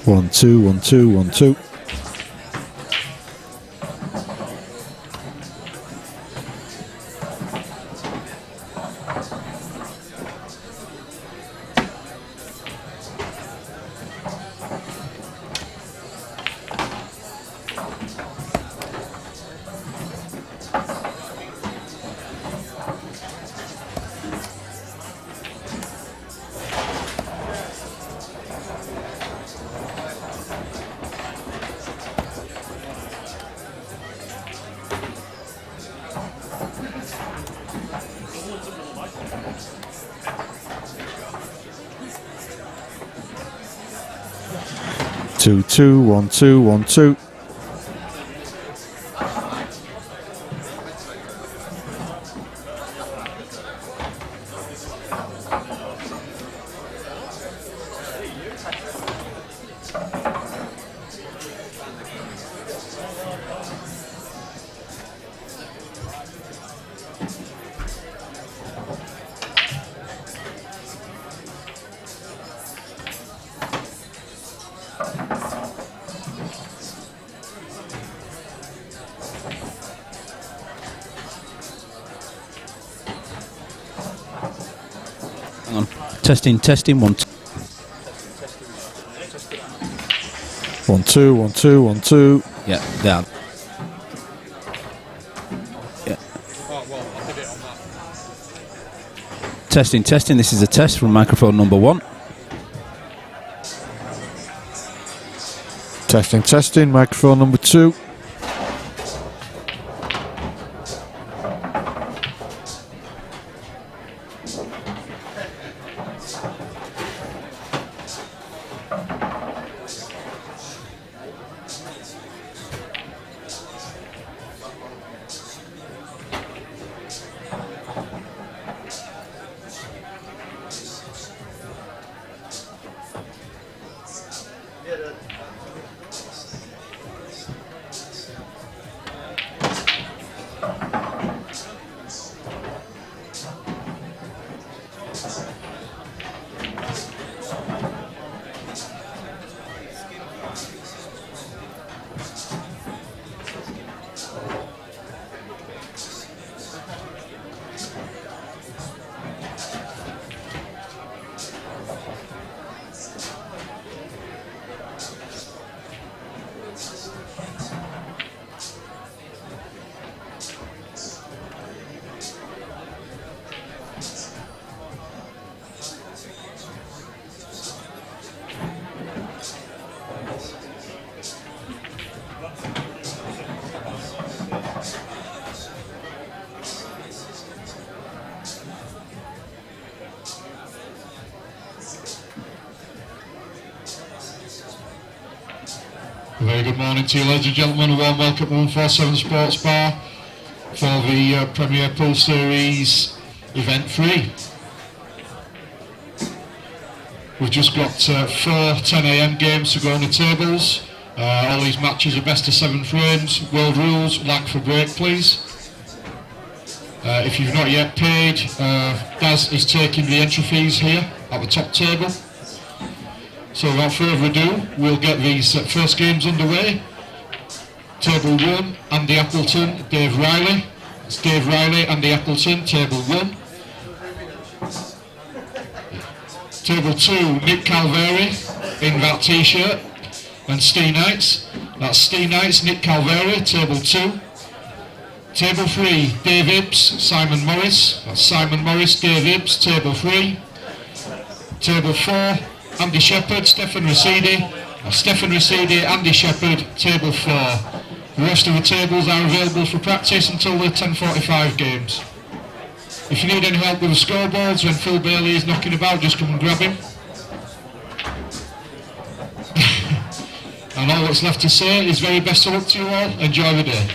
1 2 1 2 1 2. Two two 1 2 1 2. Hang on. Testing, 1 2. 1 2 1 2 1 2. Yeah, down. Yeah. Testing, this is a test from microphone number 1. Testing, microphone number 2. Very good morning to you, ladies and gentlemen. A warm welcome to 147 Sports Bar for the Premier Pool Series Event 3. We've just got 4 10 AM games to go on the tables. All these matches are best of 7 frames. World rules, like for break please. If you've not yet paid, Daz is taking the entry fees here at the top table. So without further ado, we'll get these first games underway. Table 1, Andy Appleton, Dave Riley. It's Dave Riley, Andy Appleton, table 1. Table 2, Nick Calveri in that t-shirt, and Steve Knights. That's Steve Knights, Nick Calveri, table 2. Table 3, Dave Ibbs, Simon Morris. That's Simon Morris, Dave Ibbs, table 3. Table 4, Andy Shepherd, Stefan Rasidi. Stefan Rasidi, Andy Shepherd, table 4. The rest of the tables are available for practice until the 10:45 games. If you need any help with the scoreboards when Phil Bailey is knocking about, just come and grab him. And all that's left to say is very best of luck to you all. Enjoy the day.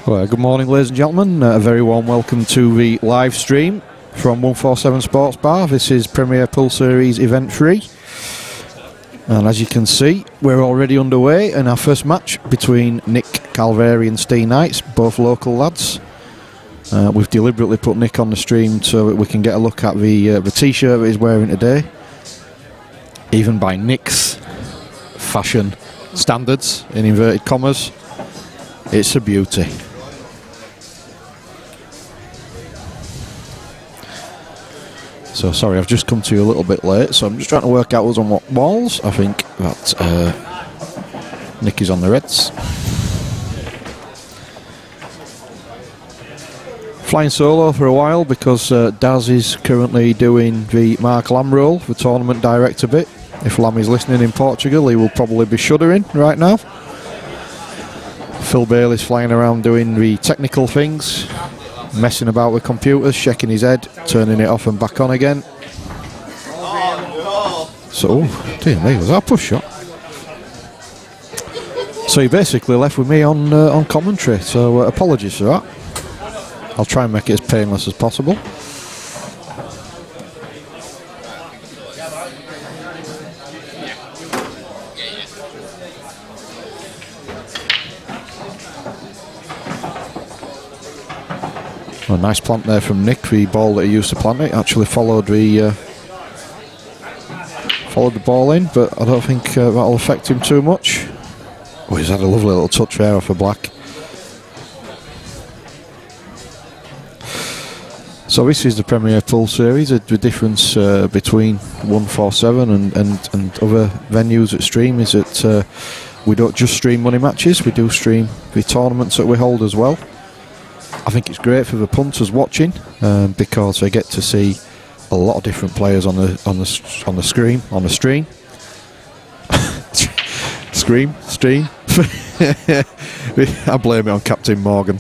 Well, good morning, ladies and gentlemen. A very warm welcome to the live stream from 147 Sports Bar. This is Premier Pool Series Event 3. And as you can see, we're already underway in our first match between Nick Calveri and Steve Knights, both local lads. We've deliberately put Nick on the stream so that we can get a look at the t-shirt that he's wearing today. Even by Nick's fashion standards, in inverted commas, it's a beauty. So sorry, I've just come to you a little bit late, so I'm just trying to work out who's on what walls. I think that Nick is on the reds. Flying solo for a while because Daz is currently doing the Mark Lamb role, the tournament director bit. If Lamb is listening in Portugal, he will probably be shuddering right now. Phil Bailey's flying around doing the technical things, messing about with computers, shaking his head, turning it off and back on again. So, dear me, was that a push shot? So he basically left with me on commentary, so apologies for that. I'll try and make it as painless as possible. A nice plant there from Nick. The ball that he used to plant it actually followed the ball in, but I don't think that'll affect him too much. Oh, he's had a lovely little touch there off a black. So this is the Premier Pool Series. The difference between 147 and other venues that stream is that we don't just stream money matches, we do stream the tournaments that we hold as well. I think it's great for the punters watching because they get to see a lot of different players on the stream. Stream. I blame it on Captain Morgan.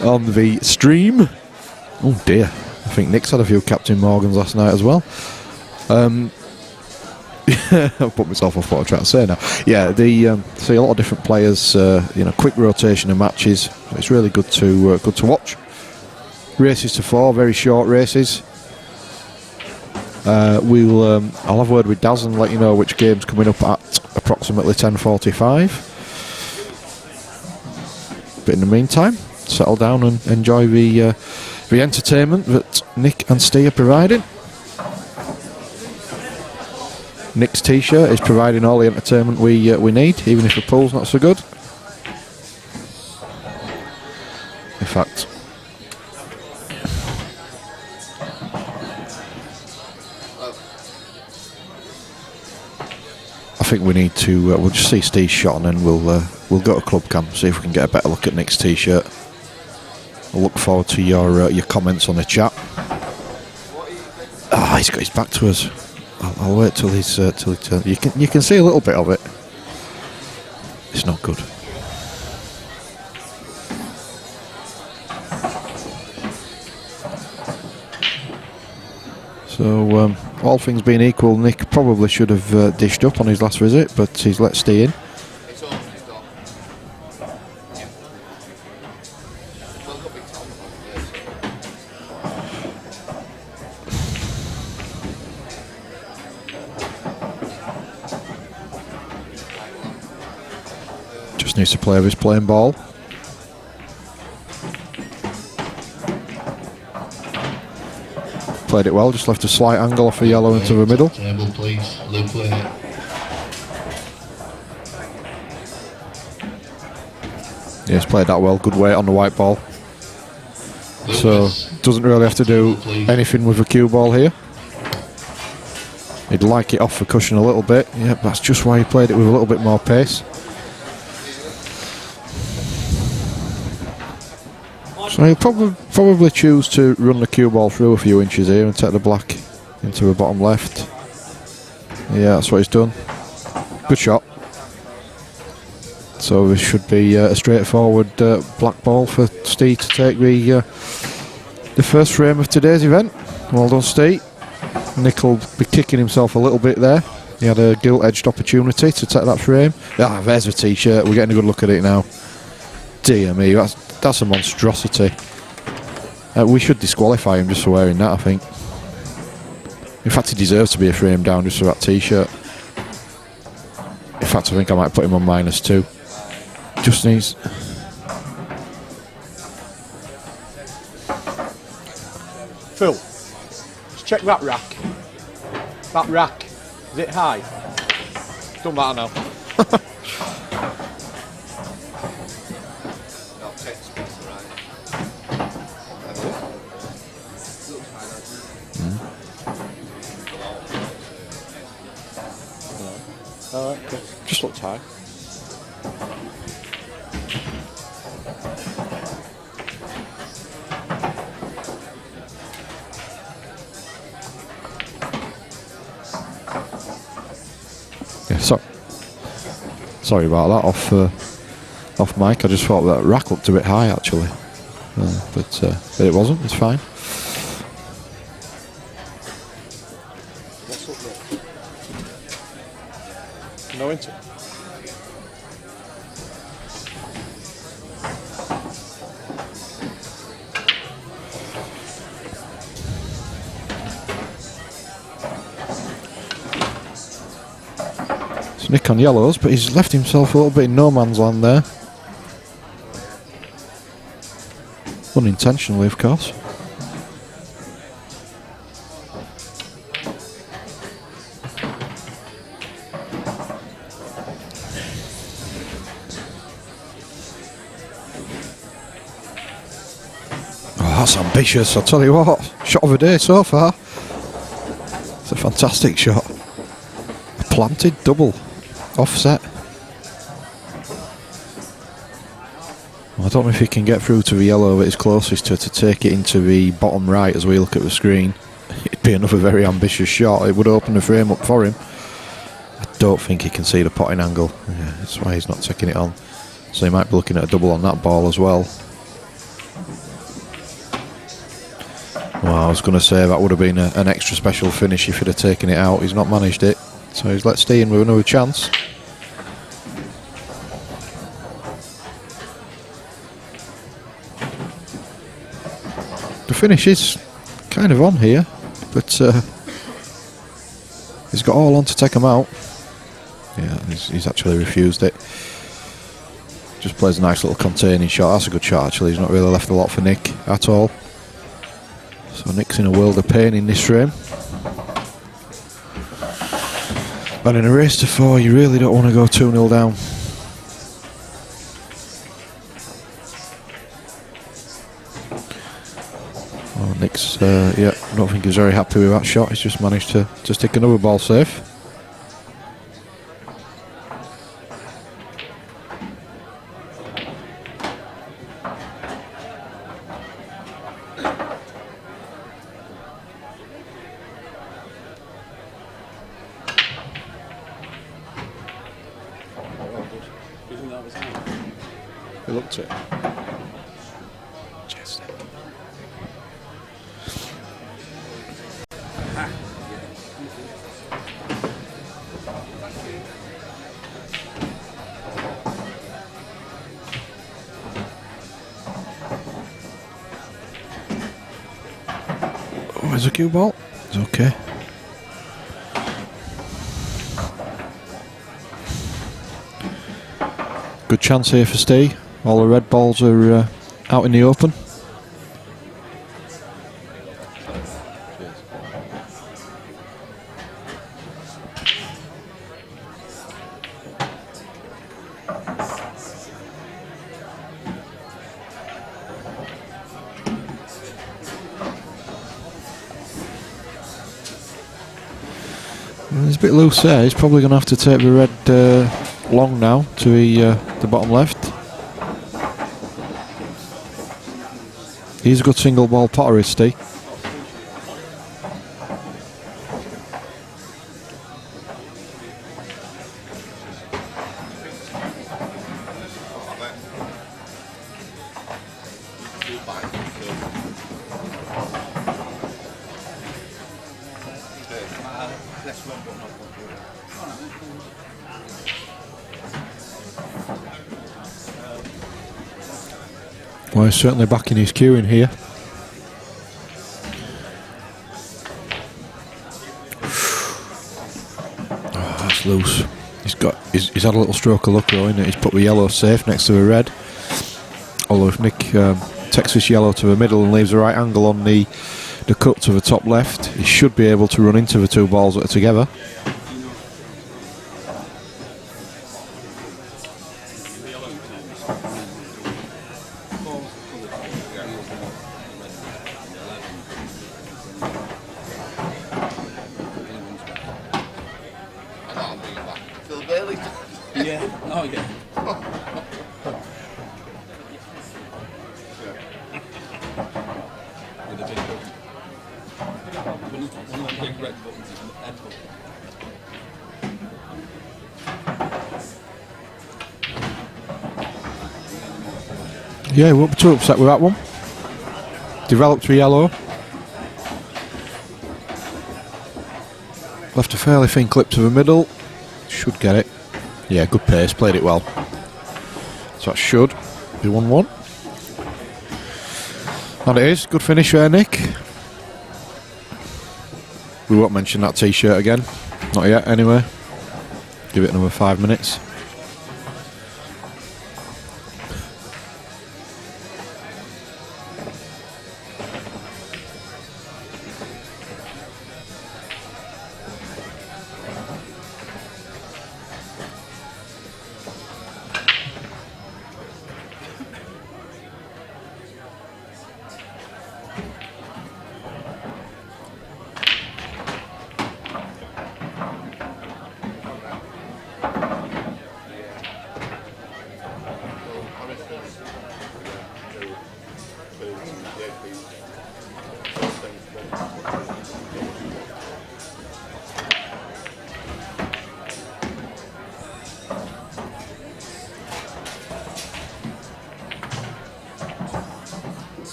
On the stream. Oh dear, I think Nick's had a few Captain Morgans last night as well. I've put myself off what I'm trying to say now. Yeah, see a lot of different players. Quick rotation of matches. It's really good to watch. Races to 4, very short races. I'll have a word with Daz and let you know which game's coming up at approximately 10:45. But in the meantime, settle down and enjoy the entertainment that Nick and Steve are providing. Nick's t-shirt is providing all the entertainment we need, even if the pool's not so good. In fact, I think we need to. We'll just see Steve's shot and then we'll go to club camp, see if we can get a better look at Nick's t-shirt. I look forward to your comments on the chat. He's got his back to us. I'll wait till he turns. You can see a little bit of it. It's not good. So all things being equal, Nick probably should have dished up on his last visit, but he's let Steve in. Needs to play with his playing ball. Played it well, just left a slight angle off the yellow into the middle. Table, please. Low play. Yeah, he's played that well, good weight on the white ball. So, doesn't really have to do anything with the cue ball here. He'd like it off the cushion a little bit. Yeah, that's just why he played it with a little bit more pace. So he'll probably choose to run the cue ball through a few inches here and take the black into the bottom left. Yeah, that's what he's done. Good shot. So this should be a straightforward black ball for Steve to take the first frame of today's event. Well done, Steve. Nick will be kicking himself a little bit there. He had a gilt-edged opportunity to take that frame. There's a t-shirt. We're getting a good look at it now. Dear me, that's a monstrosity. We should disqualify him just for wearing that, I think. In fact, he deserves to be a frame down just for that t-shirt. In fact, I think I might put him on -2. Just needs... Phil, just check that rack. That rack, is it high? Don't matter now. Alright, okay. Just looks high. Yeah, sorry about that, off mic. I just thought that rack looked a bit high actually. But it wasn't, it's fine. What's up there? No into it. It's Nick on yellows, but he's left himself a little bit in no man's land there. Unintentionally, of course. Oh, that's ambitious, I'll tell you what. Shot of the day so far. It's a fantastic shot. A planted double. Offset. Well, I don't know if he can get through to the yellow that is closest to take it into the bottom right as we look at the screen. It'd be another very ambitious shot. It would open the frame up for him. I don't think he can see the potting angle. Yeah, that's why he's not taking it on. So he might be looking at a double on that ball as well. Well, I was going to say that would have been an extra special finish if he'd have taken it out. He's not managed it. So he's let Steve in with another chance. The finish is kind of on here, but he's got all on to take him out. Yeah, he's actually refused it. Just plays a nice little containing shot. That's a good shot actually. He's not really left a lot for Nick at all. So Nick's in a world of pain in this frame. And in a race to 4, you really don't want to go 2-0 down. Well, Nick's, yeah, I don't think he's very happy with that shot. He's just managed to stick another ball safe. He looked it. Cheers. Oh, there's a cue ball. It's okay. Good chance here for Steve. All the red balls are out in the open. It's a bit loose there. He's probably going to have to take the red long now to the bottom left. He's a good single ball potter, is Steve. Well, he's certainly backing his cue in here. Oh, that's loose. He's had a little stroke of luck though, isn't it? He's put the yellow safe next to a red. Although if Nick takes this yellow to the middle and leaves the right angle on the cut to the top left, he should be able to run into the two balls that are together. Yeah, he won't be too upset with that one. Developed for yellow. Left a fairly thin clip to the middle. Should get it. Yeah, good pace, played it well. So that should be 1-1. And it is. Good finish there, Nick. We won't mention that t-shirt again. Not yet, anyway. Give it another 5 minutes.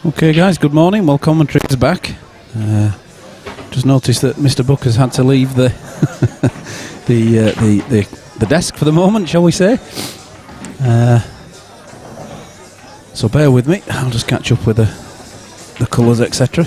Okay, guys. Good morning. Well, commentary is back. Just noticed that Mr. Booker's had to leave the the desk for the moment, shall we say? So bear with me. I'll just catch up with the colours, etc.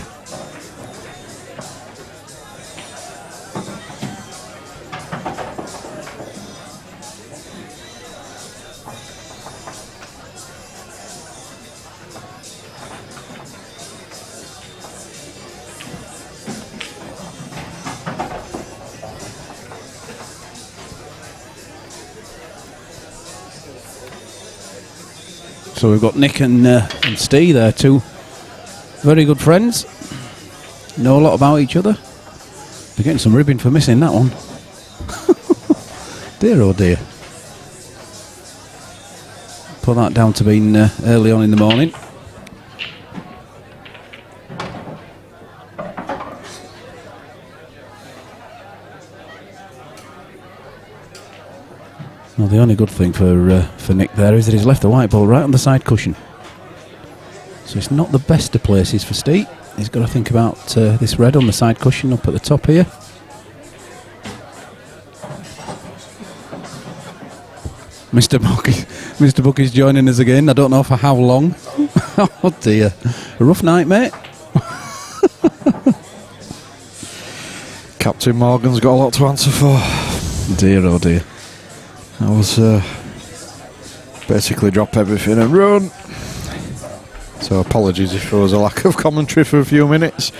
So we've got Nick and Steve there, two very good friends. Know a lot about each other. They're getting some ribbing for missing that one. Dear oh dear. Put that down to being early on in the morning. Well, the only good thing for Nick there is that he's left the white ball right on the side cushion. So it's not the best of places for Steve. He's got to think about this red on the side cushion up at the top here. Mr. Book is joining us again. I don't know for how long. Oh dear. A rough night, mate. Captain Morgan's got a lot to answer for. Dear oh dear. I was basically drop everything and run. So apologies if there was a lack of commentary for a few minutes.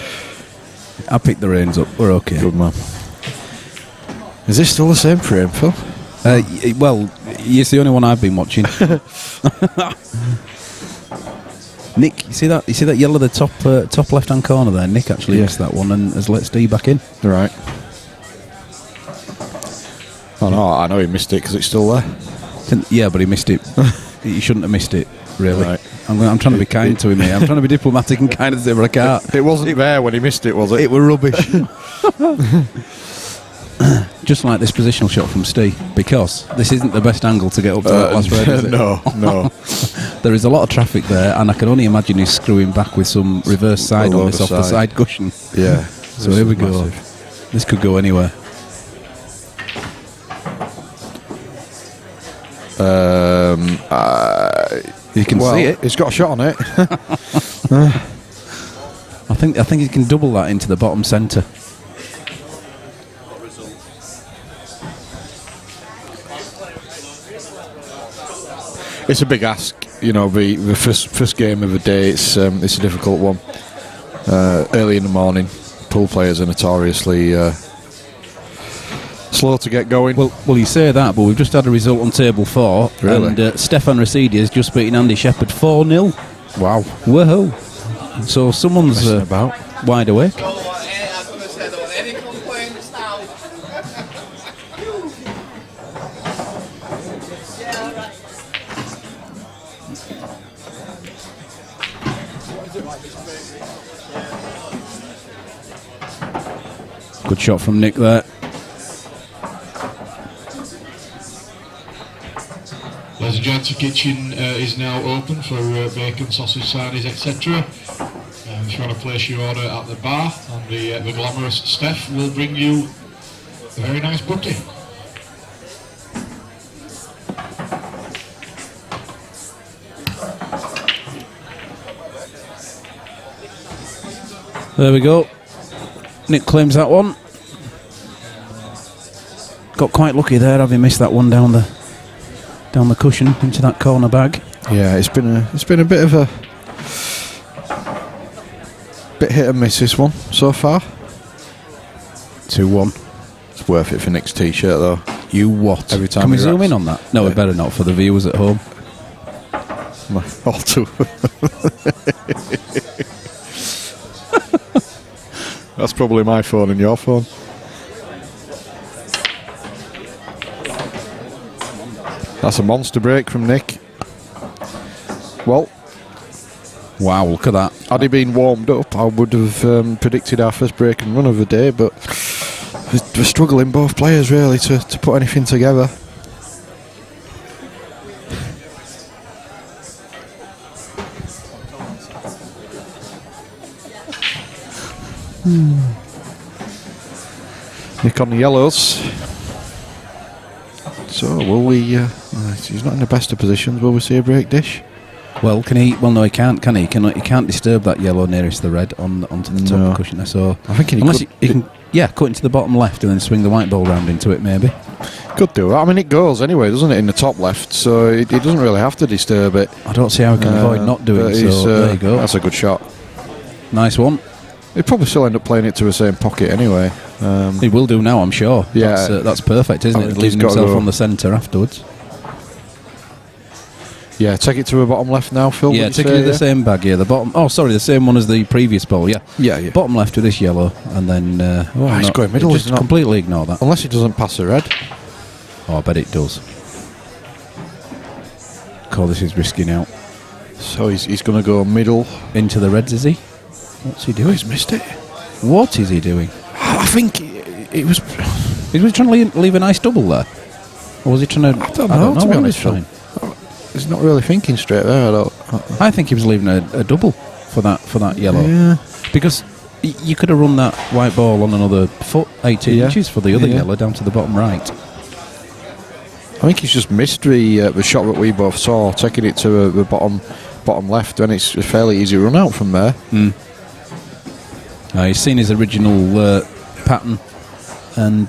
I picked the reins up. We're okay. Good man. Is this still the same frame, Phil? Well, it's the only one I've been watching. Nick, you see that yellow at the top left-hand corner there? Nick actually missed that one and has let Steve back in. Right. Oh no, I know he missed it because it's still there. Yeah, but he missed it. He shouldn't have missed it, really. Right. I'm trying to be kind to him here. I'm trying to be diplomatic and kind of say, but I can't. It wasn't there when he missed it, was it? It were rubbish. Just like this positional shot from Steve, because this isn't the best angle to get up to that last red, is it? No. There is a lot of traffic there, and I can only imagine he's screwing back with some reverse side on this off the side cushion. Yeah. So here we go. This could go anywhere. You can see it. He's got a shot on it. I think he can double that into the bottom centre. It's a big ask, you know. The first game of the day. It's a difficult one. Early in the morning, pool players are notoriously slow to get going. Well, you say that, but we've just had a result on table 4, really? And Stefan Rasidi has just beaten Andy Shepherd 4-0. Wow! Whoa! So someone's about wide awake. Good shot from Nick there. Ladies and gents, the kitchen is now open for bacon, sausage, sardies, etc. If you want to place your order at the bar, and the glamorous Steph will bring you a very nice butty. There we go. Nick claims that one. Got quite lucky there, having missed that one down the cushion into that corner bag. Yeah, it's been a bit of a bit hit and miss this one so far. 2-1. It's worth it for Nick's t-shirt though. You what? Every time can we he zoom raps. in on that? No, we better not for the viewers at home. All too. That's probably my phone and your phone. That's a monster break from Nick. Well, wow, look at that. had he been warmed up, I would have predicted our first break and run of the day, but we're struggling, both players, really, to put anything together. Nick on the yellows. So will we? He's not in the best of positions. Will we see a break dish? Well, can he? Well, no, he can't. Can he? He can't disturb that yellow nearest the red onto the top of the cushion there. So I think he can. Yeah, cut into the bottom left and then swing the white ball round into it. Maybe could do that. I mean, it goes anyway, doesn't it, in the top left? So he doesn't really have to disturb it. I don't see how he can avoid not doing so. There you go. That's a good shot. Nice one. He'd probably still end up playing it to the same pocket anyway. He will do now, I'm sure. Yeah, that's perfect, isn't it? Leaving himself on the centre afterwards. Yeah, take it to a bottom left now, Phil. Yeah, would you take it say, to the same bag, yeah. The bottom. Oh, sorry, the same one as the previous ball, yeah. Yeah. Bottom left with this yellow, and then... it's going middle, just isn't it? completely ignore that. Unless it doesn't pass the red. Oh, I bet it does. Call this is risky now. So he's going to go middle. Into the reds, is he? What's he doing? He's missed it. What is he doing? I think it was... Was he trying to leave a nice double there? Or was he trying to... I don't know, to be what honest, he was Phil. He's not really thinking straight there. I think he was leaving a double for that yellow. Yeah. Because you could have run that white ball on another foot, 18 inches for the other yellow down to the bottom right. I think he's just missed the shot that we both saw, taking it to the bottom left, and it's a fairly easy run out from there. He's seen his original pattern and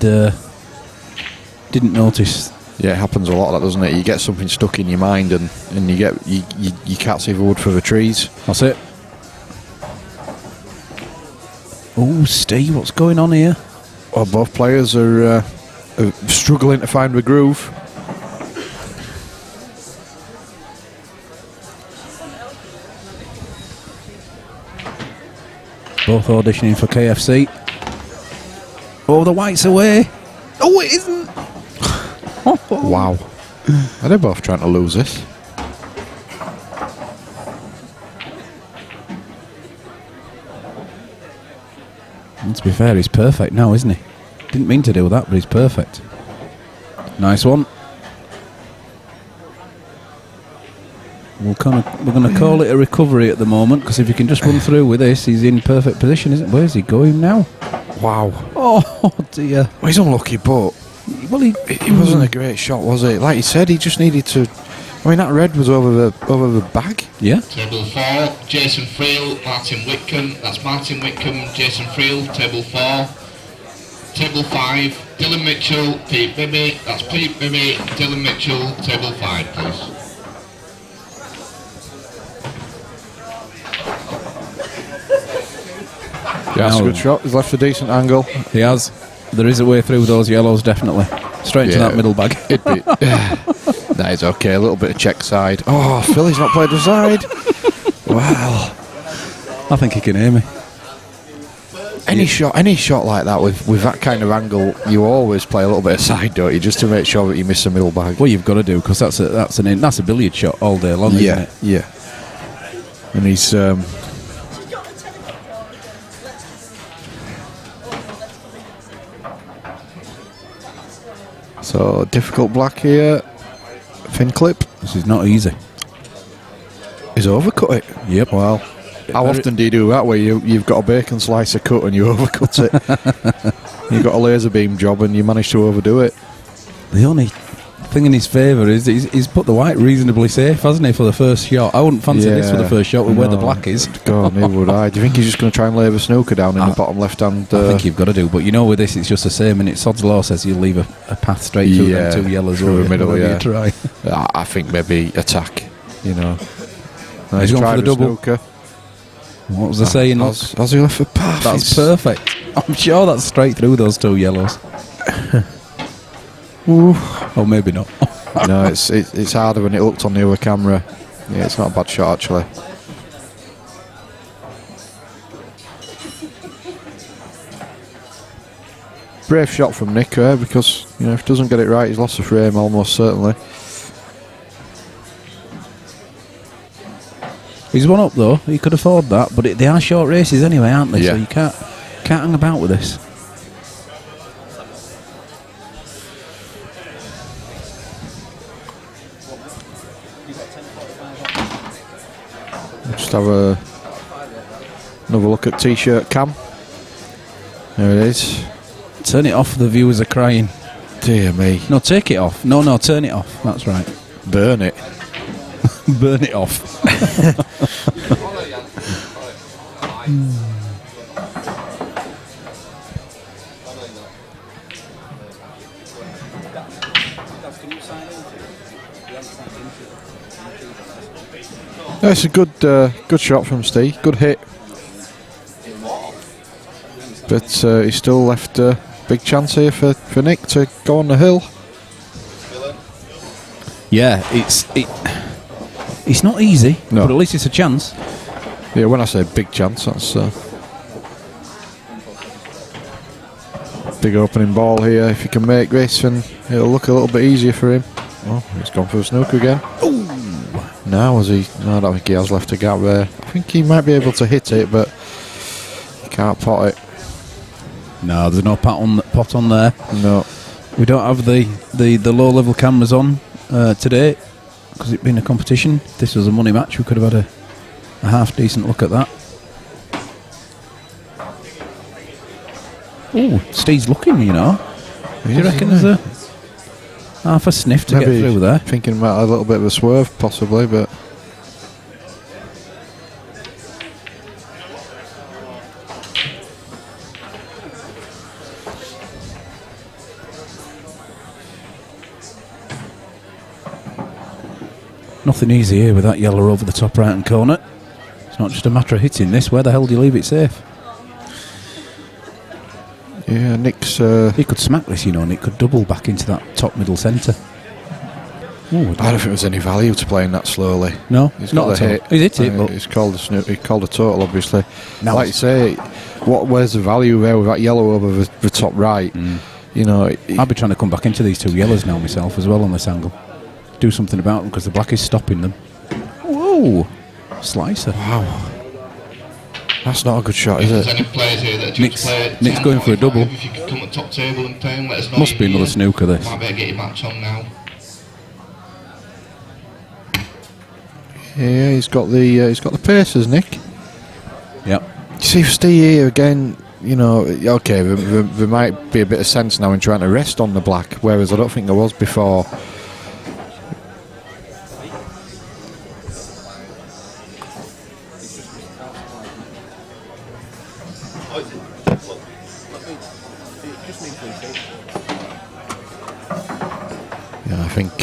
didn't notice. Yeah, it happens a lot, that, doesn't it? You get something stuck in your mind, and you can't see the wood for the trees. That's it. Oh, Steve, what's going on here? Well, both players are struggling to find the groove. Both auditioning for KFC. Oh, the white's away. Oh, it isn't. Wow. Are they both trying to lose this? And to be fair, he's perfect now, isn't he? Didn't mean to do that, but he's perfect. Nice one. We're going to call it a recovery at the moment, because if he can just run through with this, he's in perfect position, isn't? Where's he going now? Wow. Oh dear. Well, he's unlucky, but it wasn't a great shot, was it? Like you said, he just needed to. I mean, that red was over the bag. Yeah. Table 4, Jason Friel, Martin Whitcomb. That's Martin Whitcomb, Jason Friel. Table 4. Table 5, Dylan Mitchell, Pete Bibby. That's Pete Bibby, Dylan Mitchell. Table 5, please. Yeah, that's a good shot. He's left a decent angle. He has. There is a way through those yellows, definitely. Straight into that middle bag. It'd be. That is okay. A little bit of check side. Oh, Philly's not played the side. Wow. I think he can hear me. Any shot like that with that kind of angle, you always play a little bit of side, don't you, just to make sure that you miss the middle bag. Well, you've got to do, because that's a billiard shot all day long, isn't it? Yeah. And he's. So difficult black here. Thin clip. This is not easy. He's overcut it. Yep. Well, how often do you do that where you've got a bacon slicer cut and you overcut it? You've got a laser beam job and you manage to overdo it. The only thing in his favour is he's put the white reasonably safe, hasn't he, for the first shot? I wouldn't fancy this for the first shot with where the black is. God, neither would I. Do you think he's just going to try and lay the snooker down in the bottom left hand? I think you've got to do, but with this it's just the same, and Sod's Law says you'll leave a path straight through them two yellows through the middle. You try. I think maybe attack. He's gone for the double. Snooker. What was the saying? Has he left for path? That's perfect. I'm sure that's straight through those two yellows. Or maybe not. No, it's harder than it looked on the other camera. Yeah, it's not a bad shot actually. Brave shot from Nick there, because if he doesn't get it right, he's lost the frame almost certainly. He's one up though. He could afford that, but they are short races anyway, aren't they? Yeah. So you can't hang about with this. Just have another look at T-shirt cam. There it is. Turn it off, the viewers are crying. Dear me. No, take it off. No, turn it off. That's right. Burn it. Burn it off. It's a good shot from Steve. Good hit. But he's still left a big chance here for Nick to go on the hill. Yeah, It's not easy, No. but at least it's a chance. Yeah, when I say big chance, that's big opening ball here. If he can make this, and it'll look a little bit easier for him. Oh, he's gone for a snooker again. Ooh. Now, has he? No, I don't think he has left a gap there. I think he might be able to hit it, but he can't pot it. No, there's no pot on there. No. We don't have the low-level cameras on today because it being a competition. If this was a money match, we could have had a half-decent look at that. Oh, Steve's looking, you know. Do you reckon there's a half a sniff to Maybe get through there? thinking about a little bit of a swerve, possibly, but Nothing easy here with that yellow over the top right-hand corner. It's not just a matter of hitting this. Where the hell do you leave it safe? yeah, Nick's. He could smack this, you know, and it could double back into that top middle centre. I don't think there's any value to playing that slowly. No, He's not got at the all. hit. He's hit it, but It's called a snoop. He called a total, obviously. Now Like you say, where's the value there with that yellow over the top right? You know, I'll be trying to come back into these two yellows now myself as well on this angle. Do something about them because the black is stopping them. Whoa! Slicer. wow, that's not a good shot, If is there's it? any players here that just play Nick's going for a 10.45, double. If you could come at top table and play and let us know. Must be you're another here. snooker, this. Might be able to get your match on now. Yeah, he's got the paces, Nick. Yep. See, Steve here again. You know, okay, there might be a bit of sense now in trying to rest on the black, whereas I don't think there was before. Yeah, I think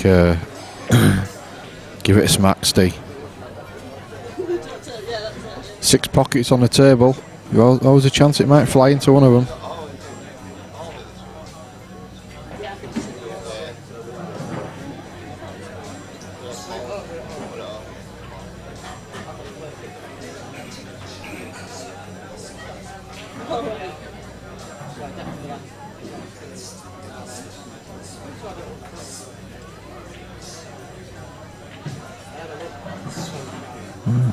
give it a smack, Steve. 6 pockets on the table. There's always a chance it might fly into one of them.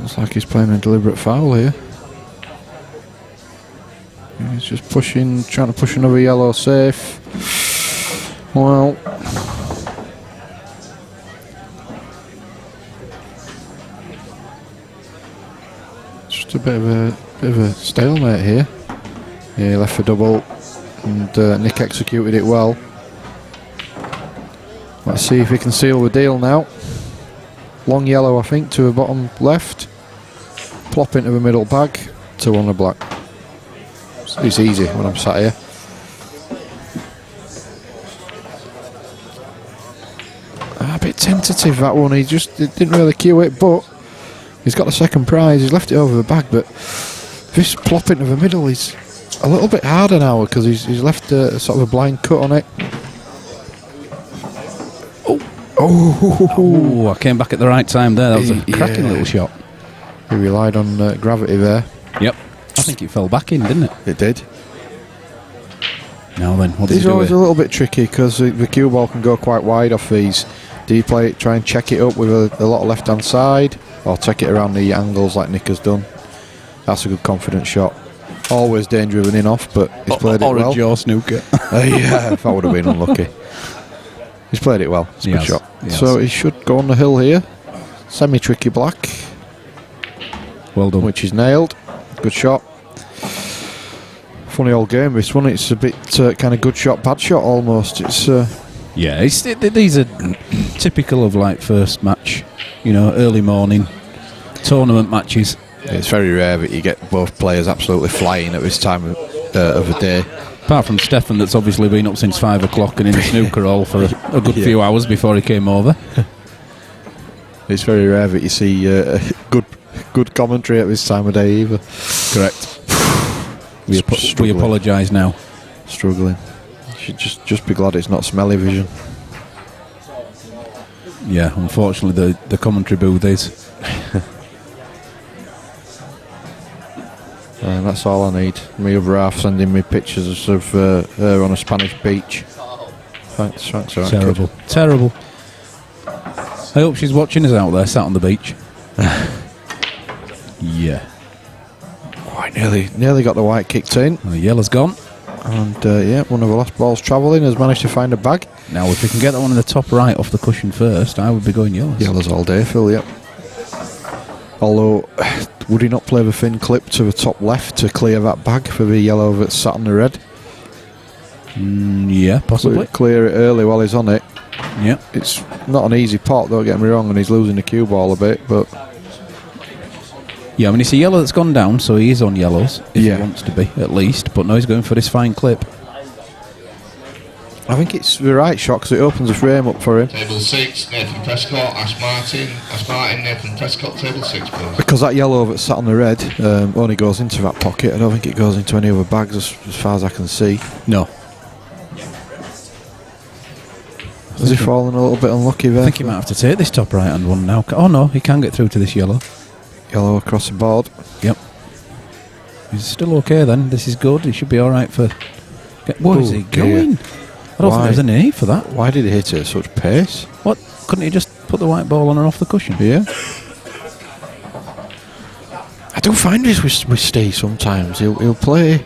Looks like he's playing a deliberate foul here. He's just pushing, trying to push another yellow safe. Well, just a bit of a stalemate here. Yeah, he left for double, and Nick executed it well. Let's see if he can seal the deal now. Long yellow, I think, to the bottom left. Plop into the middle bag, 2 on the black. It's easy when I'm sat here. A bit tentative, that one. He just didn't really cue it, but he's got the second prize. He's left it over the bag, but this plop into the middle is a little bit harder now because he's left a sort of a blind cut on it. Oh, I came back at the right time there. That was a cracking little shot. He relied on gravity there. Yep. I think it fell back in, didn't it? It did. Now then, what does he It's do always here? a little bit tricky because the cue ball can go quite wide off these. Do you play it, try and check it up with a lot of left hand side, or take it around the angles like Nick has done? That's a good confident shot. Always danger of an in off, but he's played it Or well. a jaw snooker. Yeah, if I would have been unlucky. He's played it well. It's a He good has, shot. he has. So he should go on the hill here. Semi-tricky black, Well done. which is nailed. Good shot. Funny old game this one. It's a bit kind of good shot, bad shot almost. It's Yeah, these are typical of like first match, you know, early morning tournament matches. it's very rare that you get both players absolutely flying at this time of the day. Apart from Stefan, that's obviously been up since 5 o'clock and in the snooker hall for a good few hours before he came over. It's very rare that you see good commentary at this time of day either. Correct. We Struggling. apologise now. Struggling. You should just be glad it's not smelly vision. Yeah, unfortunately the commentary booth is. And that's all I need. My other half sending me pictures of her on a Spanish beach. Thanks for that. Terrible. Terrible. I hope she's watching us out there, sat on the beach. Yeah. Oh, I nearly got the white kicked in. Well, the yellow's gone. And yeah, one of the last balls travelling has managed to find a bag. Now, if we can get that one in the top right off the cushion first, I would be going yellows. Yellows all day, Phil, yep. Although, would he not play the thin clip to the top left to clear that bag for the yellow that's sat on the red? Yeah, possibly. Clear it early while he's on it. Yeah. It's not an easy pot, don't get me wrong, and he's losing the cue ball a bit, but... Yeah, I mean, it's a yellow that's gone down, so he is on yellows, if Yeah. he wants to be, at least. But no, he's going for this fine clip. I think it's the right shot because it opens the frame up for him. Table 6, Nathan Prescott, Ash Martin, Nathan Prescott, table 6, please. Because that yellow that's sat on the red only goes into that pocket. I don't think it goes into any other bags as far as I can see. No. Has he fallen a little bit unlucky there? I think he might have to take this top right-hand one now. Oh, no, he can get through to this yellow. Yellow across the board. Yep. He's still okay then. This is good. He should be all right for... Where is he going? I don't think there's any need for that. Why did he hit it at such pace? What? Couldn't he just put the white ball on and off the cushion? Yeah. I do find this with Steve sometimes. He'll play...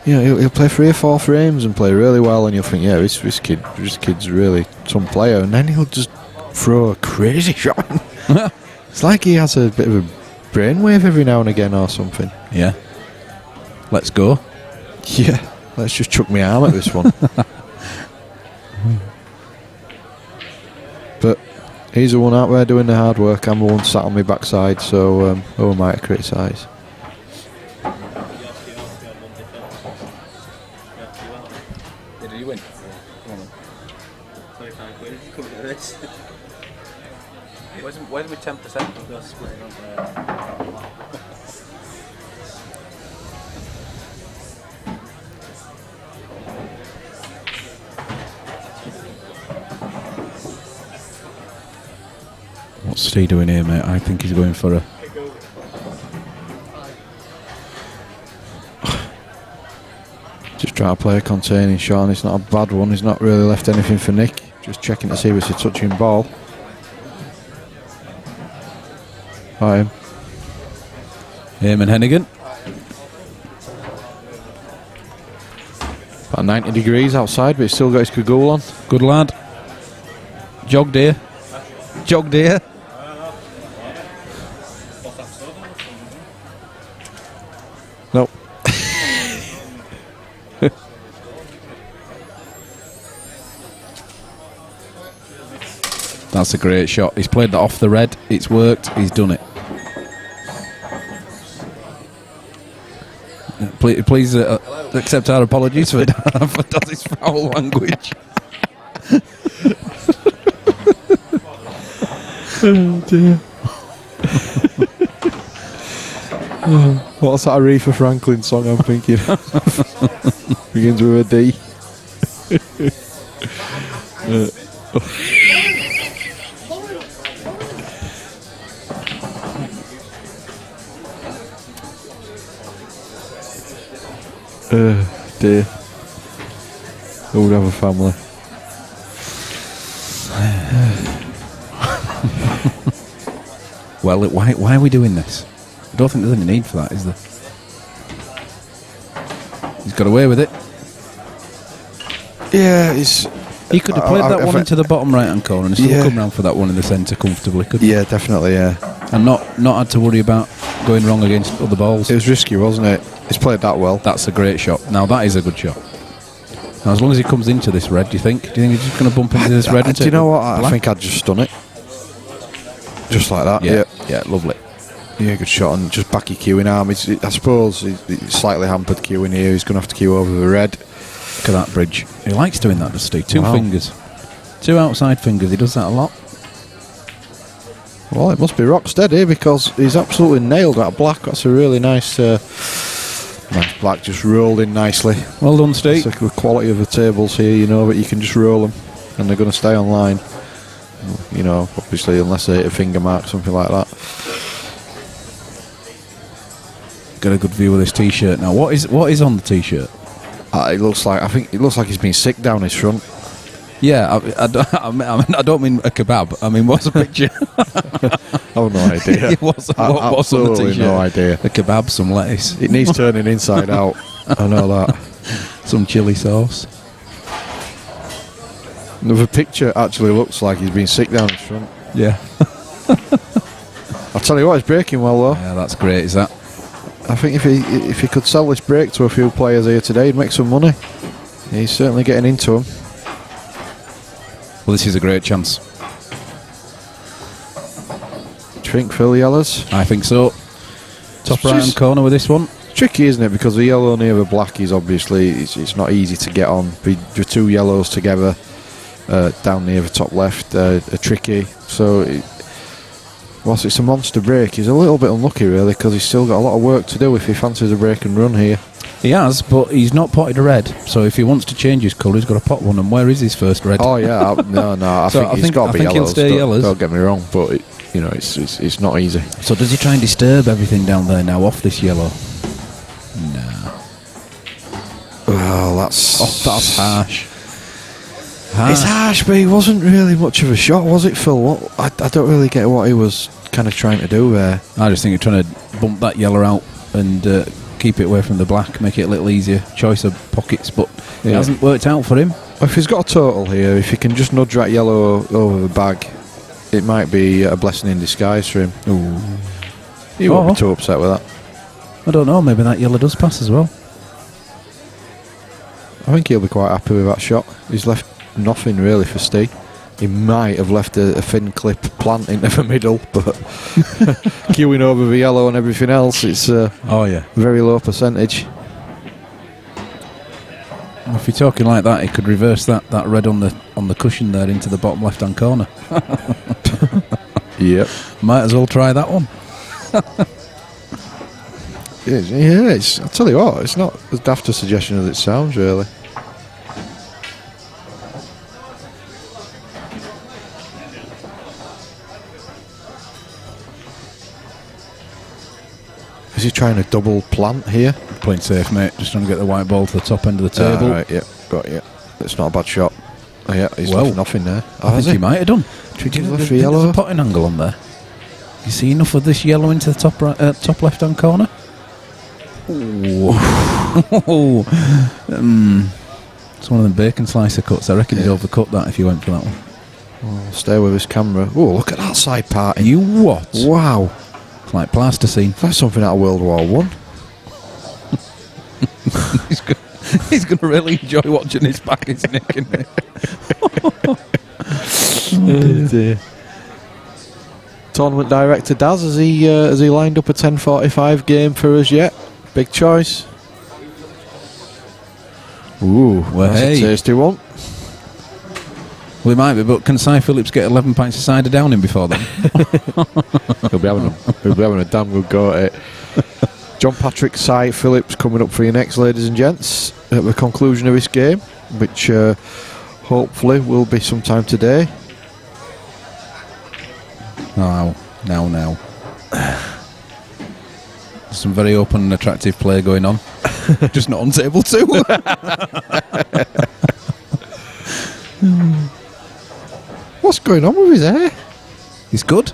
You know, he'll play 3 or 4 frames and play really well, and you'll think, yeah, this kid's really some player, and then he'll just throw a crazy shot. It's like he has a bit of a brainwave every now and again or something. Yeah. Let's go. Yeah, let's just chuck my arm at this one. But he's the one out there doing the hard work. I'm the one sat on my backside, so who am I to criticise? Did you win? Where's my 10%? What's Steve doing here, mate? I think he's going for a... Just trying to play a containing shot, and it's not a bad one. He's not really left anything for Nick. Just checking to see if it's a touching ball. By him. Eamon Hennigan. About 90 degrees outside, but he's still got his cagoule on. Good lad. Jogged here. Jogged here. Nope. That's a great shot. He's played that off the red. It's worked. He's done it. Please accept our apologies for Daz's foul language. Oh dear. What's that Aretha Franklin song I'm thinking? Begins with a D. Dear. Who would have a family? Well, why are we doing this? I don't think there's any need for that, is there? He's got away with it. Yeah, He could have played that one into the bottom right-hand corner and still come round for that one in the centre comfortably, couldn't he? Yeah, definitely, yeah. And not had to worry about going wrong against other balls. It was risky, wasn't it? He's played that well. That's a great shot. Now that is a good shot. Now as long as he comes into this red, do you think he's just going to bump into this red? Do you know what? I think I'd just stun it. Just like that. Yeah, lovely. Yeah, good shot, and just back your queuing arm. I suppose he's slightly hampered queuing here. He's going to have to queue over the red. Look at that bridge. He likes doing that, does Steve? Two fingers. 2 outside fingers. He does that a lot. Well, it must be rock steady because he's absolutely nailed that black. That's a really nice nice black, just rolled in nicely. Well done, Steve. It's like the quality of the tables here, you know, but you can just roll them and they're going to stay on line. You know, obviously, unless they hit a finger mark, something like that. Got a good view of this T-shirt now. What is on the T-shirt? It looks like he's been sick down his front. Yeah, I don't mean a kebab. I mean, what's the picture? Oh, no idea. what's on the Absolutely T-shirt? no idea. A kebab, some lettuce. It needs turning inside out. I know that. Some chili sauce. The picture actually looks like he's been sick down his front. Yeah. I'll tell you what, he's breaking well though. Yeah, that's great, is that? I think if he could sell this break to a few players here today, he'd make some money. He's certainly getting into them. Well, this is a great chance. Do you think Phil Yellers? I think so. Top It's right hand just corner with this one. tricky, isn't it? Because the yellow near the black is obviously it's not easy to get on. The two yellows together down near the top left are tricky. So whilst it's a monster break, he's a little bit unlucky really, because he's still got a lot of work to do if he fancies a break and run here. He has, but he's not potted a red. So if he wants to change his colour, he's got to pot one. And where is his first red? Oh yeah, no, I think he's got to be he'll yellows. stay yellows. Don't get me wrong, but it's not easy. So does he try and disturb everything down there now off this yellow? No. Well, that's harsh. It's harsh, but he wasn't really much of a shot, was it, Phil? I don't really get what he was kind of trying to do there. I just think he's trying to bump that yellow out and keep it away from the black, make it a little easier. Choice of pockets, but it hasn't worked out for him. If he's got a total here, if he can just nudge that yellow over the bag, it might be a blessing in disguise for him. Ooh. He won't be too upset with that. I don't know, maybe that yellow does pass as well. I think he'll be quite happy with that shot. He's left nothing really for Steve. He might have left a thin clip plant into the middle, but queuing over the yellow and everything else, it's very low percentage. Well, if you're talking like that, he could reverse that red on the cushion there into the bottom left hand corner. Yep. Might as well try that one. I'll tell you what, it's not as daft a suggestion as it sounds, really. Is he trying a double plant here? Playing safe, mate. Just trying to get the white ball to the top end of the table. Right, yeah, got you. It's not a bad shot. Oh, yeah, he's Well, left nothing there. I think he might have done. Left for There's yellow. a potting angle on there. You see enough of this yellow into the top left hand corner? Ooh. It's one of them bacon slicer cuts. I reckon he'd overcut that if you went for that one. Oh, stay with his camera. Oh, look at that side parting. You what? Wow. It's like plasticine. That's something out of World War One. He's going to really enjoy watching his back, isn't he? Oh dear. Tournament director Daz, has he lined up a 10:45 game for us yet? Big choice. Ooh, well, that's hey. a tasty one. We might be, but can Cy Phillips get 11 pints of cider down him before then? He'll be having a damn good go at it. John Patrick Cy Phillips coming up for you next, ladies and gents, at the conclusion of this game, which hopefully will be sometime today. Oh, now. There's some very open and attractive play going on. Just not on table two. What's going on with his hair? He's good.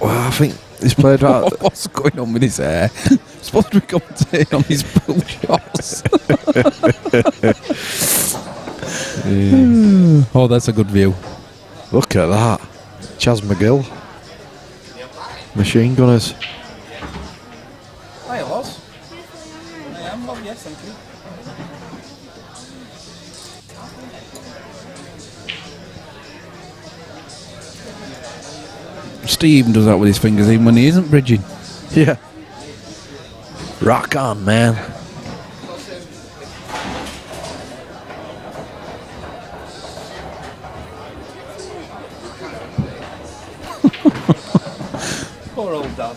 Well, I think he's played right. What's going on with his hair? Supposed to be commentating on his pool shots. Oh, that's a good view. Look at that. Chaz McGill. Machine gunners. Hi, Loz. I am, Bob, yes, thank you. Steve does that with his fingers even when he isn't bridging. Yeah. Rock on, man. Poor old dad.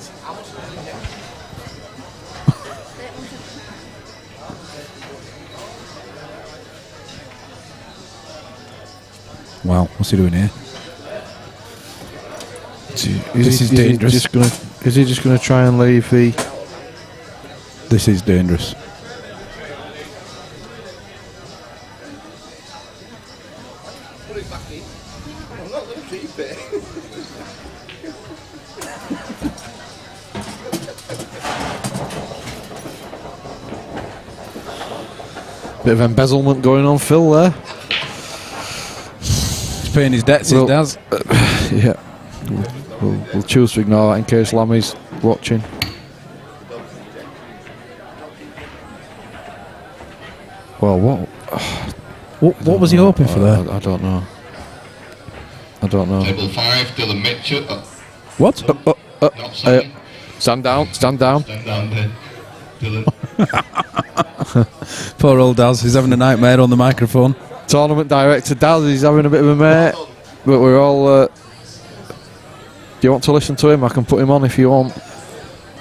Wow, what's he doing here? Is he dangerous. Is he just going to try and leave the... This is dangerous. Bit of embezzlement going on, Phil, there. He's paying his debts, Well, he does. Yeah. We'll choose to ignore that in case Lammy's watching. Well, What was he hoping for there? I don't know. I don't know. Table 5, Dylan Mitchell. What? Not signing. Stand down, stand down. Stand down there, Dylan. Poor old Daz, he's having a nightmare on the microphone. Tournament director Daz, he's having a bit of a mate. But we're all... do you want to listen to him? I can put him on if you want.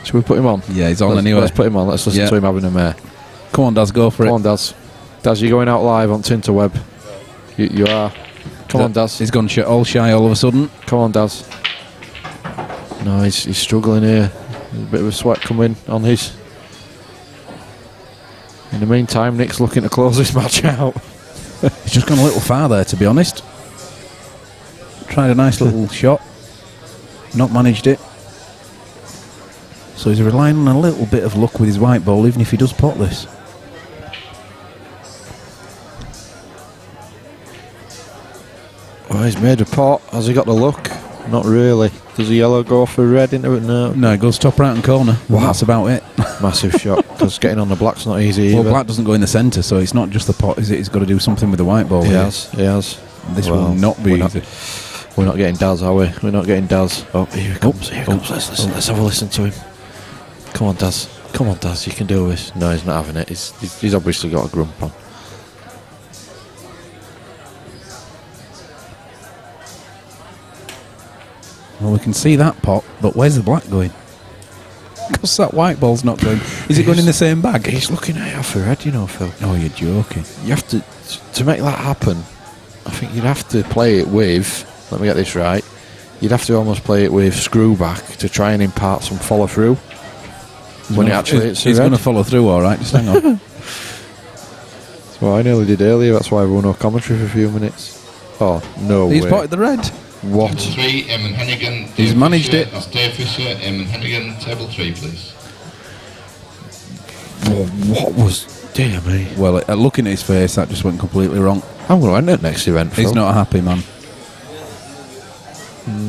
Should we put him on? Yeah, he's on anyway. Let's put him on. Let's listen to him having a mate. Come on, Daz, go for it. Come on, Daz. Daz, you're going out live on Tinterweb. You are. Come on, Daz. He's gone all shy all of a sudden. Come on, Daz. No, he's struggling here. There's a bit of a sweat coming on his. In the meantime, Nick's looking to close this match out. He's just gone a little far there, to be honest. Tried a nice little shot. Not managed it. So he's relying on a little bit of luck with his white ball, even if he does pot this. Well, he's made a pot. Has he got the luck? Not really. Does the yellow go for red into it? No. No, it goes top right hand corner. Wow. That's about it. Massive shot. Because getting on the black's not easy Well, either. black doesn't go in the centre, so it's not just the pot, is it? He's got to do something with the white ball. He has. This will not be easy. We're not getting Daz, are we? We're not getting Daz. Oh, here he comes. Here he comes. Let's listen. Let's have a listen to him. Come on, Daz. Come on, Daz. You can do this. No, he's not having it. He's obviously got a grump on. Well, we can see that pot, but where's the black going? Because that white ball's not going. Is it going in the same bag? He's looking at it off the red, you know, Phil. Oh, you're joking. You have to make that happen. I think you'd have to play it with. Let me get this right. You'd have to almost play it with screw back to try and impart some follow through. When it actually hits the he's red. going to follow through, all right. Just hang on. That's what I nearly did earlier. That's why we were no commentary for a few minutes. Oh no He's way! potted the red. What? Table 3, Eamon Hennigan. He's Dave managed Fisher, it. That's Dave Fisher, Eamon Hennigan. Table 3, please. What was? Dear me. Well, looking at his face, that just went completely wrong. I'm going to enter next event. Phil. He's not a happy man.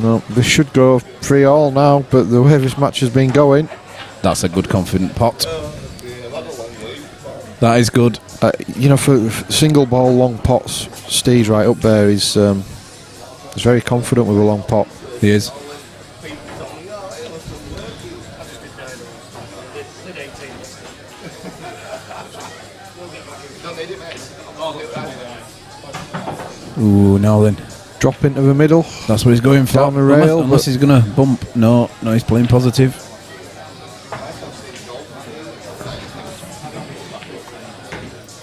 No, this should go 3-all now, but the way this match has been going. That's a good, confident pot. That is good. You know, for single ball long pots, Steve's right up there. He's very confident with a long pot. He is. Ooh, now then. Drop into the middle. That's what he's going for. Down the rail, Unless he's going to bump. No, he's playing positive.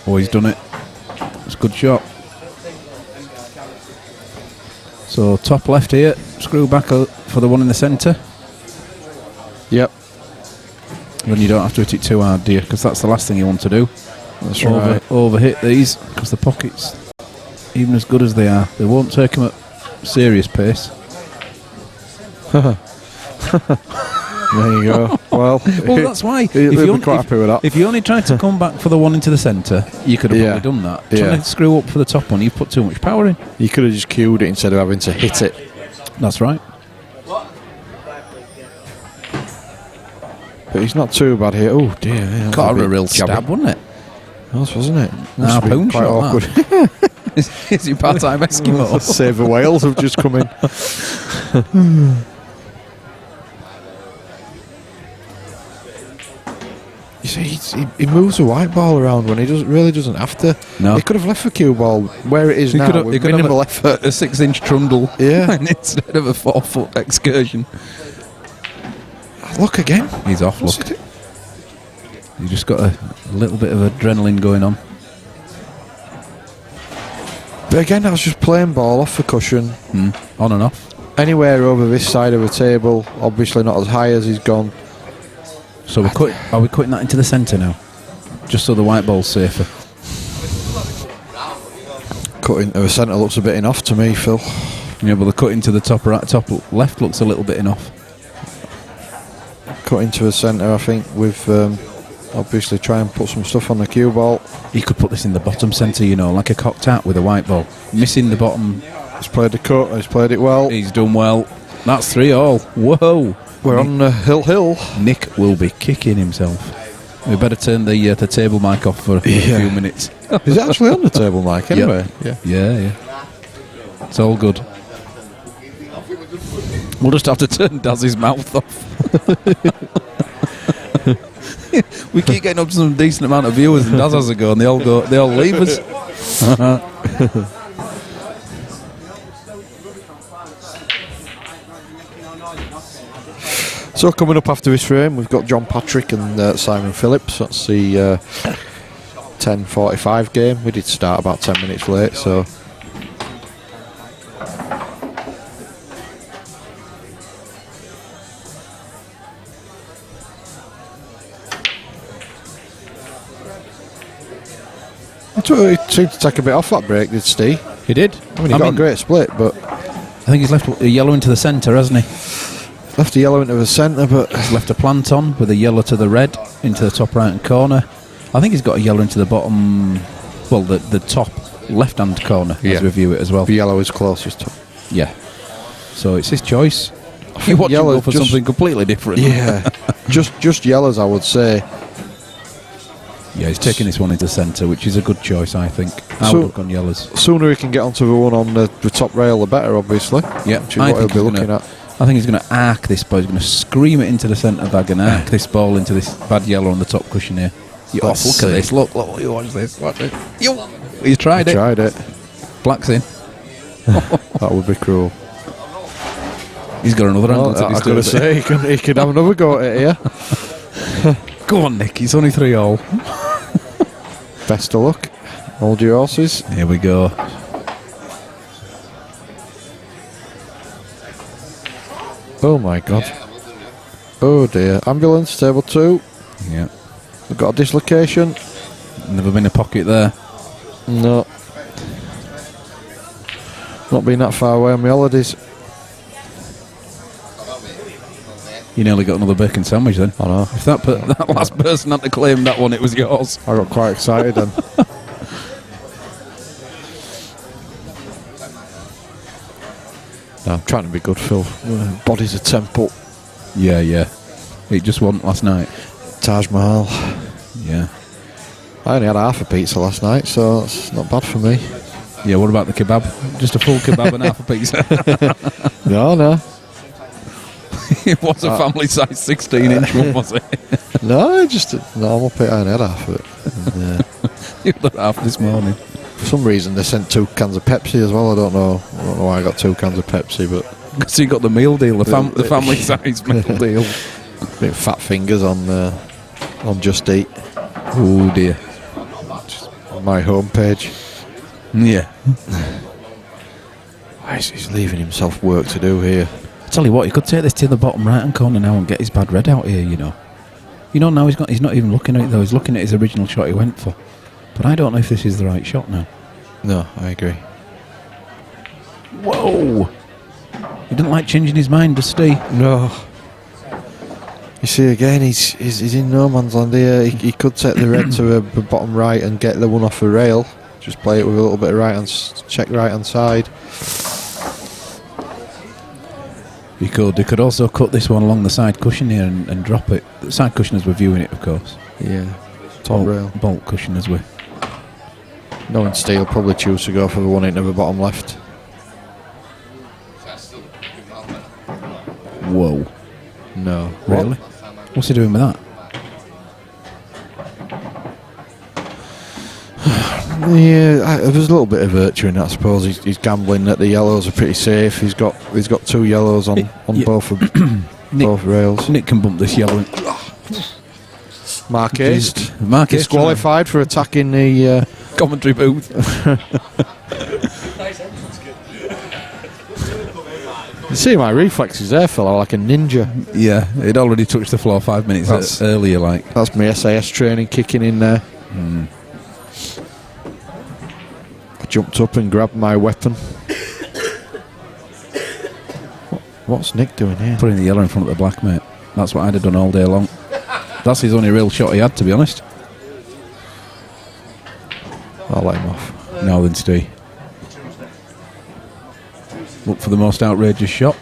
Oh, he's done it. It's a good shot. So top left here, screw back for the one in the centre. Yep. Then you don't have to hit it too hard, do you? Because that's the last thing you want to do. That's right. Overhit these, because the pockets, even as good as they are, they won't take them at serious pace. There you go. Well, that's why. He'll be quite happy with that. If you only tried to come back for the one into the centre, you could have probably done that. Yeah. Trying to screw up for the top one, you've put too much power in. You could have just cued it instead of having to hit it. That's right. But he's not too bad here. Oh dear. Yeah, Got a real stab, wasn't it? Else, wasn't it? Nah, Quite shot, awkward. Is he part-time Eskimo? Save the whales have just come in. You see, he moves the white ball around when he really doesn't have to. No. He could have left the cue ball where it is now with he could minimal have effort. a 6-inch trundle, Yeah. instead of a 4-foot excursion. Look again. He's off. What's Look, he do? he's just got a little bit of adrenaline going on. But again, that was just playing ball off the cushion. On and off. Anywhere over this side of the table, obviously not as high as he's gone. So are we cutting that into the centre now? Just so the white ball's safer. Cut into the centre looks a bit off to me, Phil. Yeah, but the cut into the top left looks a little bit off. Cut into the centre, I think, with obviously try and put some stuff on the cue ball. He could put this in the bottom centre, you know, like a cocked hat with a white ball. Missing the bottom. He's played the cut, he's played it well. He's done well. That's 3-all. Whoa. We're on the hill. Nick will be kicking himself. We better turn the table mic off for a few minutes. Is it actually on the table mic anyway? Yeah. It's all good. We'll just have to turn Daz's mouth off. We keep getting up to some decent amount of viewers, and Daz has a go, and they all leave us. So coming up after this frame, we've got John Patrick and Simon Phillips. That's the 10:45 game. We did start about 10 minutes late, so. He seemed to take a bit off that break, did Steve? He did. I mean, he got a great split, but I think he's left a yellow into the centre, hasn't he? left a yellow into the centre, but he's left a plant on with a yellow to the red into the top right hand corner. I think he's got a yellow into the bottom, well, the top left hand corner as we view it as well. The yellow is closest to. Yeah. So it's his choice. You watch him go for something completely different. Yeah. just yellows, I would say. Yeah, he's taking this one into centre, which is a good choice, I think. I would have gone yellows. Sooner he can get onto the one on the top rail, the better, obviously. Yeah, which is what he'll be looking at. I think he's going to arc this ball. He's going to scream it into the centre bag and arc this ball into this bad yellow on the top cushion here. Look at this. Look, you watch this. Watch it. He's tried it. Tried it. Black's in. That would be cruel. He's got another angle to I was going to say, he could have another go at it here. Go on, Nick. It's only 3-all. Best of luck. Hold your horses. Here we go. Oh my God. Oh dear. Ambulance, table 2. Yeah. We've got a dislocation. Never been a pocket there. No. Not been that far away on my holidays. You nearly got another bacon sandwich then. I know. If that last person had to claim that one, it was yours. I got quite excited then. No, I'm trying to be good, Phil. Body's a temple. Yeah. It just wasn't last night. Taj Mahal. Yeah. I only had half a pizza last night, so that's not bad for me. Yeah, what about the kebab? Just a full kebab and half a pizza? No. It was a family size 16-inch one, was it? No, just a normal pizza. I only had half of it. And, you had half this morning. for some reason, they sent 2 cans of Pepsi as well. I don't know why I got 2 cans of Pepsi, but so you got the meal deal, the family size meal deal. Bit fat fingers on Just Eat. Oh dear. On my homepage. Yeah. He's leaving himself work to do here. I tell you what, he could take this to the bottom right hand corner now and get his bad red out here. You know now he's not even looking at it though. He's looking at his original shot he went for. But I don't know if this is the right shot now. No, I agree. Whoa! He didn't like changing his mind, does he? No. You see again, he's in no man's land here. He could take the red to the bottom right and get the one off the rail. Just play it with a little bit of check right hand side. He could also cut this one along the side cushion here and drop it. The side cushion as we're viewing it, of course. Yeah. Top rail. Bolt cushion as we. Knowing Steele probably choose to go for the one into the bottom left. Whoa. No. Really? What's he doing with that? Yeah, there's a little bit of virtue in that, I suppose. He's gambling that the yellows are pretty safe. He's got 2 yellows on both rails. Nick can bump this yellow. Marquez disqualified for attacking the commentary booth. You see my reflexes there, fella, like a ninja. Yeah, he'd already touched the floor 5 minutes earlier, like. That's my SAS training kicking in there. I jumped up and grabbed my weapon. What's Nick doing here? Putting the yellow in front of the black, mate. That's what I'd have done all day long. That's his only real shot he had, to be honest. I'll let him off. Now then, Steve. Look for the most outrageous shot.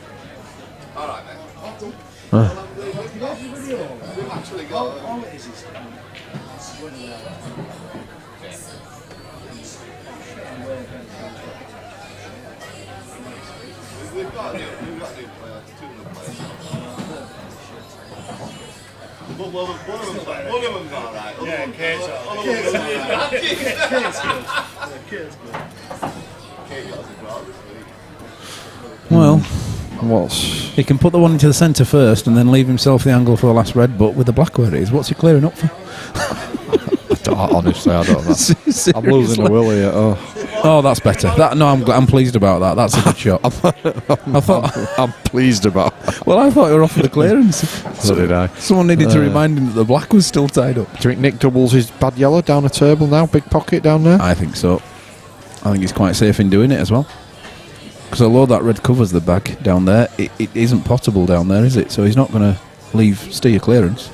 One of them's alright. Yeah, Well, What's he can put the one into the centre first and then leave himself the angle for the last red, but with the black where it is, what's he clearing up for? honestly, I don't know. I'm losing the will here. Oh, that's better. I'm pleased about that. That's a good shot. I thought I'm pleased about that. Well, I thought you were off for the clearance. So did I. Someone needed to remind him that the black was still tied up. Do you think Nick doubles his bad yellow down the table now? Big pocket down there? I think so. I think he's quite safe in doing it as well. Because although that red covers the bag down there, it isn't potable down there, is it? So he's not going to leave steer clearance.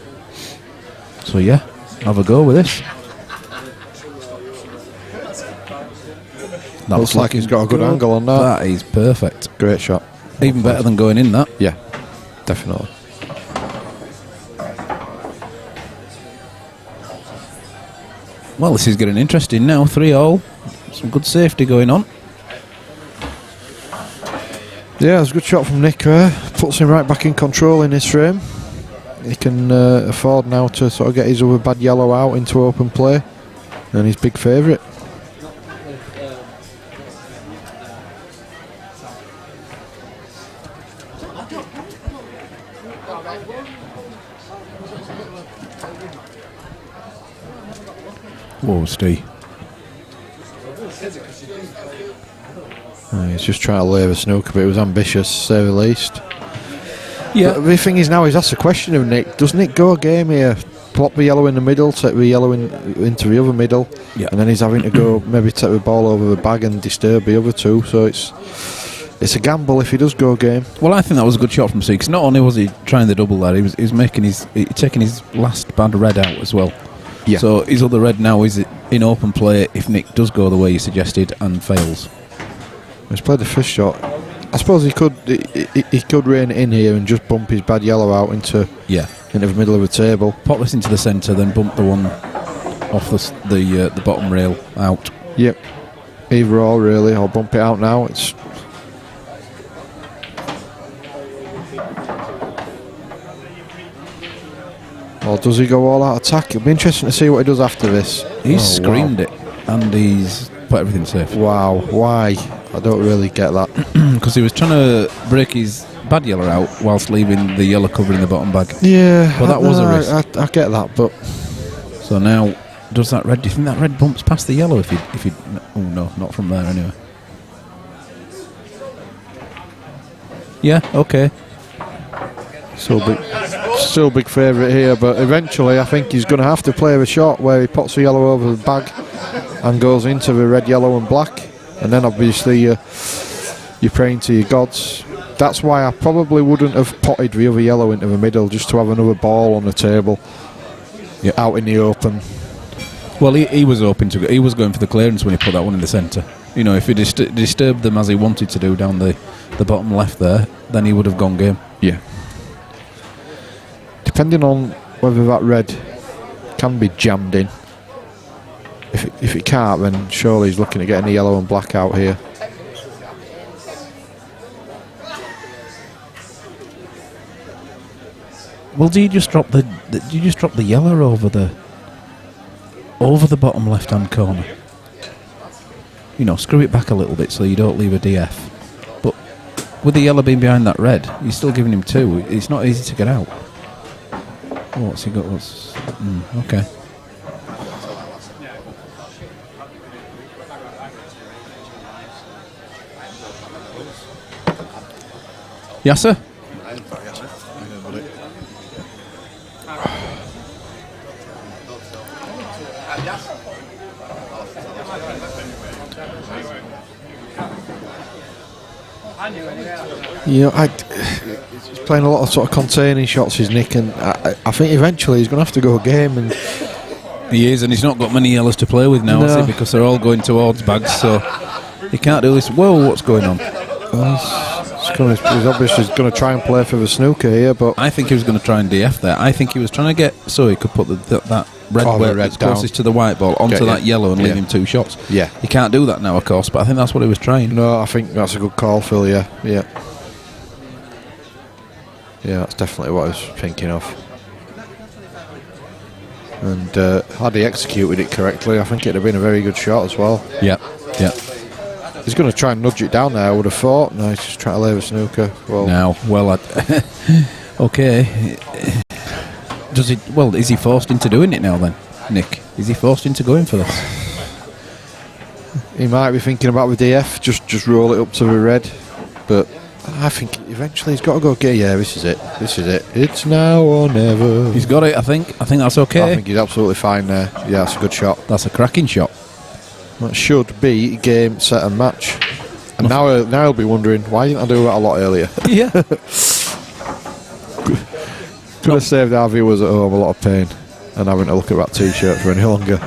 So yeah, have a go with this. That Looks like he's got a good angle on that. That is perfect. Great shot. Even better than going in that. Yeah, definitely. Well, this is getting interesting now. 3-all. Some good safety going on. Yeah, it was a good shot from Nick there. Puts him right back in control in his frame. He can afford now to sort of get his other bad yellow out into open play. And he's big favourite. Whoa, Steve. He's just trying to lay the snooker, but it was ambitious, to say the least. Yeah. But the thing is now, that's the question of Nick. Does Nick go a game here? Plop the yellow in the middle, take the yellow into the other middle, and then he's having to go maybe take the ball over the bag and disturb the other two. So it's a gamble if he does go a game. Well, I think that was a good shot from Steve, because not only was he trying the double there, he was taking his last bad red out as well. Yeah. So his other red now is in open play if Nick does go the way you suggested and fails. He's played the first shot. I suppose he could rein it in here and just bump his bad yellow out into the middle of the table. Pop this into the centre, then bump the one off the bottom rail out. Yep. Either or really, or bump it out now. It's or does he go all out attack? It'll be interesting to see what he does after this. He's screamed it and he's put everything safe. Wow, why? I don't really get that. Because he was trying to break his bad yellow out whilst leaving the yellow covering the bottom bag. Yeah, well, that was a risk. I get that, but so now does that red? Do you think that red bumps past the yellow? If he? Oh no, not from there anyway. Yeah, okay. Still big favourite here, but eventually I think he's going to have to play a shot where he puts the yellow over the bag and goes into the red, yellow and black, and then obviously you're praying to your gods. That's why I probably wouldn't have potted the other yellow into the middle, just to have another ball on the table out in the open. Well, he was open to. He was going for the clearance when he put that one in the centre. You know, if he disturbed them as he wanted to do down the bottom left there, then he would have gone game. Yeah. Depending on whether that red can be jammed in. If it can't, then surely he's looking at getting the yellow and black out here. Well, do you just drop the yellow over the bottom left-hand corner? You know, screw it back a little bit so you don't leave a DF. But with the yellow being behind that red, you're still giving him two. It's not easy to get out. Oh, what's he got? Okay. Yes, sir. You know, he's playing a lot of sort of containing shots, is Nick, and I think eventually he's going to have to go game. And He is, and he's not got many yellows to play with now, has he? Because they're all going towards bags, so he can't do this. Whoa, what's going on? He's obviously going to try and play for the snooker here, but I think he was going to try and DF there. I think he was trying to get so he could put that red, the red that's down. closest to the white ball onto that yellow and leave him 2 shots. Yeah. He can't do that now, of course, but I think that's what he was trying. No, I think that's a good call, Phil. Yeah, that's definitely what I was thinking of. And had he executed it correctly, I think it'd have been a very good shot as well. Yeah. He's going to try and nudge it down there, I would have thought. No, he's just trying to lay the snooker. Okay. Does he? Well, is he forced into doing it now then, Nick? Is he forced into going for this? He might be thinking about the DF, just roll it up to the red. But I think eventually he's got to go get. Yeah, this is it. It's now or never. He's got it, I think. I think that's okay. I think he's absolutely fine there. Yeah, that's a good shot. That's a cracking shot. That should be game, set and match. And now he'll be wondering, why didn't I do that a lot earlier? Yeah. Could have saved our viewers at home a lot of pain and having to look at that t-shirt for any longer.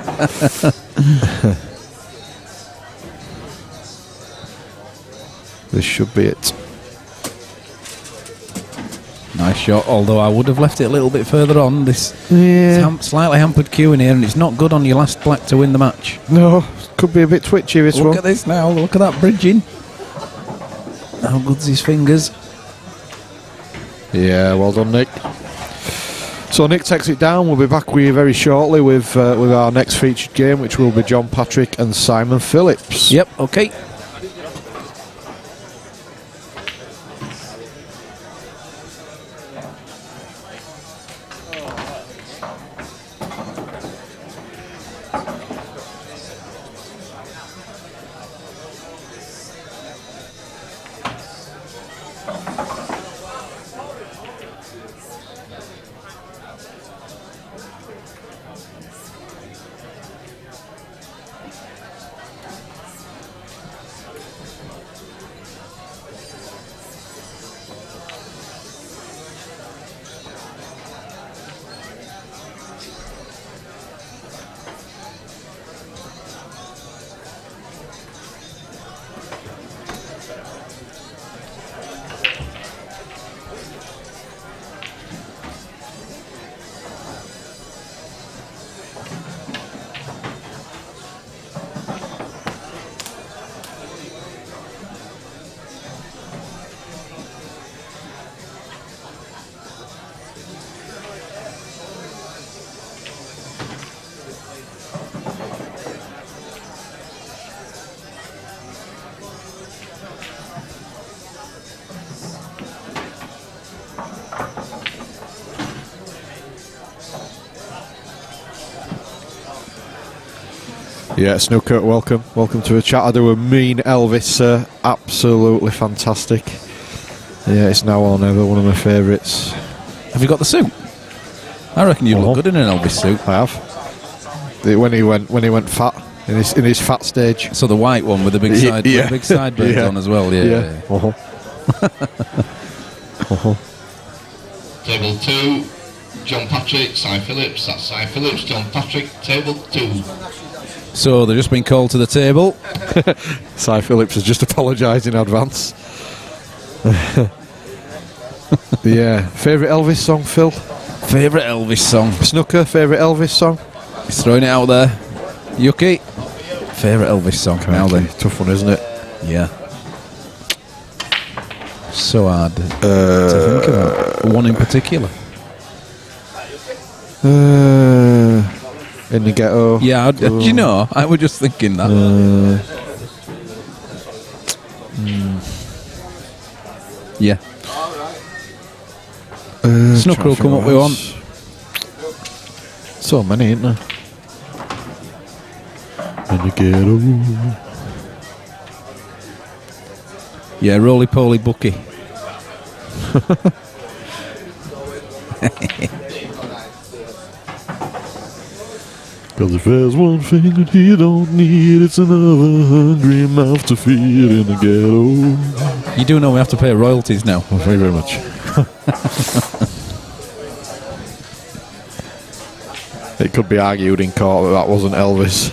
This should be it. Nice shot, although I would have left it a little bit further on. This slightly hampered queue in here, and it's not good on your last black to win the match. No, could be a bit twitchy this one. Look at this now, look at that bridging. How good's his fingers? Yeah, well done, Nick. So Nick takes it down. We'll be back with you very shortly with our next featured game, which will be John Patrick and Simon Phillips. Yep, okay. Yeah, Snooker, welcome to the chat. I do a mean Elvis, sir. Absolutely fantastic. Yeah, it's now or never, one of my favourites. Have you got the suit? I reckon you look good in an Elvis suit. I have. When he went fat in his fat stage. So the white one with the big side, with the big sideburns on as well. Yeah. Table 2, John Patrick, Cy Phillips. That's Cy Phillips, John Patrick, table 2. So they've just been called to the table. Cy Phillips has just apologised in advance. Yeah. Favourite Elvis song, Phil? Favourite Elvis song. Snooker, favourite Elvis song? He's throwing it out there. Yuki. Favourite Elvis song. Now then. Tough one, isn't it? Yeah. So hard to think about. One in particular. In the ghetto. Yeah, do you know? I was just thinking that. Yeah. Snooker will come up with one. So many, isn't there? In the ghetto. Yeah, Roly Poly Bucky. Because if there's one thing that he don't need, it's another hungry mouth to feed in the ghetto. You do know we have to pay royalties now. Oh, thank you very much. It could be argued in court that wasn't Elvis.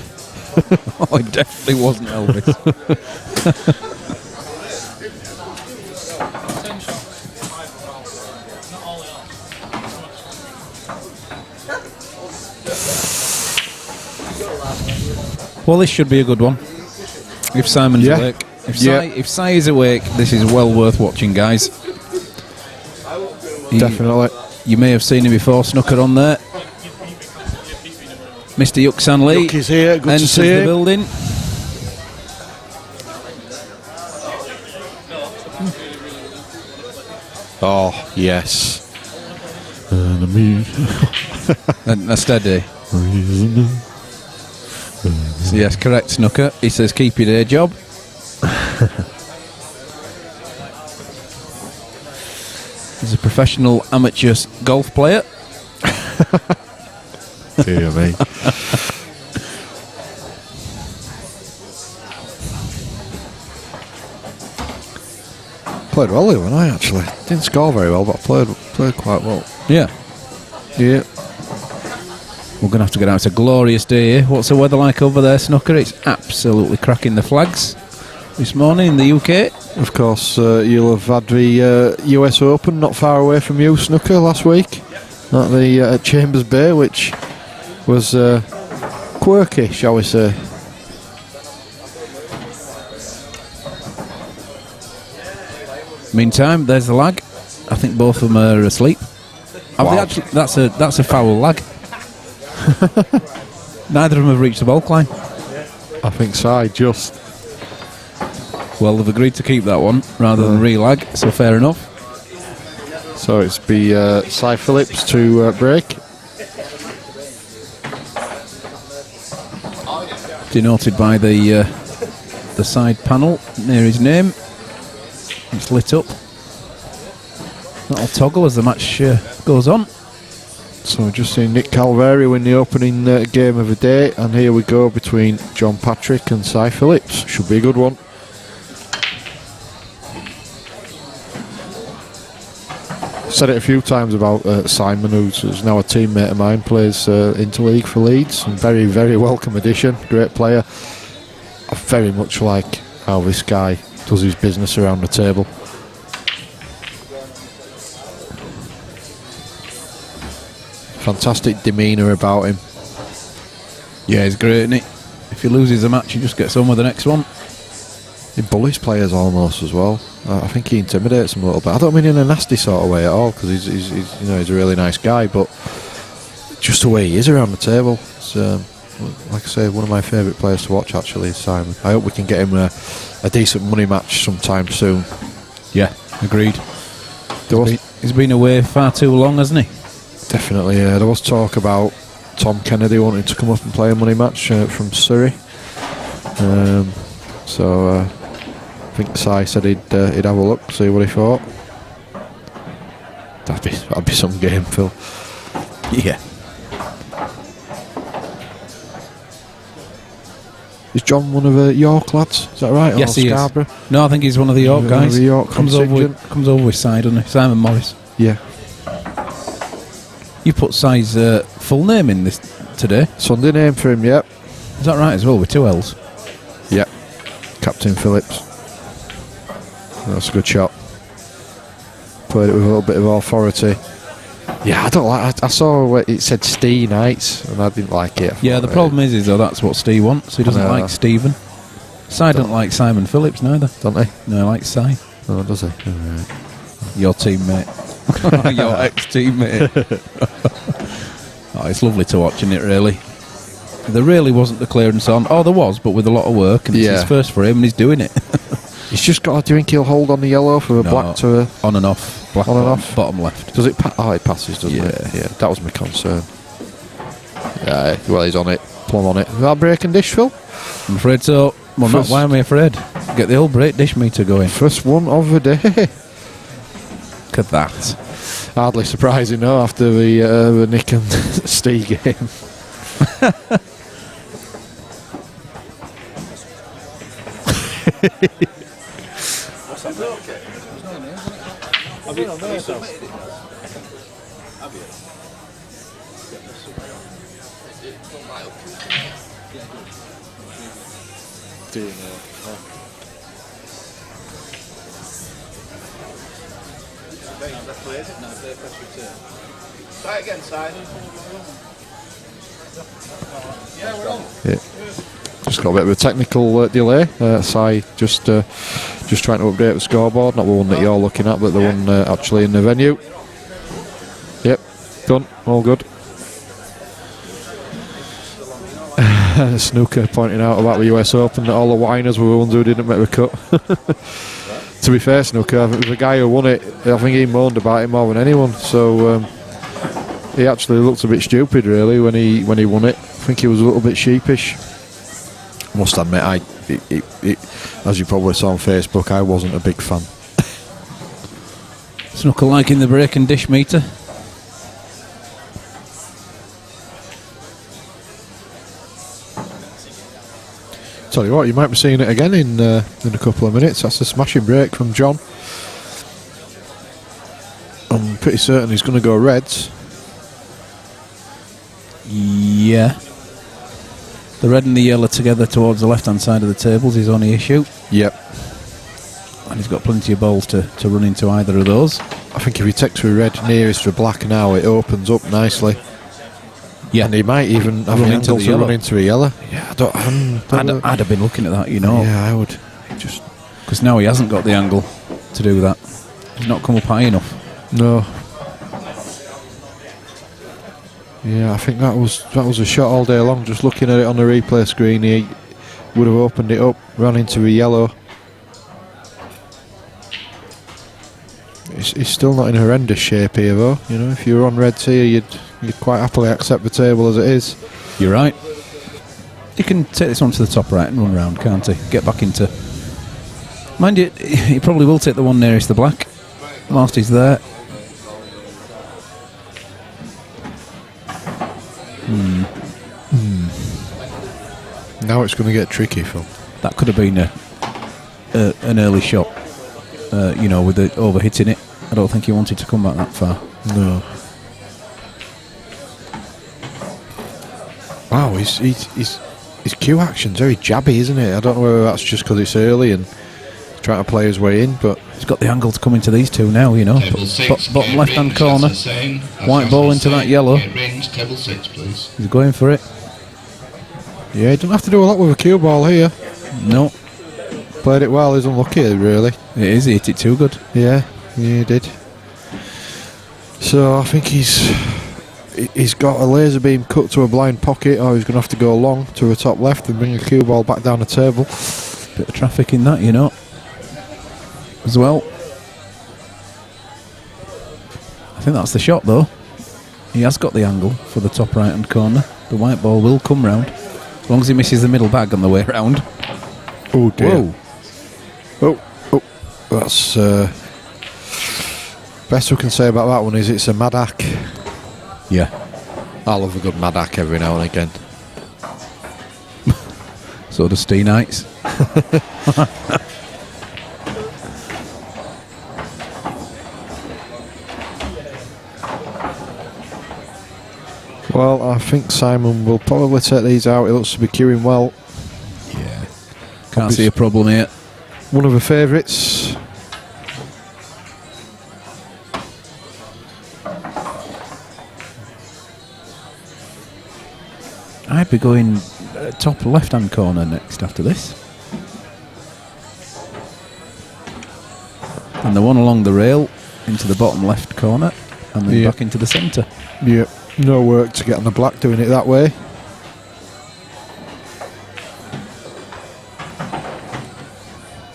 Oh, it definitely wasn't Elvis. Well, this should be a good one. If Simon's awake. If Si is awake, this is well worth watching, guys. Definitely. You may have seen him before, Snooker on there. Mr. Yuksan Lee Yuck is here, good to enters see the him. building. Oh, yes. And a steady. Yes, correct, Snooker. He says keep your day job. He's a professional amateur golf player. Dear me. Played well here, when I actually didn't score very well, but I played quite well. Yeah. Yeah. We're going to have to get out. It's a glorious day here. What's the weather like over there, Snooker? It's absolutely cracking the flags this morning in the UK. Of course, you'll have had the US Open not far away from you, Snooker, last week at the Chambers Bay, which was quirky, shall we say. Meantime, there's the lag. I think both of them are asleep. Have they actually, that's a foul lag. Neither of them have reached the bulk line. I think so, just. Well, they've agreed to keep that one rather than re-lag, so fair enough. So it's be Cy Phillips to break. Denoted by the side panel near his name. It's lit up. That'll toggle as the match goes on. So we've just seen Nick Calveri win the opening game of the day, and here we go between John Patrick and Cy Phillips. Should be a good one. Said it a few times about Simon, who's now a teammate of mine, plays interleague for Leeds, and very, very welcome addition, great player. I very much like how this guy does his business around the table. Fantastic demeanour about him. Yeah, he's great, isn't he? If he loses a match, he just gets on with the next one. He bullies players almost as well. I think he intimidates them a little bit. I don't mean in a nasty sort of way at all, because he's a really nice guy, but just the way he is around the table. It's, like I say, one of my favourite players to watch actually is Simon. I hope we can get him a decent money match sometime soon. Yeah, agreed. He's been away far too long, hasn't he? Definitely, yeah. There was talk about Tom Kennedy wanting to come up and play a money match from Surrey. So I think Cy said he'd have a look, see what he thought. That'd be some game, Phil. Yeah. Is John one of the York lads? Is that right? Yes, or he Scarborough? is. No, I think he's one of the York guys. The York comes over with Cy, doesn't he? Simon Morris. Yeah. You put Cy's full name in this today. Sunday name for him, yep. Is that right as well, with 2 L's? Yep. Captain Phillips. That's a good shot. Played it with a little bit of authority. Yeah, I don't like. I saw where it said Steve Knights, and I didn't like it. Yeah, the problem is though that's what Steve wants. He doesn't like Stephen. Cy don't like Simon Phillips neither, don't he? No, he likes Cy. Oh, does he? Right. Your teammate, your ex-teammate. Oh, it's lovely to watch, isn't it? Really. There really wasn't the clearance on. Oh, there was, but with a lot of work, and it's his first for him, and he's doing it. He's just got a he'll hold on the yellow for a black to a on and off. Black on bottom, and off. Bottom left. Does it? It passes, doesn't it? Yeah, that was my concern. Yeah, well, he's on it, plumb on it. Is that break and dish, Phil? I'm afraid so. Well, not, why am I afraid? Get the old break dish meter going. First one of the day. Look at that. Hardly surprising, though, after the Nick and Steve game. Try again, Simon. Yeah. Just got a bit of a technical delay. Si just trying to update the scoreboard, not the one that you're looking at, but the one actually in the venue. Yep, done, all good. Snooker pointing out about the US Open that all the whiners were the ones who didn't make the cut. To be fair, Snooker, I think the guy who won it, I think he moaned about it more than anyone. So he actually looked a bit stupid, really, when he won it. I think he was a little bit sheepish. Must admit, as you probably saw on Facebook, I wasn't a big fan. Snooker liking the break and dish meter. Tell you what, you might be seeing it again in a couple of minutes. That's a smashing break from John. I'm pretty certain he's going to go reds. Yeah. The red and the yellow together towards the left-hand side of the tables is only issue. Yep. And he's got plenty of balls to run into either of those. I think if he takes the red nearest to black now, it opens up nicely. Yeah. And he might even have Run an into angle the to yellow. run into a yellow. Yeah, I'd have been looking at that, you know. Yeah, I would. Just Because now he hasn't got the angle to do that. He's not come up high enough. no. Yeah, I think that was a shot all day long. Just looking at it on the replay screen, he would have opened it up, ran into a yellow. He's still not in horrendous shape here, though. You know, if you were on reds here, you'd quite happily accept the table as it is. You're right. He can take this one to the top right and run round, can't he? Get back into... Mind you, he probably will take the one nearest the black whilst he's there. Now it's going to get tricky, Phil. That could have been an early shot, you know, with it over-hitting it. I don't think he wanted to come back that far. No. Wow, his cue action's very jabby, isn't it? I don't know whether that's just because it's early and he's trying to play his way in, but He's got the angle to come into these two now, you know. Table six, Bottom game left-hand rings, corner. that's the same. That's White ball into that yellow. Game rings, table 6, please. He's going for it. yeah, he doesn't have to do a lot with a cue ball here. No, Played it well, he's unlucky, really. it is. He hit it too good. Yeah, he did. So I think he's got a laser beam cut to a blind pocket, or he's going to have to go long to the top left and bring a cue ball back down the table. Bit of traffic in that, you know, as well. I think that's the shot, though. He has got the angle for the top right-hand corner. The white ball will come round, as long as he misses the middle bag on the way round. Oh dear. Whoa. Oh, that's best we can say about that one is it's a mad hack. Yeah. I love a good mad hack every now and again. So does Steve Knights. Well, I think Simon will probably take these out. He looks to be queuing well. Yeah. Can't see a problem here. One of the favourites. I'd be going top left-hand corner next after this. And the one along the rail into the bottom left corner and then back into the centre. Yep. No work to get on the black doing it that way.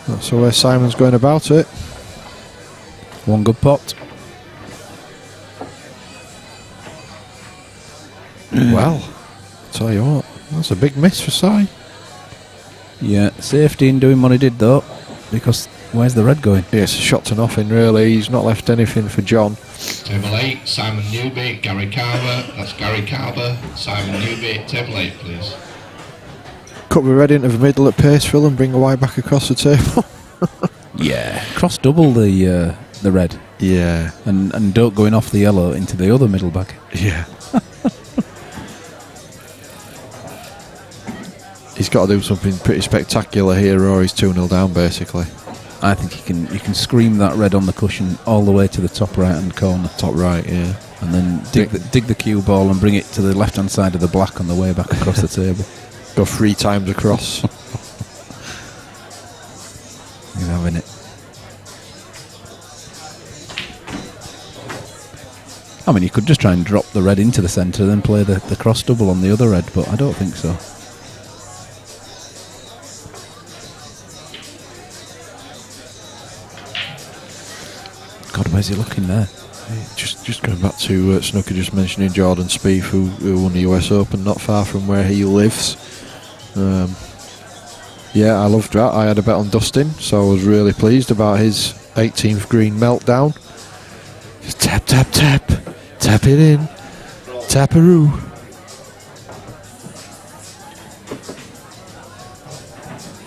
That's the way Simon's going about it. One good pot. Well, tell you what, that's a big miss for Si. Yeah, safety in doing what he did though, because Where's the red going? Yeah, it's a shot to nothing, really. He's not left anything for John. Table 8, Simon Newby, Gary Carver. That's Gary Carver, Simon Newby. Table 8, please. Cut the red into the middle at pace, Phil, and bring the white back across the table. Yeah. Cross double the red. Yeah. And don't go in off the yellow into the other middle bag. Yeah. He's got to do something pretty spectacular here, or he's 2-0 down, basically. I think you can scream that red on the cushion all the way to the top right hand corner. Top right, yeah. And then dig the cue ball and bring it to the left hand side of the black on the way back across the table. Go 3 times across. He's having it. I mean, you could just try and drop the red into the centre, then play the cross double on the other red, but I don't think so. God, where's he looking there? Just going back to Snooker, just mentioning Jordan Spieth, who won the US Open not far from where he lives. Yeah, I loved that. I had a bet on Dustin, so I was really pleased about his 18th green meltdown. Just tap, tap, tap. Tap it in. Taparoo.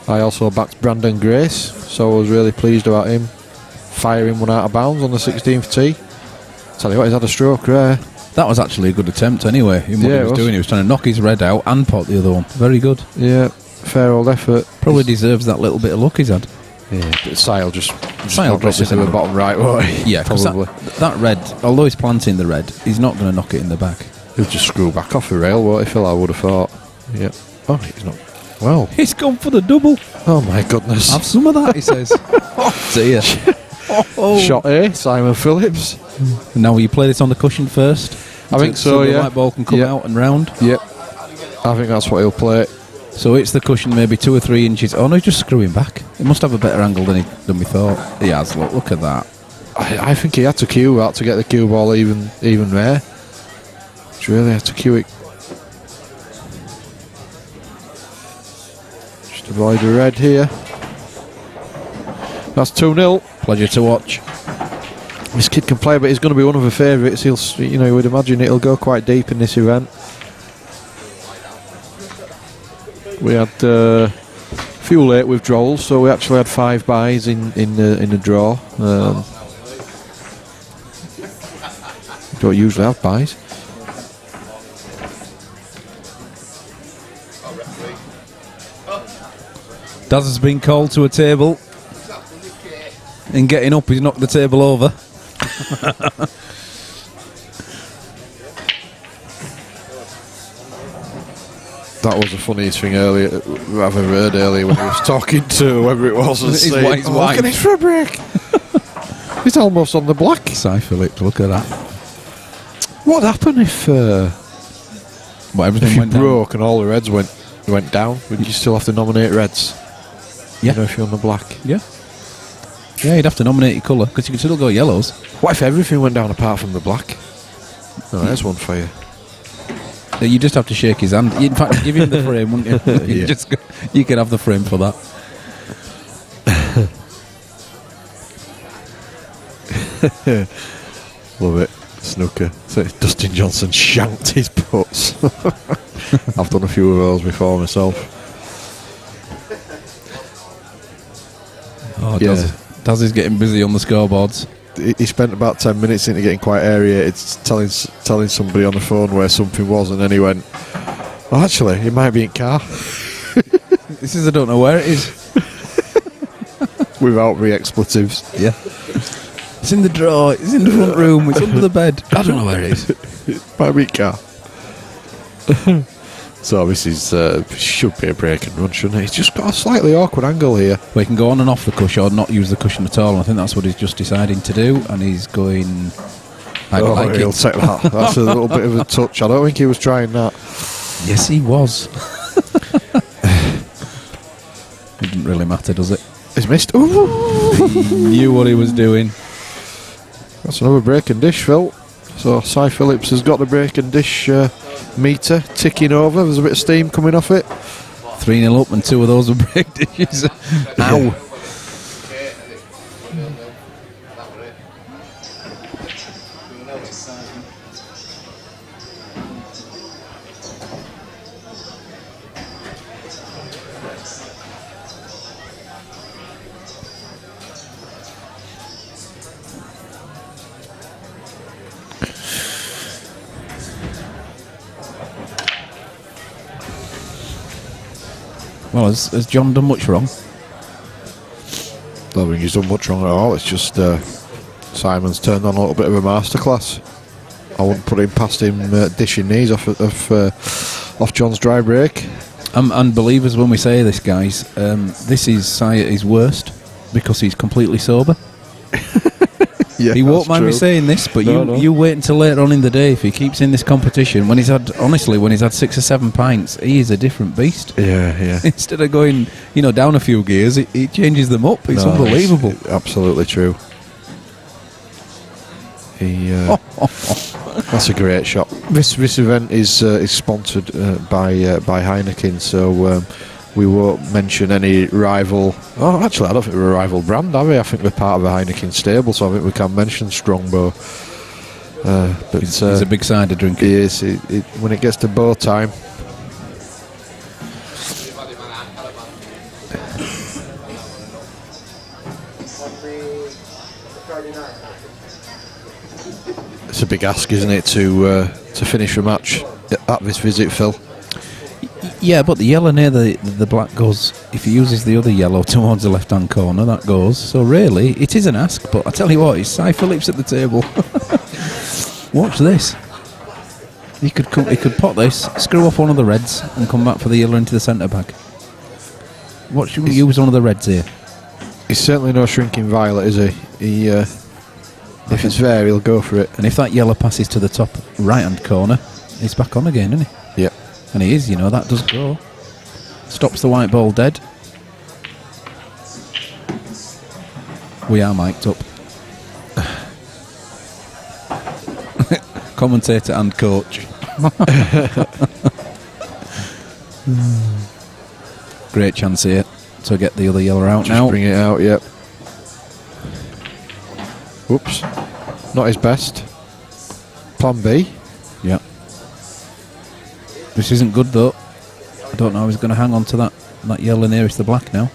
I also backed Brandon Grace, so I was really pleased about him firing one out of bounds on the 16th tee. Tell you what, he's had a stroke there. That was actually a good attempt anyway. In what he was doing, he was trying to knock his red out and pot the other one. Very good. Yeah, fair old effort. Probably deserves that little bit of luck he's had. Yeah, but Sile just dropped this it in the bottom right, won't he? Yeah, probably. That red, although he's planting the red, he's not going to knock it in the back. He'll just screw back off the rail, won't he, Phil? I would have thought. Yeah. Oh, he's not. Well. He's gone for the double. Oh, my goodness. Have some of that, he says. Oh, dear. Shot A, Simon Phillips. Now, will you play this on the cushion first? I think so, the yeah. white ball can come out and round? Yep. I think that's what he'll play. So it's the cushion maybe 2 or 3 inches. Oh no, he's just screwing back. He must have a better angle than we thought. He has. Look at that. I think he had to cue that to get the cue ball even there. He really had to cue it. Just avoid the red here. That's 2-0. Pleasure to watch. This kid can play, but he's going to be one of the favourites. You would imagine it'll go quite deep in this event. We had a few late withdrawals, so we actually had 5 buys in the draw. Don't usually have buys. Daz has been called to a table. In getting up, he's knocked the table over. That was the funniest thing earlier I've ever heard earlier when he was talking to whoever it was and saying, his wife. Look at his fabric. He's almost on the black. Si Phillips, look at that. What happened if everything you went broke down? and all the reds went down? Would you still have to nominate reds? Yeah. If you're on the black. Yeah. Yeah, you'd have to nominate your colour because you can still go yellows. What if everything went down apart from the black? Oh, there's one for you. You just have to shake his hand. In fact, give him the frame, wouldn't you? Yeah. You could have the frame for that. Love it. Snooker. So Dustin Johnson shanked his putts. I've done a few of those before myself. Oh, Yeah. Daz is getting busy on the scoreboards. He spent about 10 minutes into getting quite aerated, telling somebody on the phone where something was, and then he went, oh, actually, it might be in car. This is, I don't know where it is. Without the expletives. Yeah. It's in the drawer, it's in the front room, it's under the bed. I don't know where it is. It might be in car. So this is should be a break and run, shouldn't it? He's just got a slightly awkward angle here. We can go on and off the cushion or not use the cushion at all, and I think that's what he's just deciding to do, and he's going... He'll take that. That's a little bit of a touch. I don't think he was trying that. Yes, he was. It didn't really matter, does it? He's missed. Ooh. He knew what he was doing. That's another break and dish, Phil. So Si Phillips has got the break and dish meter ticking over. There's a bit of steam coming off it. 3-0 up and 2 of those were break dishes. Ow. Well, has John done much wrong? I don't think he's done much wrong at all. It's just Simon's turned on a little bit of a masterclass. I wouldn't put him past him dishing these off John's dry break. I'm unbelievers when we say this, guys. This is Sy at his worst because he's completely sober. Yeah, he won't mind me saying this, but you wait until later on in the day. If he keeps in this competition, when he's had 6 or 7 pints, he is a different beast. Yeah. Instead of going, down a few gears, it changes them up. It's unbelievable. It's absolutely true. That's a great shot. This event is sponsored by Heineken, so we won't mention any rival. Oh, actually, I don't think we're a rival brand, are we? I think we're part of a Heineken stable, so I think we can mention Strongbow. But he's a big cider drinker. He is. When it gets to bow time. It's a big ask, isn't it, to finish a match at this visit, Phil? Yeah, but the yellow near the black goes, if he uses the other yellow towards the left-hand corner, that goes. So really, it is an ask, but I tell you what, it's Sy Phillips at the table. Watch this. He could pot this, screw off one of the reds, and come back for the yellow into the centre bag. Watch him use one of the reds here. He's certainly no shrinking violet, is he? If it's there, he'll go for it. And if that yellow passes to the top right-hand corner, he's back on again, isn't he? Yep. And he is, that does go. Stops the white ball dead. We are mic'd up. Commentator and coach. Great chance here to get the other yellow out. Just bring it out, yep. Whoops. Not his best. Plan B. Yeah. This isn't good though. I don't know how he's going to hang on to that yellow nearest the black now.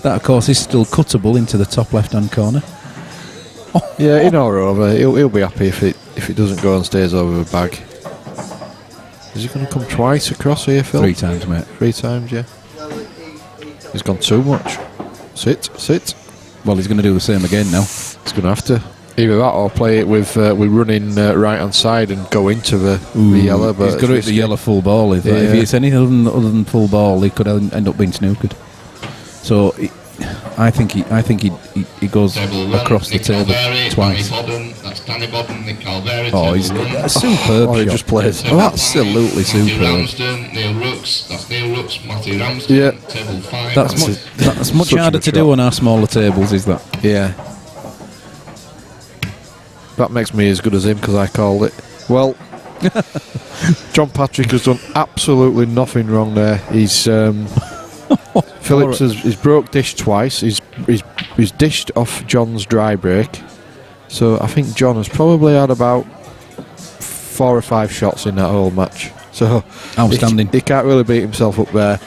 That of course is still cuttable into the top left hand corner. Yeah, in or over. He'll be happy if it doesn't go and stays over the bag. Is he going to come twice across here, Phil? 3 times, mate. 3 times, yeah. He's gone too much. Sit. Well, he's going to do the same again now. He's going to have to. Either that or play it with running right hand side and go into the yellow. But he's got to hit the yellow full ball. If it's anything other than full ball, he could end up being snookered. So I think he goes across the table twice. That's Danny Bodden, Nick Calveri. Oh, he's a superb shot. He just plays. Absolutely superb. Ramsden, Neil Rooks. That's Neil Rooks, Matty Ramsden. Yeah. Table 5. That's much harder to do on our smaller tables, is that? Yeah. That makes me as good as him because I called it. Well, John Patrick has done absolutely nothing wrong there. He's Phillips has broke dish twice. He's dished off John's dry break. So I think John has probably had about 4 or 5 shots in that whole match. So outstanding. He can't really beat himself up there.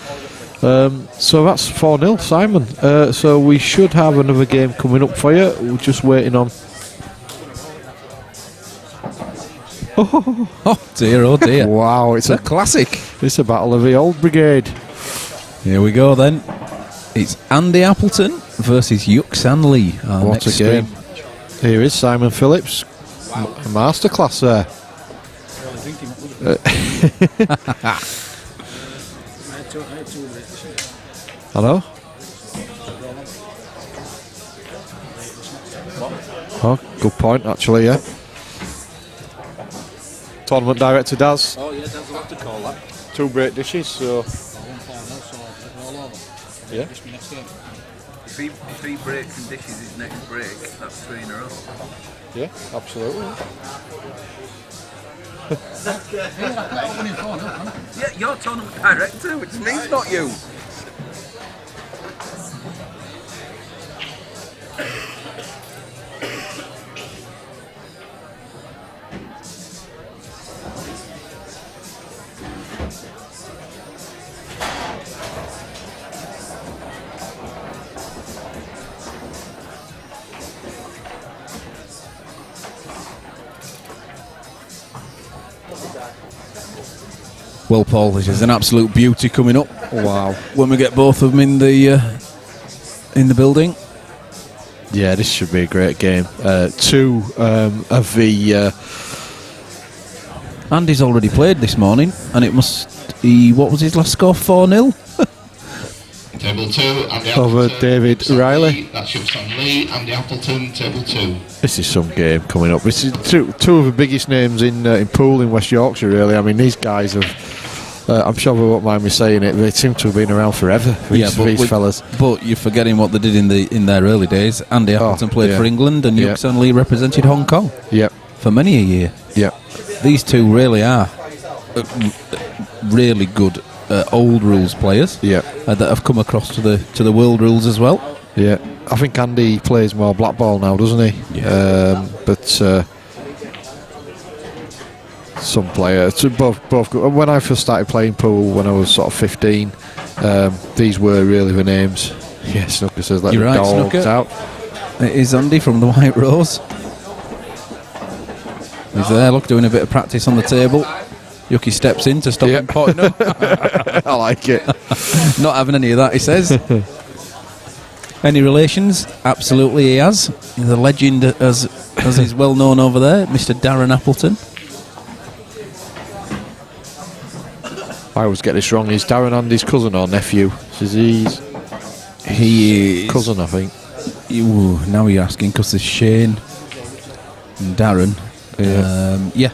So that's 4-0, Simon. So we should have another game coming up for you. We're just waiting on. Oh dear. Wow, it's a classic. It's a battle of the old brigade. Here we go then. It's Andy Appleton versus Yuxan Lee. What a game. Here is Simon Phillips. A masterclass there. Hello? Oh, good point actually, yeah. Tournament director Daz. Oh yeah, Daz will have to call that. 2 break dishes, so. Yeah. If he breaks and dishes his next break, that's 3 in a row. Yeah, absolutely. Yeah, you're tournament director, which means not you. Well, Paul, this is an absolute beauty coming up. Wow. When we get both of them in the building. Yeah, this should be a great game. Two of the... Andy's already played this morning, and it must... what was his last score? 4-0? Table 2, Andy Over Appleton. David Riley. That's Shipson Lee, Andy Appleton, table 2. This is some game coming up. This is two of the biggest names in pool in West Yorkshire, really. I mean, these guys have... I'm sure they won't mind me saying it, they seem to have been around forever, these fellas. But you're forgetting what they did in their early days. Andy Appleton played for England, and Yuxan Lee represented Hong Kong for many a year. Yeah. These two really are really good old rules players that have come across to the world rules as well. Yeah, I think Andy plays more black ball now, doesn't he? Yeah. But some players, both good. When I first started playing pool when I was sort of 15, these were really the names. Yeah, Snooker says let You're the right, dogs Snooker. out. It is Andy from the White Rose. He's there, look, doing a bit of practice on the table. Yuki steps in to stop him potting up. I like it. Not having any of that, he says. Any relations? Absolutely he has. The legend, as is well known over there, Mr. Darren Appleton. I always get this wrong. Is Darren Andy's cousin or nephew? He is cousin, I think. Now you're asking, because there's Shane and Darren. Yeah.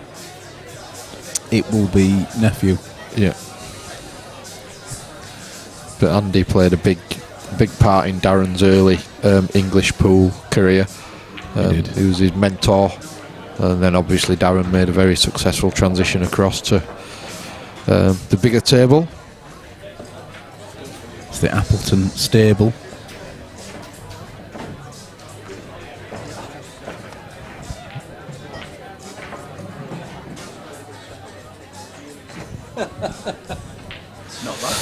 It will be nephew. Yeah. But Andy played a big part in Darren's early English pool career. He was his mentor, and then obviously Darren made a very successful transition across to the bigger table. It's the Appleton stable. Not bad.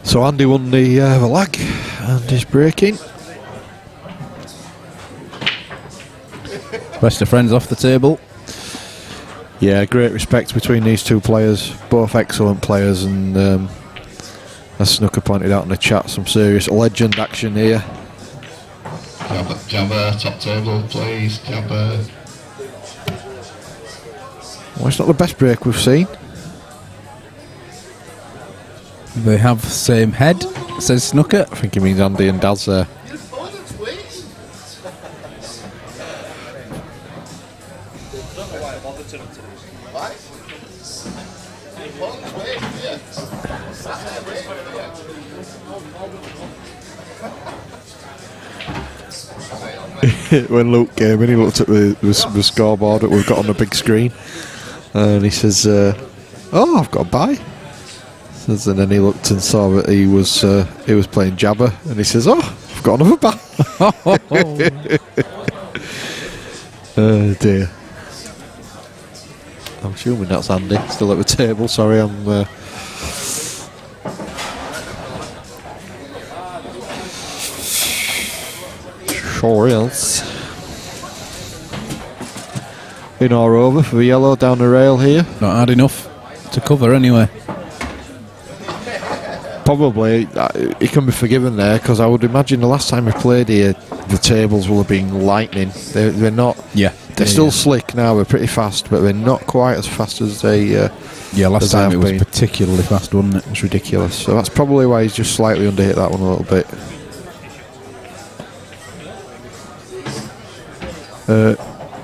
So Andy won the lag and is breaking. Best of friends off the table. Yeah, great respect between these two players. Both excellent players, and as Snooker pointed out in the chat, some serious legend action here. Jabber, top table, please. Jabber. Well, it's not the best break we've seen. They have the same head, says Snooker. I think he means Andy and Daz there. When Luke came in, he looked at the scoreboard that we've got on the big screen, and he says, "Oh, I've got a bye." And then he looked and saw that he was playing Jabber, and he says, "Oh, I've got another bye." Oh dear. I'm assuming that's Andy still at the table. Sorry, I'm. Sure is. In or over for the yellow down the rail here. Not hard enough to cover anyway. Probably he can be forgiven there, because I would imagine the last time we played here, the tables will have been lightning. They're not. Yeah. They're still slick now. They're pretty fast, but they're not quite as fast as they. Last time it was particularly fast, wasn't it? It's ridiculous. So that's probably why he's just slightly underhit that one a little bit.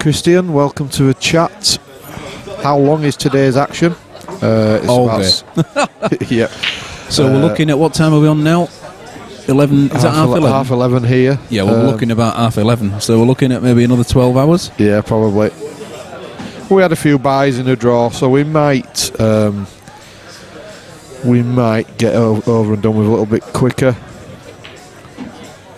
Christian, welcome to the chat. How long is today's action? All day. Yeah. So we're looking at, what time are we on now? 11. Is that half 11? Half 11 here. Yeah, we're looking about half 11. So we're looking at maybe another 12 hours. Yeah, probably. We had a few buys in the draw, so we might get over and done with a little bit quicker.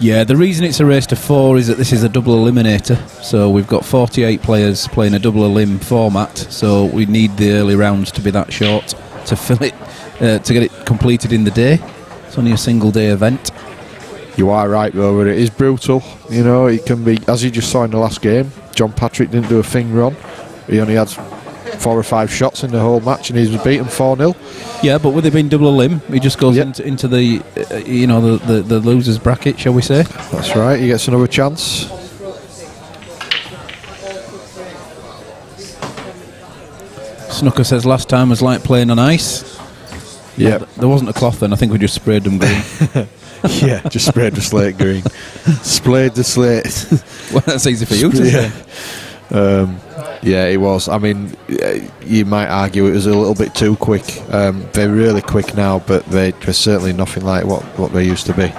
Yeah, the reason it's a race to 4 is that this is a double eliminator. So we've got 48 players playing a double elim format. So we need the early rounds to be that short to fill it, to get it completed in the day. It's only a single day event. You are right, though, but it is brutal. You know, it can be, as you just saw in the last game, John Patrick didn't do a thing wrong. He only had 4 or 5 shots in the whole match, and he's beaten 4-0. Yeah, but with it being double limb, he just goes into the the losers bracket, shall we say? That's right. He gets another chance. Snooker says last time was like playing on ice. Yeah, There wasn't a cloth then. I think we just sprayed them green. yeah, just sprayed the slate green. Splayed the slate. Well, that's easy for you to say. Yeah, it was. I mean, you might argue it was a little bit too quick. They're really quick now, but they're certainly nothing like what they used to be.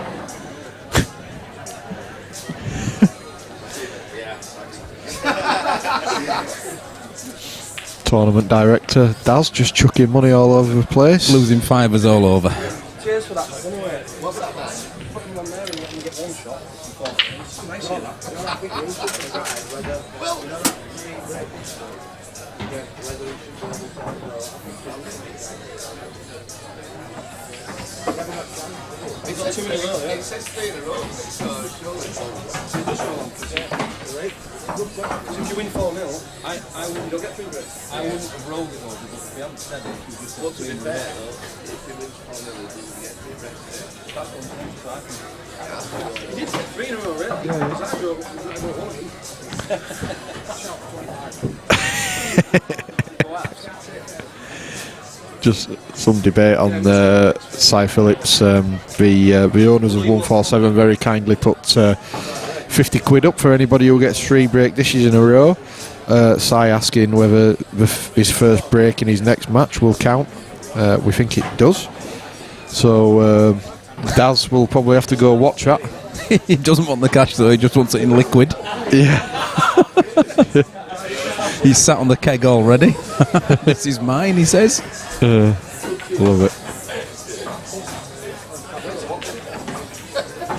Tournament director Daz just chucking money all over the place. Losing fivers all over. Cheers for that. Anyway, what's that? Put them on there and let them get one shot. It says 3 in a row, so If you win 4-0, I wouldn't. You'll get 3 breaks. I wouldn't have rolled it over, but if we hadn't said it, we just said 3 in a row. If you win 4-0, you get 3 breaks. That's what You did say 3 in a row, really? Yeah. Because I drove one of them. Just some debate on Cy Phillips. The owners of 147 very kindly put 50 quid up for anybody who gets 3 break dishes in a row. Cy asking whether his first break in his next match will count. We think it does. So Daz will probably have to go watch that. He doesn't want the cash though, he just wants it in liquid. Yeah. He's sat on the keg already. This is mine, he says. Love it.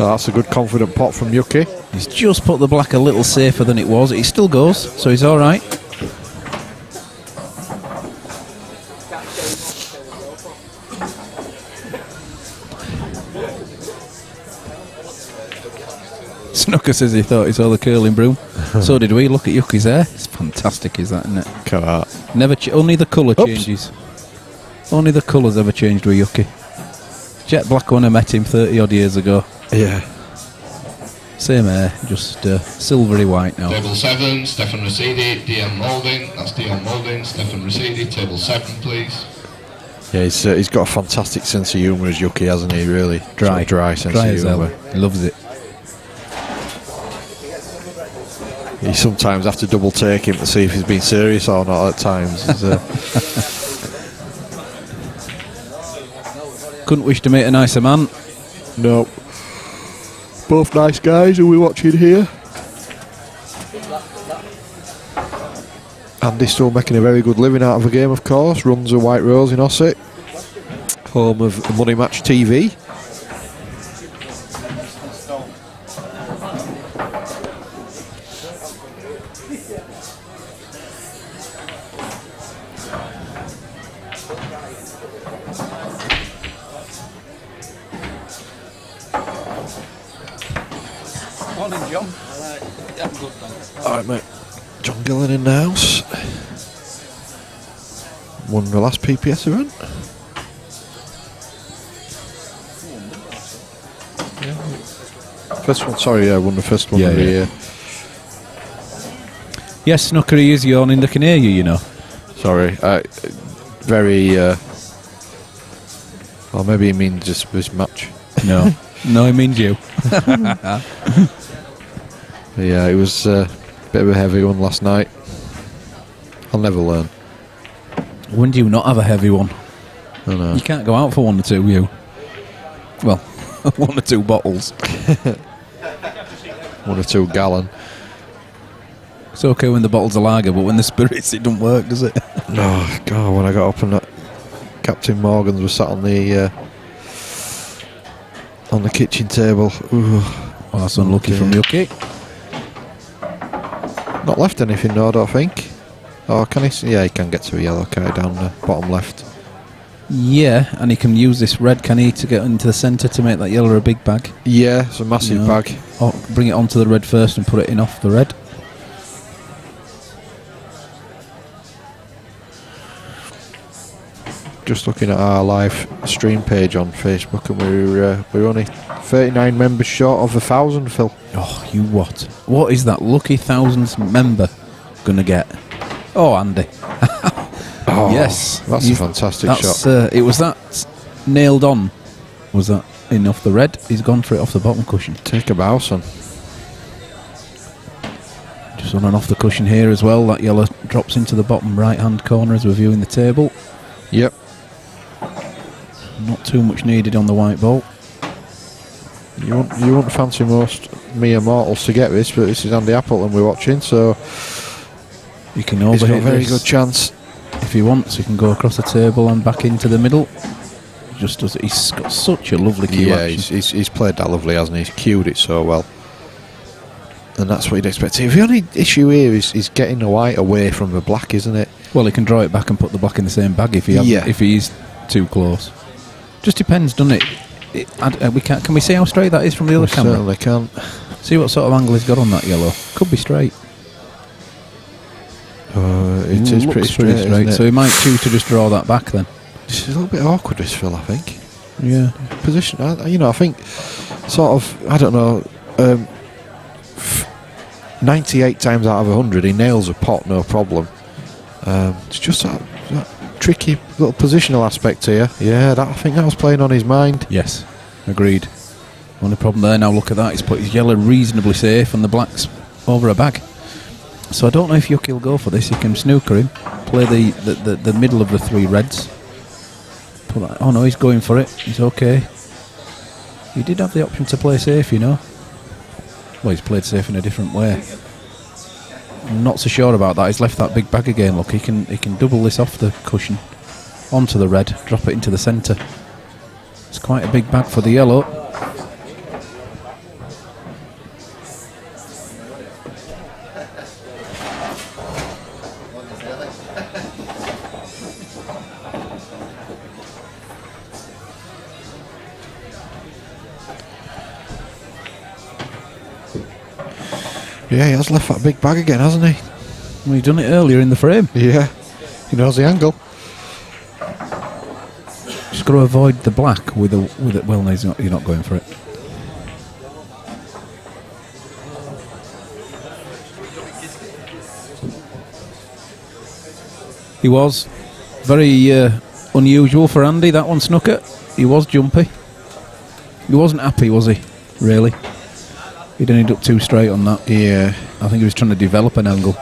Oh, that's a good confident pot from Yuki. He's just put the black a little safer than it was. It still goes, so he's all right. Snooker says he thought he saw the curling broom. So did we. Look at Yuki's hair. It's fantastic, is that, isn't it? Look at that. Never. Only the colour Oops. changes. Only the colour's ever changed with Yuki. Jet black when I met him 30 odd years ago. Yeah. Same hair, just silvery white now. Table 7, Stefan Rosidi, DM Moulding. That's DM Moulding, Stefan Rosidi. Table 7, please. Yeah, he's got a fantastic sense of humour as Yuki, hasn't he? Really Dry. Sort of dry sense Dry of as humour. hell. He loves it. You sometimes have to double take him to see if he's been serious or not at times. Couldn't wish to meet a nicer man. No. Both nice guys who we're watching here. Andy's still making a very good living out of the game, of course. Runs a White Rose in Ossett, home of Money Match TV. Morning, John. Alright, mate. John Gillen in the house. Won the last PPS event. First one, sorry, yeah, won the first one of the year. Yes, Snooker, he is yawning. They can hear you, you know. Sorry, very. Or maybe he means just this match. No. No, he means you. Yeah, it was a bit of a heavy one last night. I'll never learn. When do you not have a heavy one? I know. You can't go out for 1 or 2, you. Well, 1 or 2 bottles. 1 or 2 gallon. It's okay when the bottles are lager, but when the spirits, it don't work, does it? Oh God! When I got up and that Captain Morgan's was sat on the kitchen table. Ooh. Well, that's unlucky from Yuki. Not left anything, no, I don't think. Oh, can he? Yeah, he can get to a yellow card down the bottom left. Yeah, and he can use this red, can he, to get into the centre to make that yellow a big bag. Yeah, it's a massive bag. Oh, bring it onto the red first and put it in off the red. just looking at our live stream page on Facebook, and we're only 39 members short of 1,000, Phil. Oh, you what? What is that lucky 1,000th member going to get? Oh, Andy. Oh, yes. That's a fantastic shot. It was that nailed on. Was that in off the red? He's gone for it off the bottom cushion. Take a bow, son. Just on and off the cushion here as well. That yellow drops into the bottom right-hand corner as we're viewing the table. Yep. Not too much needed on the white ball. You wouldn't fancy most mere mortals to get this, but this is Andy Appleton we're watching, so You can he's got a overhit very this. good chance. If he wants, he can go across the table and back into the middle. Just does it. He's got such a lovely cue Yeah, action. he's played that lovely, hasn't he? He's cued it so well. And that's what you'd expect. The only issue here is getting the white away from the black, isn't it? Well, he can draw it back and put the black in the same bag if he if he is too close. Just depends, doesn't it? Can we see how straight that is from the other camera? Certainly can't. See what sort of angle he's got on that yellow. Could be straight. It is Looks pretty straight, isn't it? So he might choose to just draw that back then. This is a little bit awkward, this Phil, I think. Yeah. Position, I think, sort of, I don't know, 98 times out of 100 he nails a pot, no problem. It's just that tricky little positional aspect here. Yeah, I think that was playing on his mind. Yes. Agreed. Only problem there now, look at that, he's put his yellow reasonably safe and the black's over a bag. So I don't know if Yuki will go for this. He can snooker him, play the middle of the three reds. Oh no, he's going for it. He's okay. He did have the option to play safe, you know. Well, he's played safe in a different way. I'm not so sure about that. He's left that big bag again. Look, he can double this off the cushion onto the red, drop it into the centre. It's quite a big bag for the yellow. Yeah, he has left that big bag again, hasn't he? Well, he's done it earlier in the frame. Yeah, he knows the angle. Just got to avoid the black with it. Well, no, you're not going for it. He was very unusual for Andy, that one, snooker. He was jumpy. He wasn't happy, was he? Really? He'd ended up too straight on that. Yeah. I think he was trying to develop an angle.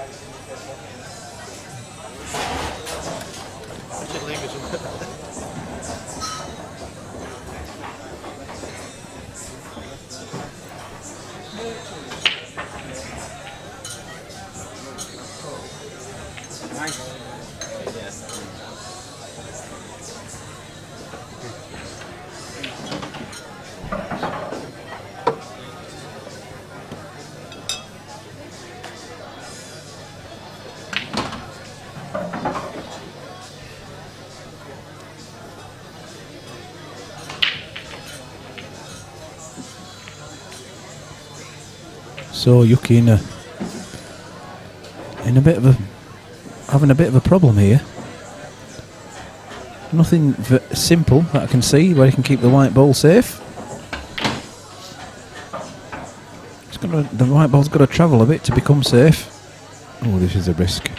So Yuki in a bit of having a bit of a problem here. Nothing simple that I can see where he can keep the white ball safe. The white ball's got to travel a bit to become safe. Oh, this is a risk.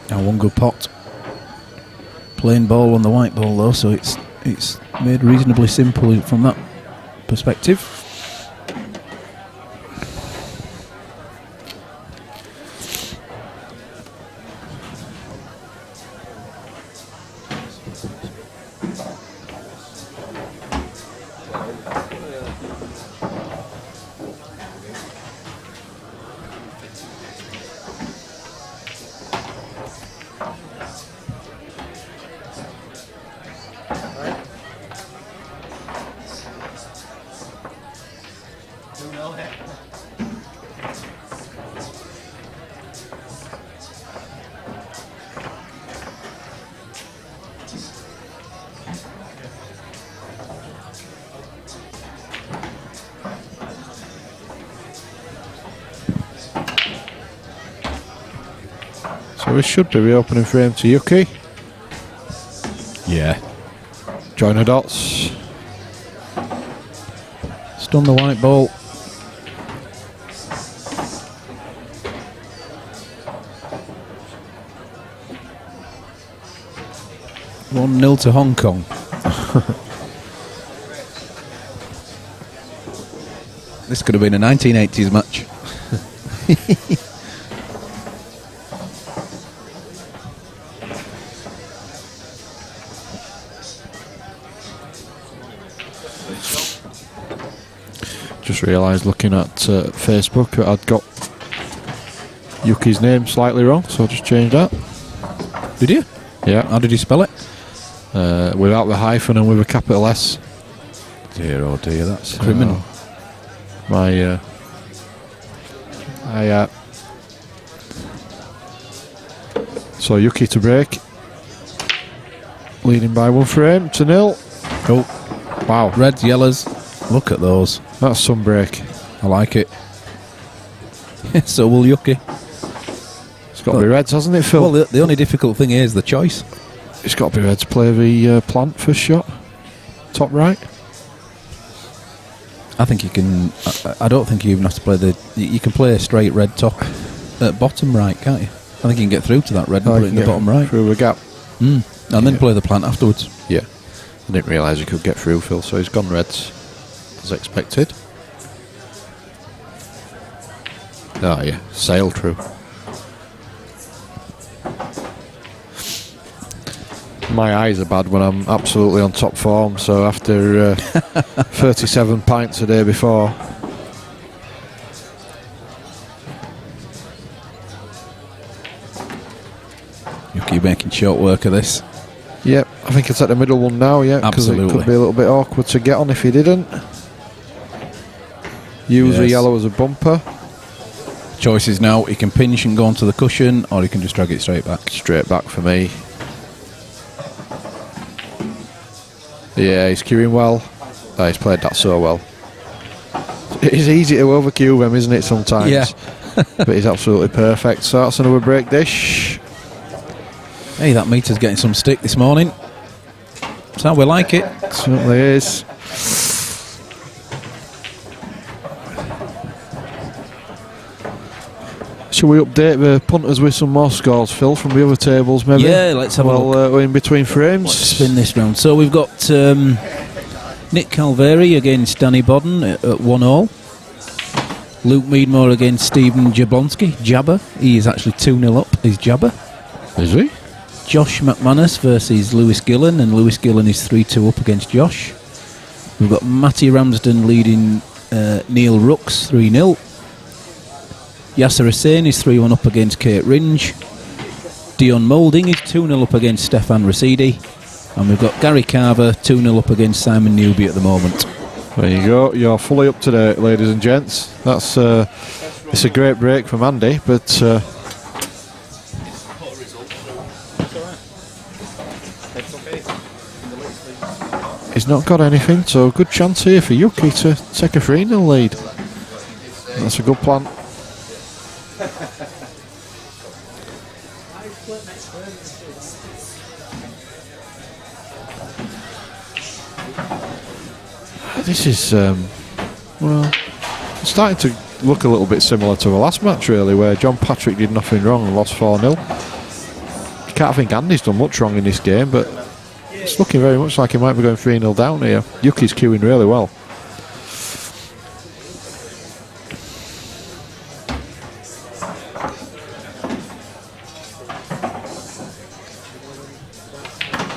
Now one good pot. Plain ball on the white ball though, so it's made reasonably simple from that perspective. we should be reopening frame to Yuki. Yeah. Join the dots. Stun the white ball. 1-0 to Hong Kong. This could have been a 1980s match. Just realised looking at Facebook that I'd got Yuki's name slightly wrong, so I just changed that. Did you? Yeah. How did you spell it? Without the hyphen and with a capital S. Dear, oh dear, that's criminal. So Yuki to break. Leading by 1 frame to 0. Oh, Wow, reds, yellows. Look at those. that's some break. I like it. So will Yuki. It's got to be reds, hasn't it, Phil? Well, the only difficult thing here is the choice. It's got to be reds. Play the plant first shot. Top right. I think you can. I don't think you even have to play the. You can play a straight red top at bottom right, can't you? I think you can get through to that red and put it in the bottom right. Through the gap. And then play the plant afterwards. Yeah. I didn't realise he could get through, Phil, so he's gone reds as expected. Oh yeah, sail through. My eyes are bad when I'm absolutely on top form, so after 37 pints a day before. Yuki making short work of this. Yep, I think it's at the middle one now, yeah, because it Absolutely. could be a little bit awkward to get on if he didn't. Use the Yes. yellow as a bumper. Choices now. He can pinch and go onto the cushion, or he can just drag it straight back. Straight back for me. Yeah, he's queuing well. Oh, he's played that so well. It's easy to overcue them, isn't it, sometimes? Yeah. But he's absolutely perfect. So that's another break dish. Hey, that meter's getting some stick this morning. That's how we like it. Certainly is. Shall we update the punters with some more scores, Phil, from the other tables, maybe? Yeah, let's have a look. We're in between frames. Let's spin this round. So we've got Nick Calveri against Danny Bodden at 1-0. Luke Meadmore against Stephen Jablonski. Jabber. He is actually 2-0 up. He's Jabber. Is he? Josh McManus versus Lewis Gillen, and Lewis Gillen is 3-2 up against Josh. We've got Matty Ramsden leading Neil Rooks 3-0. Yasser Hussain is 3-1 up against Kate Ringe. Dion Moulding is 2-0 up against Stefan Rasidi. And we've got Gary Carver 2-0 up against Simon Newby at the moment. There you go. You're fully up to date, ladies and gents. That's it's a great break from Andy, but he's not got anything. So good chance here for Yuki to take a 3-0 lead. That's a good plan. This is, well, it's starting to look a little bit similar to the last match, really, where John Patrick did nothing wrong and lost 4-0. You can't think Andy's done much wrong in this game, but it's looking very much like he might be going 3-0 down here. Yuki's queuing really well.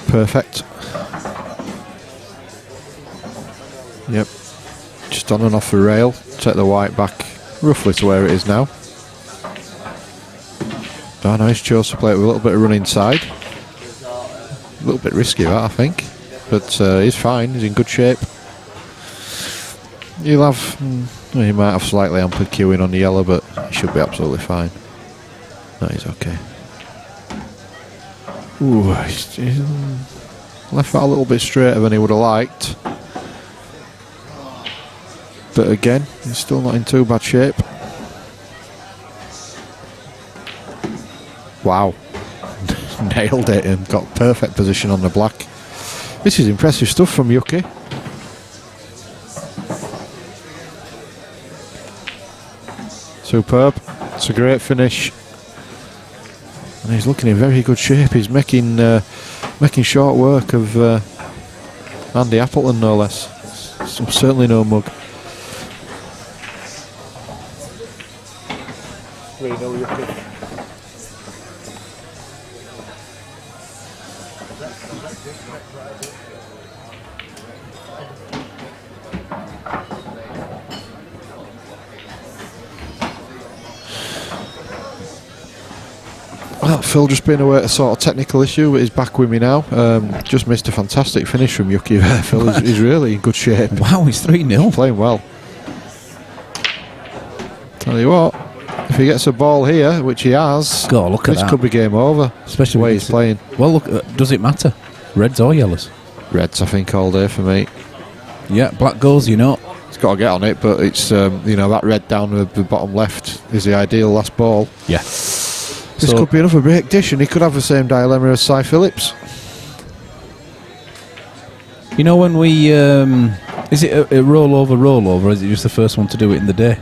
Perfect. Yep. Just on and off the rail. Take the white back roughly to where it is now. Oh, no, he's chose to play it with a little bit of run inside. A little bit risky, that, I think. But he's fine. He's in good shape. He'll have... he might have slightly ample queuing on the yellow, but he should be absolutely fine. No, he's okay. Ooh, he's left that a little bit straighter than he would have liked. But again, he's still not in too bad shape. Wow. nailed it and got perfect position on the black. This is impressive stuff from Yuki. Superb. It's a great finish. And he's looking in very good shape. He's making short work of Andy Appleton, no less. Certainly no mug. 3-0 Yuki. Well, Phil just been away a sort of technical issue, but he's back with me now. Just missed a fantastic finish from Yuki there. Phil is really in good shape. Wow, he's 3-0. Playing well. Tell you what, if he gets a ball here, which he has, God, look at this that. could be game over. Especially the way when he's playing. Well, look, does it matter? Reds or yellows? Reds, I think, all day for me. Yeah, black goals, you know. He's got to get on it, but it's that red down the bottom left is the ideal last ball. Yeah. This could be another break dish, and he could have the same dilemma as Cy Phillips. You know when we... is it a rollover, or is it just the first one to do it in the day?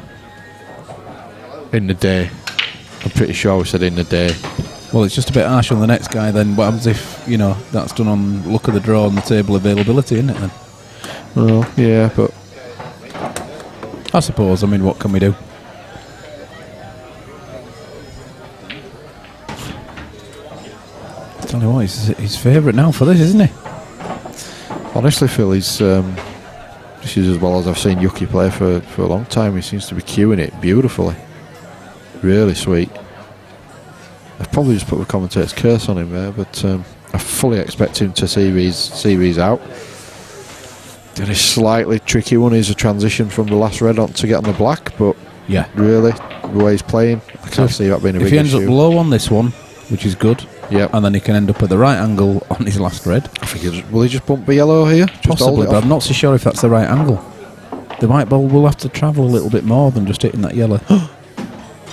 In the day. I'm pretty sure we said in the day. Well, it's just a bit harsh on the next guy then. What happens if, that's done on luck of the draw on the table availability, isn't it then? Well, yeah, but... I suppose, what can we do? Tell you what, he's his favourite now for this, isn't he? Honestly, Phil, this is as well as I've seen Yuki play for a long time. He seems to be cueing it beautifully. Really sweet. I've probably just put the commentator's curse on him there, but I fully expect him to see these out. The slightly tricky one is a transition from the last red on to get on the black, but yeah, really, the way he's playing, I can't see that being a big issue. If he ends up low on this one, which is good, yeah, and then he can end up at the right angle on his last red. I think will he just bump the yellow here? Just possibly, but I'm not so sure if that's the right angle. The white ball will have to travel a little bit more than just hitting that yellow.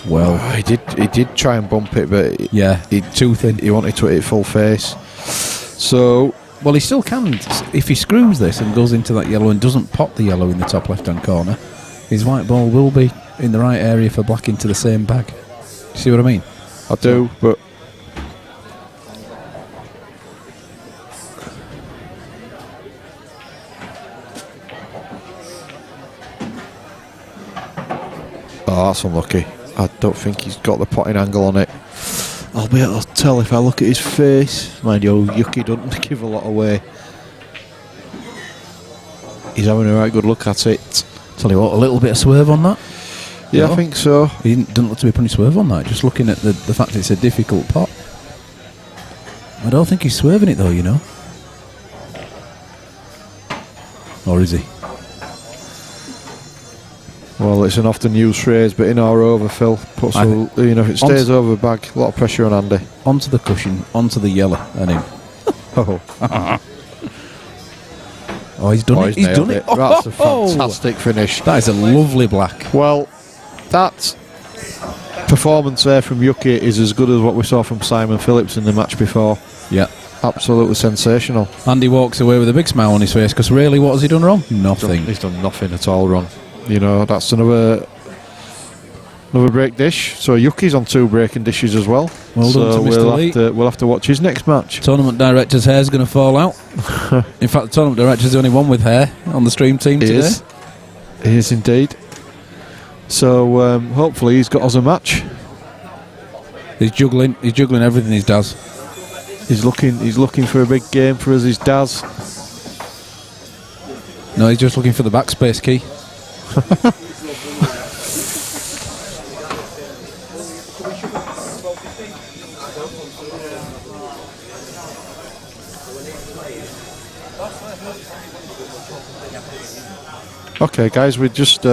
Well, he did try and bump it, but yeah, too thin. He wanted to hit it full face. So, well, he still can. If he screws this and goes into that yellow and doesn't pop the yellow in the top left-hand corner, his white ball will be in the right area for black into the same bag. See what I mean? I do, but oh, that's unlucky. I don't think he's got the potting angle on it. I'll be able to tell if I look at his face. Mind you, Yuki doesn't give a lot away. He's having a right good look at it. Tell you what, a little bit of swerve on that. Yeah, I think so. He didn't look to be putting swerve on that. Just looking at the fact it's a difficult pot. I don't think he's swerving it though, Or is he? Well, it's an often used phrase, but in or over, Phil. Puts if it stays over the bag, a lot of pressure on Andy. Onto the cushion, onto the yellow, and in. Oh, he's done it. He's done it. That's a fantastic finish. That is a lovely black. Well, that performance there from Yuki is as good as what we saw from Simon Phillips in the match before. Yeah. Absolutely sensational. Andy walks away with a big smile on his face because really, what has he done wrong? Nothing. He's done nothing at all wrong. That's another break dish. So Yuki's on 2 breaking dishes as well. Well done to Mr. Lee. We'll have to watch his next match. Tournament director's hair's going to fall out. In fact, the tournament director's the only one with hair on the stream team today. He is indeed. So hopefully he's got us a match. He's juggling everything he does. He's looking for a big game for us, his Daz. No, he's just looking for the backspace key. Okay, guys, we're just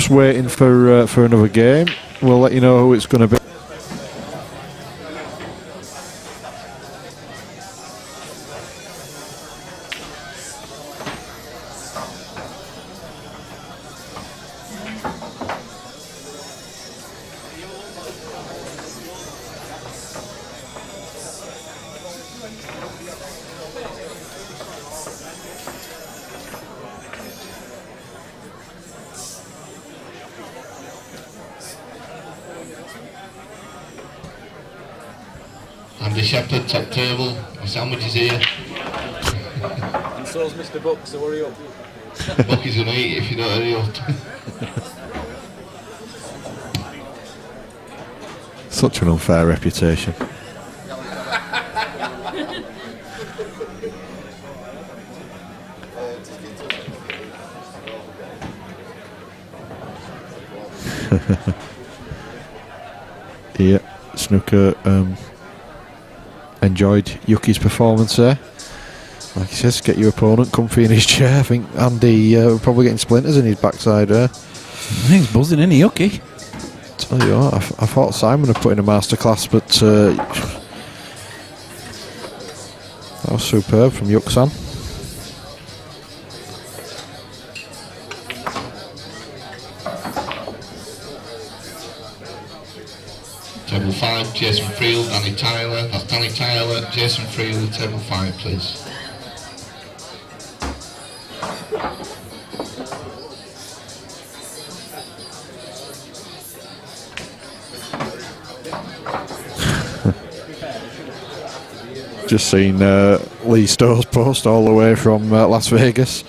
waiting for another game. We'll let you know who it's going to be. Andy Shepherd, top table. The sandwich is here. And so's Mr. Buck, so hurry up. Bucky's gonna eat if you don't hurry up. Such an unfair reputation. Yeah, Snooker enjoyed Yuki's performance there. Like he says, get your opponent comfy in his chair. I think Andy probably getting splinters in his backside there. He's buzzing in Yuki. Tell you what, I thought Simon had put in a masterclass, but that was superb from Yuk-san. Table 5, Jason Friel, Danny Tyler. That's Danny Tyler, Jason Friel, table 5, please. Just seen Lee Stowe's post all the way from Las Vegas.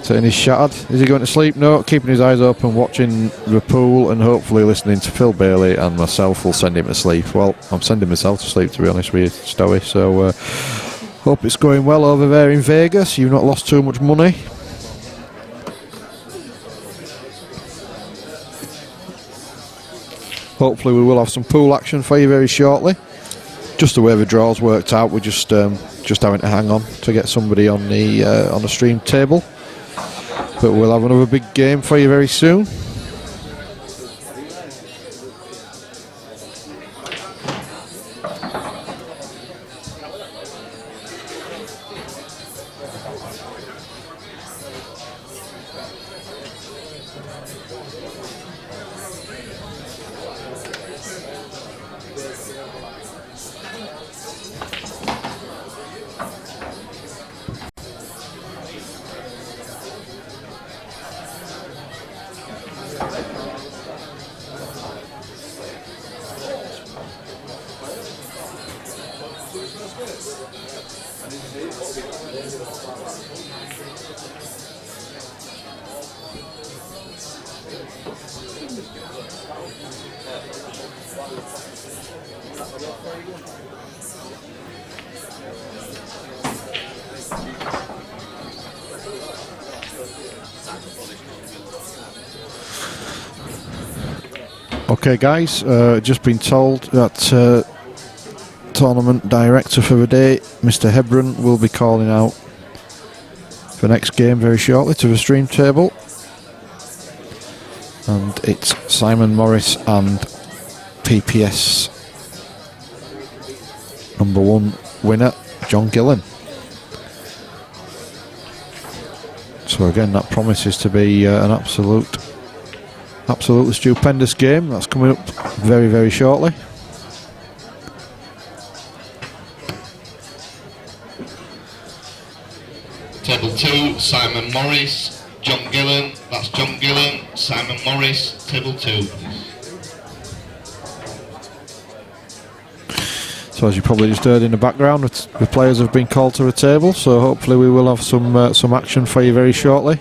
Saying he's shattered. Is he going to sleep? No, keeping his eyes open, watching the pool, and hopefully listening to Phil Bailey and myself will send him to sleep. Well, I'm sending myself to sleep, to be honest with you, Stowe. So hope it's going well over there in Vegas. You've not lost too much money. Hopefully we will have some pool action for you very shortly. Just the way the draws worked out, we're just having to hang on to get somebody on the stream table. But we'll have another big game for you very soon. Okay guys, just been told that tournament director for the day, Mr. Hebron, will be calling out the next game very shortly to the stream table. And it's Simon Morris and PPS #1 winner, John Gillen. So again, that promises to be an absolutely stupendous game. That's coming up very, very shortly. Table 2, Simon Morris, John Gillen. That's John Gillen, Simon Morris, table 2. So as you probably just heard in the background, the players have been called to the table, so hopefully we will have some action for you very shortly.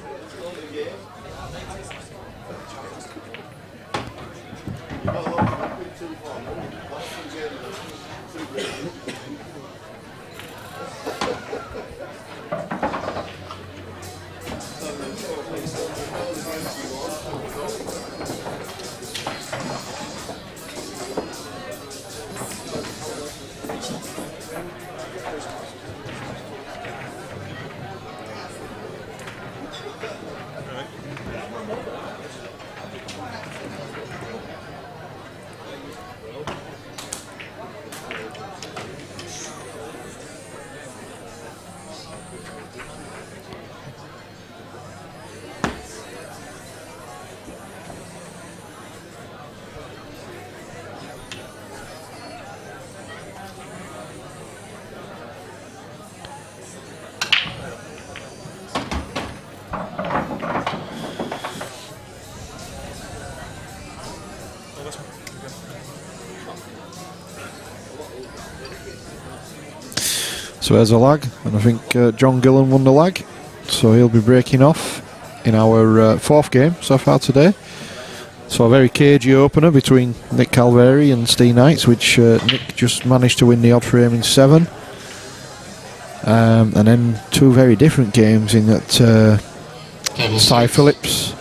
So there's a lag, and I think John Gillen won the lag, so he'll be breaking off in our fourth game so far today. So a very cagey opener between Nick Calveri and Steve Knights, which Nick just managed to win the odd frame in 7. And then two very different games in that Cy Phillips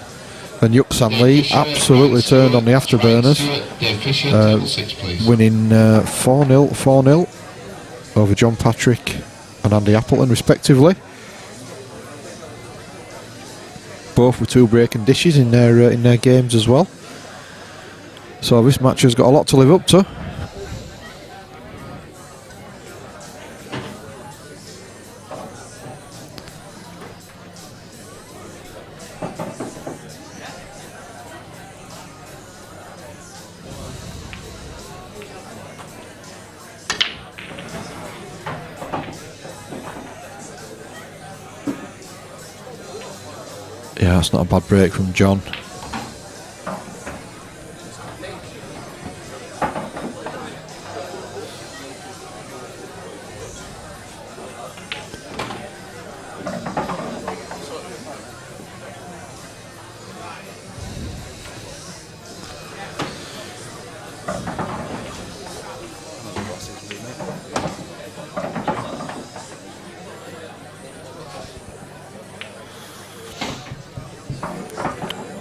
and Yuck Sanley absolutely turned on the afterburners, winning 4-0 over John Patrick and Andy Appleton respectively. Both with 2 breaking dishes in their games as well. So this match has got a lot to live up to. Yeah, that's not a bad break from John.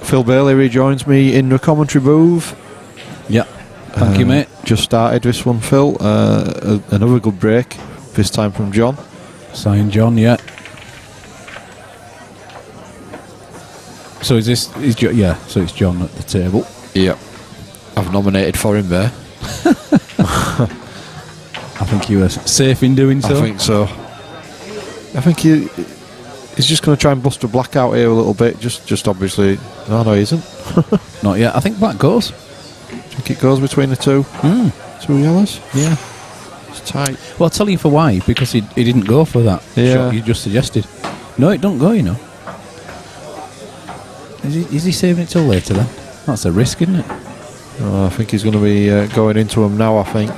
Phil Bailey rejoins me in the commentary booth. Yeah, thank you, mate. Just started this one, Phil. Another good break, this time from John. Sign John, yeah. So is this? Yeah, so it's John at the table. Yep. I've nominated for him there. I think you were safe in doing so. I think so. I think he's just going to try and bust a black out here a little bit. Just obviously. No, he isn't. Not yet. I think black goes. Do you think it goes between the two? Two yellows? Yeah. It's tight. Well, I'll tell you for why. Because he didn't go for that shot you just suggested. No, it don't go, you know. Is he saving it till later then? That's a risk, isn't it? I think he's going to be going into him now, I think.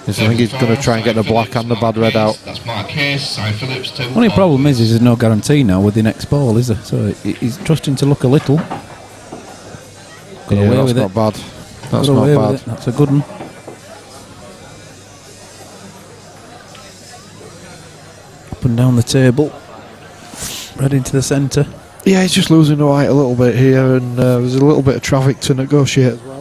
I think he's going to try and get the black and the bad red out. That's Mark Case, Cy Phillips. Only problem is there's no guarantee now with the next ball, is there? So he's trusting to look a little. Got away that's with not it. bad. That's Got not away bad. with it. That's a good one. Up and down the table. Right into the centre. Yeah, he's just losing the white a little bit here, and there's a little bit of traffic to negotiate as well.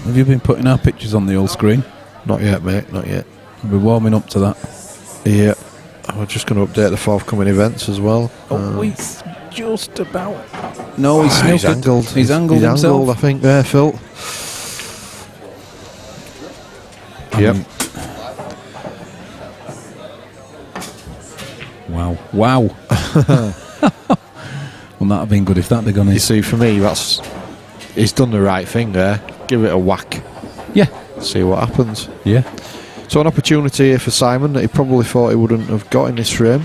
Have you been putting our pictures on the old screen? Not yet, mate, not yet. We're warming up to that. Yeah, we're just going to update the forthcoming events as well. He's just about. No, he's He's angled. He's angled himself. Angled, I think, there, Phil. Yep. Wow. Wouldn't that have been good if that had gone in? You see, for me, he's done the right thing there. Give it a whack. Yeah. See what happens. Yeah. So an opportunity here for Simon that he probably thought he wouldn't have got in this frame.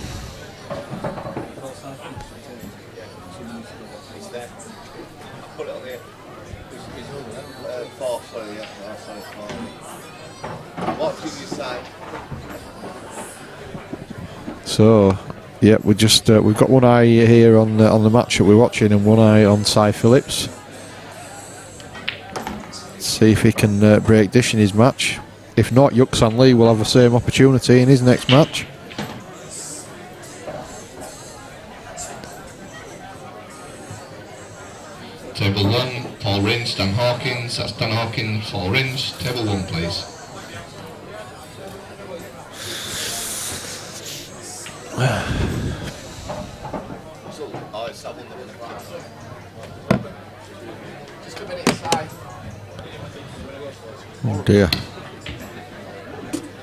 So, yeah, we've got one eye here on the match that we're watching and one eye on Cy Phillips. See if he can break dish in his match. If not, Yuck Sanley will have the same opportunity in his next match. Table 1, Paul Rins, Dan Hawkins. That's Dan Hawkins, Paul Rins. Table 1, please. Oh dear.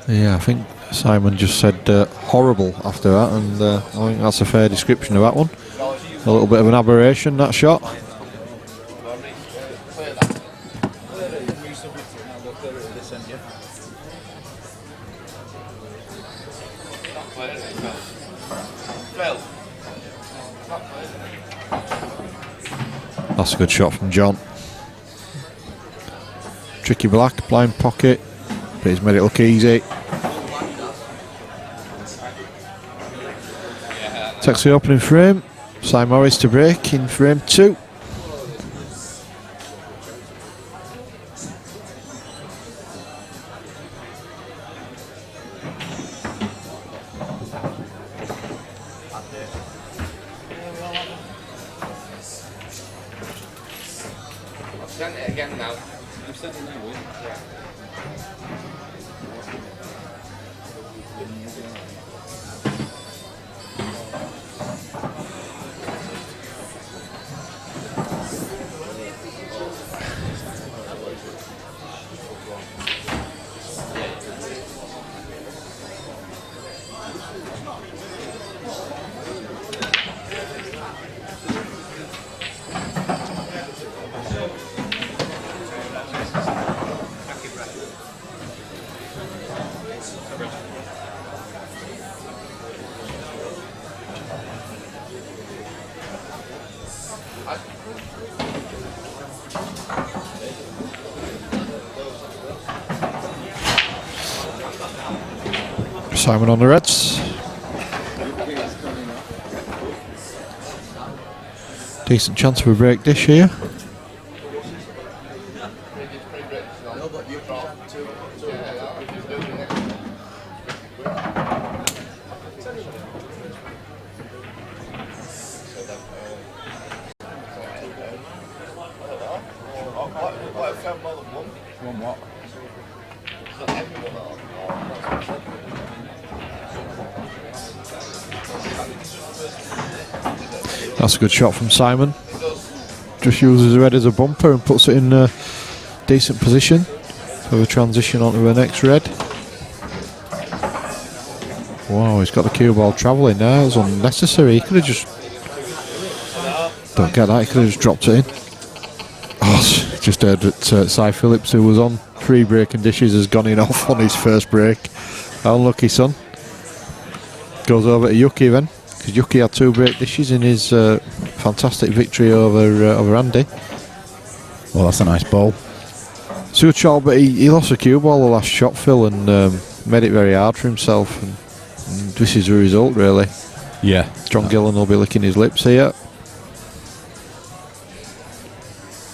Yeah, I think Simon just said horrible after that, and I think that's a fair description of that one. A little bit of an aberration, that shot. That's a good shot from John. Tricky black, blind pocket. but he's made it look easy. Takes the opening frame. Si Morris to break in frame 2. I've done it again now. You've said it now, yeah. Simon on the reds. Decent chance for a break dish here. That's a good shot from Simon. Just uses the red as a bumper and puts it in a decent position for the transition onto the next red. Wow, he's got the cue ball travelling now. It was unnecessary. He could have just... Don't get that. He could have just dropped it in. Oh, just heard that Si Phillips, who was on 3 breaking dishes, has gone in off on his first break. Unlucky son. Goes over to Yuki then, because Yuki had 2 break dishes in his fantastic victory over Andy. Well, that's a nice ball. It's a good shot, but he lost the cue ball the last shot, Phil, and made it very hard for himself. And this is the result, really. Yeah. John Gillen will be licking his lips here.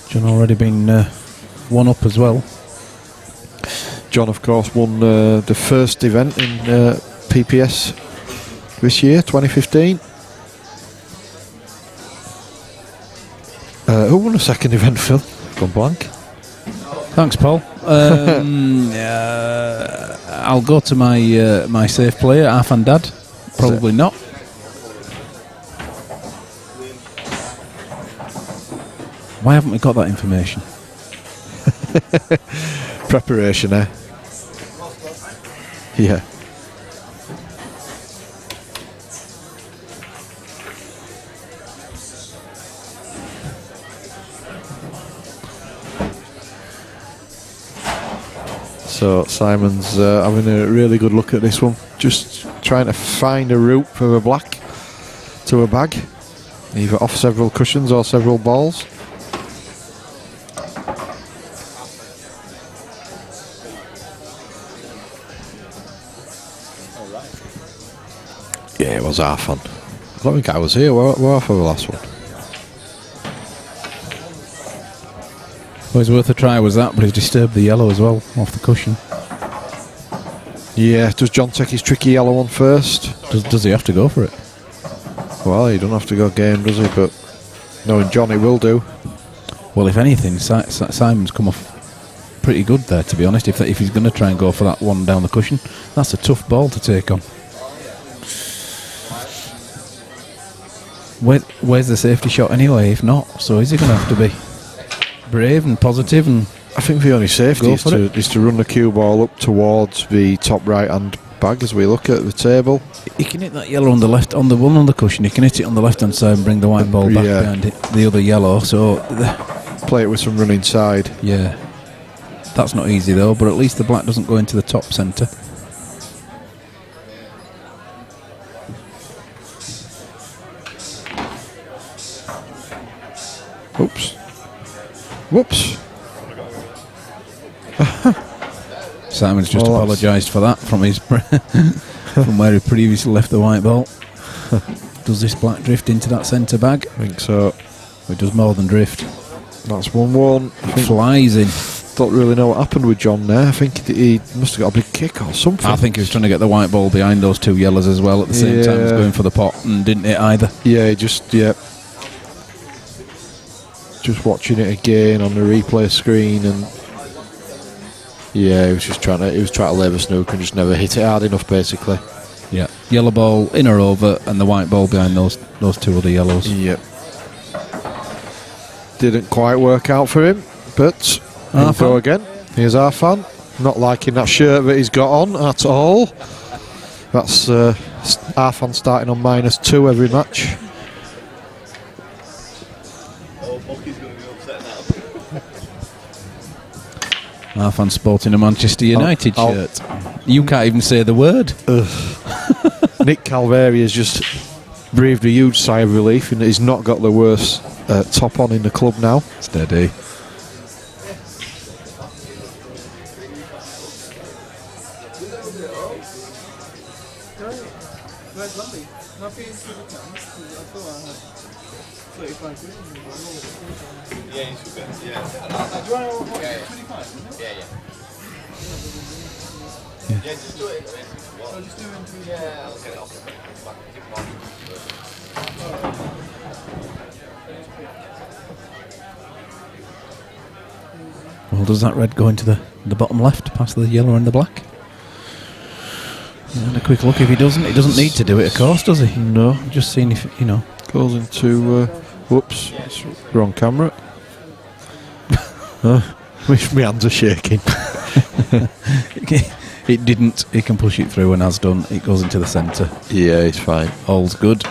John already been 1 up as well. John, of course, won the first event in PPS this year, 2015. Who won the second event, Phil? Gone blank. Thanks, Paul. I'll go to my my safe player, Arfan Dad. Probably not. Why haven't we got that information? Preparation, eh? Yeah. So Simon's having a really good look at this one, just trying to find a route for a black to a bag, either off several cushions or several balls. Yeah, it was half fun. I don't think I was here. We're off for the last one. Well, it's worth a try, was that, but he's disturbed the yellow as well off the cushion. Yeah, does John take his tricky yellow one first? Does he have to go for it? Well, he don't have to go game, does he? But knowing John, he will do. Well, if anything, Simon's come off pretty good there, to be honest. If he's going to try and go for that one down the cushion, that's a tough ball to take on. Where's the safety shot anyway, if not? So is he going to have to be brave and positive? And I think the only safety is to run the cue ball up towards the top right hand bag as we look at the table. He can hit that yellow on the left, on the one on the cushion. He can hit it on the left hand side and bring the white ball back behind it, the other yellow. So play it with some running side. Yeah, that's not easy though. But at least the black doesn't go into the top centre. Oops. Whoops. Simon's just Well, apologised for that from his from where he previously left the white ball. Does this black drift into that centre bag? I think so. It does more than drift. That's 1-1. It flies in. Don't really know what happened with John there. I think he must have got a big kick or something. I think he was trying to get the white ball behind those two yellows as well at the same time as going for the pot and didn't hit either. Yeah, just watching it again on the replay screen, and he was trying to lay the snook and just never hit it hard enough, basically. Yeah, yellow ball in or over, and the white ball behind those two other yellows. Yep. Didn't quite work out for him, but he'll go again. Here's Arfan, not liking that shirt that he's got on at all. That's Arfan starting on -2 every match. Oh, Bucky's going to be upset now. Arfan sporting a Manchester United shirt. You can't even say the word. Nick Calveri has just breathed a huge sigh of relief in that he's not got the worst top on in the club now. Steady. Yeah, you should get. Yeah. Yeah, just do it. Yeah, I'll get it off. Well, does that red go into the bottom left, past the yellow and the black? And a quick look if he doesn't. He doesn't need to do it, of course, does he? No. Just seeing if, Goes into, whoops, it's wrong camera. My hands are shaking. It didn't. He can push it through and has done. It goes into the centre. Yeah, it's fine. All's good.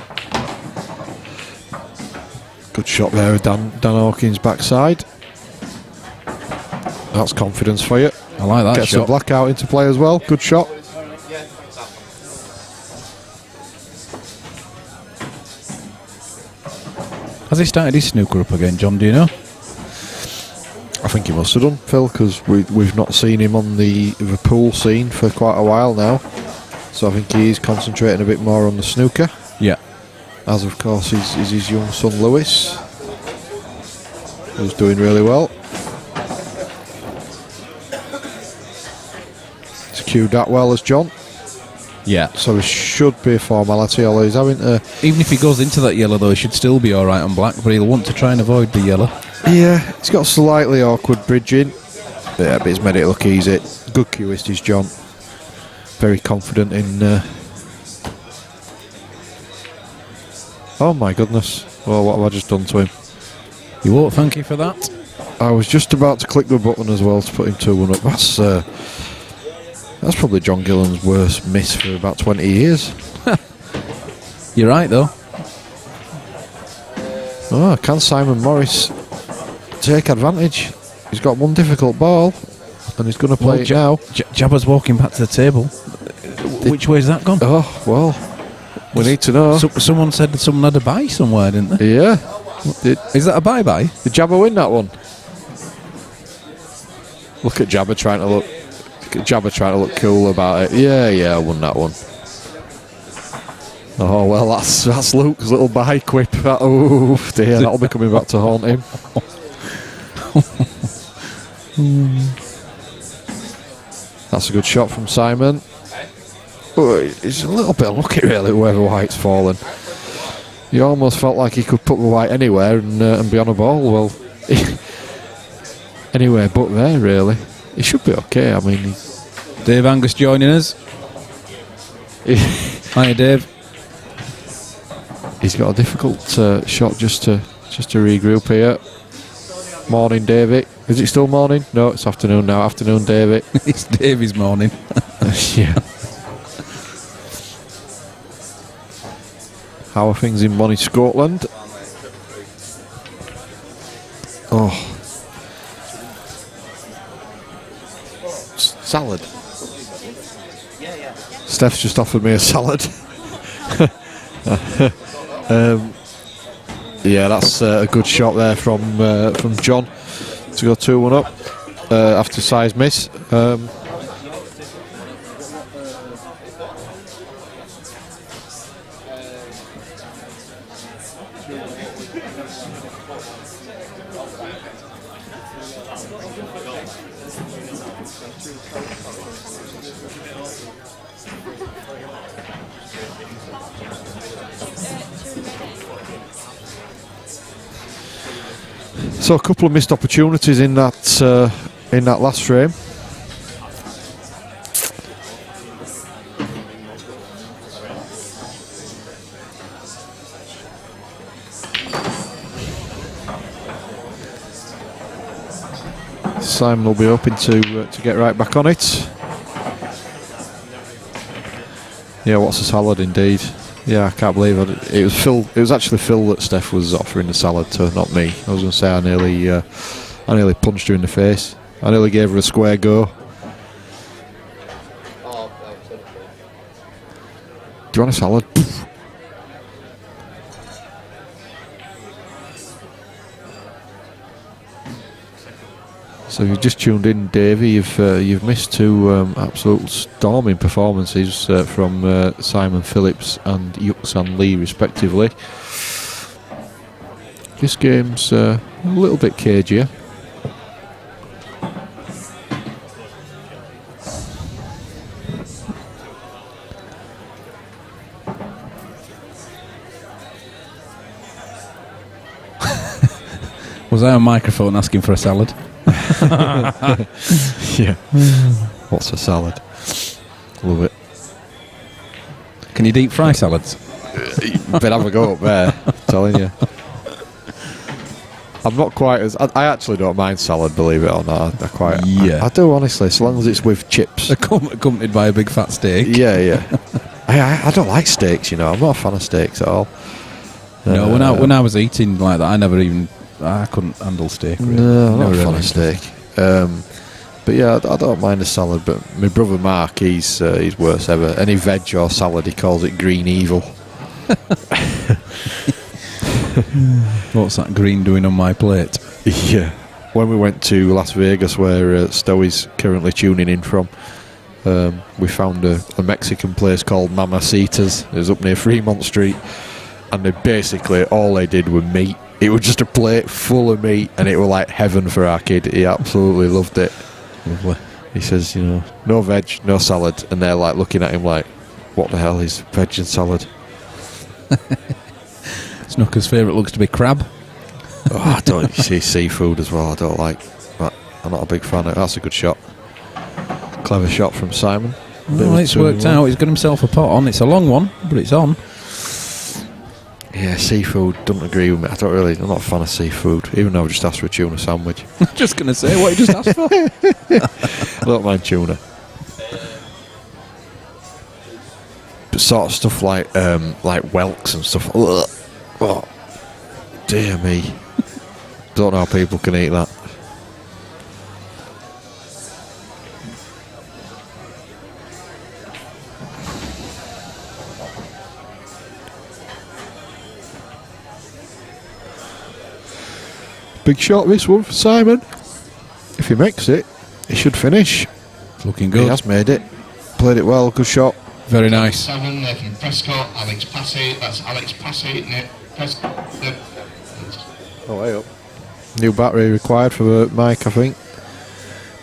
Good shot there of Dan Hawkins' backside. That's confidence for you. I like that Gets shot. the black out into play as well. Good shot. Has he started his snooker up again, John? Do you know? I think he must have done, Phil, because we've not seen him on the pool scene for quite a while now. So I think he's concentrating a bit more on the snooker. Yeah. As of course is his young son Lewis, who's doing really well. He's cued that well as John. Yeah. So it should be a formality, although he's having to... Even if he goes into that yellow, though, he should still be all right on black, but he'll want to try and avoid the yellow. Yeah, he's got slightly awkward bridging. Yeah, but he's made it look easy. Good cueist is John. Very confident in... Oh my goodness. Well, what have I just done to him? You won't thank you for that. I was just about to click the button as well to put him 2-1 up. That's probably John Gillen's worst miss for about 20 years. You're right, though. Oh, can Simon Morris take advantage? He's got one difficult ball, and he's going to play it now. Jabba's walking back to the table. Which way has that gone? Oh, well, we need to know. Someone said that someone had a bye somewhere, didn't they? Yeah. Is that a bye-bye? Did Jabba win that one? Look at Jabba trying to look... cool about it. Yeah, I won that one. Oh well, that's Luke's little bye quip. Oh dear, that'll be coming back to haunt him. That's a good shot from Simon. Oh, it's a little bit unlucky really, wherever white's fallen. He almost felt like he could put the white anywhere and be on a ball. Well, anywhere but there really. He should be okay. I mean, Dave Angus joining us. Hiya, Dave. He's got a difficult shot just to regroup here. Morning, Davey. Is it still morning? No, it's afternoon now. Afternoon, Davey. It's Davey's morning. Yeah. How are things in Bonnie, Scotland? Oh. Salad. Steph's just offered me a salad. Yeah, that's a good shot there from John to go 2-1 up after size miss. So a couple of missed opportunities in that last frame. Simon will be hoping to get right back on it. Yeah, what's a salad indeed. Yeah, I can't believe it. It was Phil. It was actually Phil that Steph was offering the salad to, not me. I was going to say I nearly punched her in the face. I nearly gave her a square go. Do you want a salad? So you've just tuned in, Davey. You've missed two absolute storming performances from Simon Phillips and Yuksan Lee, respectively. This game's a little bit cagier. Was I on microphone asking for a salad? Yeah. What's a salad? Love it. Can you deep fry salads? Better have a go up there, I'm telling you. I'm not quite as... I actually don't mind salad, believe it or not. I do, honestly, as long as it's with chips. Accompanied by a big fat steak. Yeah. I don't like steaks, you know. I'm not a fan of steaks at all. No, when I was eating like that, I couldn't handle steak. Really. No, I'm not a fan of steak. But yeah, I don't mind a salad. But my brother Mark, he's worse ever. Any veg or salad, he calls it green evil. What's that green doing on my plate? Yeah. When we went to Las Vegas, where Stowie's currently tuning in from, we found a Mexican place called Mamacita's. It was up near Fremont Street, and all they did was meat. It was just a plate full of meat, and it was like heaven for our kid. He absolutely loved it. Lovely. He says, no veg, no salad, and they're like looking at him like, what the hell is veg and salad? Snooker's favourite looks to be crab. Oh, I don't see seafood as well. I don't like that. I'm not a big fan of it. That's a good shot. Clever shot from Simon. Well, it's worked out. He's got himself a pot on. It's a long one, but it's on. Yeah, seafood, don't agree with me. I'm not a fan of seafood, even though I just asked for a tuna sandwich. Just going to say what you just asked for. I don't mind tuna. But sort of stuff like whelks and stuff. Ugh. Oh, dear me. Don't know how people can eat that. Big shot this one for Simon. If he makes it, he should finish. It's looking good. He has made it. Played it well. Good shot. Very nice. 7, Nathan Prescott, Alex Passy. That's Alex Passy, Nick Prescott. Oh, way up. New battery required for Mike, I think.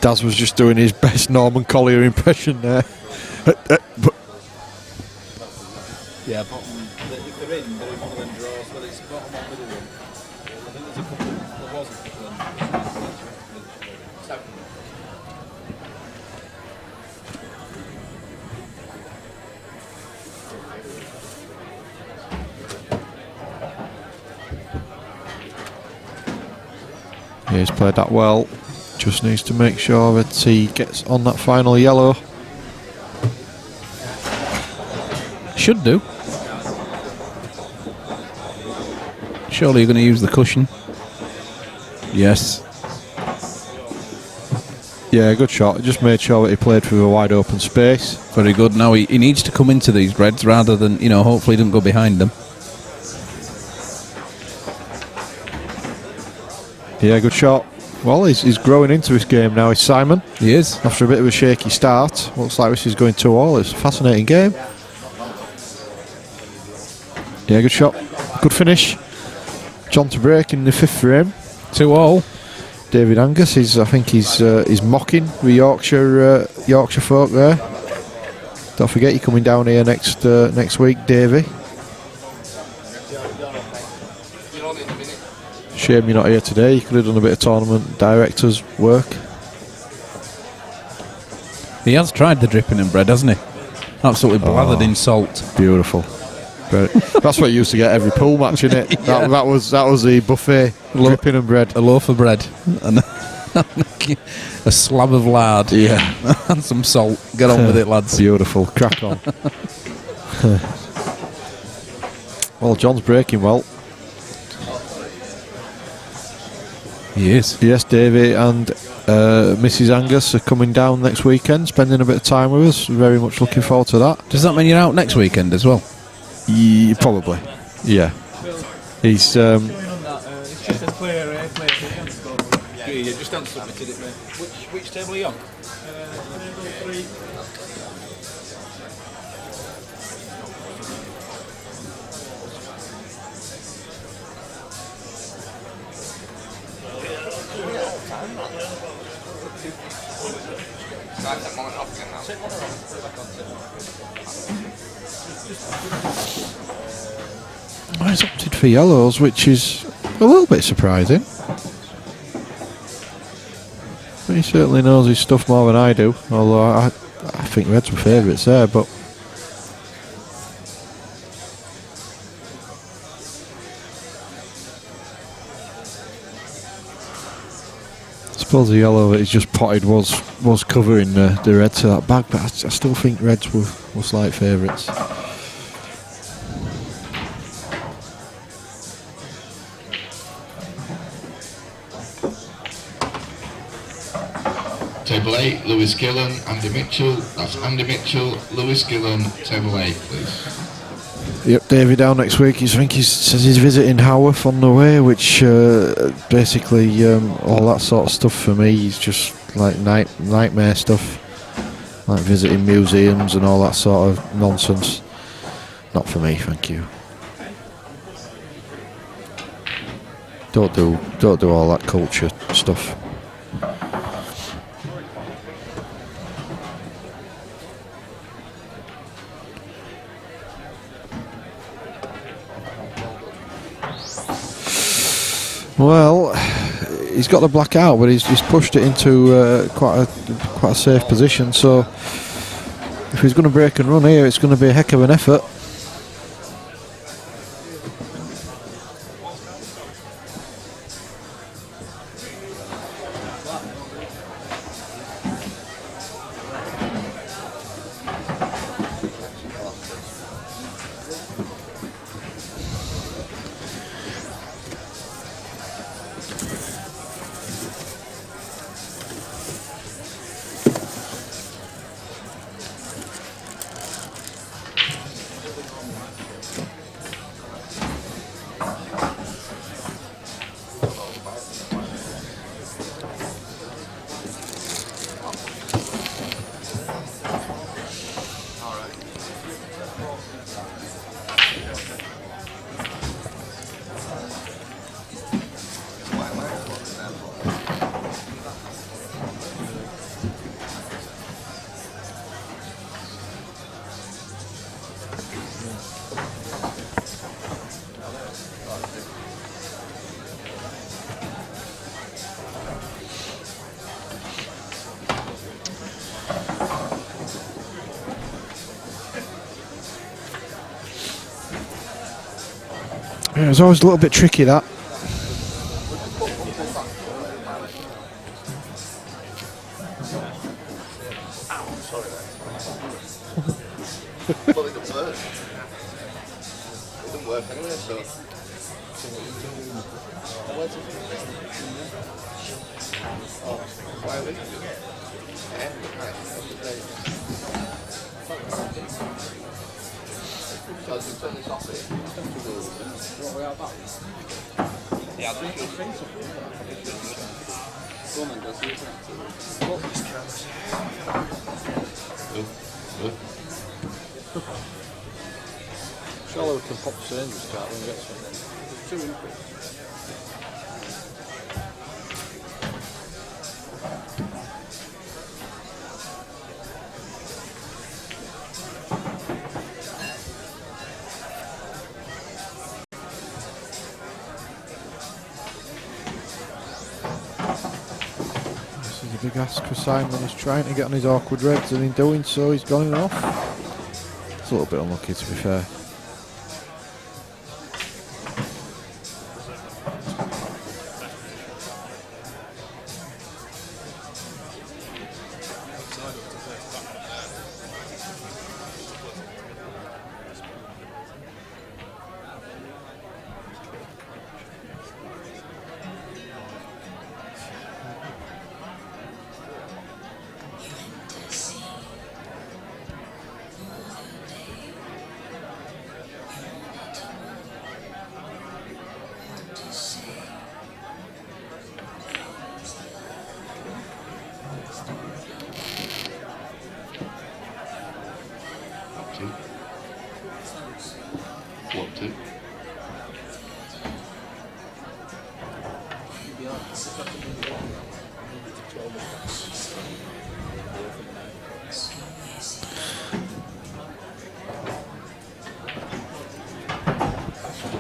Daz was just doing his best Norman Collier impression there. Yeah, if they're in one of them draws, but it's bottom or middle one. I think there's a couple, there was a couple of them. Yeah, he's played that well. Just needs to make sure that he gets on that final yellow. Should do. Surely you're going to use the cushion. Yes. Yeah, good shot. He just made sure that he played through a wide open space. Very good. Now he needs to come into these reds rather than, hopefully he doesn't go behind them. Yeah, good shot. Well, he's growing into his game now, is Simon. He is. After a bit of a shaky start. Looks like this is going 2-all. It's a fascinating game. Yeah, good shot. Good finish. John to break in the 5th frame. 2-all. David Angus is, I think he's mocking the Yorkshire folk there. Don't forget you're coming down here next week, Davey. Shame you're not here today. You could have done a bit of tournament director's work. He has tried the dripping and bread, hasn't he? Absolutely blathered in salt. Beautiful. That's what you used to get every pool match, innit? Yeah. That was the buffet, dripping and bread. A loaf of bread and a slab of lard. Yeah. And some salt. Get on with it, lads. Beautiful. Crack on. Well, John's breaking well. He is. Yes, Davey and Mrs. Angus are coming down next weekend, spending a bit of time with us. Very much looking forward to that. Does that mean you're out next weekend as well? Probably. Yeah. He's It's just a clear Yeah, you just haven't submitted it, mate. Which table are you on? he's opted for yellows, which is a little bit surprising. But he certainly knows his stuff more than I do, although I think red's my favourites there, but I suppose the yellow that he's just potted was covering the red to that bag, but I still think reds were slight favourites. Table 8, Lewis Gillen, Andy Mitchell. That's Andy Mitchell, Lewis Gillen, table 8, please. Yep, Davey down next week. He says he's visiting Haworth on the way, which basically all that sort of stuff for me is just like nightmare stuff, like visiting museums and all that sort of nonsense. Not for me, thank you. Don't do all that culture stuff. Well, he's got the black out, but he's pushed it into quite a safe position. So if he's going to break and run here, it's going to be a heck of an effort. Yeah, it was always a little bit tricky, that. Well, it doesn't work. It doesn't work anyway, so. Why are we? So you turn this off here. Yeah, I just woman does use it. Surely we can pop the syringes cart when we get some. There's 2 inputs. This is a big ask for Simon. He's trying to get on his awkward reds, and in doing so, he's gone off. It's a little bit unlucky, to be fair.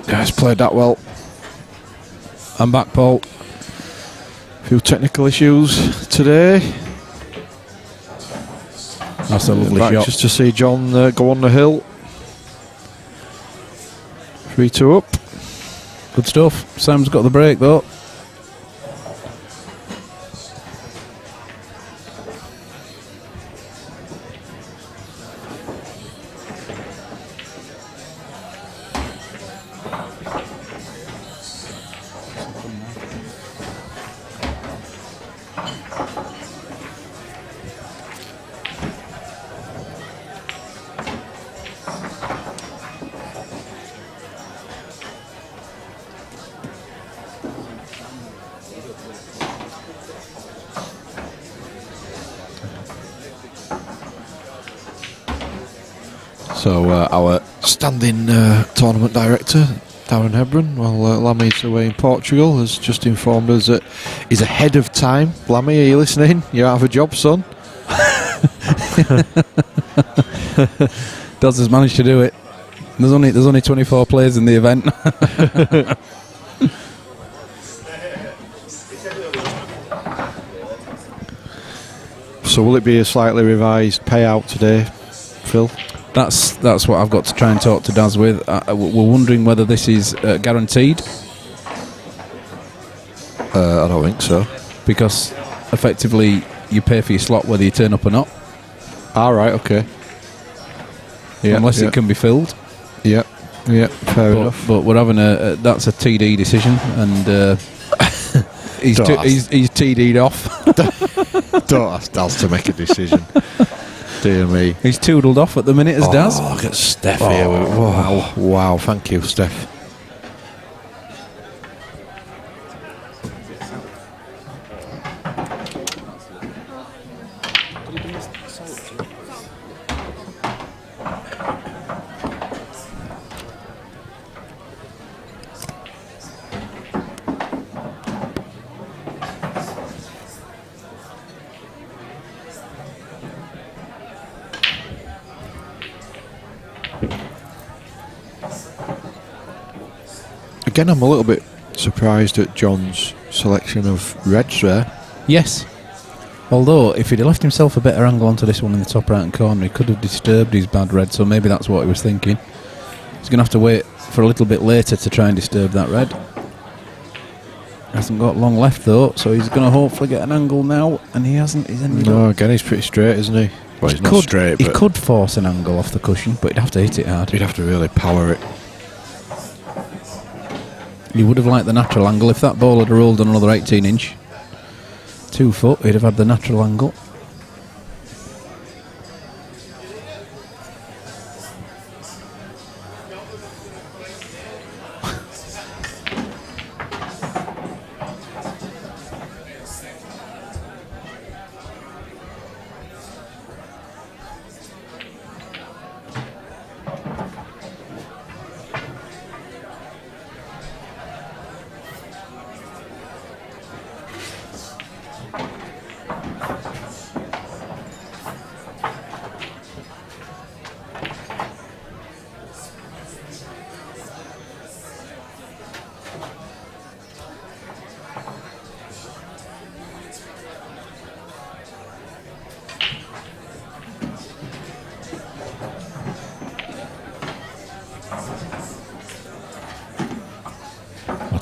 Guys played that well. I'm back, Paul. Few technical issues today. That's a lovely Back shot. just to see John go on the hill. 3-2 up. Good stuff. Sam's got the break though. So our standing tournament director, Darren Hebron, while Lammy's away in Portugal, has just informed us that he's ahead of time. Lammy, are you listening? You're out of a job, son. Daz has managed to do it. There's only 24 players in the event. So will it be a slightly revised payout today, Phil? That's what I've got to try and talk to Daz with. We're wondering whether this is guaranteed. I don't think so. Because effectively you pay for your slot whether you turn up or not. All right, okay. Yeah, unless it can be filled. Yeah, fair enough. But we're having that's a TD decision, and he's TD'd off. Don't ask Daz to make a decision. Dear me. He's toodled off at the minute as Daz. Look at Steph here. Wow, thank you, Steph. Again, I'm a little bit surprised at John's selection of reds there. Yes. Although, if he'd have left himself a better angle onto this one in the top right-hand corner, he could have disturbed his bad red, so maybe that's what he was thinking. He's going to have to wait for a little bit later to try and disturb that red. Hasn't got long left, though, so he's going to hopefully get an angle now, and he hasn't. He's ended up. Again, he's pretty straight, isn't he? Well, he's not straight, he but could force an angle off the cushion, but he'd have to hit it hard. he'd have to really power it. He would have liked the natural angle. If that ball had rolled on another 18-inch, 2 foot, he'd have had the natural angle.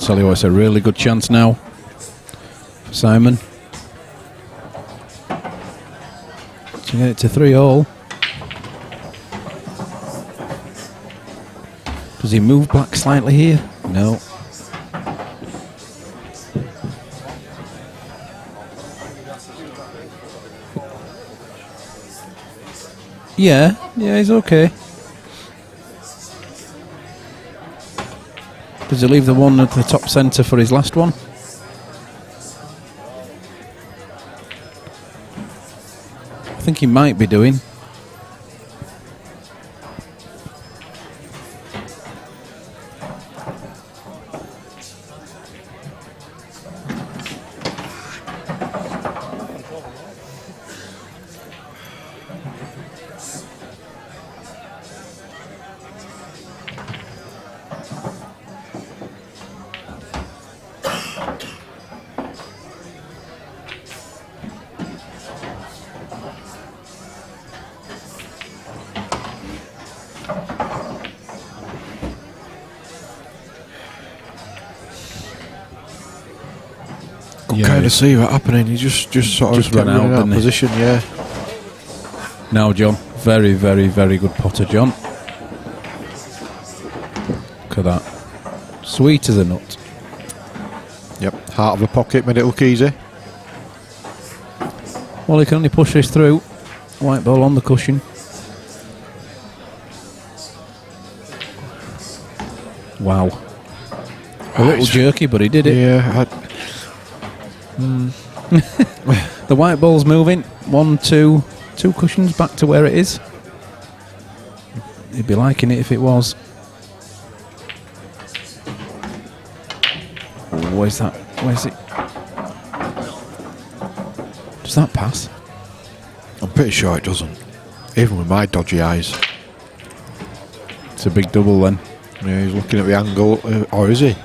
tell you what, it's a really good chance now for Simon to get it to 3-all. Does he move back slightly here? No. Yeah, he's okay. Does he leave the one at the top centre for his last one? I think he might be doing. Could kind of see that happening. He just sort of ran out, of didn't he? position. Yeah. Now, John, very, very, very good potter, John. Look at that. Sweet as a nut. Yep. Heart of the pocket made it look easy. Well, he can only push this through. White ball on the cushion. Wow. A little jerky, but he did it. Yeah. The white ball's moving. 1, 2, 2 cushions back to where it is. He'd be liking it if it was. Where's that? Where's it? Does that pass? I'm pretty sure it doesn't. Even with my dodgy eyes. It's a big double then. Yeah, he's looking at the angle. Or is he?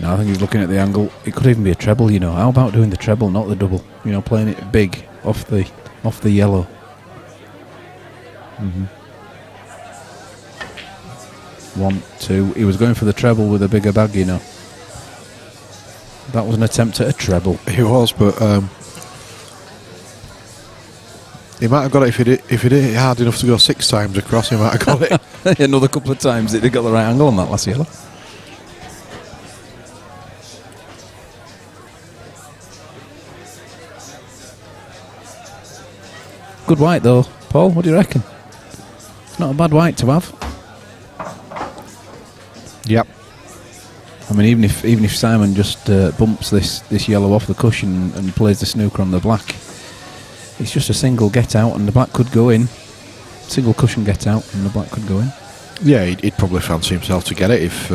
No, I think he's looking at the angle. It could even be a treble, you know. How about doing the treble, not the double? You know, playing it big off the yellow. Mm-hmm. 1, 2. He was going for the treble with a bigger bag, you know. That was an attempt at a treble. He was, but he might have got it if he did it hard enough to go 6 times across. He might have got it. Another couple of times it got the right angle on that last yellow. Good white though, Paul. What do you reckon? It's not a bad white to have. Yep. I mean, even if Simon just bumps this yellow off the cushion and plays the snooker on the black, it's just a single get out and the black could go in. Single cushion get out and the black could go in. Yeah, he'd probably fancy himself to get it if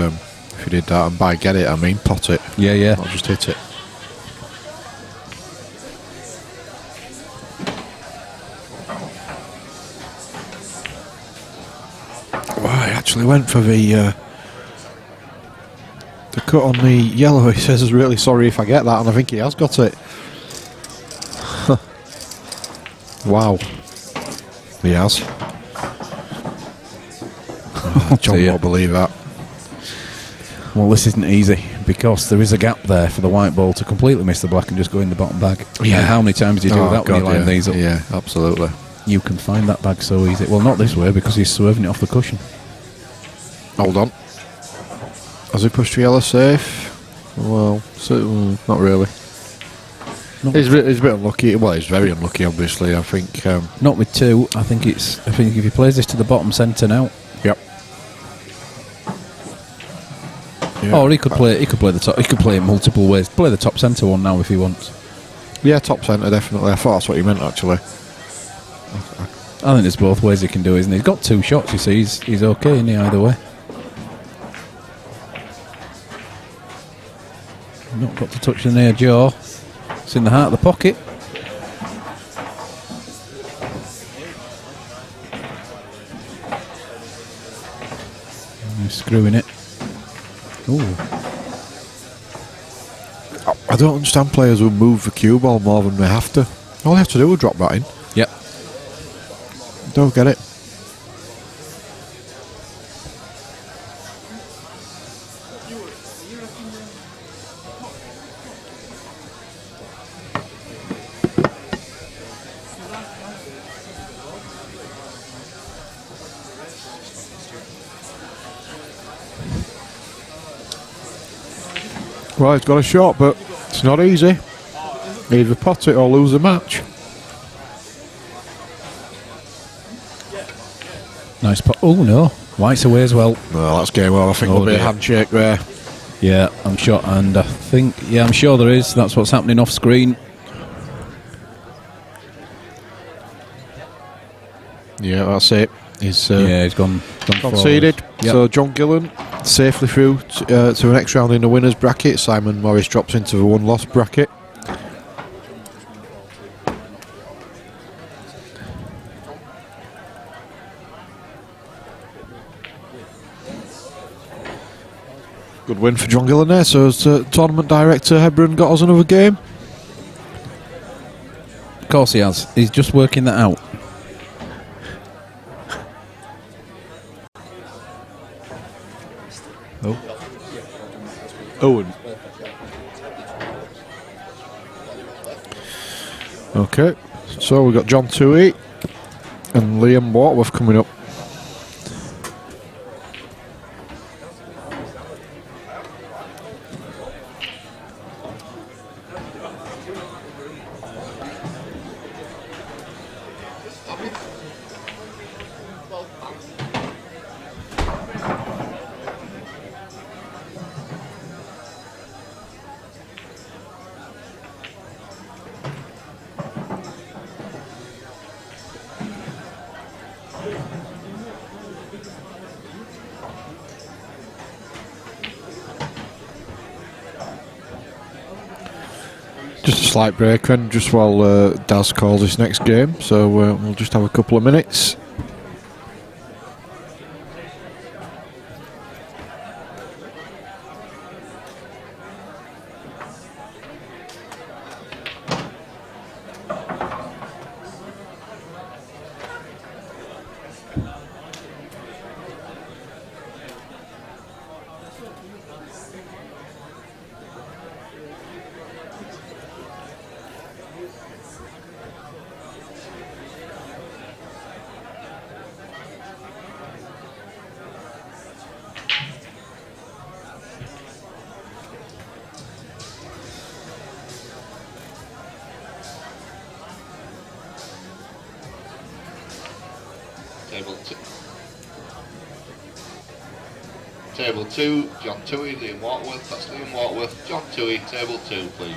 he did that. And by get it, I mean pot it. Yeah. Not just hit it. Wow, he actually went for the cut on the yellow. He says, really sorry if I get that, and I think he has got it. Wow. He has. John won't believe that. Well, this isn't easy because there is a gap there for the white ball to completely miss the black and just go in the bottom bag. Yeah. And how many times do you do that when you line these up? Yeah, absolutely. You can find that bag so easy. Well, not this way because he's swerving it off the cushion. Hold on. Has he pushed the yellow safe? Well, not really. He's a bit unlucky. Well, he's very unlucky, obviously. I think. Not with 2. I think if he plays this to the bottom centre now. Yep. Yeah. Or he could play the top. He could play it multiple ways. Play the top centre one now if he wants. Yeah, top centre definitely. I thought that's what he meant actually. I think there's both ways he can do it, isn't he? He's got 2 shots. You see, he's okay, isn't he? Either way. Not got to touch the near jaw. It's in the heart of the pocket. He's screwing it. Ooh. I don't understand players who move the cue ball more than they have to. All they have to do is drop that in. Yep. Don't get it. Well, he's got a shot, but it's not easy. Either pot it or lose the match. Nice pot. Oh no, White's away as well. Well, that's game over. I think Oh, there'll be a dear. handshake there. Yeah, I'm sure, and I think, yeah, I'm sure there is. That's what's happening off screen. Yeah, that's it. He's Yeah, he's gone conceded. forward. Yep. So John Gillen safely through to an next round in the winners bracket. Simon Morris drops into the one-loss bracket. Good win for John Gillen there. So as tournament director Hebron got us another game. Of course he has. He's just working that out. Owen. Okay, so we've got John Toohey and Liam Wartworth coming up. Just a slight break then, just while Daz calls this next game, so we'll just have a couple of minutes. Table 2, John Toohey, Liam Wartworth. That's Liam Wartworth, John Toohey, table 2, please.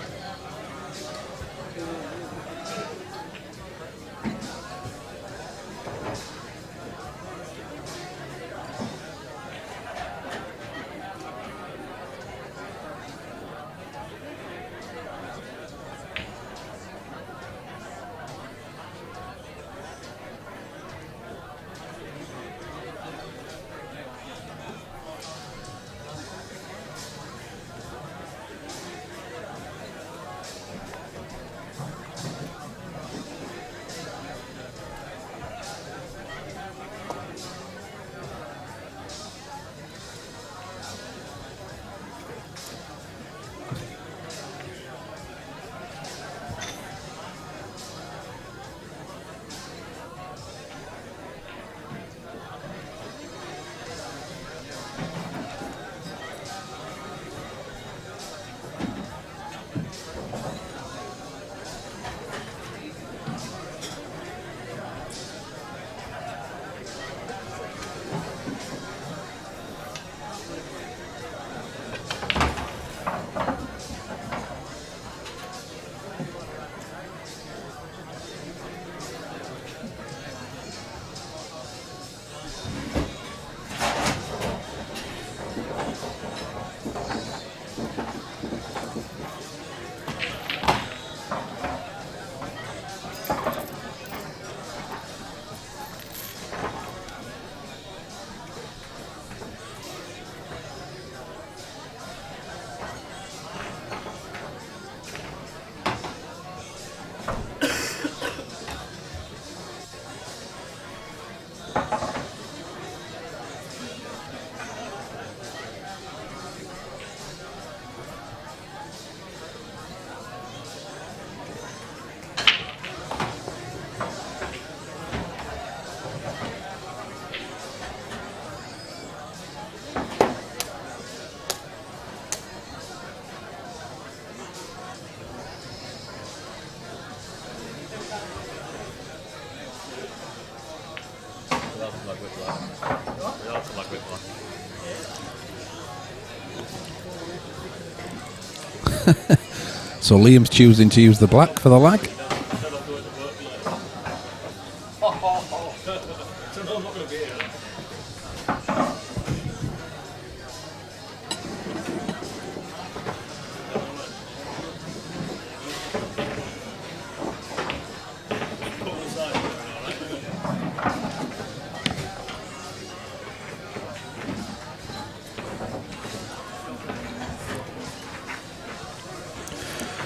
So Liam's choosing to use the black for the lag.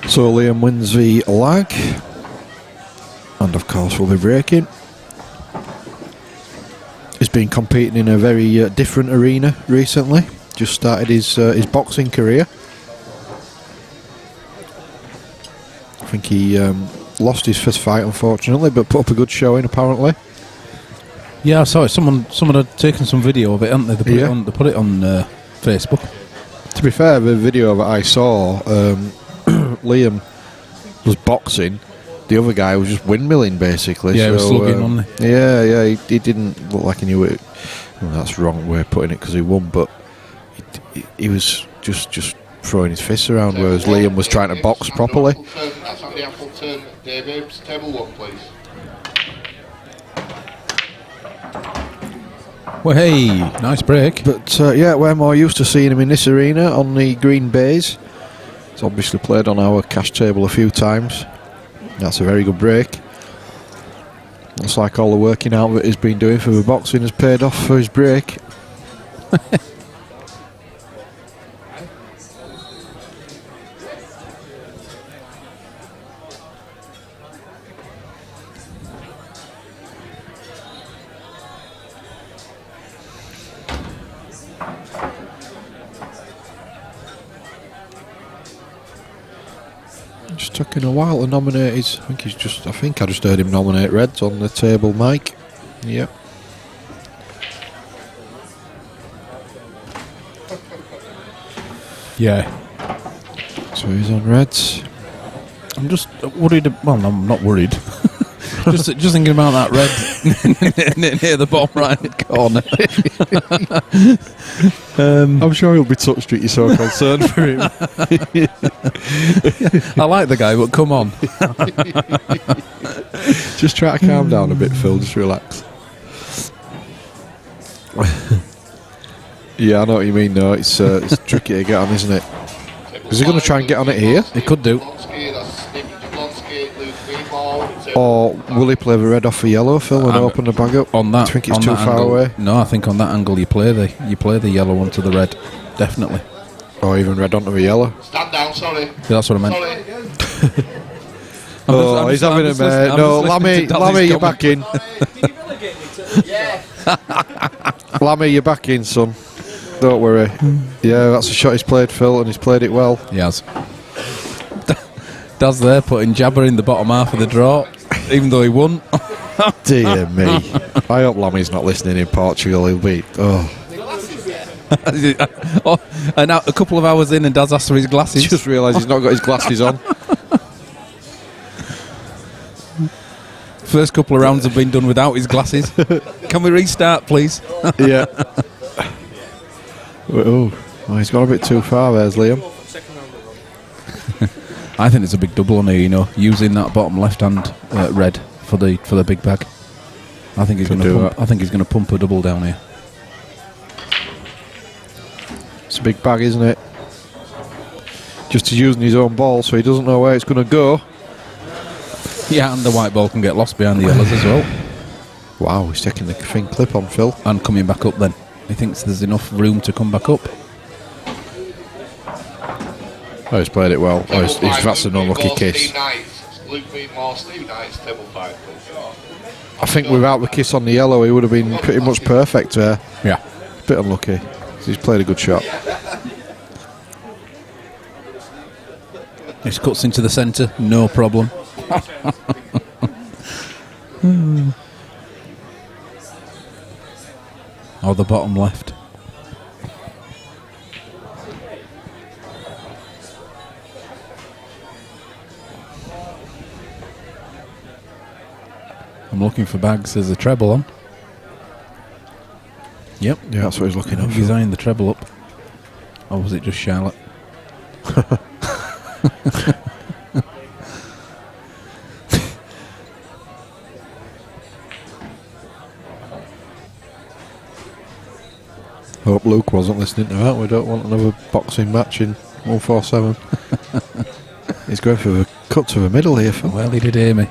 So Liam wins the lag, and of course we'll be breaking. He's been competing in a very different arena recently. Just started his boxing career. I think he lost his first fight, unfortunately, but put up a good showing apparently. Yeah, I saw it. Someone had taken some video of it, hadn't they? They put it on Facebook. To be fair, the video that I saw, Liam was boxing. The other guy was just windmilling, basically. Yeah, he was slugging, wasn't he? Yeah, he didn't look like he knew it. Well, that's the wrong way of putting it because he won, but he was just throwing his fists around, whereas Liam was trying to box properly. That's Andy Appleton. David, table 1, please. Well, hey, nice break. But yeah, we're more used to seeing him in this arena on the green baize. He's obviously played on our cash table a few times. That's a very good break. Looks like all the working out that he's been doing for the boxing has paid off for his break. Just taking a while to nominate his. I think I just heard him nominate Reds on the table mic. Yep. Yeah. So he's on Reds. I'm just worried. Well, I'm not worried. just thinking about that red near the bottom right corner. I'm sure he'll be touched with you, so concerned for him. I like the guy, but come on. Just try to calm down a bit, Phil. Just relax. Yeah, I know what you mean, though. It's tricky to get on, isn't it? Is he going to try and get on it here? He could do. Or will he play the red off the yellow, Phil, and open the bag up? On that, Do you think it's on too that far angle, away? No, I think on that angle you play the yellow onto the red, definitely. Or even red onto the yellow? Stand down, sorry. Yeah, that's what I meant. Sorry. Oh, he's having a mate. No, Lammy, you're back in. Lammy, you're back in, son. Don't worry. Yeah, that's a shot he's played, Phil, and he's played it well. He has. Daz there putting Jabber in the bottom half of the draw, even though he won. Dear me. I hope Lammy's not listening in Portugal. He'll be... Oh. And now a couple of hours in and Daz asked for his glasses. Just realised he's not got his glasses on. First couple of rounds have been done without his glasses. Can we restart, please? Yeah. Oh, he's gone a bit too far, there's Liam. I think it's a big double on here, you know, using that bottom left hand red for the big bag. I think he's going to pump. I think he's going to pump a double down here. It's a big bag, isn't it? Just he's using his own ball, so he doesn't know where it's going to go. Yeah, and the white ball can get lost behind the yellows as well. Wow, he's taking the thing clip on, Phil. And coming back up then. He thinks there's enough room to come back up. Oh, he's played it well. Oh, that's an unlucky kiss. I think without the kiss on the yellow, he would have been pretty much perfect there. Yeah. Bit unlucky. He's played a good shot. This cuts into the centre, no problem. Or the bottom left. I'm looking for bags. There's a treble on. Yep. Yeah, that's what he's looking at. He's eyeing the treble up. Or was it just Charlotte? Hope Luke wasn't listening to that. We don't want another boxing match in 147. He's going for a cut to the middle here, Phil. Well, he did hear me.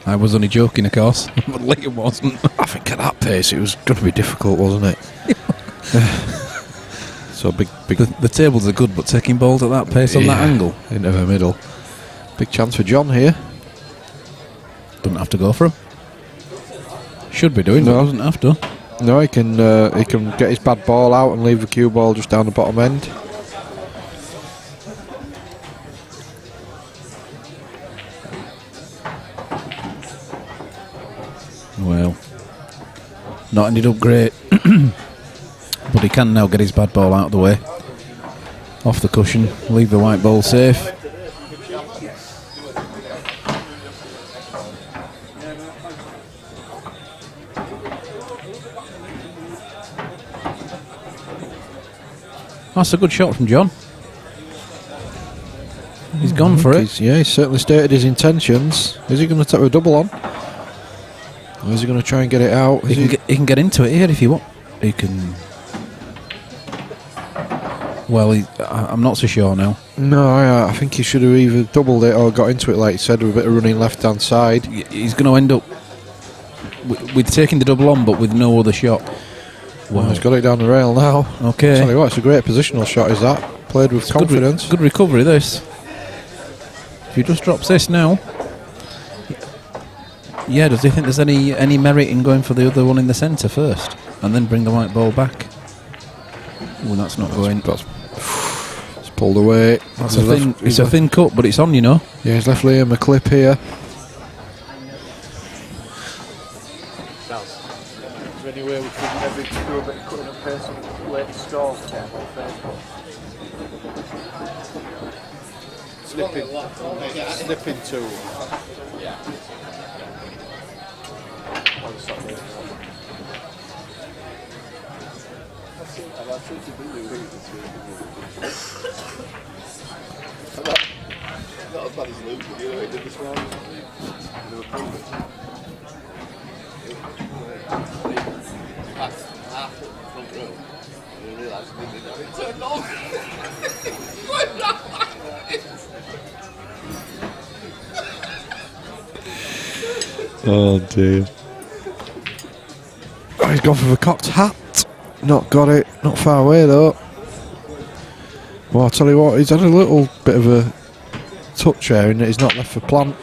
I was only joking, of course, but Liam wasn't. I think at that pace it was going to be difficult, wasn't it? So big. The tables are good, but taking balls at that pace on that angle. Into the middle. Big chance for John here. Doesn't have to go for him. Should be doing, No. but doesn't have to. No, he can get his bad ball out and leave the cue ball just down the bottom end. Well, not ended up great, but he can now get his bad ball out of the way. Off the cushion, leave the white ball safe. That's a good shot from John. He's gone for it. He's certainly stated his intentions. Is he going to take a double on? Or is he going to try and get it out? He can get into it here if you want. He can. Well, I'm not so sure now. No, I think he should have either doubled it or got into it, like you said, with a bit of running left-hand side. He's going to end up with taking the double on, but with no other shot. Well, he's got it down the rail now. Okay. Tell you what, it's a great positional shot, is that? Played with confidence. Good recovery, this. If he just drops this now. Yeah, does he think there's any merit in going for the other one in the centre first? And then bring the white ball back? Well, that's not going. It's pulled away. It's a thin cut, but it's on, you know. Yeah, he's left Liam a clip here. Is there any way we can maybe do a bit of cutting and paste on late scores on Facebook? Snipping tool. Not as bad as Luke, but you know, he did this one. Half front row, and he realised he didn't have it turned on. Oh dear. Oh, he's gone for the cocked hat. Not got it. Not far away though. Well, I'll tell you what, he's had a little bit of a touch there in that he's not left for plant.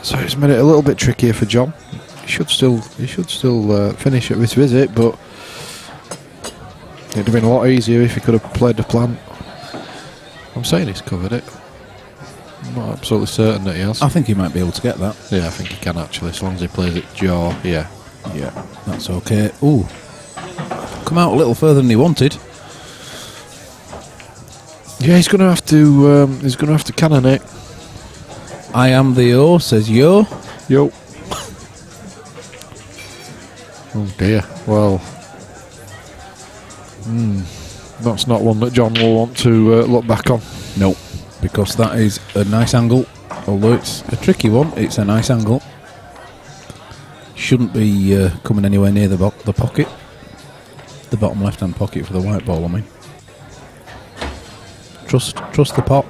So it's made it a little bit trickier for John. He should still finish at this visit, but it'd have been a lot easier if he could have played the plant. I'm saying he's covered it. I'm not absolutely certain that he has. I think he might be able to get that. Yeah, I think he can actually, as long as he plays it jaw. Yeah. Yeah, that's okay. Ooh, come out a little further than he wanted. Yeah, he's going to have to cannon it. I am the O, says Yo. Yo. Oh dear. Well, that's not one that John will want to look back on. No, because that is a nice angle. Although it's a tricky one, it's a nice angle. Shouldn't be coming anywhere near the pocket. The bottom left-hand pocket for the white ball, I mean. Trust the pot.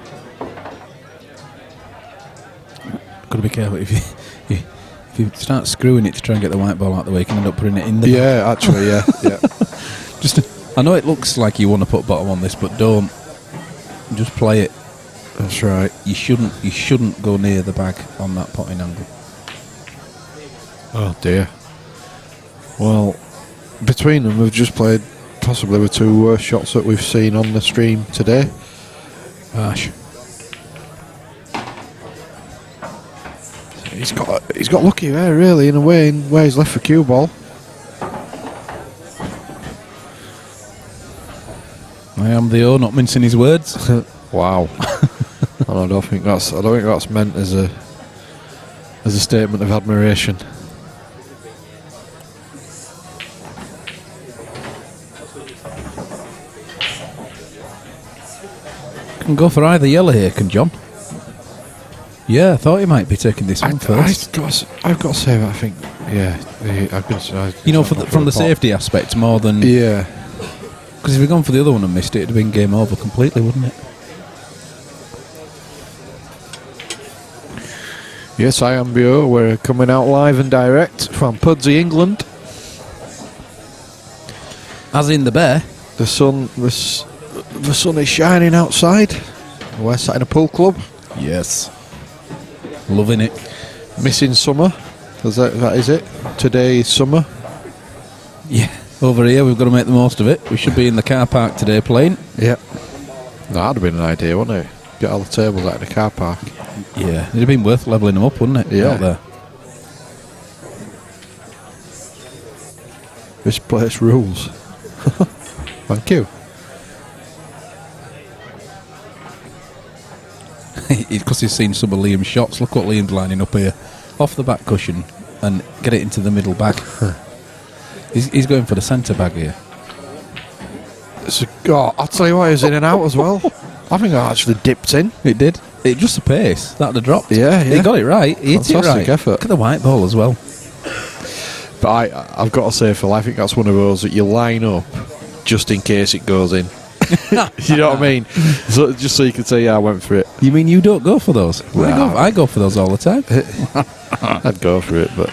Got to be careful if you start screwing it to try and get the white ball out of the way, you can end up putting it in the. Yeah, actually, yeah. I know it looks like you want to put bottom on this, but don't. Just play it. That's right. You shouldn't go near the bag on that potting angle. Oh dear. Well, between them, we've just played possibly the two worst shots that we've seen on the stream today. Ash. He's got lucky there, really, in a way, in where he's left the cue ball. I am the O, not mincing his words. Wow. And I don't think that's meant as a statement of admiration. Can go for either yellow here, can John? Yeah, I thought he might be taking this one first. I've got to say that I think, yeah, I've got to say, You know, from the safety aspect more than... Yeah. Because if he'd gone for the other one and missed it, it'd have been game over completely, wouldn't it? Yes, I am Bio. We're coming out live and direct from Pudsey, England. As in the bear. The sun is shining outside. We're sat in a pool club. Yes. Loving it. Missing summer. That is it. Today is summer. Yeah. Over here, we've got to make the most of it. We should be in the car park today playing. Yeah. That'd have been an idea, wouldn't it? Get all the tables out of the car park. Yeah. It'd have been worth levelling them up, wouldn't it? Yeah. Out there. This place rules. Thank you. Because he's seen some of Liam's shots. Look what Liam's lining up here. Off the back cushion and get it into the middle bag. He's going for the centre bag here. I'll tell you what, he was in and out as well. I think I actually dipped in. It did. It just a pace. That'd have dropped. Yeah. He got it right. He hit it Fantastic right. effort. Look at the white ball as well. But I've got to say, Phil, I think that's one of those that you line up just in case it goes in. You know what I mean? So, just so you can say, yeah, I went for it. You mean you don't go for those? Nah. I go for those all the time. I'd go for it, but...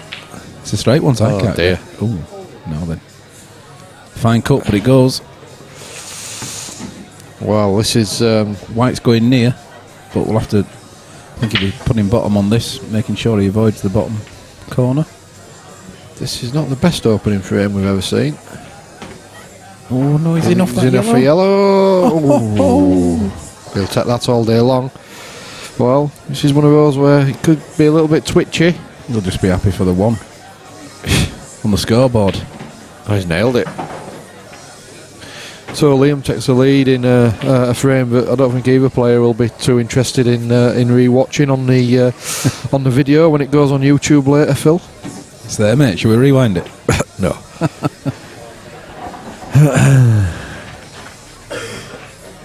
It's the straight ones I Oh, can't dear. get. Ooh, no then. Fine cut, but it goes. Well, this is... White's going near, but we'll have to... I think he'll be putting bottom on this, making sure he avoids the bottom corner. This is not the best opening frame we've ever seen. Oh no, he's in off that He's in off for yellow. Ooh. He'll take that all day long. Well, this is one of those where it could be a little bit twitchy. He'll just be happy for the one on the scoreboard. Oh, he's nailed it. So Liam takes the lead in a frame, but I don't think either player will be too interested in re-watching on the video when it goes on YouTube later, Phil. It's there, mate. Shall we rewind it? No.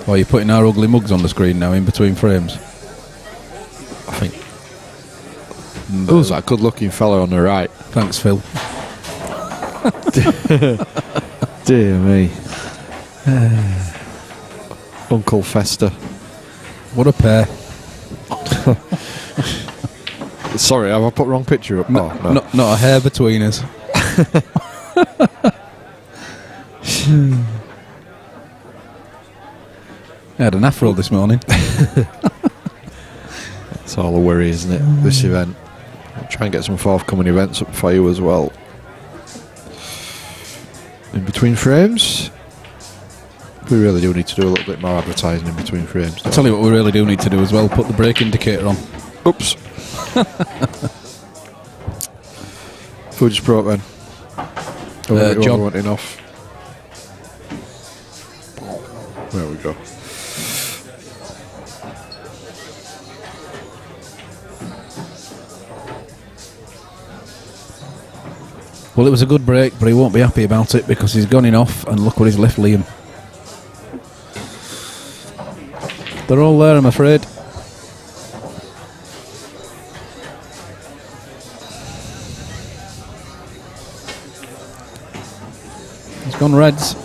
Or are you putting our ugly mugs on the screen now in between frames? I think. Who's that good-looking fella on the right? Thanks, Phil. Dear me. Uncle Fester. What a pair. Sorry, have I put wrong picture up? No, Not a hair between us. I had an afro this morning. It's all a worry, isn't it? This event. I'll try and get some forthcoming events up for you as well. In between frames. We really do need to do a little bit more advertising in between frames. I'll tell you what we really do need to do as well. Put the brake indicator on. Oops. Who just broke then? John. Wanting off. There we go. Well, it was a good break, but he won't be happy about it because he's gone in off, and look what he's left Liam. They're all there, I'm afraid. He's gone reds.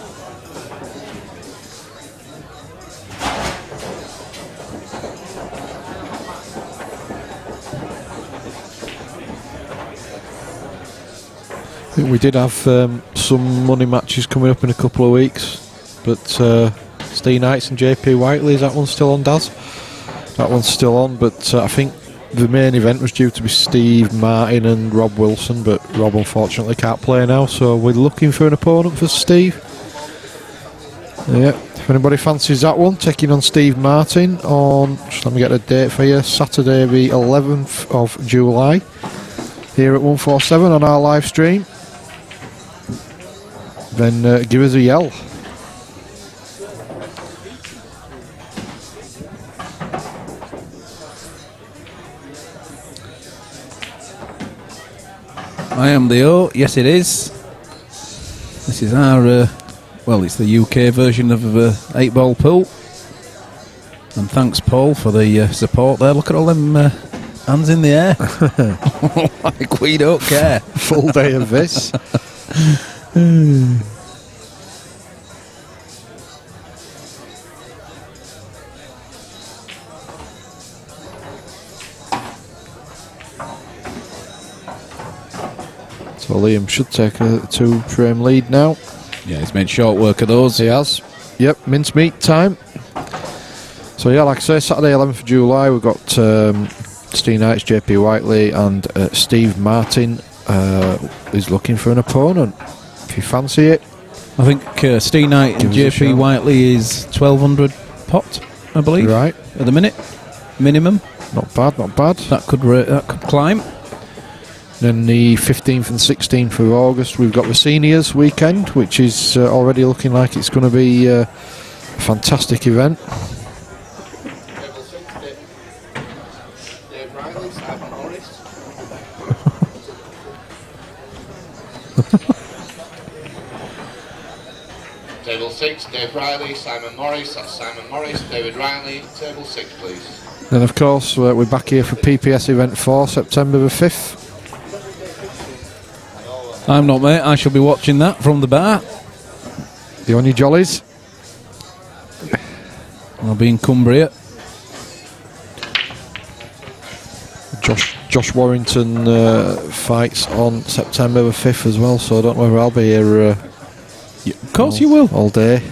I think we did have some money matches coming up in a couple of weeks, but Steve Knights and JP Whiteley, is that one still on, Daz? That one's still on, but I think the main event was due to be Steve Martin and Rob Wilson, but Rob unfortunately can't play now, so we're looking for an opponent for Steve. Yeah, if anybody fancies that one, taking on Steve Martin on, just let me get a date for you, Saturday the 11th of July, here at 147 on our live stream. Then give us a yell. I am the O. Yes, it is. This is our, well, it's the UK version of 8-ball pool. And thanks, Paul, for the support there. Look at all them hands in the air. Like we don't care. Full day of this. So Liam should take a 2-frame lead now. Yeah, he's made short work of those. He has. Yep, mincemeat time. So yeah, like I say, Saturday 11th of July, we've got Steve Knights, JP Whiteley and Steve Martin is looking for an opponent. If you fancy it. I think Steve Knight and JP Whiteley is 1,200 pot, I believe. Right. At the minute, minimum. Not bad, not bad. That could climb. Then the 15th and 16th of August, we've got the seniors weekend, which is already looking like it's going to be a fantastic event. Dave Riley, Simon Morris. Table 6, Dave Riley, Simon Morris. That's Simon Morris, David Riley. Table 6, please. Then, of course, we're back here for PPS Event 4, September the 5th. I'm not, mate. I shall be watching that from the bar. You on your jollies? I'll be in Cumbria. Josh Warrington fights on September the 5th as well, so I don't know whether I'll be here Of course you will. all day.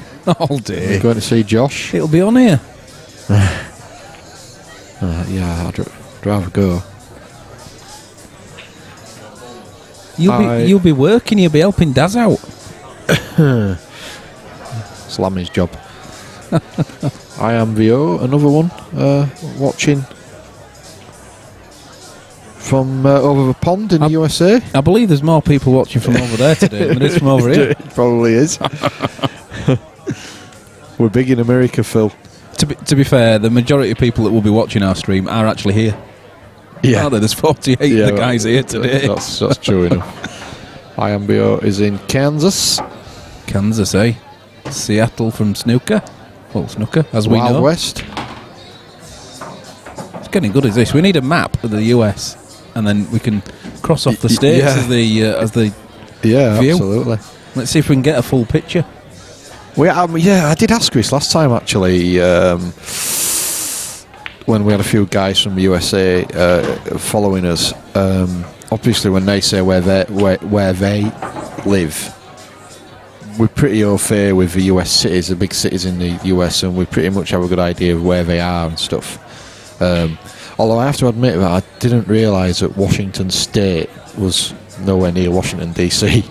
All day. We're going to see Josh. It'll be on here. Yeah, I'd rather go. You'll be working. You'll be helping Daz out. Slam his job. I am VO, another one, watching from over the pond in the USA. I believe there's more people watching from over there today than there is from over here. It probably is. We're big in America, Phil. To be fair, the majority of people that will be watching our stream are actually here. Yeah. Aren't there? There's 48 of the guys here today. That's true enough. IMBO is in Kansas. Kansas, eh? Seattle from snooker. Well, snooker, as we Wild know. West. It's getting good as this. We need a map of the US, and then we can cross off the states as the Yeah, view. absolutely. Let's see if we can get a full picture. I did ask Chris last time, actually, when we had a few guys from the USA following us. Obviously, when they say where they live, we're pretty au fait with the US cities, the big cities in the US, and we pretty much have a good idea of where they are and stuff. Although I have to admit that I didn't realise that Washington State was nowhere near Washington DC.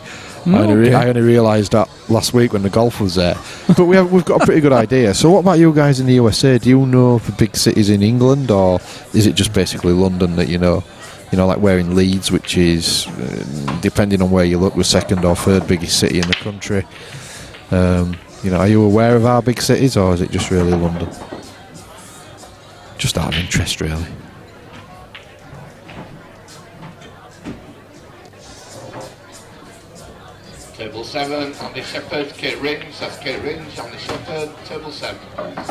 I only realised that last week when the golf was there. But we've got a pretty good idea. So what about you guys in the USA? Do you know the big cities in England, or is it just basically London that you know? You know, like we're in Leeds, which is, depending on where you look, the second or third biggest city in the country. You know, are you aware of our big cities, or is it just really London? Just out of interest, really. Table 7, Andy Shepherd, Kate Rings. That's Kate Rings, Andy Shepherd. Table 7, please.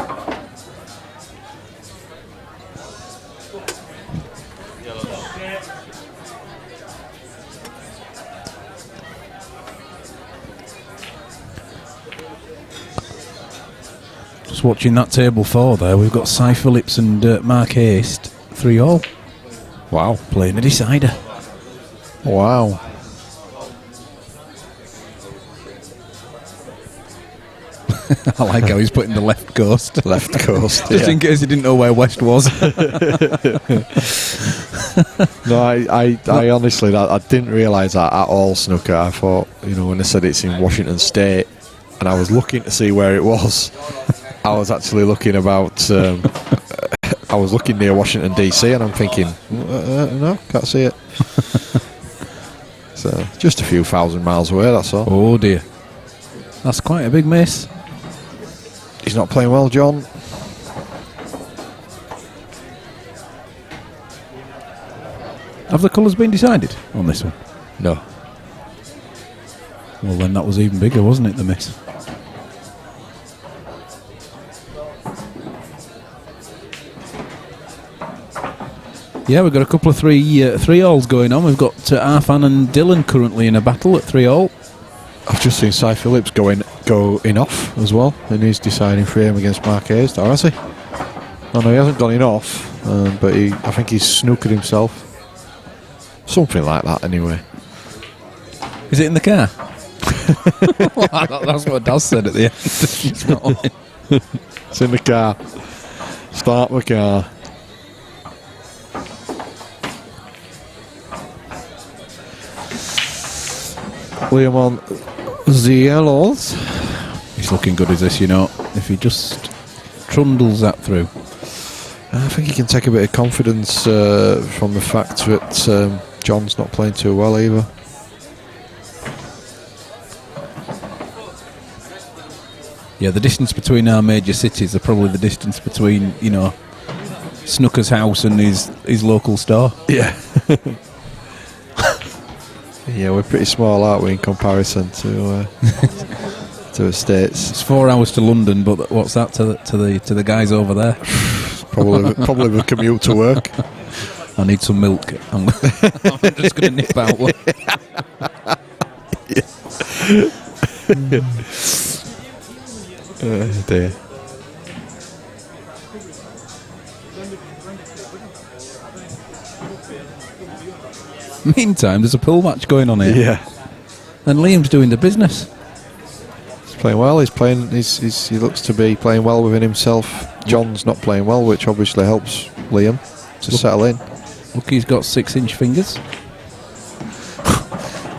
Just watching that table 4 there, we've got Cy Phillips and Mark Haste, 3-all. Wow. Playing a decider. Wow. I like how he's putting the left coast. Left coast. Just in case he didn't know where West was. No, I honestly, I didn't realise that at all, snooker. I thought, you know, when they said it's in Washington State, and I was looking to see where it was, I was actually looking about, I was looking near Washington DC, and I'm thinking, no, can't see it. So, just a few thousand miles away, that's all. Oh dear. That's quite a big miss. He's not playing well, John. Have the colours been decided on this one? No. Well, then that was even bigger, wasn't it, the miss? Yeah, we've got a couple of 3-alls going on. We've got Arfan and Dylan currently in a battle at 3-all. I've just seen Cy Phillips go in off as well in his deciding frame against Mark Hayes, or has he? Oh no, he hasn't gone in off, but I think he's snookered himself. Something like that, anyway. Is it in the car? That's what Daz said at the end. It's not on. It's in the car. Start the car. Liam on the yellows. He's looking good as this, you know. If he just trundles that through. I think he can take a bit of confidence from the fact that John's not playing too well either. Yeah, the distance between our major cities are probably the distance between, you know, Snooker's house and his local store. Yeah. Yeah, we're pretty small, aren't we, in comparison to the States. It's 4 hours to London, but what's that to the guys over there? Probably the commute to work. I need some milk. I'm just going to nip out one. Dear. Meantime, there's a pool match going on here. Yeah. And Liam's doing the business. He's playing well. He looks to be playing well within himself. John's not playing well, which obviously helps Liam to settle in. Look, he's got 6-inch fingers.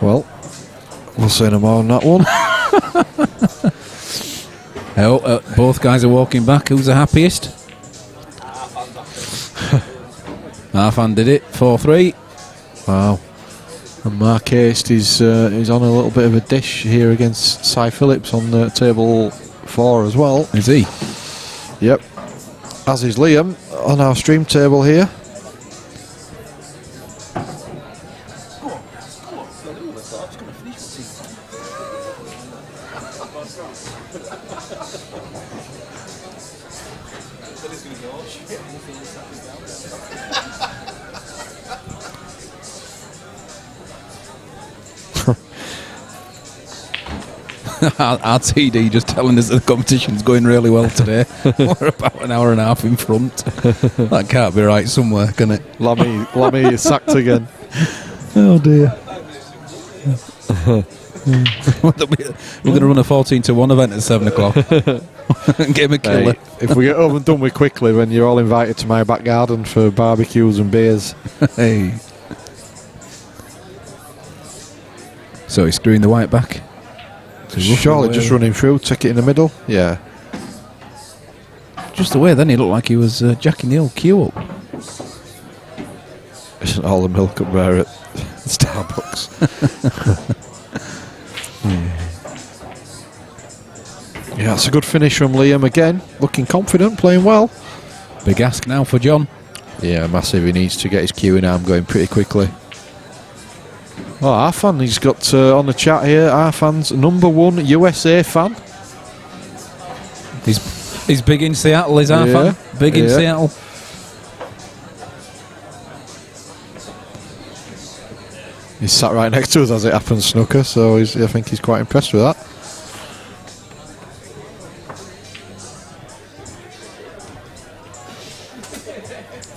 Well, we'll see no more on that one. Both guys are walking back. Who's the happiest? Arfan did it. 4-3. Wow. And Mark Haste is on a little bit of a dish here against Cy Phillips on table 4 as well. Is he? Yep. As is Liam on our stream table here. RTD just telling us that the competition's going really well today. We're about an hour and a half in front. That can't be right somewhere, can it? Lammy is sacked again. Oh dear. We're going to run a 14-1 event at 7 o'clock and get him a killer. Hey, if we get over and done with quickly, then you're all invited to my back garden for barbecues and beers. Hey. So he's screwing the white back. Surely just running through, take it in the middle. Yeah. Just the way then he looked like he was jacking the old queue up. Isn't all the milk up there at Starbucks? Yeah, that's a good finish from Liam again. Looking confident, playing well. Big ask now for John. Yeah, massive. He needs to get his queuing arm going pretty quickly. Oh, Arfan, he's got on the chat here, Arfan's #1 USA fan. He's big in Seattle, is Arfan? Yeah, Big in Seattle. He's sat right next to us as it happens, Snooker, so I think he's quite impressed with that.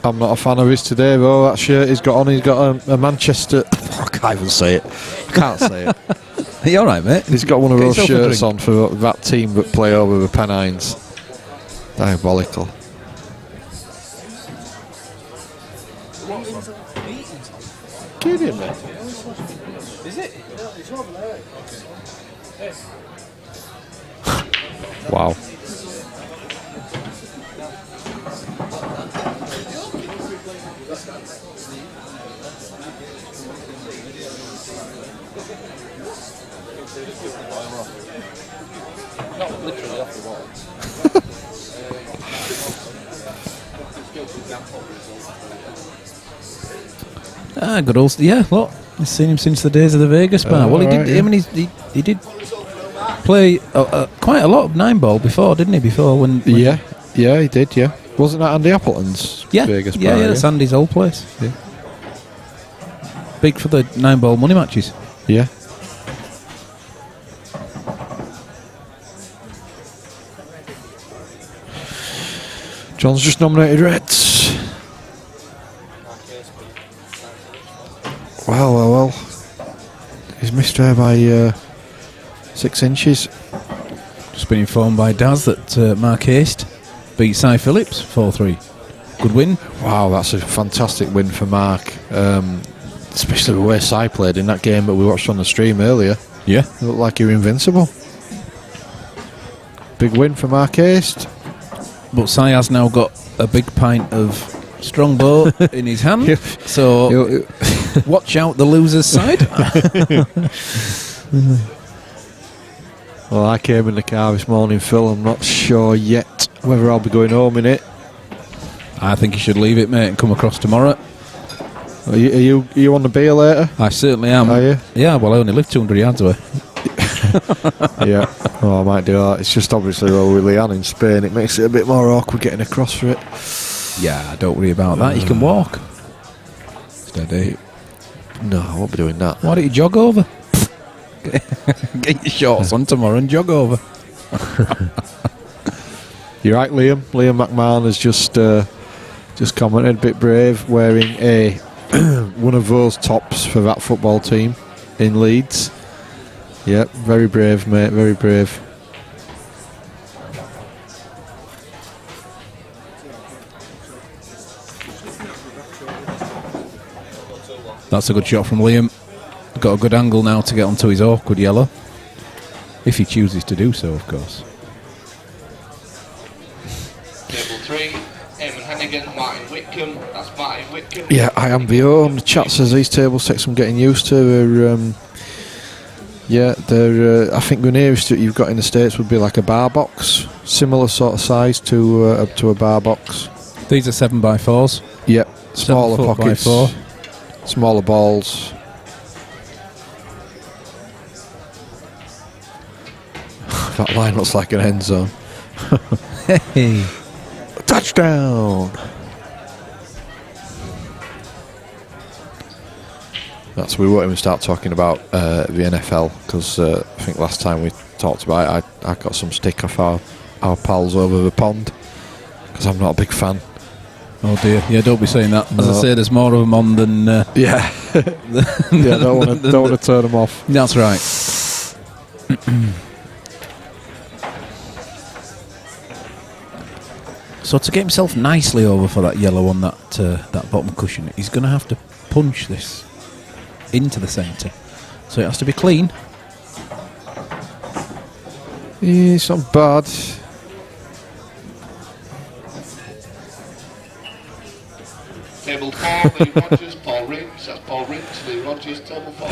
I'm not a fan of his today, though. That shirt he's got on, he's got a Manchester... I can't even say it. I can't say it. Are you alright, mate? He's got one of those shirts on for that team that play over the Pennines. Diabolical. Kidding me? Is it? It's over there. Wow. Not literally off the wall. Good old... Yeah, look. I've seen him since the days of the Vegas bar. Well, he did. Yeah. I mean, he did play quite a lot of 9-ball before, didn't he? Before when Yeah, he did, yeah. Wasn't that Andy Appleton's Yeah, Vegas yeah, bar? yeah, that's Andy's old place. Yeah. Big for the 9-ball money matches. Yeah. John's just nominated Reds. Well. He's missed her by 6 inches. Just been informed by Daz that Mark Haste beat Cy Phillips 4-3. Good win. Wow, that's a fantastic win for Mark. Especially the way Cy played in that game that we watched on the stream earlier. Yeah. It looked like he was invincible. Big win for Mark Haste. But Cy has now got a big pint of Strongbow in his hand. So watch out the loser's side. Well, I came in the car this morning, Phil. I'm not sure yet whether I'll be going home in it. I think you should leave it, mate, and come across tomorrow. Are you on the beer later? I certainly am. Are you? Yeah, well, I only live 200 yards away. Yeah. Oh, I might do that. It's just obviously with Leanne in Spain, it makes it a bit more awkward getting across for it. Yeah, don't worry about that. You can walk. Steady. No, I won't be doing that. Why don't you jog over? Get your shorts on tomorrow and jog over. You're right, Liam. Liam McMahon has just commented, a bit brave, wearing a one of those tops for that football team in Leeds. Yep, very brave, mate, very brave. That's a good shot from Liam. Got a good angle now to get onto his awkward yellow. If he chooses to do so, of course. Table 3, Eamon Hannigan, Martin Whitcomb. That's Martin Whitcomb. Yeah, I am VO. The chat says these table six I'm getting used to. They're I think the nearest that you've got in the States would be like a bar box, similar sort of size to a bar box. These are 7x4s. Yep, smaller 7 foot by pockets, 4. smaller balls. That line looks like an end zone. Hey. Touchdown! We won't even start talking about the NFL because I think last time we talked about it, I got some stick off our pals over the pond because I'm not a big fan. Oh dear, yeah, don't be saying that. As No. I say, there's more of them on than... Yeah, don't want to turn them off. That's right. So to get himself nicely over for that yellow on that bottom cushion, he's going to have to punch this into the centre. So it has to be clean. Yeah, it's not bad. Table 4, Lee Rogers, Paul Rings. That's Paul Rings, Lee Rogers, table 4.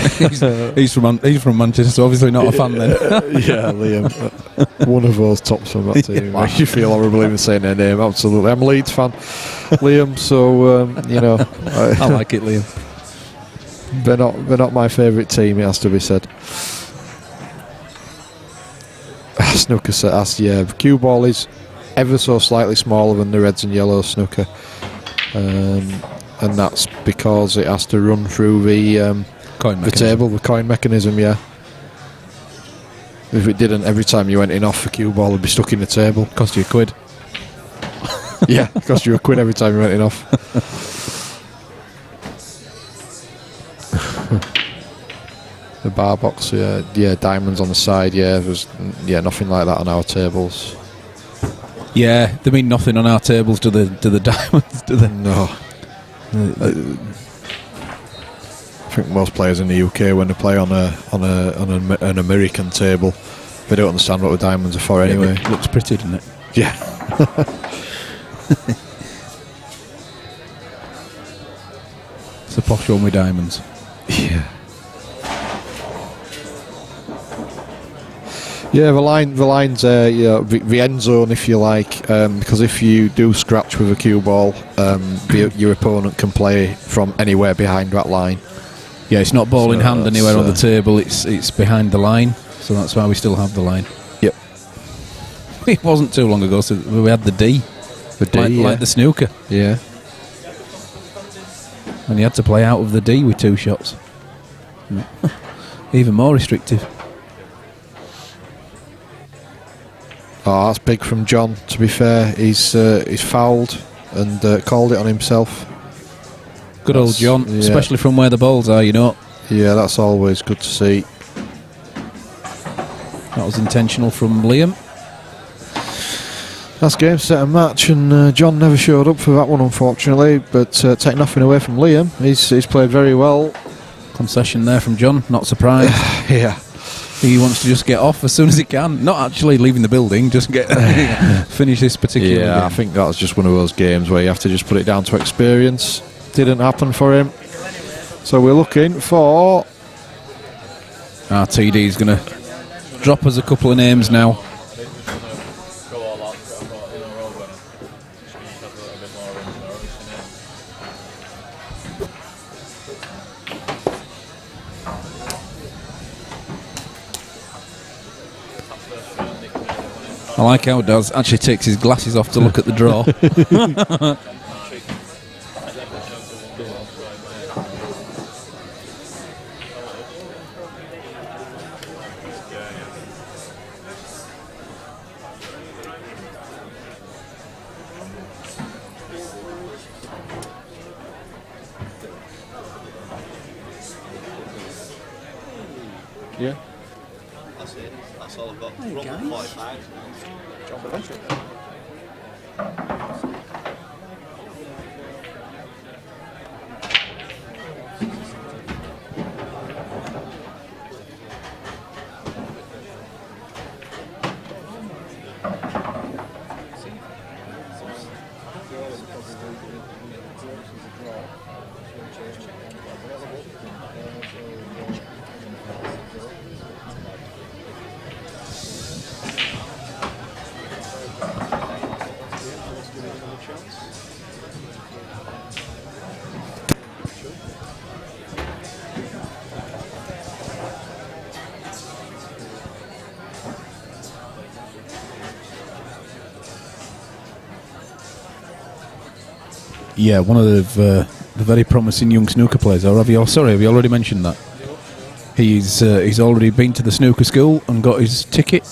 He's from Manchester, so obviously not a fan then. Yeah, Liam. One of those tops from that team. Makes you feel horrible even saying their name. Absolutely. I'm a Leeds fan, Liam, so, I like it, Liam. They're not my favourite team, it has to be said. Snooker set us, yeah. The cue ball is ever so slightly smaller than the reds and yellow snooker. And that's because it has to run through the table, the coin mechanism, yeah. If it didn't, every time you went in off the cue ball, it'd be stuck in the table. Cost you £1. Yeah, cost you £1 every time you went in off. The bar box, yeah, diamonds on the side, yeah. There's nothing like that on our tables. Yeah, they mean nothing on our tables to the diamonds, do they? No. I think most players in the UK, when they play on an American table, they don't understand what the diamonds are for anyway. It looks pretty, doesn't it? Yeah. It's a posh one with diamonds. Yeah. Yeah, the line's the end zone, if you like, because if you do scratch with a cue ball, your opponent can play from anywhere behind that line. Yeah, it's not ball in hand anywhere on the that's, table. It's behind the line, so that's why we still have the line. Yep. It wasn't too long ago, so we had the D The D, like the snooker. Yeah. And he had to play out of the D with 2 shots. Even more restrictive. Oh, that's big from John. To be fair, he's fouled and called it on himself. Good old John, yeah. especially from where the balls are, you know. Yeah, that's always good to see. That was intentional from Liam. That's game, set and match, and John never showed up for that one, unfortunately. But take nothing away from Liam. He's played very well. Concession there from John, not surprised. Yeah. He wants to just get off as soon as he can. Not actually leaving the building, just get finish this particular Yeah, game. I think that was just one of those games where you have to just put it down to experience. Didn't happen for him. So we're looking for... RTD's going to drop us a couple of names now. I like how Daz actually takes his glasses off to look at the draw. Yeah. That's it. That's all I've got. Run 45. Yeah, one of the very promising young snooker players. Or have you already mentioned that? He's already been to the snooker school and got his ticket.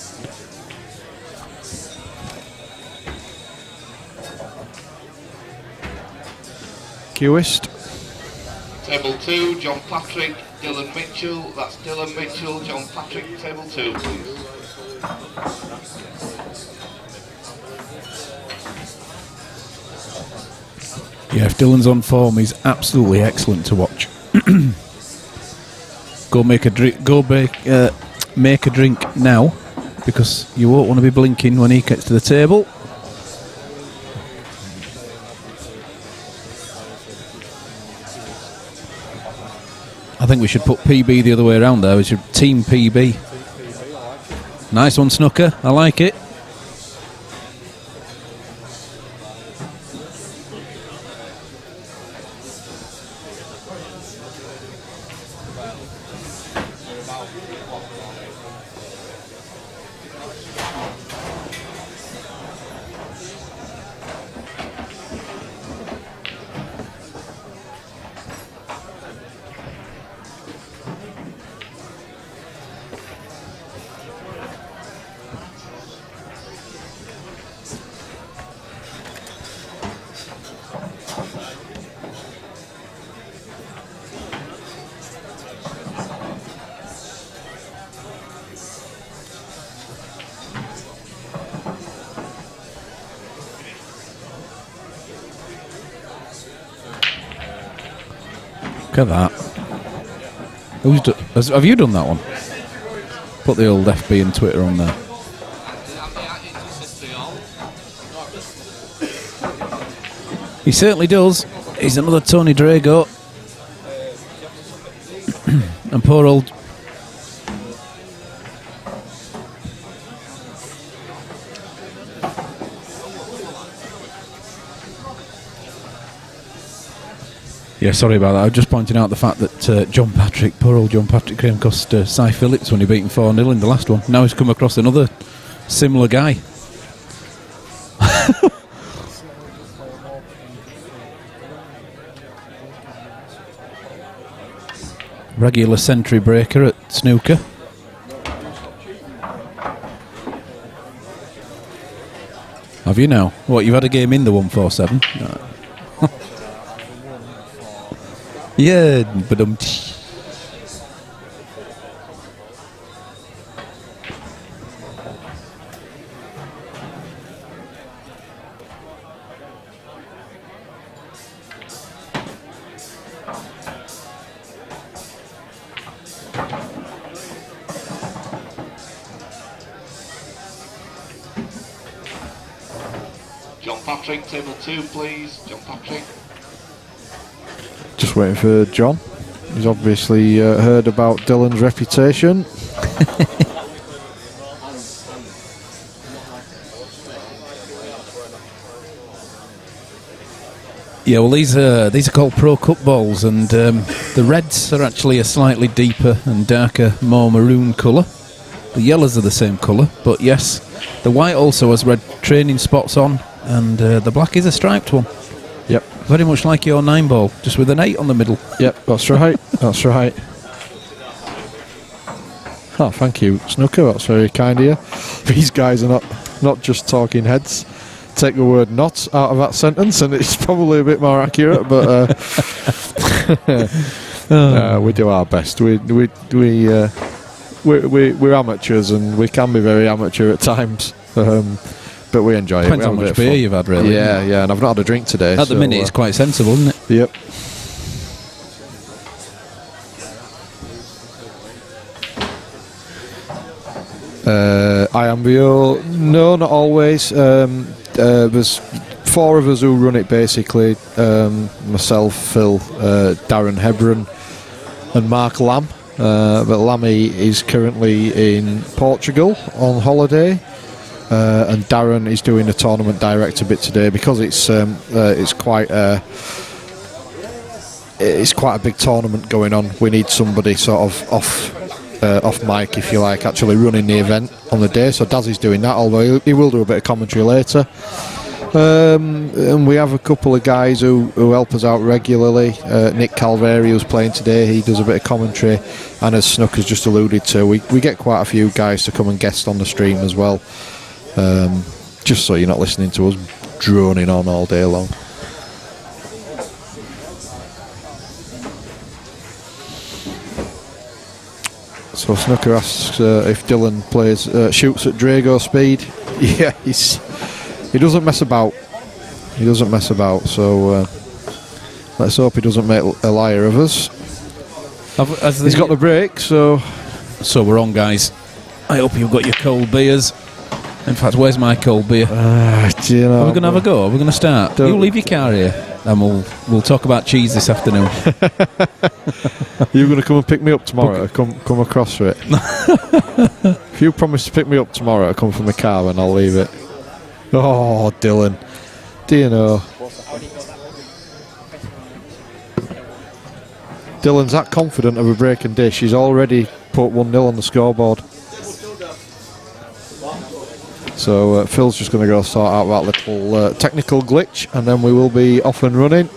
Cuist. Table 2, John Patrick, Dylan Mitchell. That's Dylan Mitchell, John Patrick, table 2, please. Yeah, if Dylan's on form, he's absolutely excellent to watch. Go make a drink. Make a drink now, because you won't want to be blinking when he gets to the table. I think we should put PB the other way around there. We should team PB. Nice one, Snooker. I like it. Look at that. Have you done that one? Put the old FB and Twitter on there. He certainly does. He's another Tony Drago. And poor old... Yeah, sorry about that. I was just pointing out the fact that John Patrick, poor old John Patrick, came across Cy Phillips when he beat him 4-0 in the last one. Now he's come across another similar guy. Regular century breaker at snooker. Have you now? What, you've had a game in the 147? Yeah, but John Patrick, table 2 please. John Patrick. Just waiting for John. He's obviously heard about Dylan's reputation. yeah, well, these are called Pro Cup balls, and the reds are actually a slightly deeper and darker, more maroon colour. The yellows are the same colour, but yes, the white also has red training spots on, and the black is a striped one. Yep. Very much like your 9 ball, just with an 8 on the middle. Yep, that's right. That's right. Oh, thank you, Snooker. That's very kind of you. These guys are not just talking heads. Take the word "not" out of that sentence, and it's probably a bit more accurate. But we do our best. We're amateurs, and we can be very amateur at times. But we enjoy Depends it. how much beer you've had, really. Yeah, yeah, and I've not had a drink today. At the minute, it's quite sensible, isn't it? Yep. IMVO, no, not always. There's 4 of us who run it basically. Myself, Phil, Darren Hebron, and Mark Lamb. But Lammy is currently in Portugal on holiday. And Darren is doing the tournament director bit today because it's quite a big tournament going on. We need somebody sort of off mic, if you like, actually running the event on the day. So Daz is doing that, although he will do a bit of commentary later. And we have a couple of guys who help us out regularly. Nick Calveri, who's playing today, he does a bit of commentary, and as Snook has just alluded to, we get quite a few guys to come and guest on the stream as well. Just so you're not listening to us droning on all day long. So Snooker asks if Dylan shoots at Drago speed. Yeah, he doesn't mess about. He doesn't mess about. So let's hope he doesn't make a liar of us. He's got the break, so we're on, guys. I hope you've got your cold beers. In fact, where's my cold beer? Do you know, are we going to have a go? Are we going to start? You leave your car here, and we'll talk about cheese this afternoon. You're going to come and pick me up tomorrow. Come across for it. If you promise to pick me up tomorrow, I'll come from the car and I'll leave it. Oh, Dylan. Do you know? Dylan's that confident of a break and dish. He's already put 1-0 on the scoreboard. So Phil's just going to go sort out that little technical glitch, and then we will be off and running.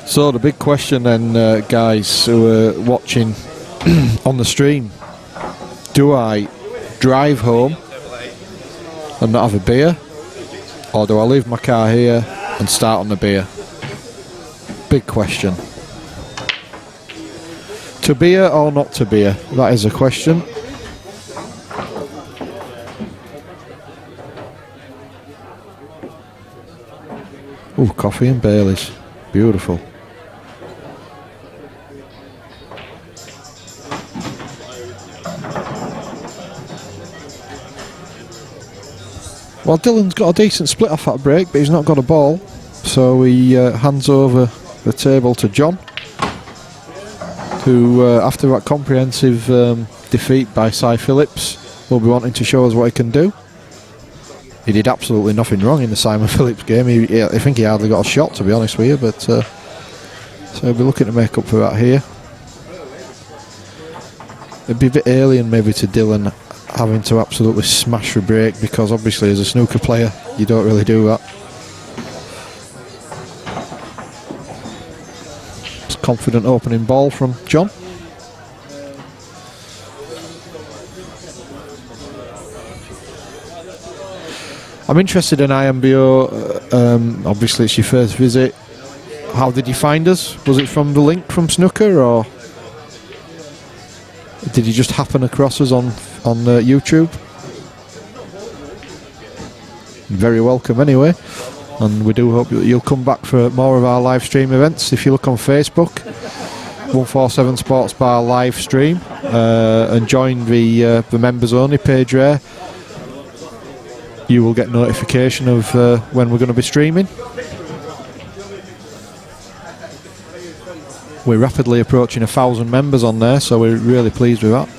So the big question then, guys who are watching on the stream, do I drive home and not have a beer, or do I leave my car here and start on the beer? Big question. To beer or not to beer? That is a question. Ooh, coffee and Baileys. Beautiful. Well, Dylan's got a decent split off that break, but he's not got a ball. So he hands over the table to John, who, after that comprehensive defeat by Cy Phillips, will be wanting to show us what he can do. He did absolutely nothing wrong in the Simon Phillips game. I think he hardly got a shot, to be honest with you, but so he'll be looking to make up for that here. It'd be a bit alien maybe to Dylan having to absolutely smash the break, because obviously as a snooker player you don't really do that. It's a confident opening ball from John. I'm interested in IMBO. Obviously it's your first visit. How did you find us? Was it from the link from Snooker, or did you just happen across us on YouTube? Very welcome anyway, and we do hope you'll come back for more of our live stream events. If you look on Facebook, 147 Sports Bar live stream, and join the members only page there, you will get notification of when we're going to be streaming. We're rapidly approaching 1,000 members on there, so we're really pleased with that.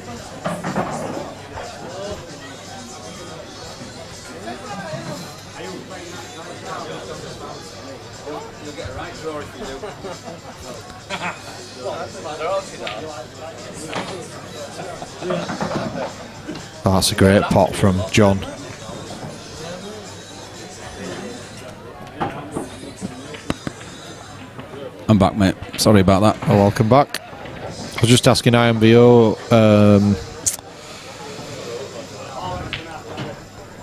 Oh, that's a great pot from John. I'm back, mate. Sorry about that. Oh, welcome back. I was just asking IMBO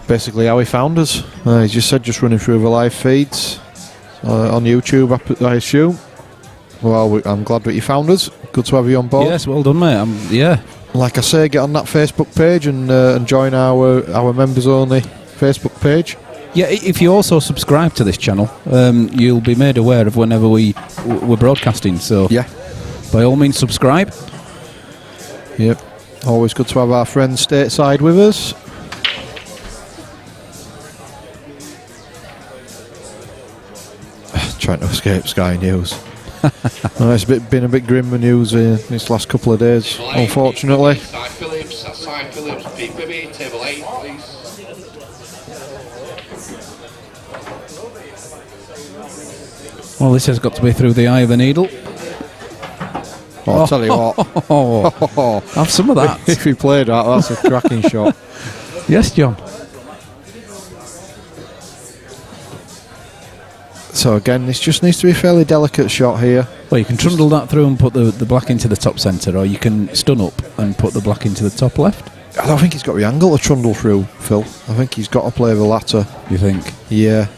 basically how he found us. He just said just running through the live feeds on YouTube, I assume. Well, I'm glad that you found us. Good to have you on board. Yes, well done, mate. Yeah. Like I say, get on that Facebook page and join our members only Facebook page. Yeah, if you also subscribe to this channel, you'll be made aware of whenever we're broadcasting. So, yeah, by all means, subscribe. Yep. Always good to have our friends stateside with us. Trying to escape Sky News. It's been a bit grim with news this last couple of days, unfortunately. Side Phillips, Pete Bibby, table 8, please. Well, this has got to be through the eye of the needle. Well, I'll tell you what. Have some of that. If he played that, that's a cracking shot. Yes, John. So again, this just needs to be a fairly delicate shot here. Well, you can trundle that through and put the black into the top centre, or you can stun up and put the black into the top left. I don't think he's got the angle to trundle through, Phil. I think he's got to play the latter. You think? Yeah.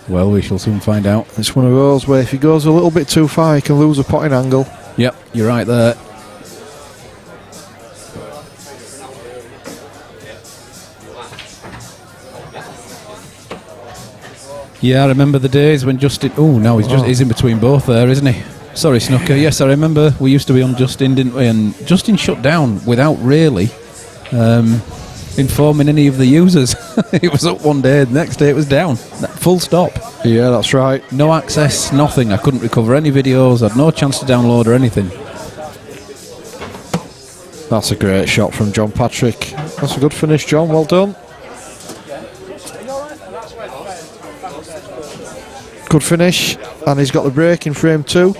Well, we shall soon find out. It's one of those where if he goes a little bit too far, he can lose a potting angle. Yep, you're right there. Yeah, I remember the days when Justin... Oh, no, he's in between both there, isn't he? Sorry, Snooker. Yes, I remember we used to be on Justin, didn't we? And Justin shut down without really informing any of the users. It was up one day, the next day it was down. Full stop. Yeah, that's right. No access, nothing. I couldn't recover any videos. I had no chance to download or anything. That's a great shot from John Patrick. That's a good finish, John. Well done. Good finish, and he's got the break in frame 2.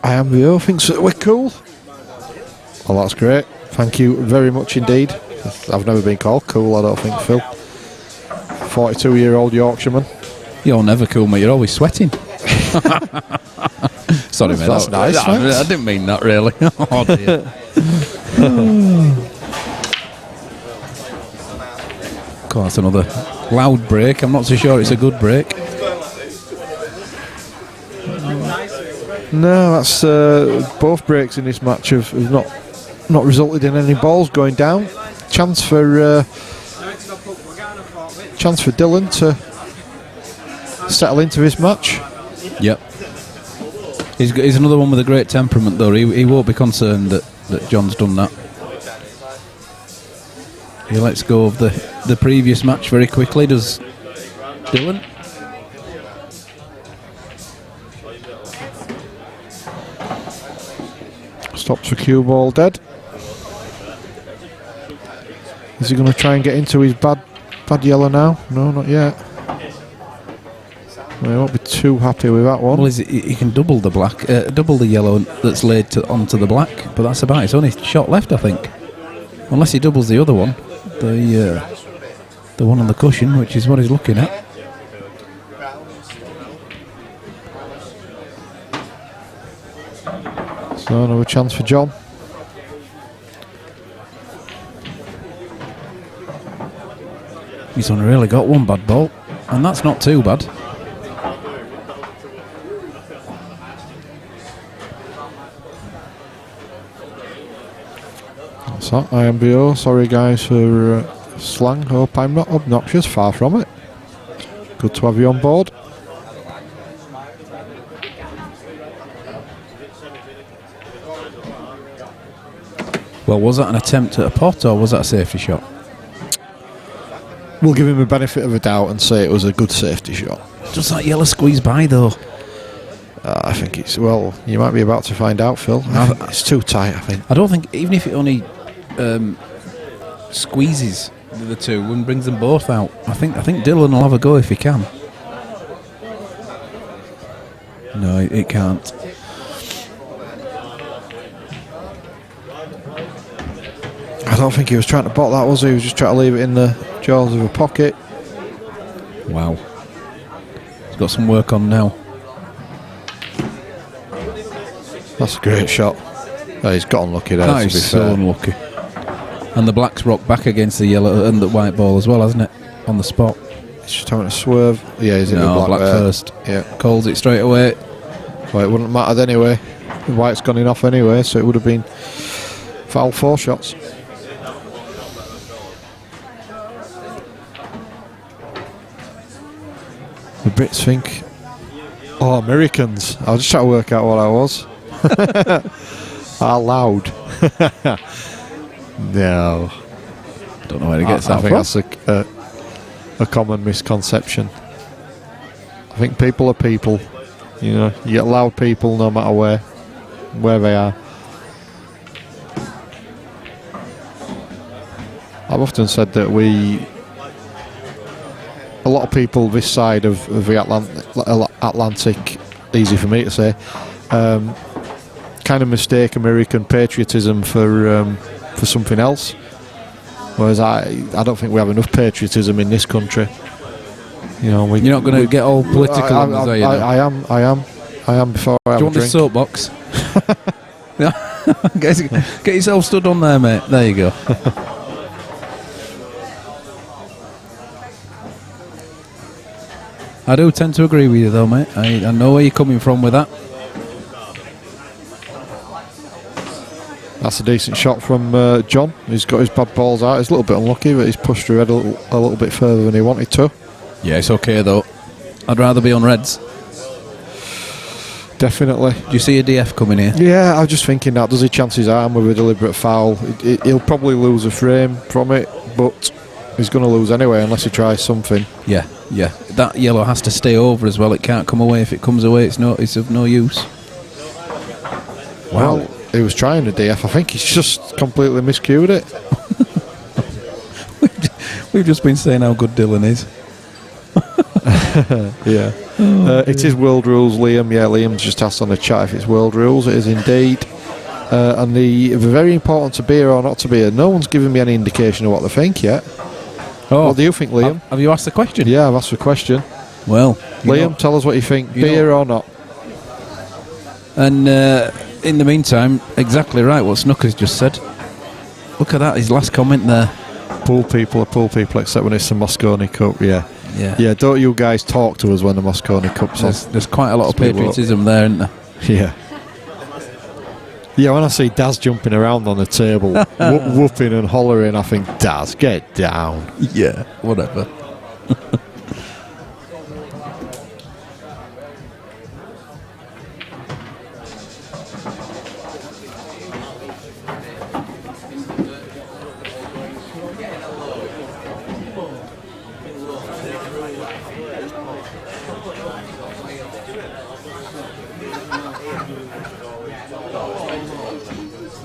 IMBO thinks that we're cool. Well, that's great. Thank you very much indeed. I've never been called cool, I don't think, Phil. 42-year-old Yorkshireman. You're never cool, mate. You're always sweating. Sorry, mate. That's nice. I didn't mean that, really. Oh, dear. God, that's another loud break. I'm not so sure it's a good break. No, that's both breaks in this match have not resulted in any balls going down. Chance for Dylan to settle into this match. Yep. He's another one with a great temperament, though. He won't be concerned that John's done that. He lets go of the previous match very quickly, does Dylan. Stops the cue ball dead. Is he going to try and get into his bad yellow now? No, not yet. Well, he won't be too happy with that one. Well, he can double the black, double the yellow that's laid onto the black, but that's about it. It's only shot left, I think. Unless he doubles the other one, the one on the cushion, which is what he's looking at. So another chance for John. He's only really got one bad ball, and that's not too bad. That's that, IMBO. Sorry guys for slang. Hope I'm not obnoxious. Far from it. Good to have you on board. Well, was that an attempt at a pot, or was that a safety shot? We'll give him the benefit of a doubt and say it was a good safety shot. Does that yellow squeeze by, though? I think it's, well, you might be about to find out, Phil. I think it's too tight, I think. I don't think, even if it only squeezes the two and brings them both out, I think Dylan will have a go if he can. No, it can't. I don't think he was trying to bot that, was he? He was just trying to leave it in the jaws of a pocket. Wow. He's got some work on now. That's a great shot. Oh, he's got unlucky there, That to be is so fair. unlucky. And the black's rocked back against the yellow and the white ball as well, hasn't it? On the spot. He's just having a swerve. Yeah, he's in No, the black there. first. Yeah. Calls it straight away. Well, it wouldn't have mattered anyway. The white's gone in off anyway, so it would have been foul 4 shots. The Brits think, oh, Americans. I was just trying to work out what I was. How loud. No. Don't know where he gets I that think from. that's a common misconception. I think people are people. You know, you get loud people no matter where they are. I've often said that a lot of people this side of the Atlantic, easy for me to say, kind of mistake American patriotism for something else. Whereas I don't think we have enough patriotism in this country. You know, You're not going to get all political on us, are you? I am before I have Do you want a this drink. soapbox? Get yourself stood on there, mate. There you go. I do tend to agree with you, though, mate. I know where you're coming from with that. That's a decent shot from John. He's got his bad balls out. He's a little bit unlucky, but he's pushed through a little bit further than he wanted to. Yeah, it's okay, though. I'd rather be on reds. Definitely. Do you see a DF coming here? Yeah, I was just thinking that. Does he chance his arm with a deliberate foul? He'll probably lose a frame from it, but he's going to lose anyway unless he tries something. Yeah. That yellow has to stay over as well. It can't come away. If it comes away, it's of no use. Wow. Well, he was trying a DF. I think he's just completely miscued it. We've just been saying how good Dylan is. Yeah. It is world rules, Liam. Yeah, Liam's just asked on the chat if it's world rules. It is indeed. And the very important to be here or not to be here. No one's given me any indication of what they think yet. Oh, What do you think, Liam? have you asked the question? Yeah, I've asked the question. Well, Liam, tell us what you think. you Beer know- or not? And in the meantime, exactly right what Snooker's just said. Look at that, his last comment there. Pool people are pool people, except when it's the Mosconi Cup. Yeah. Yeah. Yeah, don't you guys talk to us when the Mosconi Cup's on. There's quite a lot of Speak up. patriotism there, isn't there? Yeah. Yeah, when I see Daz jumping around on the table, whooping and hollering, I think, Daz, get down. Yeah, whatever.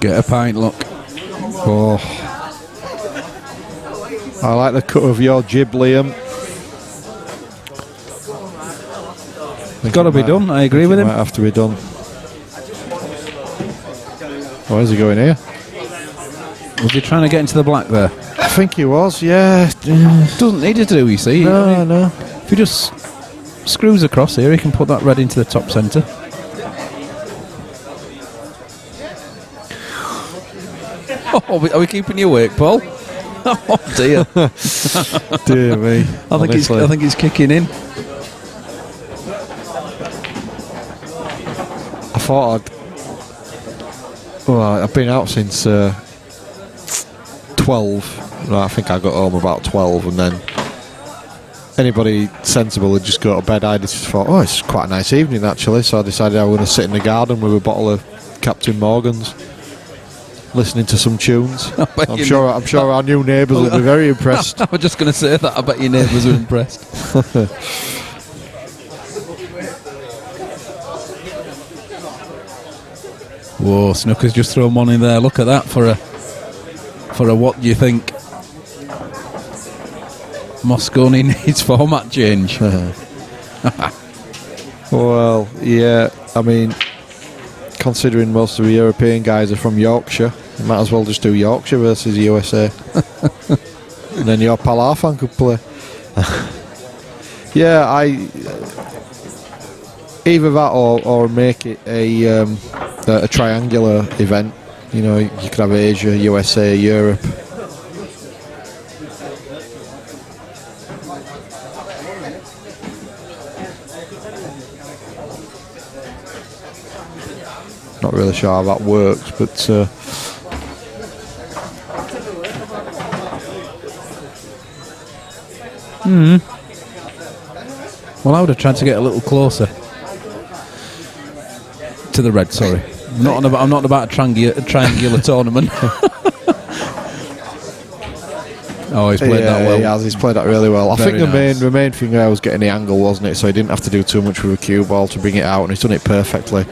Get a pint, look. Oh. I like the cut of your jib, Liam. It's got to be done. I agree with him. Might have to be done. Where's he going here? Was he trying to get into the black there? I think he was, yeah. Doesn't need to do, you see. No, no. If he just screws across here, he can put that red into the top centre. Oh, are we keeping you awake, Paul? Oh dear. Dear me. I think it's kicking in. I thought I've been out since 12. No, I think I got home about 12, and then anybody sensible would just go to bed. I just thought, it's quite a nice evening actually, so I decided I was going to sit in the garden with a bottle of Captain Morgan's, listening to some tunes. I'm sure our new neighbours will be very impressed. I was just going to say that. I bet your neighbours are impressed. Whoa, Snooker's just thrown one in there. Look at that for a what do you think? Mosconi needs format change. Well, yeah, I mean, considering most of the European guys are from Yorkshire, you might as well just do Yorkshire versus USA. And then your pal Arfan could play. Yeah, either that or make it a triangular event. You know, you could have Asia, USA, Europe. Not really sure how that works, but Well, I would have tried to get a little closer to the red. Sorry, I'm not about a triangular tournament. Oh, he's played that well. He has. He's played that really well. I Very think nice. the main thing there was getting the angle, wasn't it? So he didn't have to do too much with a cue ball to bring it out, and he's done it perfectly.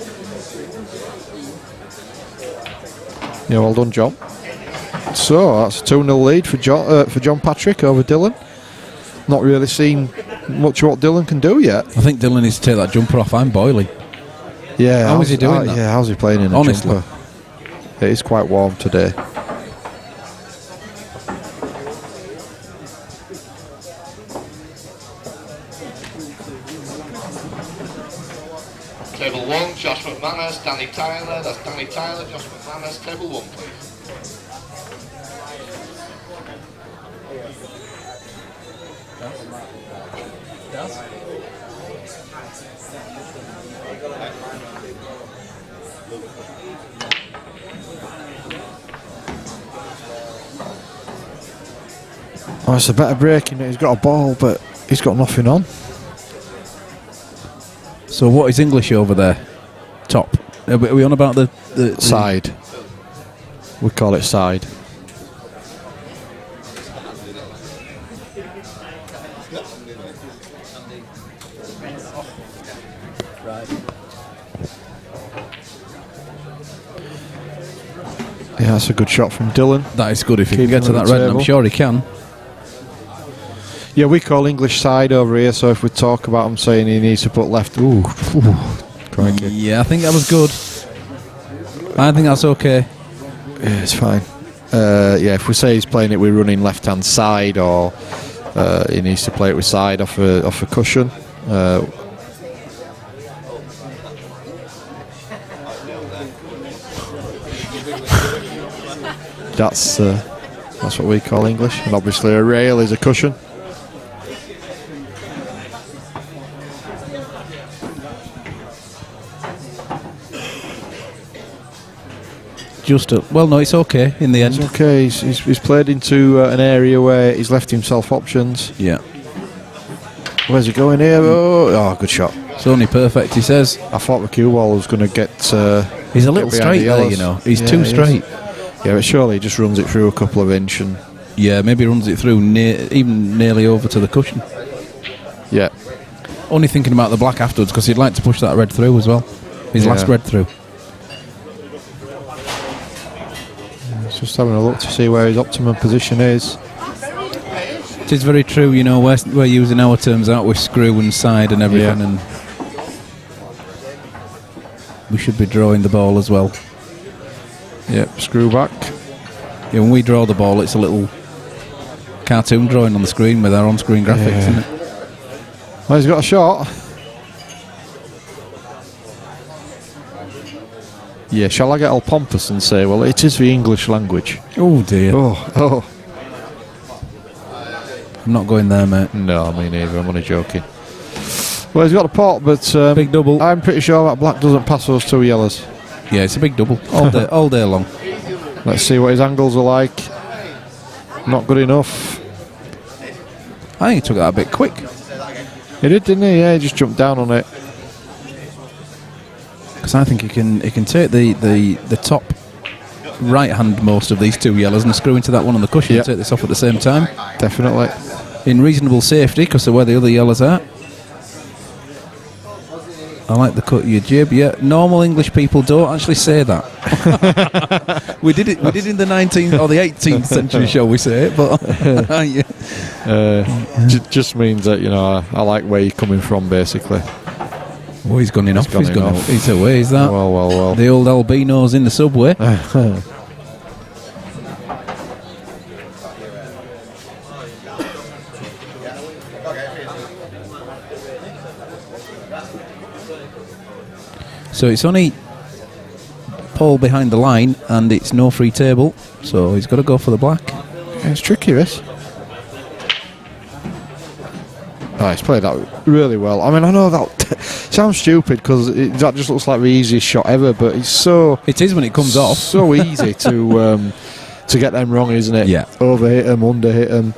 Yeah, well done, John. So that's a 2-0 lead for John Patrick over Dylan. Not really seen much of what Dylan can do yet. I think Dylan needs to take that jumper off. I'm boiling. Yeah, How is he doing that? Yeah, how's he playing in a Honestly. jumper? It is quite warm today. Table 1, Josh McManus, Danny Tyler. That's Danny Tyler, Josh McManus. Table 1, please. Oh, it's a better break in it. He's got a ball, but he's got nothing on. So what is English over there? Top. Are we on about the Side. We call it side. Yeah, that's a good shot from Dylan. That is good if he can Keep get to him at that the red, and I'm table. sure he can. Yeah, we call English side over here, so if we talk about him saying he needs to put left... Ooh. Crikey. Yeah, I think that was good. I think that's okay. Yeah, it's fine. Yeah, if we say he's playing it with running left-hand side, or he needs to play it with side off a cushion. That's what we call English, and obviously a rail is a cushion. Well, no, it's okay in the end. It's okay. He's played into an area where he's left himself options. Yeah. Where's he going here? Oh, good shot. It's only perfect, he says. I thought the cue ball was going to get. He's a little get behind straight the there, yellows. you know. He's Yeah, too he is. straight. Yeah, but surely he just runs it through a couple of inch and. Yeah, maybe runs it through even nearly over to the cushion. Yeah. Only thinking about the black afterwards because he'd like to push that red through as well. His Yeah. last red through. Just having a look to see where his optimum position is. It is very true, you know, we're using our terms out with screw and side and everything, and we should be drawing the ball as well. Yep, screw back. Yeah, when we draw the ball, it's a little cartoon drawing on the screen with our on-screen graphics, isn't it? Well, he's got a shot. Yeah, shall I get all pompous and say, well, it is the English language? Oh dear. Oh. I'm not going there, mate. No, me neither. I'm only joking. Well, he's got a pot, but big double. I'm pretty sure that black doesn't pass those 2 yellows. Yeah, it's a big double all day long. Let's see what his angles are like. Not good enough. I think he took that a bit quick. He did, didn't he? Yeah, he just jumped down on it. Because I think he can take the top right hand most of these 2 yellows and screw into that one on the cushion and take this off at the same time. Definitely. In reasonable safety because of where the other yellows are. I like the cut of your jib. Yeah, normal English people don't actually say that. We did in the 19th or the 18th century, shall we say? But just means that, you know, I like where you're coming from, basically. Oh, he's gone enough. He's gone off. He's away. Is that? Well. The old albinos in the subway. So it's only Paul behind the line, and it's no free table. So he's got to go for the black. It's tricky, this. Oh, he's played that really well. I mean, I know that sounds stupid because that just looks like the easiest shot ever, but it's so... It is when it comes off. So easy to get them wrong, isn't it? Yeah. Overhit them, underhit them.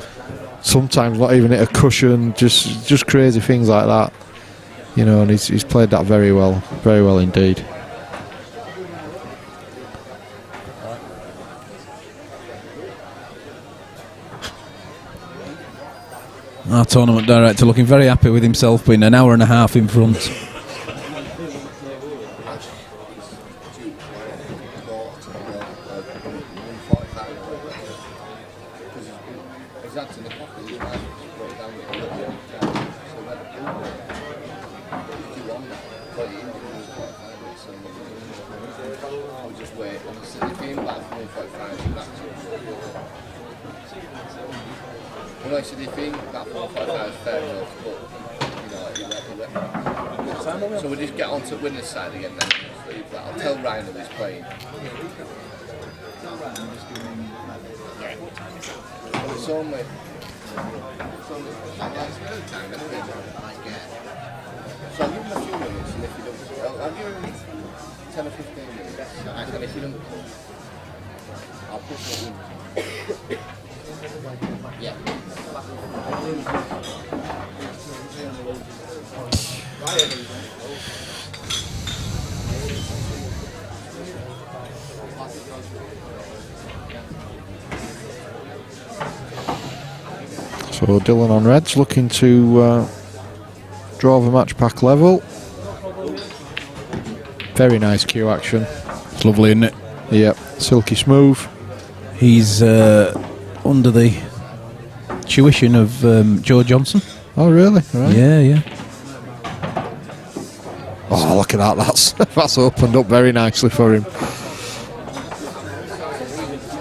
Sometimes not even hit a cushion. Just crazy things like that. You know, and he's played that very well indeed. Our tournament director looking very happy with himself, being an hour and a half in front. So we just get on to winner's side again then. I'll tell Ryan that he's playing. Well, it's only so I'll give him a few minutes, and if he doesn't, I'll give him 10 or 15 minutes, and if he doesn't, I'll push it in. Yeah. So Dylan on reds, looking to draw the match pack level. Very nice cue action. It's lovely, isn't it? Yep, silky smooth. He's under the tuition of Joe Johnson. Oh, really? Right. Yeah. Oh, look at that. That's opened up very nicely for him.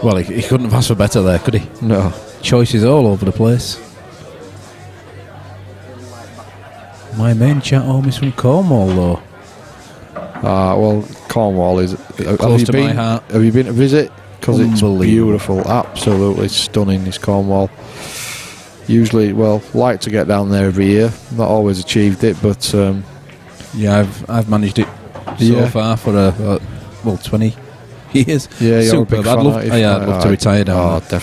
Well, he couldn't have asked for better there, could he? No. Choices all over the place. My main chat home is from Cornwall, though. Well, Cornwall is close to my heart. Have you been to visit? Because it's beautiful, absolutely stunning. Is Cornwall. Usually, like to get down there every year. Not always achieved it, but yeah, I've managed it so far for 20 years. Yeah, superb. I'd love to retire down there.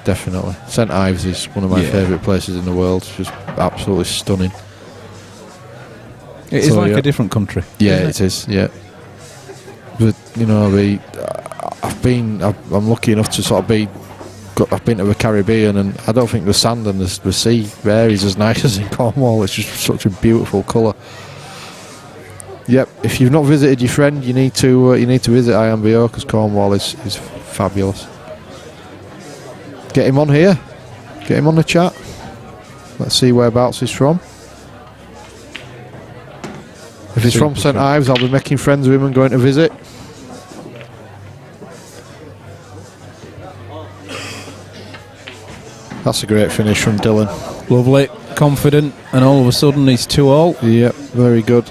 Definitely. St Ives is one of my favourite places in the world. It's just absolutely stunning. It is like a different country. Yeah, it is. Yeah, but you know, I'm lucky enough to sort of I've been to the Caribbean, and I don't think the sand and the sea there is as nice as in Cornwall. It's just such a beautiful colour. Yep. If you've not visited your friend, you need to visit IMBO because Cornwall is fabulous. get him on here. Get him on the chat. Let's see whereabouts he's from. If he's from St Ives, I'll be making friends with him and going to visit. That's a great finish from Dylan. Lovely, confident, and all of a sudden he's 2-all. Yep, very good.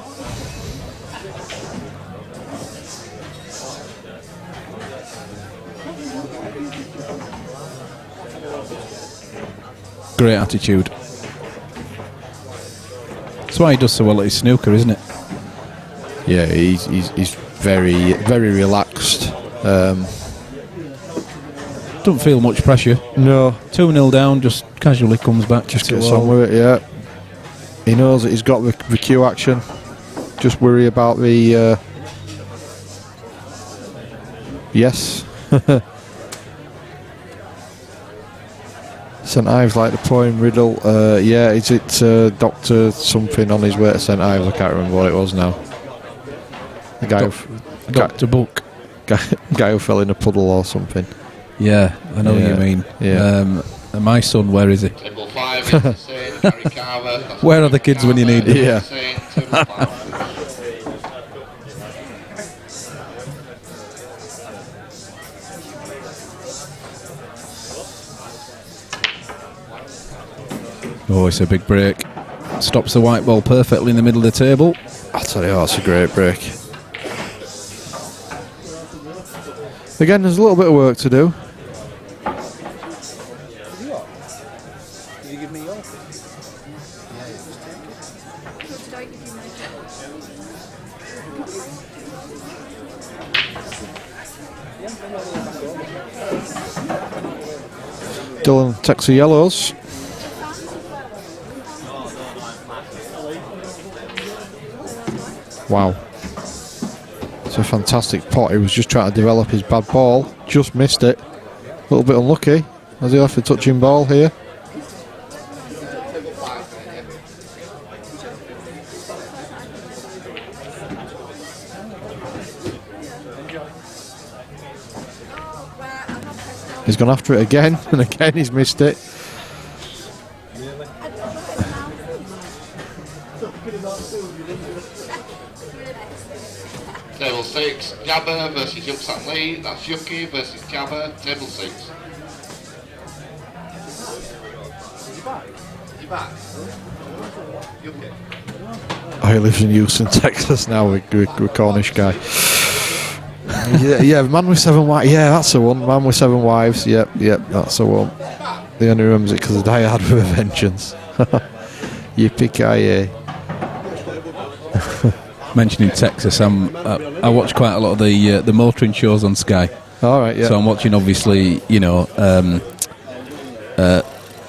Great attitude. That's why he does so well at his snooker, isn't it? Yeah, he's very, very relaxed. Don't feel much pressure. No. 2-0 down, just casually comes back. Just gets on with it, yeah. He knows that he's got the cue action. Just worry about the... Yes. St Ives like the poem riddle. Yeah, is it Dr. something on his way to St Ives? I can't remember what it was now. The guy Dr. Book. Guy who fell in a puddle or something. Yeah, I know what you mean. Yeah. And my son, where is he? Table 5 is the same, Gary Carver. That's Where are the kids when you need them? Yeah. Table 5. Oh, it's a big break. Stops the white ball perfectly in the middle of the table. I'll tell you what, it's a great break. Again, there's a little bit of work to do. Did you give me your Dylan takes the yellows. Wow. It's a fantastic pot. He was just trying to develop his bad ball. Just missed it. A little bit unlucky. Has he left the touching ball here? He's gone after it again, and again he's missed it. Table 6, Jabber versus Yuksat Lee. That's Yuki versus Jabber. Table 6. You back? Oh, he lives in Houston, Texas now with Cornish guy. yeah, man with 7 wives. Yeah, that's the one. Man with 7 wives. Yep, that's the one. He only remembers it because of Die Hard with a Vengeance. Yippee-ki-yay. Mentioning Texas, I watch quite a lot of the motoring shows on Sky. All right, yeah. So I'm watching, obviously,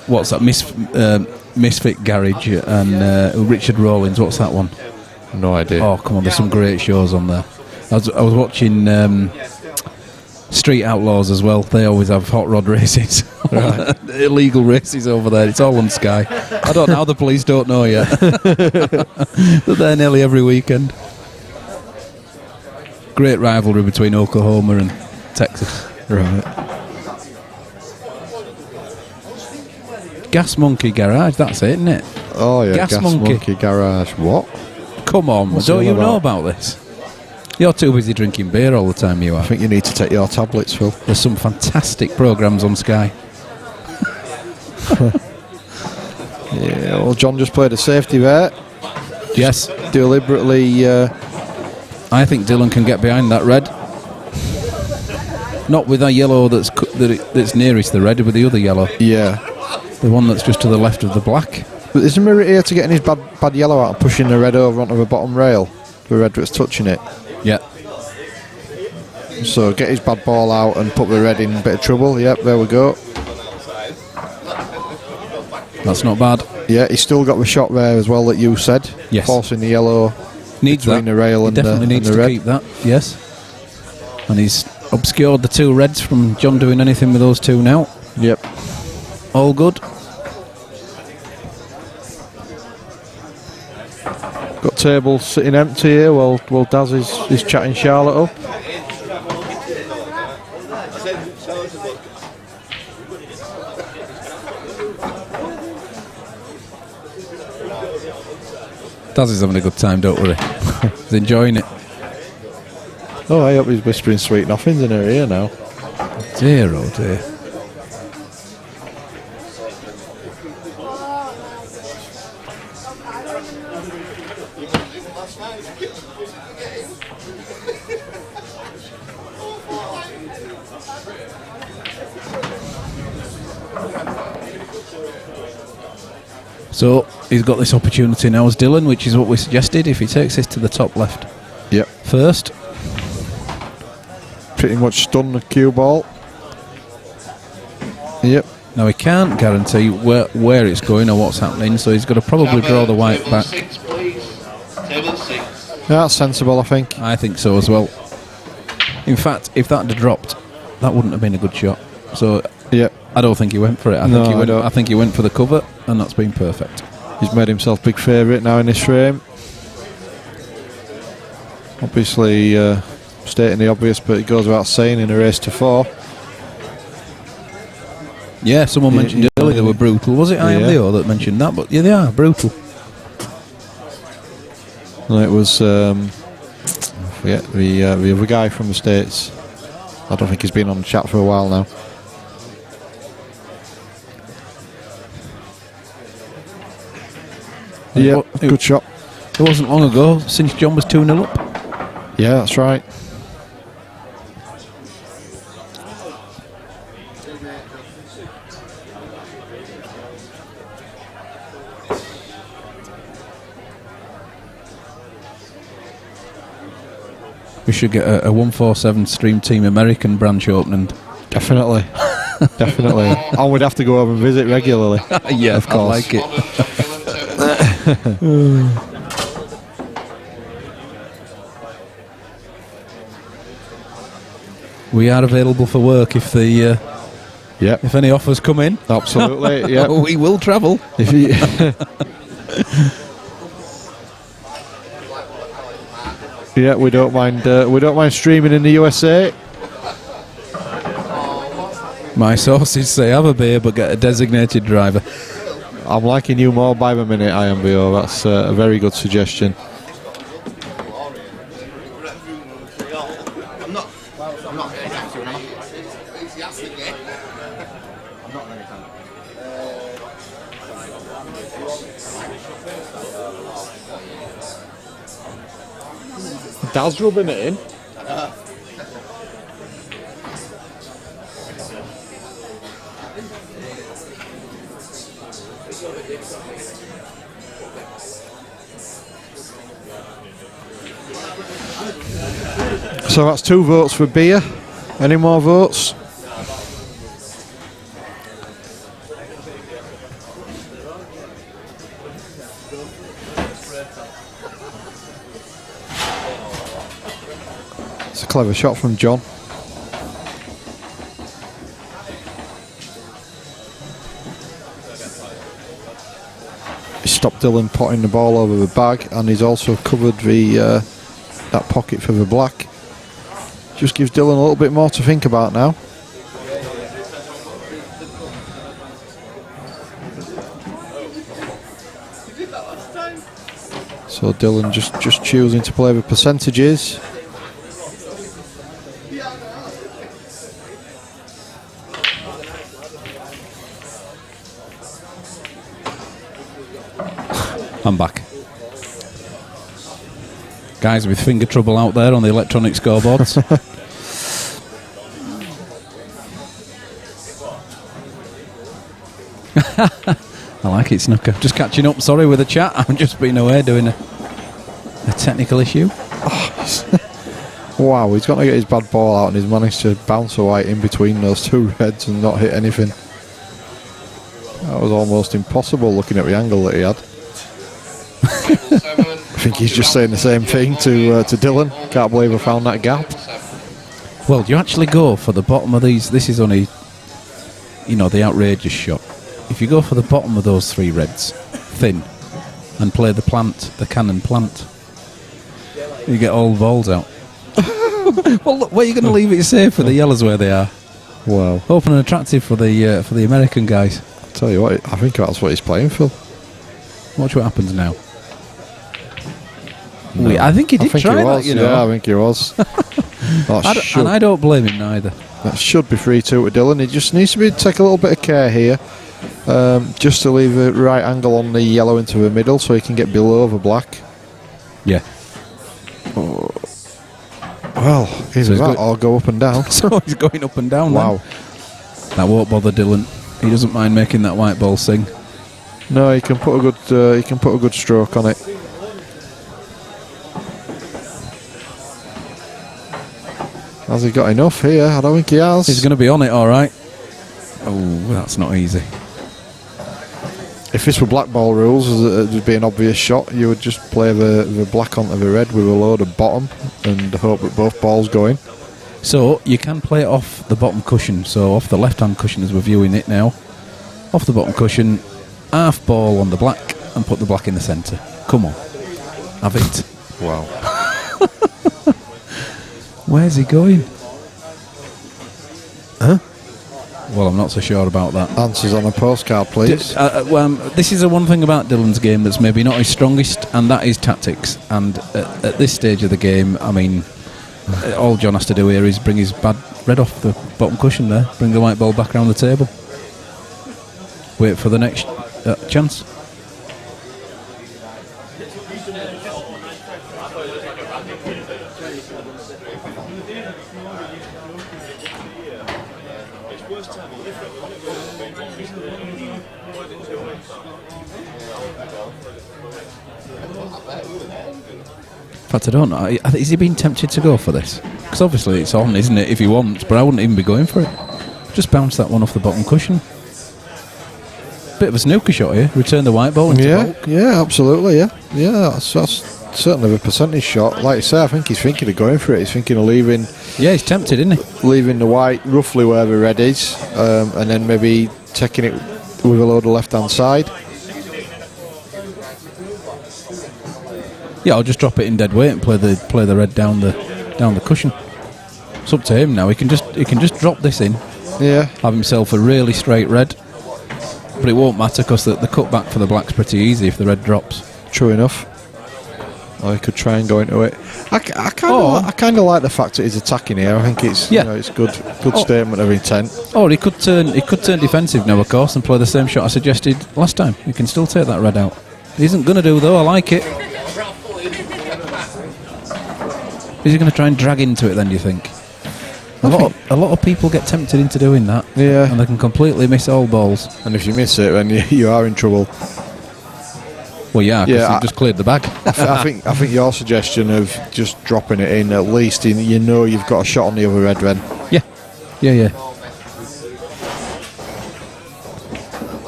what's that? Misfit Garage and Richard Rawlins. What's that one? No idea. Oh, come on, there's some great shows on there. I was watching Street Outlaws as well. They always have hot rod races. Right. Illegal races over there. It's all on Sky. I don't know how the police don't know yet. They're there nearly every weekend. Great rivalry between Oklahoma and Texas. Right. Gas Monkey Garage, that's it, isn't it? Oh, yeah. Gas Monkey. Garage. What? Come on, What's don't it you all know about? about this? You're too busy drinking beer all the time, you are. I think you need to take your tablets, Phil. There's some fantastic programmes on Sky. Yeah, well, John just played a safety there. Yes. Deliberately. I think Dylan can get behind that red. Not with a yellow that's nearest the red, with the other yellow. Yeah. The one that's just to the left of the black. But there's a mirror here to getting his bad yellow out and pushing the red over onto the bottom rail. The red that's touching it. Yeah. So get his bad ball out and put the red in a bit of trouble. Yep, there we go. That's not bad. Yeah, he's still got the shot there as well that you said. Yes. Forcing the yellow Needs between that. the rail He and definitely the, needs and the to red. keep that. Yes. And he's obscured the 2 reds from John doing anything with those 2 now. Yep. All good. Got tables sitting empty here while Daz is chatting Charlotte up. Daz is having a good time, don't worry. He's enjoying it. Oh, I hope he's whispering sweet nothings in her ear now. Dear, oh dear. So he's got this opportunity now as Dylan, which is what we suggested. If he takes this to the top left Yep. first, Pretty much stun the cue ball. Yep. now he can't guarantee where it's going or what's happening, so he's got to probably draw the white Table back. 6, please. Table 6. Yeah, that's sensible, I think. I think so as well. In fact, if that had dropped, that wouldn't have been a good shot. So Yep. I don't think he went for it. No, I don't. I think he went for the cover, and that's been perfect. He's made himself big favourite now in this frame. Obviously, stating the obvious, but it goes without saying in a race to 4. Yeah, someone mentioned earlier they were brutal. Was it IMDO that mentioned that? But yeah, they are brutal. And it was, I forget, the other guy from the States. I don't think he's been on the chat for a while now. Yeah, good shot. It wasn't long ago since John was 2-0 up. Yeah, that's right. We should get a 147 Stream Team American branch opening. Definitely. Definitely. And we'd have to go over and visit regularly. Yeah, of course. I like it. We are available for work if the Yep. if any offers come in. Absolutely. Yeah. We will travel. If you yeah, we don't mind. We don't mind streaming in the USA. My sources say have a beer but get a designated driver. I'm liking you more by the minute, IMBO. That's a very good suggestion. I'm not very happy with him. He has to get. I'm not very happy. Dad's rubbing it in. So that's 2 votes for beer. Any more votes? It's a clever shot from John. He stopped Dylan potting the ball over the bag, and he's also covered the that pocket for the black. Just gives Dylan a little bit more to think about now. So Dylan just choosing to play with percentages. I'm back. Guys with finger trouble out there on the electronic scoreboards. I like it, Snooker. Just catching up, sorry, with the chat. I've just been away doing a technical issue. Wow, he's got to get his bad ball out, and he's managed to bounce a white in between those 2 reds and not hit anything. That was almost impossible looking at the angle that he had. I think he's just saying the same thing to Dylan. Can't believe I found that gap. Well, do you actually go for the bottom of these? This is only, the outrageous shot. If you go for the bottom of those 3 reds, thin, and play the cannon plant, you get all the balls out. Well, look, where are you going to leave it safe for the yellows where they are? Wow. Open and attractive for the American guys. I'll tell you what, I think that's what he's playing for. Watch what happens now. I think he did try that, you know. Yeah, I think he was. And I don't blame him neither. That should be 3-2 to Dylan. He just needs to take a little bit of care here, just to leave a right angle on the yellow into the middle so he can get below the black. Yeah. Oh. Well, either that or go up and down. So he's going up and down. Wow. Then. That won't bother Dylan. He doesn't mind making that white ball sing. No, he can put a good stroke on it. Has he got enough here? I don't think he has. He's going to be on it, all right. Oh, that's not easy. If this were black ball rules, it would be an obvious shot. You would just play the black onto the red with a load of bottom and hope that both balls go in. So you can play it off the bottom cushion, so off the left-hand cushion as we're viewing it now. Off the bottom cushion, half ball on the black, and put the black in the centre. Come on, have it. Wow. Where's he going? Huh? Well, I'm not so sure about that. Answers on a postcard, please. This is the one thing about Dylan's game that's maybe not his strongest, and that is tactics. And at this stage of the game, I mean, all John has to do here is bring his bad red off the bottom cushion there, bring the white ball back around the table, wait for the next chance. In fact, I don't know. Is he being tempted to go for this? Because obviously it's on, isn't it, if he wants, but I wouldn't even be going for it. Just bounce that one off the bottom cushion. Bit of a snooker shot here. Return the white ball into bulk. Yeah, absolutely, yeah. Yeah, that's certainly a percentage shot. Like I say, I think he's thinking of going for it. He's thinking of leaving... Yeah, he's tempted, isn't he? Leaving the white roughly where the red is, and then maybe taking it with a load of left-hand side. Yeah, I'll just drop it in dead weight and play the red down the cushion. It's up to him now. He can just drop this in. Yeah. Have himself a really straight red. But it won't matter because the cutback for the black's pretty easy if the red drops. True enough. Or he could try and go into it. I kind of like the fact that he's attacking here. I think it's it's good statement of intent. Or he could turn defensive now, of course, and play the same shot I suggested last time. He can still take that red out. He isn't going to do though. I like it. Is he going to try and drag into it then, do you think? A lot of people get tempted into doing that. Yeah. And they can completely miss all balls. And if you miss it, then you are in trouble. Well, yeah, because you've just cleared the bag. I think your suggestion of just dropping it in, at least you know you've got a shot on the other red then. Yeah.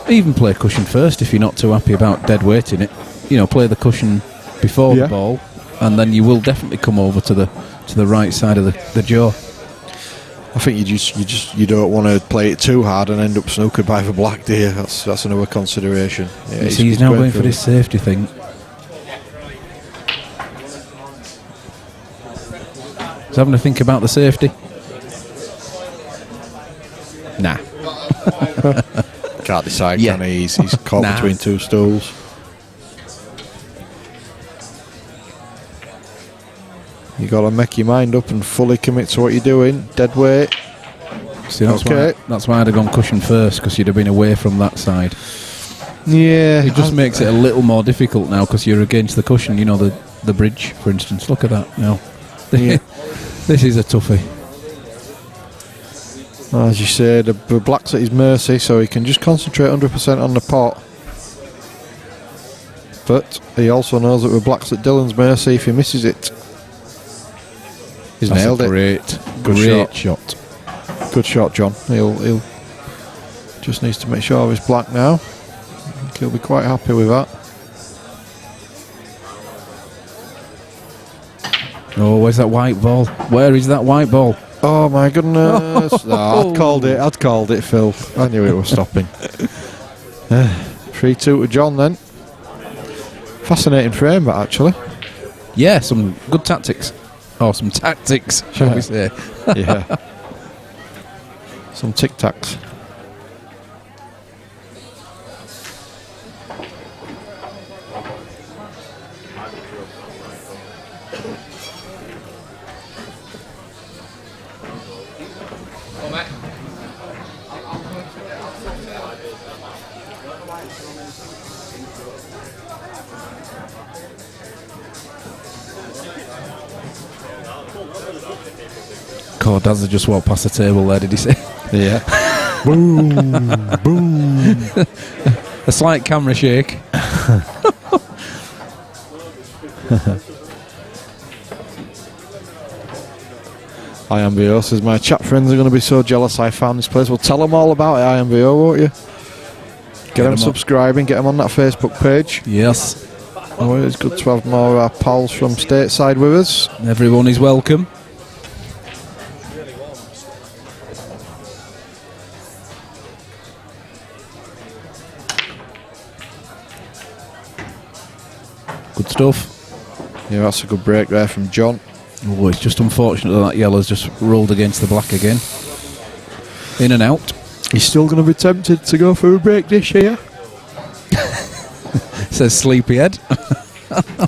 Even play cushion first if you're not too happy about dead weighting it. You know, play the cushion before the ball, and then you will definitely come over to the right side of the jaw. I think you don't want to play it too hard and end up snookered by the black, do you? That's another consideration. Yeah, he's now going for this safety thing. He's having to think about the safety. Nah. Can't decide, can he? He's caught between two stools. You got to make your mind up and fully commit to what you're doing. Dead weight. See, that's why I'd have gone cushion first, because you'd have been away from that side. Yeah. It just makes it a little more difficult now because you're against the cushion. You know, the bridge, for instance. Look at that now. Yeah. This is a toughie. As you say, the black's at his mercy, so he can just concentrate 100% on the pot. But he also knows that the black's at Dylan's mercy if he misses it. He's nailed it. Great shot. Good shot, John. He'll just needs to make sure he's black now. I think he'll be quite happy with that. Oh, where's that white ball? Where is that white ball? Oh my goodness! No, I'd called it, Phil. I knew it was stopping. 3-2 to John then. Fascinating frame, but actually. Yeah, some good tactics. Oh, some tactics, shall we say? Yeah. Some tic-tacs. God, Daz had just walked past the table there, did he say? Yeah. Boom, boom. A slight camera shake. IMBO says, my chat friends are going to be so jealous I found this place. Well, tell them all about it, IMBO, won't you? Get them subscribing, get them on that Facebook page. Yes. Oh, it's good to have more of our pals from stateside with us. Everyone is welcome. Good stuff. Yeah, that's a good break there from John. Oh, it's just unfortunate that yellow's just rolled against the black again. In and out. He's still going to be tempted to go for a break this year. Says Sleepyhead.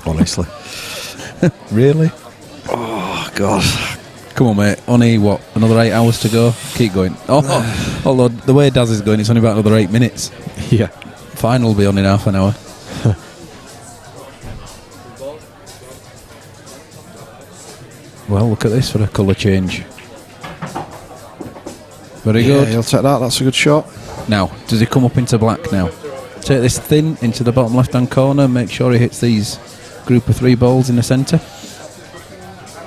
Honestly. Really? Oh, God. Come on, mate. Only, what, another 8 hours to go? Keep going. Oh, although the way Daz is going, it's only about another 8 minutes. Yeah. Final will be on in half an hour. Well, look at this for a colour change. Very good. He'll take that. That's a good shot. Now, does he come up into black now? Take this thin into the bottom left-hand corner. Make sure he hits these group of 3 balls in the centre.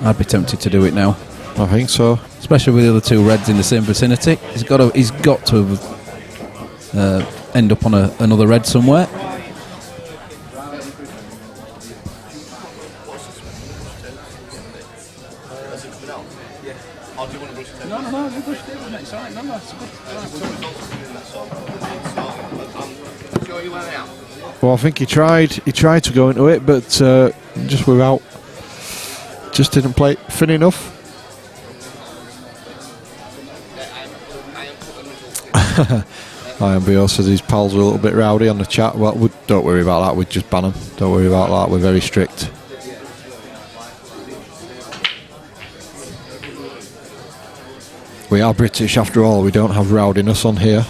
I'd be tempted to do it now. I think so. Especially with the other 2 reds in the same vicinity. He's got to end up on another red somewhere. No, you brushed it, wasn't it? It's alright, no, it's good. Well, I think he tried to go into it, but just didn't play it thin enough. IMBO says his pals were a little bit rowdy on the chat. Well, don't worry about that, we'd just ban them. Don't worry about that, we're very strict. We are British after all, we don't have rowdiness on here.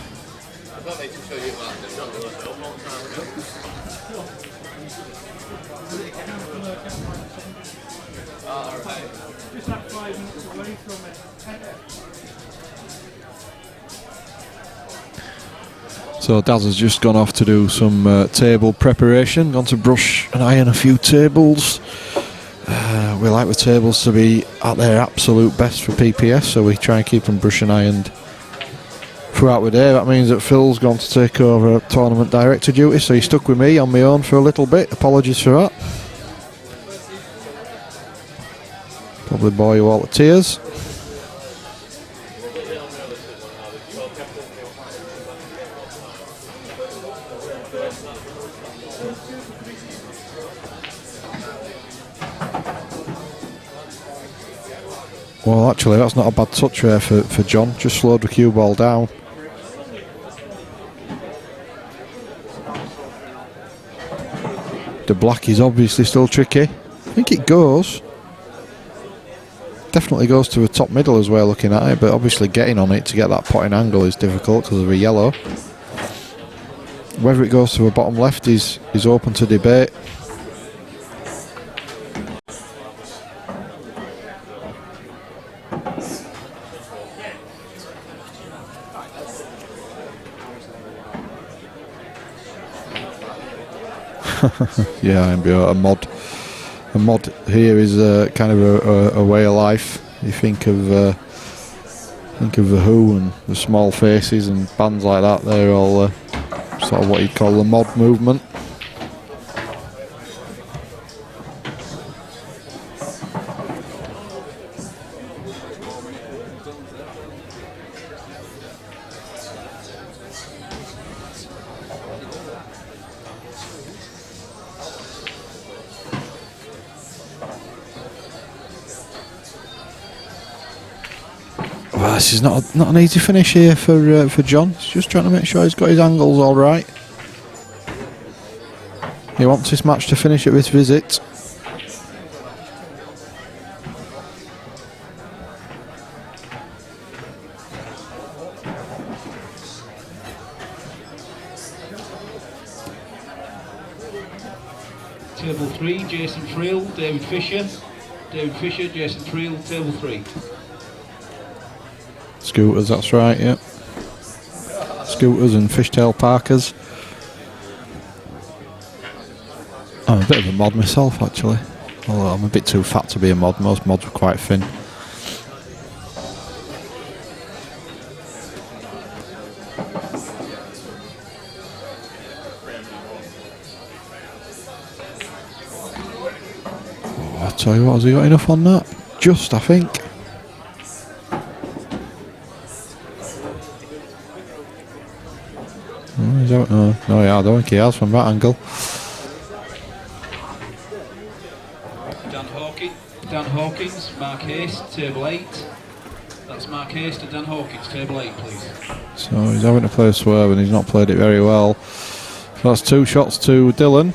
So Daz has just gone off to do some table preparation, gone to brush and iron a few tables. We like the tables to be at their absolute best for PPS, so we try and keep them brush and ironed throughout the day. That means that Phil's gone to take over tournament director duty, so he's stuck with me on my own for a little bit. Apologies for that. Probably bore you all to tears. Well, actually, that's not a bad touch there for John. Just slowed the cue ball down. The black is obviously still tricky. I think it goes. Definitely goes to a top middle as well, looking at it, but obviously getting on it to get that potting angle is difficult because of a yellow. Whether it goes to a bottom left is open to debate. Yeah, a mod here is kind of a way of life. You think of the Who and the Small Faces and bands like that. They're all sort of what you'd call the mod movement. This is not an easy finish here for John. He's just trying to make sure he's got his angles all right. He wants this match to finish at this visit. table 3, Jason Friel, David Fisher. David Fisher, Jason Friel, table 3. Scooters, that's right, yeah. Scooters and fishtail parkers. I'm a bit of a mod myself, actually. Although I'm a bit too fat to be a mod. Most mods were quite thin. Oh, I'll tell you what, has he got enough on that? Just, I think. No, yeah, I don't think he has from that angle. Dan Hawkins, Mark Hayes, table 8. That's Mark Hayes to Dan Hawkins, table 8, please. So he's having to play a swerve and he's not played it very well. So that's 2 shots to Dylan.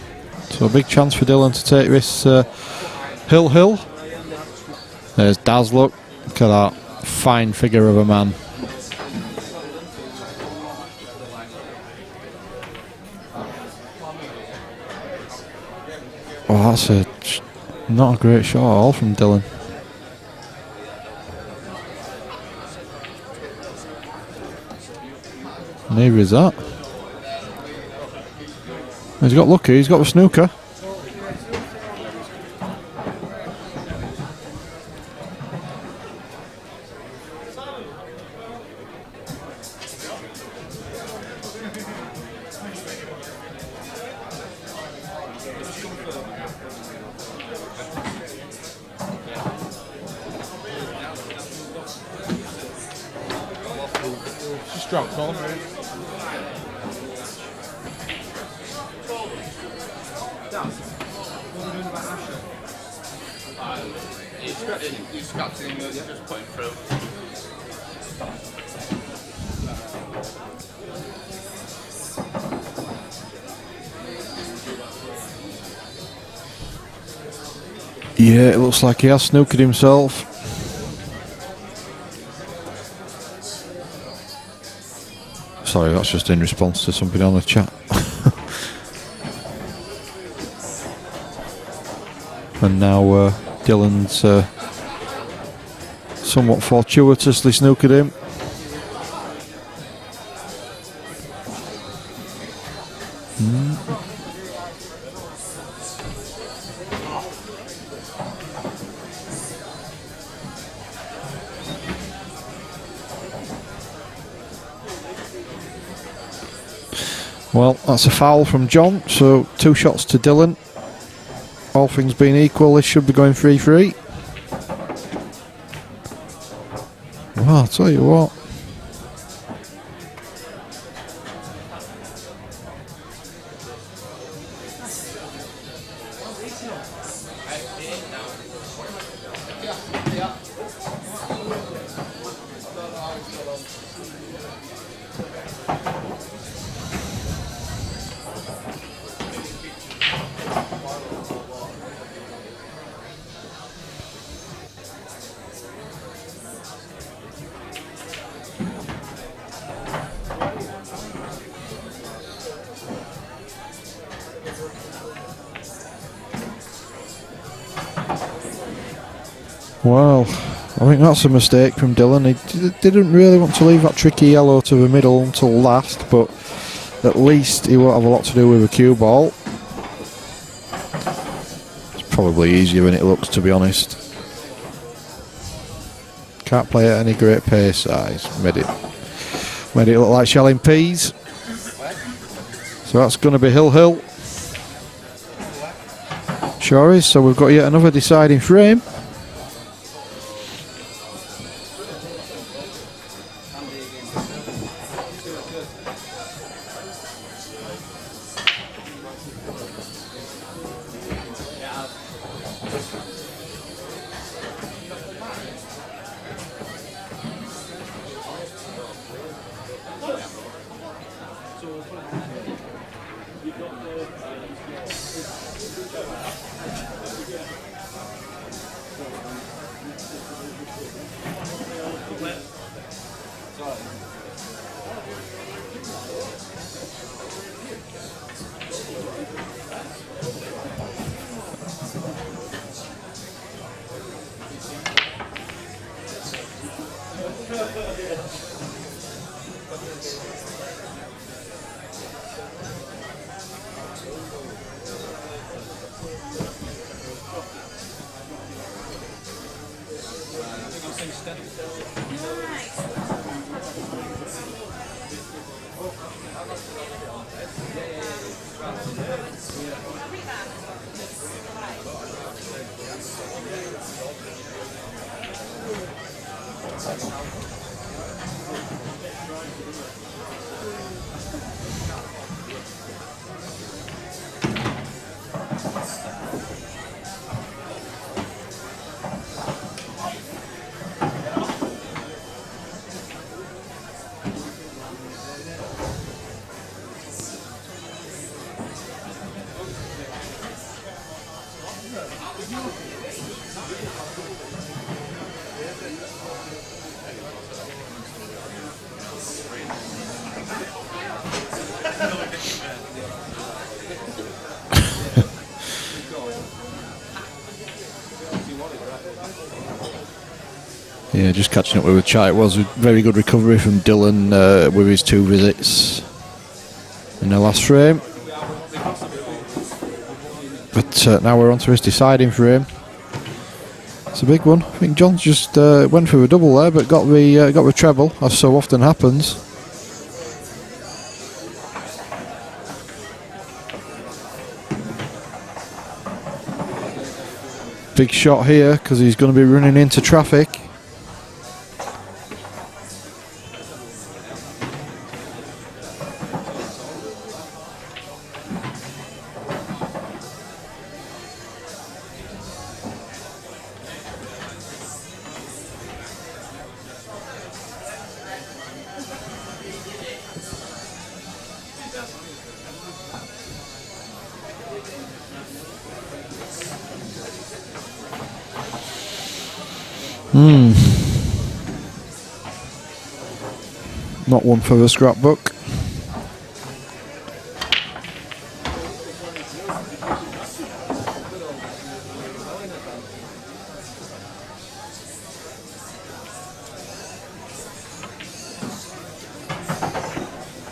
So a big chance for Dylan to take this hill. There's Daz, look at that fine figure of a man. Oh, that's not a great shot at all from Dylan. Neither is that. He's got lucky, he's got the snooker. Strong call. He's scratching, just putting through. Yeah, it looks like he has snookered himself. Sorry, that's just in response to somebody on the chat. And now Dylan's somewhat fortuitously snookered him. Well, that's a foul from John, so 2 shots to Dylan. All things being equal, this should be going 3-3. Well, I'll tell you what. Well, I think that's a mistake from Dylan. He didn't really want to leave that tricky yellow to the middle until last, but at least he won't have a lot to do with a cue ball. It's probably easier than it looks, to be honest. Can't play at any great pace. He's made it look like shelling peas. So that's going to be Hill. Sure is. So we've got yet another deciding frame. Yeah, just catching up with the chat. It was a very good recovery from Dylan with his 2 visits in the last frame. But now we're on to his deciding frame. It's a big one. I think John's just went for a double there, but got the treble, as so often happens. Big shot here because he's going to be running into traffic. Not one for the scrapbook.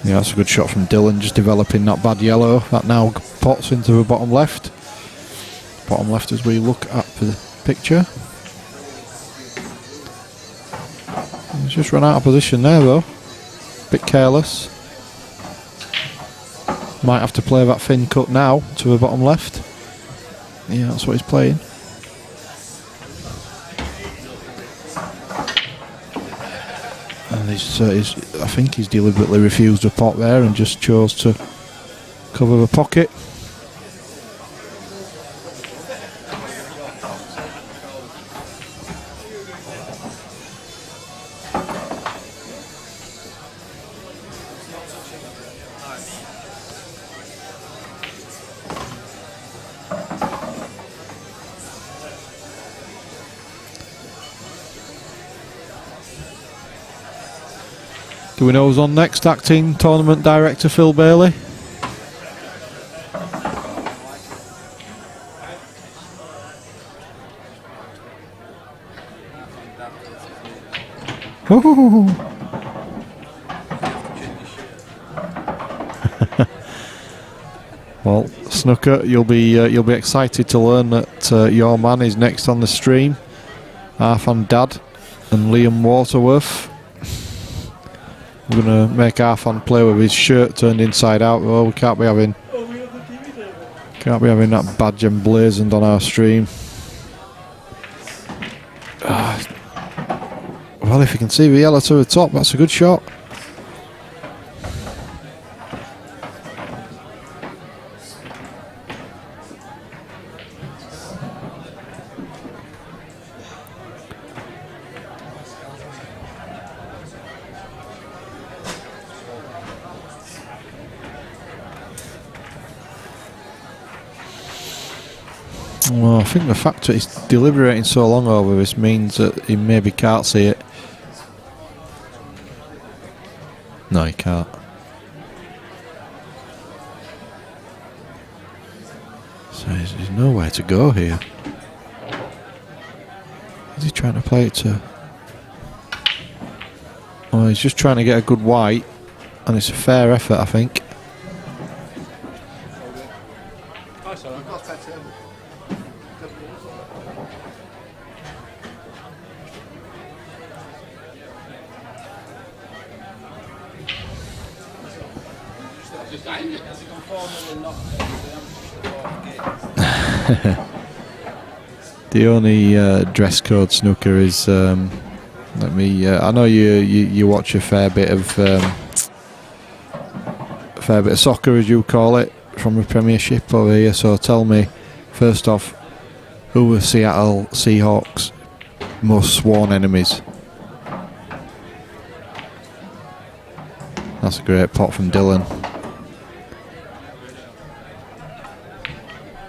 Yeah, that's a good shot from Dylan, just developing that bad yellow. That now pots into the bottom left. Bottom left as we look at the picture. He's just run out of position there though. Bit careless. Might have to play that thin cut now to the bottom left. Yeah, that's what he's playing. And I think he's deliberately refused a pot there and just chose to cover the pocket. Do we know who's on next? Acting Tournament Director Phil Bailey. Well, Snooker, you'll be excited to learn that your man is next on the stream. Arfan Dad and Liam Waterworth. We're going to make Arfan play with his shirt turned inside out. Oh, we can't be having that badge emblazoned on our stream. Well, if you can see the yellow to the top, that's a good shot. Well, I think the fact that he's deliberating so long over this means that he maybe can't see it. No, he can't. So there's nowhere to go here. Is he trying to play it to... Oh, he's just trying to get a good white, and it's a fair effort, I think. The only dress code snooker is let me. I know you watch a fair bit of soccer, as you call it, from the Premiership over here. So tell me, first off, who were Seattle Seahawks' most sworn enemies? That's a great pot from Dylan.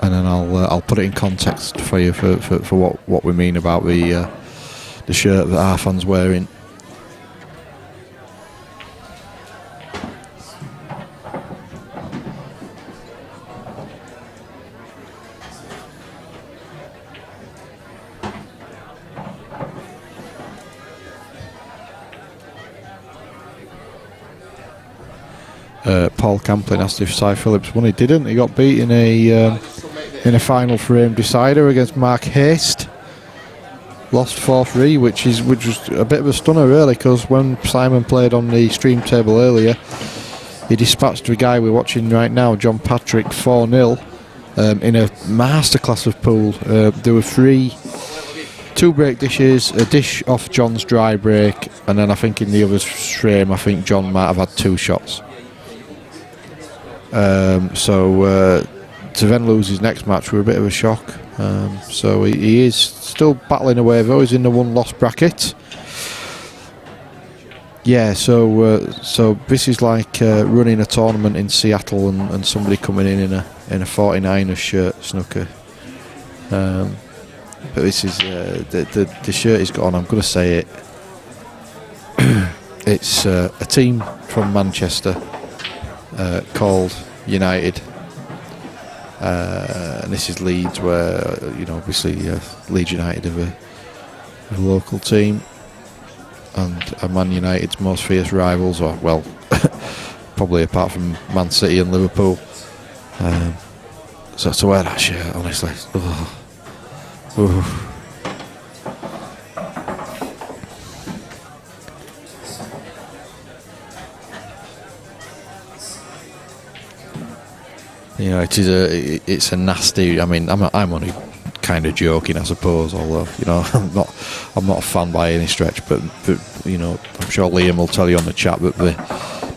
And then I'll put it in context for you for what we mean about the shirt that Arfan's wearing. Paul Camplin asked if Cy Phillips won. He didn't. He got beat in a final frame decider against Mark Haste. Lost 4-3, which was a bit of a stunner really, because when Simon played on the stream table earlier, he dispatched the guy we're watching right now, John Patrick, 4-0 in a masterclass of pool. There were 2 break dishes, a dish off John's dry break, and then I think in the other frame, I think John might have had 2 shots. To then lose his next match were a bit of a shock. So he is still battling away though. He's in the 1-loss bracket. Yeah, so this is like running a tournament in Seattle and somebody coming in a 49ers shirt snooker. But this is the shirt he's got on. I'm going to say it. It's a team from Manchester called United. And this is Leeds, where obviously Leeds United have a local team, and are Man United's most fierce rivals, or well, probably apart from Man City and Liverpool. So to wear that shirt, honestly, it's a nasty. I mean, I'm only kind of joking, I suppose. Although I'm not a fan by any stretch. But I'm sure Liam will tell you on the chat that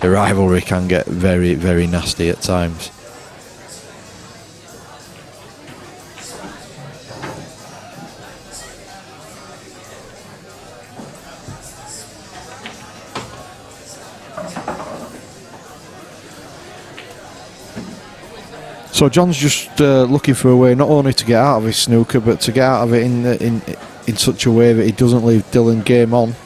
the rivalry can get very, very nasty at times. So John's just looking for a way not only to get out of his snooker, but to get out of it in such a way that he doesn't leave Dylan game on.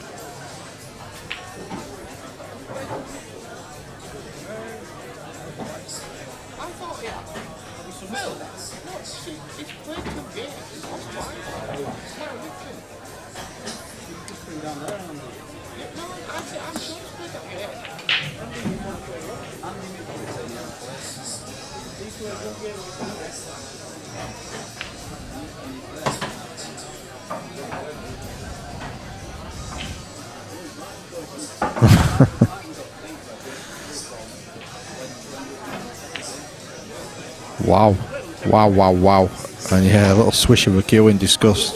Wow. And yeah, a little swish of a cue in disgust.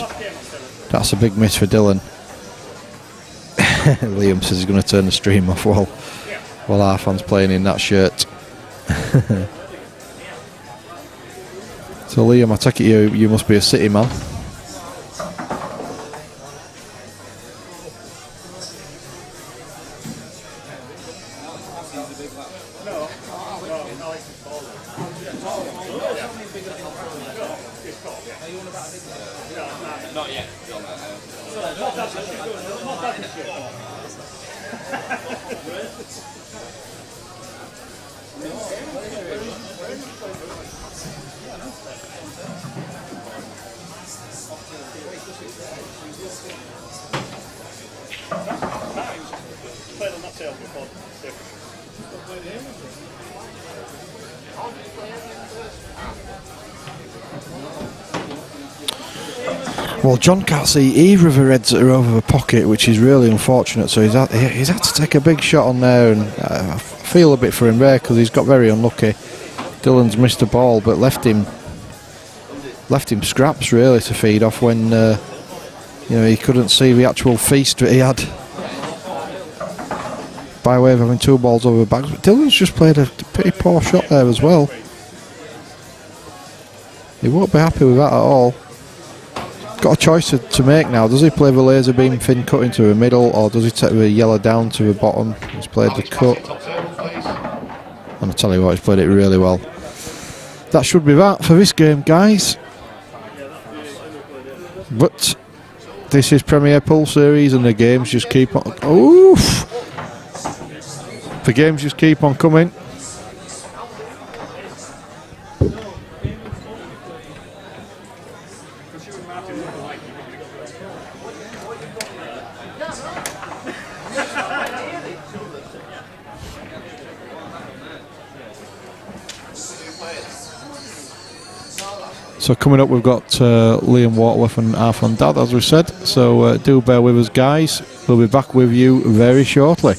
That's a big miss for Dylan. Liam says he's going to turn the stream off while Arfan's playing in that shirt. So Liam, I take it you must be a City man. Not yet. Well, John can't see either of the heads that are over the pocket, which is really unfortunate. So he's had to take a big shot on there, and I feel a bit for him there because he's got very unlucky. Dylan's missed the ball, but left him scraps really to feed off when he couldn't see the actual feast that he had by way of having 2 balls over the bags. But Dylan's just played a pretty poor shot there as well. He won't be happy with that at all. Got a choice to make now. Does he play the laser beam thin cut into the middle, or does he take the yellow down to the bottom? He's played the cut, and I tell you what, he's played it really well. That should be that for this game, guys. But this is Premier Pool Series, and the games just keep on. Oof! The games just keep on coming. So coming up, we've got Liam Waterworth and Arthur Dad, as we said. So do bear with us, guys. We'll be back with you very shortly.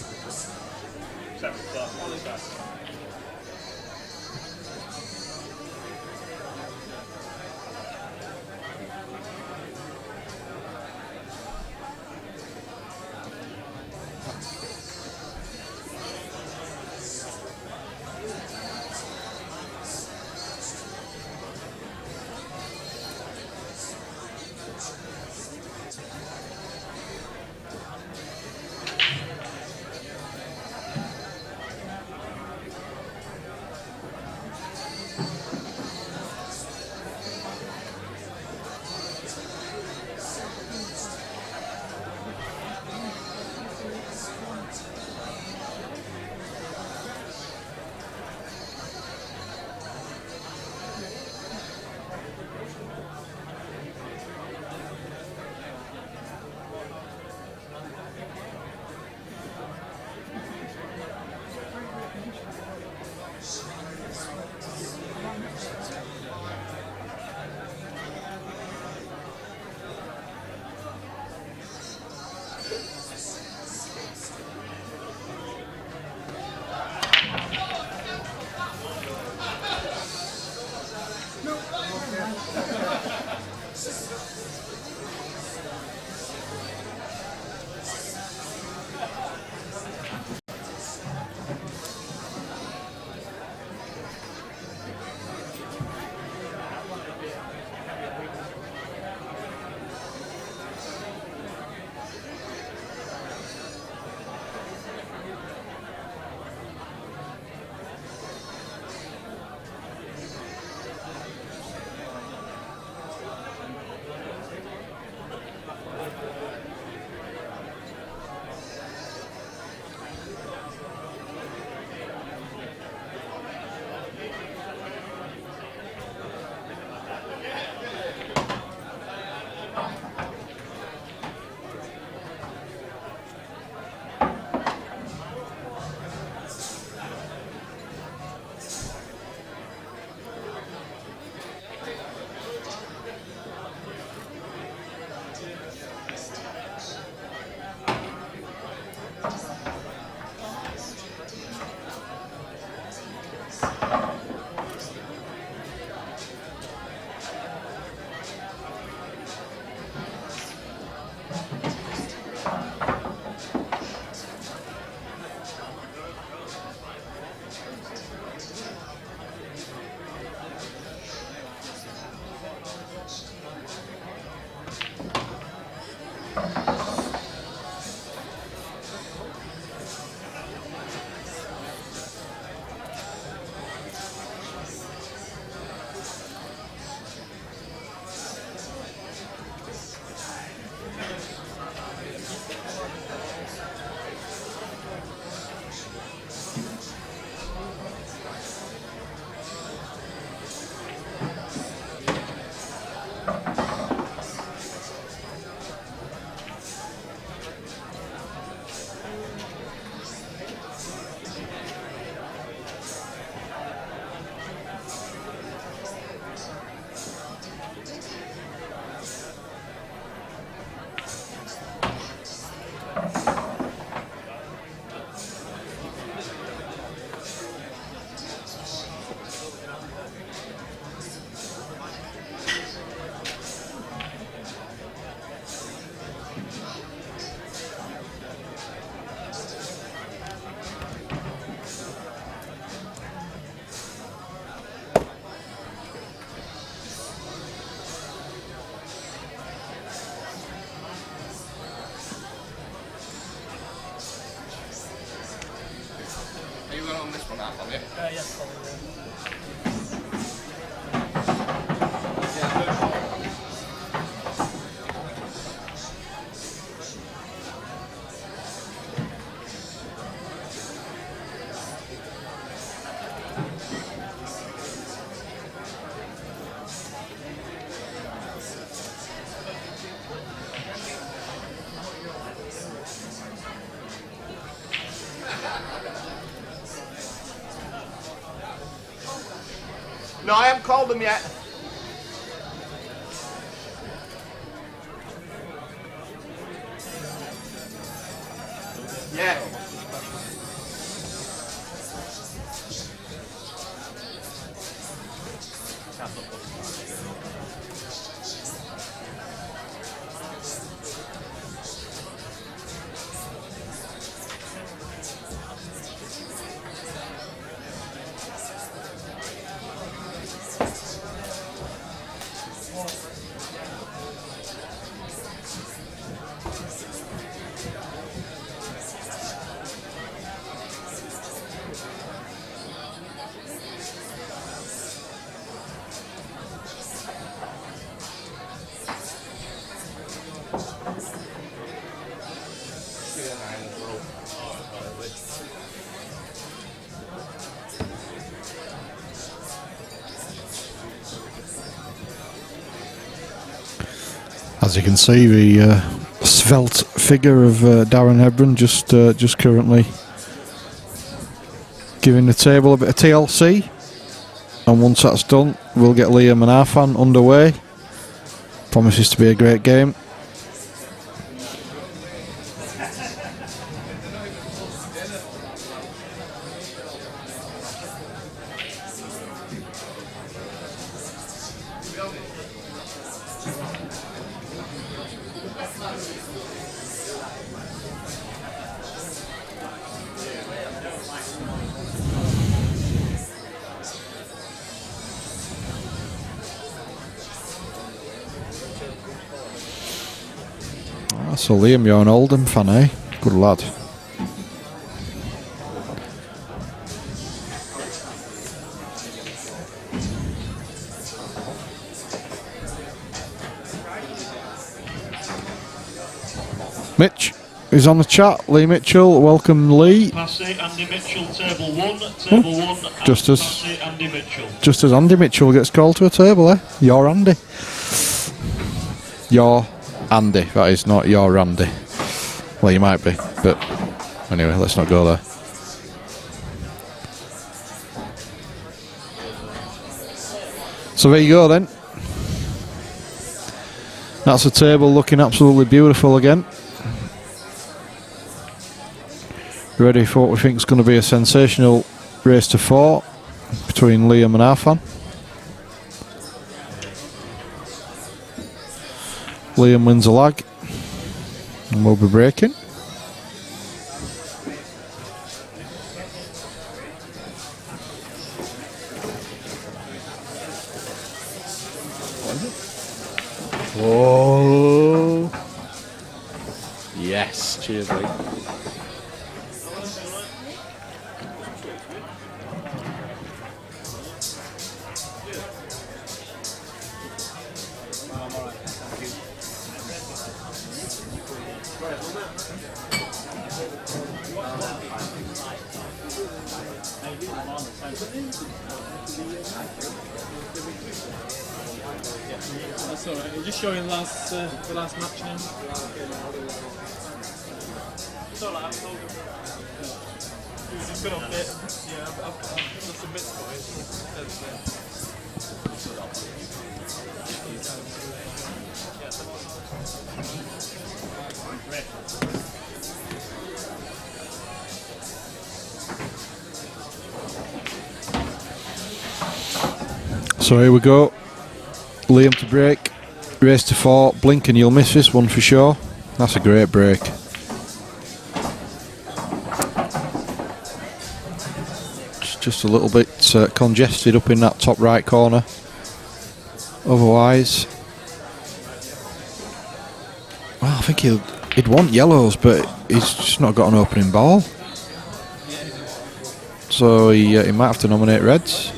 on this one, half of it. Yes, No, I haven't called them yet. Yeah. As you can see, the svelte figure of Darren Hebron just currently giving the table a bit of TLC, and once that's done, we'll get Liam and Arfan underway. Promises to be a great game. So Liam, you're an Oldham fan, eh? Good lad. Mitch is on the chat. Lee Mitchell, welcome Lee. Pass it, Andy Mitchell, table 1, table 1, Just as- pass it, Andy Mitchell. Just as Andy Mitchell gets called to a table, eh? You're Andy. You're Andy, that is not your Randy. Well, you might be, but anyway, let's not go there. So there you go then. That's the table looking absolutely beautiful again. Ready for what we think is going to be a sensational race to 4 between Liam and Arfan. Liam wins a lag and we'll be breaking. Oh. Yes. Cheers, Lee. That's alright. You're just showing the last match now. It's alright, I've told him. It's a good update. Yeah, I've done some bits for So here we go. Liam to break. Race to 4. Blink and you'll miss this one for sure. That's a great break. Just a little bit congested up in that top right corner. Otherwise, well, I think he'd want yellows, but he's just not got an opening ball. so he might have to nominate reds.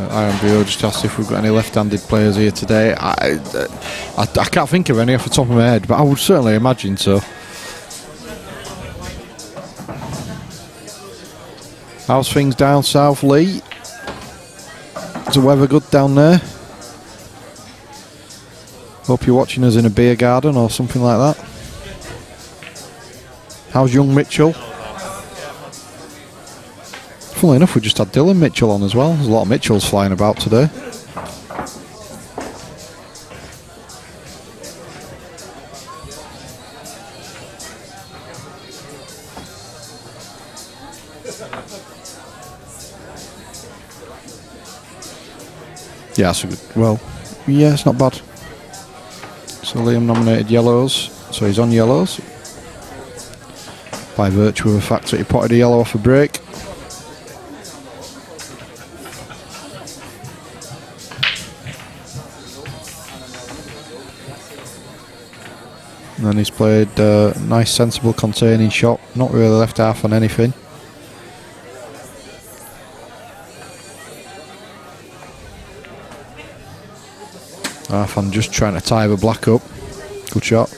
Iron Bio just asked if we've got any left-handed players here today. I can't think of any off the top of my head, but I would certainly imagine so. How's things down south, Lee? Is the weather good down there? Hope you're watching us in a beer garden or something like that. How's young Mitchell? Funnily enough, we just had Dylan Mitchell on as well. There's a lot of Mitchells flying about today. Yeah, that's a good. Well, yeah, it's not bad. So Liam nominated yellows, so he's on yellows. By virtue of the fact that he potted a yellow off a break. And then he's played a nice, sensible, containing shot. Not really left half on anything. Half on just trying to tie the black up. Good shot.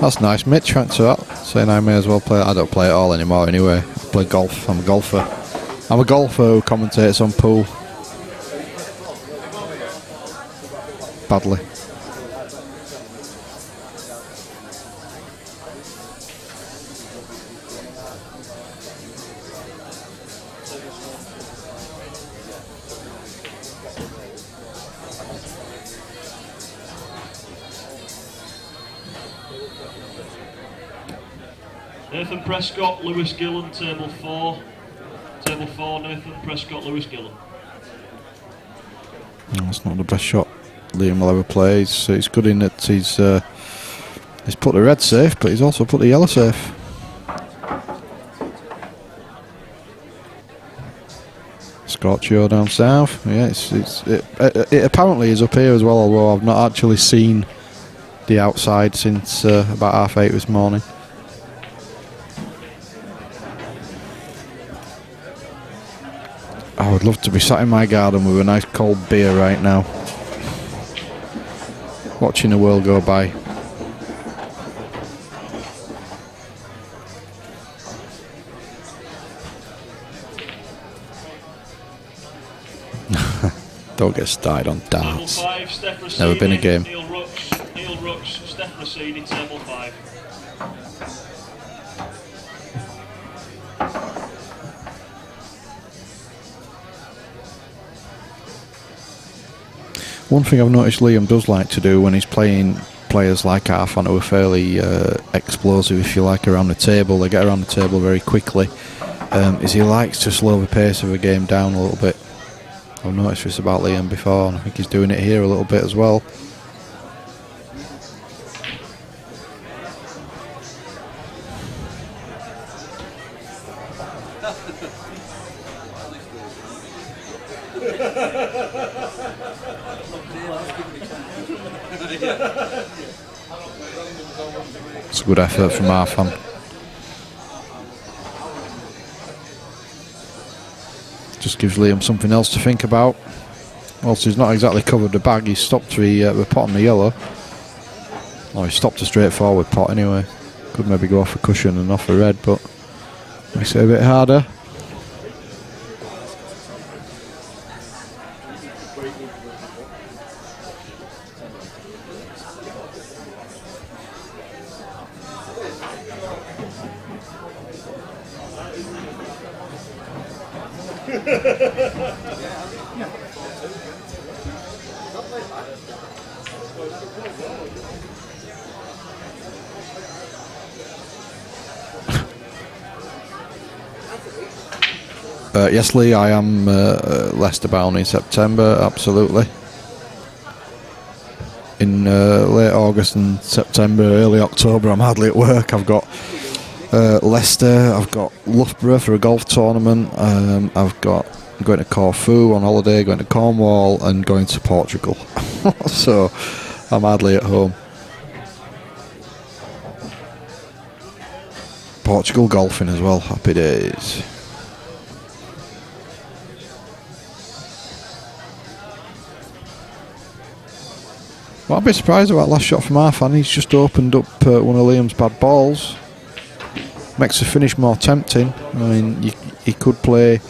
That's nice, Mitch. Thanks for that. Saying I may as well play. I don't play it all anymore anyway. I play golf. I'm a golfer. I'm a golfer who commentates on pool. Badly. Nathan Prescott, Lewis Gillen, table 4. Table 4, Nathan Prescott, Lewis Gillen. No, that's not the best shot Liam will ever play. It's good in that he's put the red safe, but he's also put the yellow safe. Scorchio down south. Yeah, it apparently is up here as well, although I've not actually seen the outside since about 8:30 this morning. I would love to be sat in my garden with a nice cold beer right now, watching the world go by. Don't get started on darts. Table 5, Steph Rossini, Never been a game. Neil Rooks, Steph Rossini, table 5. One thing I've noticed Liam does like to do when he's playing players like Arfan who are fairly explosive, if you like, around the table, they get around the table very quickly, is he likes to slow the pace of the game down a little bit. I've noticed this about Liam before, and I think he's doing it here a little bit as well. It's a good effort from Arfan. Just gives Liam something else to think about. Whilst he's not exactly covered the bag, he's stopped the pot on the yellow. Or he stopped a straightforward pot anyway. Could maybe go off a cushion and off a red, but makes it a bit harder. Yes, Lee, I am Leicester bound in September, absolutely. In late August and September, early October, I'm hardly at work. I've got Leicester, I've got Loughborough for a golf tournament, I'm going to Corfu on holiday, going to Cornwall, and going to Portugal. So I'm hardly at home. Portugal golfing as well, happy days. Well, I'd be surprised about last shot from Arfan. He's just opened up one of Liam's bad balls. Makes the finish more tempting. I mean, he could play,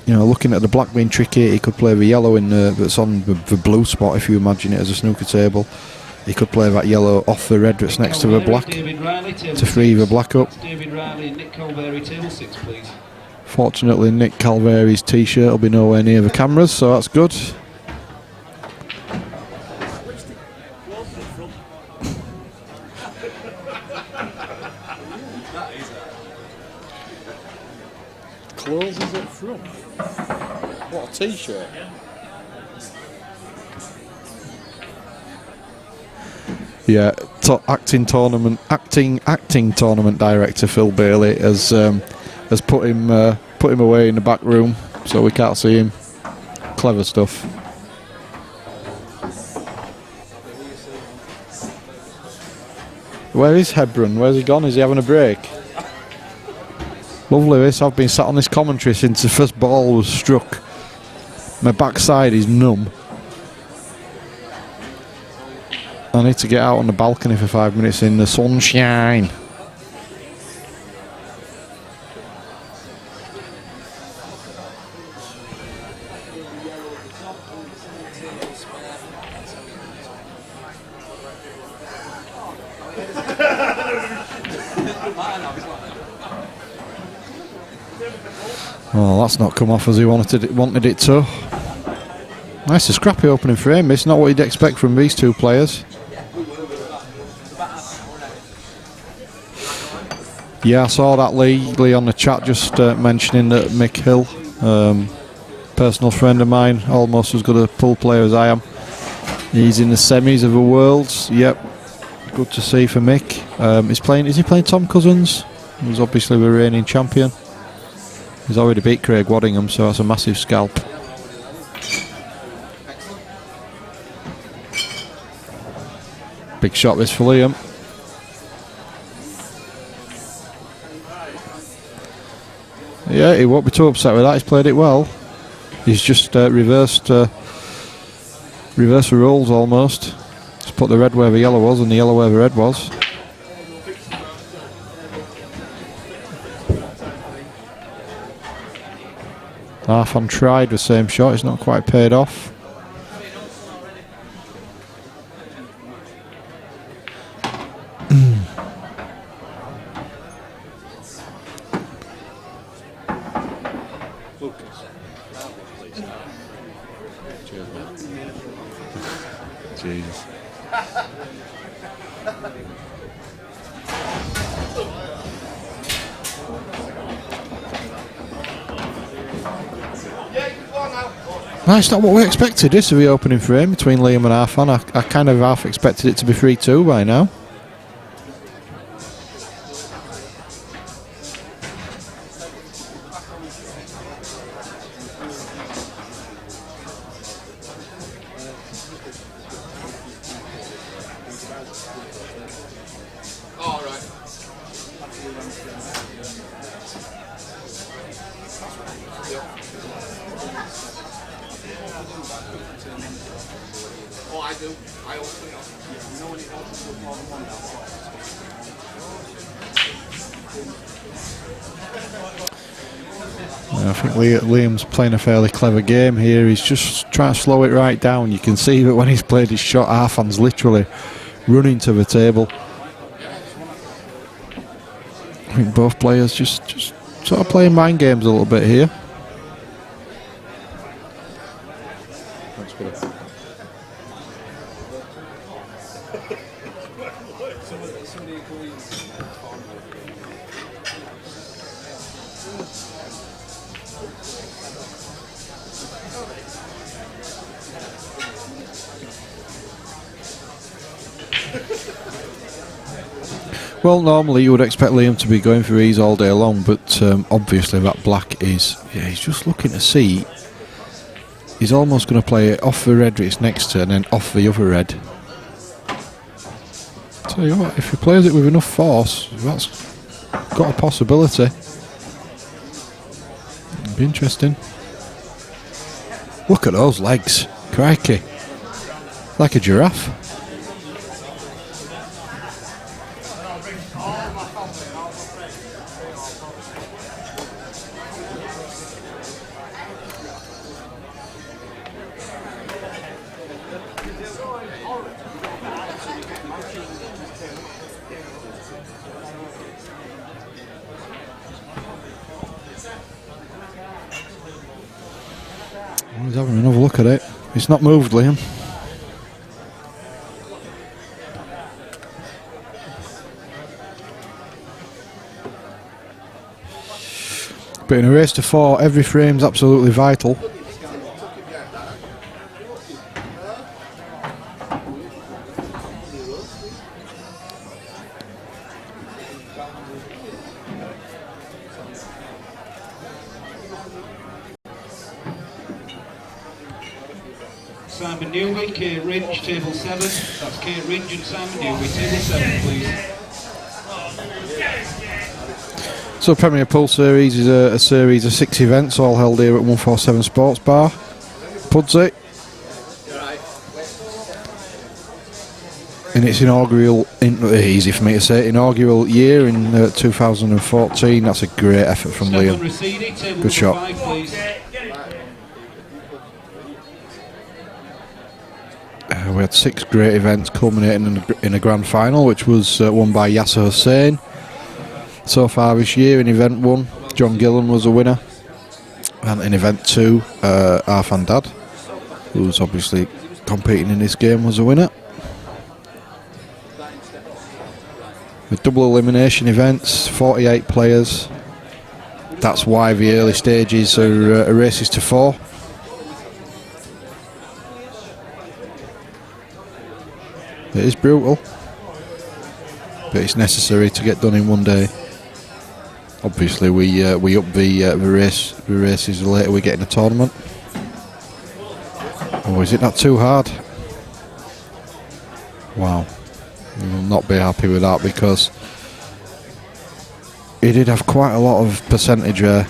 you know, looking at the black being tricky, he could play the yellow in that's on the blue spot, if you imagine it as a snooker table. He could play that yellow off the red that's next to the black to free the black up. David Riley and Nick Calvary, table 6, please. Fortunately, Nick Calveri's t-shirt will be nowhere near the cameras, so that's good. Closes it from. What a t-shirt. Yeah, acting tournament director Phil Bailey has put him away in the back room, so we can't see him. Clever stuff. Where is Hebron? Where's he gone? Is he having a break? Lovely this. I've been sat on this commentary since the first ball was struck. My backside is numb. I need to get out on the balcony for 5 minutes in the sunshine. Oh, that's not come off as he wanted it to. Nice, a scrappy opening frame. It's not what you'd expect from these two players. Yeah, I saw that Lee on the chat just mentioning that Mick Hill, personal friend of mine, almost as good a pool player as I am. He's in the semis of the Worlds. Yep, good to see for Mick. Is he playing Tom Cousins? Who's obviously the reigning champion. He's already beat Craig Waddingham, so that's a massive scalp. Big shot this for Liam. Yeah, he won't be too upset with that. He's played it well. He's just reversed the rules almost. Just put the red where the yellow was and the yellow where the red was. Arfan tried the same shot. It's not quite paid off. Jesus. That's not what we expected, this, the opening frame between Liam and Arfan. I kind of half expected it to be 3-2 by now. I think Liam's playing a fairly clever game here. He's just trying to slow it right down. You can see that when he's played his shot, Arfan's literally running to the table. I think both players just sort of playing mind games a little bit here. Well, normally you would expect Liam to be going for ease all day long, but obviously that black is... Yeah, he's just looking to see. He's almost going to play it off the red it's next to and then off the other red. Tell you what, if he plays it with enough force, that's got a possibility. It'll be interesting. Look at those legs. Crikey. Like a giraffe. He's having another look at it. It's not moved, Liam. But in a race to 4, every frame's absolutely vital. Simon Newby, Kate Ridge, table 7. That's Kate Ridge and Simon Newby, table 7, please. So Premier Pool Series is a series of 6 events, all held here at 147 Sports Bar, Pudsey. In its easy for me to say, inaugural year in 2014. That's a great effort from Liam. Good shot. 5, please. We had 6 great events culminating in a grand final, which was won by Yasser Hussain. So far this year in event 1, John Gillan was a winner, and in event 2, Arfan Dad, who's obviously competing in this game, was a winner. With double elimination events, 48 players. That's why the early stages are races to 4. It is brutal, but it's necessary to get done in one day. Obviously, we up the races the later we get in the tournament. Oh, is it not too hard? Wow, we will not be happy with that because he did have quite a lot of percentage there.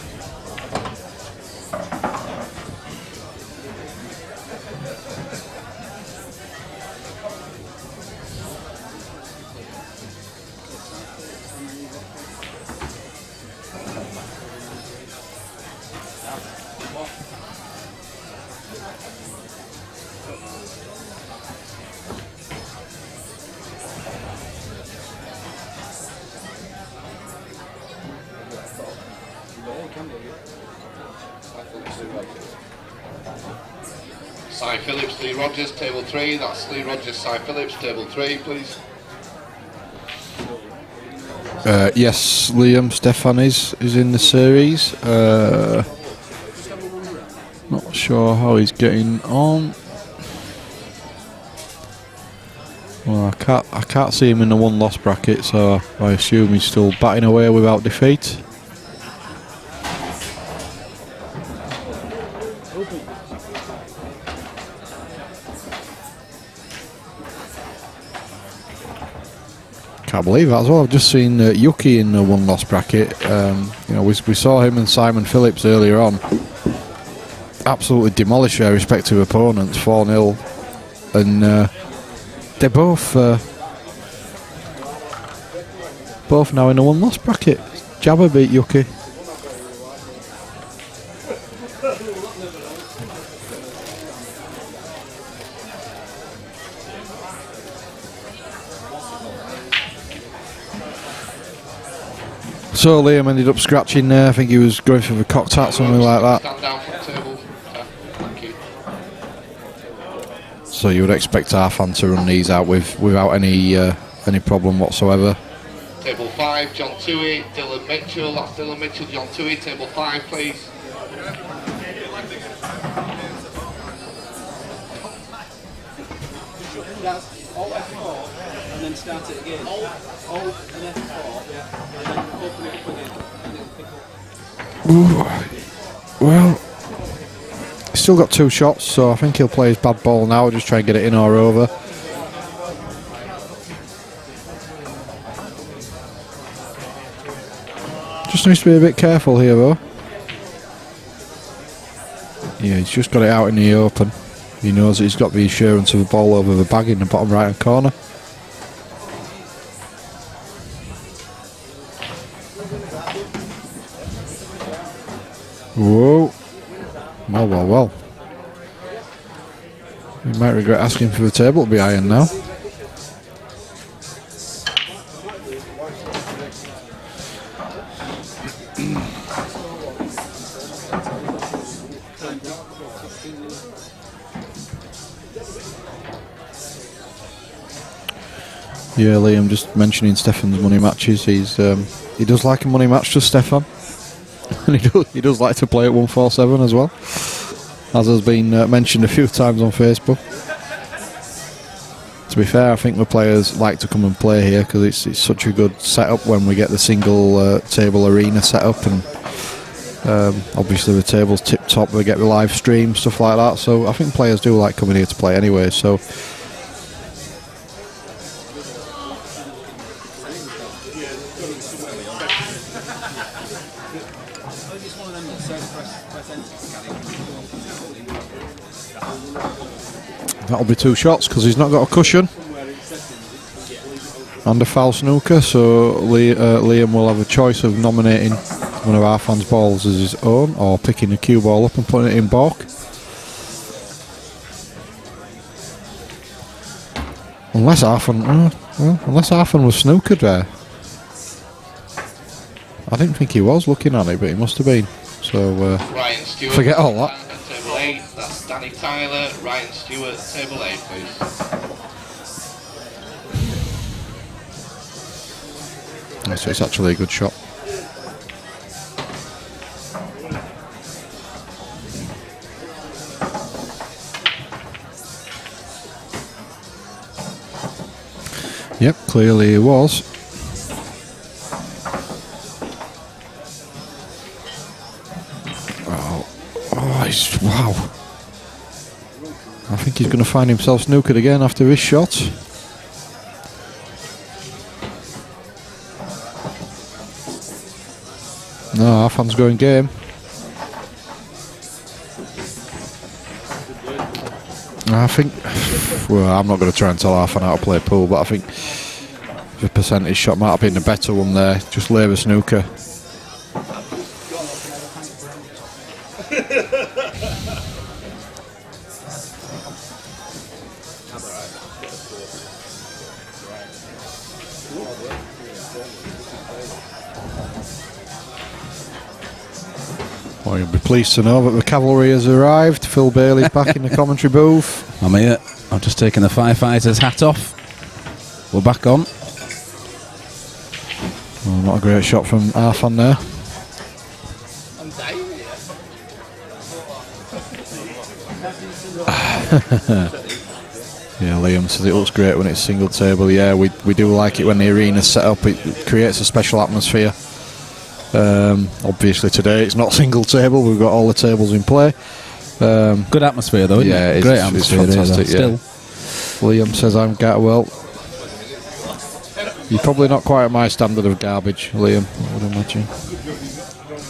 Cy Phillips, Lee Rogers, table 3. That's Lee Rogers, Cy Phillips, table 3, please. Yes, Liam Stefan is in the series. Not sure how he's getting on. Well, I can't see him in the 1-loss bracket, so I assume he's still batting away without defeat. Can't believe that as well. I've just seen Yuki in the 1-loss bracket. You know, we saw him and Simon Phillips earlier on absolutely demolish their respective opponents 4-0, and they're both now in the 1-loss bracket. Jabba beat Yuki. So Liam ended up scratching there. I think he was going for the cocked hat, something like that. Stand down from the table. Thank you. So you would expect Arfan to run these out without any problem whatsoever. Table 5, John Toohey, Dylan Mitchell. That's Dylan Mitchell, John Toohey. Table 5, please. Alt F4 and then start it again. Alt and F4, and then open it up again and it'll pick up. Ooh. Well, he's still got 2 shots, so I think he'll play his bad ball now, just try and get it in or over. Just needs to be a bit careful here though. Yeah, he's just got it out in the open. He knows that he's got the assurance of the ball over the bag in the bottom right hand corner. Whoa. Well. You might regret asking for the table to be iron now. Yeah, Liam, just mentioning Stefan's money matches. He does like a money match, does Stefan? And he does like to play at 147 as well, as has been mentioned a few times on Facebook. To be fair, I think the players like to come and play here because it's such a good setup when we get the single table arena set up, and obviously the table's tip top. We get the live stream, stuff like that. So I think players do like coming here to play anyway. So. That'll be 2 shots because he's not got a cushion and a foul snooker, so Liam will have a choice of nominating one of Arfan's balls as his own or picking the cue ball up and putting it in balk. Unless Arfan was snookered there. I didn't think he was looking at it, but he must have been. So Ryan Stewart, forget all that. Table 8, that's Danny Tyler. Ryan Stewart, table 8, please. So it's actually a good shot. Yep, clearly he was. Wow. I think he's going to find himself snookered again after this shot. No, Arfan's going game. I think, well, I'm not going to try and tell Arfan how to play pool, but I think the percentage shot might have been the better one there. Just lay the snooker. Well, you'll be pleased to know that the cavalry has arrived. Phil Bailey's back in the commentary booth. I'm here. I've just taken the firefighter's hat off. We're back on. Oh, not a great shot from Arfan there. Yeah, Liam says it looks great when it's single table. Yeah, we do like it when the arena's set up. It creates a special atmosphere. Obviously today it's not single table. We've got all the tables in play. Good atmosphere though, isn't it? Great atmosphere. It's fantastic. Yeah. Liam says I'm well. You're probably not quite at my standard of garbage, Liam, I would imagine.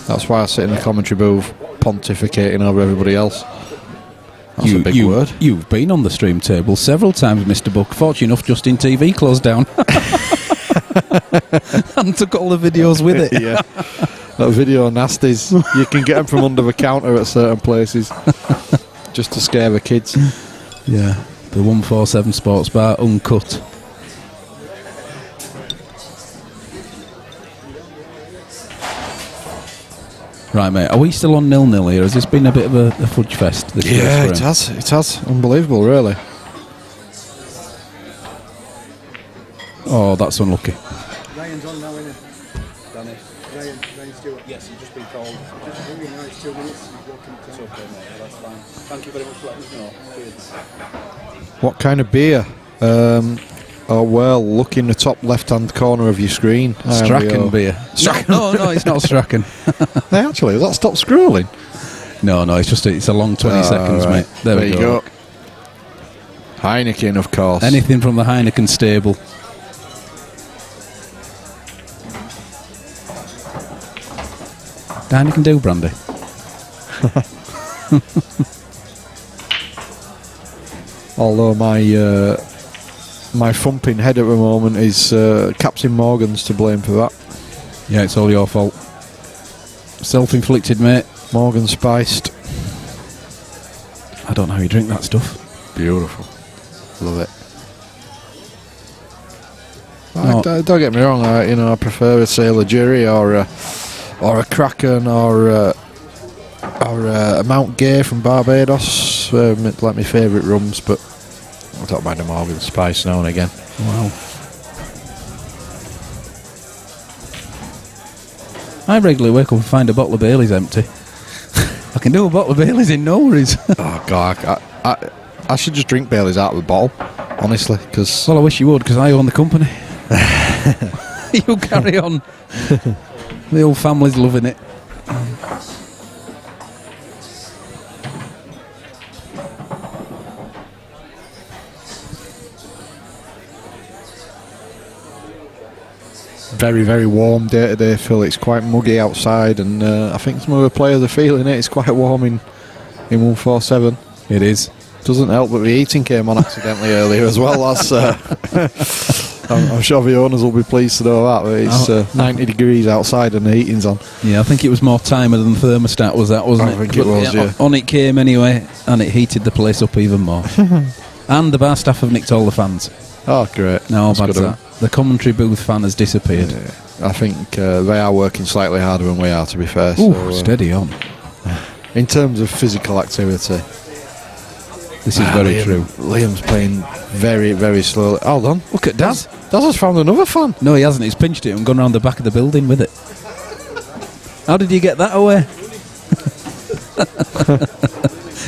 That's why I sit in the commentary booth pontificating over everybody else. That's a big word. You've been on the stream table several times, Mr. Buck. Fortunate enough, Justin TV closed down. And took all the videos with it. Yeah. That video nasties. You can get them from under the counter at certain places. Just to scare the kids. Yeah. The 147 Sports Bar, uncut. Right, mate. Are we still on 0-0 here? Has this been a bit of a fudge fest? This Yeah, it has. It has. Unbelievable, really. Oh, that's unlucky. Ryan's on now, isn't it? Danny. Ryan. Ryan Stewart. Yes, you've just been called. Just ringing now, it's 2 minutes. He's walking the It's time. okay, mate. Yeah, that's fine. Thank you very much for letting us know. Cheers. What kind of beer? Oh well, look in the top left-hand corner of your screen. Strachan beer. No, it's not Strachan. Hey, actually, has that stopped scrolling? No, it's a long 20 seconds, right. mate. There we go. Heineken, of course. Anything from the Heineken stable. Heineken do brandy. Although my thumping head at the moment is Captain Morgan's to blame for that. Yeah, it's all your fault. Self-inflicted, mate. Morgan spiced. I don't know how you drink that stuff. Beautiful. Love it. No. Don't get me wrong. I prefer a Sailor Jerry or a Kraken or a Mount Gay from Barbados. Like my favourite rums, but I don't mind a Morgan Spice now and again. Wow. I regularly wake up and find a bottle of Bailey's empty. I can do a bottle of Bailey's in no worries. Oh God, I should just drink Bailey's out of the bottle, honestly. Because Well, I wish you would, because I own the company. You carry on. The whole family's loving it. very, very warm day today, Phil. It's quite muggy outside, and I think some of the players are feeling it. It's quite warm in 147. It is. Doesn't help that the heating came on accidentally earlier as well. That's I'm sure the owners will be pleased to know that. But it's 90 degrees outside and the heating's on. Yeah, I think it was more timer than thermostat, wasn't it? I think it was, yeah. On it came anyway, and it heated the place up even more. And the bar staff have nicked all the fans. Oh, great. Now, That's how bad's good of that? The commentary booth fan has disappeared. I think they are working slightly harder than we are, to be fair. Ooh, so, steady on. In terms of physical activity, This is very true. Liam's playing very, very slowly. Hold on. Look at Daz. Daz has found another fan. No, he hasn't. He's pinched it and gone around the back of the building with it. How did you get that away?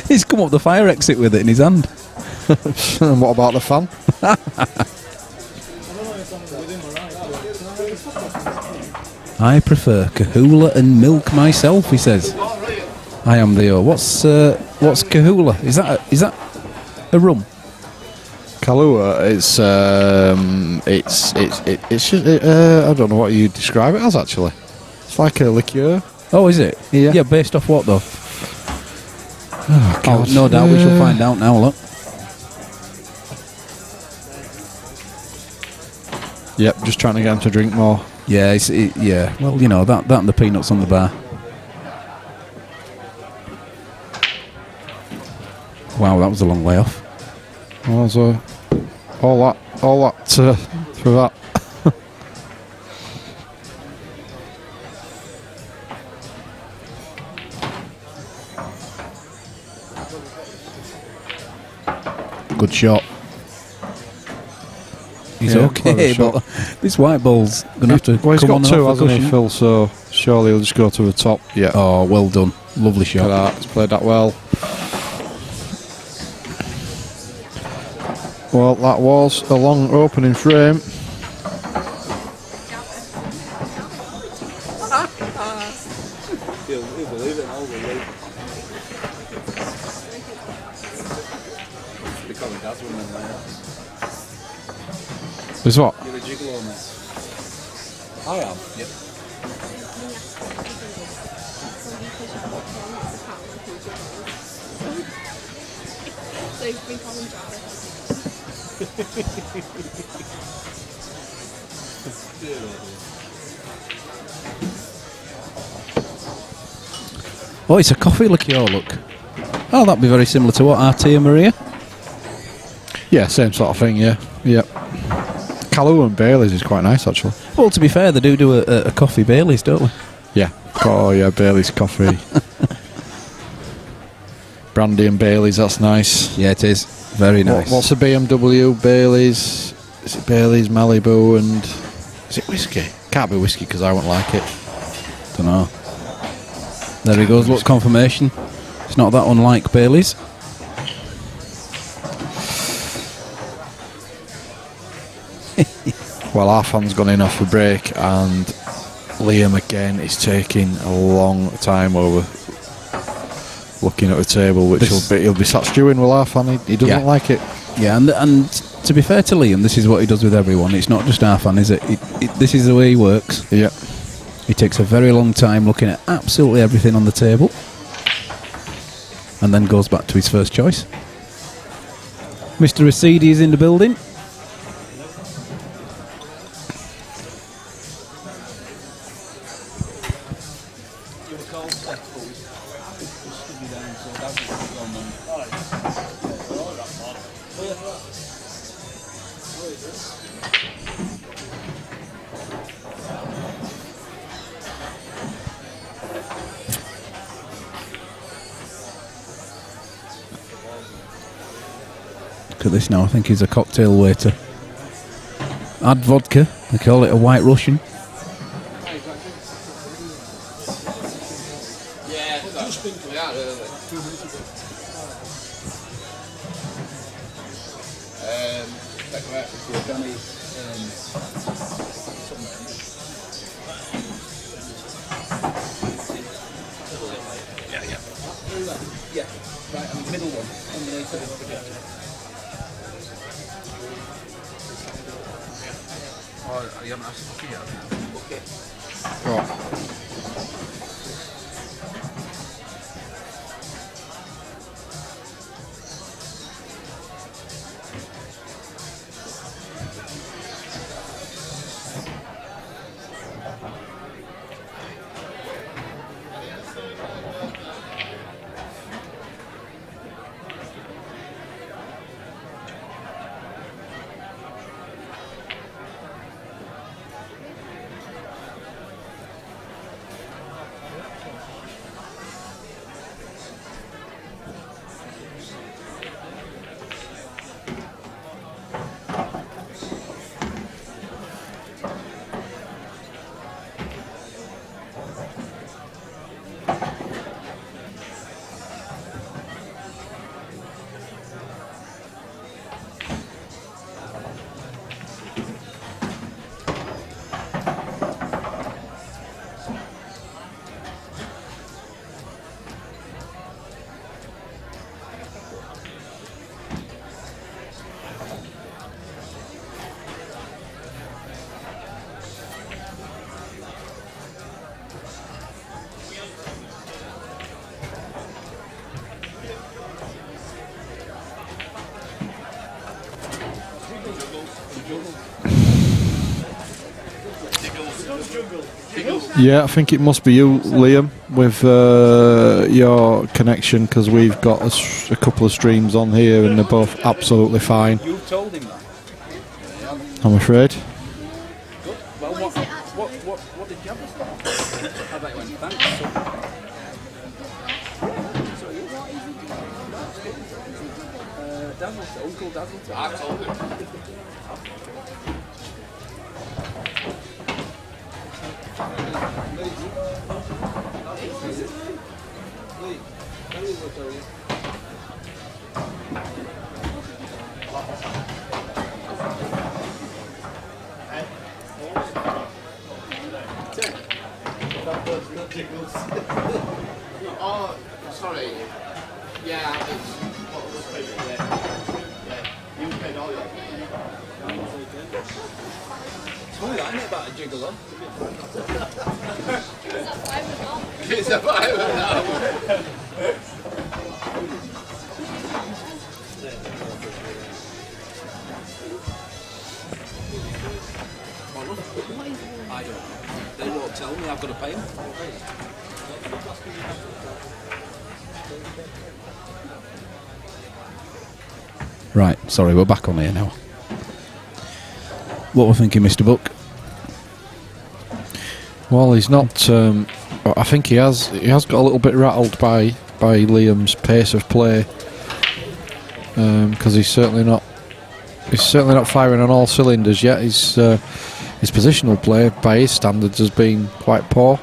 He's come up the fire exit with it in his hand. And what about the fan? I prefer Kahula and milk myself, he says. I am the O. What's Kahula? Is that a rum? Kahlua, it's I don't know what you describe it as actually. It's like a liqueur. Oh, is it? Yeah. Yeah, based off what though? Oh, God. No doubt we shall find out now, look. Yep, just trying to get him to drink more. Yeah, yeah. Well, you know, that and the peanuts on the bar. Wow, that was a long way off. Well, so all that for that. Good shot. He's Yeah, okay, clever shot. but this white ball's going to have to Well, he's come got on two, and off the hasn't he, cushion. Phil? So surely he'll just go to the top. Yeah. Oh, well done. Lovely Look at shot. that. He's played that well. Well, that was a long opening frame. He'll believe it, and I'll believe it. They call me Daz when they're there. Is what? You're a gigolo, mate. I am. Yep. So you've been calling Jarvis. Oh, it's a coffee liqueur, look. Oh, that'd be very similar to what Artia Maria. Yeah, same sort of thing. Yeah. Yep. Kahlua and Bailey's is quite nice actually. Well, to be fair, they do a coffee Baileys, don't they? Yeah. Oh yeah, Bailey's coffee. Brandy and Bailey's, that's nice. Yeah, it is. Very nice. What's a BMW? Bailey's. Is it Bailey's, Malibu, and is it whiskey? Can't be whiskey because I won't like it. Don't know. There he goes, look, confirmation. It's not that unlike Bailey's. Well, our fan's gone in off a break, and Liam again is taking a long time over looking at the table, which he'll be sat stewing with our fan. He doesn't like it. Yeah, and to be fair to Liam, this is what he does with everyone. It's not just our fan, is it? This is the way he works. Yeah. He takes a very long time looking at absolutely everything on the table, and then goes back to his first choice. Mr. Rasidi is in the building. Look at this now, I think he's a cocktail waiter. Add vodka, they call it a white Russian. Yeah, I think it must be you, Liam, with your connection, because we've got a couple of streams on here and they're both absolutely fine. You told him that. I'm afraid. Good. Well, what did you have? How about you went, thanks. Dazzle, Uncle Dazzle. I told him. Oh, sorry. Yeah, it's what was paid. Yeah. You paid all your. It's funny that, isn't it, about a gigolo? It's a five now. I don't know. They won't tell me, I've got to pay them. Right, sorry, we're back on here now. What we're thinking, Mr. Buck? Well, he's not. I think he has got a little bit rattled by Liam's pace of play, because he's certainly not firing on all cylinders yet. His positional play, by his standards, has been quite poor.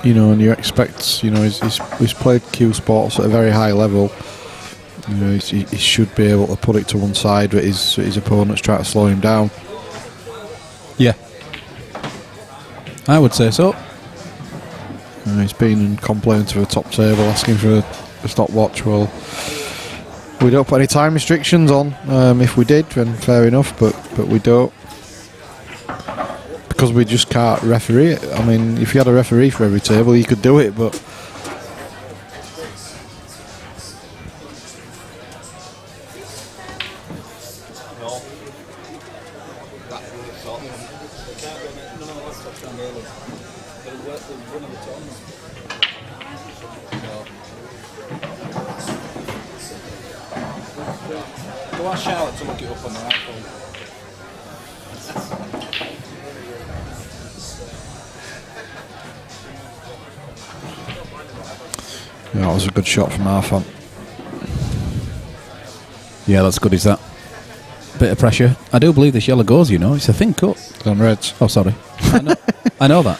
you know, and you expect, you know, he's played Q Sports at a very high level. You know, he should be able to put it to one side, but his opponents try to slow him down. Yeah, I would say so. He's been and complained to the top table, asking for a stopwatch. Well, we don't put any time restrictions on. If we did, then fair enough, but we don't. Because we just can't referee it. I mean, if you had a referee for every table, you could do it, but Go ask Charlotte to look it up on the iPhone. yeah, that was a good shot from Arfan. Yeah, that's good, is that? Bit of pressure. I do believe this yellow goes, you know. It's a thin cut. It's on reds. Oh, sorry. I know that.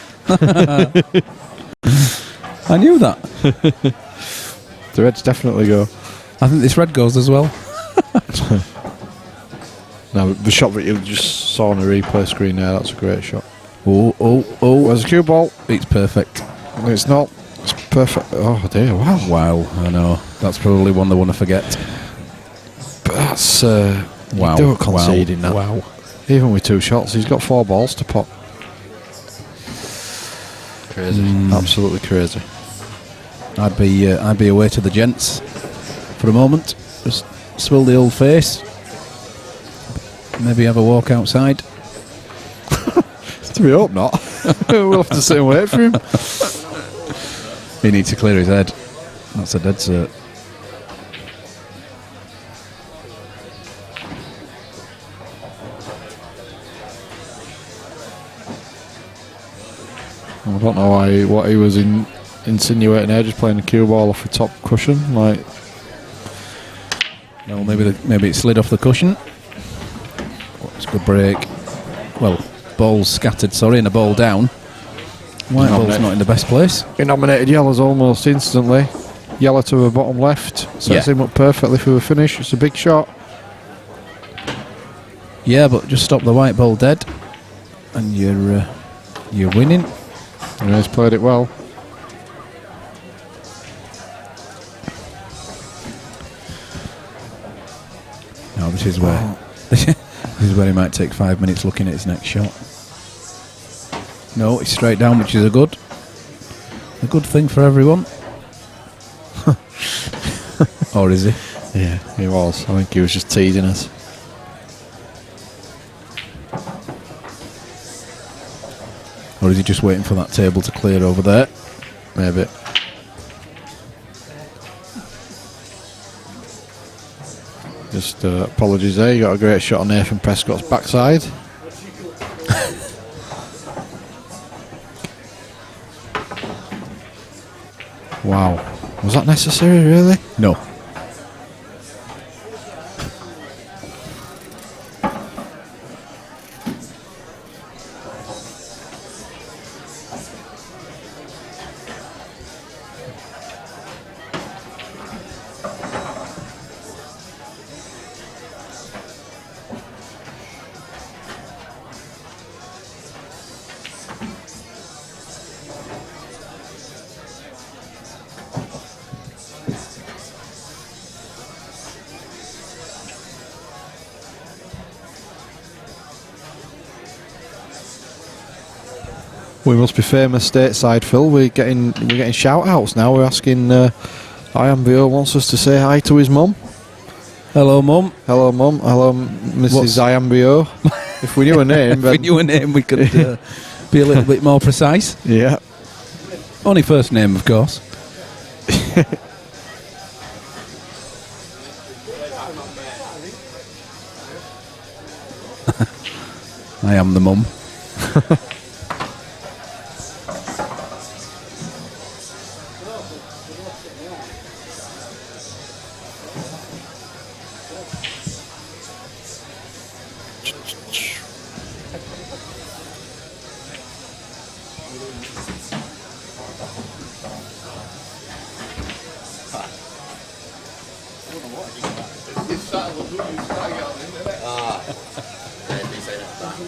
I knew that. The reds definitely go. I think this red goes as well. No, the shot that you just saw on the replay screen there, that's a great shot. Oh. Where's the cue ball? It's perfect. It's not. It's perfect. Oh dear, wow. Wow, I know. That's probably one they want to forget. But that's... Wow. You don't concede in that. Wow. Even with 2 shots, he's got 4 balls to pop. Crazy. Absolutely crazy. I'd be away to the gents for a moment. Just swill the old face. Maybe have a walk outside. We hope not. We'll have to sit and wait for him. He needs to clear his head. That's a dead cert. I don't know what he was insinuating there, just playing the cue ball off the top cushion. Like, no, maybe it slid off the cushion. Oh, it's a good break. Well, ball's scattered, sorry, and a ball down. White ball's not in the best place. He nominated yellows almost instantly. Yellow to the bottom left. Sets him up perfectly for the finish. It's a big shot. Yeah, but just stop the white ball dead, and you're winning. Yeah, he's played it well. Now this is where this is where he might take 5 minutes looking at his next shot. No, it's straight down, which is a good thing for everyone. Or is he? Yeah, he was. I think he was just teasing us. Or is he just waiting for that table to clear over there? Maybe. Just apologies there. You got a great shot on Nathan Prescott's backside. Wow. Was that necessary, really? No. We must be famous stateside, Phil. We're getting shout outs now. We're asking IMBO wants us to say hi to his mum. Hello, Mum. Hello, Mum. Hello, Mrs. IMBO. If we knew her name, if we knew her name, we could be a little bit more precise. Yeah. Only first name, of course. I am the mum. I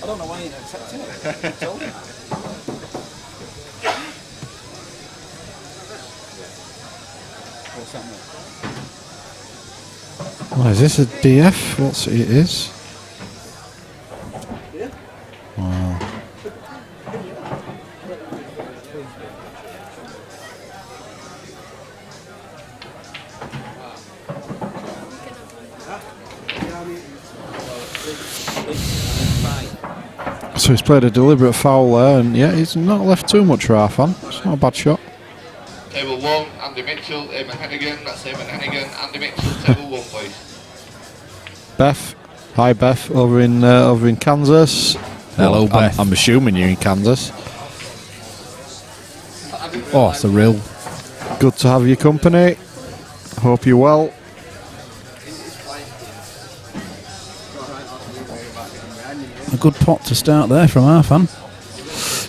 don't know why you're not accepting it. I told you. What's that mean? What is this, a DF? What's it is? Wow. So he's played a deliberate foul there, and yeah, he's not left too much Raf on. It's not a bad shot. Table 1, Andy Mitchell, Eamon Hennigan, that's Eamon Hennigan, Andy Mitchell, table 1 please. Beth, hi Beth, over in Kansas. Hello, Well, Beth. I'm assuming you're in Kansas. Oh, it's a real. Good to have your company. Hope you're well. A good pot to start there from our fan.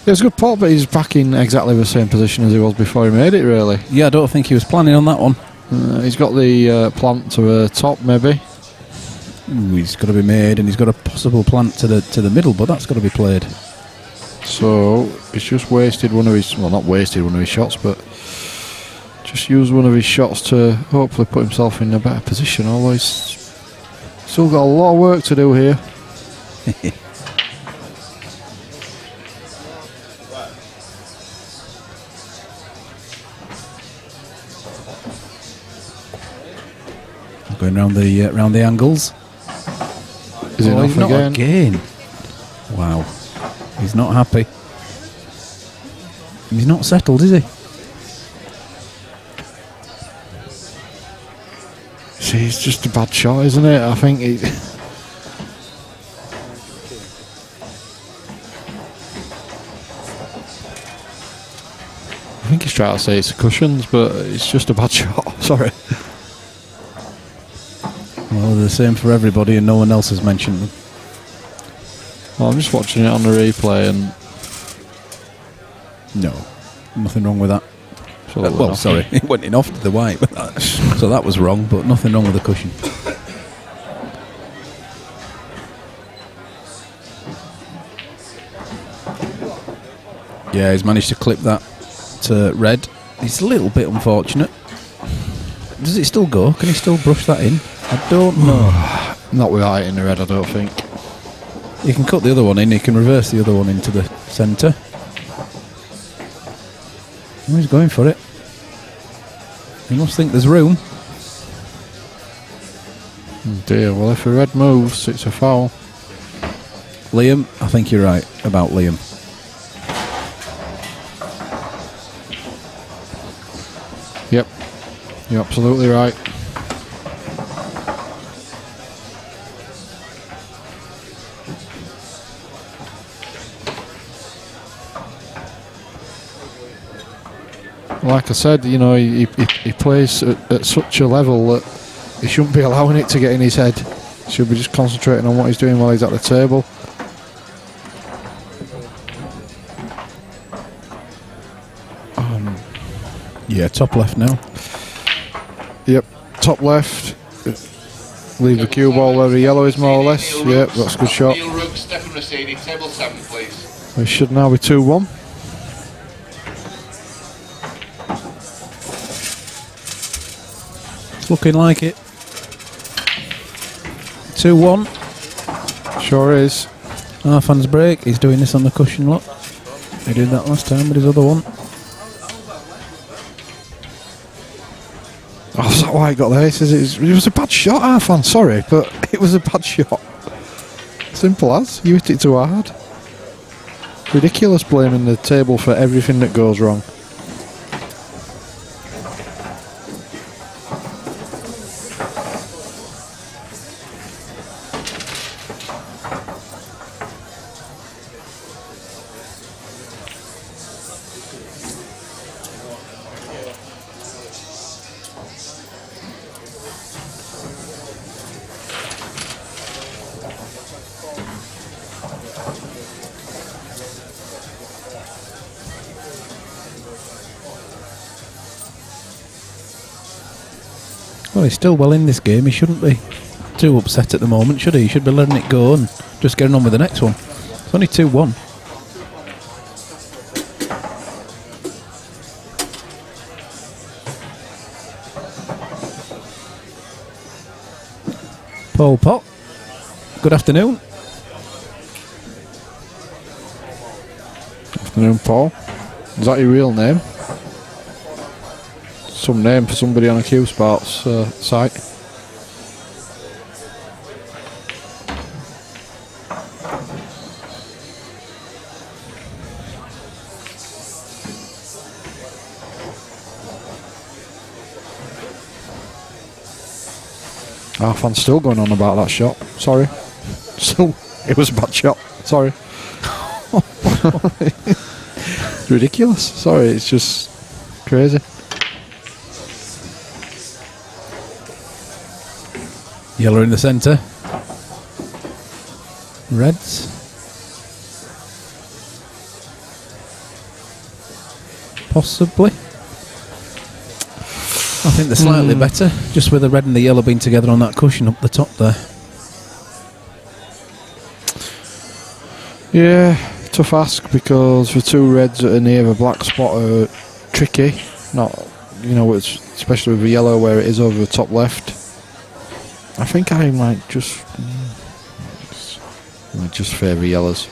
Yeah, it's a good pot, but he's back in exactly the same position as he was before he made it, really. Yeah, I don't think he was planning on that one. He's got the plant to the top, maybe. Ooh, he's got to be made, and he's got a possible plant to the middle, but that's got to be played. So he's just wasted one of his, well, not wasted one of his shots, but just used one of his shots to hopefully put himself in a better position. Although he's still got a lot of work to do here. Going round the angles. Is it he's off not again? Wow, he's not happy. He's not settled, is he? See, it's just a bad shot, isn't it? I think it. I think he's trying to say it's the cushions, but it's just a bad shot. Sorry. Well, they're the same for everybody, and no one else has mentioned them. Well, I'm just watching it on the replay, and no, nothing wrong with that. well, Well, sorry, it went in off to the white, but so that was wrong, but nothing wrong with the cushion. Yeah, he's managed to clip that to red. It's a little bit unfortunate. Does it still go? Can he still brush that in? I don't know. Not without it in the red, I don't think. You can cut the other one in, you can reverse the other one into the centre. Oh, he's going for it. He must think there's room. Oh dear, well, if the red moves, it's a foul. Liam, I think you're right about Liam. Yep, you're absolutely right. Like I said, you know, he plays at such a level that he shouldn't be allowing it to get in his head. He should be just concentrating on what he's doing while he's at the table. Yeah, top left now. Yep, top left. Leave the cue ball where the yellow is, more or less. Yep, that's a good shot. Neil Ruggs, Stephen Rossini, table 7 please. We should now be 2-1. It's looking like it. 2-1. Sure is. Arfan's break. He's doing this on the cushion, look. He did that last time with his other one. Oh, is that why he got there? He says it was a bad shot, Arfan. Sorry, but it was a bad shot. Simple as. You hit it too hard. Ridiculous blaming the table for everything that goes wrong. Well, he's still well in this game. He shouldn't be too upset at the moment, should he? He should be letting it go and just getting on with the next one. It's only 2-1. Paul Pot, good afternoon. Afternoon, Paul. Is that your real name? Some name for somebody on a Q Sports site. Our fan's still going on about that shot. Sorry. Still, it was a bad shot. Sorry. It's ridiculous. Sorry, it's just crazy. Yellow in the centre. Reds. Possibly. I think they're slightly better, just with the red and the yellow being together on that cushion up the top there. Yeah, tough ask because the two reds that are near the black spot are tricky. Not, especially with the yellow where it is over the top left. I think I might just favour yellows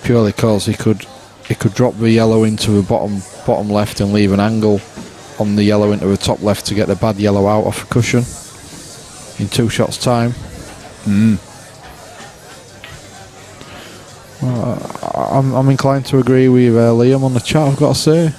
purely because he could drop the yellow into the bottom left and leave an angle on the yellow into the top left to get the bad yellow out off the cushion in 2 shots time. I'm inclined to agree with Liam on the chat, I've got to say.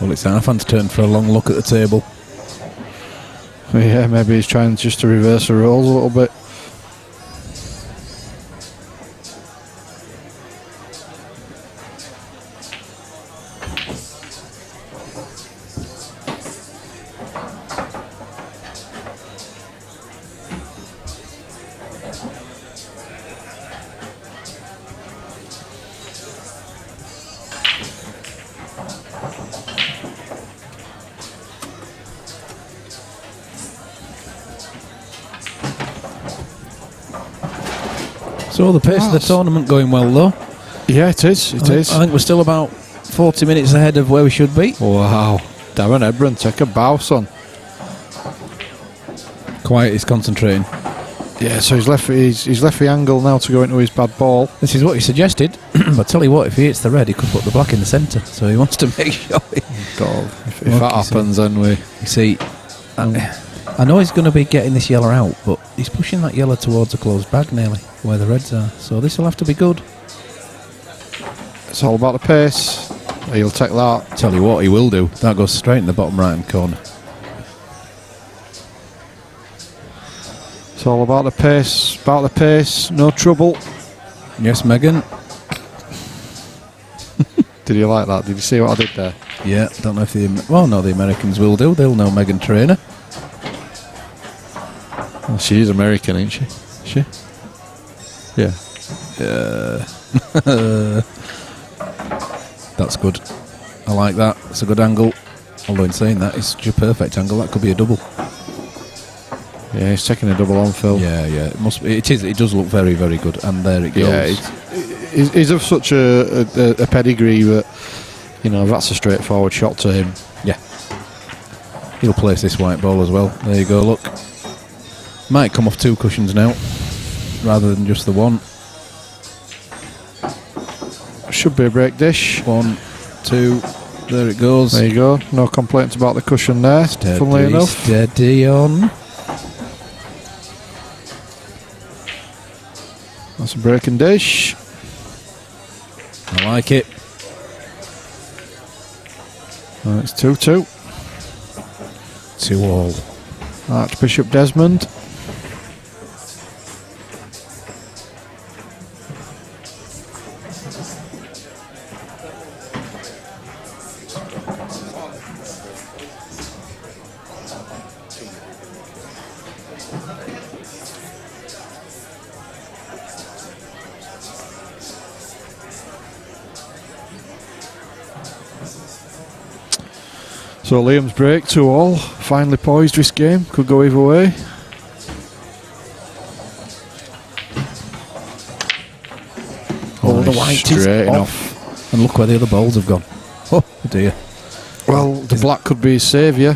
Well, it's Arfan's turn for a long look at the table. Yeah, maybe he's trying just to reverse the roles a little bit. So the pace of the tournament going well though. Yeah, it is. It is. I think we're still about 40 minutes ahead of where we should be. Wow. Darren Ebron, take a bow, son. Quiet is concentrating. Yeah, so he's left the angle now to go into his bad ball. This is what he suggested. But I tell you what, if he hits the red, he could put the black in the centre. So he wants to make sure. God, if that happens, then we. You see, I know he's going to be getting this yellow out, but he's pushing that yellow towards a closed bag nearly, where the reds are. So this will have to be good. It's all about the pace. He'll take that. Tell you what, he will do. That goes straight in the bottom right-hand corner. It's all about the pace. About the pace. No trouble. Yes, Megan. Did you like that? Did you see what I did there? Yeah, don't know if the Americans will do. They'll know Megan Trainor. Well, she is American, ain't she? Is she? Yeah. That's good. I like that. It's a good angle. Although in saying that, it's a perfect angle. That could be a double. Yeah, he's taking a double on, Phil. Yeah, it must be. It is. It does look very, very good. And there it goes. Yeah, he's of such a pedigree that that's a straightforward shot to him. Yeah. He'll place this white ball as well. There you go. Look. Might come off 2 cushions now, rather than just the one. Should be a break dish. 1, 2. There it goes. There you go. No complaints about the cushion there. Funnily enough. Steady on. That's a breaking dish. I like it. It's 2-2. 2-all. Archbishop Desmond. So Liam's break 2-all, finally poised this game, could go either way. Oh, the white is straight off. enough. And look where the other balls have gone. Oh dear. Well, the black could be his saviour.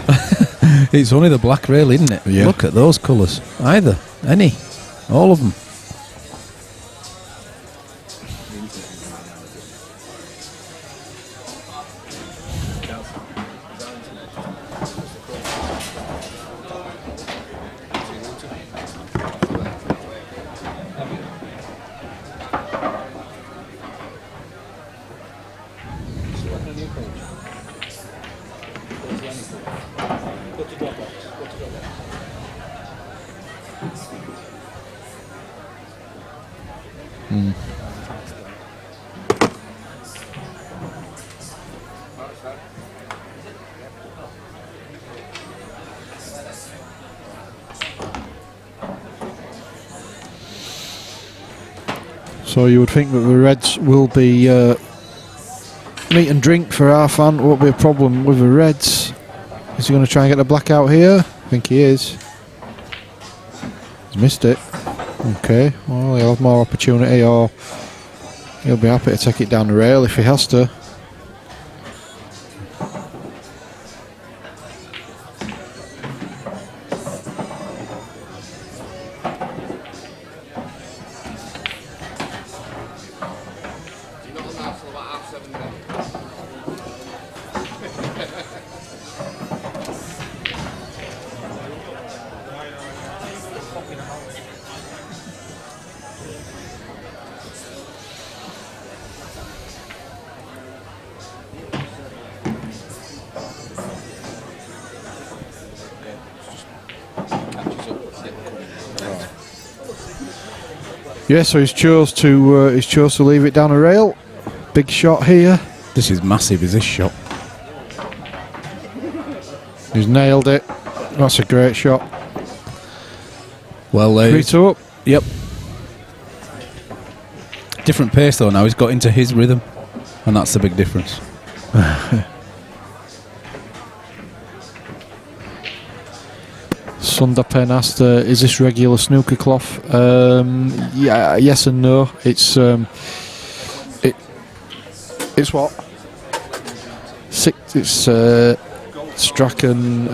It's only the black really, isn't it? Yeah. Look at those colours. Either. Any. All of them. So you would think that the Reds will be meat and drink for Arfan. Won't be a problem with the Reds. Is he going to try and get the black out here? I think he is. He's missed it. Okay, well he'll have more opportunity, or he'll be happy to take it down the rail if he has to. Yeah, so he's chose to leave it down the rail. Big shot here. This is massive, is this shot? He's nailed it. That's a great shot. Well, 3-2 up. Yep. Different pace though now. He's got into his rhythm, and that's the big difference. Sundapen asked, is this regular snooker cloth? Yeah, yes and no. It's what? It's Strachan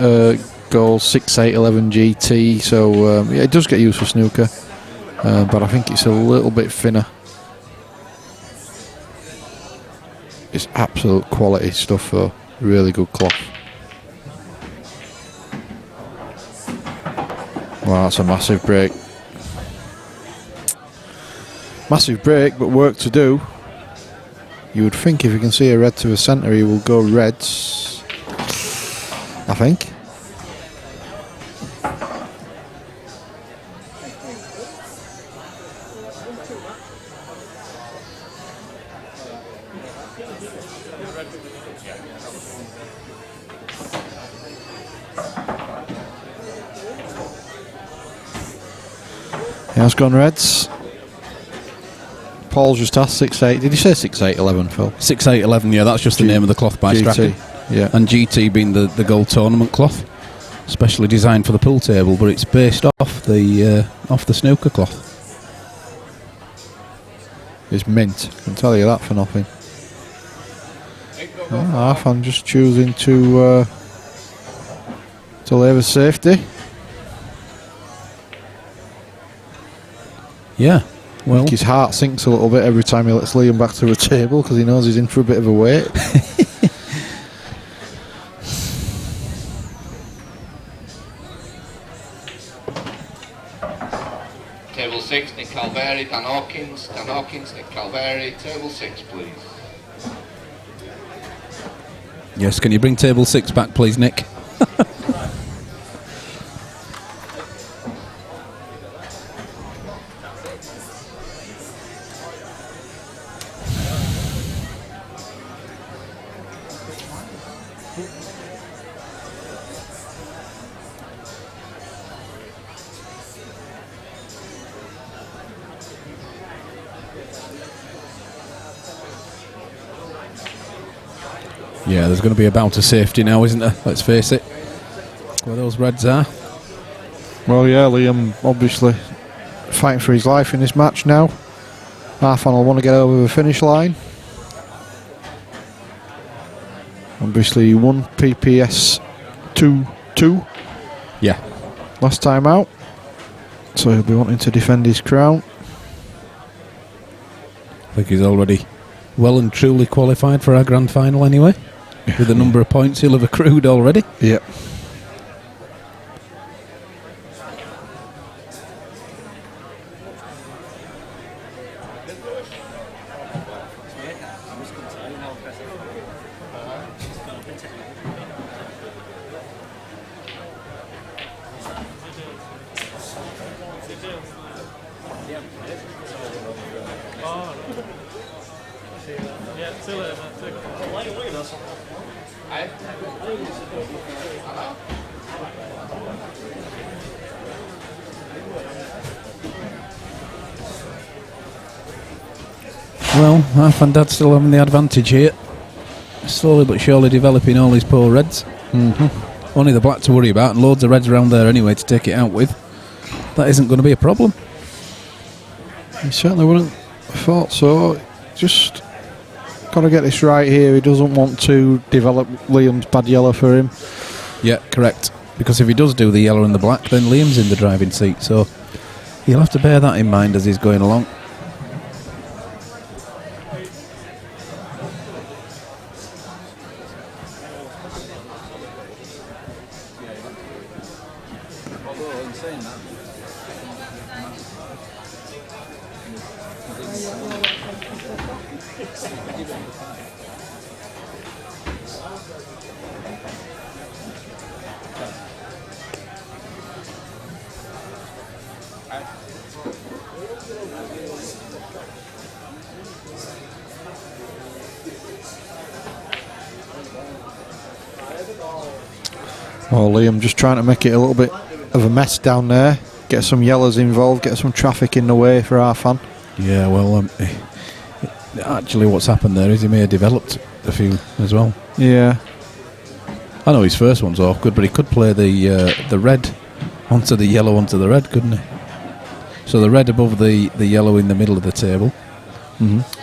Gold 6811 GT. So yeah, it does get used for snooker, but I think it's a little bit thinner. It's absolute quality stuff though. Really good cloth. Wow, that's a massive break. Massive break, but work to do. You would think if you can see a red to the centre, he will go reds. I think. He has gone reds. Paul's just asked 6-8. Did he say 6-8-11, Phil? 6-8-11, yeah, that's just the name of the cloth by GT, Strachan. yeah. And GT being the gold tournament cloth, specially designed for the pool table, but it's based off the snooker cloth. It's mint. I can tell you that for nothing. Arfan just choosing to lay with safety. Yeah. I Well, think his heart sinks a little bit every time he lets Liam back to the table because he knows he's in for a bit of a wait. Table 6, Nick Calveri, Dan Hawkins, Nick Calveri. Table 6, please. yes, can you bring table 6 back, please, Nick? Yeah, there's going to be a bout of safety now, isn't there? Let's face it. Where those reds are. Well, yeah, Liam obviously fighting for his life in this match now. Arfon will want to get over the finish line. Obviously, he won PPS 2-2. Yeah. Last time out. So he'll be wanting to defend his crown. I think he's already well and truly qualified for our grand final anyway. With the number of points he'll have accrued already. Yep. Yeah, see you later, man. Well, Half and Dad's still having the advantage here. Slowly but surely developing all these poor reds. Only the black to worry about, and loads of reds around there anyway to take it out with. That isn't going to be a problem. He certainly wouldn't have thought so. Just got to get this right here. He doesn't want to develop Liam's bad yellow for him. Yeah, correct. Because if he does do the yellow and the black, then Liam's in the driving seat. So he'll have to bear that in mind as he's going along. Oh, Liam just trying to make it a little bit of a mess down there. Get some yellows involved, get some traffic in the way for our fan. Yeah, well, actually what's happened there is he may have developed a few as well. Yeah. I know his first one's awkward, but he could play the red onto the yellow onto the red, couldn't he? So the red above the yellow in the middle of the table,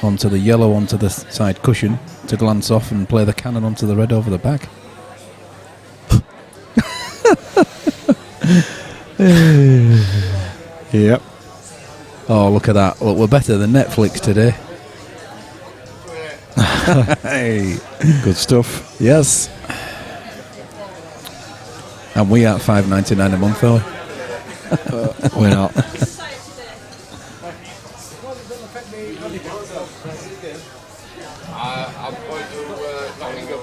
onto the yellow onto the side cushion to glance off and play the cannon onto the red over the back. Yep. Oh, look at that. Look, we're better than Netflix today. Hey. Good stuff. Yes. And we are at $5.99 a month, are we? We're not. I'm going to Nottingham.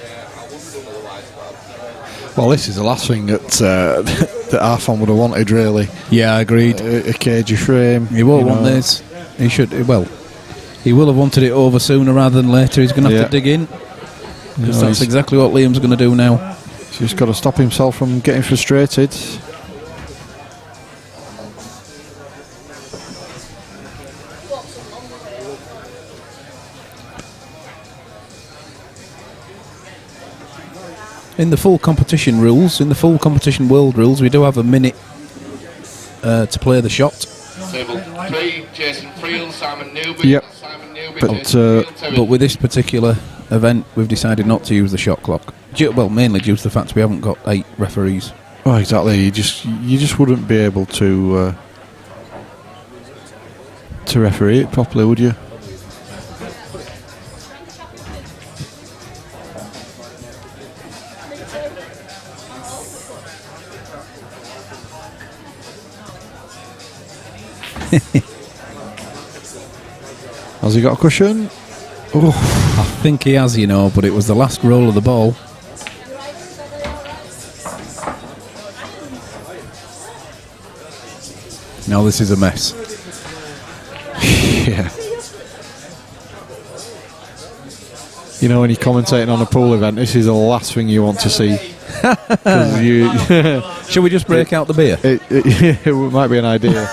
Yeah, I wouldn't have done otherwise. Well, this is the last thing that that Arfon would have wanted, really. Yeah, agreed. A cagey frame. He won't want this. He should. Well, he will have wanted it over sooner rather than later. He's going to have to dig in. Because that's exactly what Liam's going to do now. He's just got to stop himself from getting frustrated. In the full competition rules, in the full competition world rules, we do have a minute to play the shot. Table 3, Jason Friel, Simon Newby. Yep. Simon Newby, But with this particular event, we've decided not to use the shot clock. Well, mainly due to the fact we haven't got 8 referees. Oh, exactly. You just wouldn't be able to referee it properly, would you? Has he got a cushion? Oh. I think he has, but it was the last roll of the ball. Now this is a mess. Yeah. When you're commentating on a pool event, this is the last thing you want to see. Shall we just break out the beer? It might be an idea.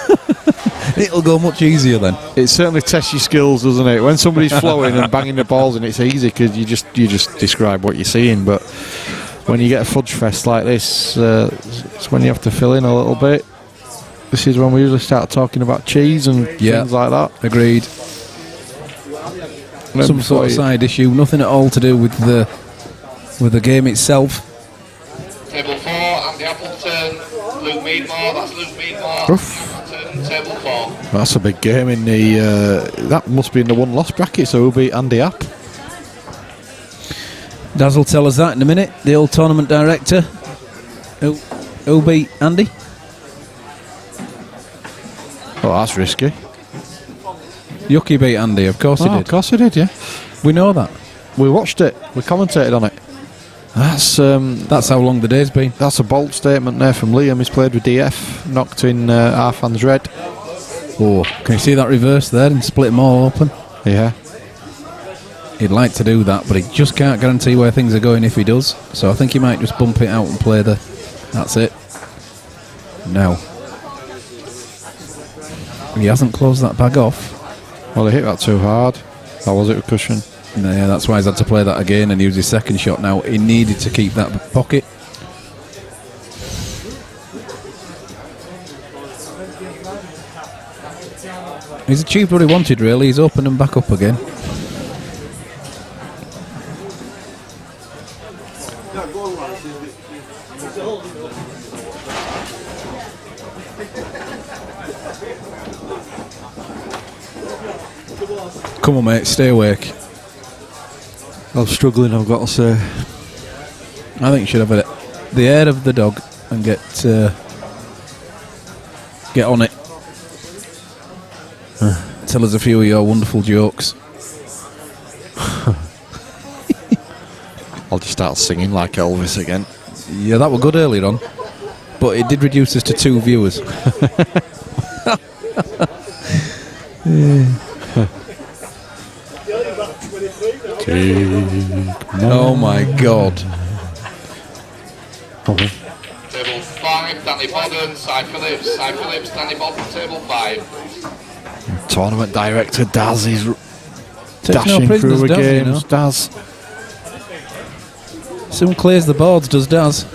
It'll go much easier then. It certainly tests your skills, doesn't it? When somebody's flowing and banging the balls in, it's easy because you just describe what you're seeing. But when you get a fudge fest like this, it's when you have to fill in a little bit. This is when we usually start talking about cheese and things like that. Agreed. Some sort of side issue, nothing at all to do with the game itself. Table 4, Andy Appleton, Luke Meadmore, that's Luke Meadmore. Appleton, table 4. That's a big game in the. That must be in the one-loss bracket, so who'll beat Andy App? Daz will tell us that in a minute. The old tournament director. Who'll beat Andy? Oh, that's risky. Yucky beat Andy, of course he did. Of course he did, yeah. We know that. We watched it. We commentated on it. That's how long the day's been. That's a bold statement there from Liam. He's played with DF, knocked in Arfan's red. Oh, can you see that reverse there and split them all open? Yeah. He'd like to do that, but he just can't guarantee where things are going if he does. So I think he might just bump it out and play the... That's it. No. He hasn't closed that bag off. Well, he hit that too hard. Or was it a cushion? Yeah, that's why he's had to play that again and use his second shot now. He needed to keep that pocket. He's achieved what he wanted, really. He's opened them back up again. Come on, mate, stay awake. I'm struggling, I've got to say. I think you should have the air of the dog and get on it. Tell us a few of your wonderful jokes. I'll just start singing like Elvis again. Yeah, that was good earlier on, but it did reduce us to 2 viewers. Oh my God. Table 5, Danny Bodden, Cy Phillips, Danny Bodden, table 5. Tournament director Daz is Takes dashing no prisoners, through the does he, games. Daz. Soon clears the boards, does Daz.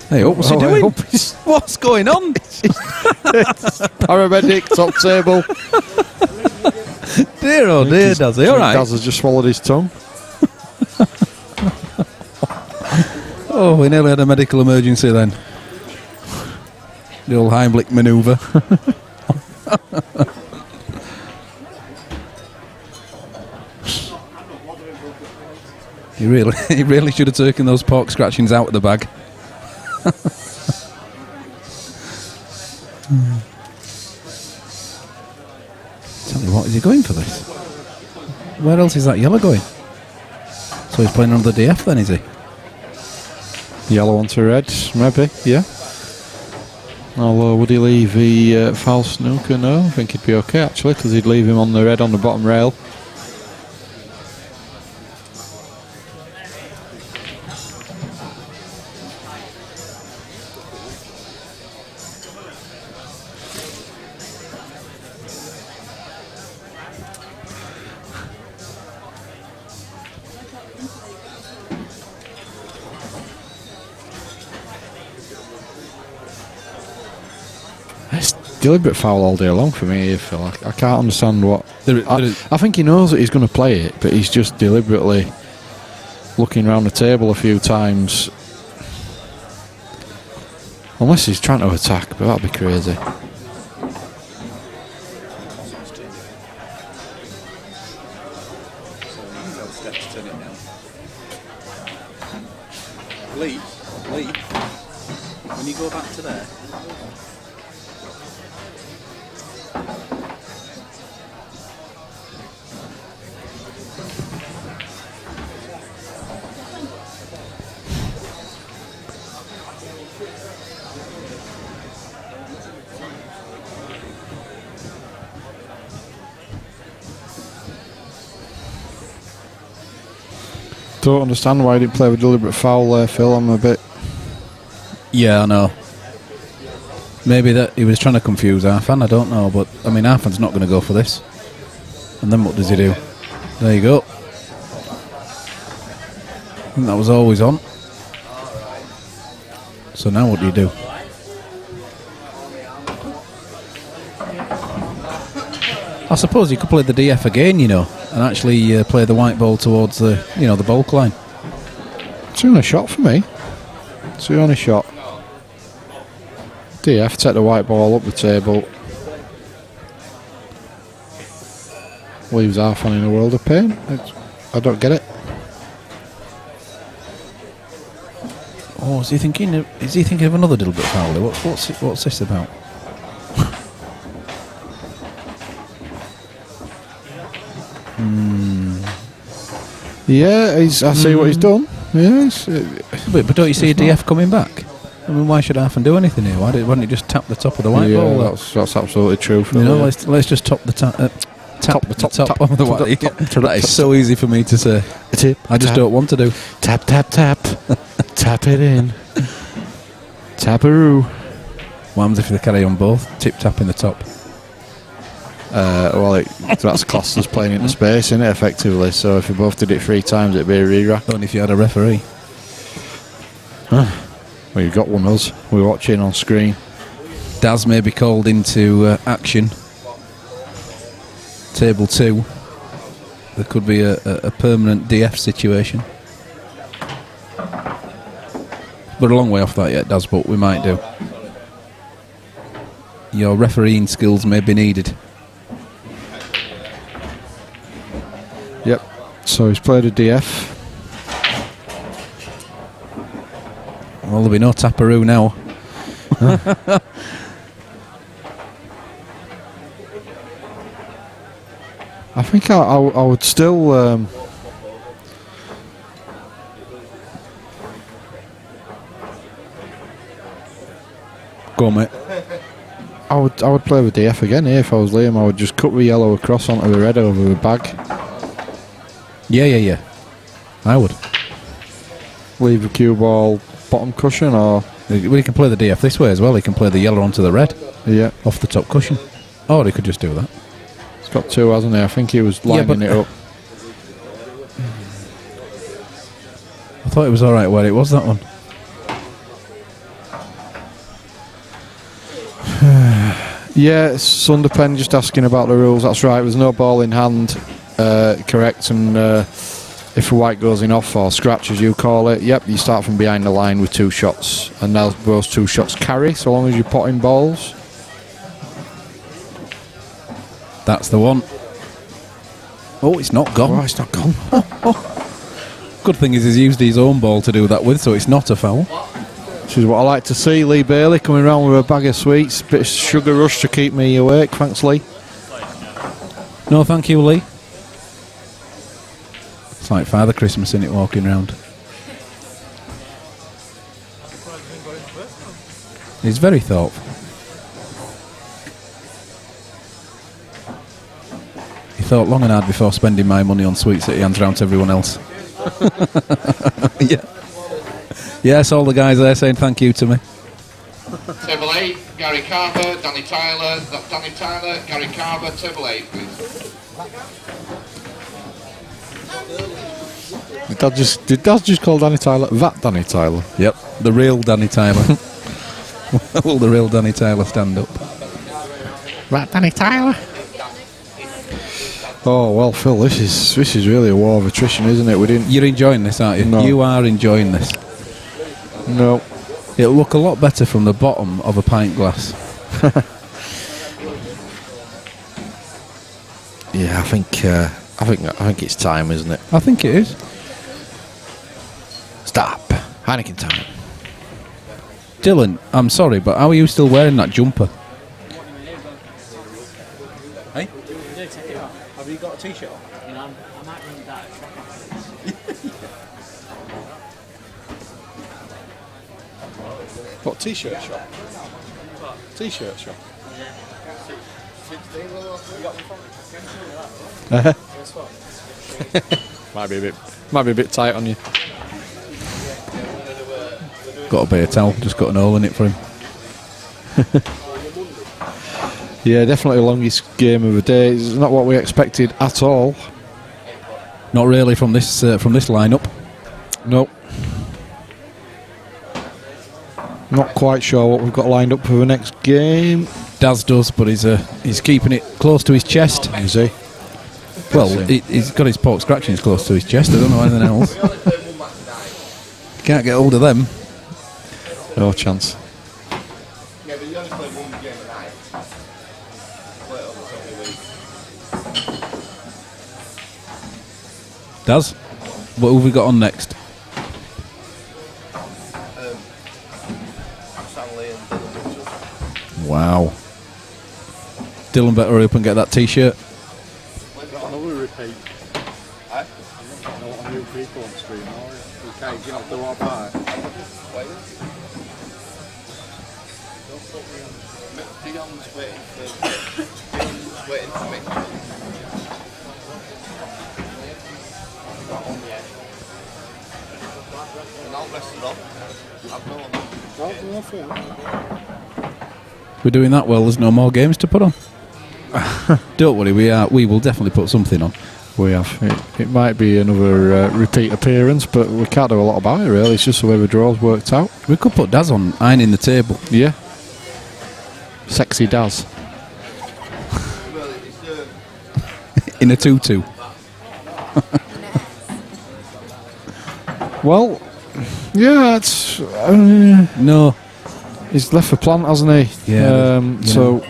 Hey, what's he doing? What's going on? Paramedic, top table. Dear oh dear, Daz. All right. Daz has just swallowed his tongue. Oh, we nearly had a medical emergency then. The old Heimlich manoeuvre. He really should have taken those pork scratchings out of the bag. Tell me what, is he going for this? Where else is that yellow going? So he's playing under the DF then, is he? Yellow onto red, maybe, yeah. Although, would he leave the foul snooker? No, I think he'd be okay actually, because he'd leave him on the red on the bottom rail. Deliberate foul all day long for me, Phil. I can't understand what... I think he knows that he's going to play it, but he's just deliberately looking around the table a few times. Unless he's trying to attack, but that'd be crazy. Lee, when you go back to there, Don't understand why he didn't play with deliberate foul there, Phil. I'm a bit... Yeah, I know. Maybe that he was trying to confuse Arfan, I don't know, but I mean Arfan's not going to go for this. And then what does he do? There you go. I think that was always on. So now what do you do? I suppose you could play the DF again, you know, and actually play the white ball towards the, you know, the bulk line. It's the only shot for me. It's the only shot. DF, take the white ball up the table. Leaves Arfan in a world of pain. I don't get it. Oh, is he thinking of another little bit foul there? What's this about? Yeah, I see what he's done. Yes. But don't you see a DF coming back? I mean, why should Arfan do anything here? Why didn't he just tap the top of the white ball? That's absolutely true. You know, let's just top the top of the white. That is so easy for me to say. I just don't want to do. Tap, tap, tap. Tap it in. Taparoo. What happens if they carry on both? Tip tapping the top. Well, that's classed as playing into space, isn't it, effectively? So if you both did it 3 times, it'd be a re-rack. Only if you had a referee. Well, you've got one of us. We're watching on screen. Daz may be called into action. Table 2. There could be a permanent DF situation. We're a long way off that yet, Daz, but we might do. Your refereeing skills may be needed. Yep. So he's played a DF. Well, there'll be no taparoo now. I think I would still. Go on, mate. I would play with DF again here if I was Liam. I would just cut the yellow across onto the red over the bag. Yeah. I would. Leave the cue ball bottom cushion, or Well, he can play the DF this way as well. He can play the yellow onto the red. Yeah. Off the top cushion. Or he could just do that. He's got 2, hasn't he? I think he was lining it up. I thought it was alright where it was, that one. Yeah, Sunderpen just asking about the rules. That's right, there's no ball in hand, correct, and if a white goes in off or scratch as you call it, yep, you start from behind the line with 2 shots, and now those 2 shots carry so long as you're potting balls. That's the one. Oh, it's not gone. Oh, it's not gone. Good thing is he's used his own ball to do that with, so it's not a foul. This is what I like to see. Lee Bailey coming around with a bag of sweets, bit of sugar rush to keep me awake. Thanks, Lee. No, thank you, Lee. It's like Father Christmas, isn't it, walking round? He's very thoughtful. He thought long and hard before spending my money on sweets that he hands round to everyone else. Yeah. Yes, all the guys there saying thank you to me. Table 8, Gary Carver, Danny Tyler, Gary Carver, table 8, please. Did Dad just call Danny Tyler that Danny Tyler? Yep, the real Danny Tyler. Will the real Danny Tyler stand up? That Danny Tyler? Oh well, Phil, this is really a war of attrition, isn't it? We didn't. You're enjoying this, aren't you? No. You are enjoying this. No. It'll look a lot better from the bottom of a pint glass. Yeah, I think it's time, isn't it? I think it is. Stop. Heineken time. Dylan, I'm sorry, but how are you still wearing that jumper? Hey? Have you got a t-shirt on? You know, I might need that. What, t-shirt shop? T-shirt shop? Might be a bit tight on you. Got a bare towel, just got an hole in it for him. Yeah, definitely the longest game of the day. It's not what we expected at all. Not really from this lineup. Nope. Not quite sure what we've got lined up for the next game. Daz does, but he's keeping it close to his chest. Is he? Well, he's got his pork scratchings close to his chest. I don't know anything else. Can't get hold of them. No chance. Yeah, but you only play one game a night. Play it over every week. Daz, what have we got on next? Stanley and Dylan Mitchell. Wow. Dylan better hurry up and get that t-shirt. Got another repeat. Aye? A lot of new people on stream, are you? Okay, do you not do all that? Dion's waiting for me. Not on yet. And I'll rest it on. I've no We're doing that well. There's no more games to put on. Don't worry, we will definitely put something on. We have. It might be another repeat appearance, but we can't do a lot about it really. It's just the way the draw's worked out. We could put Daz on ironing the table. Yeah. Sexy Daz. In a tutu. Well, yeah, it's No. he's left the plant, hasn't he? Yeah. So,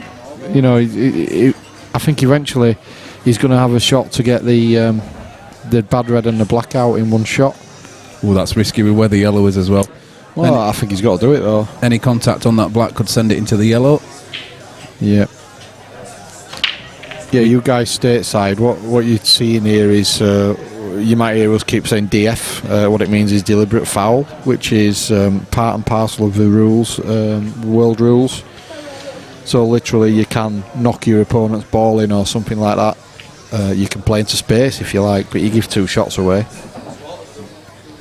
you know, I think eventually he's going to have a shot to get the bad red and the black out in one shot. Oh, that's risky with where the yellow is as well. Well, I think he's got to do it though. Any contact on that black could send it into the yellow. Yeah. Yeah, you guys stateside, what you're seeing here is, you might hear us keep saying DF. What it means is deliberate foul, which is part and parcel of the rules, world rules. So literally you can knock your opponent's ball in or something like that. You can play into space if you like, but you give 2 shots away.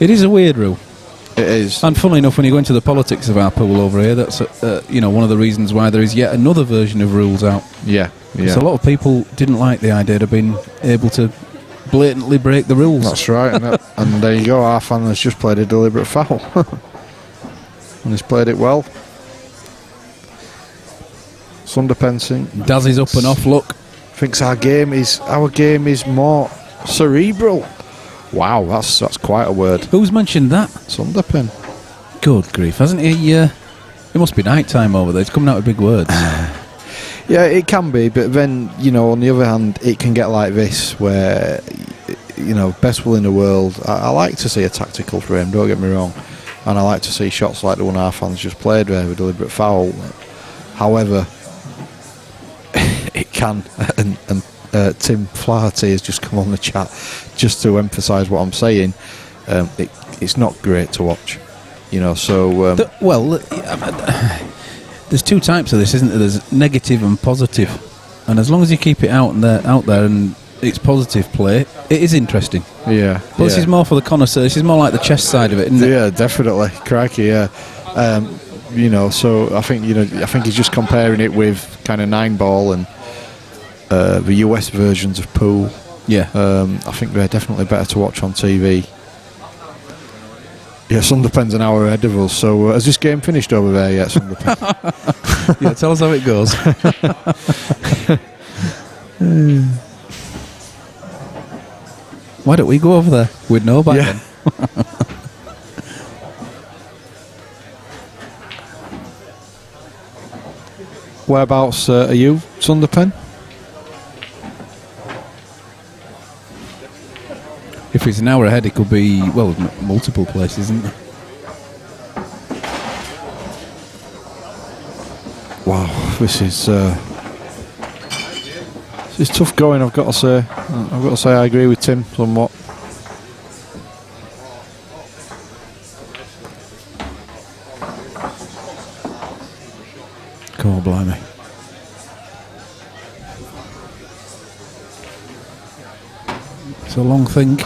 It is a weird rule. It is. And funnily enough, when you go into the politics of our pool over here, that's one of the reasons why there is yet another version of rules out. Yeah. So a lot of people didn't like the idea of being able to blatantly break the rules. That's right, and there you go. Our fan has just played a deliberate foul, and he's played it well. Sunderpensing. Daz is up and off. Look, thinks our game is more cerebral. Wow, that's quite a word. Who's mentioned that? Sunderpen. Good grief, hasn't he? It must be night time over there. It's coming out with big words. Yeah, it can be, but then, on the other hand, it can get like this, where, best will in the world. I like to see a tactical frame, don't get me wrong, and I like to see shots like the one our fans just played there, with a deliberate foul. However, it can, and Tim Flaherty has just come on the chat just to emphasise what I'm saying. It's not great to watch, so... There's 2 types of this, isn't there? There's negative and positive, and as long as you keep it out there and it's positive play, it is interesting. Yeah. But this is more for the connoisseur. This is more like the chess side of it, isn't it? Yeah, definitely. Crikey, yeah. So I think he's just comparing it with kind of 9-ball and the US versions of pool. Yeah. I think they're definitely better to watch on TV. Yeah, Sunderpen's an hour ahead of us. So has this game finished over there yet, Sunderpen? Yeah, tell us how it goes. Why don't we go over there? We'd know by then. Whereabouts are you, Sunderpen? If it's an hour ahead, it could be, multiple places, isn't there? Wow, this is tough going. I've got to say, I agree with Tim somewhat. God blimey. It's a long thing.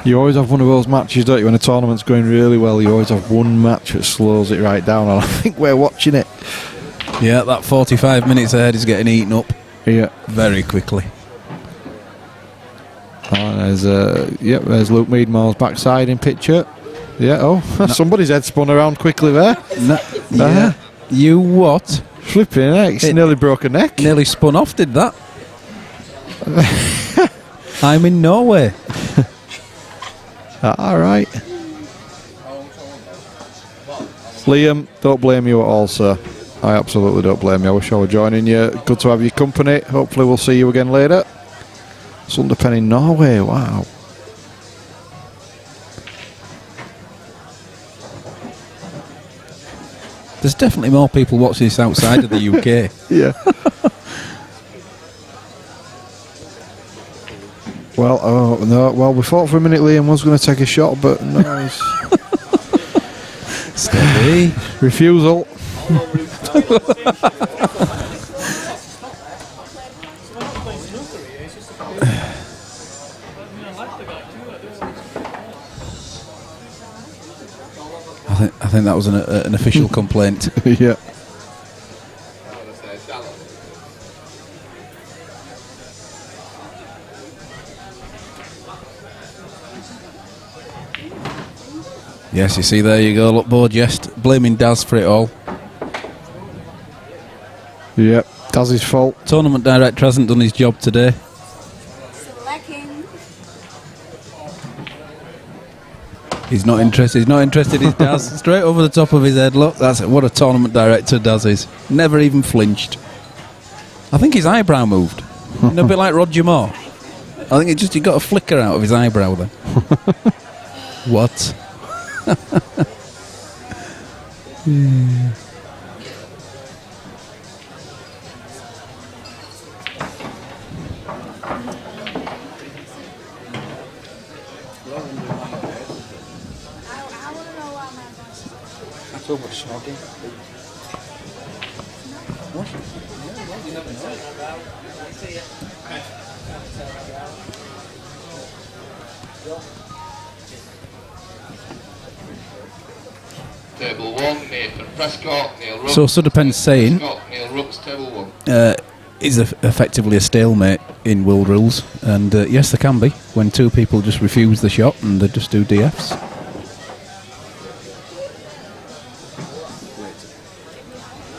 You always have one of those matches, don't you, when a tournament's going really well, you always have one match that slows it right down, and I think we're watching it. Yeah, that 45 minutes ahead is getting eaten up very quickly. Oh, there's Luke Meadmore's backside in picture. Yeah, somebody's head spun around quickly there. Yeah. You what? Flipping heck, nearly broke a neck. Nearly spun off, did that? I'm in Norway. All right. Liam, don't blame you at all, sir. I absolutely don't blame you. I wish I were joining you. Good to have your company. Hopefully we'll see you again later. Sunderpen in Norway, wow. There's definitely more people watching this outside of the UK. Yeah. Well, we thought for a minute Liam was going to take a shot, but no, he's steady. Refusal. I think that was an official complaint. Yeah. Yes, you see, there you go. Look, Bo Jest blaming Daz for it all. Yep, Daz's fault. Tournament director hasn't done his job today. He's not interested. He's not interested in Daz. Straight over the top of his head. Look, that's what a tournament director Daz is. Never even flinched. I think his eyebrow moved. A bit like Roger Moore. I think he got a flicker out of his eyebrow then. What? Yeah. Too much smoking. Table 1, Nathan Prescott, Neil Rooks. So Sunderpen's saying Neil Rooks, table 1. is effectively a stalemate in world rules, and yes, there can be when two people just refuse the shot and they just do DFs.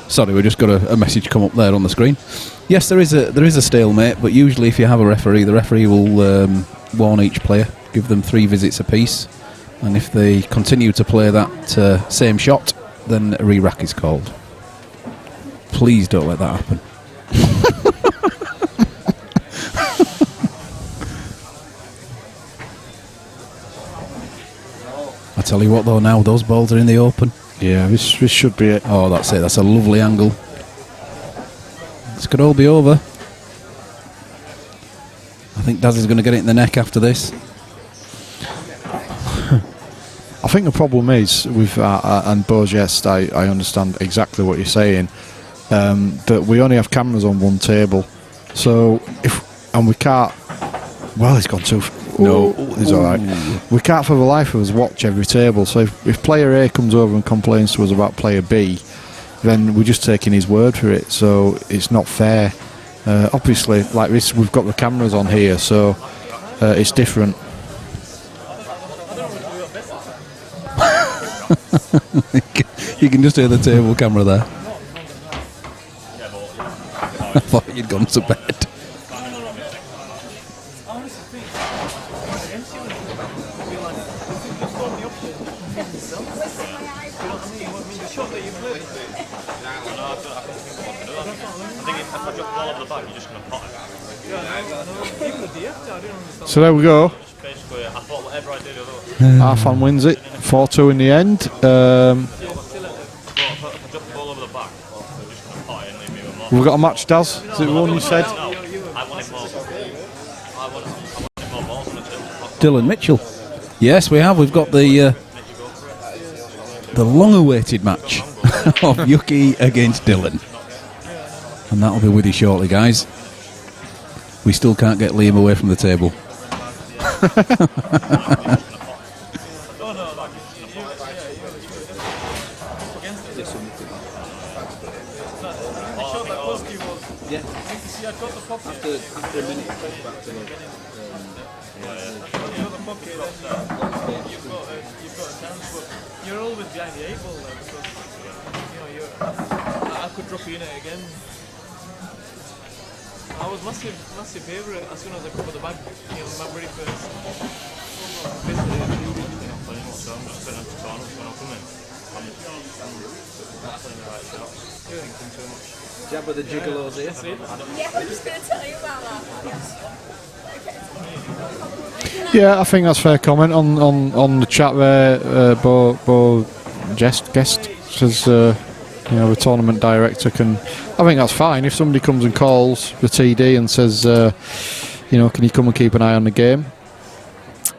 Sorry, we just got a message come up there on the screen. Yes, there is a stalemate, but usually if you have a referee, the referee will warn each player, give them 3 visits apiece, and if they continue to play that same shot, then a re-rack is called. Please don't let that happen. I tell you what though, now those balls are in the open. Yeah, this should be it. Oh, that's it. That's a lovely angle. This could all be over. I think Daz is going to get it in the neck after this. I think the problem is with and Bojest, I understand exactly what you're saying, that we only have cameras on one table, so we can't. Well, he's gone too. No, he's all right. We can't for the life of us watch every table. So if player A comes over and complains to us about player B, then we're just taking his word for it. So it's not fair. Obviously, like this, we've got the cameras on here, so it's different. You can just hear the table camera there. I thought you'd gone to bed. So there we go. Arfan wins it, 4-2 in the end. We've got a match, Daz. Is it the one you said? Dylan Mitchell. Yes, we have. We've got the long-awaited match of Yuki against Dylan, and that'll be with you shortly, guys. We still can't get Liam away from the table. Oh no, like you against it. This one. The shot that post you was. Yeah. See, I got the pocket. After a minute, back to the. When you got the pocket, then you've got a chance. But you're always behind the 8 ball there because I could drop you in it again. I was massive favourite as soon as I covered the bag. My very first. Basically, not playing much, so I'm just going to turn up when I come in. I'm not playing the right shot. Thinking too much. Jabba the Gigolos here. Yeah, I'm just going to tell you about that. Yeah, I think that's fair comment on the chat there. Bo guest says, the tournament director can. I think that's fine if somebody comes and calls the TD and says, can you come and keep an eye on the game?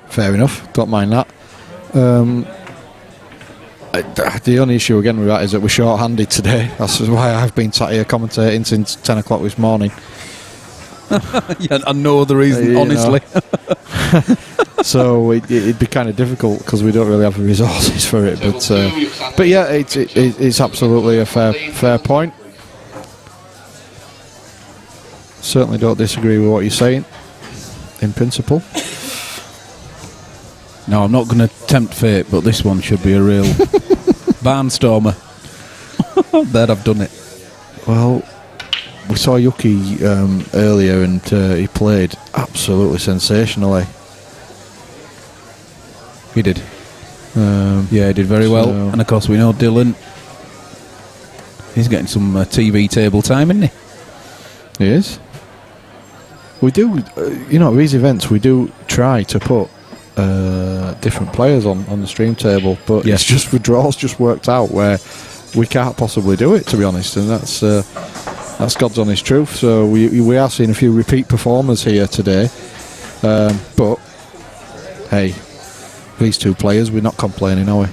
Fair enough, don't mind that. The only issue again with that is that we're short-handed today. That's why I've been sat here commentating since 10 o'clock this morning. Yeah, and no other reason, honestly. So it'd be kind of difficult because we don't really have the resources for it. But yeah, it's absolutely a fair point. Certainly don't disagree with what you're saying, in principle. No, I'm not going to tempt fate, but this one should be a real barnstormer. There, I've done it. Well, we saw Yuki earlier and he played absolutely sensationally. He did. Yeah, he did very well. And of course we know Dylan, he's getting some TV table time, isn't he? He is. We do, these events we do try to put different players on the stream table, but it's just the draws just worked out where we can't possibly do it, to be honest, and that's God's honest truth. So we are seeing a few repeat performers here today, but hey, these two players, we're not complaining, are we?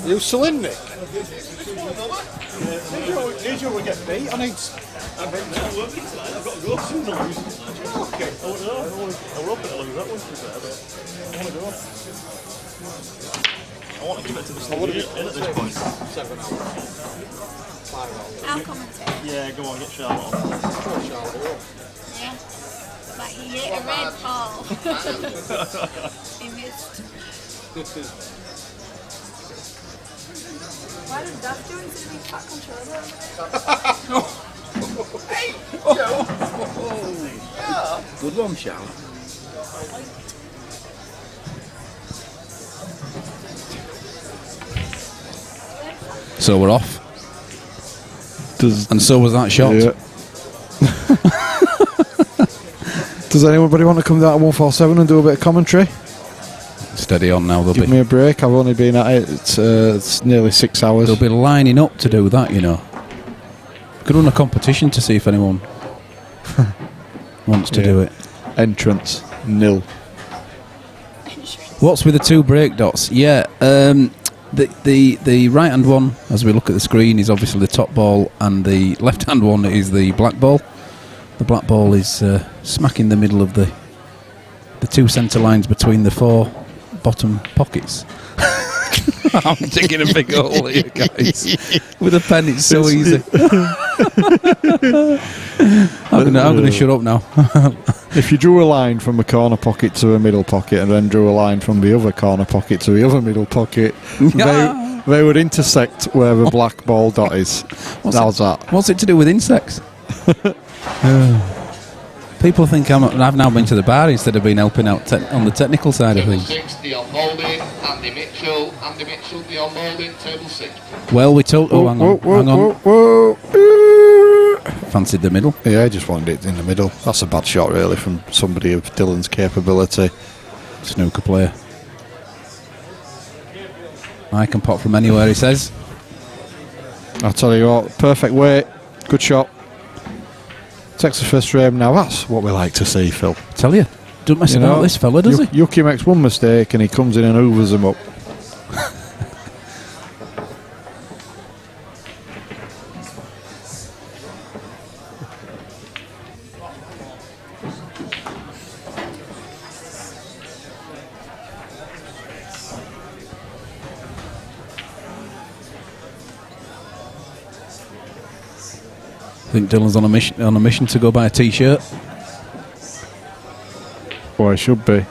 You still in, Nick? Did you get beat? I need. I've got to go soon. Okay. I were up at lose that one, to be fair, but I want to go. I want to give it to the Steve at this point. 7 hours. 5 hours. I'll commentate. Yeah, go on, get Charlotte on. Yeah. Like he hit a red ball. He missed. Why does Dad do it to be fat controller? Good one, Charlotte. So we're off. And so was that shot. Yeah. Does anybody want to come down to 147 and do a bit of commentary? Steady on now. Give me a break. I've only been at it. It's nearly 6 hours. They'll be lining up to do that, Could run a competition to see if anyone wants to do it. Entrance, nil. Entrance. What's with the two break dots? Yeah, the right hand one, as we look at the screen, is obviously the top ball, and the left hand one is the black ball. The black ball is smack in the middle of the two centre lines between the four bottom pockets. I'm digging a big hole here, guys. With a pen, it's so easy. I'm gonna shut up now. If you drew a line from a corner pocket to a middle pocket and then drew a line from the other corner pocket to the other middle pocket, they would intersect where the black ball dot is. How's that? What's it to do with insects? People think I've now been to the bar instead of being helping out on the technical side of Table things. 6, Dion Moulding, Andy Mitchell, Dion Moulding, table 6. Well, we told... Oh, hang on. Whoa. Fancied the middle. Yeah, I just wanted it in the middle. That's a bad shot, really, from somebody of Dylan's capability. Snooker player. I can pop from anywhere, he says. I'll tell you what, perfect weight, good shot. Takes the first frame now. That's what we like to see, Phil. Tell you, don't mess about this fella, does he? Yuki makes one mistake and he comes in and hoovers them up. I think Dylan's on a mission to go buy a t-shirt. Well, it should be.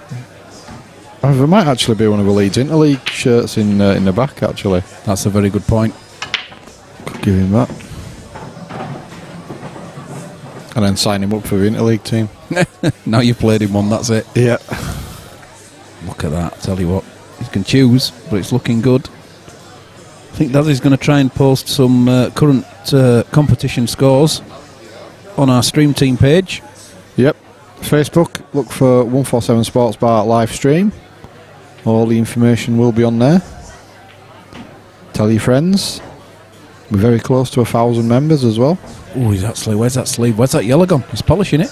Oh, there might actually be one of the Leeds Interleague shirts in the back, actually. That's a very good point. Could give him that. And then sign him up for the Interleague team. Now you've played him one, that's it. Yeah. Look at that, tell you what. You can choose, but it's looking good. I think Daddy's going to try and post some current competition scores on our stream team page. Yep. Facebook, look for 147 Sports Bar live stream. All the information will be on there. Tell your friends. We're very close to 1,000 members as well. Oh, where's that sleeve? Where's that yellow gone? He's polishing it.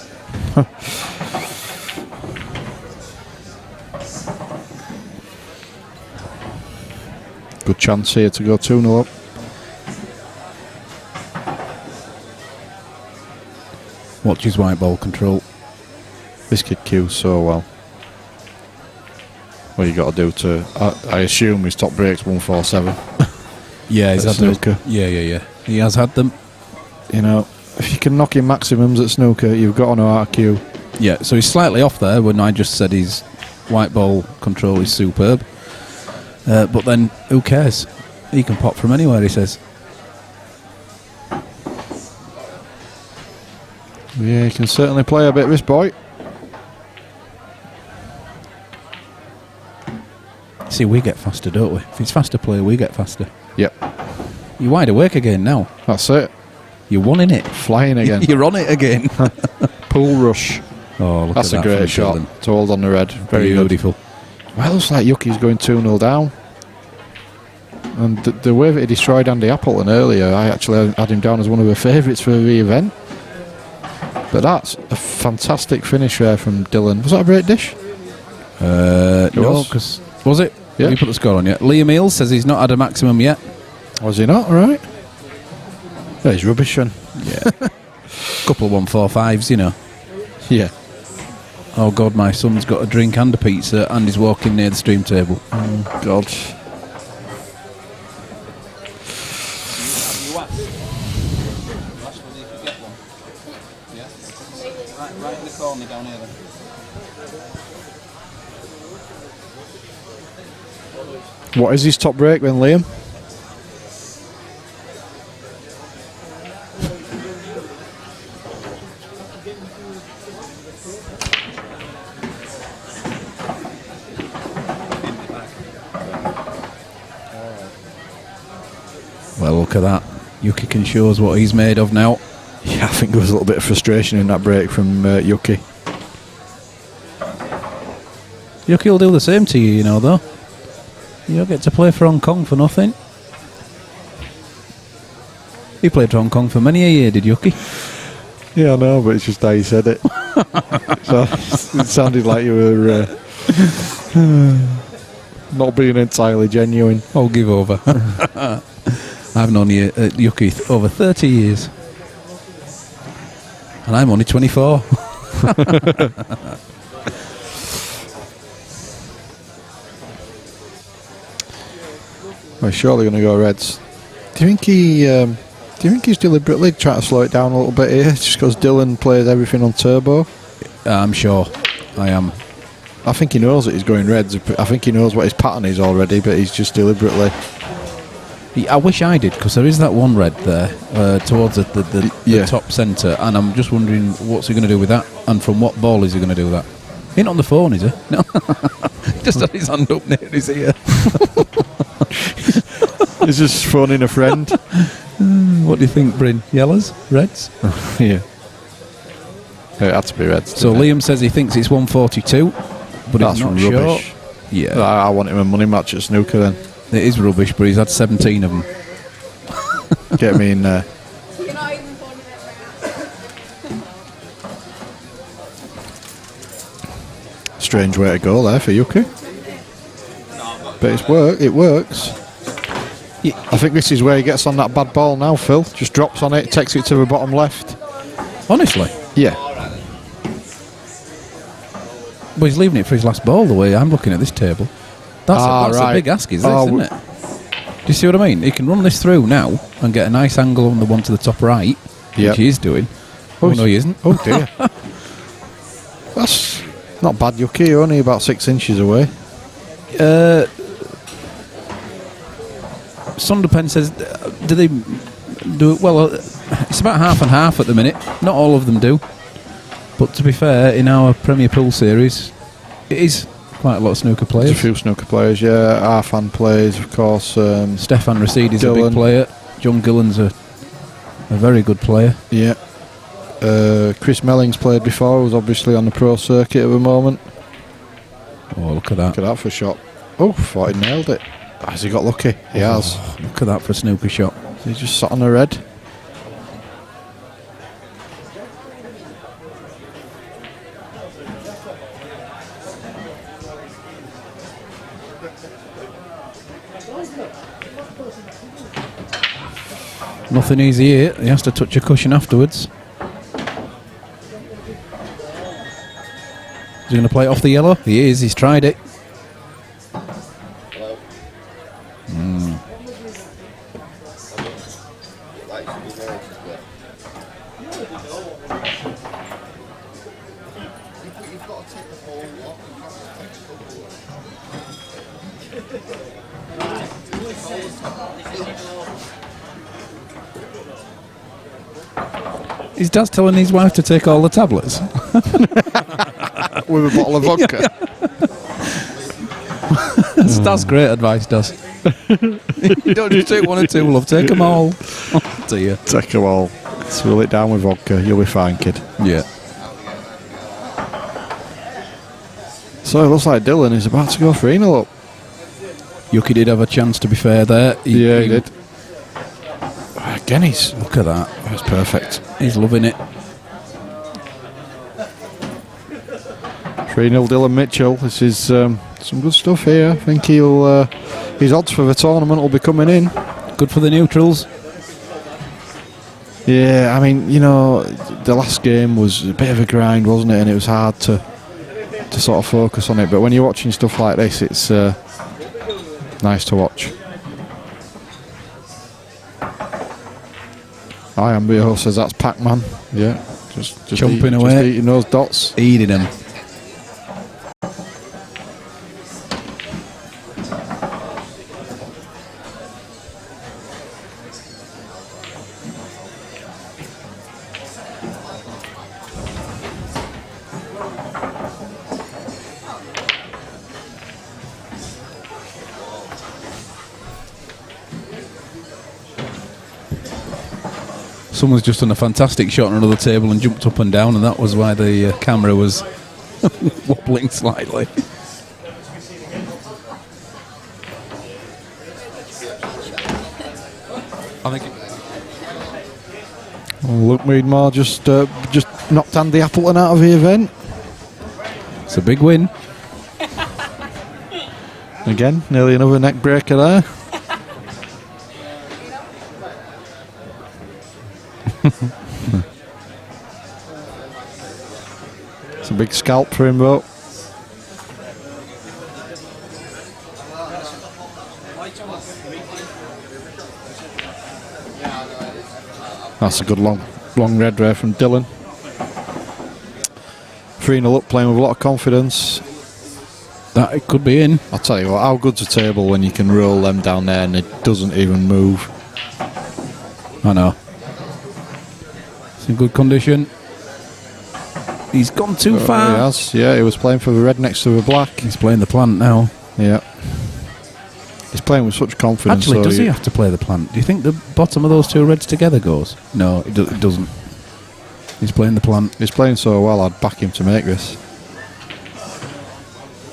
Good chance here to go 2-0 up. Watch his white ball control. This kid cues so well. What you got to do to... I assume his top break's 147. Yeah, he's had snooker. Yeah. He has had them. You know, if you can knock in maximums at snooker, you've got to know how to cue. Yeah, so he's slightly off there when I just said his white ball control is superb. But then, who cares? He can pop from anywhere, he says. Yeah, he can certainly play a bit, this boy. See, we get faster, don't we? If it's faster play, we get faster. Yep. You're wide awake again now. That's it. You're one in it. Flying again. You're on it again. Pool rush. Oh, look That's at that. a great shot. To hold on the red. Very beautiful. Good. Well, it looks like Yuki's going 2-0 down. And the way that he destroyed Andy Appleton earlier, I actually had him down as one of the favourites for the event. But that's a fantastic finish there from Dylan. Was that a break dish? No, because... Was it? Yeah. You put the score on yet. Liam Eales says he's not had a maximum yet. Was he not? All right. Yeah, he's rubbish then. Yeah. Couple of 145s, you know. Yeah. Oh, God, my son's got a drink and a pizza and he's walking near the stream table. Oh, God. Right in the corner down here then. What is his top break then, Liam? Well, look at that. Yuki can show us what he's made of now. Yeah, I think there was a little bit of frustration in that break from Yuki. Yuki will do the same to you, you know, though. You don't get to play for Hong Kong for nothing. He played for Hong Kong for many a year, did Yuki? Yeah, I know, but it's just how you said it. So it sounded like you were... Not being entirely genuine. I'll give over. I've known you at Yuki over 30 years. And I'm only 24. We're surely going to go Reds. Do you think he's deliberately trying to slow it down a little bit here, just because Dylan plays everything on turbo? I'm sure. I am. I think he knows that he's going Reds. I think he knows what his pattern is already, but he's just deliberately. I wish I did, because there is that one red there towards the top centre, and I'm just wondering what's he going to do with that, and from what ball is he going to do with that? He ain't on the phone, is he? No. Just had his hand up near his ear. He's just phoning a friend. What do you think, Bryn? Yellows? Reds? Yeah. It had to be Reds. So Liam says he thinks it's 142, but that's it's not rubbish. Sure. Yeah. I want him a money match at snooker then. It is rubbish, but he's had 17 of them. Get me in there. You're not even phoning it now. Strange way to go there for Yuki. But it works. Yeah. I think this is where he gets on that bad ball now, Phil. Just drops on it, takes it to the bottom left. Honestly? Yeah. But he's leaving it for his last ball, the way I'm looking at this table. That's a big ask, isn't it? Do you see what I mean? He can run this through now and get a nice angle on the one to the top right, which he is doing. Oh, no, he isn't. Oh, dear. That's not bad, Yuki. You're only about 6 inches away. Sunderpen says, do they do it? Well, it's about half and half at the minute. Not all of them do. But to be fair, in our Premier Pool Series, it is quite a lot of snooker players. There's a few snooker players, yeah. Arfan plays, of course. Stefan Racide is a big player. John Gillen's a very good player. Yeah. Chris Melling's played before, who's obviously on the pro circuit at the moment. Oh, look at that. Look at that for a shot. Oh, thought he nailed it. Has he got lucky? He has. Look at that for a snooker shot. He just sat on a red. Nothing easy here. He has to touch a cushion afterwards. Is he going to play it off the yellow? He is. He's tried it. His dad's telling his wife to take all the tablets. With a bottle of vodka. That's great advice, Daz. You don't just take one or two, love. Take them all. Oh, dear. Take them all. Swirl it down with vodka. You'll be fine, kid. Yeah. So it looks like Dylan is about to go for Enel up. Yuki did have a chance, to be fair, there. He did. Again, look at that. That's perfect. He's loving it. 3-0 Dylan Mitchell. This is some good stuff here. I think he'll his odds for the tournament will be coming in. Good for the neutrals. Yeah, I mean, you know, the last game was a bit of a grind, wasn't it? And it was hard to sort of focus on it. But when you're watching stuff like this, it's nice to watch. Ambo says that's Pac-Man. Yeah, just jumping away, just eating those dots, eating them. Someone's just done a fantastic shot on another table and jumped up and down, and that was why the camera was wobbling slightly. I think Luke Meadmore just knocked Andy Appleton out of the event. It's a big win. Again, nearly another neck breaker there. It's a big scalp for him, though. That's a good long red there from Dylan. 3-0 up, playing with a lot of confidence. That it could be in. I'll tell you what, how good's a table when you can roll them down there and it doesn't even move? I know. It's in good condition. He's gone too far. He has, yeah, he was playing for the red next to the black. He's playing the plant now. Yeah. He's playing with such confidence. Actually, so does he have to play the plant? Do you think the bottom of those two reds together goes? No, it doesn't. He's playing the plant. He's playing so well, I'd back him to make this.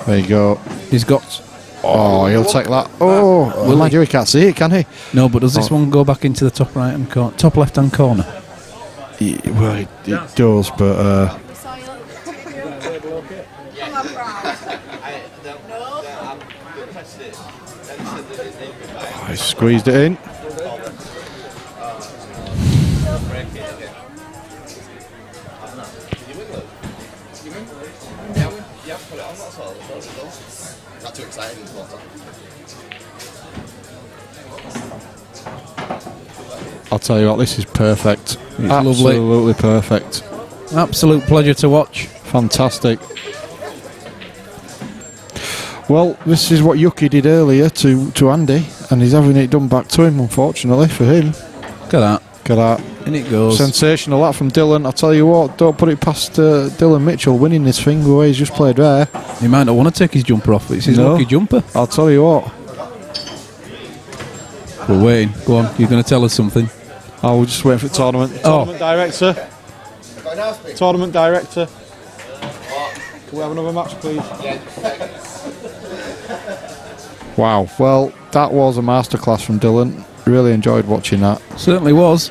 There you go. He's got... Oh, he'll take that. Oh, well, mind you, he can't see it, can he? No, but does this one go back into the top right-hand corner? Top left-hand corner? Well, it does, but... I squeezed it in. Not too exciting. I'll tell you what, this is perfect. It's Absolutely lovely. Perfect. Absolute pleasure to watch. Fantastic. Well, this is what Yuki did earlier to Andy, and he's having it done back to him, unfortunately, for him. Look at that. Look at that. In it goes. Sensational, that from Dylan. I'll tell you what, don't put it past Dylan Mitchell winning this thing the way he's just played there. He might not want to take his jumper off. It's his lucky jumper. I'll tell you what. We're waiting. Go on, you're going to tell us something. Oh, we're just waiting for tournament. Tournament director. Tournament director. Can we have another match, please? Wow. Well, that was a masterclass from Dylan. Really enjoyed watching that. Certainly was.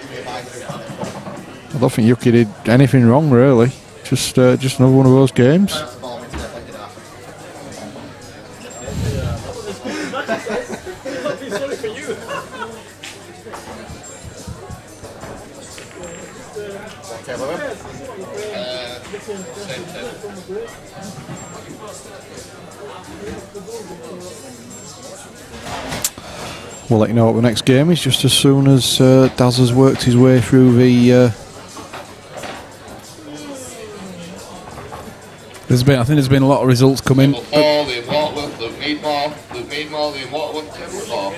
I don't think Yuki did anything wrong, really. Just another one of those games. We'll let you know what the next game is just as soon as Daz has worked his way through the... I think there's been a lot of results coming. Table 4, Liam Waterworth, Luke Meadmore, Liam Waterworth, table 4.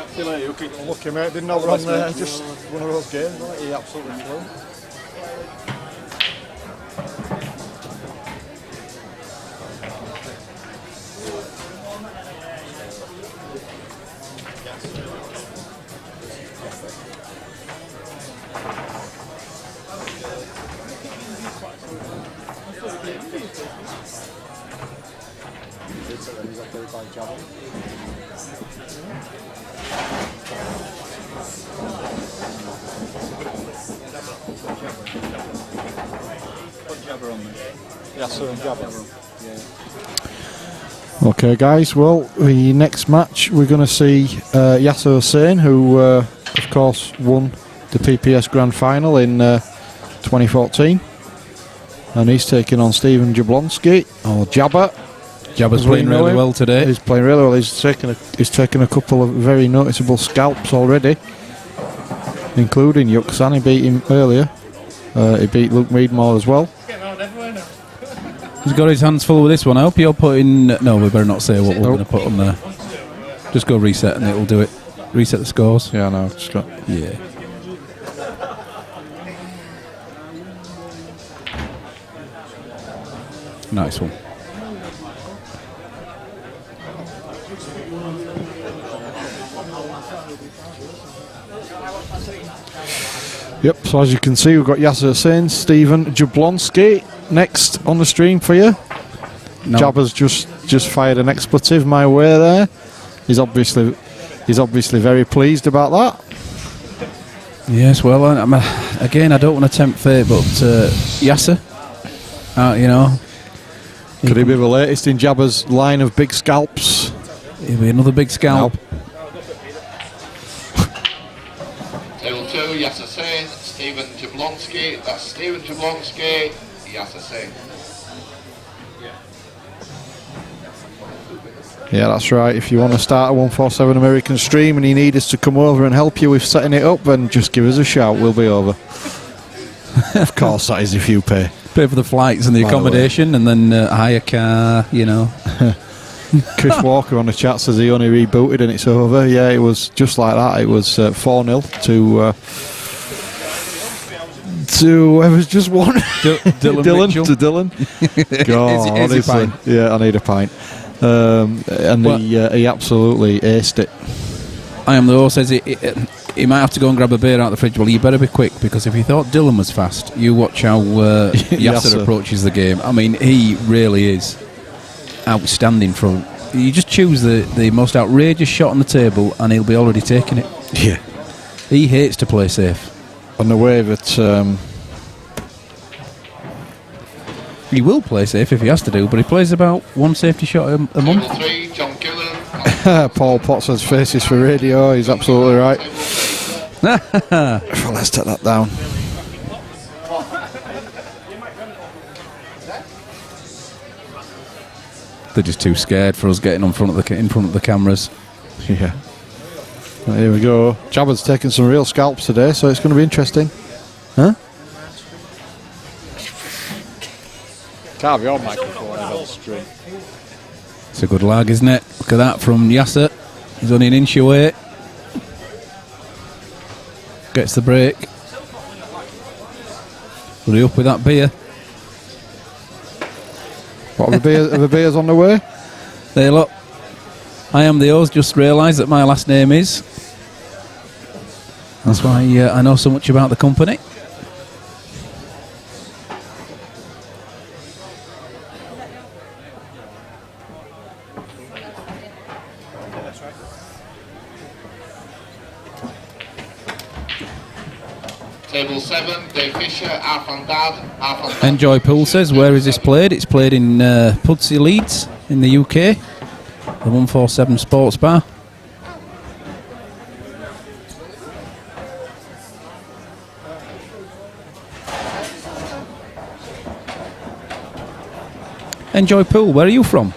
See you later, Yuki. Lucky, mate. Didn't know we were on there. Just one of those games, wasn't it? He absolutely flew. Okay, guys, well, the next match we're going to see Yasser Hussain, who, of course, won the PPS Grand Final in 2014. And he's taking on Stephen Jablonski, or Jabba. Jabba's playing really well today. He's playing really well. He's taken a couple of very noticeable scalps already, including Yuxan. He beat him earlier. He beat Luke Meadmore as well. He's got his hands full with this one. I hope you're putting... No, we better not say what we're going to put on there. Just go reset and it'll do it. Reset the scores. Yeah, I know. Just got... Yeah. Nice one. Yep, so as you can see, we've got Yasser Hussain, Stephen Jablonski next on the stream for you. No. Jabba's just fired an expletive my way there. He's obviously very pleased about that. Yes, well, again, I don't want to tempt fate, but Yasser, you know. Could he be the latest in Jabba's line of big scalps? He'll be another big scalp. Table 2, Yasser Singh, Stephen Jablonski. That's Stephen Jablonski, Yasser Singh. Yeah, that's right. If you want to start a 147 American stream and you need us to come over and help you with setting it up, then just give us a shout. We'll be over. Of course, that is if you pay. Pay for the flights and the accommodation, and then hire a car, you know. Chris Walker on the chat says he only rebooted and it's over. Yeah, it was just like that. It was 4-0 to whoever's just won. Dylan to Dylan. God, Is he honestly. pint? Yeah, I need a pint. He absolutely aced it. I am the horse says he might have to go and grab a beer out of the fridge. Well, you better be quick, because if you thought Dylan was fast, you watch how Yasser approaches the game. I mean, he really is outstanding from. You just choose the most outrageous shot on the table and he'll be already taking it. Yeah. He hates to play safe. On the way that he will play safe if he has to do, but he plays about one safety shot a month. Table 3, John Gillen. Paul Potts says faces for radio. He's absolutely right. So let's take that down. They're just too scared for us getting in front of the cameras. Yeah. Well, here we go. Jabba's taking some real scalps today, so it's going to be interesting. Huh? Can't have your microphone on the stream. It's a good lag, isn't it? Look at that from Yasser. He's only an inch away. Gets the break. Hurry up with that beer. What are the beers on the way? There, look. I am the host. Just realised that my last name is. That's why I know so much about the company. Table 7, Dave Fisher, Arfan. Enjoy Pool says, where is this played? It's played in Pudsey, Leeds, in the UK. The 147 Sports Bar. Enjoy Pool, where are you from?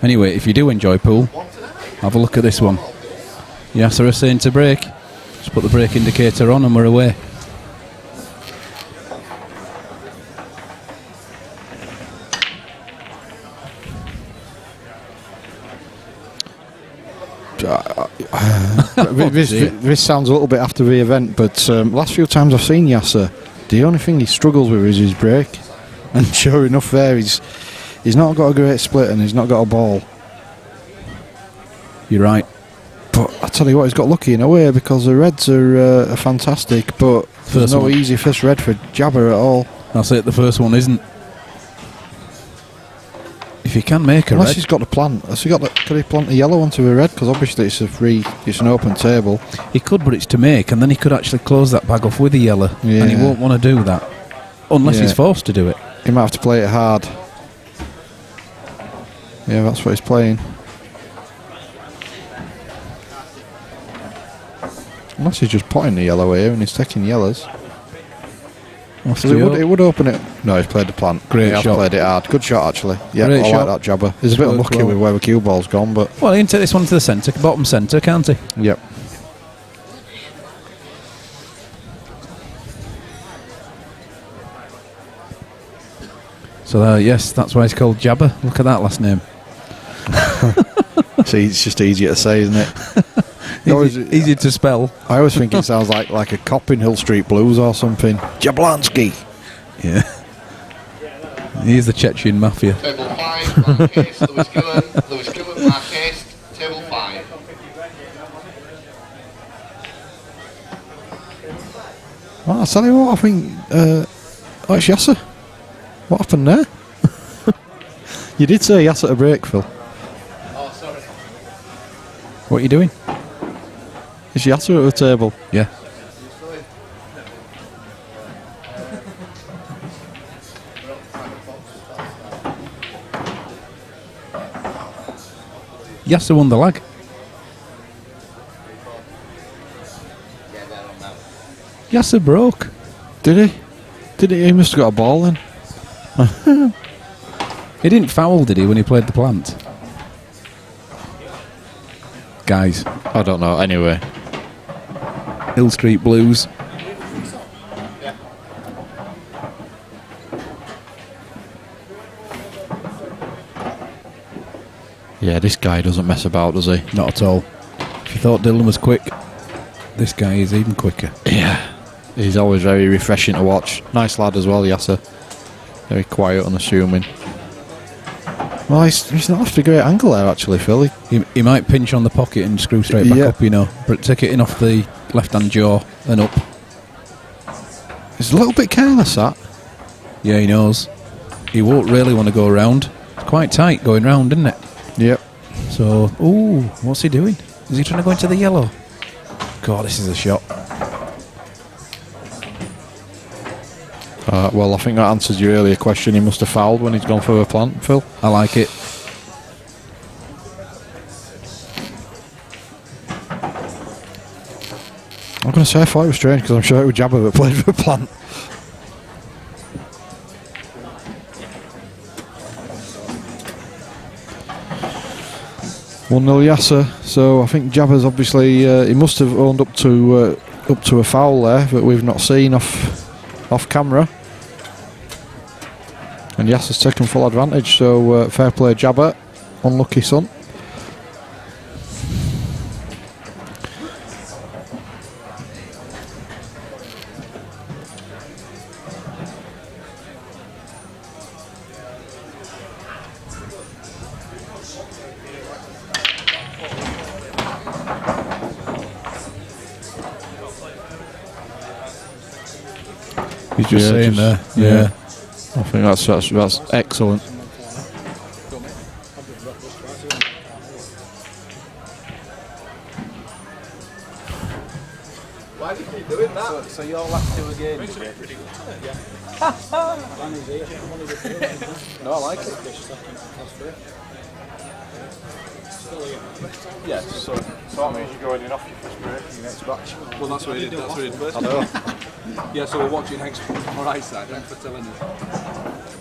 Anyway, if you do enjoy pool, have a look at this one. Yasser is saying to brake. Just put the brake indicator on and we're away. This sounds a little bit after the event, but last few times I've seen Yasser, the only thing he struggles with is his brake. And sure enough there, he's not got a great split and he's not got a ball. You're right. But I tell you what, he's got lucky in a way, because the reds are fantastic, but there's no easy first red for Jabba at all. That's it, the first one isn't. If he can make a Unless red. he's got the plant. Could he plant a yellow onto a red? Because obviously it's an open table. He could, but it's to make, and then he could actually close that bag off with a yellow. Yeah. And he won't want to do that. Unless he's forced to do it. He might have to play it hard. Yeah, that's what he's playing. Unless he's just potting the yellow here and he's taking yellows. It would open it. No, he's played the plant. Great shot. Played it hard. Good shot, actually. Yeah, Great I shot. like that Jabba. He's a bit unlucky with where the cue ball's gone, but... Well, he can take this one to the centre, bottom centre, can't he? Yep. So, yes, that's why he's called Jabba. Look at that last name. See, it's just easier to say, isn't it? Easy to spell. I always think it sounds like a cop in Hill Street Blues or something. Jablonski. Yeah. He's the Chechen Mafia. Table 5, Mark Case, Lewis Gillen, Mark Case, table 5. Well, I'll tell you what, I think... it's Yasser. What happened there? You did say Yasser to break, Phil. Oh, What are you doing? Is Yasser at the table? Yeah. Yasser won the lag. Yasser broke. Did he? Did he? He must have got a ball then. He didn't foul, did he, when he played the plant? Guys, I don't know. Anyway. Hill Street Blues. Yeah, this guy doesn't mess about, does he? Not at all. If you thought Dylan was quick, this guy is even quicker. Yeah. He's always very refreshing to watch. Nice lad as well, Yasser. Very quiet, unassuming. Well, he's not off to a great angle there, actually, Phil. He might pinch on the pocket and screw straight back up, you know. But take it in off the left-hand jaw and up. He's a little bit careless, that. Yeah, he knows. He won't really want to go around. It's quite tight going round, isn't it? Yep. So, ooh, what's he doing? Is he trying to go into the yellow? God, this is a shot. Well, I think that answers your earlier question. He must have fouled when he's gone for a plant, Phil. I like it. I'm going to say I thought it was strange because I'm sure it was Jabba that played for a plant. One 0 Yasser. So I think Jabba's obviously he must have owned up to a foul there that we've not seen off camera. And Yasser's taken full advantage, so fair play Jabba. Unlucky son. He's just saying there. Yeah. I think that's excellent. Why do you keep doing that? So you're last two again. No, I like it. Yeah, so that means you're going in off your first break in your next match. Well, that's what he did. That's what he did first. I know. Yeah, so we'll watch it next. All right, sir. Thanks for telling us.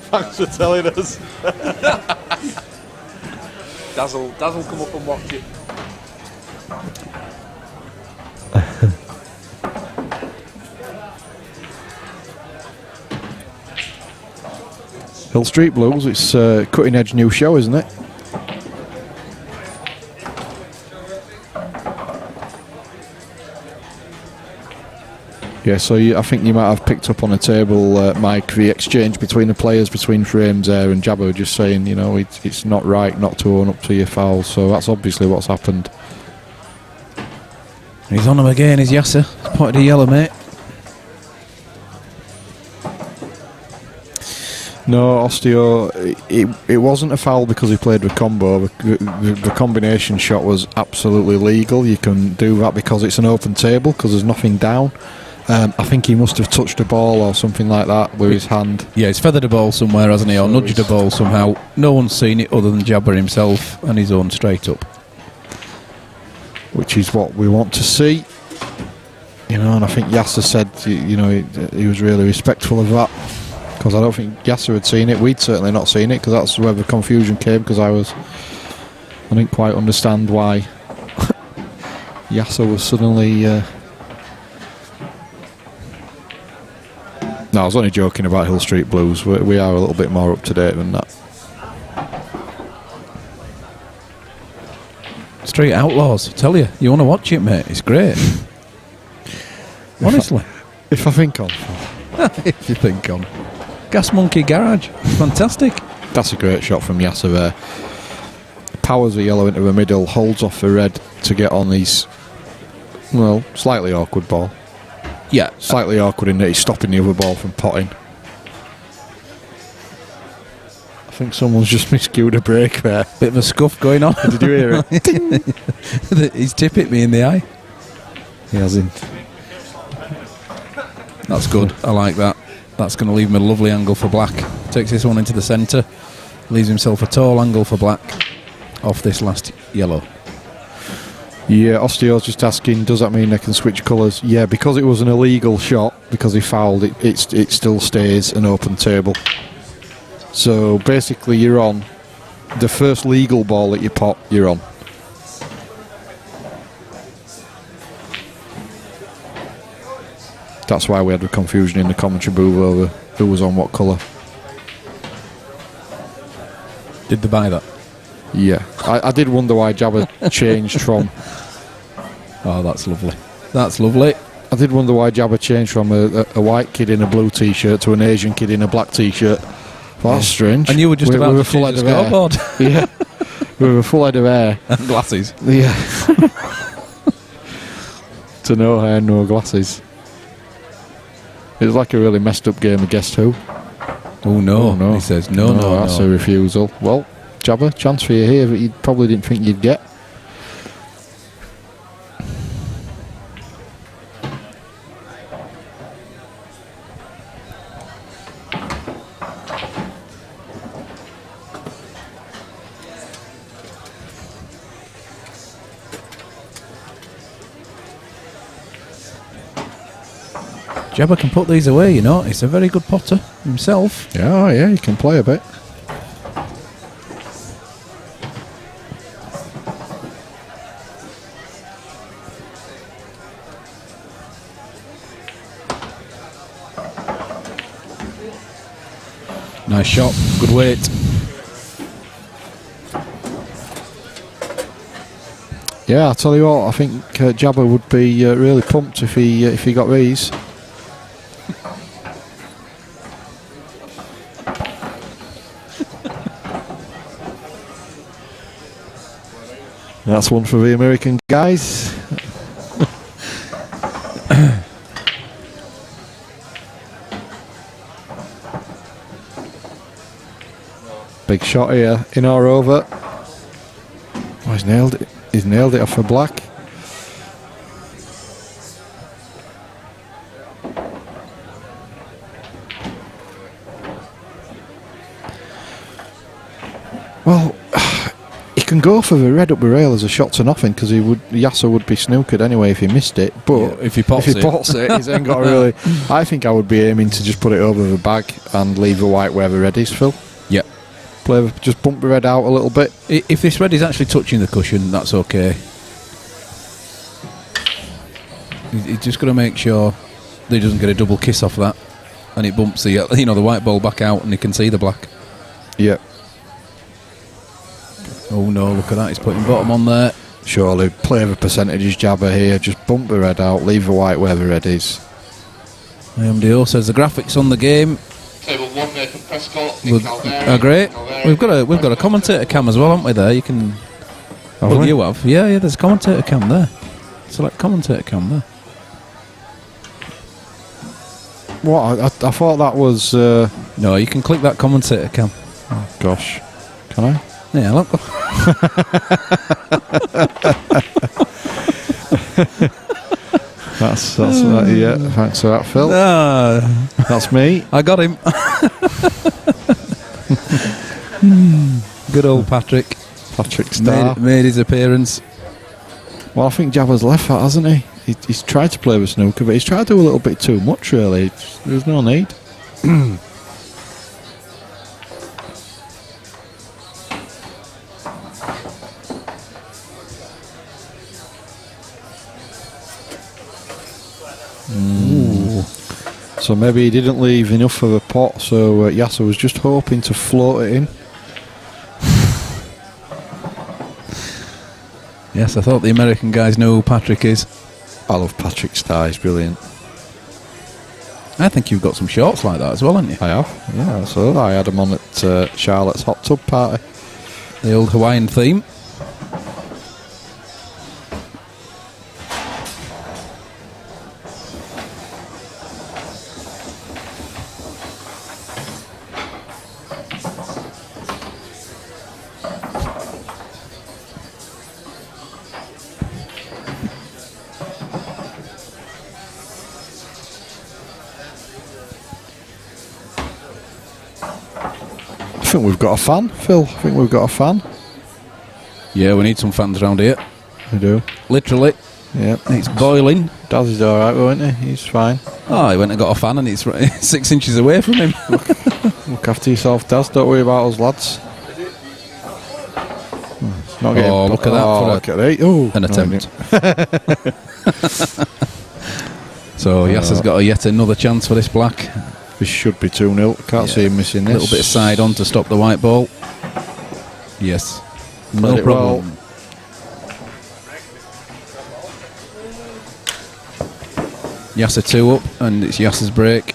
Thanks for telling us. Dazzle come up and watch it. Hill Street Blues, it's a cutting edge new show, isn't it? Yeah, so I think you might have picked up on the table, Mike, the exchange between the players, between frames there, and Jabba just saying, you know, it's not right not to own up to your foul. So that's obviously what's happened. He's on him again, he's Yasser. He's pointed a yellow, mate. No, Osteo, it wasn't a foul because he played with combo. The combination shot was absolutely legal. You can do that because it's an open table, because there's nothing down. I think he must have touched a ball or something like that with his hand. Yeah, he's feathered a ball somewhere, hasn't he, or nudged a ball somehow. No one's seen it other than Jabba himself, and he's on straight up. Which is what we want to see. You know, and I think Yasser said, you know, he was really respectful of that. Because I don't think Yasser had seen it. We'd certainly not seen it, because that's where the confusion came, because I didn't quite understand why Yasser was suddenly... No, I was only joking about Hill Street Blues. We are a little bit more up to date than that. Street Outlaws, I tell you, you want to watch it, mate? It's great. Honestly. If I think on. If you think on. Gas Monkey Garage, fantastic. That's a great shot from Yasser there. Powers the yellow into the middle, holds off the red to get on these, well, slightly awkward ball. Yeah. Slightly awkward in that he's stopping the other ball from potting. I think someone's just miscued a break there. Bit of a scuff going on. Did you hear it? His tip hit me in the eye. He hasn't. That's good. I like that. That's going to leave him a lovely angle for black. Takes this one into the centre. Leaves himself a tall angle for black off this last yellow. Yeah, Osteo's just asking, does that mean they can switch colours? Yeah, because it was an illegal shot, because he fouled it, it still stays an open table. So basically you're on. The first legal ball that you pop, you're on. That's why we had the confusion in the commentary booth over who was on what colour. Did they buy that? Yeah. I did wonder why Jabba changed from... Oh, that's lovely. That's lovely. I did wonder why Jabba changed from a white kid in a blue t-shirt to an Asian kid in a black t-shirt. Well, that's strange. And you were just about to change the scoreboard. Yeah. With a full head of hair. And glasses. Yeah. To no hair, no glasses. It was like a really messed up game of Guess Who. Oh no. Oh, no. He says no. That's a refusal. Well, Jabba, chance for you here that you probably didn't think you'd get. Jabba can put these away, you know. He's a very good potter himself. Yeah, yeah, you can play a bit. Nice shot. Good weight. Yeah, I'll tell you what, I think Jabba would be really pumped if he got these. That's one for the American guys. Big shot here, in or over. Oh, he's nailed it. He's nailed it off for black. Well, he can go for the red up the rail as a shot to nothing because Yasser would be snookered anyway if he missed it. But yeah, if he pots it, he's then got a really. I think I would be aiming to just put it over the bag and leave the white where the red is, Phil. Yep. Just bump the red out a little bit. If this red is actually touching the cushion, that's okay. He's just got to make sure that he doesn't get a double kiss off that, and it bumps the the white ball back out, and he can see the black. Yep. Oh no! Look at that. He's putting bottom on there. Surely play the percentages, Jabba here. Just bump the red out, leave the white where the red is. MDO says the graphics on the game. Table 1, Nathan Prescott, Nick are great. We've got a commentator cam as well, haven't we? There, you can. Well, you have. Yeah. There's a commentator cam there. Select commentator cam there. What? I thought that was. No, you can click that commentator cam. Oh gosh, can I? Yeah, look. That's yeah. Thanks for that, Phil. That's me. I got him. Good old Patrick. Patrick Starr made his appearance. Well, I think Jabba's left that, hasn't he? He's tried to play with snooker, but he's tried to do a little bit too much. Really, there's no need. So maybe he didn't leave enough for the pot, so Yasser was just hoping to float it in. Yes, I thought the American guys know who Patrick is. I love Patrick Starr, he's brilliant. I think you've got some shorts like that as well, haven't you? I have, yeah. So I had them on at Charlotte's hot tub party. The old Hawaiian theme. think we've got a fan, Phil. I think we've got a fan. Yeah, we need some fans around here. We do. Literally. Yeah. It's boiling. Daz is alright, won't he? He's fine. Oh, he went and got a fan and it's 6 inches away from him. Look after yourself, Daz. Don't worry about us, lads. It's not getting. Oh, look at that. Oh, look at that. Oh, An no, attempt. So Yasser's got yet another chance for this black. This should be 2-0. Can't see him missing this. A little bit of side on to stop the white ball. Yes. No Played it problem. well. Yasser 2 up, and it's Yasser's break.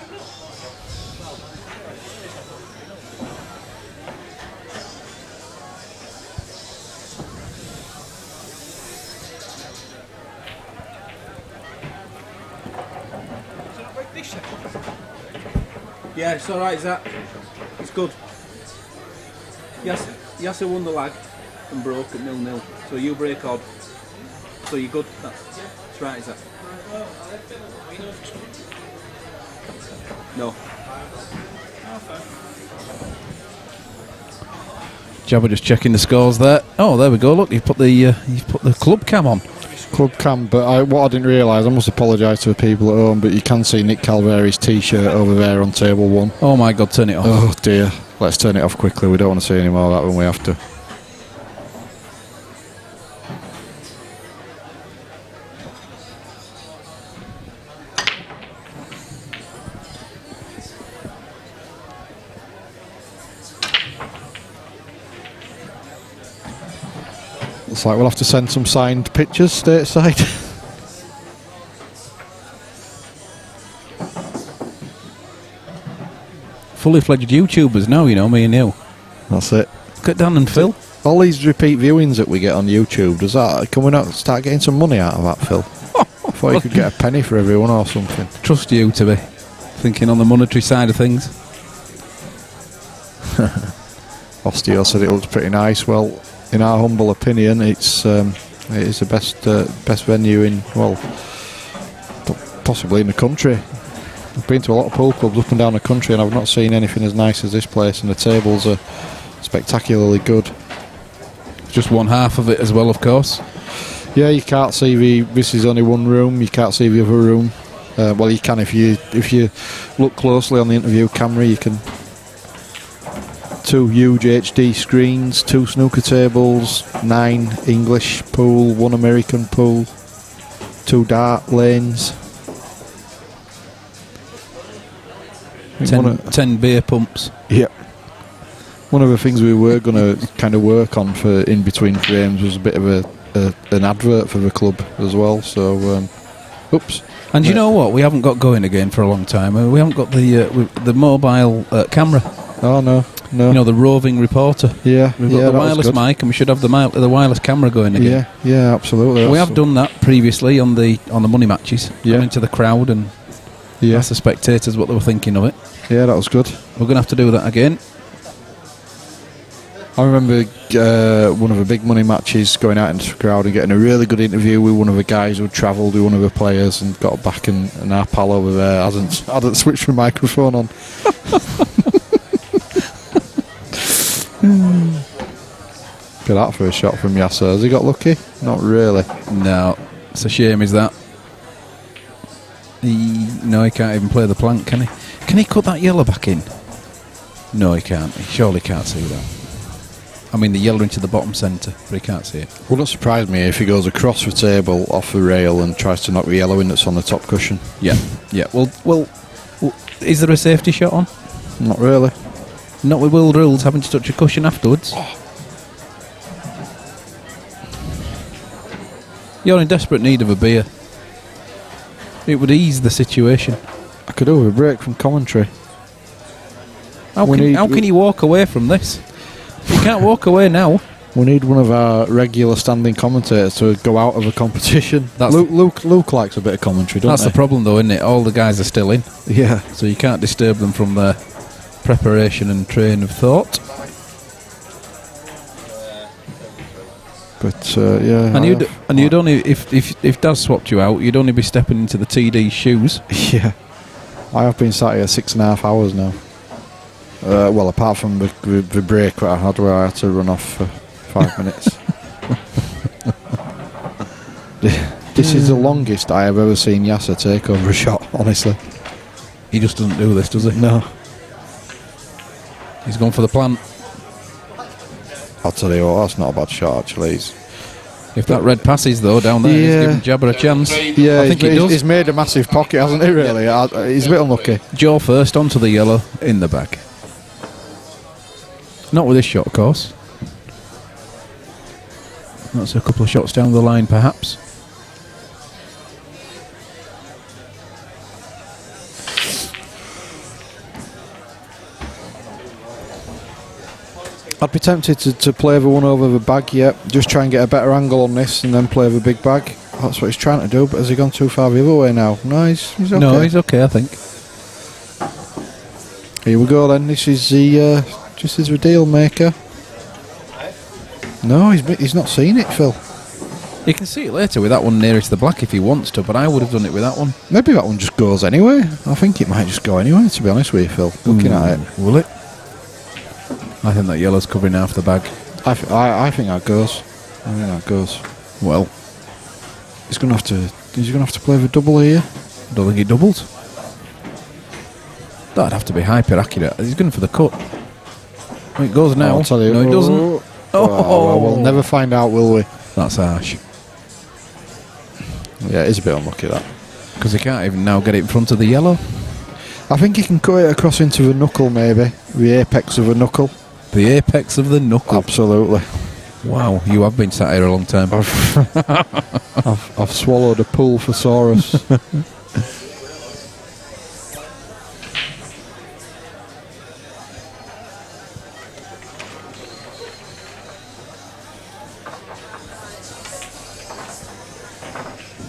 Yeah, it's alright, Zach. It's good. Yasser won the lag and broke at 0-0. So you break odd. So you're good. That's right, Zach. No. Jabba just checking the scores there. Oh, there we go. Look, you've put the club cam on. Club cam, but what I didn't realise, I must apologise to the people at home, but you can see Nick Calveri's t-shirt over there on table 1. Oh my God, turn it off. Oh dear. Let's turn it off quickly. We don't want to see any more of that when we have to. Looks like we'll have to send some signed pictures stateside. Fully fledged YouTubers now, you know, me and you. That's it. Look at Dan and Phil. All these repeat viewings that we get on YouTube, can we not start getting some money out of that, Phil? I thought you could get a penny for everyone or something. Trust you to be thinking on the monetary side of things. Osteo said it looks pretty nice. Well, in our humble opinion, it is the best venue in, well, possibly in the country. I've been to a lot of pool clubs up and down the country, and I've not seen anything as nice as this place, and the tables are spectacularly good. Just one half of it as well, of course. Yeah, you can't see this is only one room. You can't see the other room. Well, you can if you look closely on the interview camera. You can. 2 huge HD screens, 2 snooker tables, 9 English pool, 1 American pool, 2 dart lanes. 10 beer pumps. Yep. One of the things we were going to kind of work on for in between frames was a bit of an advert for the club as well. So, oops. And you know what? We haven't got going again for a long time. We haven't got the mobile camera. Oh no. You know, the roving reporter. Yeah. We've got the wireless mic, and we should have the wireless camera going again. Yeah, absolutely. We have done that previously on the money matches. Yeah. Into the crowd and ask the spectators what they were thinking of it. Yeah, that was good. We're going to have to do that again. I remember one of the big money matches, going out into the crowd and getting a really good interview with one of the guys who had travelled with one of the players and got back, and our pal over there hadn't switched the microphone on. Look at that for a shot from Yasser. Has he got lucky? Not really. No, it's a shame, is that? He can't even play the plank, can he? Can he cut that yellow back in? No, he can't. He surely can't see that. I mean, the yellow into the bottom centre, but he can't see it. Wouldn't surprise me if he goes across the table, off the rail, and tries to knock the yellow in that's on the top cushion. Yeah. Well, is there a safety shot on? Not really. Not with world rules, having to touch a cushion afterwards. You're in desperate need of a beer. It would ease the situation. I could do with a break from commentary. How can you walk away from this? You can't walk away now. We need one of our regular standing commentators to go out of a competition. Luke likes a bit of commentary, doesn't he? That's the problem, though, isn't it? All the guys are still in. Yeah. So you can't disturb them from their preparation and train of thought. But yeah. And you'd only if Daz swapped you out, you'd only be stepping into the TD's shoes. Yeah. I have been sat here 6.5 hours now. Well, apart from the break that I had where I had to run off for 5 minutes. This is the longest I have ever seen Yasser take over a shot, honestly. He just doesn't do this, does he? No. He's gone for the plant. I'll tell you what, that's not a bad shot, actually. If that red passes, though, down there, he's giving Jabber a chance. Yeah, I think he does. He's made a massive pocket, hasn't he, really? He's a bit unlucky. Joe first onto the yellow, in the bag. Not with this shot, of course. That's a couple of shots down the line, perhaps. I'd be tempted to play the one over the bag, yeah. Just try and get a better angle on this and then play the big bag. That's what he's trying to do, but has he gone too far the other way now? No, he's okay. No, he's okay, I think. Here we go then. This is the deal maker. No, he's not seen it, Phil. You can see it later with that one nearest the black if he wants to, but I would have done it with that one. Maybe that one just goes anyway. I think it might just go anyway, to be honest with you, Phil. Looking at it. Will it? I think that yellow's covering half the bag. I think that goes. I think that goes. Well, He's going to have to play the double here. don't think he doubled. That'd have to be hyper accurate. He's going for the cut. Oh, it goes now. I'll tell you. No, it doesn't. Well, we'll never find out, will we? That's harsh. Yeah, it is a bit unlucky, that. Because he can't even now get it in front of the yellow. I think he can cut it across into the knuckle, maybe. The apex of a knuckle. The apex of the knuckle. Absolutely. Wow, you have been sat here a long time. I've swallowed a pool thesaurus.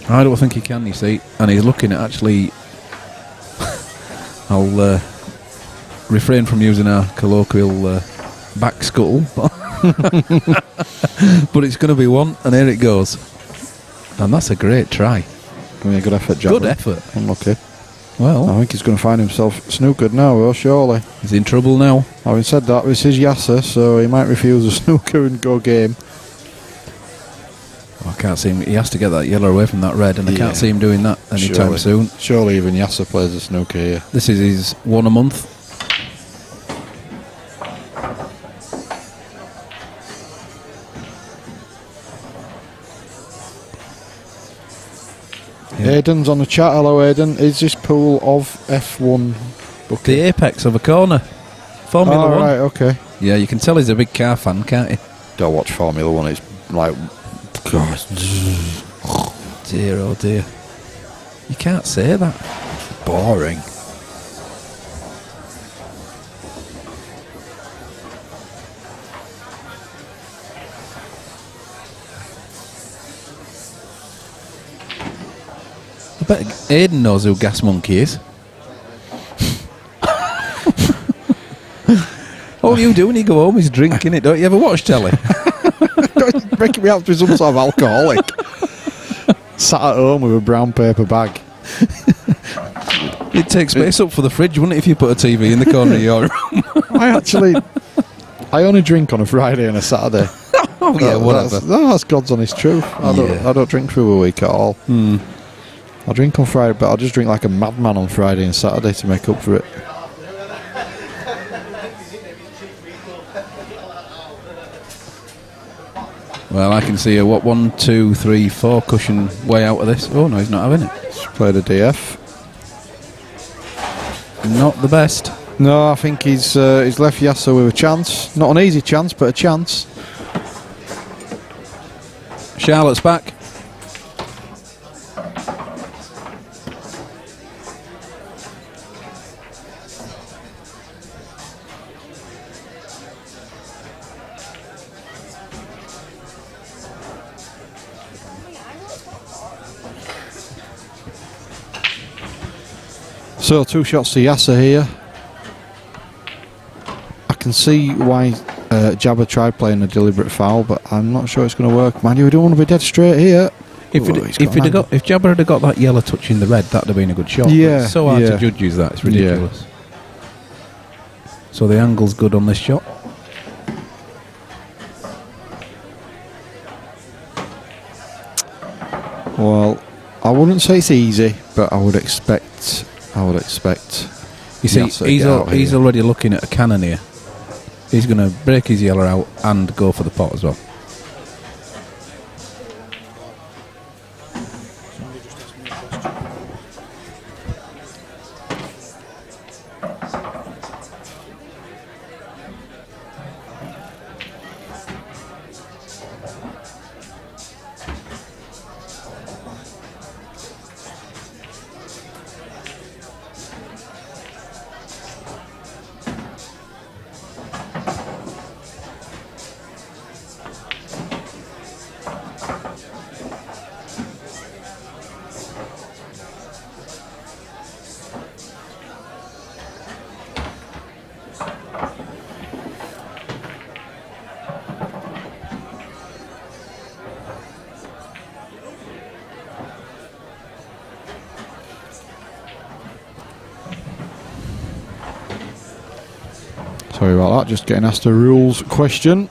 I don't think he can, you see. And he's looking at actually... I'll refrain from using our colloquial back scuttle. But it's going to be one, and here it goes. And that's a great try. Give me a good effort, Jabber. Good effort. Unlucky. Well, I think he's going to find himself snookered now, though, surely. he's in trouble now. Having said that, this is Yasser, so he might refuse a snooker and go game. I can't see him. He has to get that yellow away from that red, and I can't see him doing that anytime Surely. soon. Surely even Yasser plays a snooker here. This is his one a month. Aiden's on the chat. Hello, Aiden. Is this pool of F1 bucket? The apex of a corner. Formula One. Right, okay. Yeah, you can tell he's a big car fan, can't you? Don't watch Formula One. It's like, God. Dear, oh dear. You can't say that. Boring. I bet Aiden knows who Gas Monkey is. All you do when you go home is drinking it. Don't you ever watch telly? Making me out to be some sort of alcoholic. Sat at home with a brown paper bag. It takes space up for the fridge, wouldn't it, if you put a TV in the corner of your room? I only drink on a Friday and a Saturday. Oh, yeah, whatever. That's God's honest truth. I don't drink through a week at all. I drink on Friday, but I'll just drink like a madman on Friday and Saturday to make up for it. Well, I can see a 1, 2, 3, 4 cushion way out of this. Oh no, he's not having it. He's played a DF. Not the best. No, I think he's left Yasser with a chance. Not an easy chance, but a chance. Charlotte's back. So 2 shots to Yasser here. I can see why Jabber tried playing a deliberate foul, but I'm not sure it's going to work. Mind you, we don't want to be dead straight here. If Jabber had got that yellow touching the red, that'd have been a good shot. Yeah, It's so hard yeah. to judge that. It's ridiculous. So the angle's good on this shot. Well, I wouldn't say it's easy, but I would expect. You see, Yasser to get out he's here. already looking at a cannon here. He's going to break his yellow out and go for the pot as well. Sorry about that, just getting asked a rules question.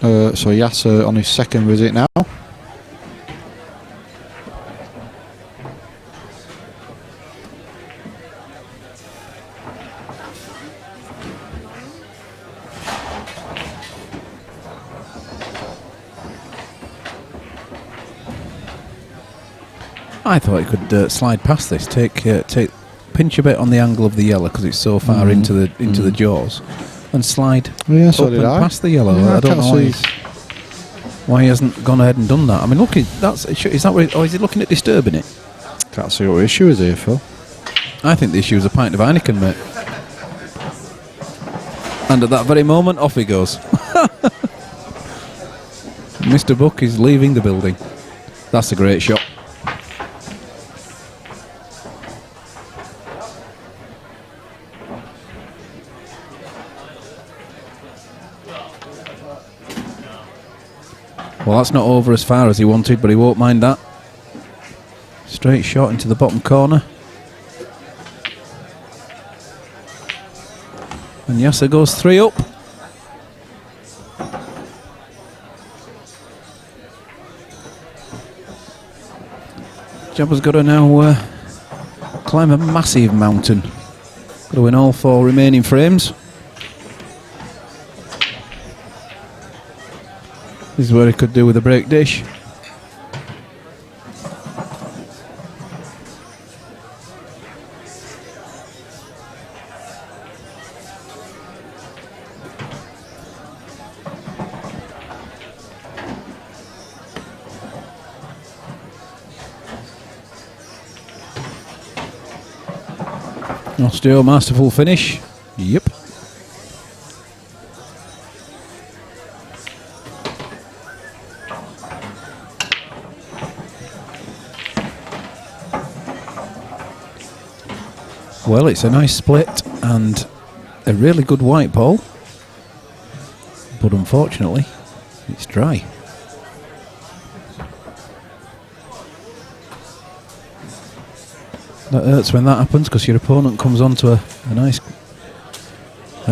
So Yasser on his second visit now. I thought he could slide past this, pinch a bit on the angle of the yellow because it's so far into the jaws, and slide Yeah, so up did and I. past the yellow. Yeah, I don't can't know see. why he hasn't gone ahead and done that. I mean, look, is that what, or is he looking at disturbing it? Can't see what the issue is here, Phil. I think the issue is a pint of Heineken, mate. And at that very moment, off he goes. Mr. Buck is leaving the building. That's a great shot. Well, that's not over as far as he wanted, but he won't mind that. Straight shot into the bottom corner. And Yasser goes 3 up. Jabba's got to now climb a massive mountain. Got to win all 4 remaining frames. This is what he could do with a break dish. Osteo, masterful finish. Yep. Well, it's a nice split and a really good white ball, but unfortunately, it's dry. That hurts when that happens because your opponent comes onto a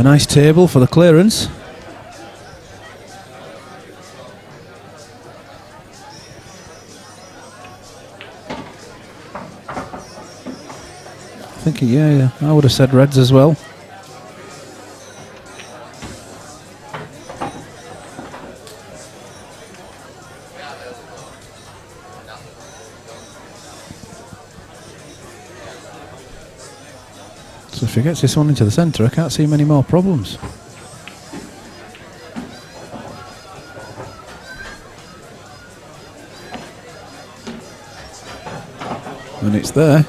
nice table for the clearance. Thinking, yeah, I would have said reds as well. So if he gets this one into the centre, I can't see many more problems. And it's there.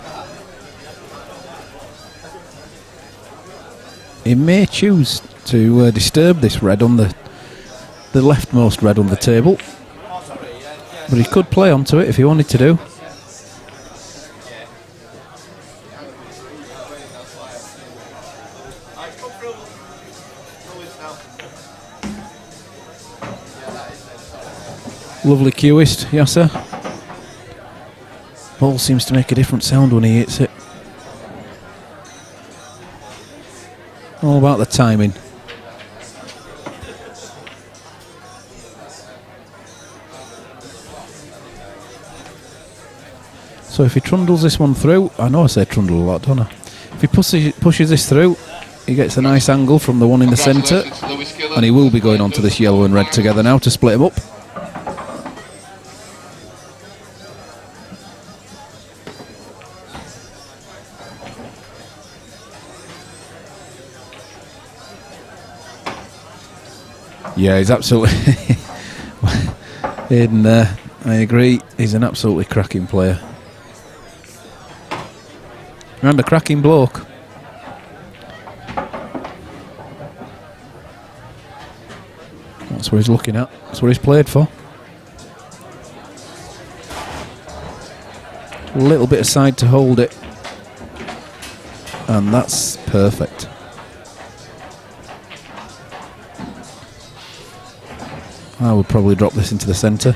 He may choose to disturb this red on the leftmost red on the table, but he could play onto it if he wanted to do. Lovely cueist, Yasser. Ball seems to make a different sound when he hits it. All about the timing. So if he trundles this one through, I know I say trundle a lot, don't I? If he pushes this through, he gets a nice angle from the one in the centre, and he will be going on to this yellow and red together now to split him up. Yeah, he's absolutely... I agree, he's an absolutely cracking player. And a cracking bloke. That's what he's looking at. That's what he's played for. A little bit of side to hold it. And that's perfect. I would probably drop this into the centre.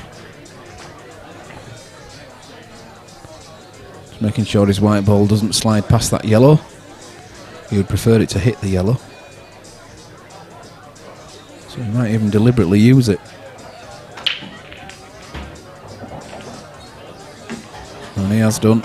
Just making sure his white ball doesn't slide past that yellow. He would prefer it to hit the yellow. So he might even deliberately use it. And he has done.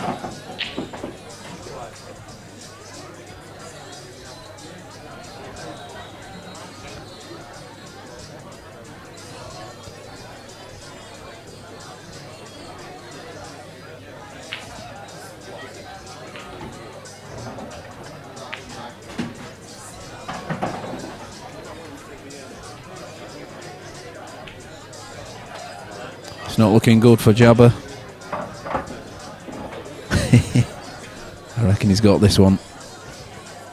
Not looking good for Jabba. I reckon he's got this one.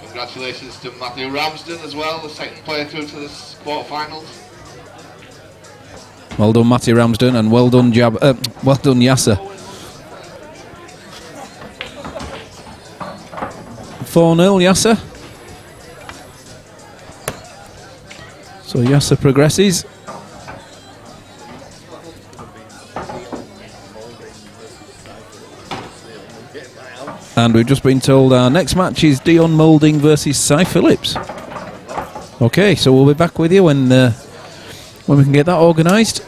Congratulations to Matthew Ramsden as well, the second player through to the quarterfinals. Well done, Matty Ramsden, and well done, well done, Yasser. 4-0, Yasser. So Yasser progresses. And we've just been told our next match is Dion Moulding versus Cy Phillips. Okay, so we'll be back with you when we can get that organised.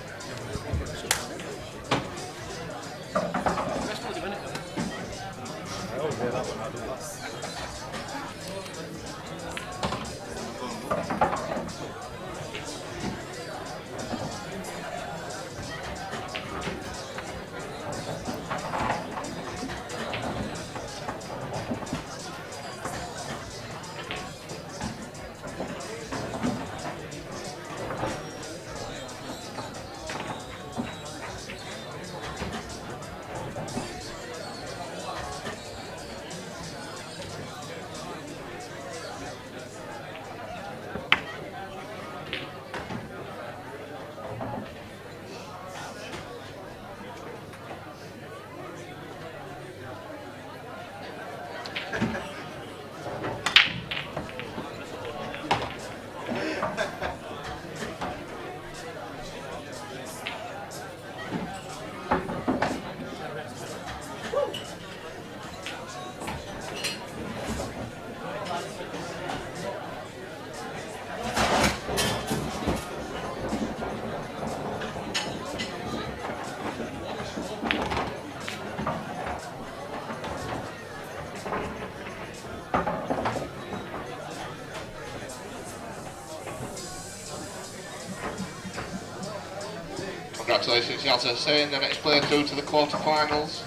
Congratulations, Yasser Hussain, the next player through to the quarterfinals.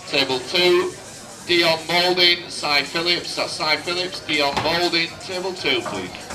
Table 2, Dion Moulding, Cy Phillips. That's Cy Phillips, Dion Moulding. Table 2, please.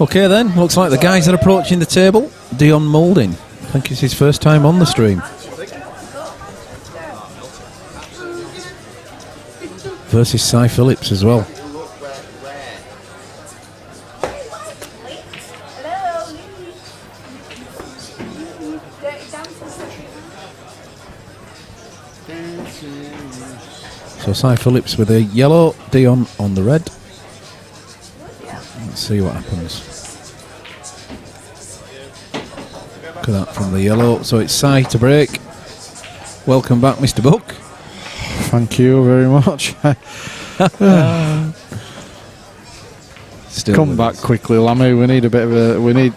Okay then, looks like the guys are approaching the table. Dion Moulding, I think it's his first time on the stream. Versus Cy Phillips as well. So Cy Phillips with a yellow, Dion on the red. Let's see what happens. Look at that from the yellow. So it's Cy to break. Welcome back, Mr. Buck. Thank you very much. Still Come with back us. quickly, Lammy. We need a bit of a. We need.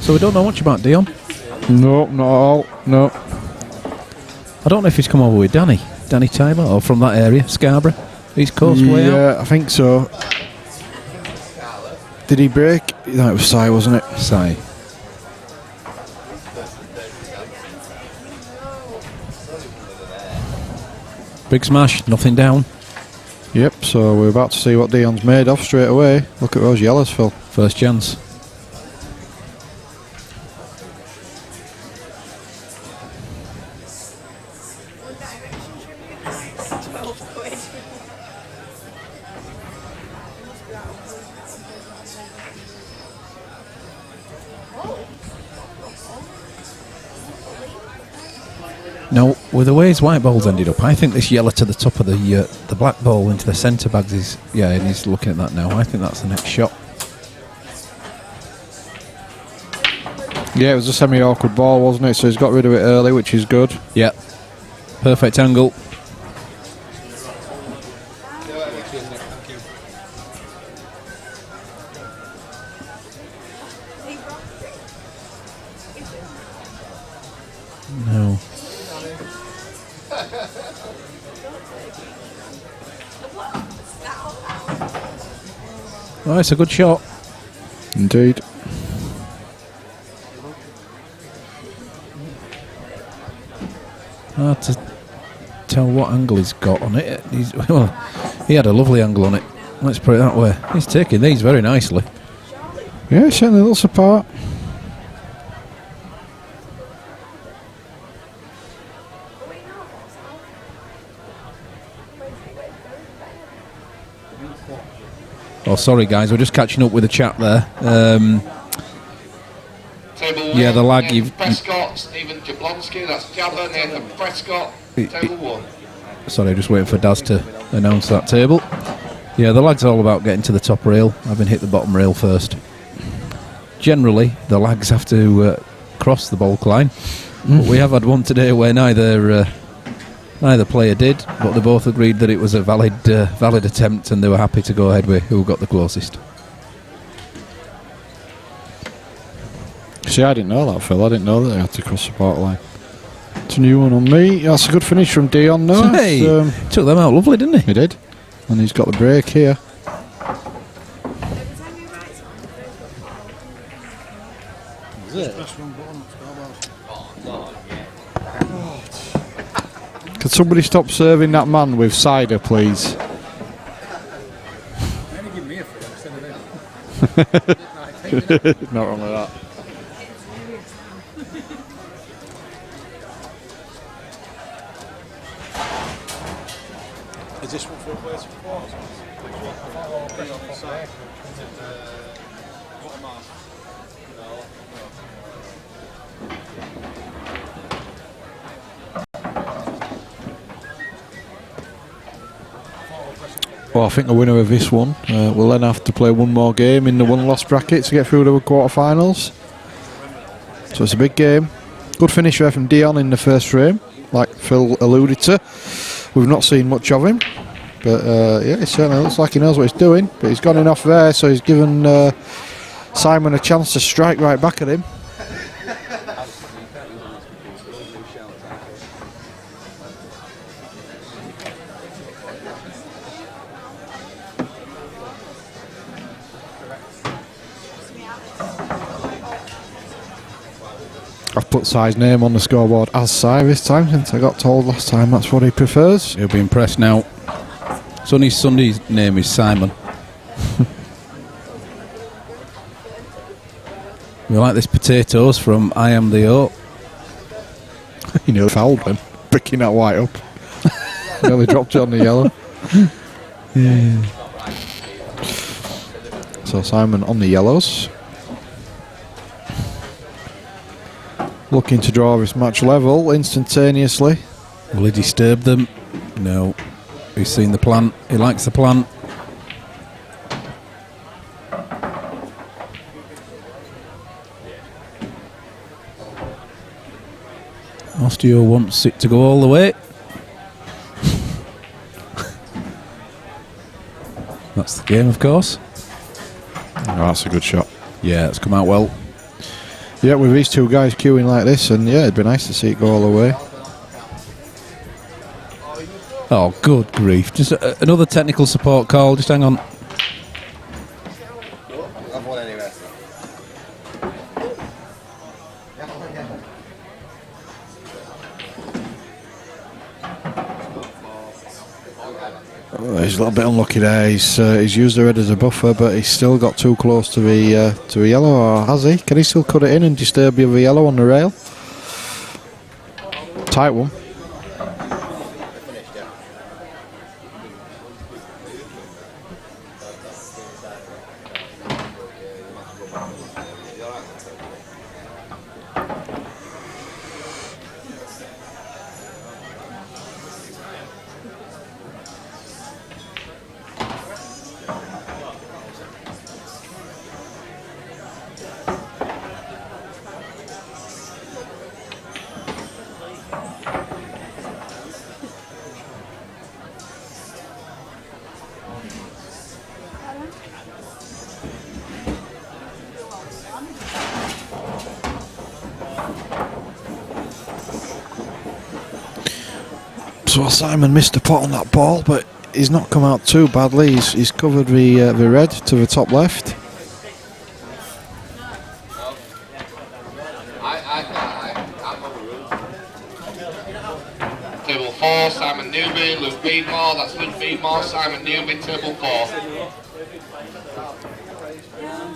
So we don't know much about Dion. No, not at all. No. I don't know if he's come over with Danny Taylor, or from that area, Scarborough, East Coast way out. Yeah, I think so. Did he break? No, it was Cy, wasn't it? Cy. Big smash, nothing down. Yep. So we're about to see what Dion's made of straight away. Look at those yellows, Phil. First chance. Now, with the way his white ball's ended up, I think this yellow to the top of the black ball into the centre bags is, yeah, and he's looking at that now. I think that's the next shot. Yeah, it was a semi-awkward ball, wasn't it? So he's got rid of it early, which is good. Yeah. Perfect angle. No. Oh, it's a good shot. Indeed. Hard to tell what angle he's got on it. Well, he had a lovely angle on it. Let's put it that way. He's taking these very nicely. Yeah, it certainly looks apart. Oh, sorry guys, we're just catching up with the chat there. Yeah, the lag. Prescott, Stephen Jablonski, that's Jabba, Nathan Prescott, table 1. Sorry, just waiting for Daz to announce that table. Yeah, the lag's all about getting to the top rail, having hit the bottom rail first. Generally, the lags have to cross the bulk line. But we have had one today where neither player did, but they both agreed that it was a valid attempt, and they were happy to go ahead with who got the closest. See, I didn't know that, Phil. I didn't know that they had to cross the park line. It's a new one on me. That's a good finish from Dion, though. Hey, took them out lovely, didn't he? He did. And he's got the break here. Could somebody stop serving that man with cider, please? Not wrong with that. Is this one for a place of four? Well, I think the winner of this one will then have to play one more game in the one-loss bracket to get through the quarter-finals. So it's a big game. Good finish there from Dion in the first frame, like Phil alluded to. We've not seen much of him, but yeah, it certainly looks like he knows what he's doing. But he's gone enough there, so he's given Simon a chance to strike right back at him. I've put Si's name on the scoreboard as Si this time, since I got told last time that's what he prefers. He'll be impressed now. Sonny's Sunday's name is Simon. We like this potatoes from I Am the Oat. You nearly fouled him, picking that white up. Nearly dropped it on the yellow. So Simon on the yellows. Looking to draw this match level instantaneously. Will he disturb them? No. He's seen the plant. He likes the plant. Osteo wants it to go all the way. That's the game, of course. Oh, that's a good shot. Yeah, it's come out well. Yeah, with these two guys queuing like this, and yeah, it'd be nice to see it go all the way. Oh, good grief. Just another technical support call. Just hang on. I've won anyway. Oh, he's a little bit unlucky there. He's used the red as a buffer, but he's still got too close to the yellow, or has he? Can he still cut it in and disturb the other yellow on the rail? Tight one. So Simon missed a pot on that ball, but he's not come out too badly. He's covered the red to the top left. Table 4, Simon Newby, Luke Beadmore, that's Luke Beadmore, Simon Newby, table 4.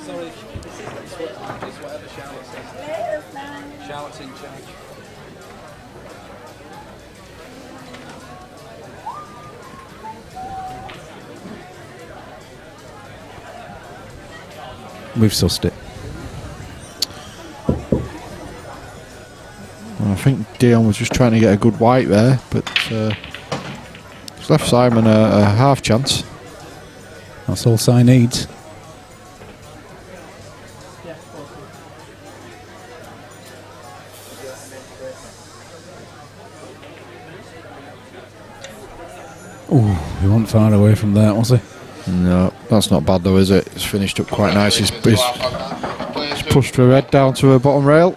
Sorry, it's whatever Charlotte says. Charlotte's in charge. We've sussed it. Well, I think Dion was just trying to get a good white there, but it's left Simon a half chance. That's all Si needs. Ooh, he wasn't far away from that, was he? No, that's not bad though, is it? It's finished up quite nice. He's pushed the red down to the bottom rail.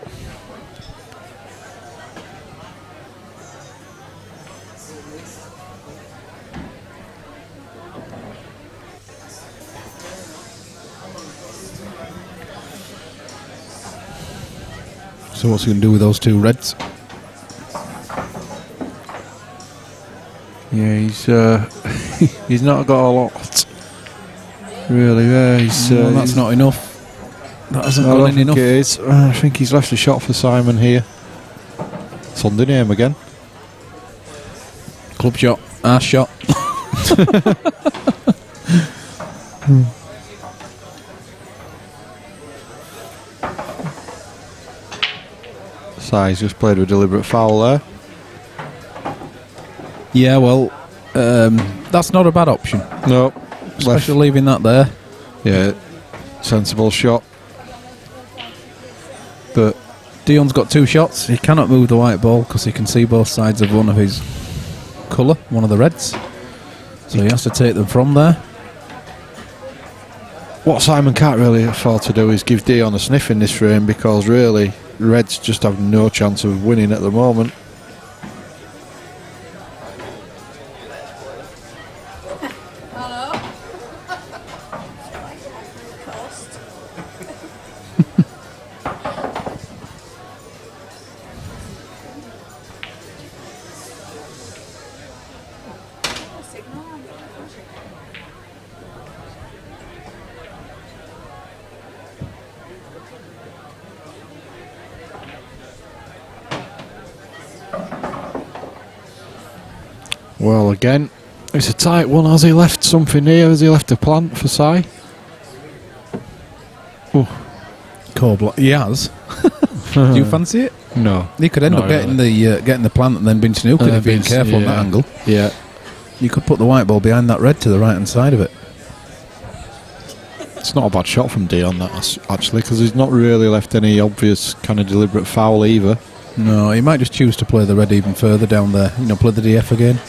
So what's he going to do with those two reds? Yeah, he's not got a lot. Really, yeah. That's not enough. That hasn't I don't gone in think enough. it is. I think he's left a shot for Simon here. Sunday name again. Club shot, arse shot. Si's just played with deliberate foul there. Yeah, well, that's not a bad option. No, Especially leaving that there. Yeah, sensible shot. But Dion's got two shots. He cannot move the white ball because he can see both sides of one of his colour, one of the reds. So he has to take them from there. What Simon can't really afford to do is give Dion a sniff in this frame, because really Reds just have no chance of winning at the moment. Well, again, it's a tight one. Has he left something here? Has he left a plant for Si? Core block. He has. Do you fancy it? No. He could end up getting the plant and then being snookered if being careful on that angle. Yeah. You could put the white ball behind that red to the right hand side of it. It's not a bad shot from Dion, that actually, because he's not really left any obvious kind of deliberate foul either. No, he might just choose to play the red even further down there. You know, play the DF again.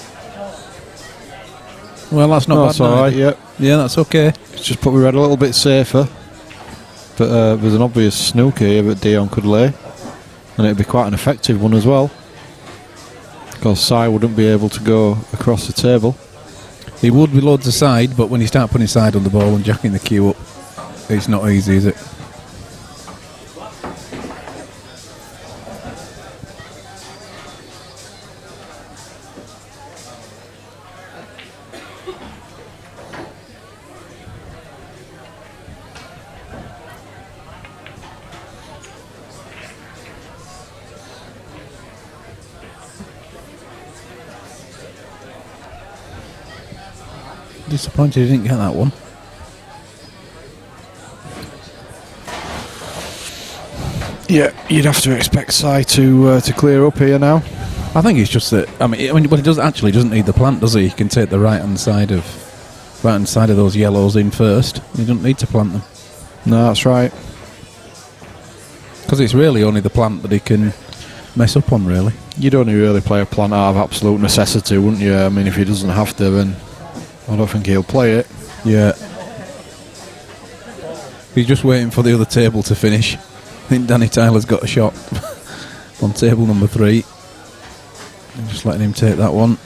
Well, that's not bad. That's all right. Yeah. Yeah, that's okay. Just put the red a little bit safer. But there's an obvious snooker here that Dion could lay, and it'd be quite an effective one as well, because Si wouldn't be able to go across the table. He would be loads aside, but when you start putting side on the ball and jacking the cue up, it's not easy, is it? Disappointed he didn't get that one. Yeah, you'd have to expect Si to clear up here now. I think it's just that. I mean, but he doesn't need the plant, does he? He can take the right hand side of those yellows in first. He doesn't need to plant them. No, that's right. Because it's really only the plant that he can mess up on, really. You'd only really play a plant out of absolute necessity, wouldn't you? I mean, if he doesn't have to, then I don't think he'll play it. Yeah. He's just waiting for the other table to finish. I think Danny Tyler's got a shot on table number 3. I'm just letting him take that one.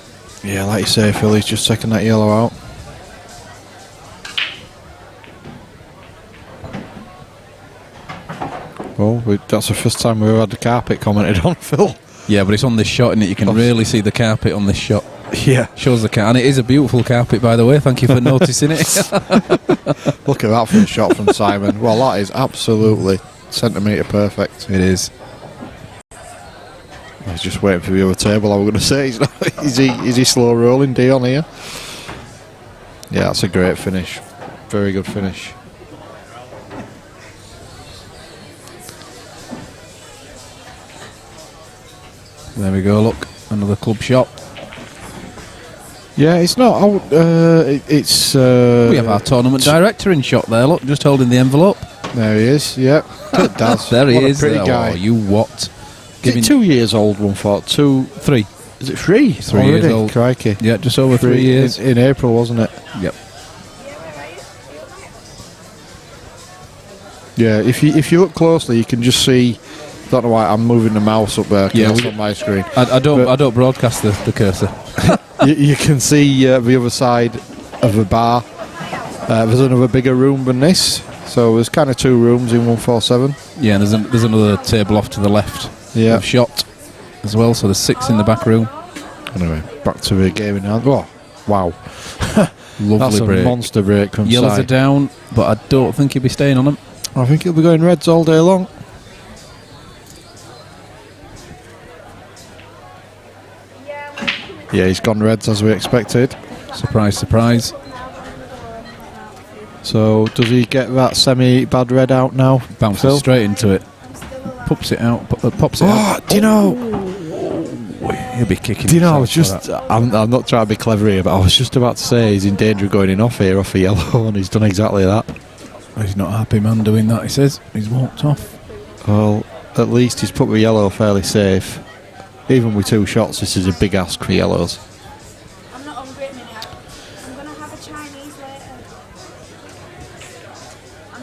Yeah, like you say, Phil, he's just taking that yellow out. Well, that's the first time we've had the carpet commented on, Phil. Yeah, but it's on this shot, and you can really see the carpet on this shot. Yeah. Shows the carpet. And it is a beautiful carpet, by the way. Thank you for noticing it. Look at that first shot from Simon. Well, that is absolutely centimetre perfect. It is. I was just waiting for the other table. I was going to say, is he slow rolling Dion here? Yeah, that's a great finish. Very good finish. There we go, look. Another club shot. Yeah, it's not out. It's. We have our tournament director in shot there, look, just holding the envelope. There he is, yep. Daz. There he What is. a pretty guy. Oh, you what? Is it 2 years old, 3? Is it 3? 3 years Already? old. Crikey. Yeah, just over 3 years. In April, wasn't it? Yep. Yeah, if you look closely, you can just see. Don't know why I'm moving the mouse up there. Yeah, it's on my screen. I don't broadcast the cursor. you can see the other side of the bar. There's another bigger room than this, so there's kind of 2 rooms in 147. Yeah, and there's another table off to the left. Yeah, of shot as well. So there's 6 in the back room. Anyway, back to the game in hand. Oh, wow! Lovely That's break. A monster break from Yellows Si. are down, but I don't think he'll be staying on them. I think he'll be going reds all day long. Yeah, he's gone reds as we expected. Surprise, surprise. So does he get that semi-bad red out now? Bounces Phil? straight into it. Pops it out. Pops it out. Do you know? He'll be kicking. Do you know? I was himself just. I'm not trying to be clever here, but I was just about to say he's in danger of going in off here, off a yellow, and he's done exactly that. He's not a happy man doing that. He says he's walked off. Well, at least he's put the yellow fairly safe. Even with 2 shots, this is a big ask for yellows. I'm not hungry at the minute. I'm going to have a Chinese later.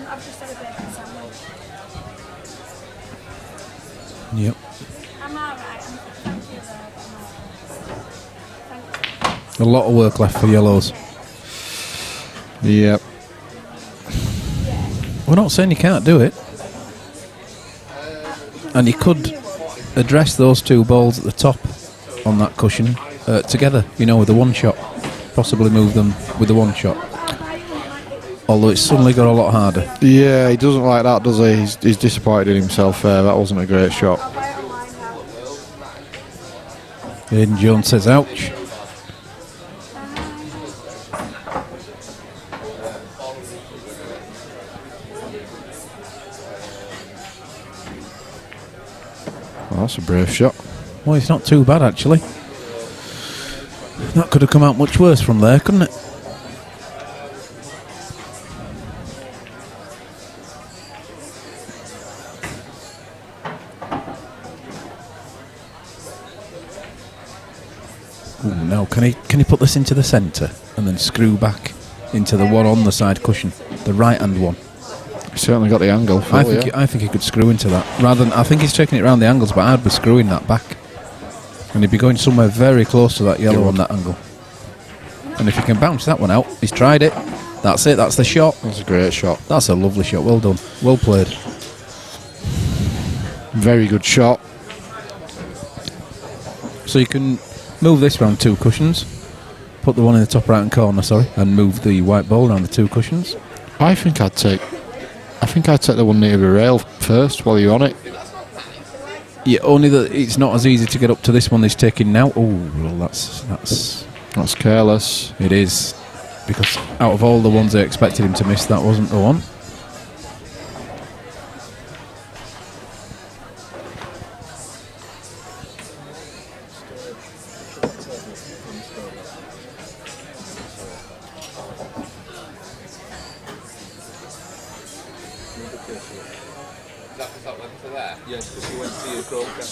I've just had a bacon sandwich. Yep. I'm alright. Thank you though, but I'm alright. Thanks. A lot of work left for yellows. Yep. We're not saying you can't do it. And you could address those 2 balls at the top on that cushion together, you know, with the 1 shot. Possibly move them with the 1 shot. Although it's suddenly got a lot harder. Yeah, he doesn't like that, does he? He's disappointed in himself there. That wasn't a great shot. Aidan Jones says ouch. That's a brave shot. Well, it's not too bad, actually. That could have come out much worse from there, couldn't it? Ooh, now, can he put this into the centre and then screw back into the one on the side cushion, the right-hand one? He's certainly got the angle. Phil, I think he could screw into that. Rather than, I think he's taking it around the angles, but I'd be screwing that back, and he'd be going somewhere very close to that yellow on that angle. And if he can bounce that one out, he's tried it. That's it. That's the shot. That's a great shot. That's a lovely shot. Well done. Well played. Very good shot. So you can move this round 2 cushions, put the one in the top right-hand corner, and move the white ball around the 2 cushions. I think I'd take the one near the rail first while you're on it. Yeah, only that it's not as easy to get up to this one he's taking now. Oh, well, that's careless. It is, because out of all the ones I expected him to miss, that wasn't the one. Is that went to there? Yes, because you went to your chrome can.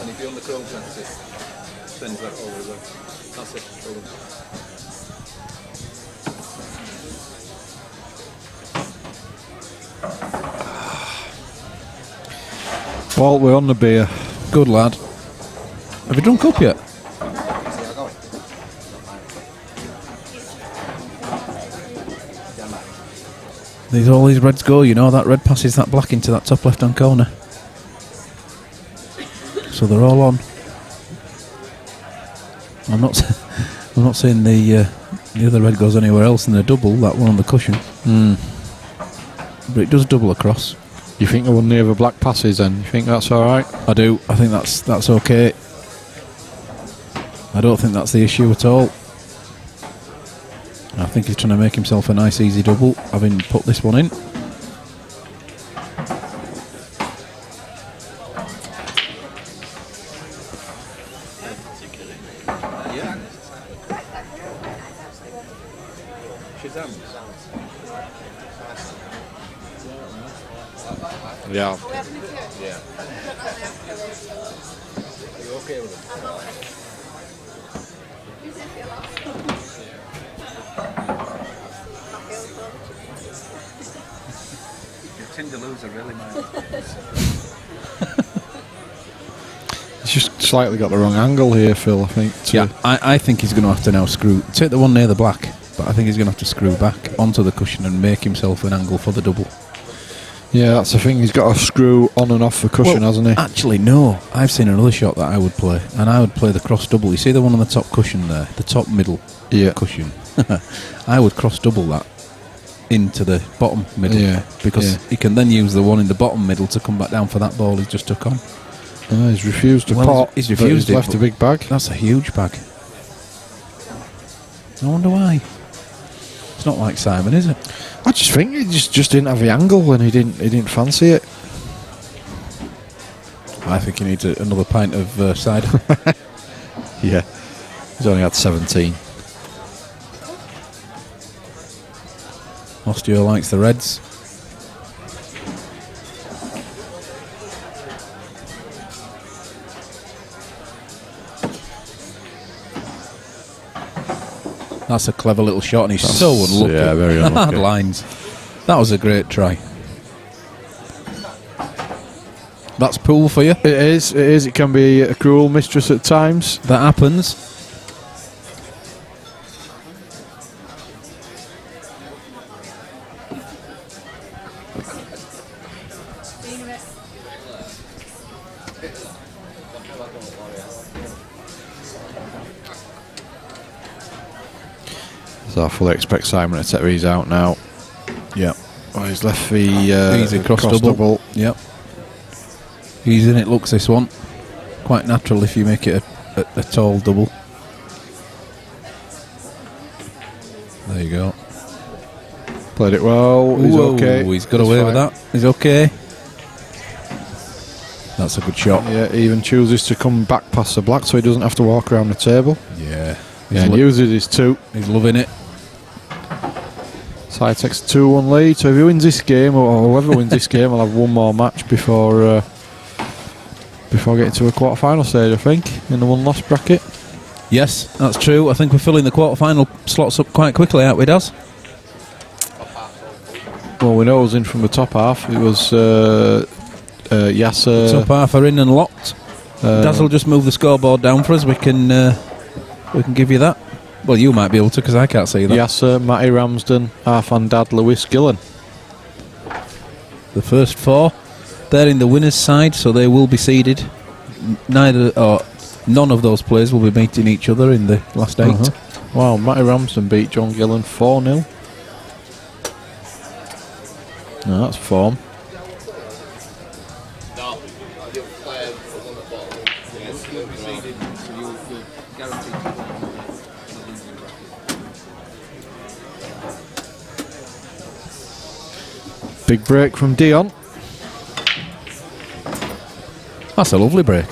And if you're on the chrome can, it sends that over as well. That's it. Well done. Well, we're on the beer. Good lad. Have you drunk up yet? All these reds go, you know, that red passes that black into that top left-hand corner. So they're all on. I'm not saying the other red goes anywhere else than a double, that one on the cushion. But it does double across. You think the one near the black passes then? You think that's alright? I do. I think that's okay. I don't think that's the issue at all. I think he's trying to make himself a nice easy double, having put this one in. Yeah. Yeah. Are you okay with it? You tend to lose a really mild. He's just slightly got the wrong angle here, Phil, I think. Yeah, I think he's going to have to now take the one near the black, but I think he's going to have to screw back onto the cushion and make himself an angle for the double. Yeah, that's the thing. He's got to screw on and off the cushion, hasn't he? Actually, no. I've seen another shot that I would play, and I would play the cross double. You see the one on the top cushion there, the top middle cushion. I would cross double that into the bottom middle, because he can then use the one in the bottom middle to come back down for that ball he just took on. He's refused to pot. He's refused it. Left a big bag. That's a huge bag. I wonder why. It's not like Simon, is it? I just think he just didn't have the angle and he didn't fancy it. I think he needs another pint of cider. Yeah, he's only had 17. Osteo likes the reds. That's a clever little shot, and he's so unlucky. Yeah, very unlucky. Hard lines. That was a great try. That's pool for you. It is. It can be a cruel mistress at times. That happens. So I fully expect Simon to take these out now. Yeah. Well, he's left the easy cross double. Yep. Easy in it looks, this one. Quite natural if you make it a tall double. There you go. Played it well. He's okay. He's got away with that. He's okay. That's a good shot. Yeah, he even chooses to come back past the black so he doesn't have to walk around the table. Yeah. Yeah, and uses his 2. He's loving it. Side takes a 2-1 lead. So if he wins this game, or whoever wins this game, will have one more match before getting to a quarter-final stage, I think, in the one-loss bracket. Yes, that's true. I think we're filling the quarter-final slots up quite quickly, aren't we, Daz? Well, we know who's in from the top half. It was Yasser. Top half are in and locked. Daz will just move the scoreboard down for us. We can give you that. Well, you might be able to, because I can't see that. Yasser, Matty Ramsden, Arfan Dad, Lewis Gillen. The first 4, they're in the winners' side, so they will be seeded. None of those players will be meeting each other in the last 8. Wow, Matty Ramsden beat John Gillen 4-0. No, that's form. No, the player was on the bottom. Yes, you'll be seeded, so you're guaranteed to go on the losing bracket. Big break from Dion. That's a lovely break.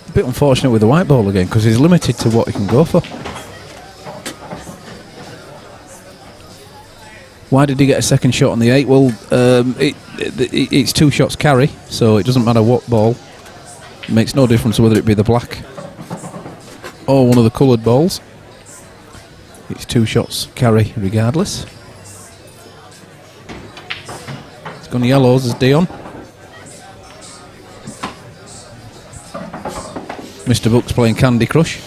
A bit unfortunate with the white ball again, because he's limited to what he can go for. Why did he get a second shot on the 8? Well, it's 2 shots carry, so it doesn't matter what ball. It makes no difference whether it be the black or one of the coloured balls. It's 2 shots carry regardless. It's gone yellows as Dion. Mr. Book's playing Candy Crush.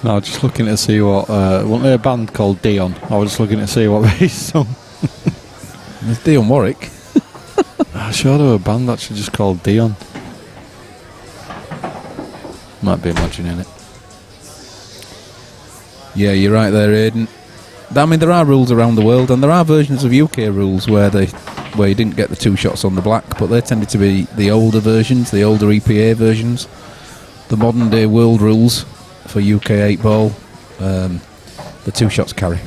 No, just looking to see what. Wasn't there a band called Dion? I was just looking to see what they sung. There's Dion Warwick. I'm sure there was a band actually just called Dion. Might be imagining it. Yeah, you're right there, Aidan. I mean, there are rules around the world, and there are versions of UK rules where you didn't get the 2 shots on the black, but they tended to be the older versions, the older EPA versions. The modern day world rules for UK 8 ball, the 2 shots carry.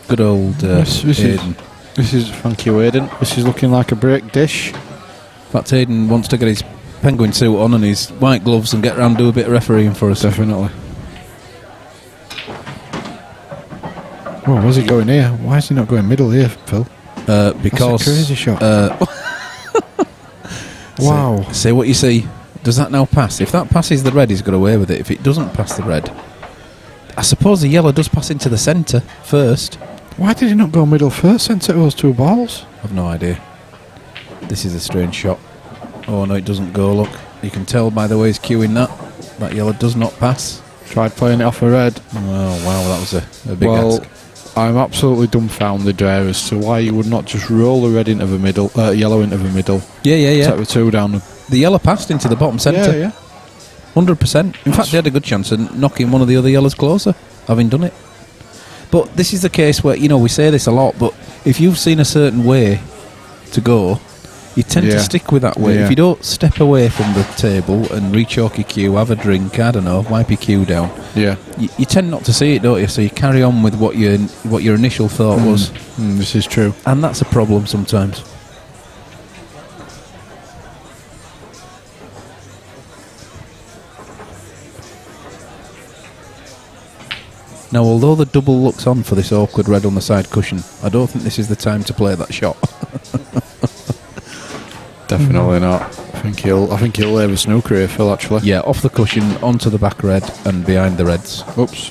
Good old Aidan. This is thank you, Aidan. This is looking like a break dish. In fact, Aidan wants to get his penguin suit on and his white gloves and get round and do a bit of refereeing for us. Definitely. Well, where's he going here? Why is he not going middle here, Phil? Because that's a crazy shot. Wow. Say what you see. Does that now pass? If that passes the red, he's got away with it. If it doesn't pass the red, I suppose the yellow does pass into the centre first. Why did he not go middle first, centre those 2 balls? I've no idea. This is a strange shot. Oh no, it doesn't go, look. You can tell by the way he's cueing that. That yellow does not pass. Tried playing it off a red. Oh wow, that was a big ask. I'm absolutely dumbfounded there as to why you would not just roll the red into the middle, yellow into the middle. Yeah. Take the 2 down. The yellow passed into the bottom centre. Yeah. 100%. In fact, they had a good chance of knocking one of the other yellows closer, having done it. But this is the case where, we say this a lot, but if you've seen a certain way to go, you tend to stick with that way. Yeah. If you don't step away from the table and rechalk your cue, have a drink, I don't know, wipe your cue down, you tend not to see it, don't you? So you carry on with what your initial thought was. This is true. And that's a problem sometimes. Now, although the double looks on for this awkward red on the side cushion, I don't think this is the time to play that shot. Definitely not. I think he'll lay the snooker here, Phil, actually. Yeah, off the cushion, onto the back red, and behind the reds. Oops.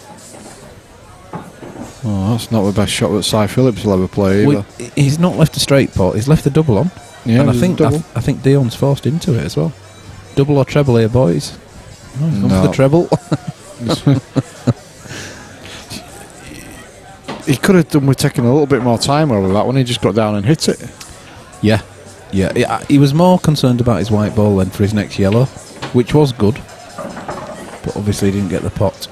Oh, that's not the best shot that Cy Phillips will ever play either. He's not left a straight pot, he's left the double on. Yeah, and I think Dion's forced into it as well. Double or treble here, boys? Oh, he's gone for the treble. He could have done with taking a little bit more time over that one. He just got down and hit it. Yeah. He was more concerned about his white ball than for his next yellow, which was good, but obviously he didn't get the pot.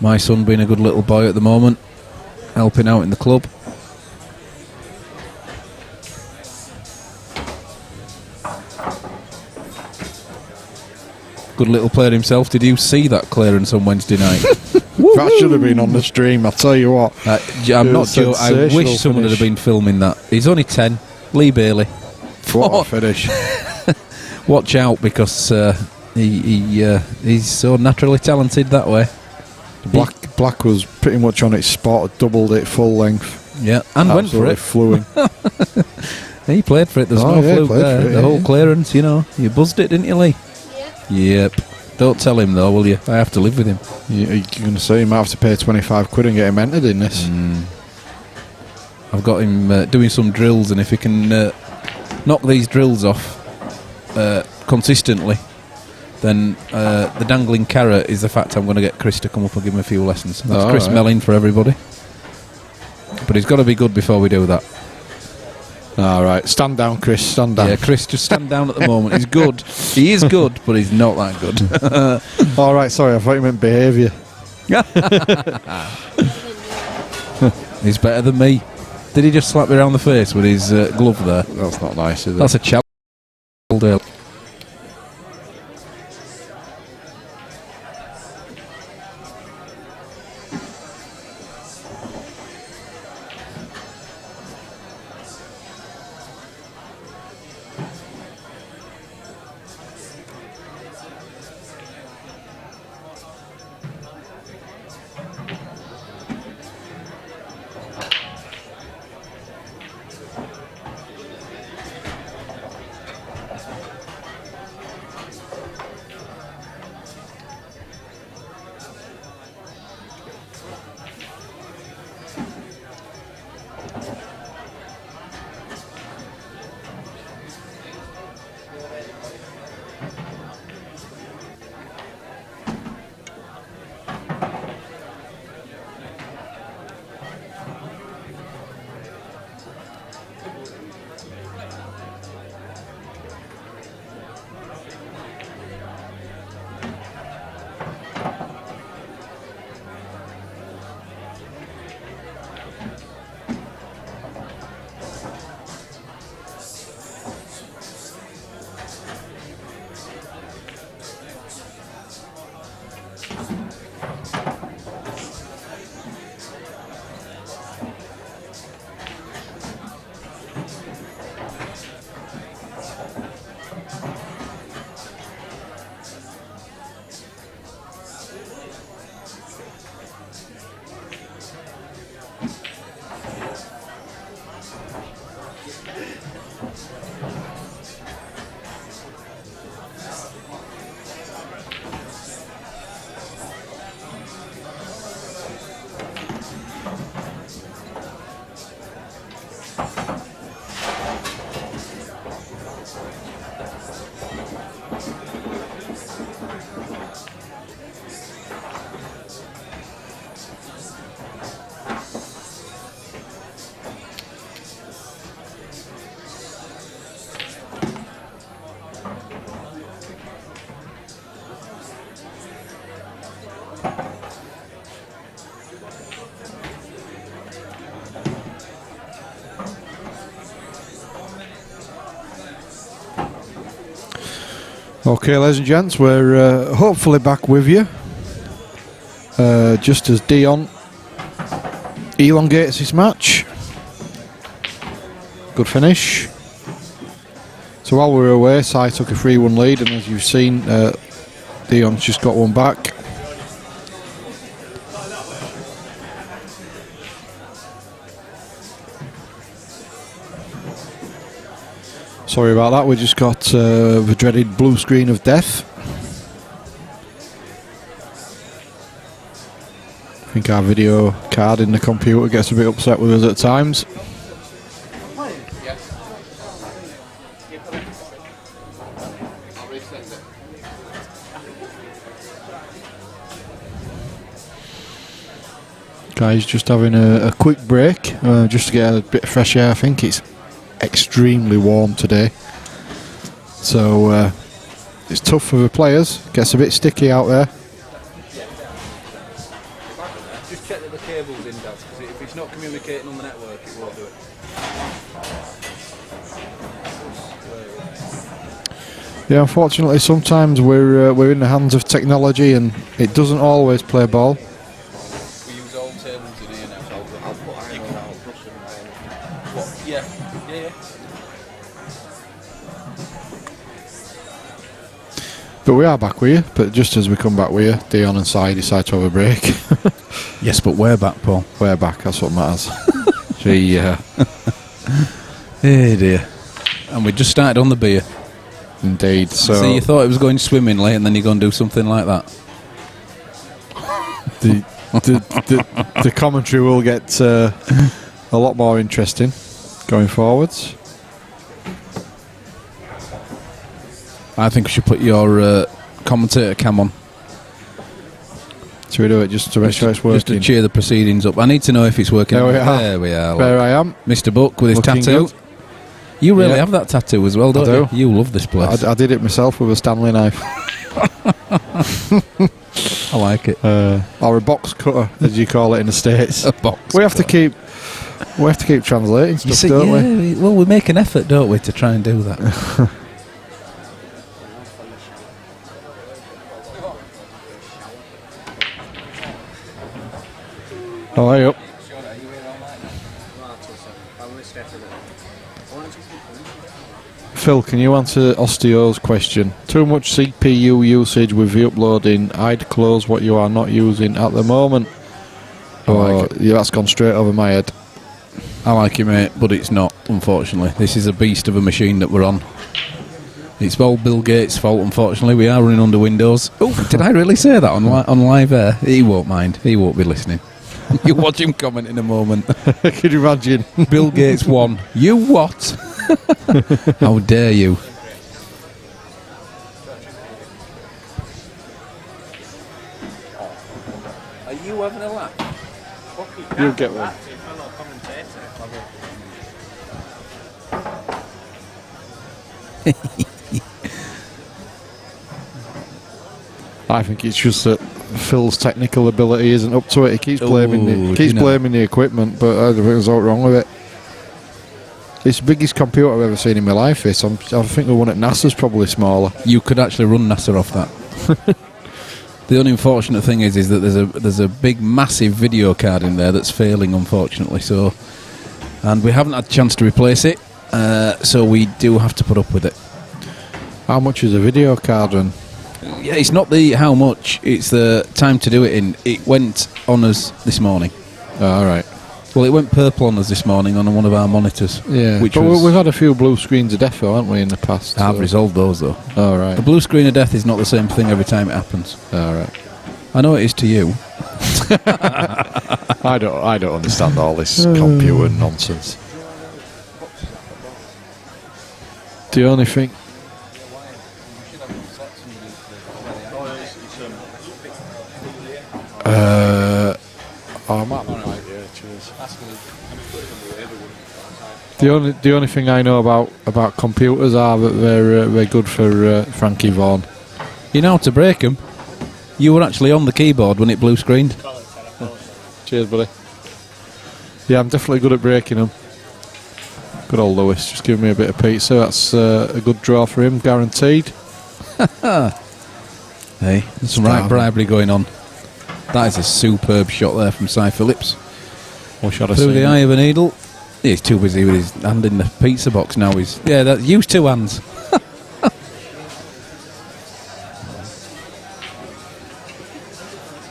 My son being a good little boy at the moment, helping out in the club. Good little player himself. Did you see that clearance on Wednesday night? That should have been on the stream, I'll tell you what. I'm It not was sure. I sensational wish someone finish. had been filming that. He's only 10. Lee Bailey. What a finish. Watch out, because he's so naturally talented that way. Black was pretty much on its spot, doubled it full length. Yeah, and went for it. Flew in. He played for it. There's Oh, no yeah, fluke played there. for it, The yeah, whole yeah. clearance, you know. You buzzed it, didn't you, Lee? Yeah. Yep. Don't tell him though, will you? I have to live with him. You're going to say you might have to pay 25 quid and get him entered in this. I've got him doing some drills, and if he can knock these drills off consistently, then the dangling carrot is the fact I'm going to get Chris to come up and give him a few lessons. That's Oh, Chris right. Melling for everybody. But he's got to be good before we do that. All right, stand down, Chris, stand down. Yeah, Chris, just stand down at the moment. He's good. He is good, but he's not that good. All right, sorry, I thought you meant behaviour. He's better than me. Did he just slap me around the face with his glove there? That's not nice, is it? That's a challenge. Okay, ladies and gents, we're hopefully back with you. Just as Dion elongates his match. Good finish. So while we were away, Sai took a 3-1 lead, and as you've seen, Dion's just got one back. Sorry about that, we just got the dreaded blue screen of death. I think our video card in the computer gets a bit upset with us at times. Guys, just having a quick break, just to get a bit of fresh air. I think it's extremely warm today, so it's tough for the players. Gets a bit sticky out there. Just check that the cable's in, Dad, because if it's not communicating on the network, it won't do it. Yeah, unfortunately, sometimes we're in the hands of technology, and it doesn't always play ball. We use old tables in here now, so I'll put iron on, I'll brush them iron. What? Yeah. But we are back with you. But just as we come back with you, Dion and Si decide to have a break. Yes, but we're back, Paul. We're back. That's what matters. Gee, Hey dear. And we just started on the beer. indeed. So you thought it was going swimmingly, and then you're going to do something like that. the commentary will get a lot more interesting going forwards. I think we should put your commentator cam on. Should we do it just to make sure it's working? Just to cheer the proceedings up. I need to know if it's working. There we are. There we are. There I am. Mr. Buck with his Looking tattoo. good. You really Yeah. have that tattoo as well, don't I do. you? You love this place. I did it myself with a Stanley knife. I like it. Or a box cutter, as you call it in the States. A box. We have to keep translating You stuff, see, don't we? well, we make an effort, don't we, to try and do that. Oh, hey up. Phil, can you answer Osteo's question? Too much CPU usage with the uploading. I'd close what you are not using at the moment. Oh, yeah, that's gone straight over my head. I like it, mate, but it's not, unfortunately. This is a beast of a machine that we're on. It's all Bill Gates' fault, unfortunately. We are running under Windows. Oh, did I really say that on live air? He won't mind. He won't be listening. You watch him comment in a moment. Could you imagine? Bill Gates won. You what? How dare you? Are you having a laugh? You'll get one. I think it's just that Phil's technical ability isn't up to it. He keeps blaming blaming the equipment, but I think there's something wrong with it. It's the biggest computer I've ever seen in my life. I think the one at NASA's probably smaller. You could actually run NASA off that. The only unfortunate thing is that there's a big, massive video card in there that's failing, unfortunately. So, and we haven't had a chance to replace it, so we do have to put up with it. How much is a video card run? Yeah, it's not the how much; it's the time to do it in. It went on us this morning. Oh, all right. Well, it went purple on us this morning on one of our monitors. Yeah, which but was, we've had a few blue screens of death, haven't we, in the past? I've resolved those though. All right. The blue screen of death is not the same thing every time it happens. All right. I know it is to you. I don't understand all this computer nonsense. The only thing. I might not like yeah, cheers. The only thing I know about computers are that they're good for Frankie Vaughan. You know how to break them. You were actually on the keyboard when it blue screened. Cheers, buddy. Yeah, I'm definitely good at breaking them. Good old Lewis, just giving me a bit of pizza. That's a good draw for him, guaranteed. Hey, there's some right bribery going on. That is a superb shot there from Cy Phillips. What should I Through say? the eye of a needle. He's too busy with his hand in the pizza box now. Use two hands.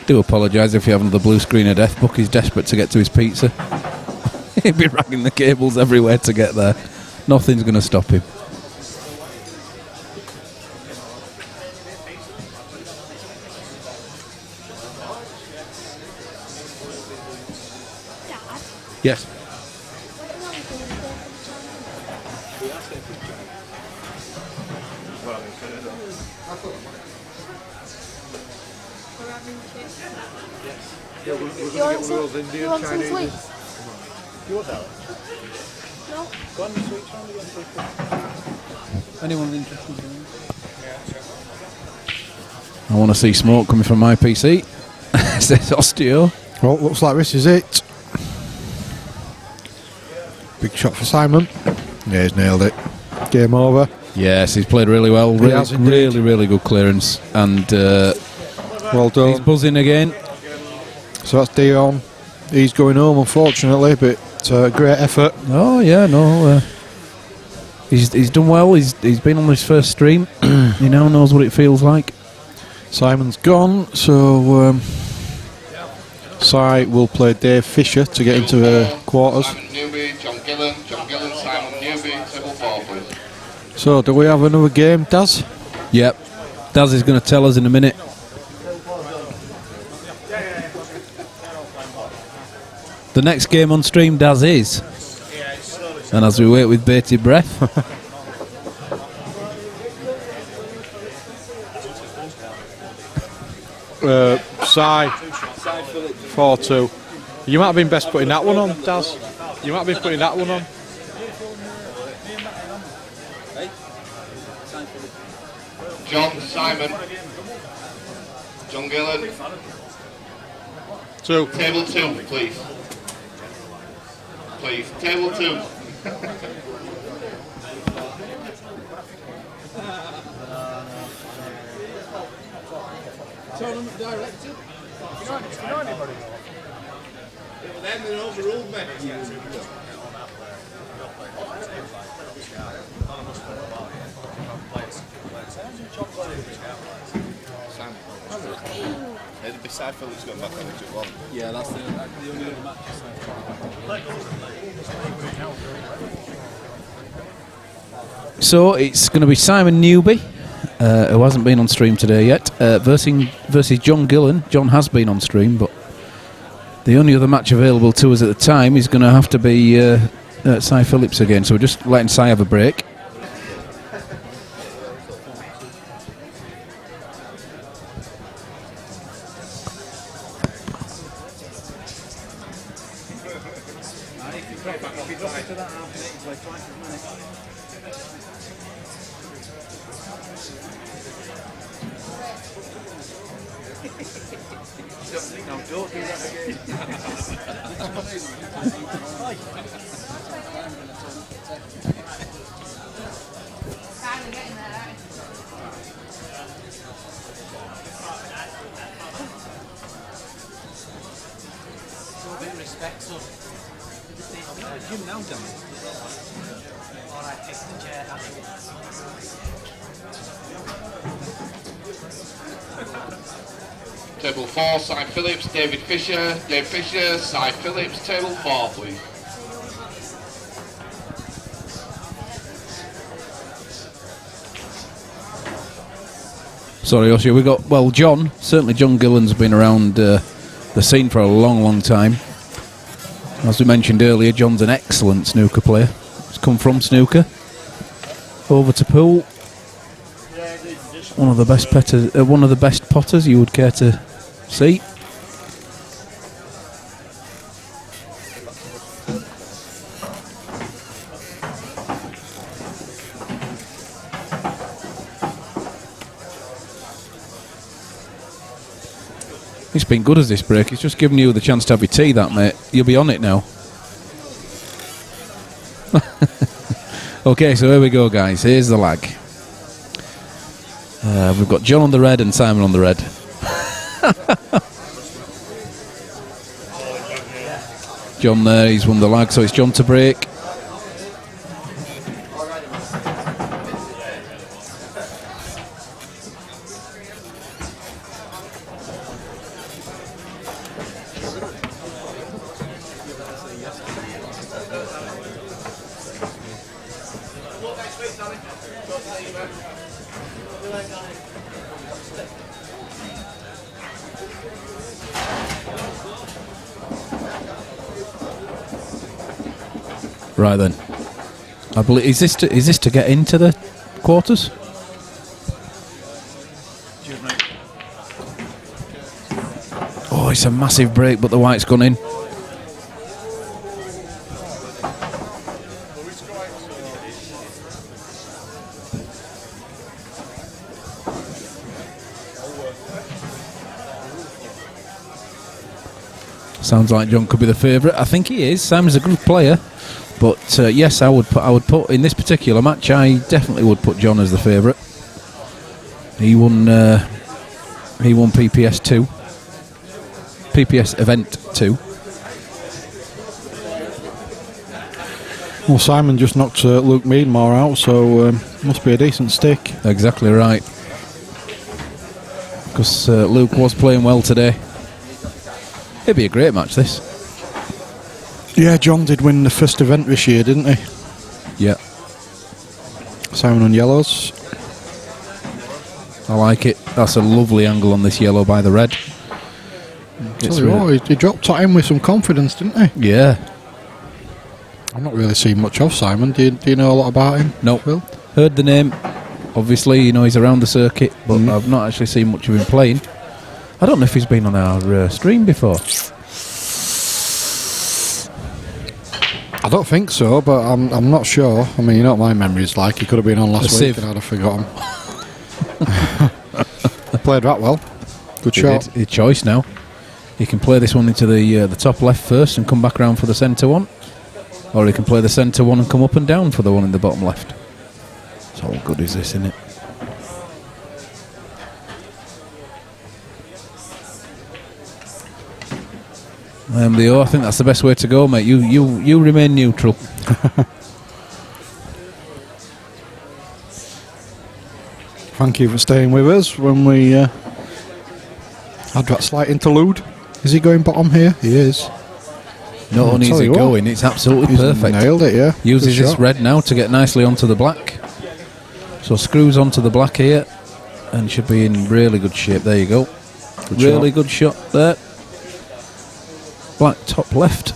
Do apologise if you have another blue screen of death. Buck is desperate to get to his pizza. He'd be ragging the cables everywhere to get there. Nothing's going to stop him. Dad, Yes. what do you want to do We're having chips. Yeah, we're Do you going want to get one some, of those do you Indian want some Chinese. sweets? You want that? No? Go on, the sweets round again. Anyone interested in I want to see smoke coming from my PC. Says Osteo. Well, looks like this is it. Big shot for Simon. Yeah, he's nailed it. Game over. Yes, he's played really well. He has indeed. Really, really good clearance. And Well done. he's buzzing again. So that's Dion. He's going home, unfortunately, but great effort. Oh, yeah, no. He's done well. He's been on his first stream. He now knows what it feels like. Simon's gone, so Si will play Dave Fisher to get into the quarters. Simon Newby, John Gillen, Simon Newby, table 4, please. So, do we have another game, Daz? Yep. Daz is going to tell us in a minute. The next game on stream, Daz is. And as we wait with bated breath. Si, 4-2. You might have been best putting that one on, Daz. You might have been putting that one on. John, Simon, John Gillen, 2. table 2, please. Please, table 2. Tournament director? You know anybody? Then they overruled me. Beside Phillips going back on it as well. Yeah, that's the only other match. So it's going to be Simon Newby, who hasn't been on stream today yet, versus John Gillen. John has been on stream, but the only other match available to us at the time is going to have to be Si Phillips again. So we're just letting Si have a break. Table 4, Si Phillips, David Fisher, Dave Fisher, Si Phillips, table 4, please. Sorry, Ossie, we got, well, John, certainly John Gillen's been around the scene for a long, long time. As we mentioned earlier, John's an excellent snooker player. He's come from snooker over to pool. One of the best potters you would care to see. It's been good as this break. It's just giving you the chance to have your tea, that, mate. You'll be on it now. Okay, so here we go, guys. Here's the lag. We've got John on the red and Simon on the red. John there, he's won the lag, so it's John to break. Right then, I believe is this to get into the quarters? Oh, it's a massive break, but the white's gone in. Sounds like John could be the favourite. I think he is. Simon's a good player. But yes, I would put in this particular match. I definitely would put John as the favourite. He won PPS 2, PPS Event 2. Well, Simon just knocked Luke Meadmore out, so must be a decent stick. Exactly right. Because Luke was playing well today. It'd be a great match, this. Yeah, John did win the first event this year, didn't he? Yeah. Simon on yellows. I like it. That's a lovely angle on this yellow by the red. Tell you what, he dropped at him with some confidence, didn't he? Yeah. I've not really seen much of Simon. Do you know a lot about him? No. Phil? Heard the name. Obviously, you know, he's around the circuit, but I've not actually seen much of him playing. I don't know if he's been on our stream before. I don't think so, but I'm not sure. I mean, you know what my memory's like. He could have been on last week and I'd have forgotten. Played that well. Good shot. His choice now. He can play this one into the top left first and come back around for the centre one. Or he can play the centre one and come up and down for the one in the bottom left. So how good is this, isn't it? Leo, I think that's the best way to go, mate. You remain neutral. Thank you for staying with us when we had that slight interlude. Is he going bottom here? He is. Not only is it going, it's absolutely perfect. Nailed it, yeah. Uses this red now to get nicely onto the black. So screws onto the black here and should be in really good shape. There you go. Really good shot there. Black top left.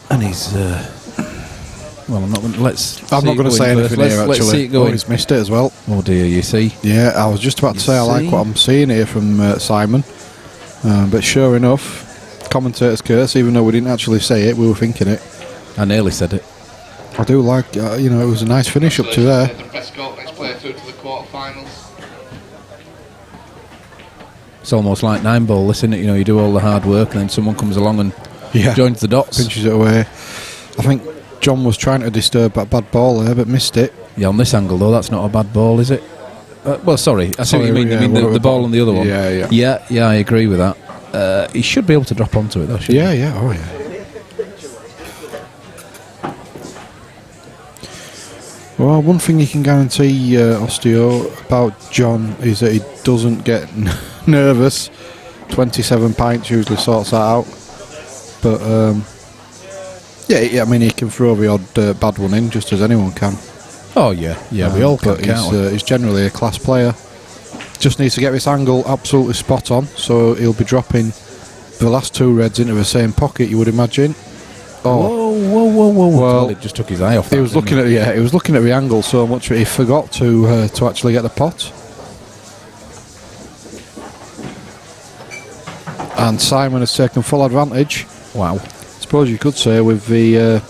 And he's... well, I'm not going to... I'm not going to say anything here, actually. Let's see it going. He's missed it as well. Oh, dear, you see. Yeah, I was just about to say I like what I'm seeing here from Simon. But sure enough... Commentator's curse, even though we didn't actually say it, we were thinking it. I nearly said it. I do like, you know, it was a nice finish up to there. The best goal, next player through to the quarterfinals. It's almost like 9-ball, isn't it? You know, you do all the hard work and then someone comes along and joins the dots. Pinches it away. I think John was trying to disturb that bad ball there, but missed it. Yeah, on this angle, though, that's not a bad ball, is it? Well, sorry, I see what you mean. Yeah, you mean the ball on the other one? Yeah, Yeah, I agree with that. He should be able to drop onto it, though, shouldn't he? Yeah, oh yeah. Well, one thing you can guarantee, Osteo, about John is that he doesn't get nervous. 27 pints usually sorts that out. But, yeah, I mean, he can throw the odd bad one in, just as anyone can. Oh, yeah, we all can, he's generally a class player. Just needs to get this angle absolutely spot on, so he'll be dropping the last two reds into the same pocket, you would imagine. Oh, whoa! Well, it just took his eye off. He was looking at he was looking at the angle so much that he forgot to actually get the pot. And Simon has taken full advantage. Wow! I suppose you could say with the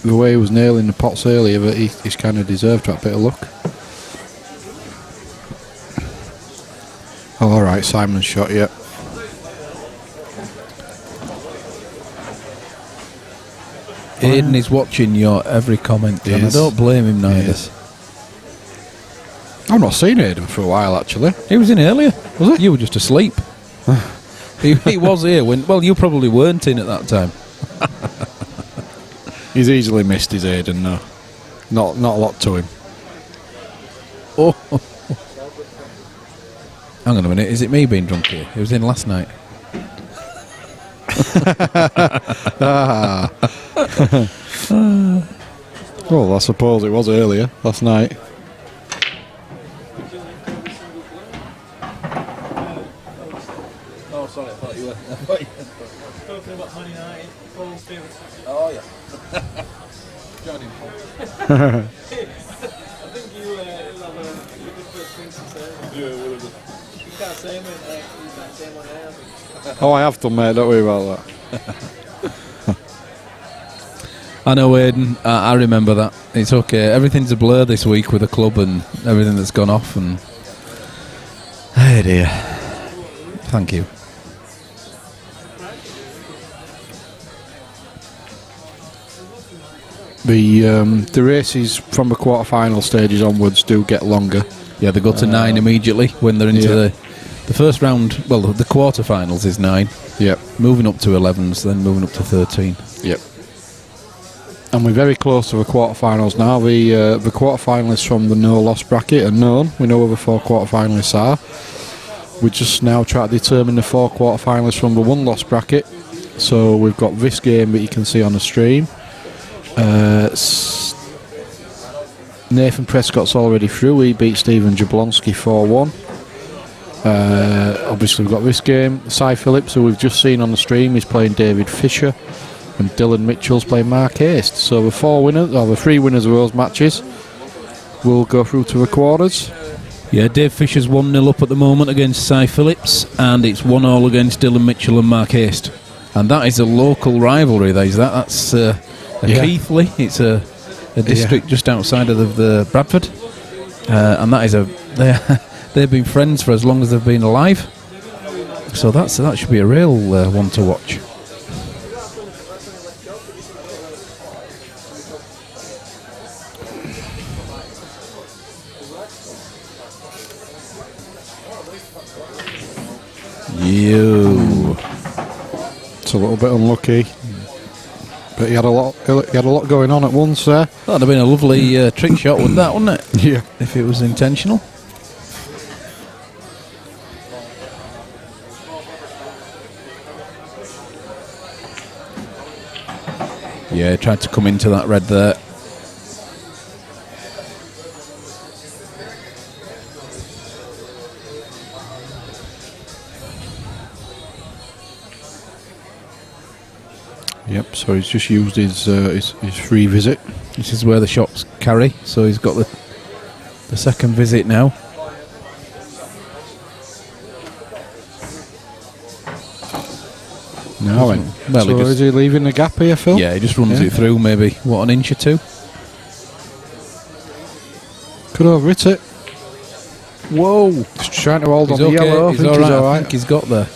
way he was nailing the pots earlier that he's kind of deserved that bit of luck. Oh, all right, Simon's shot, yeah. Aidan is watching your every comment, and I don't blame him neither. I've not seen Aidan for a while, actually. He was in earlier, was he? You were just asleep. he was here when... Well, you probably weren't in at that time. He's easily missed his Aidan, though. Not a lot to him. Oh. Hang on a minute, is it me being drunk here? He was in last night. Well, I suppose it was earlier, last night. Oh, sorry, I thought you were. Talking about Man United, Paul's favourite. Oh, yeah. Joining Paul. I think you'll have a good first thing to say. Yeah, whatever. You can't say him on air, I think. Oh, I have done, mate, don't worry about that. I know, Aidan. I remember that. It's okay. Everything's a blur this week with the club and everything that's gone off. And oh dear. Thank you. The races from the quarter-final stages onwards do get longer. Yeah, they go to 9 immediately when they're into the first round. Well, the quarter-finals is 9. Yep. Moving up to 11s, then moving up to 13. Yep. And we're very close to the quarter-finals now. The quarter-finalists from the no-loss bracket are known. We know who the 4 quarter-finalists are. We just now try to determine the 4 quarter-finalists from the one-loss bracket. So we've got this game that you can see on the stream. Nathan Prescott's already through. He beat Stephen Jablonski 4-1. Obviously we've got this game. Cy Phillips, who we've just seen on the stream, is playing David Fisher, and Dylan Mitchell's playing Mark Haste. So the 3 winners of those matches will go through to the quarters. Yeah, Dave Fisher's 1-0 up at the moment against Cy Phillips, and it's 1-1 against Dylan Mitchell and Mark Haste. And that is a local rivalry. That's Keighley. It's a district just outside of the Bradford, and that is they've been friends for as long as they've been alive. So that should be a real one to watch. It's a little bit unlucky, but he had a lot going on at once there. That'd have been a lovely trick shot, wouldn't it? Yeah. If it was intentional. Yeah, tried to come into that red there. Yep, so he's just used his free visit. This is where the shots carry, so he's got the second visit now. Now then. Well, so is he leaving the gap here, Phil? Yeah, he just runs it through maybe, what, an inch or 2? Could have hit it. Whoa! Just trying to hold on the yellow. He's all right. I think he's got there.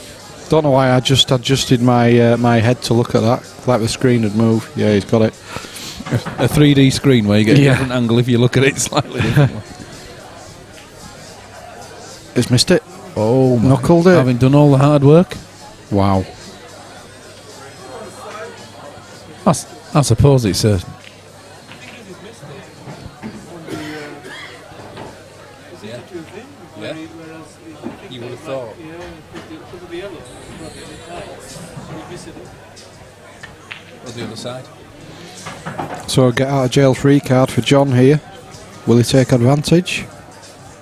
Don't know why I just adjusted my my head to look at that. Like the screen had moved. Yeah, he's got it. A 3D screen where you get a different angle if you look at it slightly differently. He's missed it. Oh, knuckled it. Having done all the hard work. Wow. I suppose it's a... Yeah. You would have thought. On the other side. So a get out of jail free card for John here. Will he take advantage?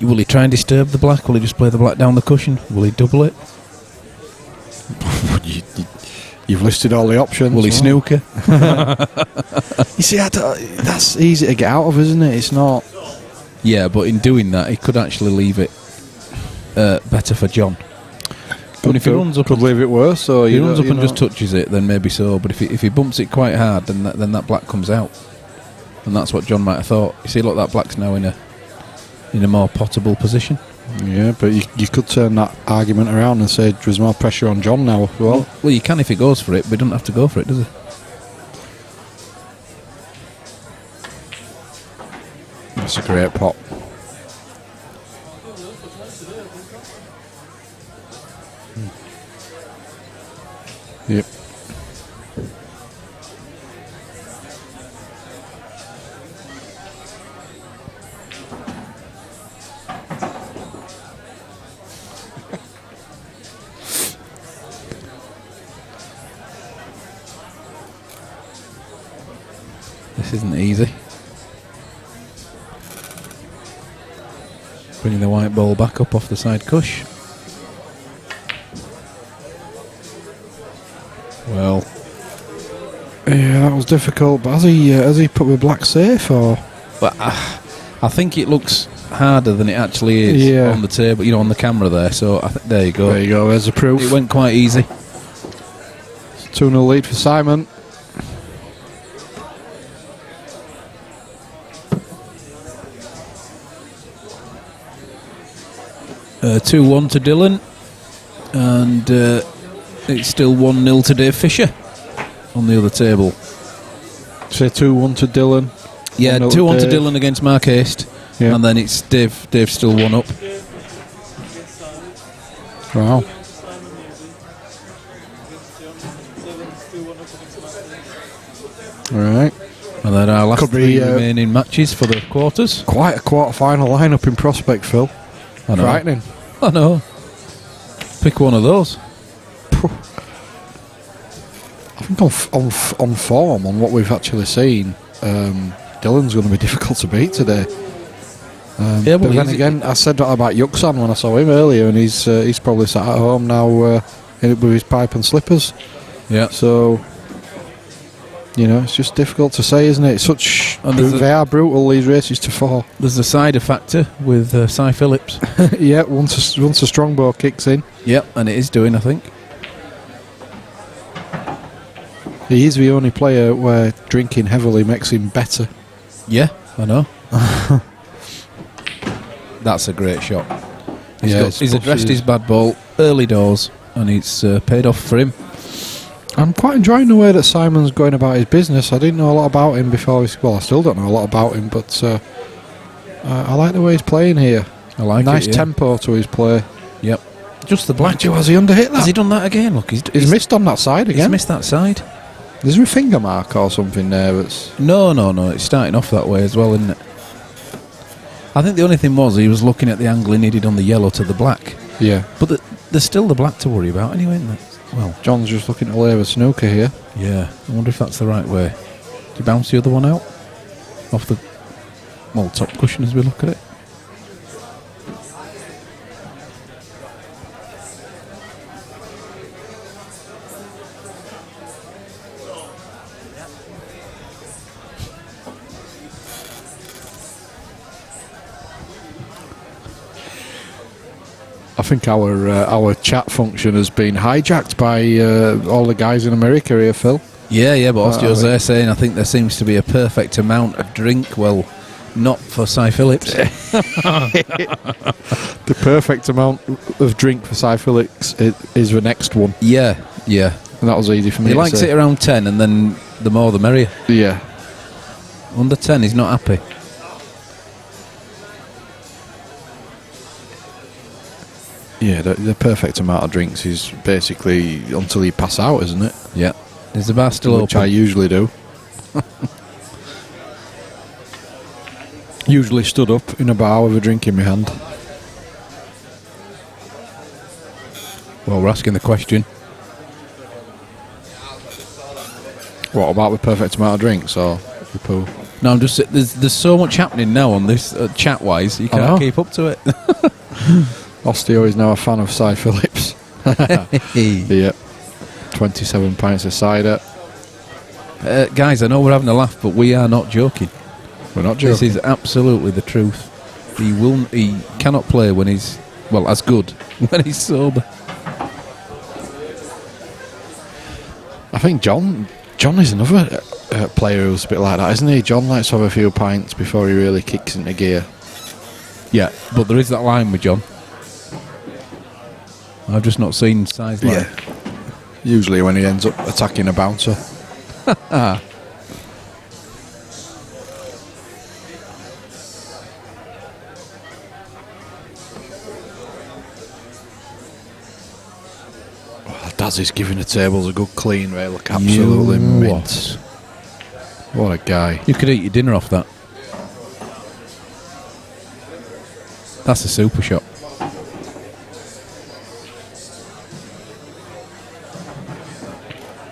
Will he try and disturb the black? Will he just play the black down the cushion? Will he double it? You've listed all the options. Will he snooker? You see, that's easy to get out of, isn't it? It's not. Yeah, but in doing that, he could actually leave it better for John. But if he runs up, could leave it worse. So if he runs up and just touches it, then maybe so. But if he bumps it quite hard, then that black comes out, and that's what John might have thought. You see, look, that black's now in a more potable position. Yeah, but you could turn that argument around and say there's more pressure on John now as well. Well, you can if he goes for it, but he doesn't have to go for it, does he? That's a great pop. Yep. This isn't easy. Bringing the white ball back up off the side cush. Well, yeah, that was difficult. But has he put the black safe or? But I think it looks harder than it actually is on the table. You know, on the camera there. So there you go. There you go. There's the proof. It went quite easy. 2-0 lead for Simon. Uh, 2-1 to Dylan, and it's still 1-0 to Dave Fisher on the other table. Say 2-1 to Dylan. Yeah, 1-0 2-1 to Dave. Dylan against Mark Haste. Yeah. And then it's Dave. Dave's still 1 up. Wow. All right. And then our last Could be, 3 remaining matches for the quarters. Quite a quarter-final lineup in prospect, Phil. I know. Frightening. I know. Pick one of those. I think on form, on what we've actually seen, Dylan's going to be difficult to beat today. Yeah, but then again, I said that about Yuxan when I saw him earlier, and he's probably sat at home now with his pipe and slippers. Yeah. So, it's just difficult to say, isn't it? It's such they are brutal, these races to 4. There's a cider factor with Cy Phillips. Yeah, once a strongbow kicks in. Yep, and it is doing, I think. He is the only player where drinking heavily makes him better. Yeah, I know. That's a great shot. He's addressed his bad ball early doors, and it's paid off for him. I'm quite enjoying the way that Simon's going about his business. I didn't know a lot about him before. I still don't know a lot about him, but I like the way he's playing here. I like nice it, yeah. tempo to his play. Yep. Just the black. Has he underhit that? Has he done that again? Look, he's missed on that side again. He's missed that side. Is there a finger mark or something there? No. It's starting off that way as well, isn't it? I think the only thing was he was looking at the angle he needed on the yellow to the black. Yeah. But there's still the black to worry about anyway, isn't there? Well, John's just looking to lay with snooker here. Yeah. I wonder if that's the right way. Do you bounce the other one out? Off the top cushion as we look at it? I think our chat function has been hijacked by all the guys in America here, Phil. Yeah, but Osteo's saying I think there seems to be a perfect amount of drink. Well, not for Cy Phillips. The perfect amount of drink for Cy Phillips is the next one. Yeah. And that was easy for me. He likes it around 10, and then the more the merrier. Yeah. Under 10, he's not happy. Yeah, the perfect amount of drinks is basically until you pass out, isn't it? Yeah. Is the bar still Which open? I usually do. Usually stood up in a bar with a drink in my hand. Well, we're asking the question. What about the perfect amount of drinks or the pool? No, I'm just there's so much happening now on this chat-wise. You can't keep up to it. Osteo is now a fan of Cy Phillips. Yeah. 27 pints of cider. Guys, I know we're having a laugh, but we are not joking. We're not joking. This is absolutely the truth. He cannot play when he's as good when he's sober. I think John is another player who's a bit like that, isn't he? John likes to have a few pints before he really kicks into gear. Yeah, but there is that line with John. I've just not seen size like. Yeah. Usually when he ends up attacking a bouncer. Daz is giving the tables a good clean, they look absolutely mint. What a guy. You could eat your dinner off that. That's a super shot.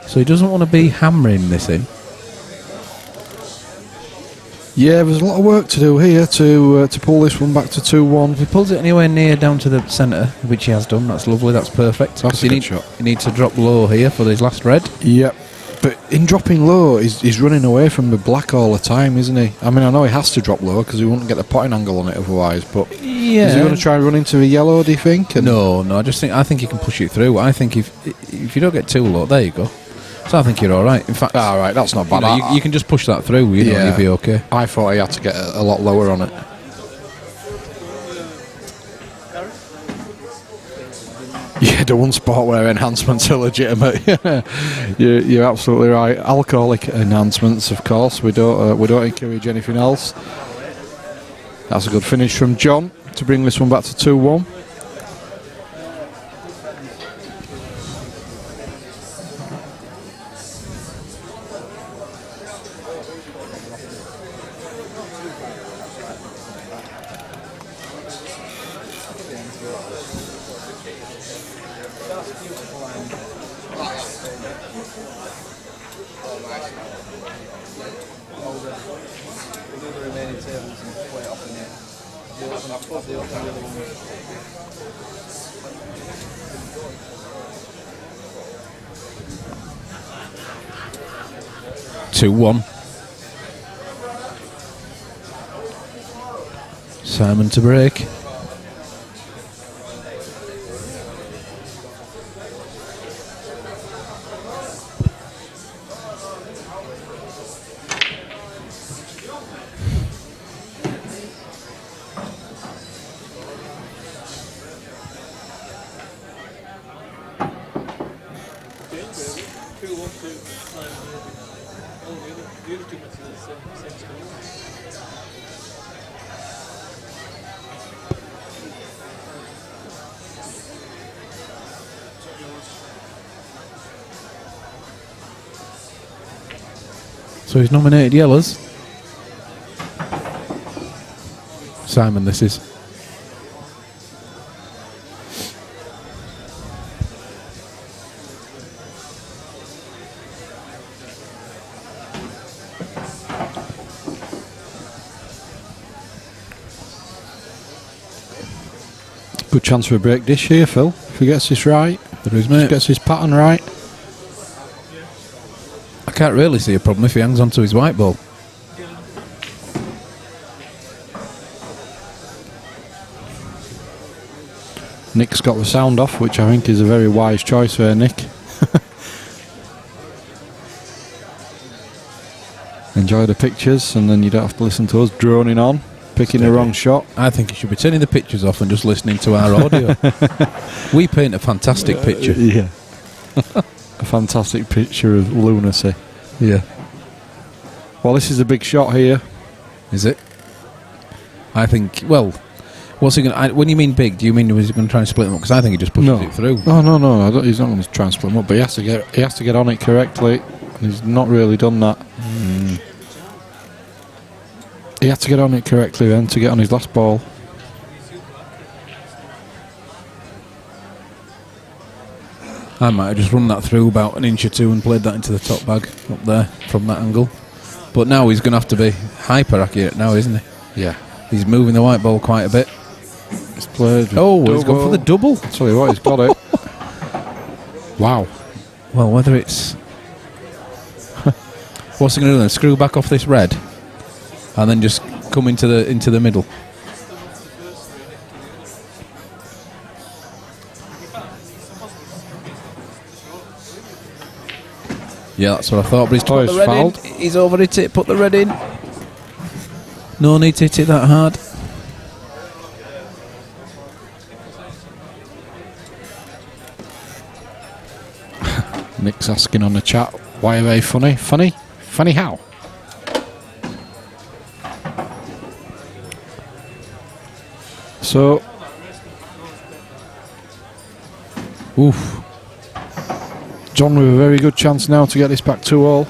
So he doesn't want to be hammering this in. Yeah, there's a lot of work to do here to pull this one back to 2-1. If he pulls it anywhere near down to the centre, which he has done, that's lovely, that's perfect. That's a good shot. He needs to drop low here for his last red. Yep. But in dropping low, he's running away from the black all the time, isn't he? I mean, I know he has to drop low because he wouldn't get the potting angle on it otherwise, but yeah. Is he going to try and run into the yellow, do you think? No, I think he can push it through. I think if you don't get too low, there you go. So I think you're all right. In fact, all right, that's not bad. You can just push that through. You'll be okay. I thought he had to get a lot lower on it. Yeah, done sportwear enhancements are legitimate. You're absolutely right. Alcoholic enhancements, of course. We don't encourage anything else. That's a good finish from John to bring this one back to 2-1. We'll do the remaining tables and play it off in here. The open really one. 2-1. Simon to break. So he's nominated yellows. Simon, this is. Good chance for a break dish here, Phil. If he gets this right, There is, mate. gets his pattern right. I can't really see a problem if he hangs onto his white ball. Nick's got the sound off, which I think is a very wise choice there, Nick. Enjoy the pictures, and then you don't have to listen to us droning on, picking the wrong shot. I think he should be turning the pictures off and just listening to our audio. We paint a fantastic picture. Yeah. A fantastic picture of lunacy. Yeah. Well, this is a big shot here. Is it? I think, well, what's he going to... When you mean big, do you mean he's going to try and split them up? Because I think he just pushes it through. No. He's not going to try and split them up, but he has to get on it correctly. And he's not really done that. He had to get on it correctly then to get on his last ball. I might have just run that through about an inch or two and played that into the top bag up there from that angle. But now he's going to have to be hyper accurate now, isn't he? Yeah. He's moving the white ball quite a bit. He's played. Oh, he's gone for the double. I'll tell you what, he's got it. Wow. Well, whether it's... What's he going to do then? Screw back off this red and then just come into the middle. Yeah, that's what I thought, but he's put the red fouled. in. He's overhit it, put the red in. No need to hit it that hard. Nick's asking on the chat, why are they funny? Funny? Funny how? So, oof. John with a very good chance now to get this back 2-all.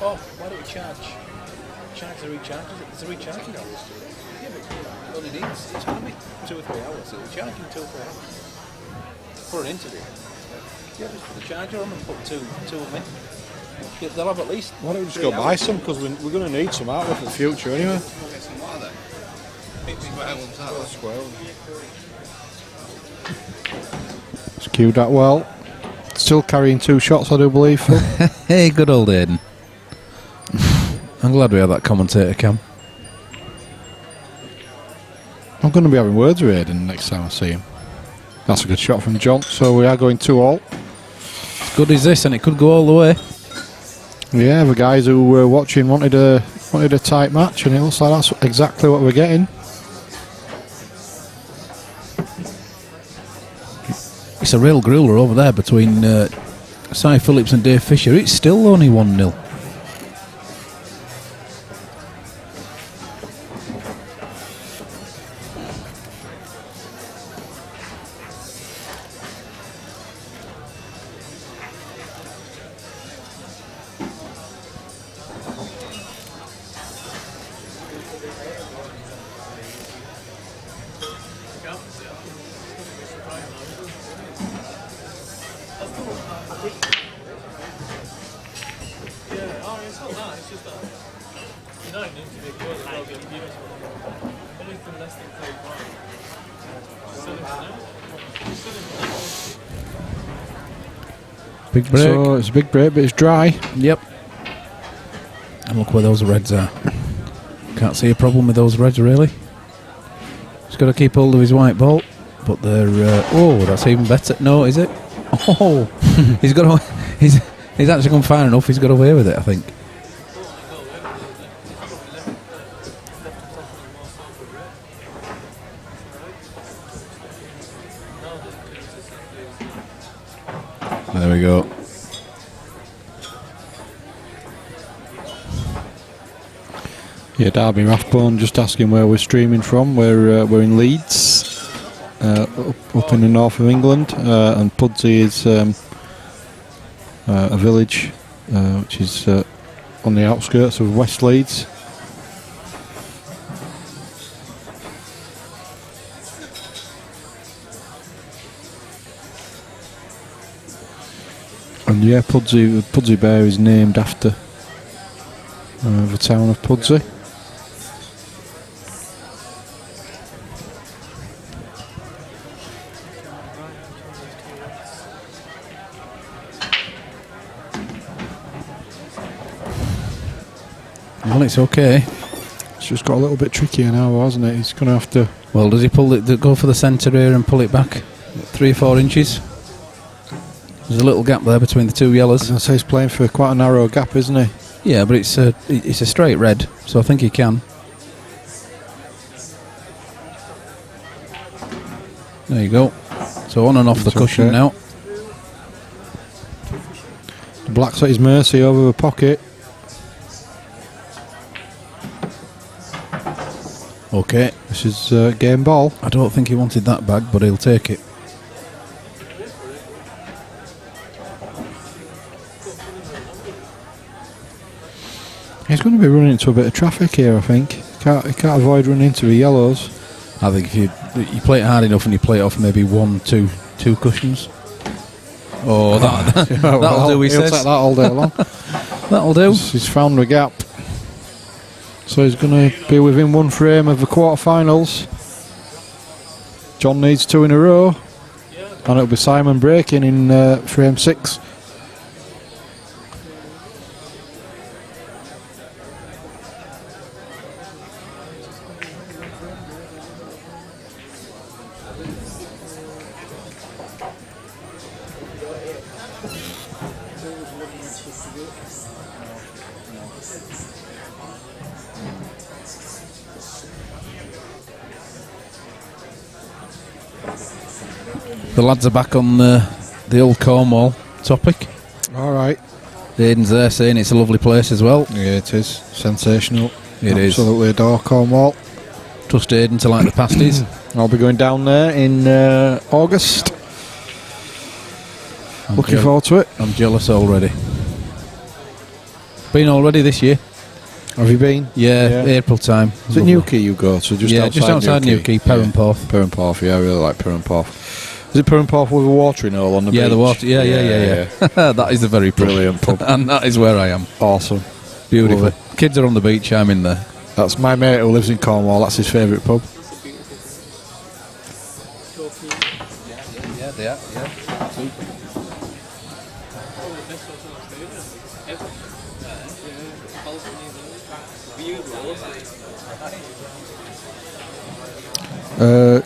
Oh, why don't we charge the recharge? It's a recharging now. Yeah, but all it needs, it's going to be 2 or 3 hours. It'll charge in 2 or 3 hours. For an interview. Yeah, just put the charger on and put two of them in. Yeah, they'll have at least. Why don't we just go buy some? Because we're going to need some out there for the future anyway. We'll get some water then. Squirrel. It's queued that well. Still carrying 2 shots, I do believe, Phil. Hey, good old Aiden. I'm glad we have that commentator cam. I'm going to be having words with Aiden next time I see him. That's a good shot from John. So we are going 2-all. good is this, and it could go all the way. Yeah, the guys who were watching wanted a tight match, and it looks like that's exactly what we're getting. It's a real griller over there between Cy Phillips and Dave Fisher. It's still only 1-0. Big break. So it's a big break, but it's dry. Yep. And look where those reds are. Can't see a problem with those reds, really. He's got to keep hold of his white ball, but they're. Oh, that's even better. No, is it? Oh, he's got. He's actually gone far enough. He's got away with it, I think. There we go. Yeah, Derby Rathbone just asking where we're streaming from. We're in Leeds, up in the north of England, and Pudsey is a village which is on the outskirts of West Leeds. And yeah, Pudsey Bear is named after the town of Pudsey. Well, it's okay. It's just got a little bit trickier now, hasn't it? He's going to have to... Well, does he pull it? Go for the centre here and pull it back 3 or 4 inches? There's a little gap there between the two yellows. I'd say he's playing for quite a narrow gap, isn't he? Yeah, but it's a straight red, so I think he can. There you go. So on and off the cushion now. The black's at his mercy over the pocket. Okay. This is game ball. I don't think he wanted that bag, but he'll take it. He's going to be running into a bit of traffic here, I think. He can't avoid running into the yellows. I think if you play it hard enough and you play it off maybe 1, 2 cushions. Oh, that'll do, he He'll says. take that all day long. That'll do. He's found a gap. So he's going to be within 1 frame of the quarterfinals. John needs 2 in a row. And it'll be Simon breaking in frame 6. The lads are back on the old Cornwall topic. All right. Aiden's there saying it's a lovely place as well. Yeah, it is. Sensational. It is. Absolutely adore Cornwall. Trust Aiden to like the pasties. I'll be going down there in August. Looking forward to it. I'm jealous already. Been already this year. Have you been? Yeah. April time. Is it Newquay you go to? Just outside Newquay, Perranporth. Perranporth, yeah, I really like Perranporth. Is it Perranporth with a watering hole on the beach? Yeah, the water. Yeah. That is a very brilliant pub. And that is where I am. Awesome. Beautiful. Lovely. Kids are on the beach, I'm in there. That's my mate who lives in Cornwall, that's his favourite pub. Yeah, they are, yeah. Super.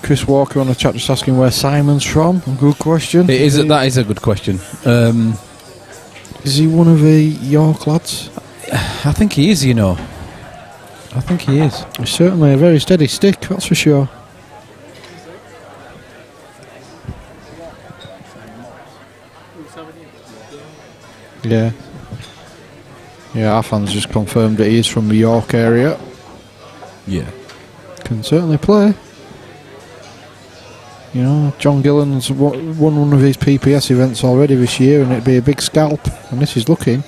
Chris Walker on the chat just asking where Simon's from. Good question. That is a good question. Is he one of the York lads? I think he is, you know. I think he is. He's certainly a very steady stick, that's for sure. Yeah. Yeah, our fans just confirmed that he is from the York area. Yeah. Can certainly play. You know, John Gillen's won one of his PPS events already this year, and it'd be a big scalp. And this is looking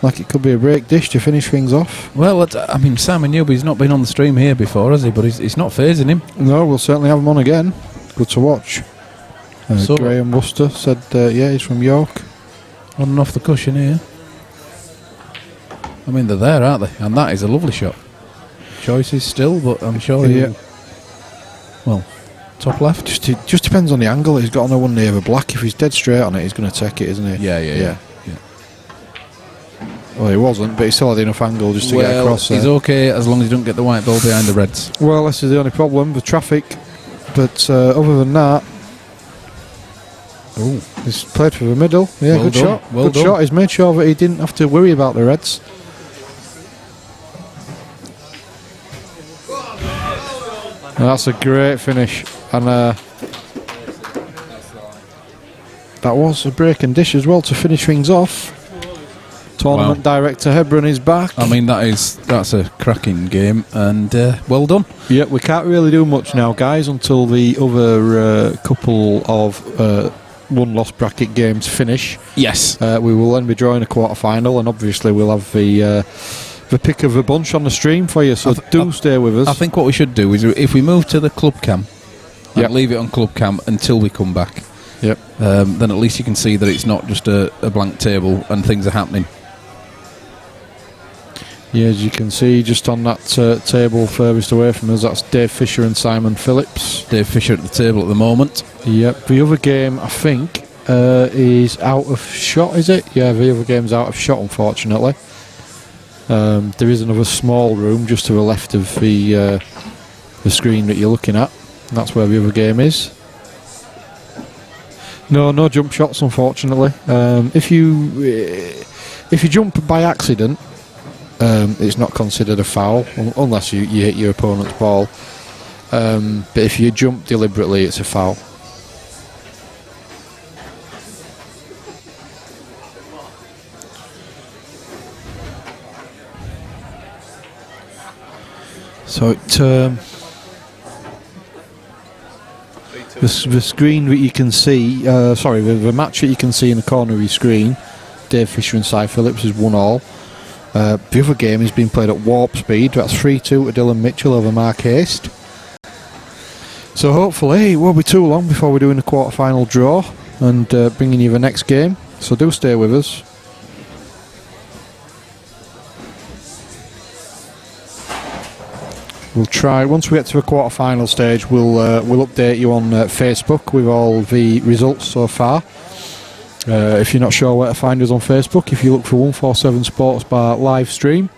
like it could be a break dish to finish things off. Well, I mean, Simon Newby's not been on the stream here before, has he? But it's not phasing him. No, we'll certainly have him on again. Good to watch. So- Graham Buster said, yeah, he's from York. On and off the cushion here. I mean, they're there, aren't they? And that is a lovely shot. Choices still, but I'm sure Yeah. Well, top left. Just depends on the angle. He's got on the one near the black. If he's dead straight on it, he's going to take it, isn't he? Yeah. Well, he wasn't, but he still had enough angle just to get across there. He's okay as long as he don't get the white ball behind the reds. Well, this is the only problem, the traffic. But other than that, he's played for the middle. Yeah, Well good done, shot. well Good done. shot. He's made sure that he didn't have to worry about the reds. And that's a great finish. And that was a break and dish as well to finish things off. Tournament director Hebron is back. I mean, that's a cracking game, and well done. Yeah, we can't really do much now, guys, until the other couple of one-loss bracket games finish. Yes. We will then be drawing a quarter-final, and obviously we'll have the pick of the bunch on the stream for you, so do stay with us. I think what we should do is, if we move to the club cam, and leave it on club cam until we come back, then at least you can see that it's not just a blank table and things are happening. Yeah, as you can see, just on that table furthest away from us, that's Dave Fisher and Simon Phillips. Dave Fisher at the table at the moment. Yep. The other game, I think, is out of shot, is it? Yeah, the other game's out of shot, unfortunately. There is another small room just to the left of the screen that you're looking at. And that's where the other game is. No jump shots, unfortunately. If you jump by accident, it's not considered a foul unless you hit your opponent's ball. But if you jump deliberately, it's a foul. So the screen that you can see, the match that you can see in the corner of your screen, Dave Fisher and Cy Phillips is 1-1. The other game is being played at warp speed. That's 3-2 to Dylan Mitchell over Mark Haste. So hopefully it won't be too long before we're doing the quarter-final draw and bringing you the next game. So do stay with us. We'll try, once we get to the quarter-final stage, we'll update you on Facebook with all the results so far. If you're not sure where to find us on Facebook, if you look for 147 Sports Bar live stream,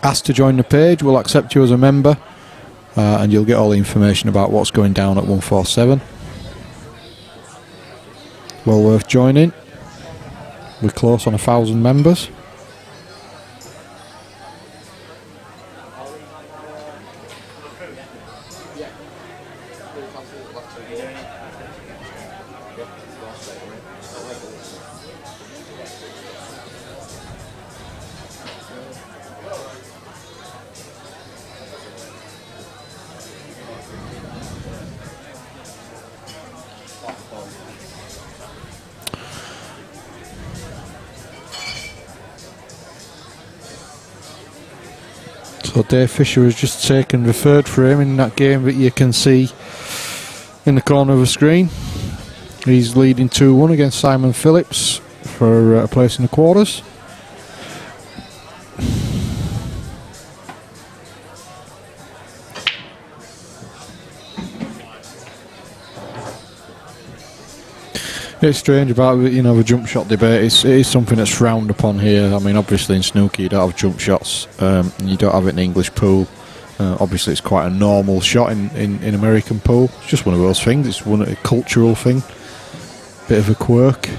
ask to join the page, we'll accept you as a member, and you'll get all the information about what's going down at 147. Well worth joining. We're close on 1,000 members. So Dave Fisher has just taken the third frame in that game that you can see in the corner of the screen. He's leading 2-1 against Simon Phillips for a place in the quarters. It's strange about the jump shot debate. It is something that's frowned upon here. I mean, obviously in snooker you don't have jump shots. You don't have it in English pool. Obviously it's quite a normal shot in American pool. It's just one of those things. It's a cultural thing. Bit of a quirk.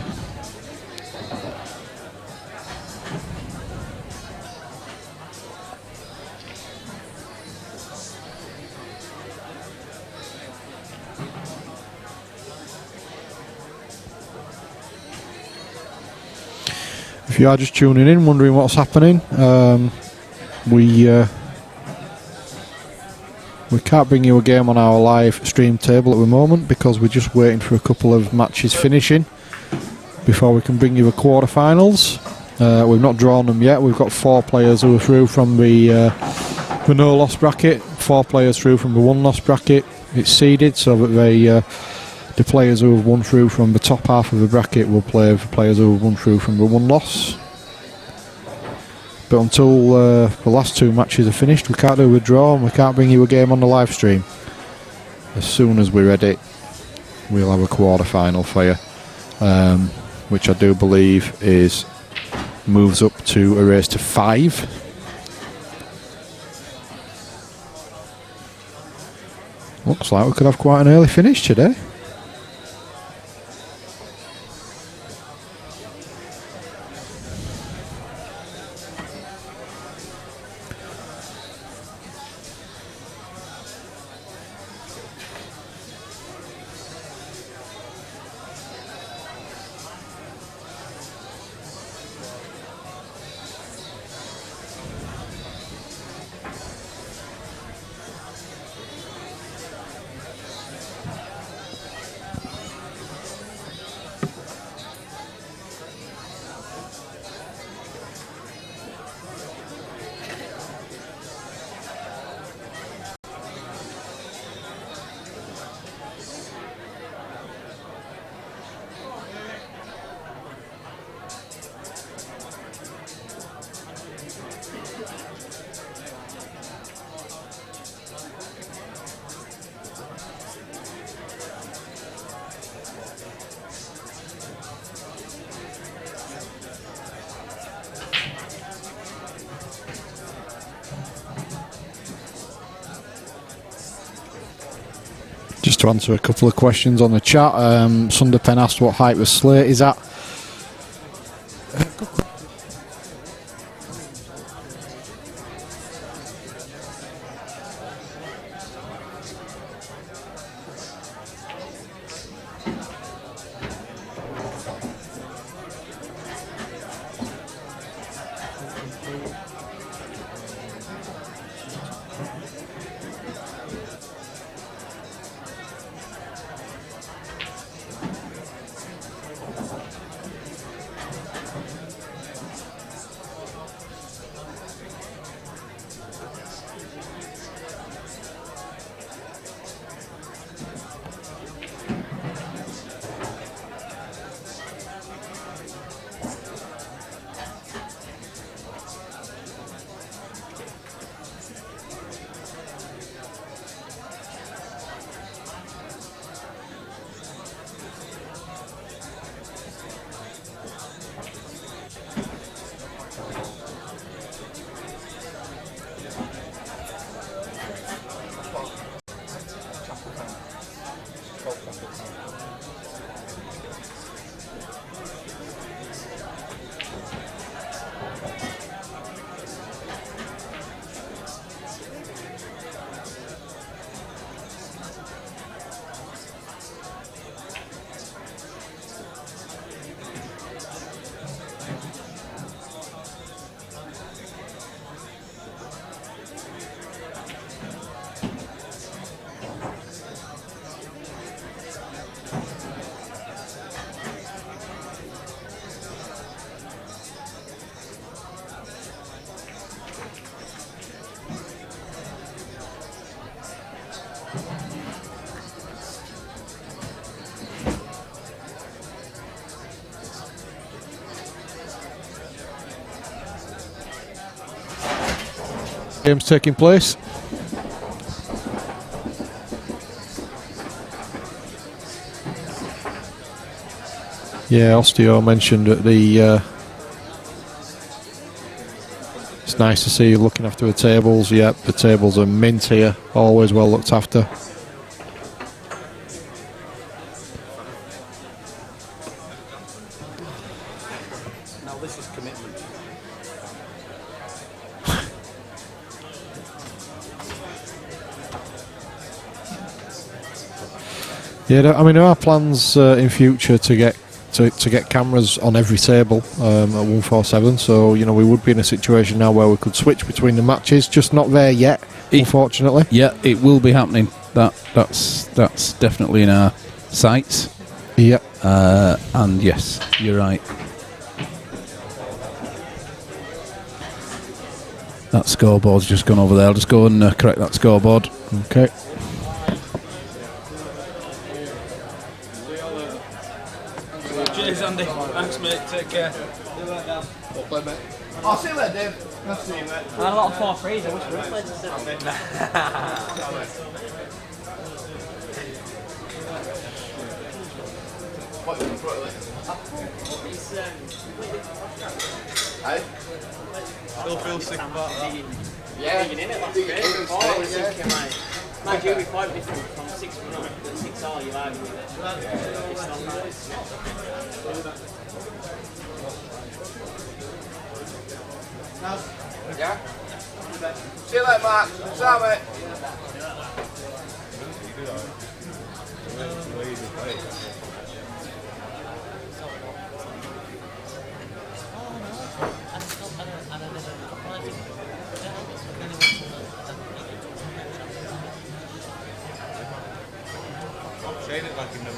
you are just tuning in, wondering what's happening, we can't bring you a game on our live stream table at the moment because we're just waiting for a couple of matches finishing before we can bring you the quarterfinals. We've not drawn them yet. We've got 4 players who are through from the no loss bracket, 4 players through from the 1 loss bracket. It's seeded so that the players who have won through from the top half of the bracket will play the players who have won through from the 1 loss. But until the last 2 matches are finished, we can't do a draw and we can't bring you a game on the live stream. As soon as we're ready, we'll have a quarter final for you, which I do believe moves up to a race to 5. Looks like we could have quite an early finish today. Just to answer a couple of questions on the chat, Sunderpen asked what height the slate is at. Games taking place. Yeah, Osteo mentioned that it's nice to see you looking after the tables. Yep, the tables are mint here, always well looked after. Now this is commitment. Yeah, I mean, there are plans in future to get to get cameras on every table at 147. So you know we would be in a situation now where we could switch between the matches. Just not there yet, unfortunately. Yeah, it will be happening. That's definitely in our sights. Yeah. And yes, you're right. That scoreboard's just gone over there. I'll just go and correct that scoreboard. Okay. Cheers, Andy. Thanks, mate. Take care. Well played, mate. Oh, see you later, Dave. Nice to see you, mate. I had a lot of 4-3s. I wish we were playing to 7. What you want to Hey? Still feel sick about that. Yeah. In it last game. I was thinking, like, mind you, we're quite different from 6-1 than 6-all. You argue with it. It's not nice. Yeah? See you later, Mark. Ciao, mate. Saying it like you know.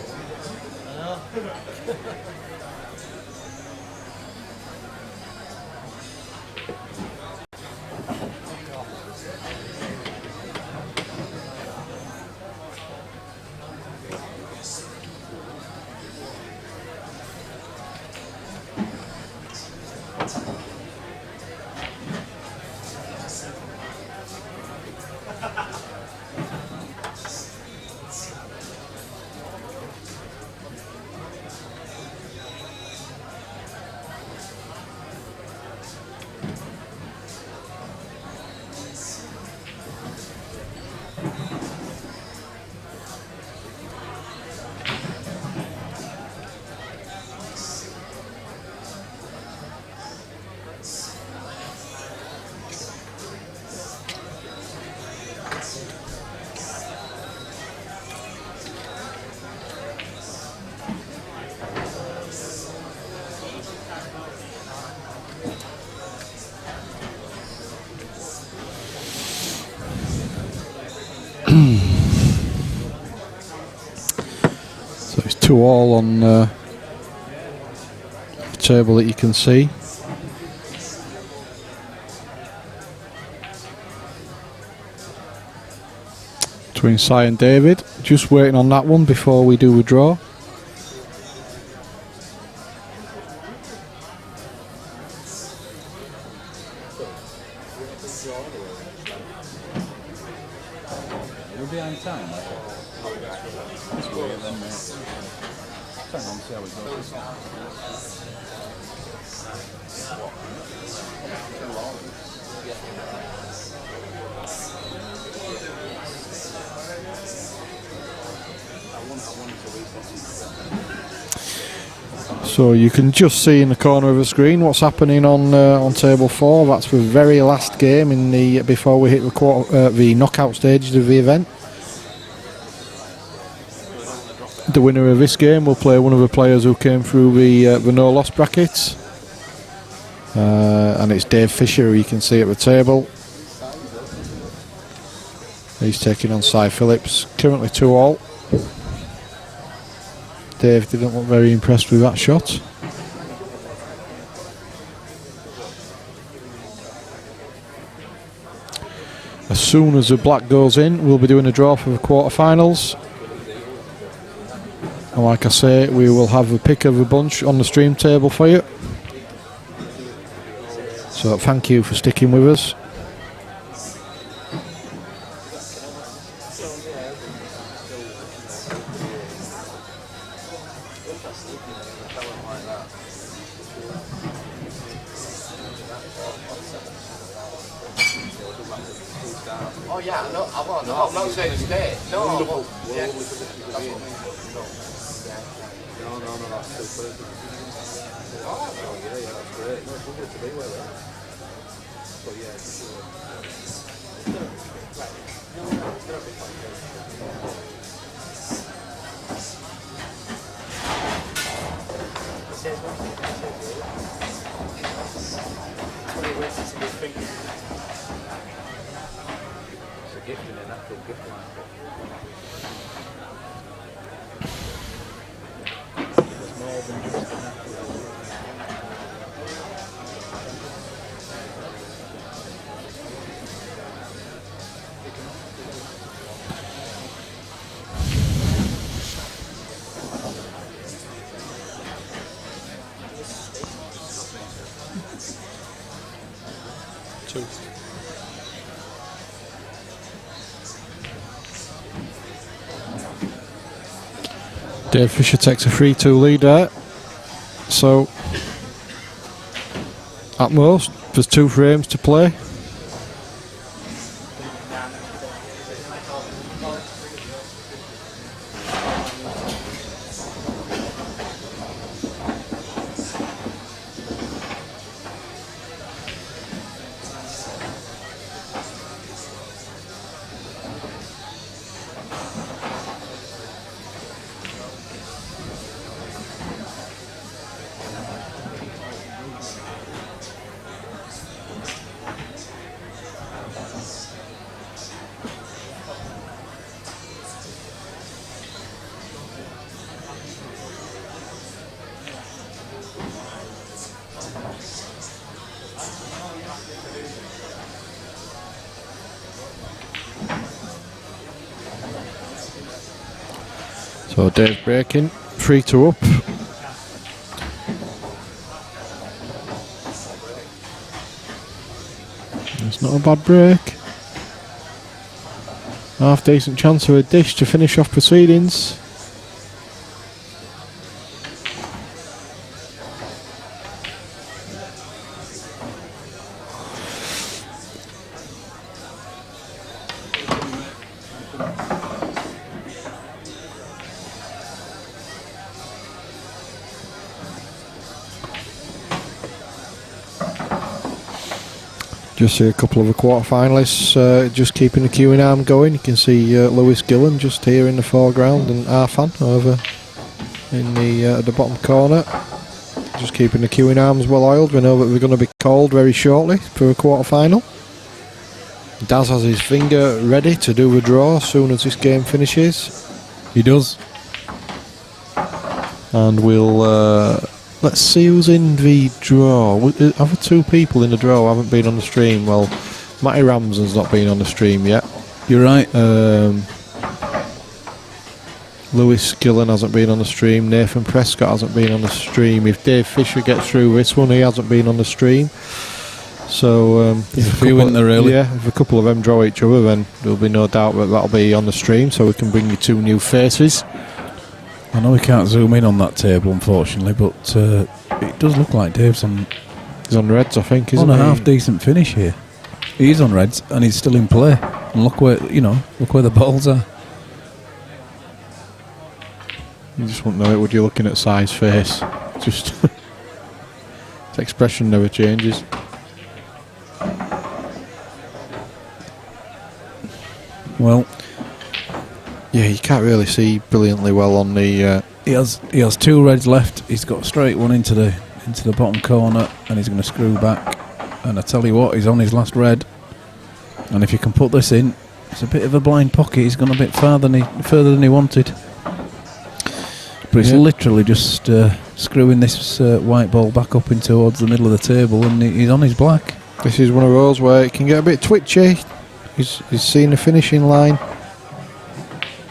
So it's 2-all on the table that you can see. Between Si and David. Just waiting on that one before we do withdraw. We're behind time. Let's go then, mate. Hang on, see how it goes. So you can just see in the corner of the screen what's happening on table 4. That's the very last game in the before we hit the knockout stages of the event. The winner of this game will play one of the players who came through the no loss brackets, and it's Dave Fisher, who you can see at the table. He's taking on Si Phillips. Currently 2-all. Dave didn't look very impressed with that shot. As soon as the black goes in, we'll be doing a draw for the quarterfinals. And like I say, we will have a pick of the bunch on the stream table for you. So thank you for sticking with us. Oh yeah, no, I'm not saying it's there. No, wonderful. Yeah, that's what I mean. No, that's still perfect. Oh, yeah, that's great. No, it's lovely to be where we're at. But yeah, it's It's a gift in a natural gift line. It's more than just a natural. Two. Dave Fisher takes a 3-2 lead there. So, at most, there's 2 frames to play. So Dave breaking, 3-2 up. It's not a bad break. Half decent chance of a dish to finish off proceedings. Just see a couple of the quarter finalists just keeping the queuing arm going. You can see Lewis Gillen just here in the foreground and Arfan over in the bottom corner. Just keeping the queuing arms well oiled. We know that we're going to be called very shortly for a quarter final. Daz has his finger ready to do the draw as soon as this game finishes. He does. And we'll let's see who's in the draw. Other 2 people in the draw haven't been on the stream. Well, Matty Ramsden's not been on the stream yet. You're right. Lewis Gillen hasn't been on the stream. Nathan Prescott hasn't been on the stream. If Dave Fisher gets through this one, he hasn't been on the stream. So if a few in there really. Yeah, if a couple of them draw each other, then there'll be no doubt that that'll be on the stream. So we can bring you 2 new faces. I know we can't zoom in on that table, unfortunately, but it does look like Dave's on. He's on reds, I think, isn't on he? a half decent finish here. He's on reds and he's still in play. And look where the balls are. You just wouldn't know it, would you? Looking at Si's face, just his expression never changes. Well. Yeah, you can't really see brilliantly well on the. He has 2 reds left. He's got a straight one into the bottom corner, and he's going to screw back. And I tell you what, he's on his last red. And if you can put this in, it's a bit of a blind pocket. He's gone a bit further than he wanted. But he's literally just screwing this white ball back up in towards the middle of the table, and he's on his black. This is one of those where it can get a bit twitchy. He's seen the finishing line.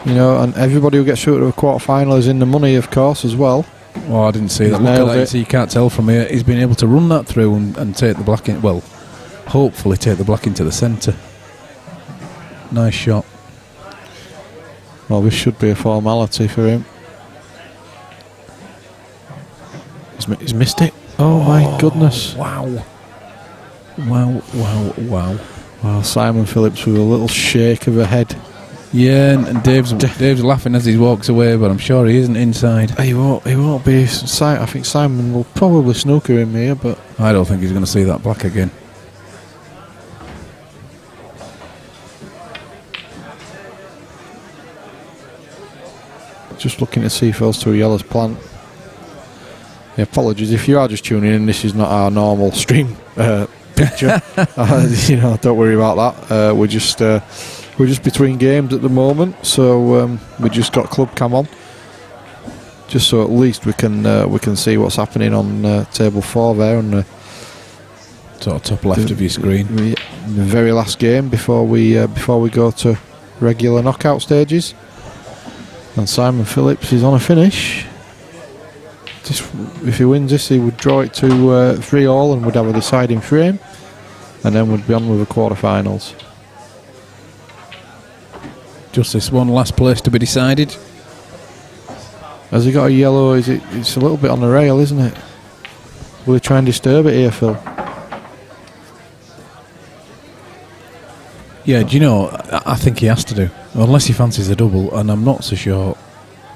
You know, and everybody who gets through to the quarter final is in the money, of course, as well. Well, I didn't see that. Look at that. So you can't tell from here. He's been able to run that through and take the black in. Well, hopefully take the black into the centre. Nice shot. Well, this should be a formality for him. He's missed it. Oh my goodness! Wow! Well, Simon Phillips with a little shake of the head. Yeah, and Dave's laughing as he walks away, but I'm sure he isn't inside. He won't be. I think Simon will probably snooker him here, but I don't think he's going to see that black again. Just looking to see if those 2 yellows plant. Yeah, apologies if you are just tuning in. This is not our normal stream picture. Don't worry about that. We're just between games at the moment, so we just got club cam on, just so at least we can see what's happening on table 4 there on the sort of top left of your screen. The very last game before we go to regular knockout stages. And Simon Phillips is on a finish. If he wins this, he would draw it to 3-all and would have a deciding frame, and then would be on with the quarterfinals. Just this one last place to be decided. Has he got a yellow? It's a little bit on the rail, isn't it? Will he try and disturb it here, Phil? Yeah, do you know, I think he has to do. Unless he fancies a double, and I'm not so sure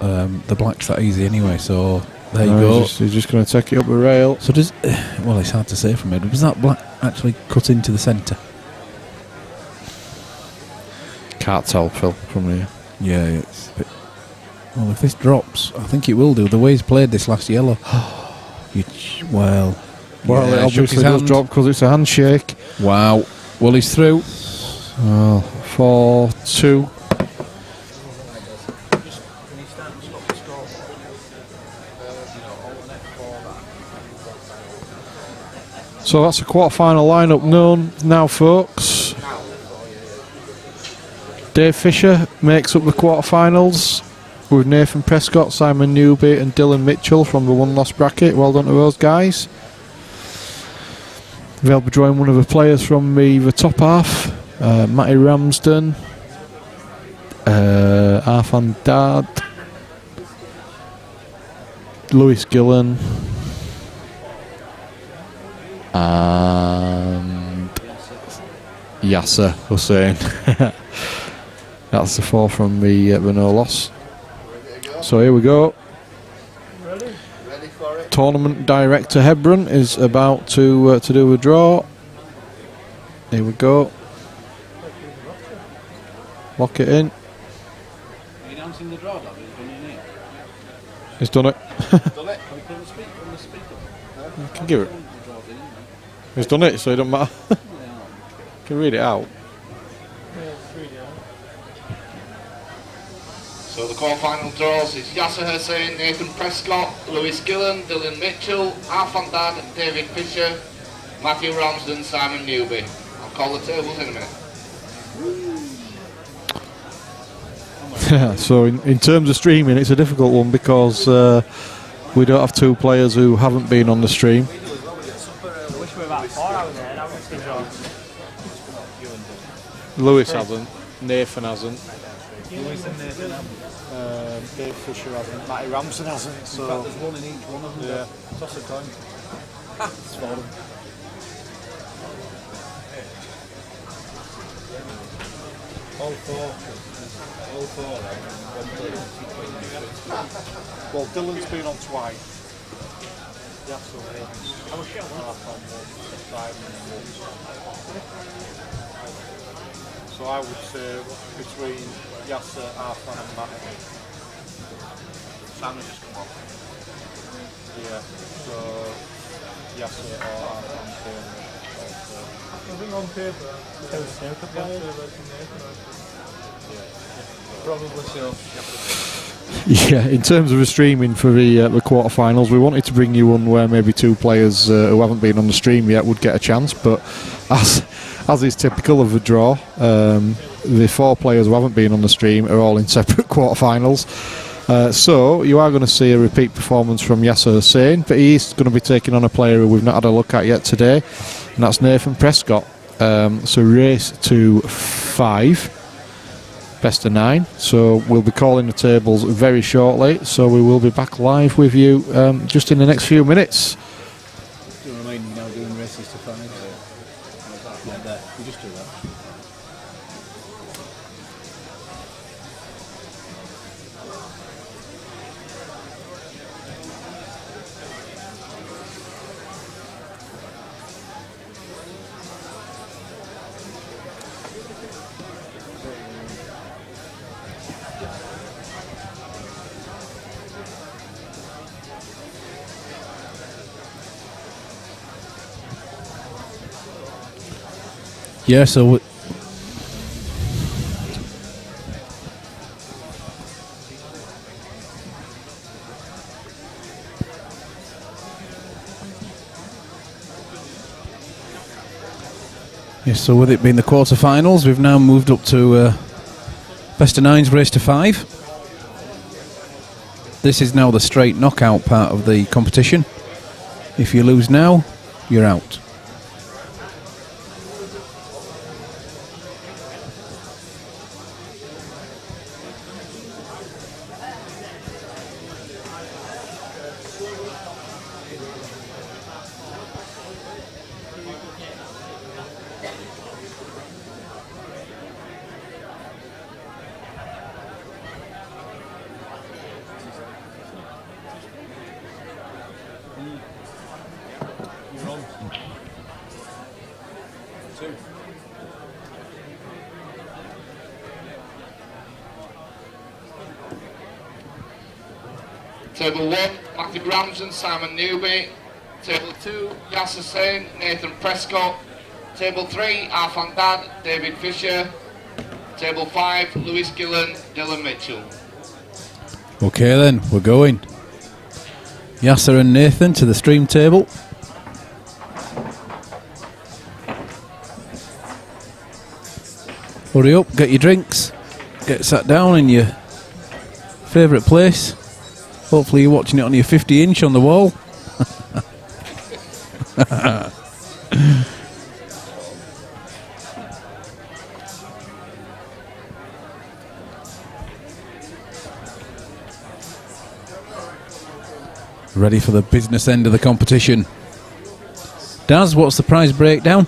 the black's that easy anyway, so there you go. He's just going to take it up the rail. So does... Well, it's hard to say from here. Does that black actually cut into the centre? Can't tell, Phil, from here. Yeah, it's a bit... Well, if this drops, I think it will do. The way he's played this last yellow. Well, it obviously does drop because it's a handshake. Wow. Well, he's through. Well, 4-2. So that's a quarter-final lineup known now, folks. Dave Fisher makes up the quarter-finals with Nathan Prescott, Simon Newby and Dylan Mitchell from the one-loss bracket. Well done to those guys. They'll be drawing one of the players from the top half. Matty Ramsden, Arfan Dad, Lewis Gillen, and Yasser Hussain. That's the 4 from the no loss. So here we go. Ready for it? Tournament director Hebron is about to do a draw. Here we go. Lock it in. Are you announcing the draw, David? He's done it here. He's done it. Done it? Can we put on the speaker? You can give it. He's done it, so it doesn't matter. You can read it out. So the quarter-final draws is Yasser Hussain, Nathan Prescott, Lewis Gillen, Dylan Mitchell, Arfan Dad, David Fisher, Matthew Ramsden, Simon Newby. I'll call the tables in a minute. So in terms of streaming, it's a difficult one because we don't have 2 players who haven't been on the stream. I wish we were about 4 hours there. That was the draw. Lewis hasn't, Nathan hasn't, Lewis and Nathan. Dave Fisher hasn't, Matty Ramsden hasn't, so... In fact, there's one in each one of them. Yeah. Toss a coin. It's for them. All 4. All 4 one player. Well, Dylan's been on twice. Yeah, so I was sure. So I would say between Yasser, Arfan and Matty. Simon's just come on. Yeah, so Yasser or Arfan. I think on paper, it's snooker players versus Nathan. Probably so. Yeah, in terms of the streaming for the quarterfinals, we wanted to bring you one where maybe 2 players who haven't been on the stream yet would get a chance, but as is typical of the draw, the 4 players who haven't been on the stream are all in separate quarterfinals. So you are going to see a repeat performance from Yasser Hussain, but he's going to be taking on a player who we've not had a look at yet today, and that's Nathan Prescott. So race to 5. Best of 9, so we'll be calling the tables very shortly, so we will be back live with you just in the next few minutes. Do you know what I mean? Now doing races to 5. Yeah, there. You just do that. Yeah, so yes, so with it being the quarterfinals, we've now moved up to best of 9s race to 5. This is now the straight knockout part of the competition. If you lose now, you're out. Table 1, Matthew Ramsden, Simon Newby. Table 2, Yas Hussain, Nathan Prescott. Table 3, Arfan Dad, David Fisher. Table 5, Lewis Gillen, Dylan Mitchell. Okay then, we're going. Yasser and Nathan to the stream table. Hurry up, get your drinks, get sat down in your favourite place. Hopefully you're watching it on your 50-inch on the wall. Ready for the business end of the competition. Daz, what's the prize breakdown?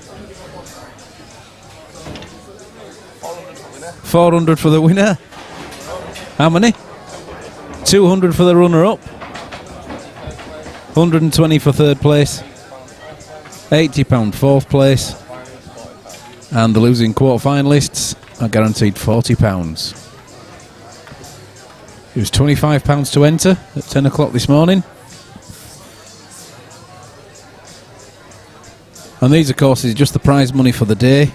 400 for the winner. How many? 200 for the runner-up. 120 for third place. £80 fourth place. And the losing quarter-finalists are guaranteed £40. It was £25 to enter at 10 o'clock this morning. And these, of course, is just the prize money for the day.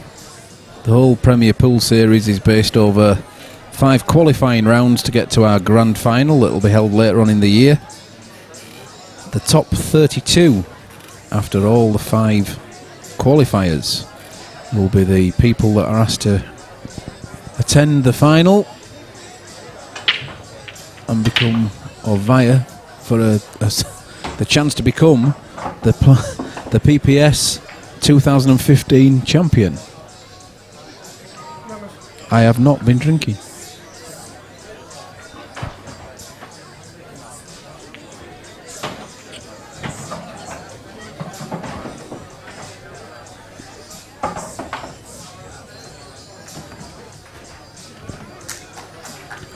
The whole Premier Pool Series is based over 5 qualifying rounds to get to our grand final that will be held later on in the year. The top 32 after all the 5 qualifiers will be the people that are asked to attend the final and become, or vie for the chance to become the PPS 2015 champion. I have not been drinking.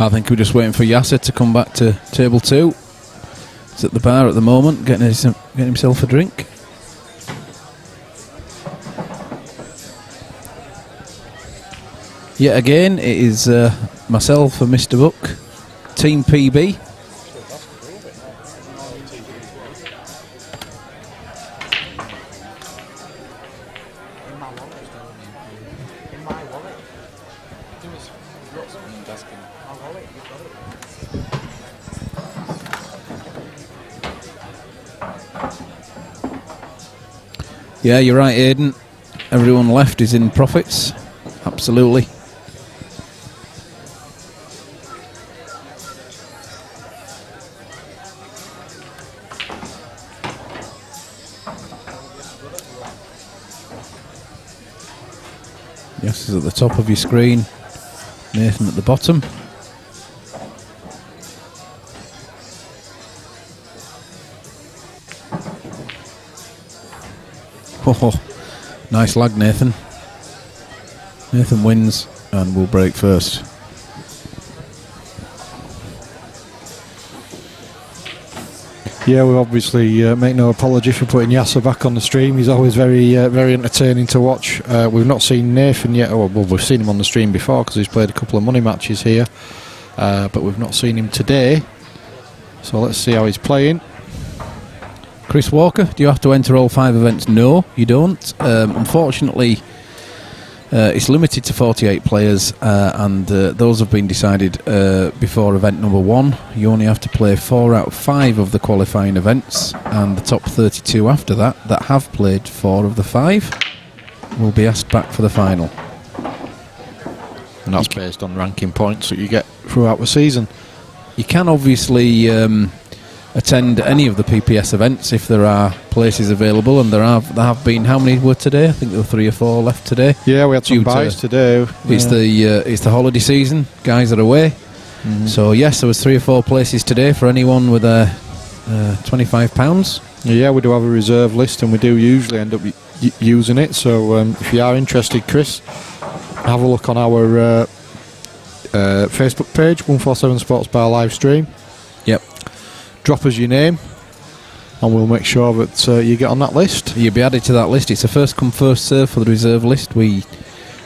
I think we're just waiting for Yasser to come back to table 2. He's at the bar at the moment, getting himself a drink. Yet again, it is myself and Mr. Buck, Team PB. Yeah, you're right, Aidan. Everyone left is in profits. Absolutely. Yes, is at the top of your screen. Nathan at the bottom. Oh, nice lag, Nathan. Nathan wins and will break first. Yeah, we obviously make no apology for putting Yasser back on the stream. He's always very entertaining to watch. We've not seen Nathan yet. Well, we've seen him on the stream before because he's played a couple of money matches here. But we've not seen him today. So let's see how he's playing. Chris Walker, do you have to enter all 5 events? No, you don't. Unfortunately, It's limited to 48 players, and those have been decided before event number 1. You only have to play 4 out of 5 of the qualifying events, and the top 32 after that have played 4 of the 5 will be asked back for the final. And that's based on ranking points that you get throughout the season. You can obviously attend any of the PPS events if there are places available, and there have been. How many were today? I think there were 3 or 4 left today. Yeah, we had some buys today. It's the holiday season. Guys are away. So yes, there was 3 or 4 places today for anyone with a £25. Yeah, we do have a reserve list, and we do usually end up using it. So if you are interested, Chris, have a look on our Facebook page, 147 Sports Bar live stream. Yep. Drop us your name, and we'll make sure that you get on that list. You'll be added to that list. It's a first come first serve for the reserve list. We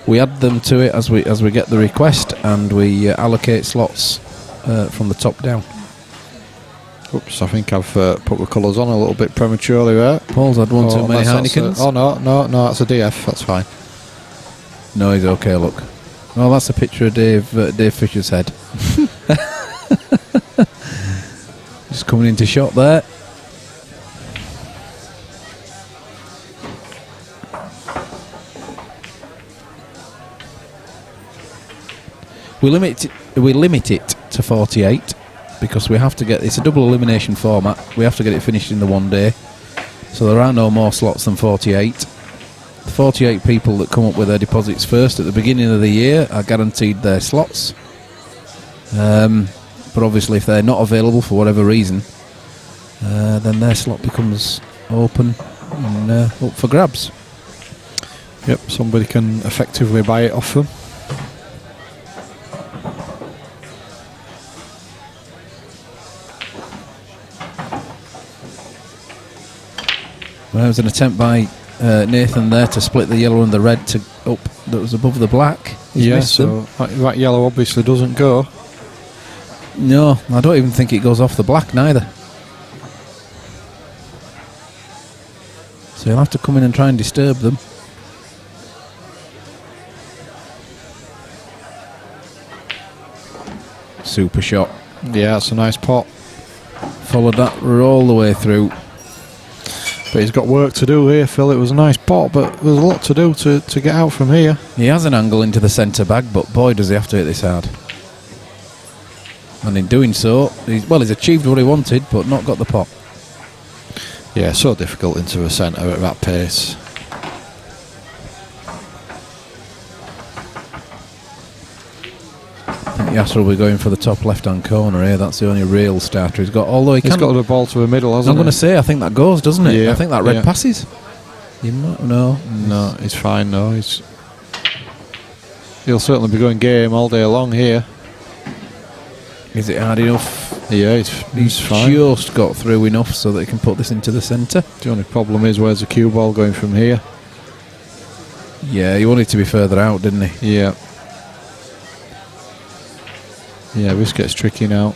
add them to it as we get the request, and we allocate slots from the top down. Oops, I think I've put the colours on a little bit prematurely there. Paul's had one too many Heinekens. No, that's a DF. That's fine. No, he's okay. Look. Oh, that's a picture of Dave Fisher's head. Just coming into shot there. We limit it to 48 because we have to get. It's a double elimination format. We have to get it finished in the one day. So there are no more slots than 48. The 48 people that come up with their deposits first at the beginning of the year are guaranteed their slots. But obviously if they're not available for whatever reason, then their slot becomes open and up for grabs. Yep, somebody can effectively buy it off them. Well, there was an attempt by Nathan there to split the yellow and the red to up that was above the black. He's missed them. That yellow obviously doesn't go. No, I don't even think it goes off the black neither. So you'll have to come in and try and disturb them. Super shot. Yeah, that's a nice pot. Followed that all the way through. But he's got work to do here, Phil. It was a nice pot, but there's a lot to do to get out from here. He has an angle into the centre bag, but boy does he have to hit this hard. And in doing so, he's achieved what he wanted, but not got the pot. Yeah, so difficult into the centre at that pace. I think Yasser will be going for the top left-hand corner here. That's the only real starter he's got. Although he's got the ball to the middle, hasn't he? I'm going to say, I think that goes, doesn't it? Yeah, I think that red passes. No, he's fine. No, he'll certainly be going game all day long here. Is it hard enough? Yeah, he's fine. Just got through enough so that he can put this into the centre. The only problem is, where's the cue ball going from here? Yeah, he wanted to be further out, didn't he? Yeah. Yeah, this gets tricky now.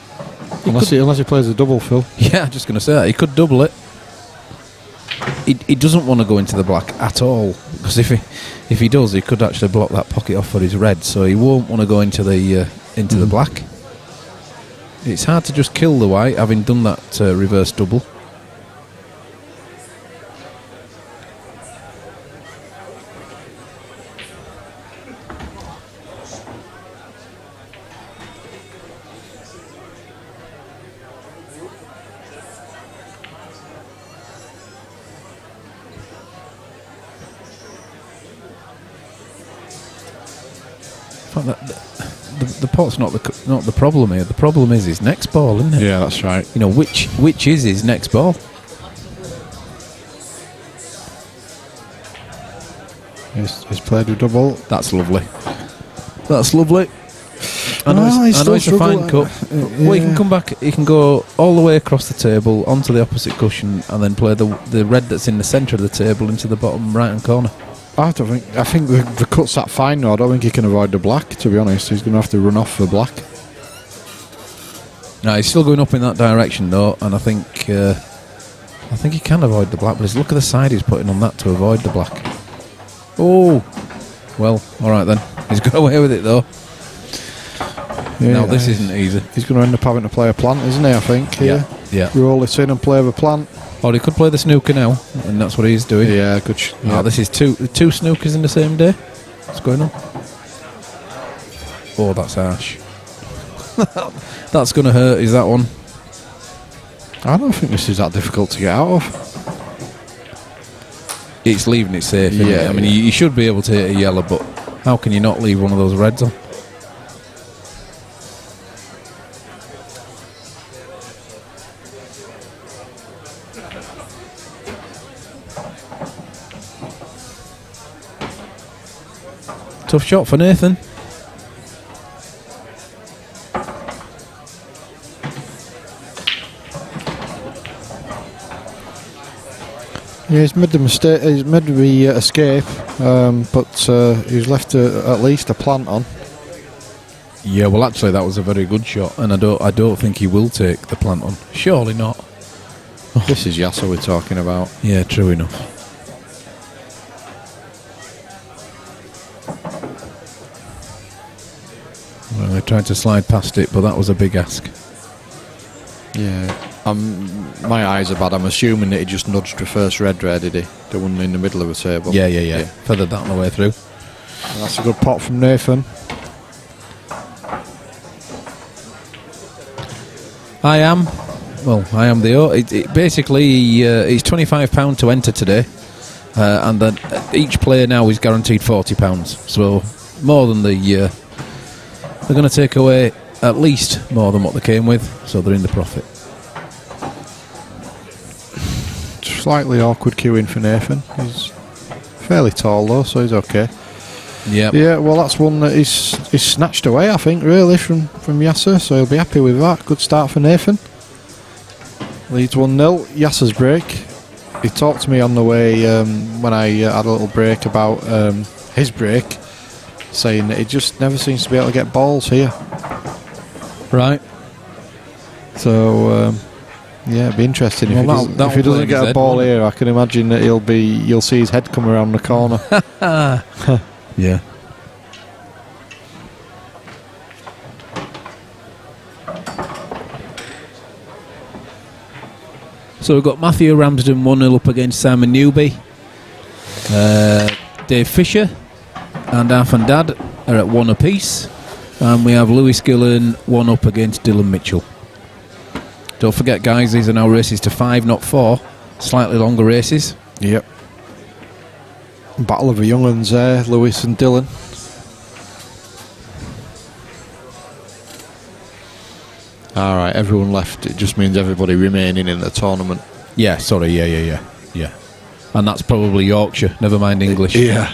Unless he plays a double, Phil. Yeah, I'm just going to say that. He could double it. He doesn't want to go into the black at all, because if he does, he could actually block that pocket off for his red, so he won't want to go into the black. It's hard to just kill the white, having done that reverse double. The pot's not the problem here. The problem is his next ball, isn't it? Yeah, that's right. You know, which is his next ball? He's played a double. That's lovely. That's lovely. I know it's a fine cut. Well, he can come back. He can go all the way across the table onto the opposite cushion, and then play the red that's in the centre of the table into the bottom right-hand corner. I think the cut's that fine now. I don't think he can avoid the black, to be honest. He's going to have to run off the black. No, he's still going up in that direction though, and I think he can avoid the black, but look at the side he's putting on that to avoid the black. Oh, Well, all right then. He's got away with it though. Yeah, Now this isn't easy. He's going to end up having to play a plant, isn't he, I think? Here. Yeah. Roll this in and play the plant. Or he could play the snooker now, and that's what he's doing. Yeah, good. Oh, this is two snookers in the same day. What's going on? Oh, that's harsh. That's going to hurt, is that one? I don't think this is that difficult to get out of. It's leaving it safe, isn't it? I mean, you should be able to hit a yellow, but how can you not leave one of those reds on? Tough shot for Nathan. Yeah, he's made the mistake. He's made the escape, but he's left at least a plant on. Yeah, well, actually, that was a very good shot, and I don't think he will take the plant on. Surely not. This is Yasser we're talking about. Yeah, true enough. Well, they tried to slide past it, but that was a big ask. Yeah, my eyes are bad. I'm assuming that he just nudged the first red there, did he? The one in the middle of the table. Yeah. Feathered that on the way through. And that's a good pot from Nathan. I am the basically it's £25 to enter today, and then each player now is guaranteed £40. So more than they're going to take away at least more than what they came with, so they're in the profit. Slightly awkward queuing for Nathan. He's fairly tall though, so he's okay. Yeah, well, that's one that is snatched away, I think, really, from Yasser, so he'll be happy with that. Good start for Nathan. Leads 1-0. Yasser's break. He talked to me on the way when I had a little break about his break, saying that he just never seems to be able to get balls here. Right. So, yeah, it'd be interesting if he doesn't get a ball here. I can imagine that you'll see his head come around the corner. Yeah. So we've got Matthew Ramsden 1-0 up against Simon Newby. Dave Fisher and Arf and Dad are at 1 apiece. And we have Lewis Gillen 1 up against Dylan Mitchell. Don't forget, guys, these are now races to 5, not 4. Slightly longer races. Yep. Battle of the young uns there, Lewis and Dylan. Alright, everyone left. It just means everybody remaining in the tournament. Yeah, sorry, yeah. And that's probably Yorkshire, never mind English. Yeah.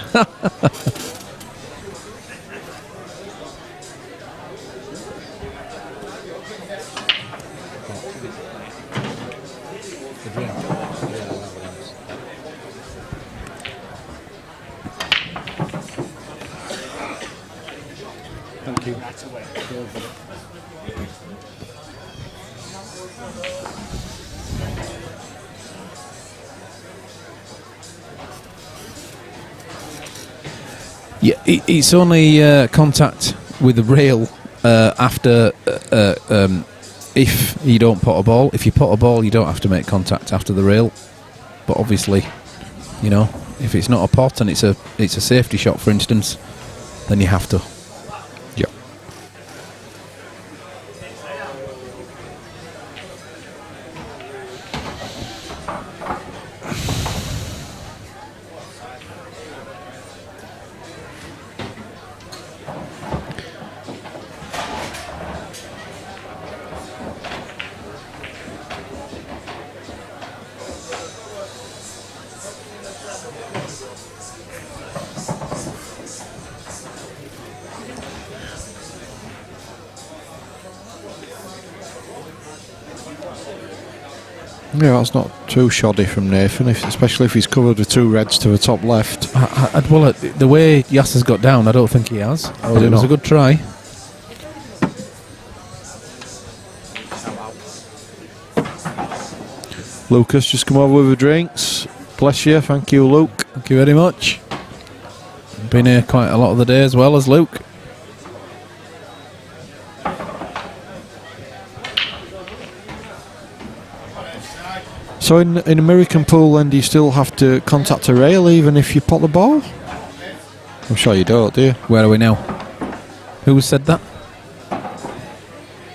Thank you. Yeah, it's only contact with the rail after if you don't pot a ball. If you pot a ball, you don't have to make contact after the rail. But obviously, you know, if it's not a pot and it's a safety shot, for instance, then you have to. Yep. Yeah, that's not too shoddy from Nathan, especially if he's covered with 2 reds to the top left. Well, the way Yasser's got down, I don't think he has. It was a good try. Lucas, just come over with the drinks. Bless you, thank you, Luke. Thank you very much. been here quite a lot of the day as well as Luke. So in American pool, then do you still have to contact a rail even if you pot the ball? I'm sure you don't, do you? Where are we now? Who said that?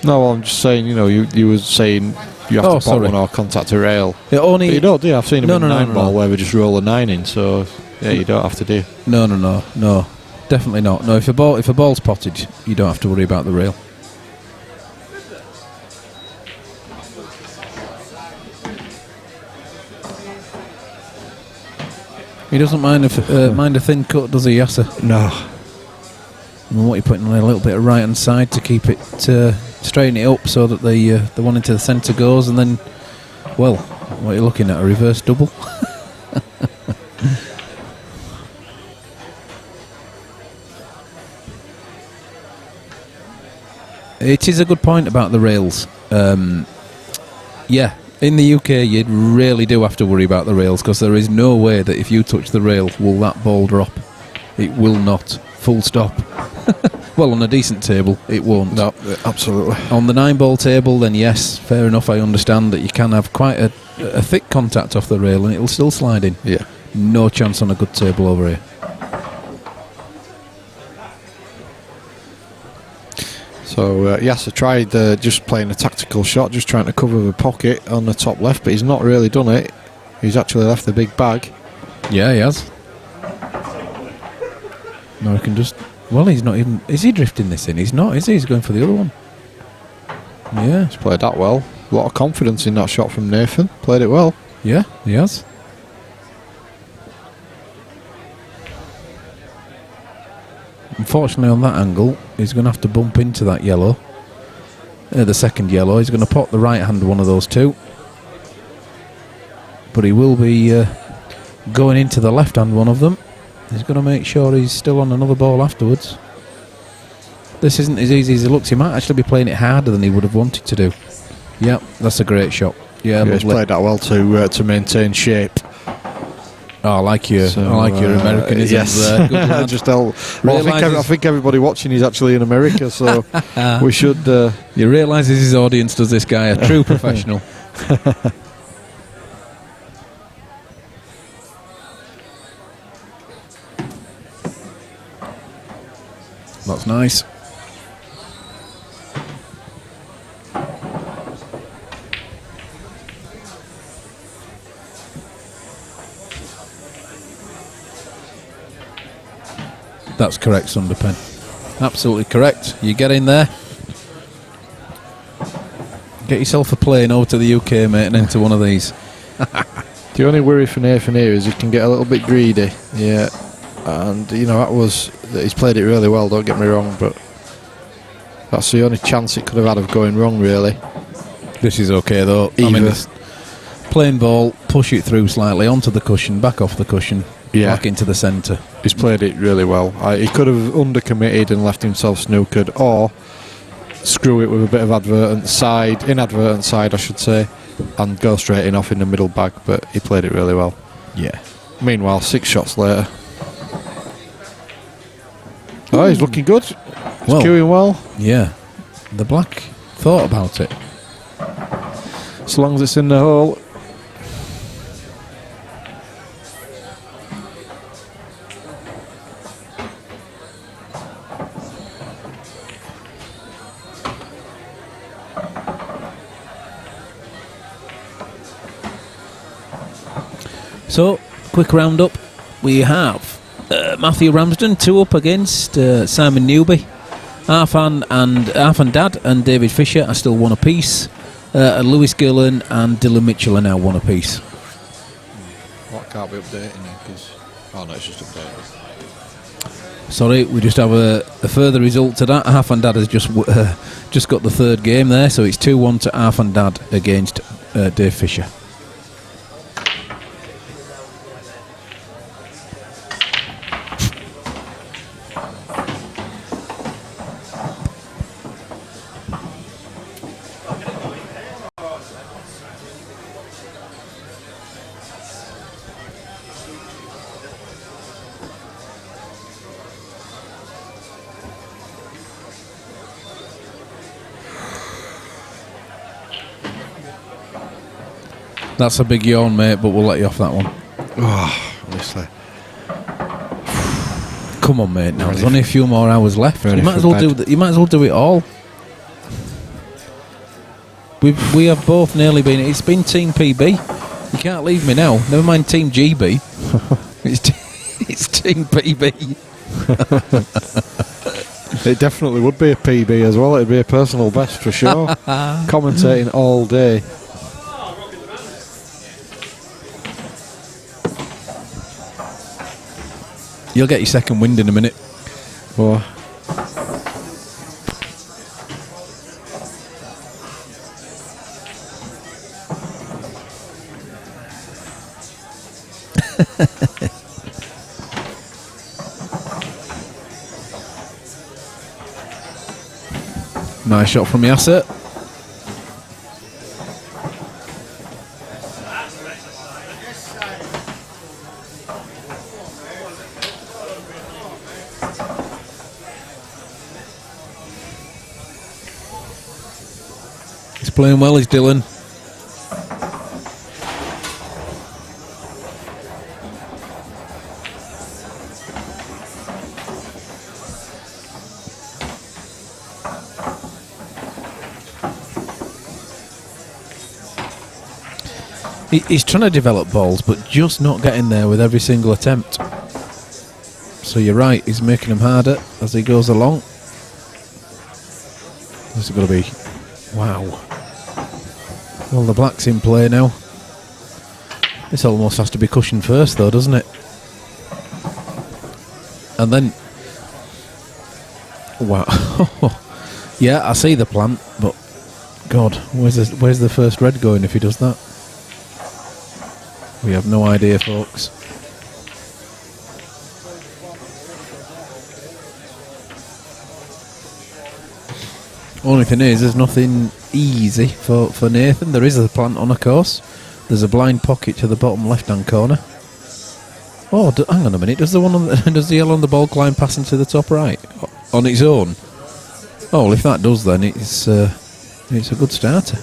No, I'm just saying. You know, you were saying you have to pot sorry. one or contact a rail. It only But you don't, do you? I've seen them No, in no, no, 9 no, ball no. where they just roll a 9 in. So yeah, you don't have to do. No, definitely not. No, if a ball's potted, you don't have to worry about the rail. He doesn't mind a thin cut, does he, Yasser? No. I mean, what you're putting on a little bit of right hand side to keep it straighten it up so that the one into the centre goes, and then, well, what you're looking at, a reverse double. It is a good point about the rails. Yeah, in the UK you really do have to worry about the rails, because there is no way that if you touch the rail will that ball drop. It will not. Full stop. Well, on a decent table it won't. No, absolutely. On the 9-ball table, then yes, fair enough, I understand that you can have quite a thick contact off the rail and it'll still slide in. Yeah. No chance on a good table over here. So Yasser tried just playing a tactical shot, just trying to cover the pocket on the top left, but he's not really done it. He's actually left the big bag. Yeah, he has. No, I can just... Well, he's not even... Is he drifting this in? He's not, is he? He's going for the other one. Yeah. He's played that well. A lot of confidence in that shot from Nathan. Played it well. Yeah, he has. Unfortunately, on that angle, he's going to have to bump into that yellow. The second yellow. He's going to pot the right hand one of those two. But he will be going into the left hand one of them. He's going to make sure he's still on another ball afterwards. This isn't as easy as it looks. He might actually be playing it harder than he would have wanted to do. Yeah, that's a great shot. Yeah, he's played that well to maintain shape. Oh, I like your Americanisms yes. there. Good lad. Just I think everybody watching is actually in America, so we should... He realises his audience does this guy, a true professional. That's nice. That's correct, Sunderpen. Absolutely correct. You get in there. Get yourself a plane over to the UK, mate, and into one of these. The only worry for Nathan here is he can get a little bit greedy. Yeah. And, you know, he's played it really well, don't get me wrong, but that's the only chance it could have had of going wrong, really. This is okay, though. I mean, this plain ball, push it through slightly onto the cushion, back off the cushion, back into the centre. He's played it really well. He could have undercommitted and left himself snookered, or screw it with a bit of inadvertent side, I should say, and go straight in off in the middle bag, but he played it really well. Yeah. Meanwhile, 6 shots later. Oh, he's looking good. He's queuing well. Yeah. The black thought about it. As long as it's in the hole. So, quick roundup. We have Matthew Ramsden 2 up against Simon Newby. Arfan Dad and David Fisher are still 1 apiece. Lewis Gillen and Dylan Mitchell are now 1 apiece. What can't be updating it? Because no, it's just updated. Sorry, we just have a further result to that. Arfan Dad has just got the 3rd game there, so it's 2-1 to Arfan Dad against Dave Fisher. That's a big yawn, mate, but we'll let you off that one. Oh, honestly. Come on, mate. Now there's only a few more hours left. Ready You might for as well bed. do. You might as well do it all. We have both nearly been. It's been Team PB. You can't leave me now. Never mind Team GB. It's Team PB. It definitely would be a PB as well. It'd be a personal best for sure. Commentating all day. You'll get your second wind in a minute. Oh. Nice shot from Yasser. He's playing well, he's Dylan. He's trying to develop balls, but just not getting there with every single attempt. So you're right, he's making them harder as he goes along. This is going to be... Wow. Well, the black's in play now. This almost has to be cushion first, though, doesn't it? And then... Wow. Yeah, I see the plant, but... God, where's the first red going if he does that? We have no idea, folks. Only thing is, there's nothing easy for Nathan. There is a plant on, of course. There's a blind pocket to the bottom left-hand corner. Oh, hang on a minute. Does the one does the yellow on the ball climb passing to the top right on its own? Oh, well, if that does, then it's a good starter.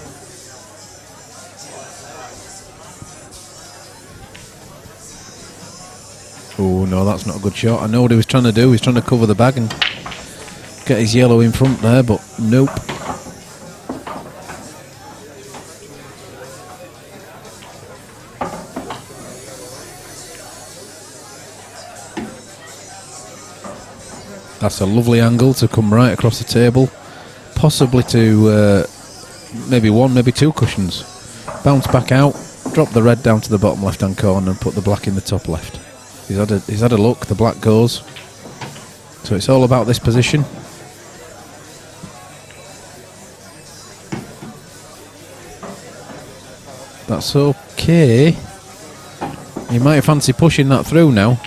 Oh no, that's not a good shot. I know what he was trying to do. He's trying to cover the bag and get his yellow in front there, but nope. That's a lovely angle to come right across the table, possibly to maybe one, maybe two cushions. Bounce back out, drop the red down to the bottom left-hand corner and put the black in the top left. He's had a look, the black goes. So it's all about this position. That's okay. You might fancy pushing that through now,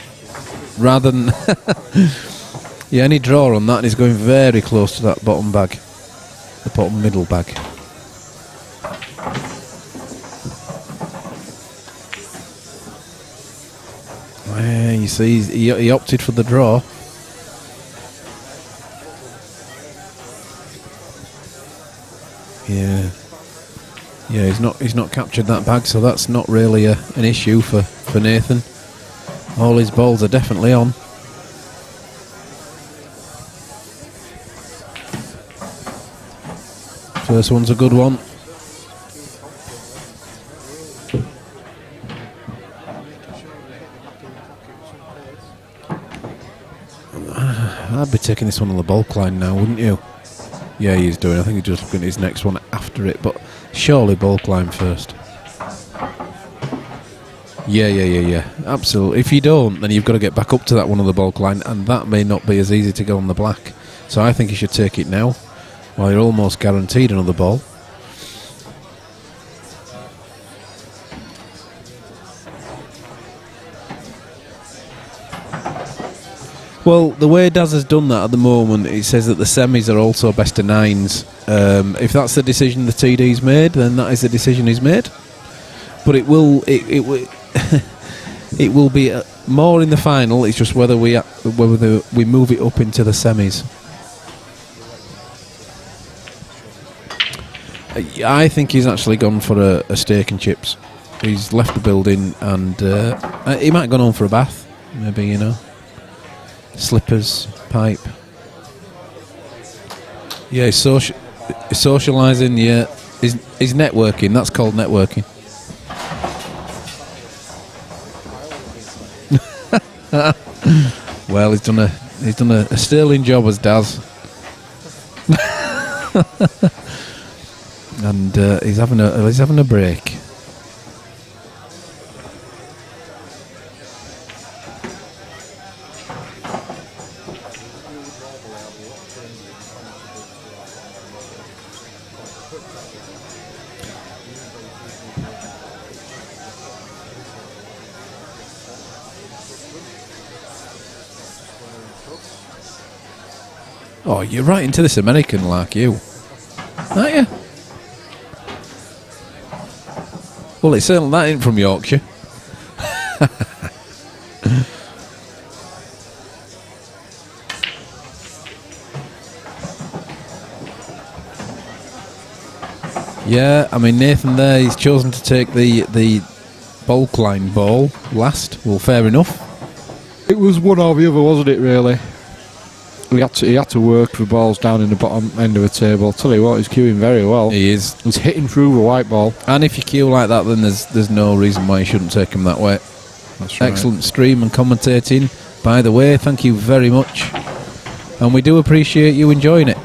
rather than... Yeah, any draw on that, and he's going very close to that bottom bag. The bottom middle bag. You see, he opted for the draw. Yeah, he's not captured that bag, so that's not really an issue for Nathan. All his balls are definitely on. First one's a good one. I'd be taking this one on the ball climb now, wouldn't you? Yeah, he's doing. I think he's just looking at his next one after it, but surely ball climb first. Yeah. Absolutely. If you don't, then you've got to get back up to that one on the ball climb, and that may not be as easy to go on the black. So I think you should take it now, while you're almost guaranteed another ball. Well, the way Daz has done that at the moment, it says that the semis are also best of nines. If that's the decision the TD's made, then that is the decision he's made. But it will it will be more in the final. It's just whether we move it up into the semis. I think he's actually gone for a steak and chips. he's left the building, and he might have gone home for a bath. Maybe, you know, slippers, pipe. Yeah, he's socialising. Yeah, he's networking. That's called networking. Well, he's done a sterling job as Daz, and he's having a break. Oh, you're right into this American like you, aren't you? Well, it's certainly that ain't from Yorkshire. Yeah, I mean, Nathan there, he's chosen to take the bulk line ball last. Well, fair enough. It was one or the other, wasn't it, really? He had to work for balls down in the bottom end of the table. I'll tell you what, he's queuing very well. He is. He's hitting through the white ball. And if you queue like that, then there's no reason why you shouldn't take him that way. That's right. Excellent stream and commentating, by the way. Thank you very much. And we do appreciate you enjoying it.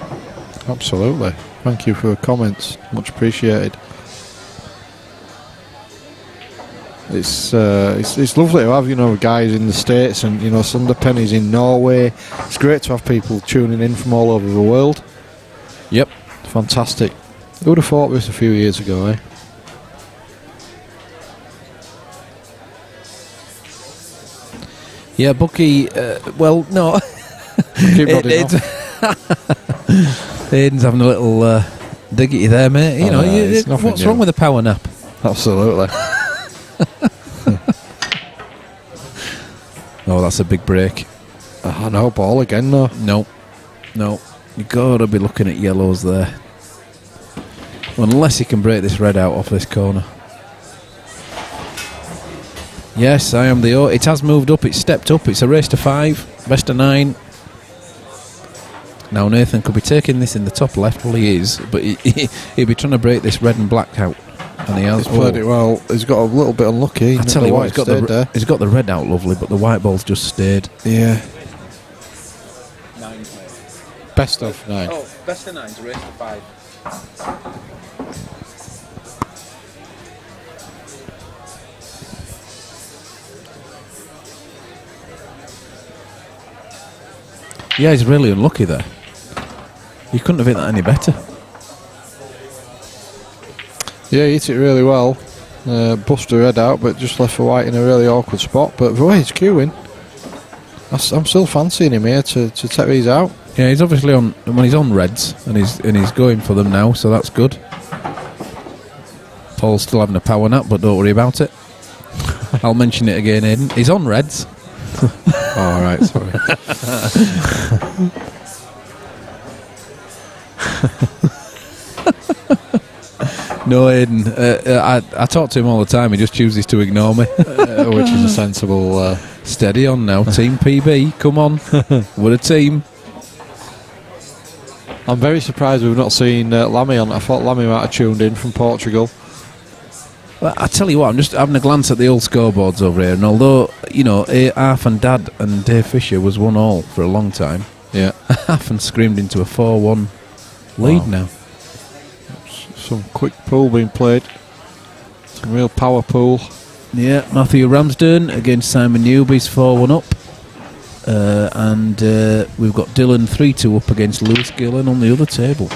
Absolutely. Thank you for the comments. Much appreciated. It's lovely to have, you know, guys in the States and, you know, Sunday Penny's in Norway. It's great to have people tuning in from all over the world. Yep. Fantastic. Who would have thought this a few years ago, eh? Yeah, Bucky, well, no. Keep nodding off. Aiden's having a little dig at you there, mate. You know, what's wrong with a power nap? Absolutely. Oh, that's a big break. I know, ball again, though. No. You gotta be looking at yellows there. Unless he can break this red out off this corner. Yes, I am the O. It has moved up, it's stepped up, it's a race to 5, best of 9. Now Nathan could be taking this in the top left, well he is, but he'll be trying to break this red and black out. And he has. He's played it well. He's got a little bit unlucky. I tell you what, he's got the red out lovely, but the white ball's just stayed. Yeah. 9's, mate. Best of 9. Oh, best of 9's race to 5. Yeah, he's really unlucky there. You couldn't have hit that any better. Yeah, he hit it really well. Bust the red out, but just left the white in a really awkward spot. But the way he's queuing, I'm still fancying him here to take these out. Yeah, he's obviously on when he's on reds, and he's going for them now, so that's good. Paul's still having a power nap, but don't worry about it. I'll mention it again, Aidan. He's on reds. All right, sorry. No, Aidan. I talk to him all the time. He just chooses to ignore me, which is a sensible. Steady on now, Team PB. Come on, we're a team. I'm very surprised we've not seen Lammy on. I thought Lammy might have tuned in from Portugal. Well, I tell you what, I'm just having a glance at the old scoreboards over here, and although, you know, Arf and Dad and Dave Fisher was 1-1 for a long time, yeah, Arf and screamed into a 4-1 lead now. Some quick pool being played. Some real power pool. Yeah, Matthew Ramsden against Simon Newby's 4-1 up. And we've got Dylan 3-2 up against Lewis Gillen on the other table.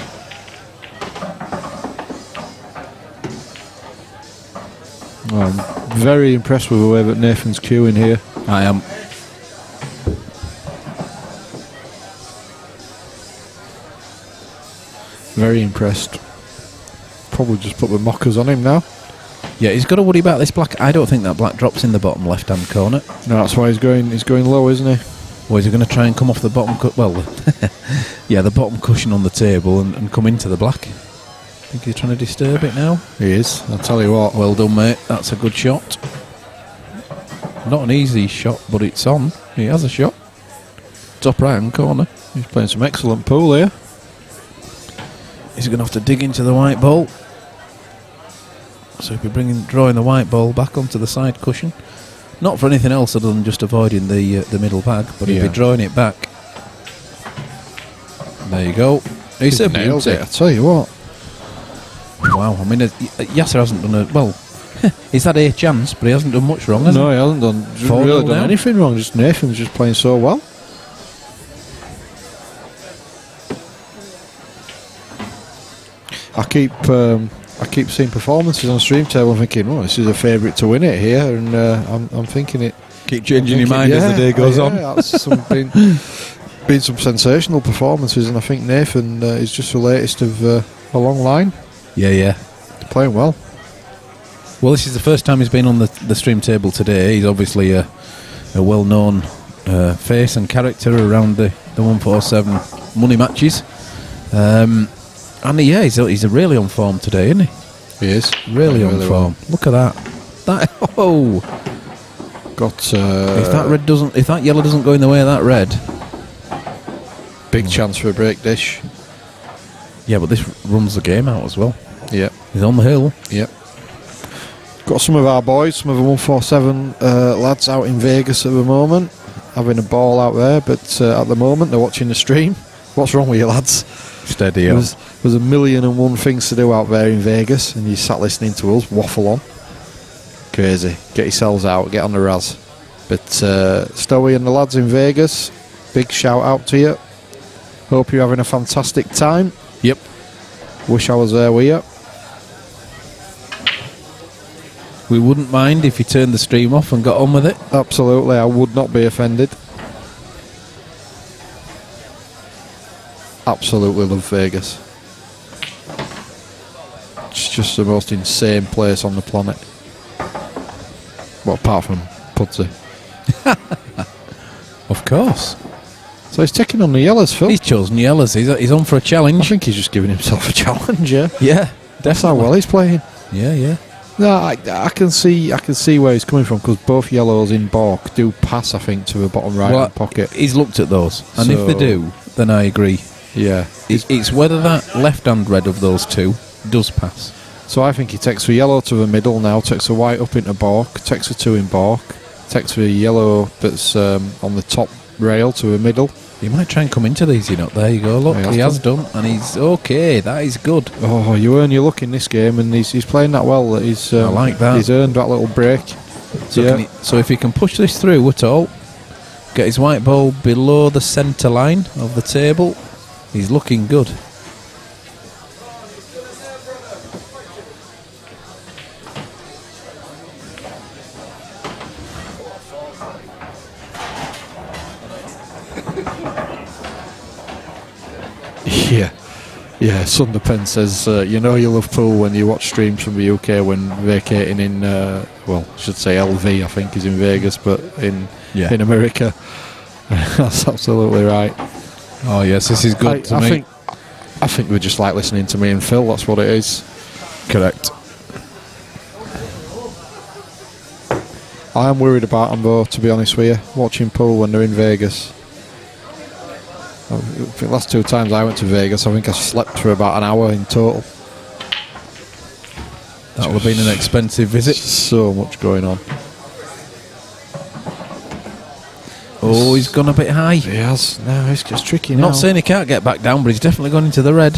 I'm very impressed with the way that Nathan's queuing here. I am. Very impressed. Probably just put the mockers on him now. Yeah, he's got to worry about this black. I don't think that black drops in the bottom left-hand corner. No, that's why he's going low, isn't he? Or is he going to try and come off the bottom? Well, yeah, the bottom cushion on the table and come into the black. Think he's trying to disturb it now? He is. I'll tell you what. Well done, mate. That's a good shot. Not an easy shot, but it's on. He has a shot. Top right hand corner. He's playing some excellent pool here. He's going to have to dig into the white ball. So he'll be drawing the white ball back onto the side cushion. Not for anything else other than just avoiding the middle bag, but he'll be drawing it back. There you go. He's nailed it, I tell you what. Wow, I mean, Yasser hasn't done well, he's had a chance, but he hasn't done much wrong, has he? No, he hasn't really done anything wrong. Just Nathan's just playing so well. I keep seeing performances on Stream Table and thinking, oh, this is a favourite to win it here, and I'm thinking it. Keep changing your mind as the day goes on. That's been some sensational performances, and I think Nathan is just the latest of a long line. Yeah. He's playing well. Well, this is the first time he's been on the Stream Table today. He's obviously a well-known face and character around the 147 money matches. And yeah, he's a really on form today, isn't he? He is really on form. Well. Look at that. Got if that yellow doesn't go in the way of that red, big chance for a break dish. Yeah, but this runs the game out as well. Yep, he's on the hill. Yep. Got some of our boys, some of the 147 lads out in Vegas at the moment, having a ball out there. But at the moment they're watching the stream. What's wrong with you, lads? Steady. There's 1,000,001 things to do out there in Vegas, and you sat listening to us waffle on. Crazy. Get yourselves out, get on the Raz. But Stowie and the lads in Vegas, big shout out to you. Hope you're having a fantastic time. Yep. Wish I was there with you. We wouldn't mind if you turned the stream off and got on with it. Absolutely, I would not be offended. Absolutely love Vegas. It's just the most insane place on the planet. Well, apart from Pudsey. Of course. So he's taking on the yellows, Phil. He's chosen yellows. He's on for a challenge. I think he's just giving himself a challenge, yeah. Yeah, that's how well he's playing. Yeah. No, I can see where he's coming from, because both yellows in Bork do pass, I think, to the bottom right pocket. He's looked at those, and if they do, then I agree. Yeah. It's whether that left-hand red of those two does pass. So I think he takes the yellow to the middle now, takes the white up into Bork, takes the two in Bork, takes the yellow that's on the top rail to the middle. He might try and come into these, There you go, look, he has done, and he's okay, that is good. Oh, you earn your luck in this game, and he's playing that well. I like that. He's earned that little break. So if he can push this through at all, get his white ball below the centre line of the table, he's looking good. Yeah, Sunderpen says, you love pool when you watch streams from the UK when vacating in, I should say LV, I think, is in Vegas, but in America. That's absolutely right. Oh, yes, this is good to me. I think we're just like listening to me and Phil, that's what it is. Correct. I am worried about them, though, to be honest with you, watching pool when they're in Vegas. I think the last two times I went to Vegas, I think I slept for about an hour in total. That would have been an expensive visit. So much going on. Oh, he's gone a bit high. He has. No, it's just tricky now. Not saying he can't get back down, but he's definitely gone into the red.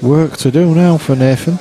Work to do now for Nathan.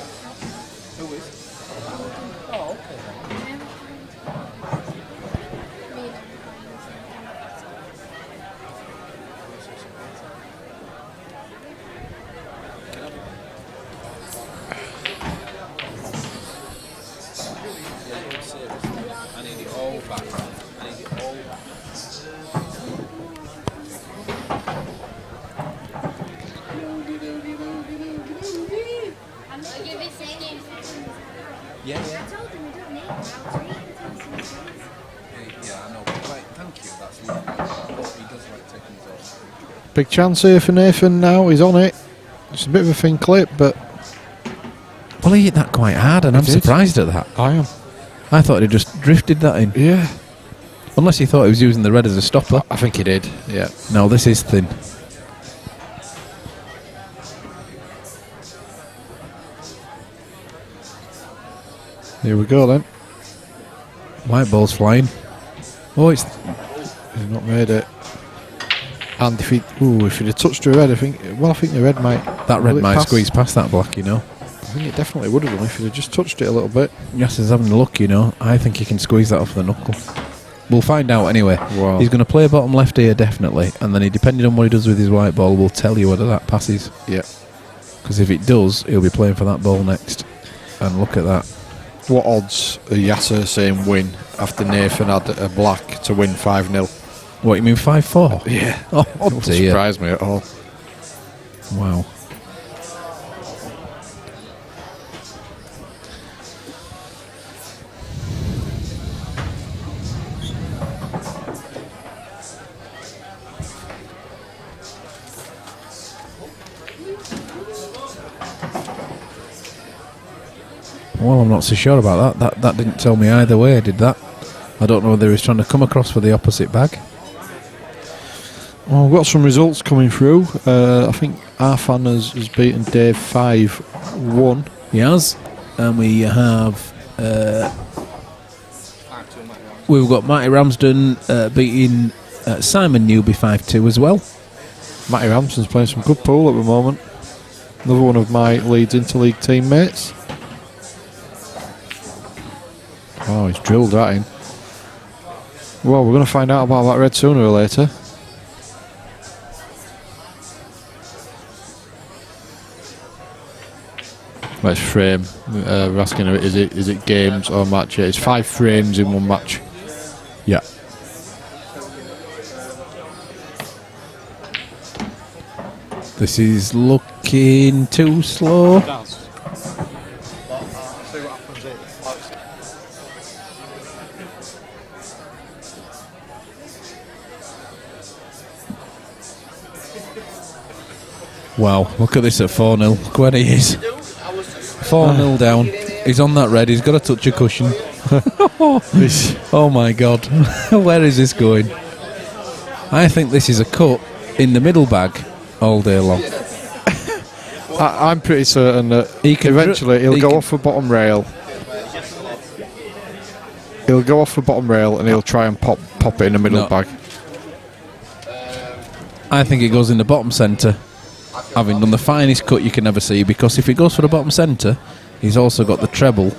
Big chance here for Nathan now. He's on it. It's a bit of a thin clip, but... Well, he hit that quite hard, and I'm did. surprised at that. I am. I thought he just drifted that in. Yeah. Unless he thought he was using the red as a stopper. I think he did, yeah. No, this is thin. Here we go then. White ball's flying. Oh, it's... He's not made it. And if he'd have touched the red, I think the red might... That red will it might pass? squeeze past that black, you know. I think it definitely would have done if he'd have just touched it a little bit. Yes, he's having a look, you know. I think he can squeeze that off the knuckle. We'll find out anyway. Wow. He's going to play bottom left here, definitely. And then, depending on what he does with his white ball, we'll tell you whether that passes. Yeah. Because if it does, he'll be playing for that ball next. And look at that. What odds are Yasser saying win after Nathan had a black to win 5-0? What, you mean 5-4? Yeah. Oh, Doesn't dear. surprise me at all. Wow. Well, I'm not so sure about that. That didn't tell me either way, did that? I don't know whether he's trying to come across for the opposite bag. Well, we've got some results coming through. I think Arfan has beaten Dave 5-1. He has. And we have... we've got Matty Ramsden beating Simon Newby 5-2 as well. Matty Ramsden's playing some good pool at the moment. Another one of my Leeds Interleague teammates. Oh, he's drilled that in. Well, we're going to find out about that red sooner or later. Let's frame. We're asking, is it games or match? It's 5 frames in one match. Yeah. This is looking too slow. See what happens here. Wow, look at this at 4-0. Look where he is. 4-0 down. He's on that red. He's got to touch a cushion. Oh my God. Where is this going? I think this is a cut in the middle bag all day long. I'm pretty certain that eventually he'll go off the bottom rail. He'll go off the bottom rail and he'll try and pop it in the middle bag. I think it goes in the bottom centre, having done the finest cut you can ever see, because if it goes for the bottom centre, he's also got the treble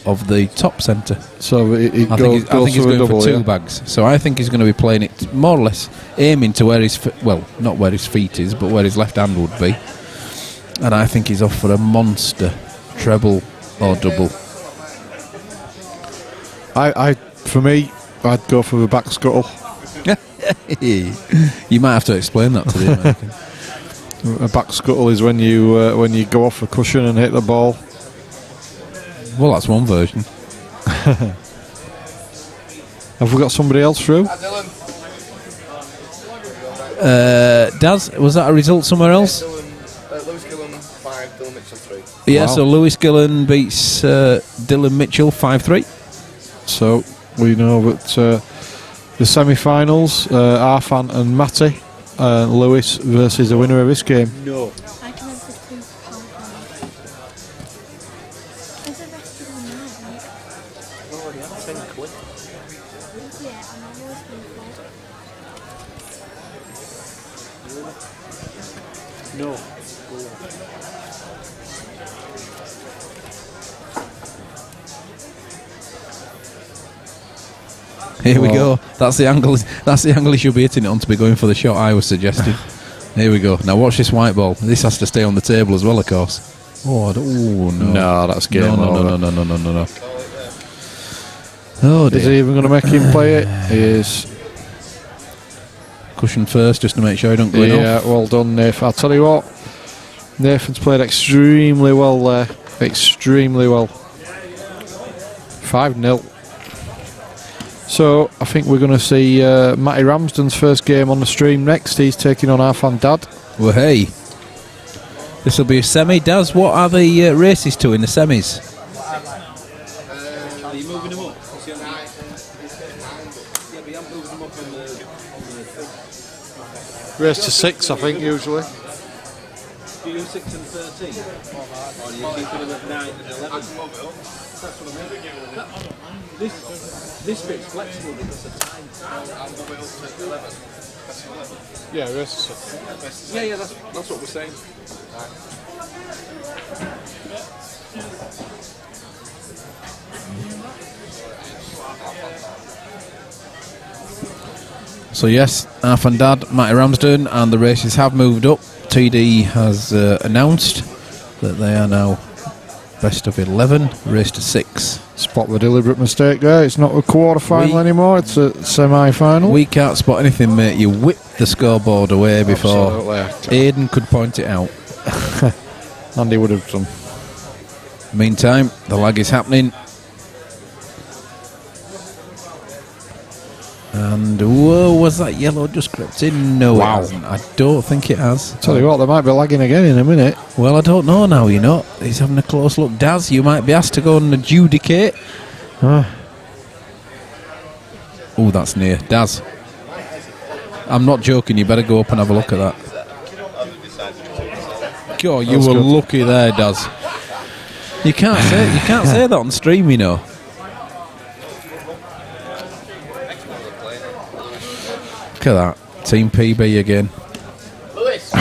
of the top centre. So I think he's going double, for 2 yeah? bags. So I think he's going to be playing it more or less aiming to where his not where his feet is, but where his left hand would be. And I think he's off for a monster treble or double. For me, I'd go for the back scuttle. You might have to explain that to the American. A back scuttle is when you go off a cushion and hit the ball. Well, that's one version. Have we got somebody else through? Daz, was that a result somewhere else? Lewis Gillen 5, Dylan Mitchell 3. Yeah, Wow. so Lewis Gillen beats Dylan Mitchell 5-3. So we know that the semi-finals, Arfan and Matty, Lewis versus the winner of this game. No. I can have the £2 Is it rest of the night? Already have 10 quid. Yeah, and I've always been told. No. Here we go. That's the angle. That's the angle he should be hitting it on to be going for the shot I was suggesting. Here we go. Now watch this white ball. This has to stay on the table as well, of course. Oh no! No, that's game over. No. Oh dear. Is he even going to make him play it? He is. Cushion first, just to make sure he don't go in Yeah, off. well done, Nathan. I'll tell you what, Nathan's played extremely well there. Extremely well. 5-0. So I think we're going to see Matty Ramsden's first game on the stream next. He's taking on Arfan Dad. Well, hey, this will be a semi. Daz, what are the races to in the semis? Are you moving them up? Yeah, but you haven't moved them up on the Race to 6, I think, usually. Do you do 6 and 13? Or do you keep them at 9 and 11? That's what I mean. This bit's flexible because of time. I'll move it up to 11. Yeah, race to 6. Yeah, that's what we're saying. So yes, Arfan Dad, Matty Ramsden, and the races have moved up. TD has announced that they are now best of 11, race to 6. Spot the deliberate mistake there. It's not a quarter final anymore, it's a semi final. We can't spot anything, mate. You whipped the scoreboard away before Absolutely. Aidan could point it out. Andy would have done. Meantime, the lag is happening. And whoa, was that yellow just crept in? No, Wow. it hasn't. I don't think it has. Tell you what, they might be lagging again in a minute. Well, I don't know now, you know. He's having a close look. Daz, you might be asked to go and adjudicate. Oh, that's near. Daz. I'm not joking, you better go up and have a look at that. God, you were lucky there, Daz. You can't say that on stream, you know. Look at that. Team PB again. Lewis!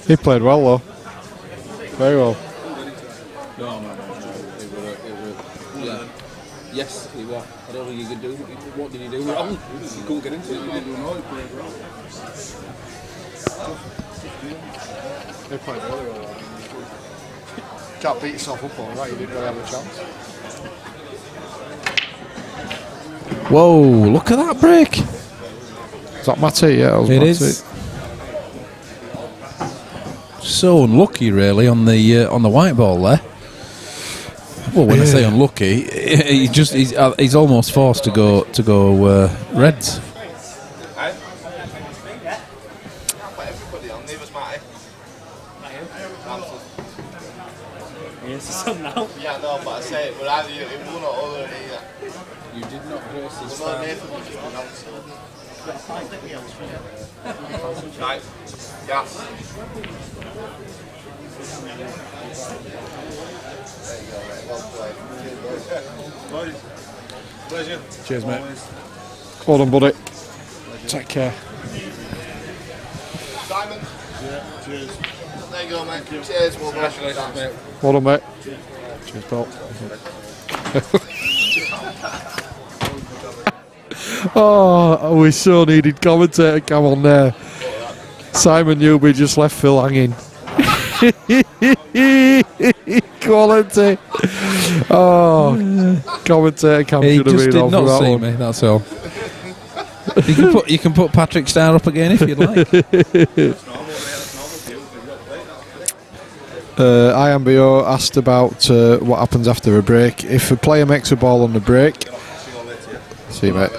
He played well, though. Very well. No. Yeah. Yes, he was. I don't think you could do. What did he do wrong? He couldn't get into it. He didn't know he played wrong. He played really well. Can't beat yourself up all right, you didn't really have a chance. Whoa, look at that break. Is that Matty? Yeah, It is. So unlucky, really, on the white ball there. Well, when I say unlucky, he's almost forced to go reds. Yeah, no, but I say, but either you won or other either. You did not verse his Well, no, Nathan was just pronounced it. Right, gas. There you go, mate. Well played. Pleasure. Cheers, mate. Well done, buddy. Take care. Simon. Yeah, cheers. There you go, mate. Cheers, well done. Congratulations, mate. Well done, mate. Cheers, pal. Oh, we so needed commentator come on there. Simon Newby just left Phil hanging. Quality. Oh, commentator cam He should have just been did on for not that see one. me, that's all. You can put Patrick Starr up again if you'd like. IMBO asked about what happens after a break. If a player makes a ball on the break, see you, mate.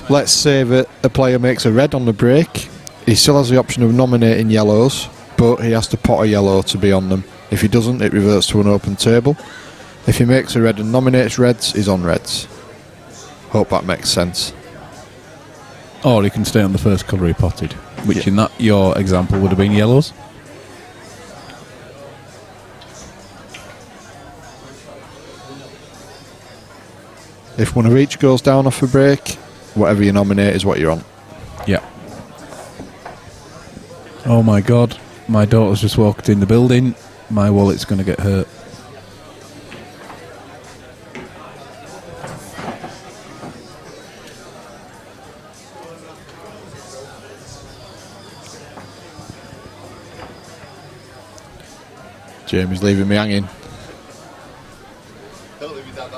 Let's say that a player makes a red on the break, he still has the option of nominating yellows, but he has to pot a yellow to be on them. If he doesn't, it reverts to an open table. If he makes a red and nominates reds, he's on reds. Hope that makes sense. Or he can stay on the first colour he potted, which in that your example would have been yellows. If one of each goes down off a break, whatever you nominate is what you're on. Yeah. Oh my god, my daughter's just walked in the building. My wallet's going to get hurt. Jamie's leaving me hanging. Don't leave me that.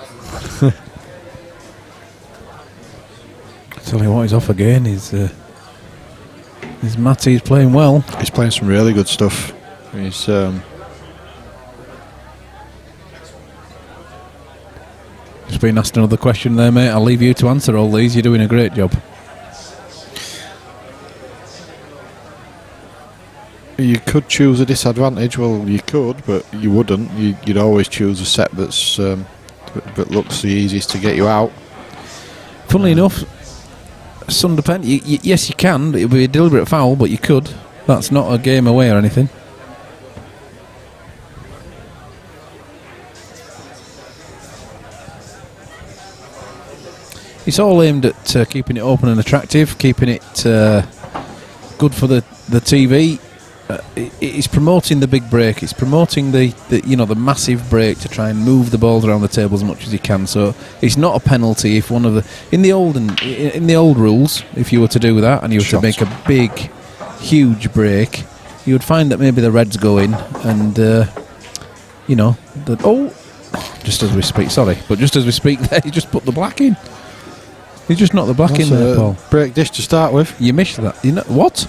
Tell you what, he's off again. He's Is Matty's playing well? He's playing some really good stuff. He's Just been asked another question there, mate. I'll leave you to answer all these. You're doing a great job. You could choose a disadvantage. Well, you could, but you wouldn't. You'd always choose a set that's that looks the easiest to get you out. Funnily enough, Sunderpen, yes, you can. It would be a deliberate foul, but you could. That's not a game away or anything. It's all aimed at keeping it open and attractive, keeping it good for the TV. It's promoting the big break. It's promoting the massive break to try and move the balls around the table as much as you can. So it's not a penalty if one of the in the old rules, if you were to do that and you were to make a big, huge break, you would find that maybe the reds go in and just as we speak. Sorry, but just as we speak, there you just put the black in. You just knocked the black in there, Paul. Break dish to start with. You missed that. You know what?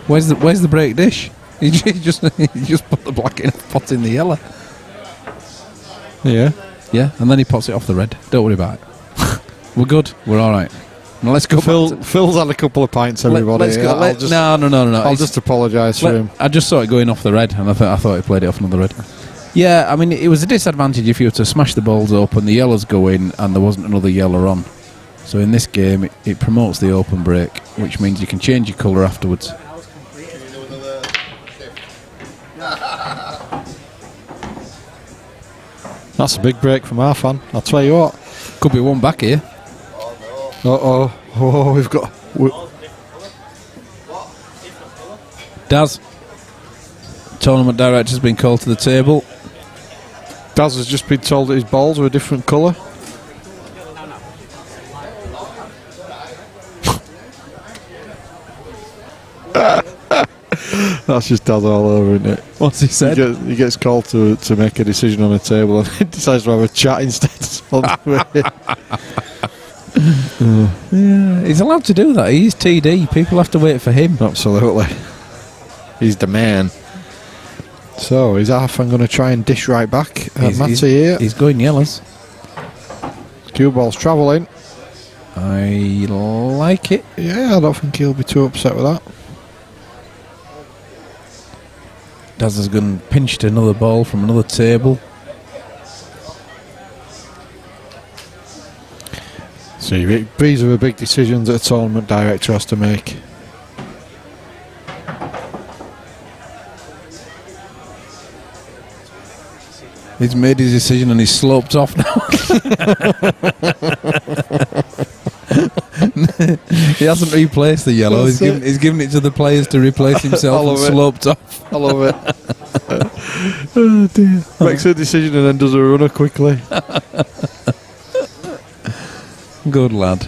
Where's the break dish? You just put the black in and pot in the yellow. Yeah. Yeah, and then he pots it off the red. Don't worry about it. We're good. We're all right. Now let's go. Phil's had a couple of pints, everybody. Let's go. No. I'll just apologise for him. I just saw it going off the red, and I thought he played it off another red. Yeah, I mean, it was a disadvantage if you were to smash the balls open, the yellows go in, and there wasn't another yellow on. So in this game, it promotes the open break, which means you can change your colour afterwards. That's a big break from our fan. I'll tell you what. Could be one back here. Oh, we've got. Daz, tournament director's been called to the table. Daz has just been told that his balls are a different colour. That's just Daz all over, isn't it? What's he said? He gets called to make a decision on a table and he decides to have a chat instead. Yeah, he's allowed to do that. He's TD. People have to wait for him. Absolutely. He's the man. So, is Arfan going to try and dish right back at Matty here? He's going yellows. Cue ball's travelling. I like it. Yeah, I don't think he'll be too upset with that. Daz has gone pinched another ball from another table. See, these are the big decisions that a tournament director has to make. He's made his decision and he's sloped off now. He hasn't replaced the yellow. He's given it to the players to replace himself and sloped off. I love it. Oh dear. Makes a decision and then does a runner quickly. Good lad.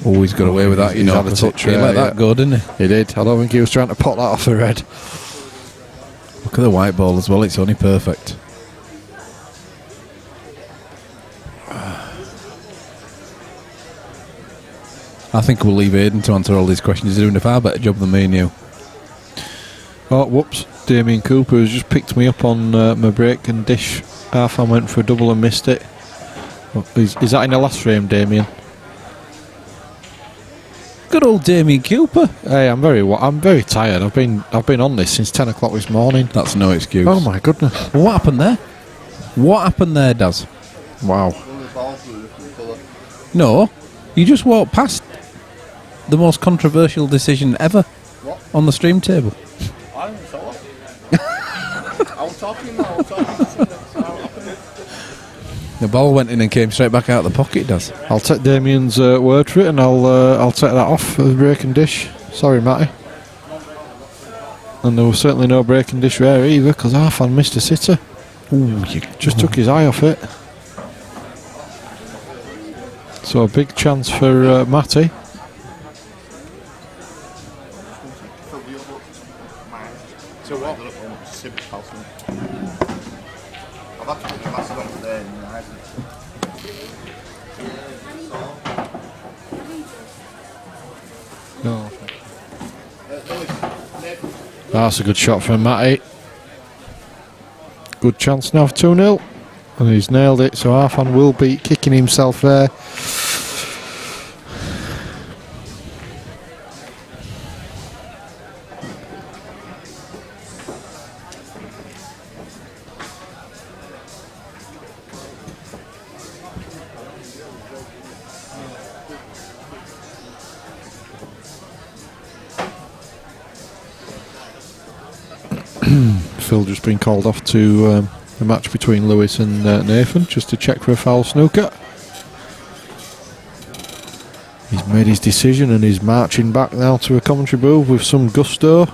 Oh, he's got away with that, you know. Had a touch, he let that go, didn't he? He did. I don't think he was trying to pot that off the red. Look at the white ball as well. It's only perfect. I think we'll leave Aidan to answer all these questions. He's doing a far better job than me and you. Oh, whoops. Damien Cooper has just picked me up on my break and dish. Arfan went for a double and missed it. Is that in the last frame, Damien? Good old Damien Cooper. Hey, I'm very tired. I've been on this since 10 o'clock this morning. That's no excuse. Oh my goodness. What happened there? What happened there, Daz? Wow. No, you just walked past the most controversial decision ever on the stream table. I didn't saw it. I was talking now. The ball went in and came straight back out of the pocket, Daz. I'll take Damien's word for it, and I'll take that off for the break and dish. Sorry, Matty. And there was certainly no break and dish there either, because Arfan missed a sitter. Ooh, just took his eye off it. So a big chance for Matty. So what? That's a good shot from Matty. Good chance now for 2-0. And he's nailed it, so Arfan will be kicking himself there. Phil just been called off to the match between Lewis and Nathan, just to check for a foul snooker. He's made his decision and he's marching back now to a commentary booth with some gusto.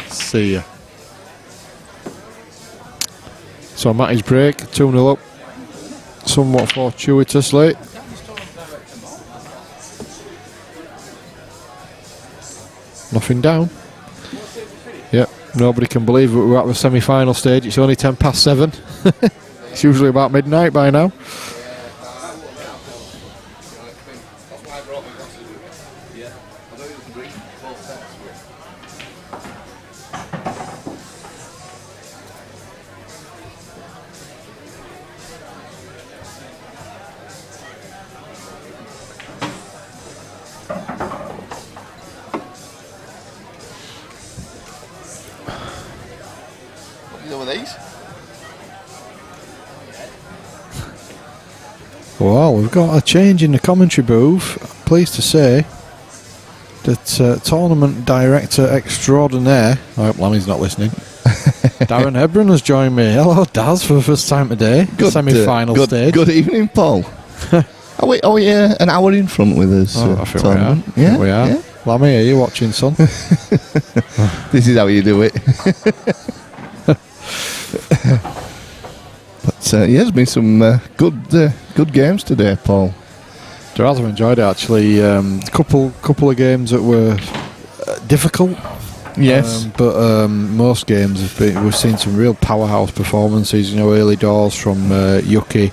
See ya. So Matty's break, 2-0 up. Somewhat fortuitously. Nothing down. Yep, nobody can believe we're at the semi-final stage. It's only 7:10. It's usually about midnight by now. Well, we've got a change in the commentary booth. Pleased to say that tournament director extraordinaire, I hope Lammy's not listening, Darren Hebron has joined me. Hello, Daz, for the first time today. Good, semi-final stage. Good evening, Paul. Are we an hour in front with us? I think tournament? we are. Yeah, we are. yeah. Lammy, are you watching, son? This is how you do it. But yeah, there's been some good games today, Paul. There has, I've enjoyed it actually. Couple of games that were difficult. Yes, but most games we've seen some real powerhouse performances. You know, early doors from Yuki.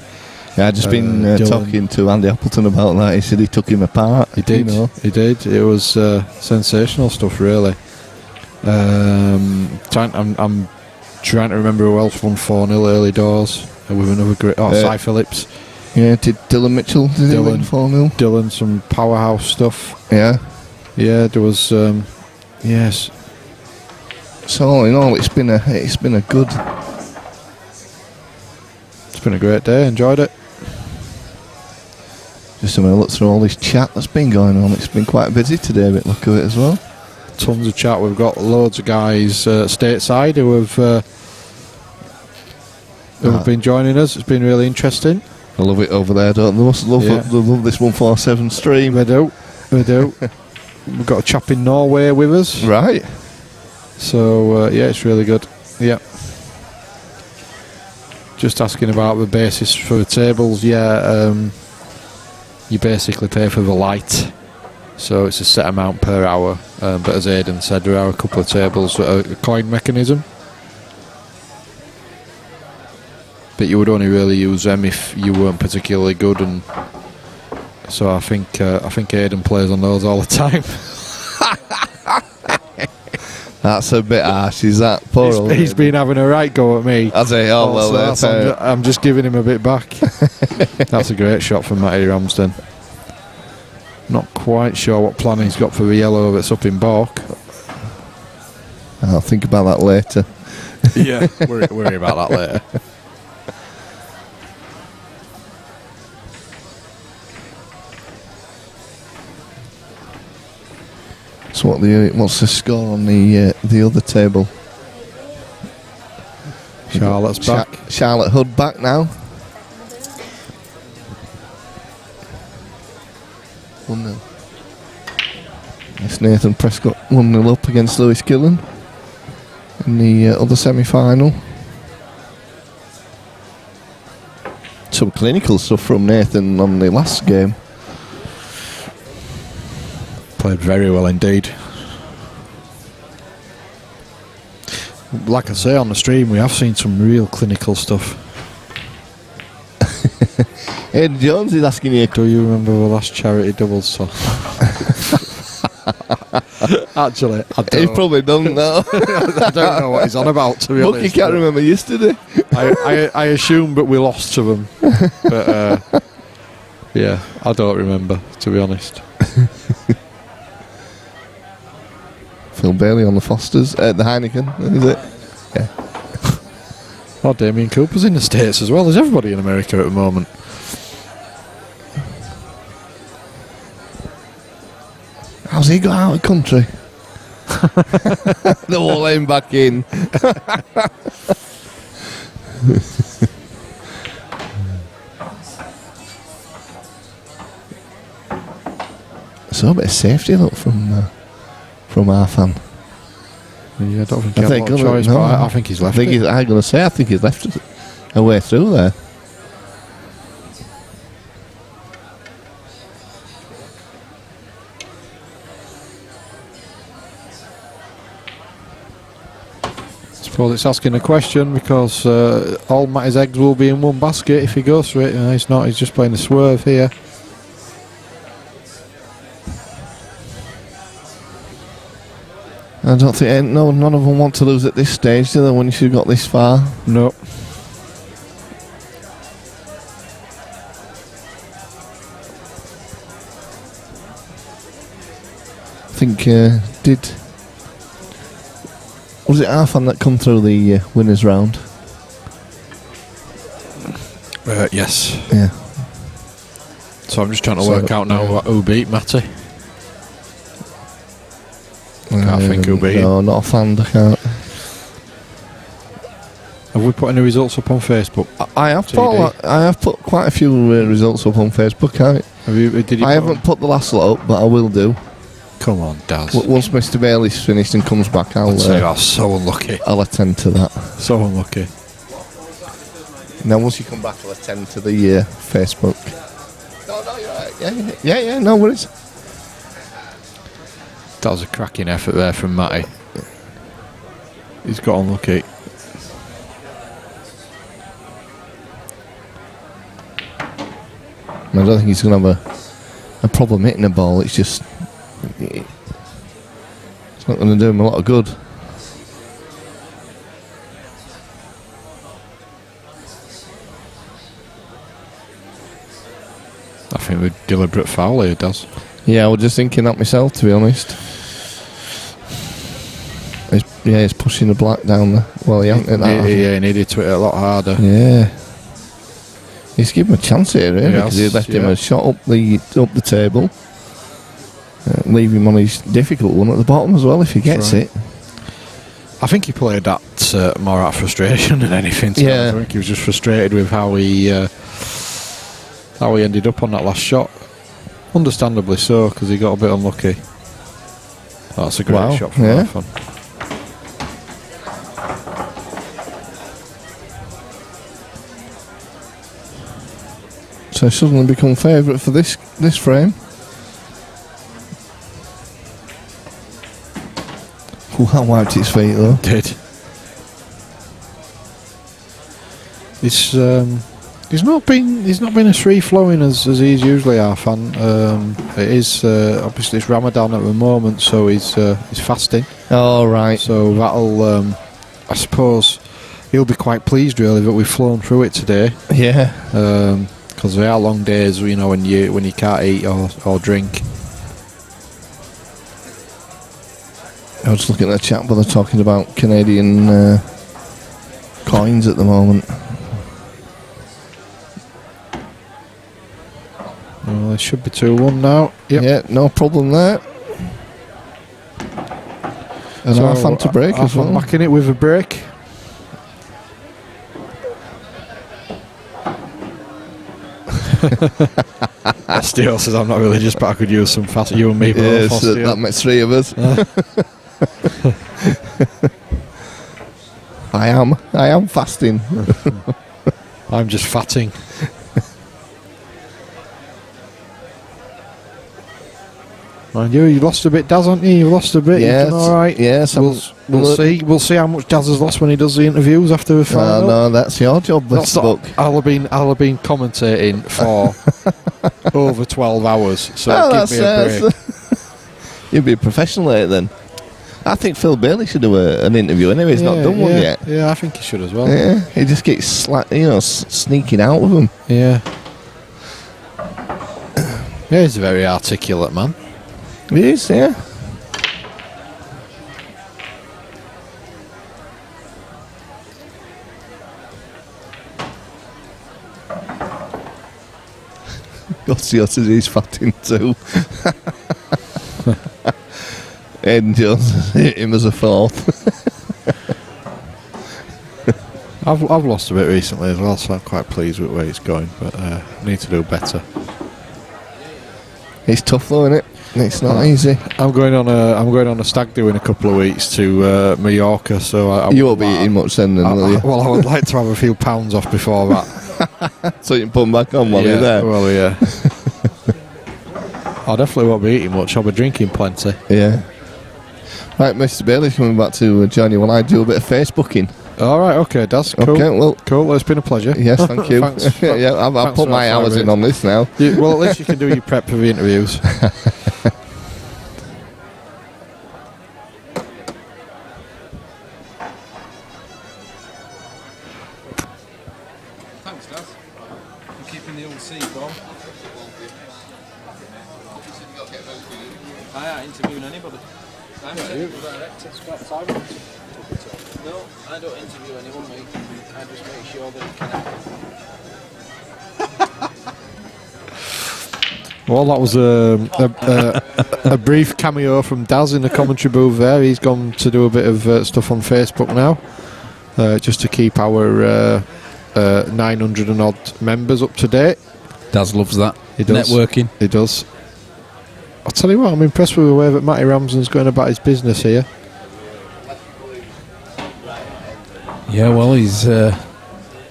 Yeah, I've just been talking to Andy Appleton about that. He said he took him apart. He did. You know. He did. It was sensational stuff, really. I'm trying to remember who else won 4-0 early doors with another great. Cy Phillips. Yeah, did Dylan Mitchell? Did he win 4-0? Dylan, some powerhouse stuff. Yeah. Yeah, there was. Yes. So all in all, it's been a good. It's been a great day. Enjoyed it. Just having a look through all this chat that's been going on. It's been quite busy today, a bit look of it as well. Tons of chat. We've got loads of guys stateside who have been joining us. It's been really interesting. I love it over there, don't they? They love this 147 stream. They do. We've got a chap in Norway with us. Right. So yeah, it's really good. Yeah. Just asking about the basis for the tables. Yeah, you basically pay for the light, so it's a set amount per hour. But as Aidan said, there are a couple of tables that are a coin mechanism, but you would only really use them if you weren't particularly good, and so I think Aidan plays on those all the time. That's a bit harsh, is that? Poor He's been having a right go at me. Has he? Oh, well, so I'm just giving him a bit back. That's a great shot from Matty Ramsden. Not quite sure what plan he's got for the yellow that's up in Bork. I'll think about that later. Yeah, worry about that later. So what's the score on the other table? Charlotte's back. Charlotte Hood back now. 1-0. It's Nathan Prescott 1-0 up against Lewis Gillen in the other semi-final. Some clinical stuff from Nathan on the last game. Played very well indeed. Like I say on the stream, we have seen some real clinical stuff. Ed Jones is asking you. Do you remember the last charity doubles toss? Actually, I He's don't. probably done now. I don't know what he's on about, to be Look, you honest. can't remember yesterday. I assume, but we lost to them. But yeah, I don't remember, to be honest. Phil Bailey on the Fosters, the Heineken, is it? Yeah. Oh, Damien Cooper's in the States as well. There's everybody in America at the moment. How's he got out of the country? They're all letting him back in. So a bit of safety look from our fan. Yeah, I don't think I he had a think lot of choice, no, but I think he's left it. I'm going to say I think he's left it a way through there. I suppose it's asking a question because all Matty's eggs will be in one basket if he goes for it. He's not. He's just playing the swerve here. I don't think none of them want to lose at this stage, do they? When you've got this far. No. I think was it Arfan that come through the winners round? Yes. Yeah. So I'm just trying to So, work out now who beat Matty. Can't think who beat him. No, not a fan. I can't. Have we put any results up on Facebook? I have TD? I have put quite a few results up on Facebook. Have you? Did you? I haven't put the last lot up, but I will do. Come on, Daz. Once Mr. Bailey's finished and comes back, I'll so unlucky. I'll attend to that. So unlucky. Now, once you come back, I'll attend to the Facebook. No, you're right. Yeah, no worries. That was a cracking effort there from Matty. He's got unlucky. I don't think he's going to have a problem hitting the ball. It's just it's not going to do him a lot of good. I think we're deliberate foul here, Daz. Yeah, I was just thinking that myself, to be honest. He's pushing the black down there. Well, he hasn't hit that. Yeah, he needed to hit it a lot harder. Yeah. He's given him a chance here, really, Yes, because he left him a shot up the table. Leave him on his difficult one at the bottom as well if he gets it. I think he played that more out of frustration than anything. Yeah. I think he was just frustrated with how he ended up on that last shot. Understandably so, because he got a bit unlucky. Oh, that's a great shot from Arfan. So suddenly become favourite for this frame. Ooh, that wiped its feet though. Did. He's not been as free flowing as he's usually Arfan. It is obviously it's Ramadan at the moment, so he's fasting. Oh right. So that'll I suppose he'll be quite pleased really that we've flown through it today. Yeah. Because there are long days, you know, when you can't eat or drink. I was looking at the chat, but they're talking about Canadian coins at the moment. Well, it should be 2-1 now. Yep. Yeah, no problem there. And So Arfan to break as well. Back in it with a break. Steel says I'm not religious, but I could use some fast. You and me both. Yes, that makes three of us. I am fasting. I'm just fatting. Mind you lost a bit, Daz, haven't you? You lost a bit. Yeah, You've done all right. yes, we'll see. We'll see how much Daz has lost when he does the interviews after the final. No, that's your job, That's Mr. Buck. I'll have been commentating for over 12 hours. So give me a break. You'd be a professional at it then. I think Phil Bailey should do an interview anyway. He's not done one yet. Yeah, I think he should as well. Yeah, he just gets sneaking out of them. Yeah. Yeah, he's a very articulate man. He is, yeah. Gossiot says he's fatting too. Ed Jones hit him as a fourth. I've lost a bit recently as well, so I'm quite pleased with where it's going, but I need to do better. It's tough though, isn't it? It's not easy. I'm going on a stag do in a couple of weeks to Mallorca, so you won't be eating much then, will you? Well, I would like to have a few pounds off before that. So you can put them back on while you're there. Well, yeah. I definitely won't be eating much. I'll be drinking plenty. Yeah. Right, Mr. Bailey's coming back to join you while I do a bit of Facebooking. All right, okay, Daz. Cool. Okay, well, cool. It's been a pleasure. Yes, thank you. Thanks. Yeah, I've put my hours in on this now. Well, at least you can do your prep for the interviews. Thanks, Daz. For keeping the old seat warm. I ain't interviewing anybody. I'm the director. No, I don't interview anyone, mate. I just make sure that it can happen. Well, that was a brief cameo from Daz in the commentary booth there. He's gone to do a bit of stuff on Facebook now, just to keep our 900 and odd members up to date. Daz loves that. He does. Networking. He does. I'll tell you what, I'm impressed with the way that Matty Ramsden's going about his business here. Yeah, well, he's... Does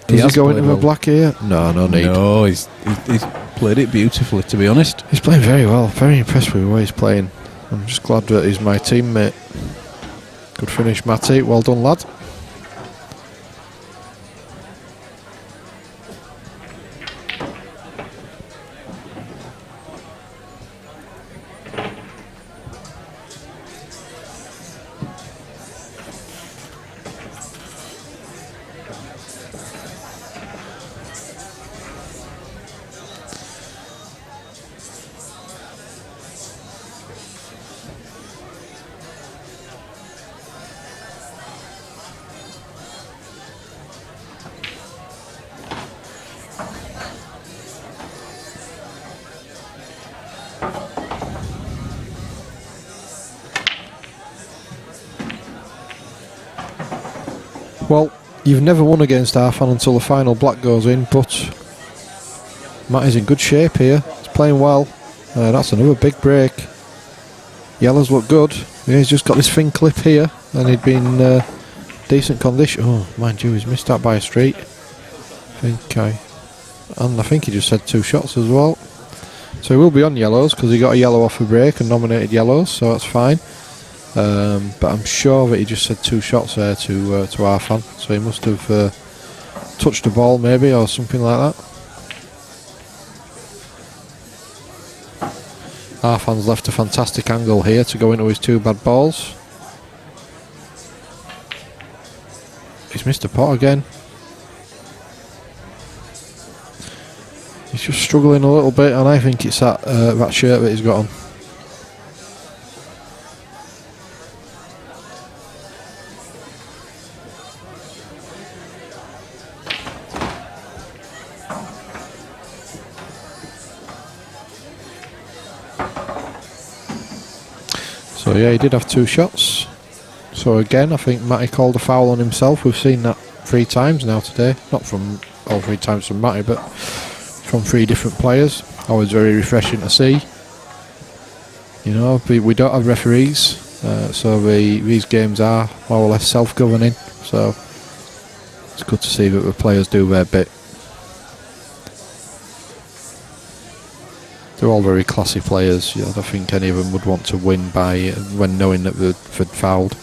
he go into the black here? No need. No, he's played it beautifully, to be honest. He's playing very well. Very impressed with the way he's playing. I'm just glad that he's my teammate. Good finish, Matty. Well done, lad. Well, you've never won against Arfan until the final black goes in, but Matty's in good shape here. He's playing well. That's another big break. Yellows look good. Yeah, he's just got this fin clip here, and he'd been decent condition. Oh, mind you, he's missed out by a street. I think he just had 2 shots as well. So he will be on yellows because he got a yellow off a break and nominated yellows, so that's fine. But I'm sure that he just said 2 shots there to Arfan, so he must have touched the ball maybe or something like that. Arfan's left a fantastic angle here to go into his 2 bad balls. He's missed a pot again. He's just struggling a little bit, and I think it's that shirt that he's got on. So yeah, he did have 2 shots. So again, I think Matty called a foul on himself. We've seen that 3 times now today. Not from all 3 times from Matty, but from 3 different players. Always very refreshing to see. You know, we don't have referees, so these games are more or less self-governing. So it's good to see that the players do their bit. They're all very classy players. I don't think any of them would want to win by when knowing that they'd fouled.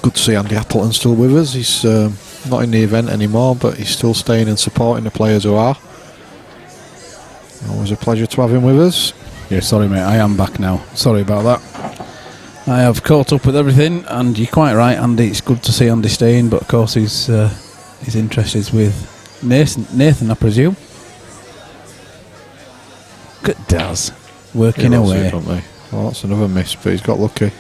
Good to see Andy Appleton still with us. He's not in the event anymore, but he's still staying and supporting the players who are. Always a pleasure to have him with us. Yeah, sorry mate, I am back now. Sorry about that. I have caught up with everything, and you're quite right, Andy. It's good to see Andy staying, but of course his interest is with Nathan, I presume. Look at Daz working away. Well, that's another miss, but he's got lucky.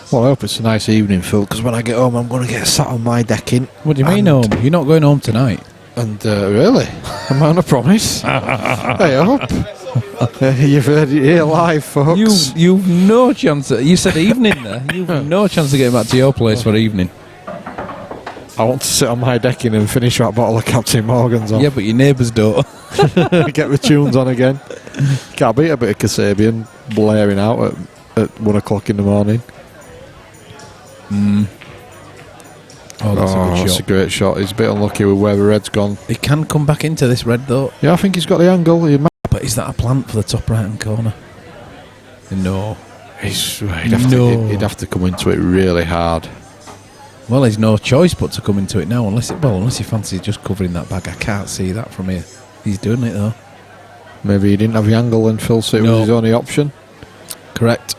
Well, I hope it's a nice evening, Phil, because when I get home I'm going to get sat on my decking. What do you mean home? You're not going home tonight? And really? Am I on a promise? I hope. You've heard it here live, folks. You've no chance. You said evening there. You've no chance of getting back to your place for evening. I want to sit on my decking and finish that bottle of Captain Morgan's off. Yeah, but your neighbours don't. Get the tunes on again. Can't beat a bit of Kasabian blaring out at 1 o'clock in the morning. Oh, that's a good shot. That's a great shot. He's a bit unlucky with where the red's gone. He can come back into this red though. Yeah, I think he's got the angle. But is that a plant for the top right hand corner? No. He'd have to come into it really hard. Well, there's no choice but to come into it now, unless he fancies just covering that bag. I can't see that from here. He's doing it though. Maybe he didn't have the angle and Phil said it was his only option. Correct.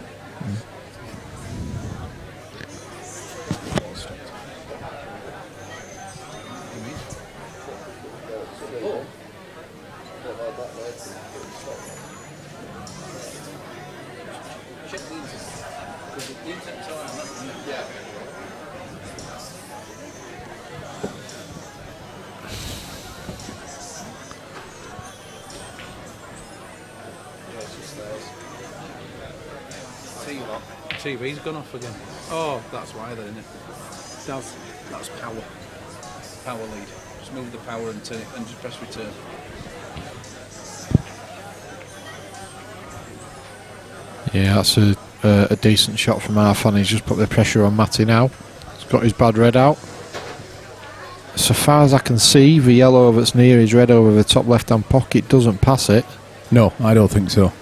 TV's gone off again. Oh, that's why then, isn't it? That's power. Power lead. Just move the power and turn it and just press return. Yeah, that's a decent shot from Arfan. He's just put the pressure on Matty now. He's got his bad red out. So far as I can see, the yellow that's near his red over the top left-hand pocket doesn't pass it. No, I don't think so.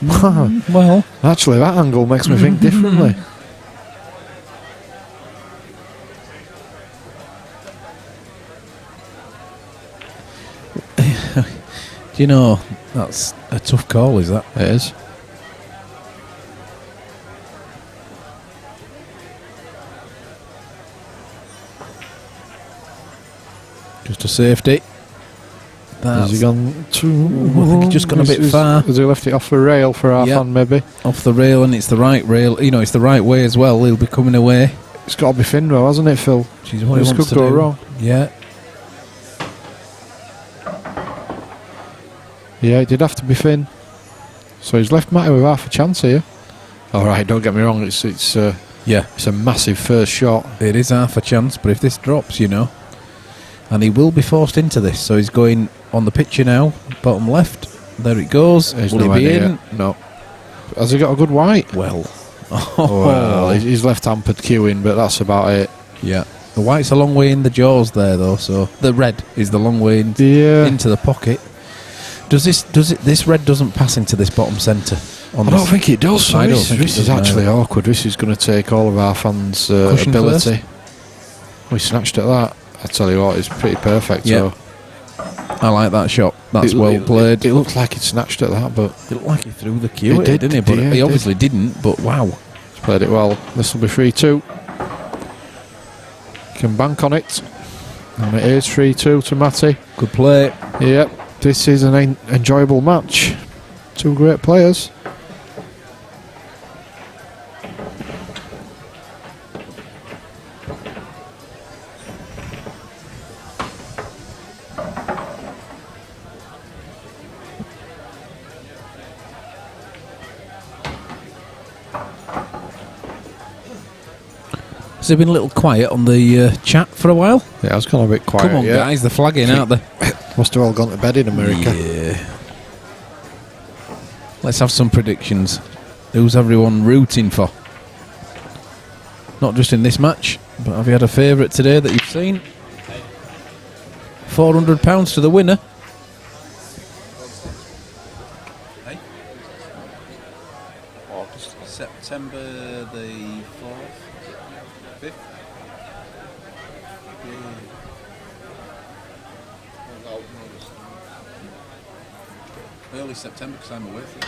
Well, actually, that angle makes me think differently. Do you know, that's a tough call, is that? It is. Just a safety. Has he gone too? I think he's just gone a bit far. Has he left it off the rail for Arfan, maybe? Off the rail, and it's the right rail. You know, it's the right way as well. He'll be coming away. It's got to be thin though, hasn't it, Phil? She's what this could go wrong. Yeah. Yeah, it did have to be thin. So he's left Matty with half a chance here. All right, don't get me wrong. It's a massive first shot. It is half a chance, but if this drops, you know, and he will be forced into this. So he's going on the picture now, bottom left. There it goes. Will he be in? No. Has he got a good white? Well, well, he's left hampered queuing, but that's about it. Yeah. The white's a long way in the jaws there, though. So the red is the long way into the pocket. This red doesn't pass into this bottom centre? I don't think it does. I don't think this is actually awkward. This is going to take all of our fans' ability. We snatched at that. I tell you what, it's pretty perfect. Yeah. So. I like that shot. That's well played. It looked like he snatched at that, but it looked like he threw the cue, didn't he? But he obviously didn't. But wow, he's played it well. This will be 3-2. Can bank on it, and it is 3-2 to Matty. Good play. Yep. This is an enjoyable match. Two great players. Has it been a little quiet on the chat for a while? Yeah, it's gone a bit quiet. Come on, yeah. guys, they're flagging, aren't they? Must have all gone to bed in America. Yeah. Let's have some predictions. Who's everyone rooting for? Not just in this match, but have you had a favourite today that you've seen? £400 to the winner. September the 4th, 5th. Early September, because I'm away from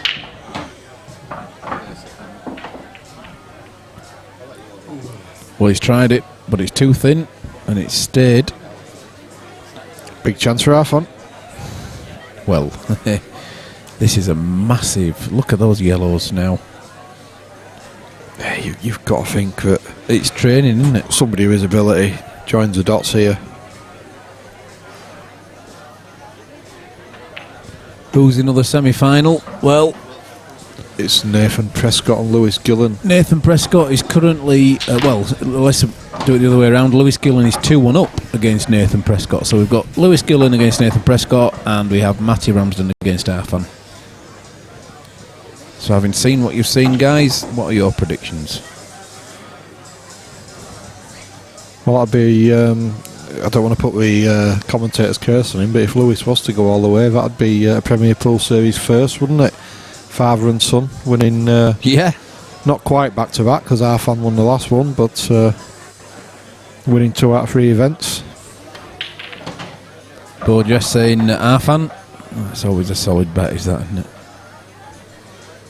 Well, he's tried it, but it's too thin, and it's stayed. Big chance for our fun. Well, this is a massive... Look at those yellows now. Yeah, you've got to think that It's training, isn't it? somebody with ability joins the dots here. Who's in another semi-final? Well, It's Nathan Prescott and Lewis Gillen. Nathan Prescott is currently... let's do it the other way around. Lewis Gillen is 2-1 up against Nathan Prescott. So we've got Lewis Gillen against Nathan Prescott, and we have Matty Ramsden against Arfan. So having seen what you've seen, guys, what are your predictions? Well, that'd be... I don't want to put the commentator's curse on him, but if Lewis was to go all the way, that'd be a Premier Pool Series first, wouldn't it? Father and son winning... Yeah. Not quite back-to-back, because Arfan won the last one, but winning 2 out of 3 events. Bo just saying Arfan. That's always a solid bet, is that, isn't it?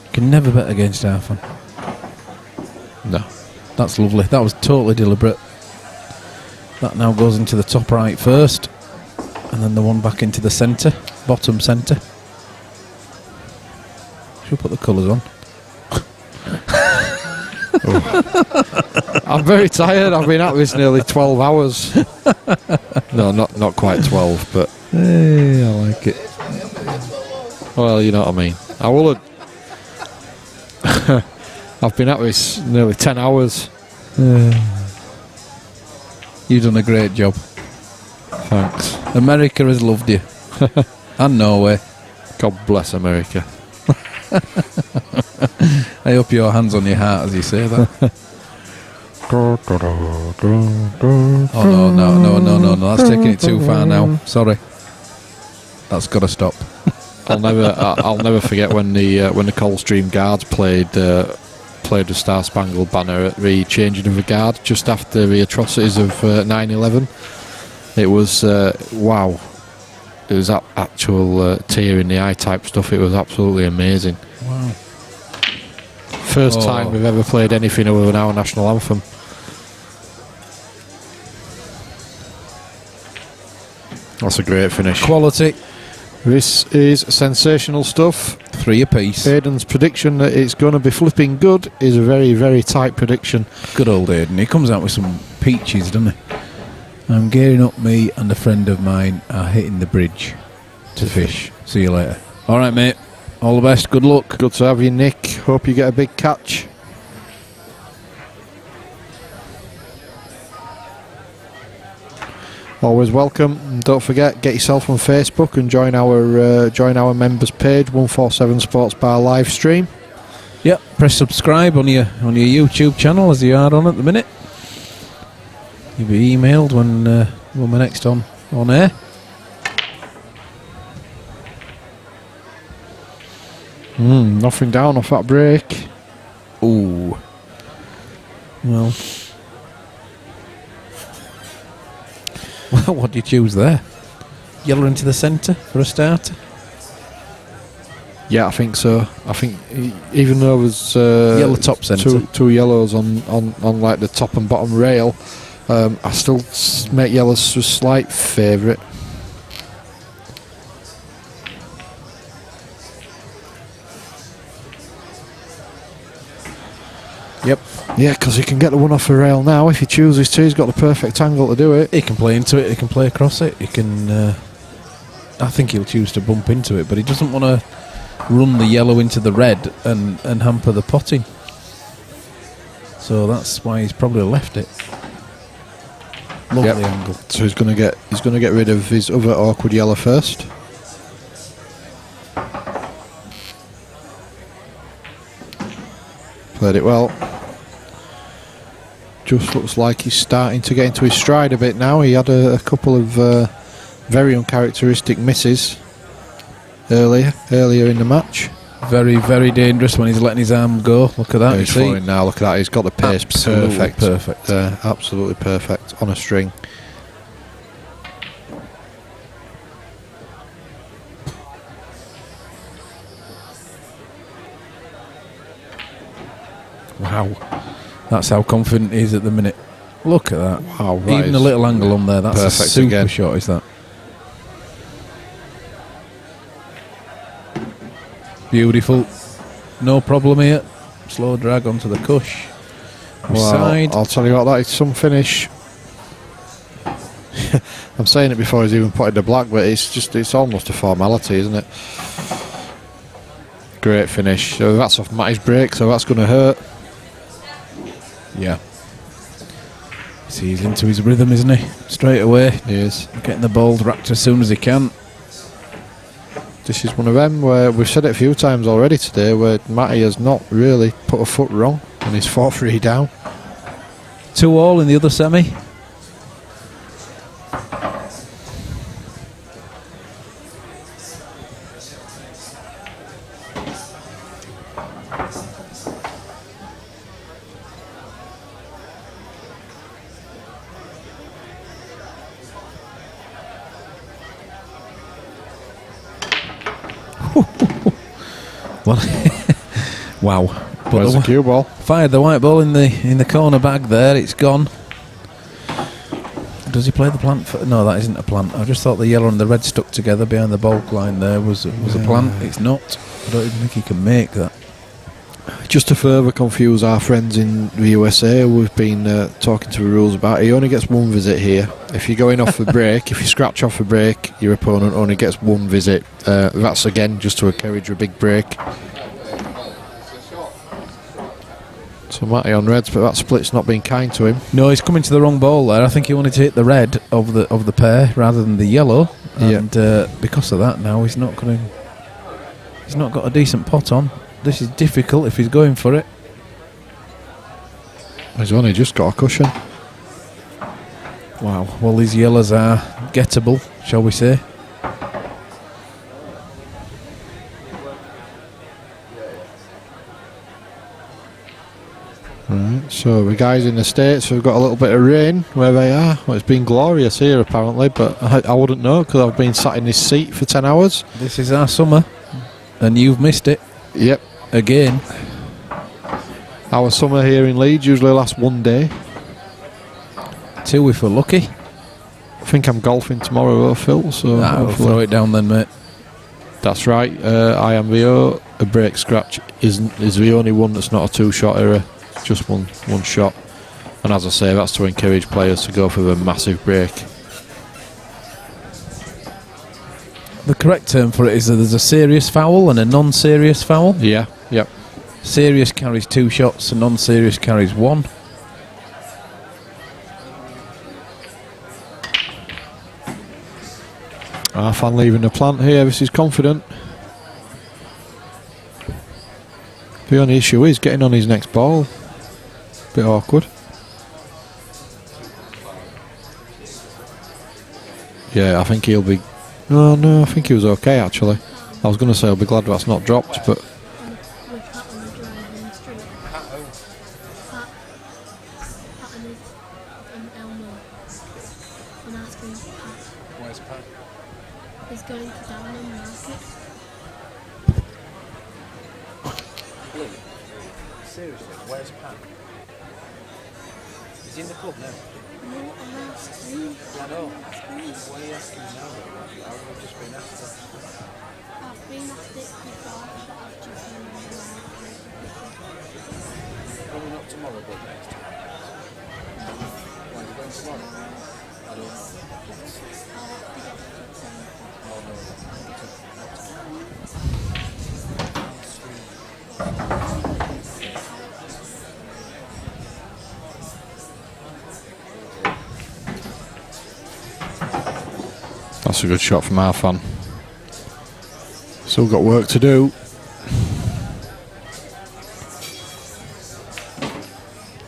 You can never bet against Arfan. No. That's lovely. That was totally deliberate. That now goes into the top right first, and then the one back into the centre, bottom centre. Should we put the colours on? I'm very tired. I've been at this nearly 12 hours. No, not quite 12, but... Hey, I like it. Well, you know what I mean. I will have... I've been at this nearly 10 hours. You've done a great job. Thanks. America has loved you. And Norway. God bless America. I hope your hand's on your heart as you say that. Oh, no. That's taking it too far now. Sorry. That's got to stop. I'll never forget when the Coldstream Guards played the Star Spangled Banner at the changing of the guard just after the atrocities of 9/11. It was wow. It was actual tear in the eye type stuff. It was absolutely amazing. Wow. First time we've ever played anything other than our national anthem. That's a great finish. Quality. This is sensational stuff. 3 apiece. Aiden's prediction that it's going to be flipping good is a very, very tight prediction. Good old Aiden. He comes out with some peaches, doesn't he? I'm gearing up. Me and a friend of mine are hitting the bridge to fish. See you later. All right, mate. All the best. Good luck. Good to have you, Nick. Hope you get a big catch. Always welcome. And don't forget, get yourself on Facebook and join our members page, 147 Sports Bar live stream. Yep. Press subscribe on your YouTube channel as you are on at the minute. You'll be emailed when we're next on air. Nothing down off that break. Ooh. Well, what do you choose there? Yellow into the centre for a starter? Yeah, I think so. I think even though there's yellow top centre, two yellows on like the top and bottom rail, I still make yellows a slight favourite. Yep. Yeah, because he can get the one off the rail now if he chooses to. He's got the perfect angle to do it. He can play into it, he can play across it, he can... I think he'll choose to bump into it, but he doesn't want to run the yellow into the red and hamper the potting. So that's why he's probably left it. Lovely angle. So he's going to get rid of his other awkward yellow first. Played it well. Just looks like he's starting to get into his stride a bit now. He had a couple of very uncharacteristic misses earlier in the match. Very, very dangerous when he's letting his arm go. Look at that. He's falling now. Look at that. He's got the pace Absolutely perfect. Absolutely perfect on a string. Wow. That's how confident he is at the minute. Look at that. Wow. That Even a little angle on there. That's perfect a super again. shot, is that? Beautiful. No problem here. Slow drag onto the cush. Side. I'll tell you what, that is some finish. I'm saying it before he's even putting the black, but it's almost a formality, isn't it? Great finish. So that's off Matty's break, so that's going to hurt. Yeah. See, he's into his rhythm, isn't he? Straight away. He is. Getting the balls racked as soon as he can. This is one of them where we've said it a few times already today, where Matty has not really put a foot wrong and he's 4-3 down. 2-all in the other semi. Wow. But Where's the cue ball? Fired the white ball in the corner bag there. It's gone. Does he play the plant? No, that isn't a plant. I just thought the yellow and the red stuck together behind the bulk line there was a plant. It's not. I don't even think he can make that. Just to further confuse our friends in the USA, we've been talking to the rules about, he only gets one visit here. If you're going off a break, if you scratch off a break, your opponent only gets one visit. That's again just to encourage a big break. So Matty on reds, but that split's not been kind to him. No, he's coming to the wrong ball there. I think he wanted to hit the red of the pair rather than the yellow, and because of that, now he's not got a decent pot on. This is difficult if he's going for it. He's only just got a cushion. Wow. Well, these yellows are gettable, shall we say? Right, so the guys in the States have got a little bit of rain where they are. Well, it's been glorious here apparently, but I wouldn't know because I've been sat in this seat for 10 hours. This is our summer, and you've missed it. Yep. Again. Our summer here in Leeds usually lasts one day. 2 if we're lucky. I think I'm golfing tomorrow though, Phil, so We'll throw it down then, mate. That's right. I am the a break scratch is the only one that's not a 2-shot error. Just one shot, and as I say, that's to encourage players to go for the massive break. The correct term for it is that there's a serious foul and a non-serious foul. Yeah, yep. Serious carries 2 shots, and non-serious carries 1. Fan leaving the plant here. This is confident. The only issue is getting on his next ball. Bit awkward. Yeah, I think he'll be... Oh no, I think he was okay actually. I was going to say I'll be glad that's not dropped, but... He's going to down in the market. Seriously, where's Pat? Is he in the club now? No, on our screen. I know. Why are you asking me now? I would have just been asked that. I've been asked it before, but I've just been on the market. Probably not tomorrow, but next time. Why are you going tomorrow? I don't know. Oh no, That's a good shot from our fan. Still got work to do.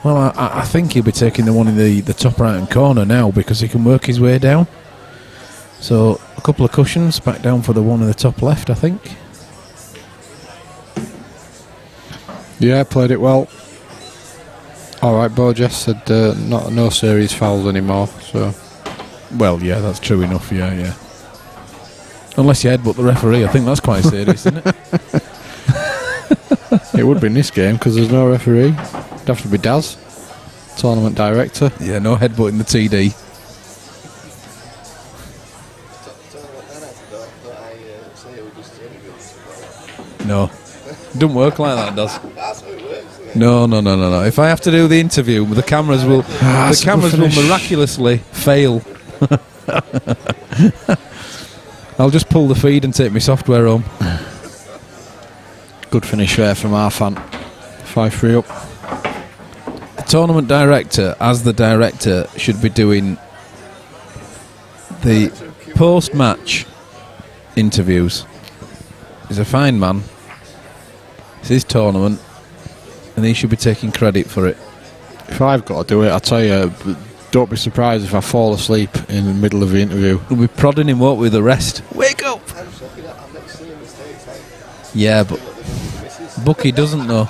Well, I think he'll be taking the one in the top right-hand corner now because he can work his way down. So a couple of cushions, back down for the one in the top left, I think. Yeah, played it well. All right, Burgess said no series fouls anymore. So, well, yeah, that's true enough. Yeah. Unless you headbutt the referee, I think that's quite serious, isn't it? it would be in this game because there's no referee. It'd have to be Daz, tournament director. Yeah, no headbutting the TD. No, don't work like that, does? No. If I have to do the interview, the cameras will miraculously fail. I'll just pull the feed and take my software home. Good finish there from our fan. 5-3 up. The tournament director, as the director, should be doing the post-match interviews. He's a fine man. It's his tournament, and he should be taking credit for it. If I've got to do it, I tell you, don't be surprised if I fall asleep in the middle of the interview. We'll be prodding him up with the rest. Wake up! Yeah, but Bucky doesn't know.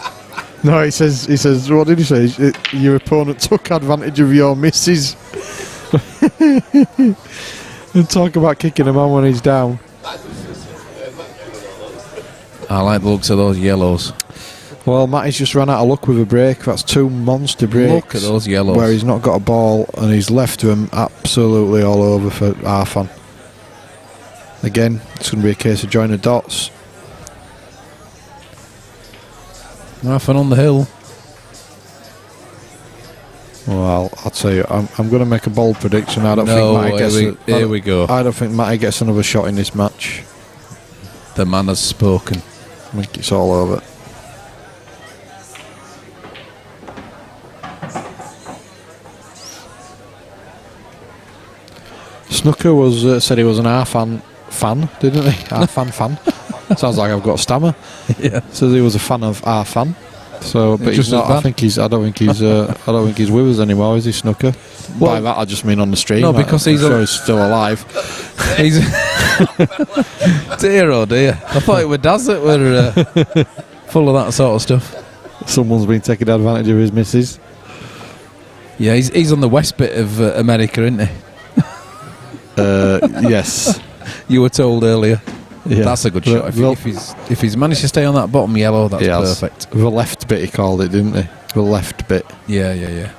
No, he says, what did he say? Your opponent took advantage of your misses. And talk about kicking him on when he's down. I like the looks of those yellows. Well, Matty's just run out of luck with a break. That's 2 monster breaks. Look at those yellows. Where he's not got a ball and he's left him absolutely all over for Arfan. Again, it's going to be a case of joining the dots. Arfan on the hill. Well, I'll tell you, I'm going to make a bold prediction. I don't think Matty gets here we go. I don't think Matty gets another shot in this match. The man has spoken. I think it's all over. Snooker was said he was an Arfan fan, didn't he? Arfan fan. Sounds like I've got a stammer. Yeah. Says he was a fan of Arfan. So, but he's not. I don't think he's with us anymore. Is he, Snooker? Well, by that I just mean on the stream. No, because he's still alive. He's dear, oh dear. I thought it were Daz that were full of that sort of stuff. Someone's been taking advantage of his missus. Yeah, he's on the west bit of America, isn't he? Yes. You were told earlier. Yeah. That's a good shot. If he's managed to stay on that bottom yellow, that's perfect. The left bit he called it, didn't he? The left bit. Yeah.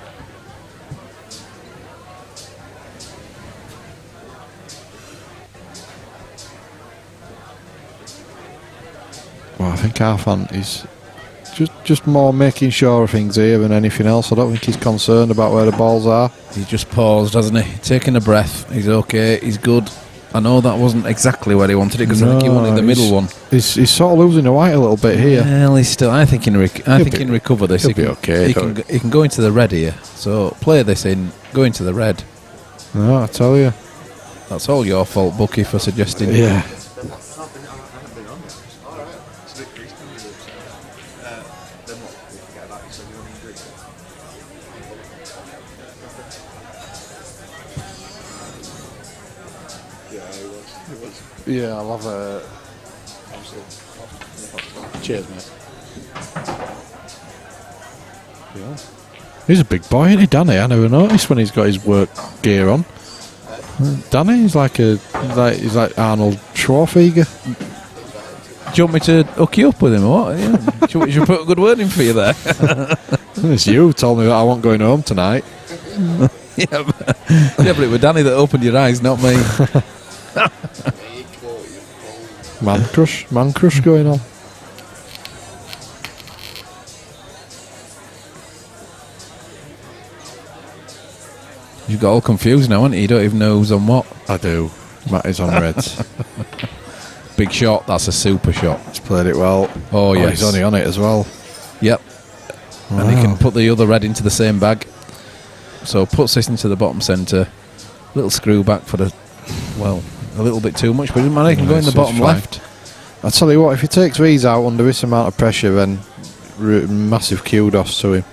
Well, I think Arfan is just more making sure of things here than anything else. I don't think he's concerned about where the balls are. He just paused, hasn't he? Taking a breath. He's okay. He's good. I know that wasn't exactly where he wanted it because I think he wanted the middle one. He's sort of losing the white a little bit here. Well, he's still. I think he can recover this. He'll be okay. He can go into the red here. So play this in. Go into the red. No, I tell you, that's all your fault, Bucky, for suggesting. Yeah. Yeah, I'll have a. Cheers, mate. Yeah. He's a big boy, isn't he, Danny? I never noticed when he's got his work gear on. Danny, he's like Arnold Schwarzenegger. Do you want me to hook you up with him or what? Yeah. Should we put a good word in for you there? It's you who told me that I wasn't going home tonight. Yeah, but it was Danny that opened your eyes, not me. Man crush going on. You got all confused now, haven't you? You don't even know who's on what. I do. Matt is on reds. Big shot. That's a super shot. He's played it well. Oh yes. He's only on it as well. Yep. Wow. And he can put the other red into the same bag. So puts this into the bottom centre. Little screw back for the, well, a little bit too much, but it doesn't matter, he can go in the it's bottom fine. left. I tell you what, if he takes these out under this amount of pressure, then massive kudos to him.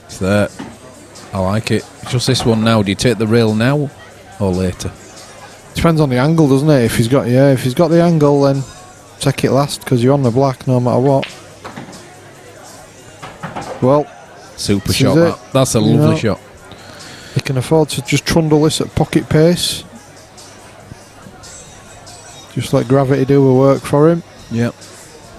It's there. I like it. It's just this one now. Do you take the rail now or later? Depends on the angle, doesn't it? If he's got the angle, then take it last because you're on the black no matter what. Well, Super this shot. is it. That's a You lovely know, shot. He can afford to just trundle this at pocket pace. Just let gravity do the work for him. Yep.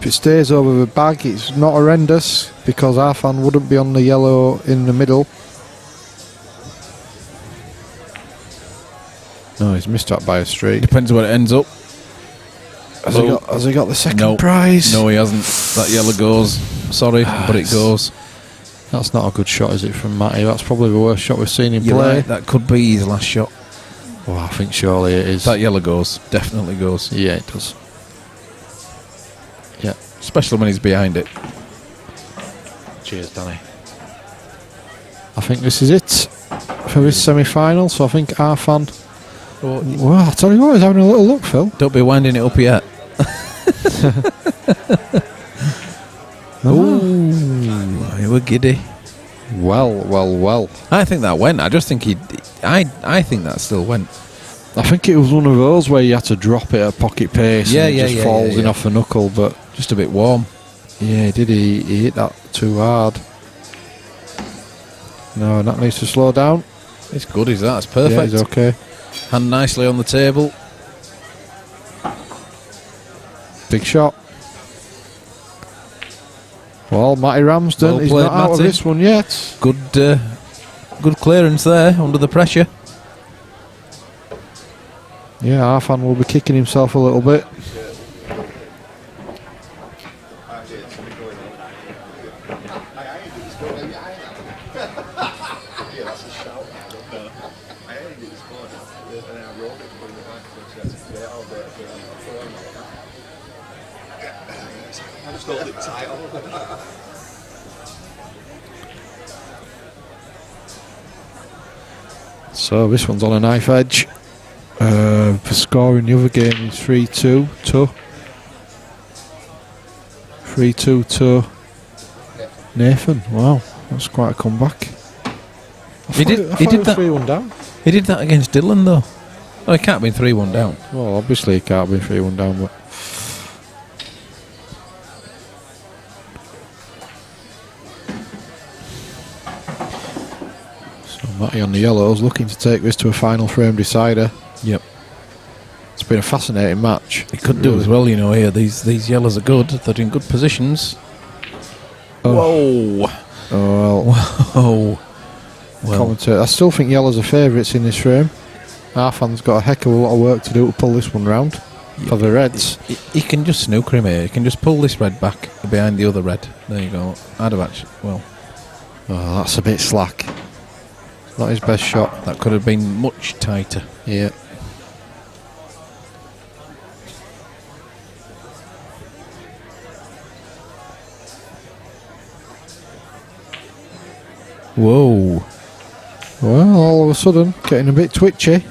If it stays over the bag, it's not horrendous because Arfan wouldn't be on the yellow in the middle. No, he's missed that by a streak. Depends where it ends up. Has he got the second No. prize? No, he hasn't. That yellow goes. Sorry, but it goes. That's not a good shot, is it, from Matty? That's probably the worst shot we've seen him You're play. right, that could be his last shot. Well, I think surely it is. That yellow goes. Definitely goes. Yeah, it does. Yeah. Especially when he's behind it. Cheers, Danny. I think this is it for this semi-final. So I think Arfan. Well, I'll tell you what, he's having a little look, Phil. Don't be winding it up yet. Ooh, you were giddy. Well. I think that went. I just think I think that still went. I think it was one of those where you had to drop it at pocket pace and it just falls in off the knuckle, but just a bit warm. Yeah, he hit that too hard. No, and that needs to slow down. It's good, is that? It's perfect. Yeah, he's okay. Hand nicely on the table. Big shot. Well, Matty Ramsden, Well he's played, not out of Matty. this one yet. Good clearance there under the pressure. Yeah, Arfan will be kicking himself a little bit. So this one's on a knife edge. For scoring the other game is 3-2 to 3-2 to Nathan. Wow, that's quite a comeback. He did that 3-1 down. He did that against Dylan though. Oh, he can't be 3-1 down. Well, obviously he can't be 3-1 down, but so Matty on the yellows looking to take this to a final frame decider. Yep. It's been a fascinating match. He could do as well, you know. Here, these yellows are good. They're in good positions. Oh. Whoa! Oh Whoa! Well, commentator. I still think yellows are favourites in this frame. Arfan's got a heck of a lot of work to do to pull this one round for the Reds. he can just snooker him here. He can just pull this red back behind the other red. There you go. I'd have actually. Well, Oh, that's a bit slack. Not his best shot. that could have been much tighter. Yeah. Whoa! Well, all of a sudden, getting a bit twitchy.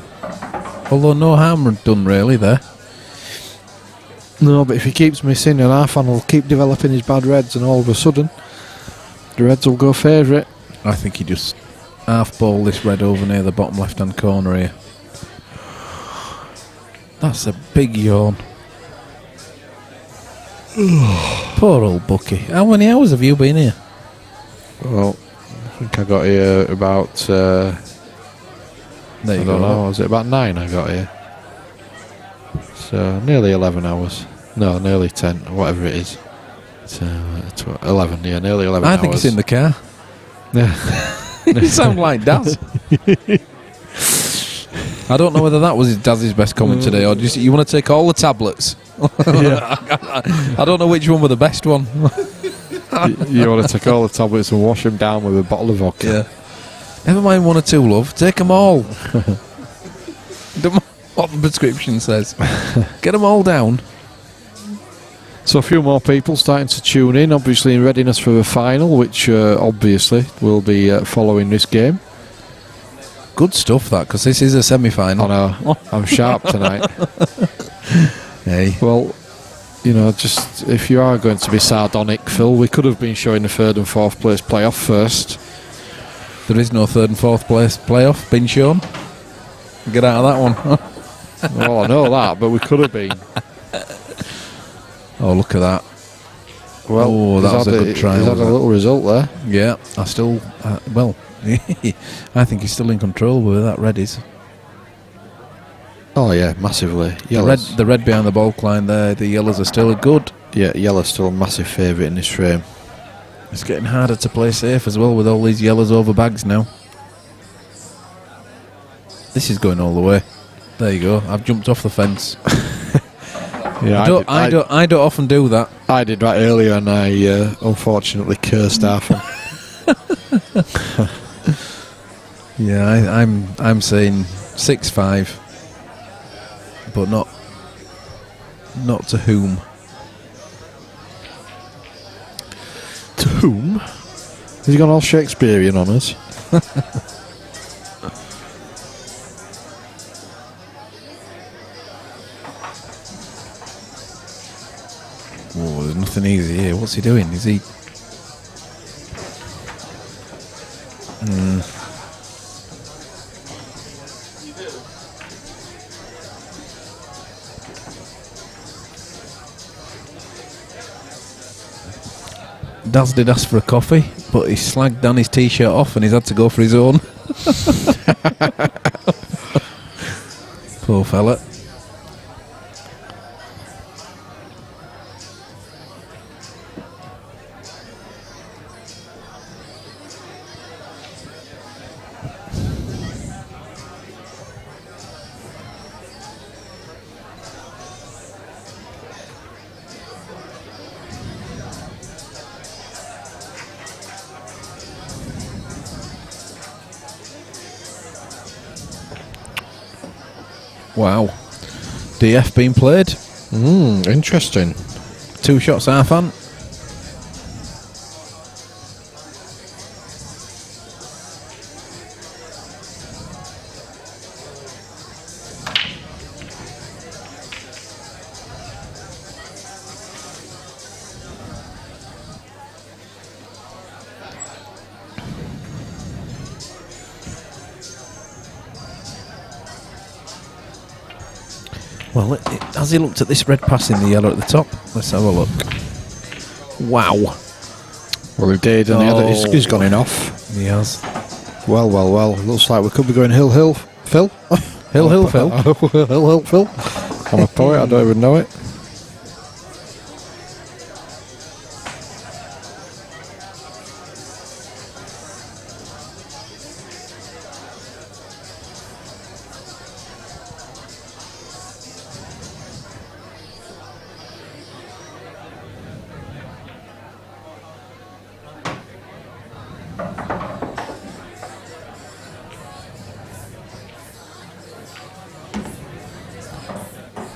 Although no harm done really there. No, but if he keeps missing, and Arfan will keep developing his bad Reds, and all of a sudden, the Reds will go favourite. I think he just half ball this red over near the bottom left hand corner here. That's a big yawn. Poor old Bucky. How many hours have you been here? Well, I think I got here about, There you I go. don't know, was it about 9 I got here? So, nearly 11 hours. No, nearly 10, or whatever it is. It's 11, yeah, nearly 11 hours. I think it's in the car. Yeah. You sound like Daz. I don't know whether that was Daz's best comment today, or just you want to take all the tablets. I don't know which one was the best one. You want to take all the tablets and wash them down with a bottle of vodka. Yeah. Never mind one or two, love. Take them all. Don't mind what the prescription says. Get them all down. So a few more people starting to tune in, obviously in readiness for the final, which obviously will be following this game. Good stuff, that, because this is a semi-final. I know. I'm sharp tonight. Hey. Well, you know, just if you are going to be sardonic, Phil, we could have been showing the 3rd and 4th place playoff first. There is no 3rd and 4th place playoff been shown. Get out of that one. Well, I know that, but we could have been. Oh, look at that. Well, that was a good trial. He's had a little result there. Yeah, I still, well, I think he's still in control with that red is. Oh yeah, massively. Yellows. The red behind the ball line there, the yellows are still good. Yeah, yellow's still a massive favourite in this frame. It's getting harder to play safe as well with all these yellows over bags now. This is going all the way. There you go. I've jumped off the fence. Yeah, I don't often do that. I did right earlier, and I unfortunately cursed Arthur. Yeah, I'm saying 6-5, but not to whom. To whom? Has he gone all Shakespearean on us? Oh, there's nothing easy here. What's he doing? Is he... Daz did ask for a coffee, but he slagged Dan his t-shirt off and he's had to go for his own. Poor fella. Wow. DF being played. Interesting. 2 shots half on. Well, has he looked at this red pass in the yellow at the top? Let's have a look. Wow. Well, he did, and the other, he's gone in off. He has. Well. Looks like we could be going Hill, Phil. Hill, Phil. Hill, Phil. I'm a poet, I don't even know it.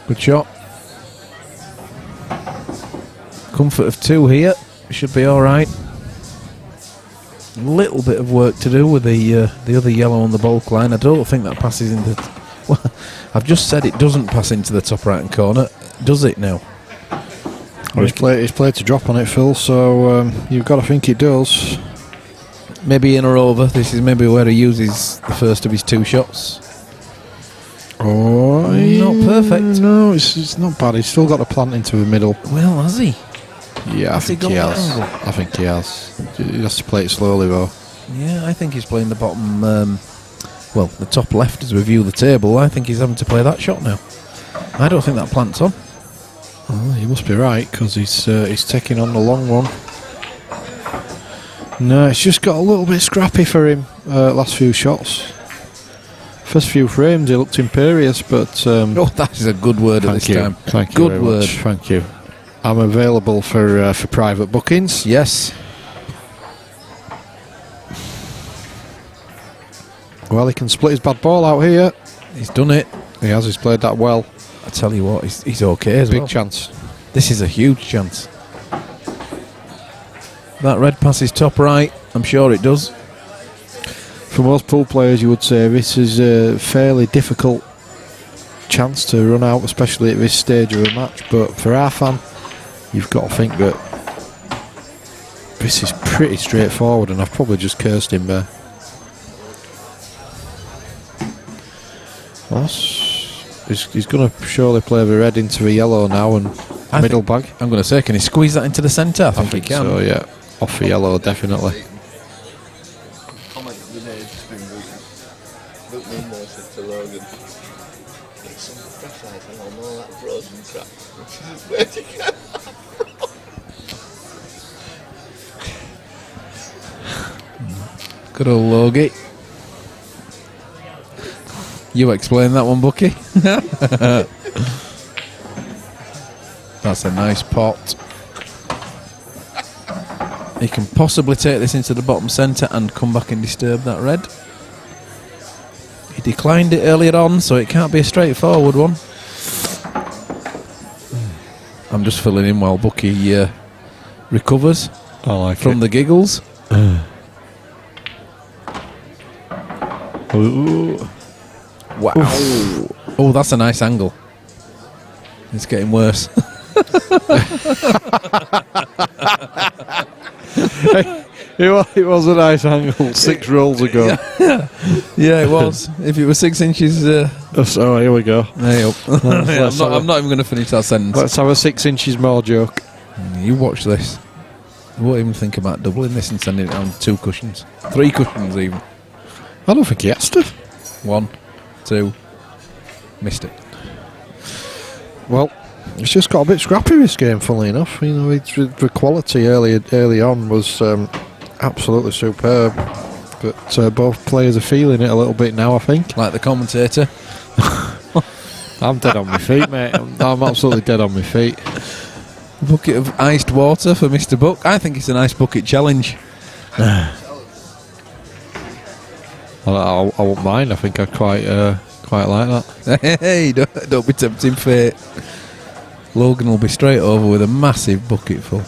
Good shot. Comfort of 2 here. Should be all right. A little bit of work to do with the other yellow on the bulk line. I don't think that passes into... Well, I've just said it doesn't pass into the top right hand corner. Does it now? Well, he's played to drop on it, Phil, so you've got to think it does. Maybe in or over. This is maybe where he uses the first of his 2 shots. Oh, not perfect. No, it's not bad. He's still got the plant into the middle. Well, has he? Yeah, I think he has. I think he has. He has to play it slowly, though. Yeah, I think he's playing the bottom, well, the top left as we view the table. I think he's having to play that shot now. I don't think that plant's on. Oh, you must be right, because he's taking on the long one. No, it's just got a little bit scrappy for him last few shots. First few frames, he looked imperious, but... oh, that is a good word at this time. Thank you good very word. much. Thank you. I'm available for private bookings. Yes. Well, he can split his bad ball out here. He's done it. He has. He's played that well. I tell you what, he's okay as well. Big chance. This is a huge chance. That red passes top right. I'm sure it does. for most pool players, you would say this is a fairly difficult chance to run out, especially at this stage of a match. But for Arfan, you've got to think that this is pretty straightforward, and I've probably just cursed him there. He's going to surely play the red into the yellow now and middle bag. I'm going to say, can he squeeze that into the centre? I think he can. So, yeah. Off the yellow, definitely. Comment the name spin look me more said to Logan. Get some fresh ice and all that frozen crap. Where'd you get Good old Logie. You explain that one, Bucky. That's a nice pot. He can possibly take this into the bottom centre and come back and disturb that red. He declined it earlier on, so it can't be a straightforward one. I'm just filling in while Bucky recovers from the giggles. Ooh. Wow. Oh, that's a nice angle. It's getting worse. It was a nice angle 6 rolls ago. Yeah, it was. If it was 6 inches... so here we go. There you go. I'm not even going to finish that sentence. Let's have a 6 inches more joke. You watch this. You won't even think about doubling this and sending it on 2 cushions. 3 cushions even. I don't think he has to. 1, 2. Missed it. Well, it's just got a bit scrappy this game, funnily enough. You know, the quality early on was absolutely superb. But both players are feeling it a little bit now, I think. Like the commentator. I'm dead on my feet, mate. I'm absolutely dead on my feet. A bucket of iced water for Mr. Buck. I think it's a nice bucket challenge. I won't mind. I think I quite like that. Hey, don't be tempting fate. Logan will be straight over with a massive bucket full.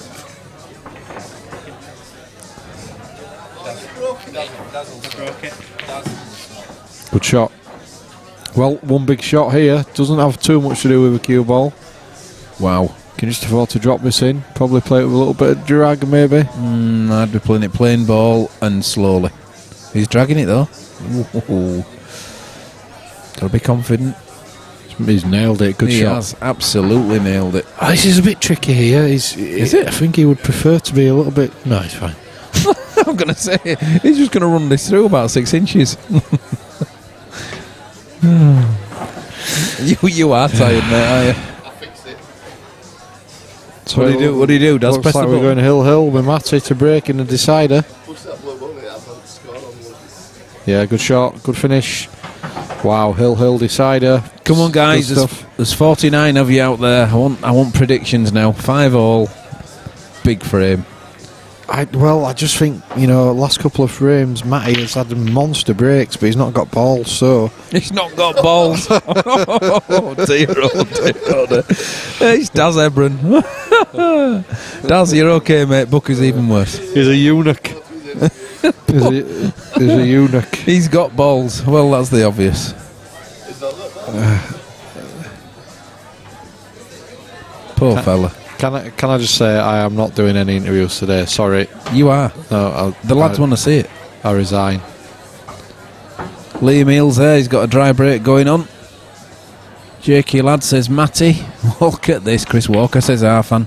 Good shot. Well, one big shot here. Doesn't have too much to do with a cue ball. Wow. Can just afford to drop this in. Probably play it with a little bit of drag, maybe. I'd be playing it plain ball and slowly. He's dragging it though. Ooh. Gotta be confident. He's nailed it. Good shot. He has absolutely nailed it. Oh, this is a bit tricky here. Is it? I think he would prefer to be a little bit... No, it's fine. I'm going to say, he's just going to run this through about 6 inches. You are tired, mate, are you? I fixed it. So what do you do? Does looks press like the we're button? going hill with Matty to break in the decider. Push that blue button, I've not scored on one. Yeah, good shot, good finish. Wow, hill decider. Come on, guys. There's 49 of you out there. I want predictions now. 5 all. Big frame. I just think, last couple of frames, Matty has had monster breaks, but he's not got balls, so... He's not got balls. Oh, dear, oh, dear. It's Daz Ebron. Daz, you're okay, mate. Buck is even worse. He's a eunuch. He's a eunuch. He's got balls. Well, that's the obvious. Poor fella. Can I just say I am not doing any interviews today? Sorry. You are. No, the lads want to see it. I resign. Liam Eales there. He's got a dry break going on. Jakey lad says Matty. Look at this. Chris Walker says Arfan.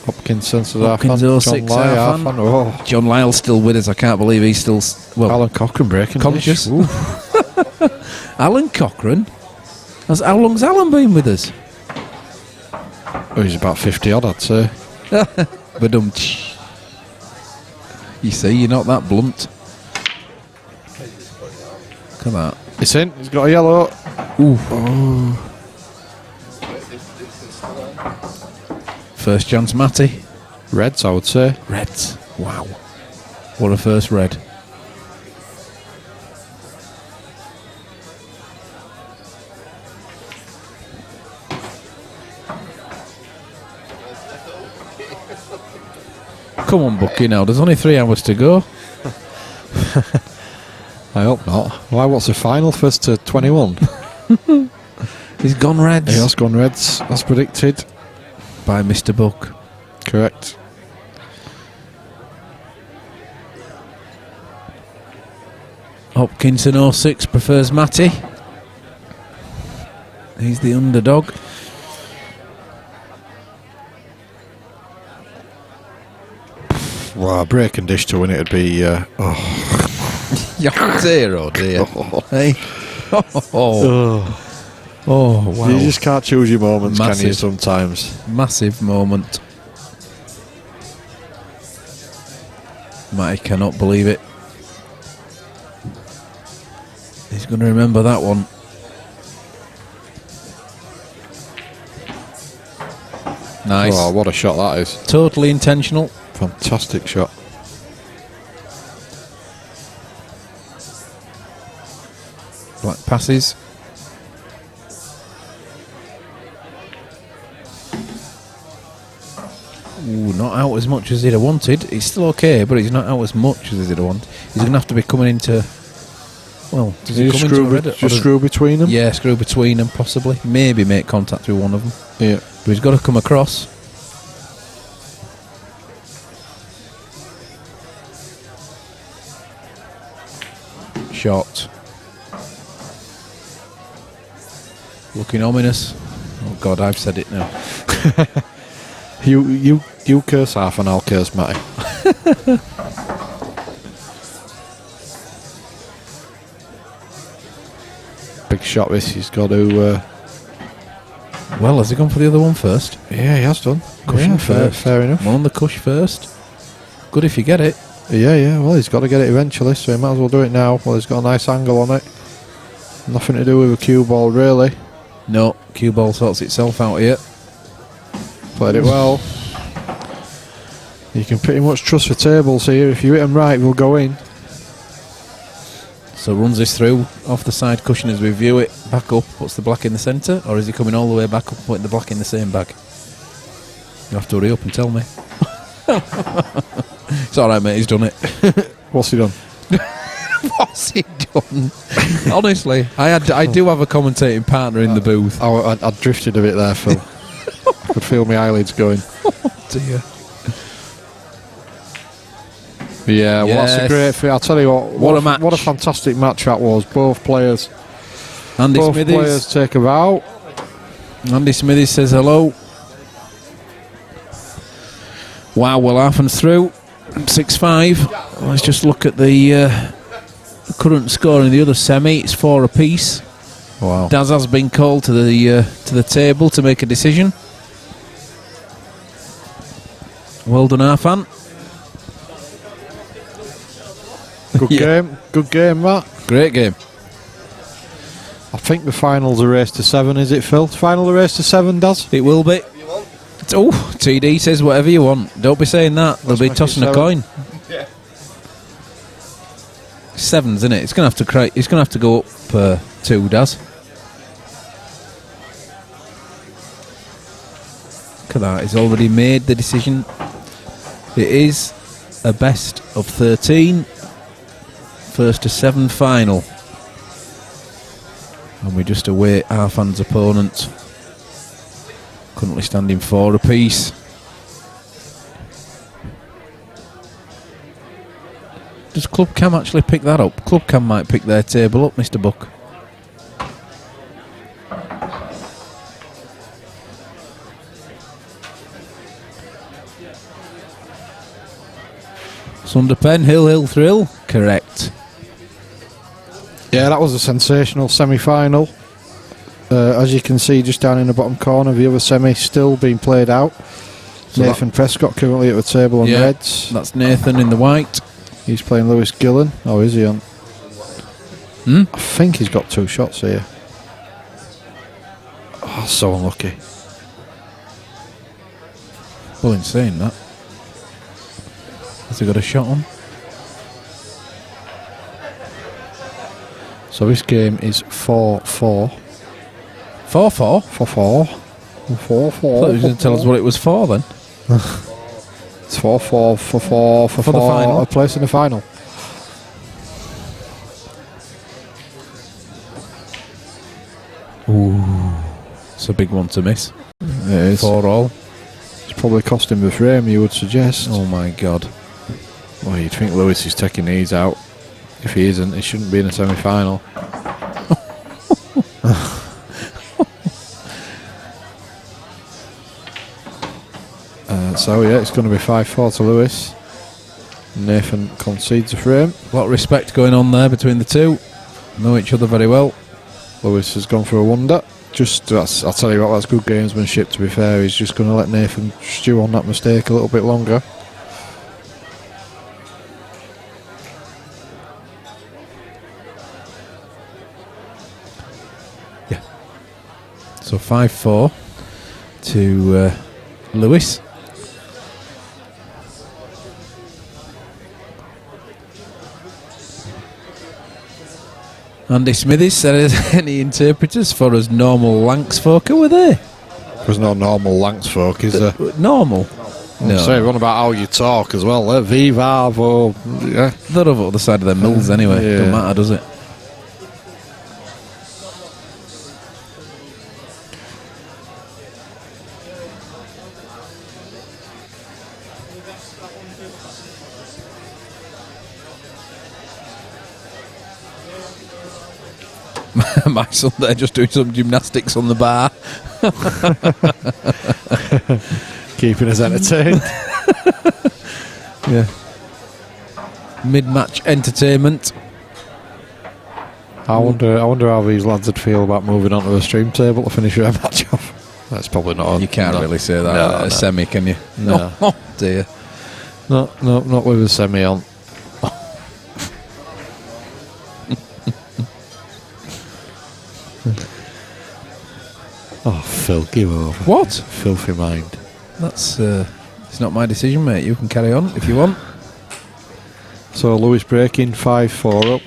Hopkinson says Hopkins Arfan. 06 John Lyle, Arfan. Oh. John Lyle's still with us. I can't believe he's still Alan Cochrane breaking conscious. Dish. Alan Cochrane. How long's Alan been with us? Oh, he's about 50 odd, I'd say. But you see, you're not that blunt. Look at that. It's in. He's got a yellow. Ooh. Oh. First chance, Matty. Reds, I would say. Reds. Wow. What a first red. Come on, Bucky, now. There's only 3 hours to go. I hope not. Why, what's the final? First to 21? He's gone Reds. He has gone Reds, as predicted. By Mr. Buck. Correct. Hopkinson 06 prefers Matty. He's the underdog. Well, break and dish to win it'd be. Dear, oh dear. Hey. Oh, wow. You just can't choose your moments, can you, Massive. sometimes? Massive moment. Matty cannot believe it. He's going to remember that one. Nice. Oh, what a shot that is. Totally intentional. Fantastic shot. Black passes. Ooh, not out as much as he'd have wanted. He's still okay, but he's not out as much as he'd have wanted. He's going to have to be coming into... Well, does he come into a red? Just screw between them? Yeah, screw between them, possibly. Maybe make contact with one of them. Yeah. But he's got to come across. Shot. Looking ominous. Oh God, I've said it now. You curse half and I'll curse Matty. Big shot this, he's got to... Well, has he gone for the other one first? Yeah, he has done. Cushion Yeah, first. fair enough. One on the cush first. Good if you get it. Yeah, well, he's got to get it eventually, so he might as well do it now. Well, he's got a nice angle on it. Nothing to do with a cue ball, really. No, cue ball sorts itself out here. Played it well. You can pretty much trust the tables here. If you hit them right, they'll go in. So runs this through off the side cushion as we view it. Back up, puts the black in the centre, or is he coming all the way back up, putting the black in the same bag? You have to hurry up and tell me. It's alright, mate, he's done it. What's he done? What's he done? Honestly, I do have a commentating partner in the booth. I drifted a bit there, Phil. I could feel my eyelids going. Dear. Yeah, well, that's a great thing. I'll tell you What a match. What a fantastic match that was. Both players. Andy Both Smithies. players take a vow. Andy Smithies says hello. Wow, well, half and through. 6-5. Let's just look at the current score in the other semi. It's 4 apiece. Wow. Daz has been called to the table to make a decision. Well done, Arfan. Good game, Matt. Great game. I think the final's a race to 7, is it, Phil? Final a race to 7, Daz? It will be. Oh, TD says whatever you want. Don't be saying that. They'll be make it tossing a 7. coin. Yeah. 7s, isn't it? It's going to have to go up 2, Daz. Look at that. He's already made the decision. It is a best of 13. First to 7 final. And we just await Arfan's opponent. Currently standing 4 apiece. Does Club Cam actually pick that up? Club Cam might pick their table up, Mr. Buck. Sunderpen, Hill, Thrill. Correct. Yeah, that was a sensational semi-final. As you can see, just down in the bottom corner, the other semi still being played out. So Nathan Prescott currently at the table on Reds. That's Nathan in the white. He's playing Lewis Gillen. Oh, is he on? I think he's got 2 shots here. Oh, so unlucky. Well, insane that. Has he got a shot on? So this game is 4-4. 4-4? 4-4. 4-4. I thought you were going to tell us what it was for then. It's 4-4 for the final. a place in the final. That's a big one to miss. It is. 4 all. It's probably cost him the frame, you would suggest. Oh my God. Well, you'd think Lewis is taking these out. If he isn't, he shouldn't be in a semi-final. So yeah, it's going to be 5-4 to Lewis. Nathan concedes a frame. A lot of respect going on there between the two. Know each other very well. Lewis has gone for a wonder. I'll tell you what, that's good gamesmanship, to be fair. He's just going to let Nathan stew on that mistake a little bit longer. Yeah. So 5-4 to Lewis. Andy Smithies said, any interpreters for us normal Lancs folk? Who were they? There's no normal Lancs folk, is there? Normal? No. Say one about how you talk as well. Viva, or yeah. They're over the other side of their mills anyway. Yeah. Don't matter, does it? My son there just doing some gymnastics on the bar. Keeping us entertained. Yeah. Mid-match entertainment. I wonder how these lads would feel about moving on to the stream table to finish their match off. That's probably not on. You can't really say that at a semi, can you? No. Oh dear. No, not with a semi on. Oh, Phil, give over. What? Filthy mind. That's it's not my decision, mate. You can carry on if you want. So Lewis breaking 5-4 up.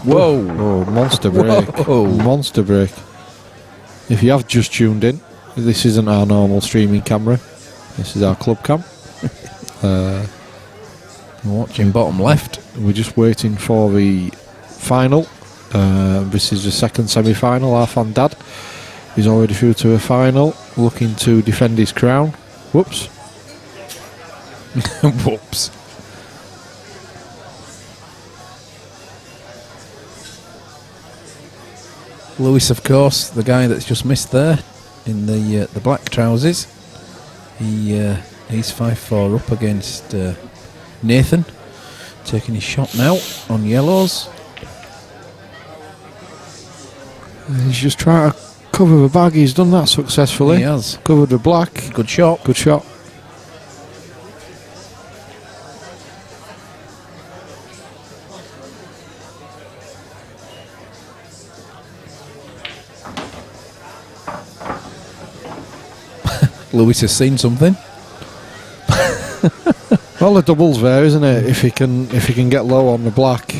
Whoa! Oh, monster break! Whoa. Monster break! If you have just tuned in, this isn't our normal streaming camera. This is our club cam. Watching bottom left. We're just waiting for the final. This is the second semi-final. Our fan Dad is already through to a final, looking to defend his crown. Whoops. Whoops. Lewis, of course, the guy that's just missed there in the black trousers. He's 5-4 up against Nathan, taking his shot now on yellows. He's just trying to cover the bag. He's done that successfully. He has. Covered the black. Good shot. Good shot. Lewis has seen something. Well, the double's there, isn't it? If he can get low on the black.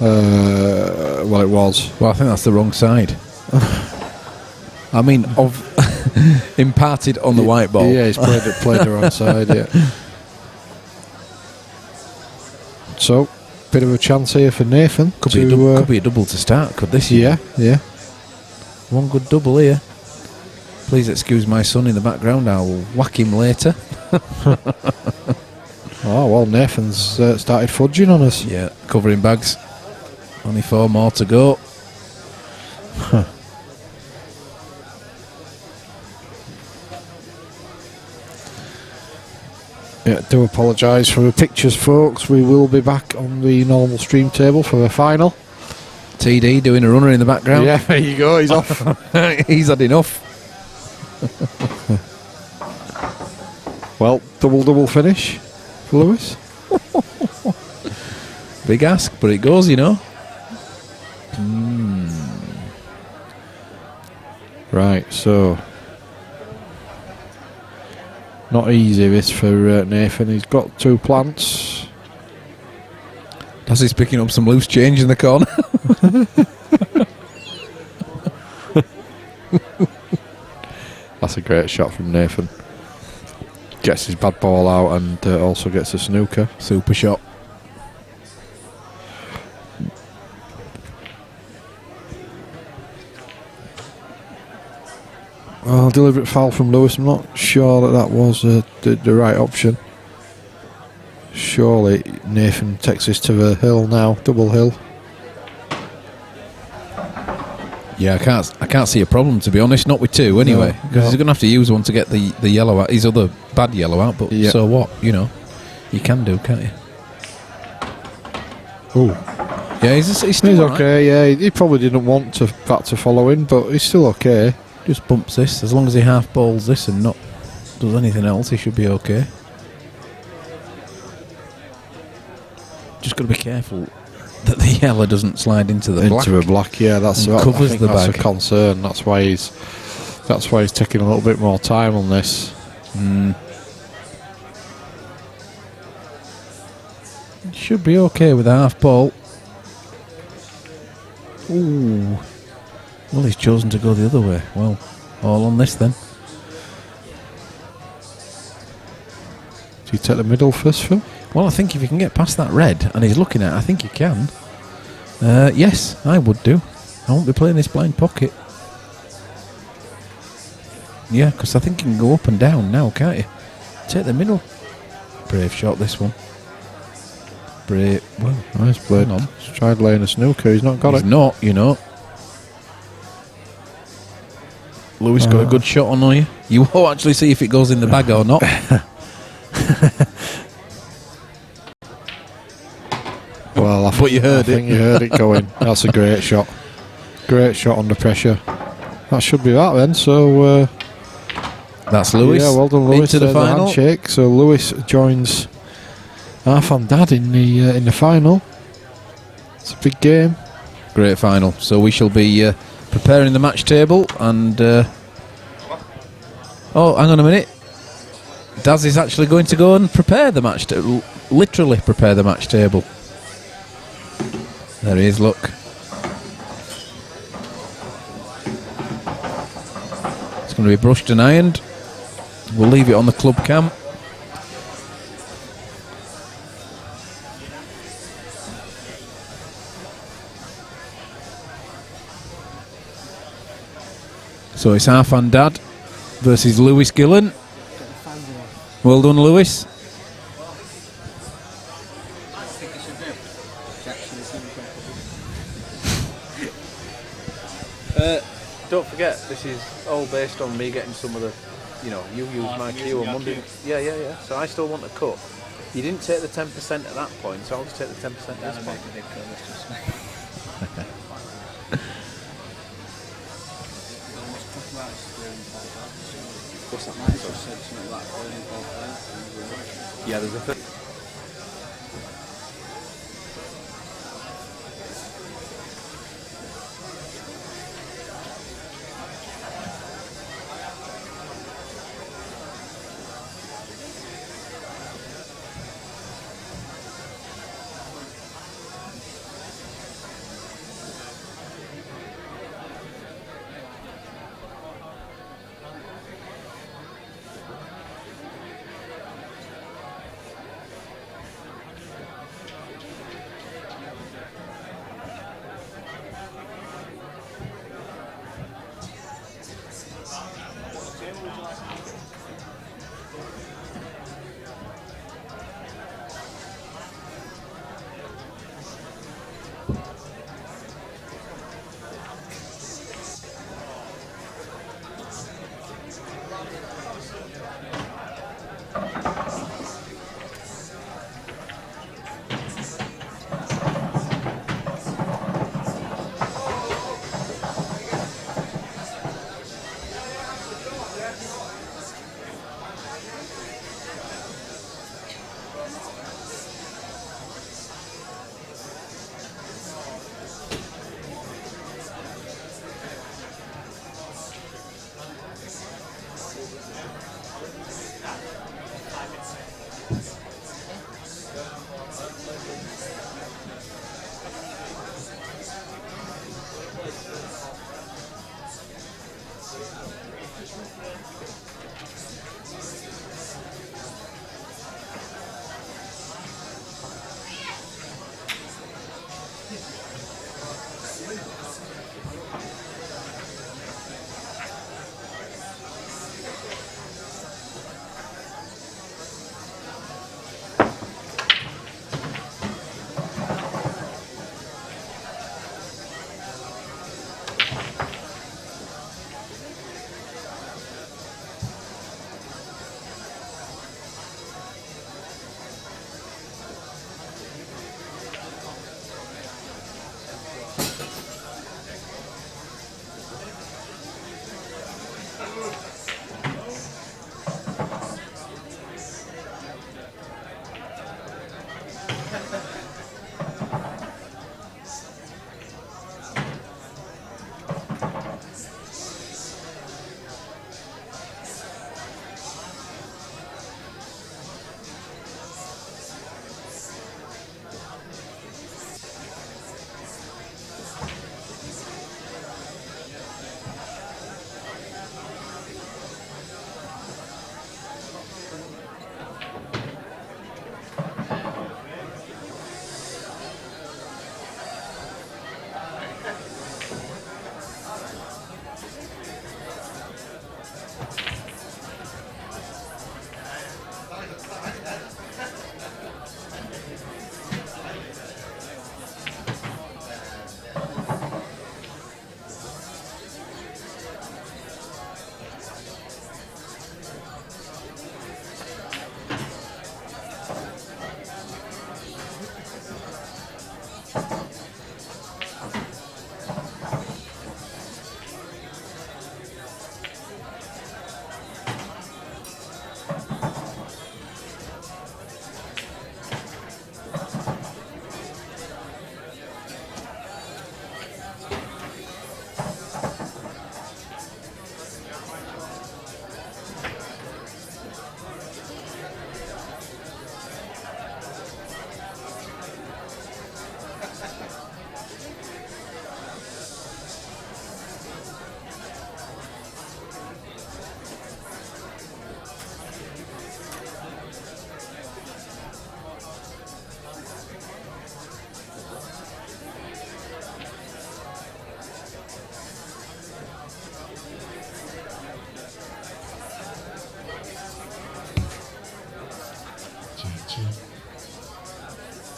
Well, it was. Well, I think that's the wrong side. I mean, of imparted on the white ball. Yeah, he's played the wrong side. Yeah. So, bit of a chance here for Nathan. Could be a double to start. Could this? Yeah, yeah. One good double here. Please excuse my son in the background. I will whack him later. Oh well, Nathan's started fudging on us. Yeah, covering bags. Only 4 more to go. Yeah, do apologise for the pictures, folks. We will be back on the normal stream table for the final. TD doing a runner in the background. Yeah, there you go. He's off. He's had enough. Well, double finish for Lewis. Big ask, but it goes, you know. Right, so not easy this for Nathan. He's got 2 plants. As he's picking up some loose change in the corner. That's a great shot from Nathan. Gets his bad ball out and also gets a snooker. Super shot. Well, deliberate foul from Lewis. I'm not sure that was the right option. Surely Nathan takes this to the hill now, double hill. Yeah, I can't see a problem, to be honest. Not with two anyway, because he's going to have to use one to get the yellow out, his other bad yellow out. But so what? You know, you can do, can't you? Oh, yeah, he's still okay. Right. Yeah, he probably didn't want that to follow in, but he's still okay. Just bumps this. As long as he half balls this and not does anything else, he should be okay. Just got to be careful that the yellow doesn't slide into the black. Into the black, yeah. That's covers the that's bag. A concern. That's why he's taking a little bit more time on this. Should be okay with a half ball. Ooh. Well, he's chosen to go the other way. Well, all on this then. Do you take the middle first, Phil? Well, I think if you can get past that red, and he's looking at it, I think you can. Yes, I would do. I won't be playing this blind pocket. Yeah, because I think you can go up and down now, can't you? Take the middle. Brave shot, this one. Brave. Well, nice play. He's tried laying a snooker. He's not got it. He's not, you know. Lewis got a good shot on you. You won't actually see if it goes in the bag or not. Well, I think you heard it going. That's a great shot. Great shot under pressure. That should be that then. So that's Lewis. Yeah, well done, Lewis. Into the final. Handshake. So Lewis joins Arfan Dad in the final. It's a big game. Great final. So we shall be preparing the match table and. Oh, hang on a minute. Daz is actually going to go and prepare the match table. Literally prepare the match table. There he is, look. It's going to be brushed and ironed. We'll leave it on the club cam. So it's Arfan Dad versus Lewis Gillen. Well done, Lewis. Don't forget, this is all based on me getting some of the, you know, you use my cue on Monday. Yeah. So I still want a cut. You didn't take the 10% at that point, so I'll just take the 10% at this point. What's that like? So said something like Yeah, there's a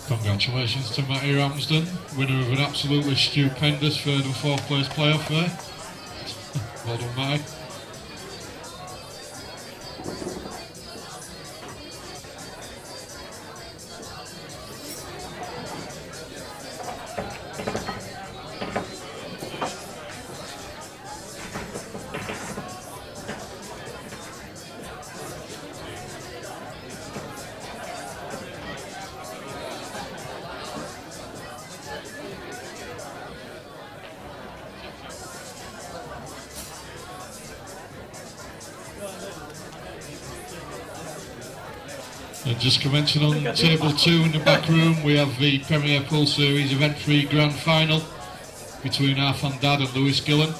Congratulations to Matty Ramsden, winner of an absolutely stupendous third and fourth place playoff there. Well done, Matty. And just commencing on table 2 in the back room, we have the Premier Pool Series Event 3 Grand Final between Our Fan Dad and Lewis Gillen.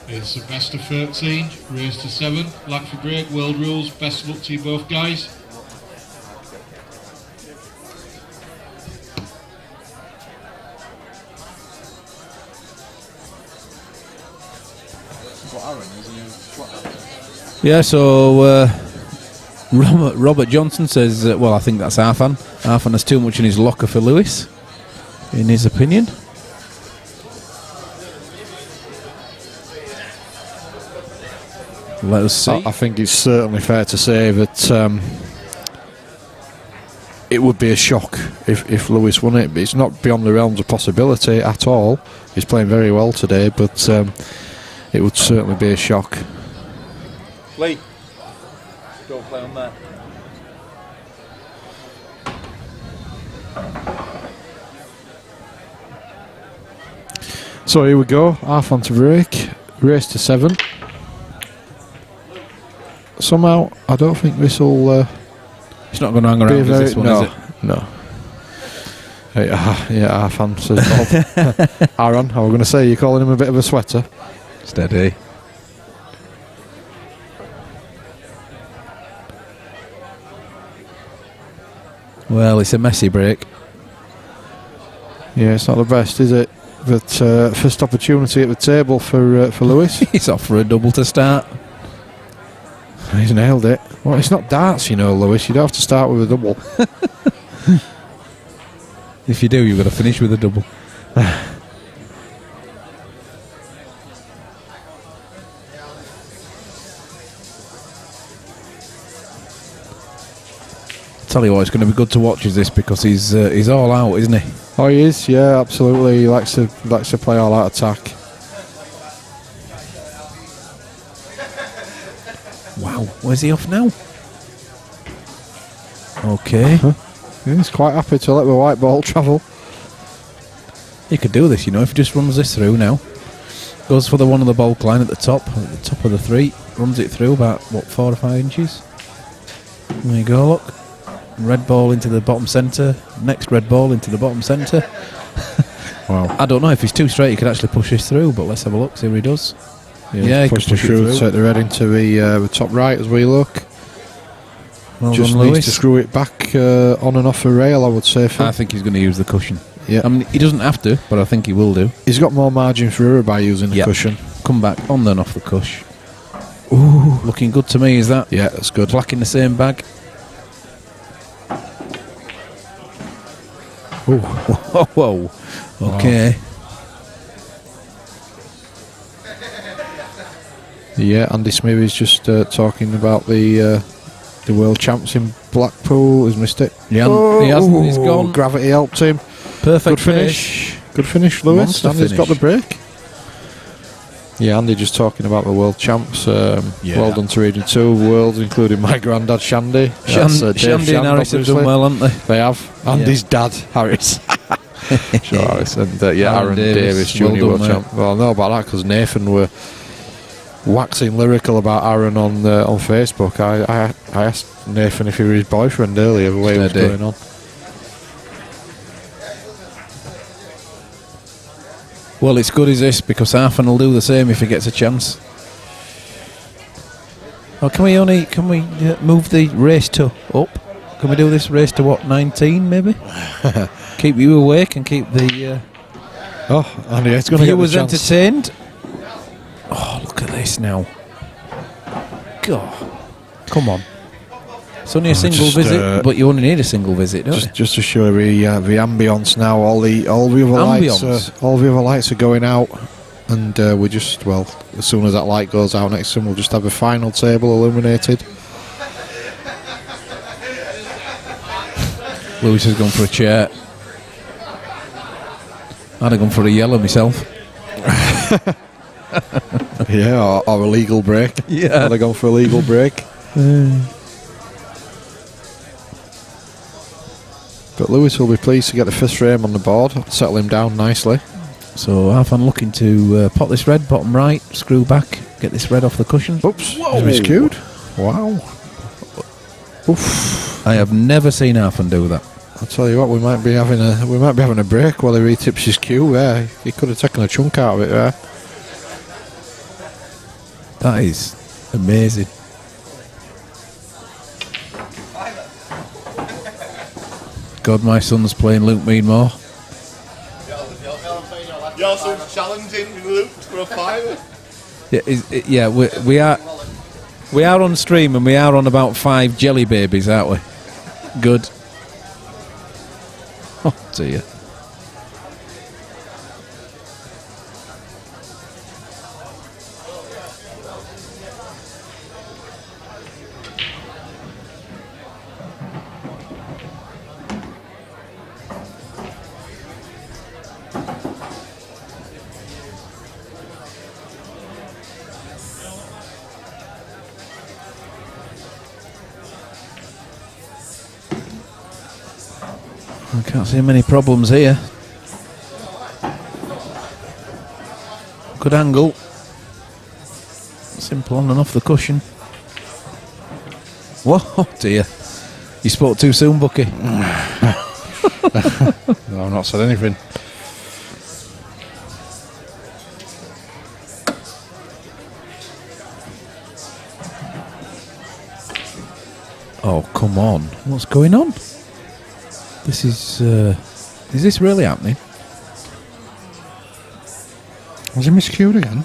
It's a best of 13, race to 7, lack for break, world rules. Best of luck to you both guys. Yeah, so Robert Johnson says, well, I think that's Arfan. Arfan has too much in his locker for Lewis, in his opinion. Let us see. I think it's certainly fair to say that it would be a shock if Lewis won it, but it's not beyond the realms of possibility at all. He's playing very well today, but it would certainly be a shock. Lee, don't play on there. So here we go, half on to break, race to 7. Somehow, I don't think this will. It's not going to hang around as this one, no, is it? No. Yeah, half on says Bob. Aaron, I was going to say, you're calling him a bit of a sweater. Steady. Well, it's a messy break. Yeah, it's not the best, is it? But first opportunity at the table for Lewis. He's off for a double to start. He's nailed it. Well, it's not darts, you know, Lewis. You don't have to start with a double. If you do, you've got to finish with a double. Tell you what, it's going to be good to watch is this, because he's all out, isn't he? Oh, he is. Yeah, absolutely. He likes to play all out attack. Wow, where's he off now? Okay. Yeah, he's quite happy to let the white ball travel. He could do this, you know, if he just runs this through now. Goes for the one on the bulk line at the top of the 3. Runs it through about, 4 or 5 inches. There you go, look. Red ball into the bottom centre. Next red ball into the bottom centre. Wow. I don't know if he's too straight, he could actually push this through, but let's have a look, see what he does. Yeah, he can push push it through, through. take the red into the top right as we look. Well Just done, needs Lewis. to screw it back on and off the rail, I would say. I think he's going to use the cushion. Yeah. I mean, he doesn't have to, but I think he will do. He's got more margin for error by using the Yep. cushion. Come back on then off the cush. Ooh, looking good to me, is that? Yeah, that's good. Black in the same bag. Ooh. Whoa. Okay. Yeah, Andy Smithy's just talking about the world champs in Blackpool. He's missed it. He hasn't. He's gone. Gravity helped him. Perfect Good finish. Good finish, Lewis. Monster Andy's got the finish. break. Yeah, Andy just talking about the world champs. Well done to Region 2 Worlds, including my granddad Shandy. That's, Dave Shandy and Harris have obviously. done well, haven't they? They have. Andy's dad, Harris. Sure, Harris. And Aaron Davis, well Junior done, World mate. Champ. Well, I know about that because Nathan were waxing lyrical about Aaron on Facebook. I asked Nathan if he was his boyfriend earlier, the way it was Steady. going on. Well, it's good as this because Arfan will do the same if he gets a chance. Oh, can we move the race to up? Can we do this race to 19 maybe? Keep you awake and keep the Andy, it's going to get the viewers chance. entertained. Oh, look at this now. God, come on. It's only a single visit, but you only need a single visit, don't you? Just to show the ambience now. All the other lights are going out, and we just as soon as that light goes out next to him, we'll just have a final table illuminated. Lewis has gone for a chair. I'd have gone for a yellow myself. Yeah, or a legal break. Yeah. They're going for a legal break. But Lewis will be pleased to get the fifth frame on the board, settle him down nicely. So Arfan looking to pot this red, bottom right, screw back, get this red off the cushion. Oops, he's miscued. Wow. Oof. I have never seen Arfan do that. I'll tell you what, we might be having a break while he retips his cue there. He could have taken a chunk out of it there. That is amazing. God, my son's playing Luke Meanmore. You're so challenging, Luke, for a fiver. Yeah, we are on stream and we are on about 5 jelly babies, aren't we? Good. Oh dear. I can't see many problems here. Good angle. Simple on and off the cushion. Whoa, dear. You spoke too soon, Bucky. No, I've not said anything. Oh, come on. What's going on? This is this really happening? Was he miscued again?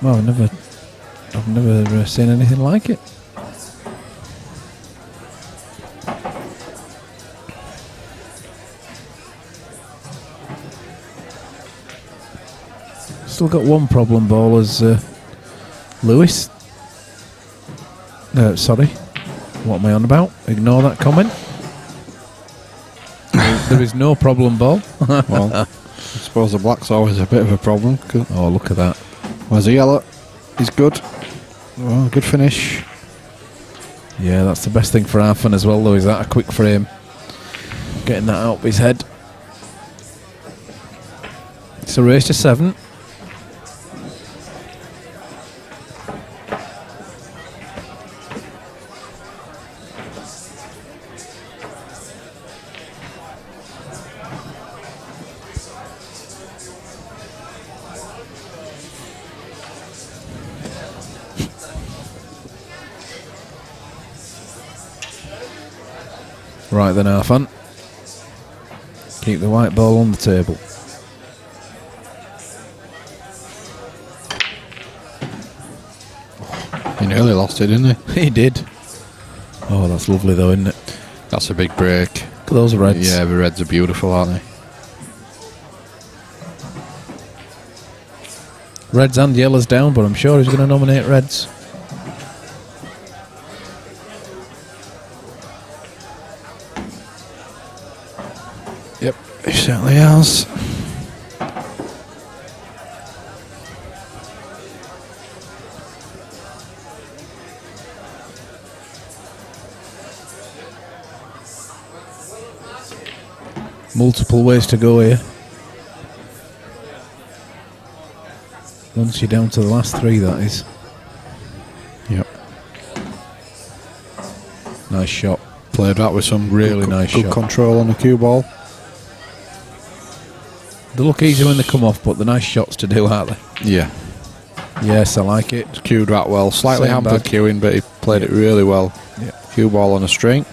Well, I've never seen anything like it. Still got one problem ball as Lewis. Sorry, what am I on about? Ignore that comment. There is no problem ball. Well, I suppose the black's always a bit of a problem. Oh, look at that. Where's the yellow? He's good. Oh, good finish. Yeah, that's the best thing for Arfan as well, though, is that a quick frame. Getting that out of his head. It's a race to 7. Right then, Arfan. Keep the white ball on the table. He nearly lost it, didn't he? He did. Oh, that's lovely though, isn't it? That's a big break. Look at those reds. Yeah, the reds are beautiful, aren't they? Reds and yellows down, but I'm sure he's going to nominate reds. Yep, he certainly has. Multiple ways to go here. Once you're down to the last 3, that is. Yep. Nice shot. Played that with some Really nice good shot. control on the cue ball. They look easy when they come off, but the nice shots to do, aren't they? Yeah. Yes, I like it. Cued that well. Slightly Same hampered bag. cueing, but he played it really well. Yeah. Cue ball on a string.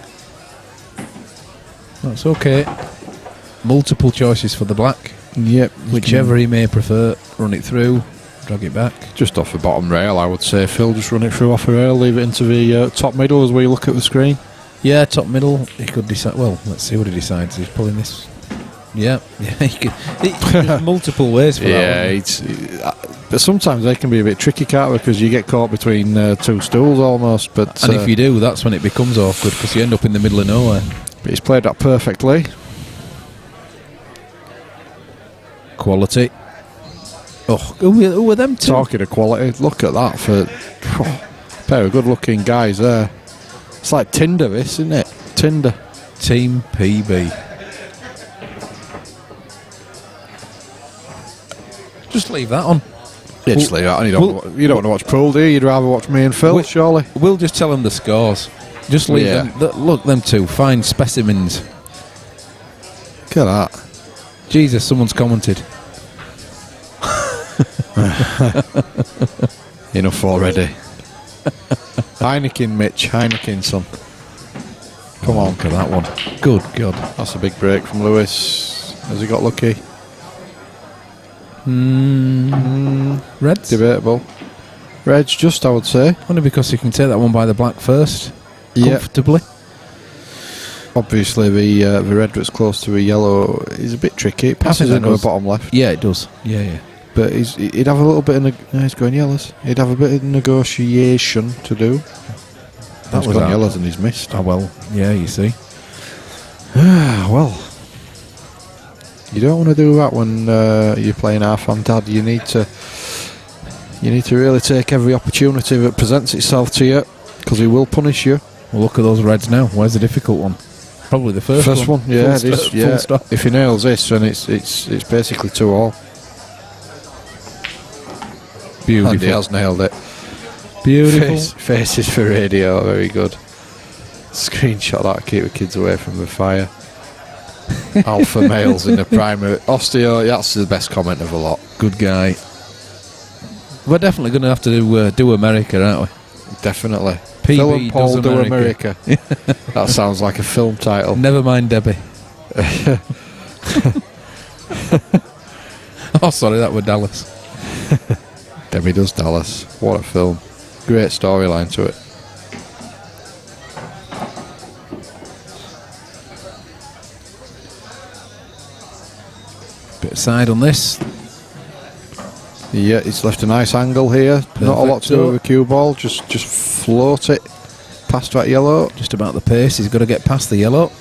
That's okay. Multiple choices for the black. Yep. Whichever he may prefer. Run it through. Drag it back. Just off the bottom rail, I would say, Phil. Just run it through off the rail, leave it into the top middle as we look at the screen. Yeah, top middle. He could decide. Well, let's see what he decides. He's pulling this. Yeah, there's multiple ways for that one. But sometimes they can be a bit tricky, can't they? Because you get caught between 2 stools almost. But And if you do, that's when it becomes awkward, because you end up in the middle of nowhere. But he's played that perfectly. Quality. Oh, who were them 2? Talking of quality, look at that for a pair of good-looking guys there. It's like Tinder, this, isn't it? Tinder. Team PB. Just leave that on. Yeah, just leave that on. You don't want to watch pool, do you? You'd rather watch me and Phil, surely. We'll just tell them the scores. Just leave them. Look, them 2 fine specimens. Look at that. Jesus, someone's commented. Enough already. Heineken, Mitch. Heineken, son. Come on. Look at that one. Good God. That's a big break from Lewis. Has he got lucky? Reds? Debatable. Reds, just, I would say. Only because you can take that one by the black first. Comfortably. Obviously, the red that's close to the yellow is a bit tricky. It passes into the bottom left. Yeah, it does. Yeah. But he'd have a little bit of... he's going yellows. He'd have a bit of negotiation to do. That was gone yellows and he's missed. Oh, well, yeah, you see. Well, you don't want to do that when you're playing Arfan Dad. You need to really take every opportunity that presents itself to you, because he will punish you. Well, look at those reds now. Where's the difficult one? Probably the first one. Yeah, it is. Full stop. If he nails this, then it's basically 2-all. Beautiful. And he has nailed it. Beautiful. Faces for radio. Very good. Screenshot that to keep the kids away from the fire. Alpha males in the primary. Osteo, that's the best comment of a lot. Good guy. We're definitely going to have to do America, aren't we? Definitely. PB Phil and Paul does do America. That sounds like a film title. Never mind Debbie. Oh, sorry, that was Dallas. Debbie Does Dallas. What a film. Great storyline to it. Bit of side on this. Yeah, it's left a nice angle here. Not a lot to do with the cue ball. Just float it past that yellow. Just about the pace. He's got to get past the yellow.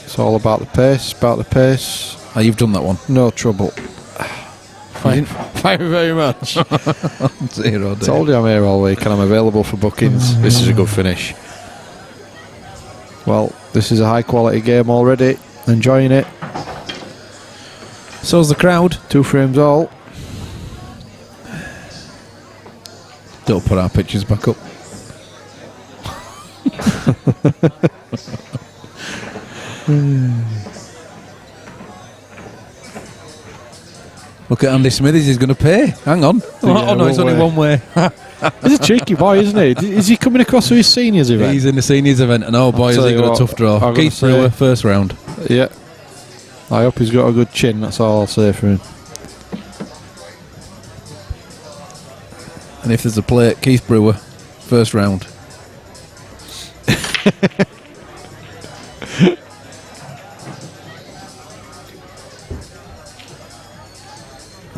It's all about the pace. Oh, you've done that one. No trouble. Thank you very much. 0 Told you I'm here all week and I'm available for bookings. This is a good finish. Well, this is a high quality game already. Enjoying it. So's the crowd. 2 frames all. Don't put our pictures back up. Look at Andy Smithies, he's going to pay. Hang on. Oh no, it's only one way. He's a cheeky boy, isn't he? Is he coming across to his seniors event? He's in the seniors event, and oh boy, has he got a tough draw. Keith Brewer, first round. Yeah. I hope he's got a good chin, that's all I'll say for him. And if there's a plate, Keith Brewer, first round.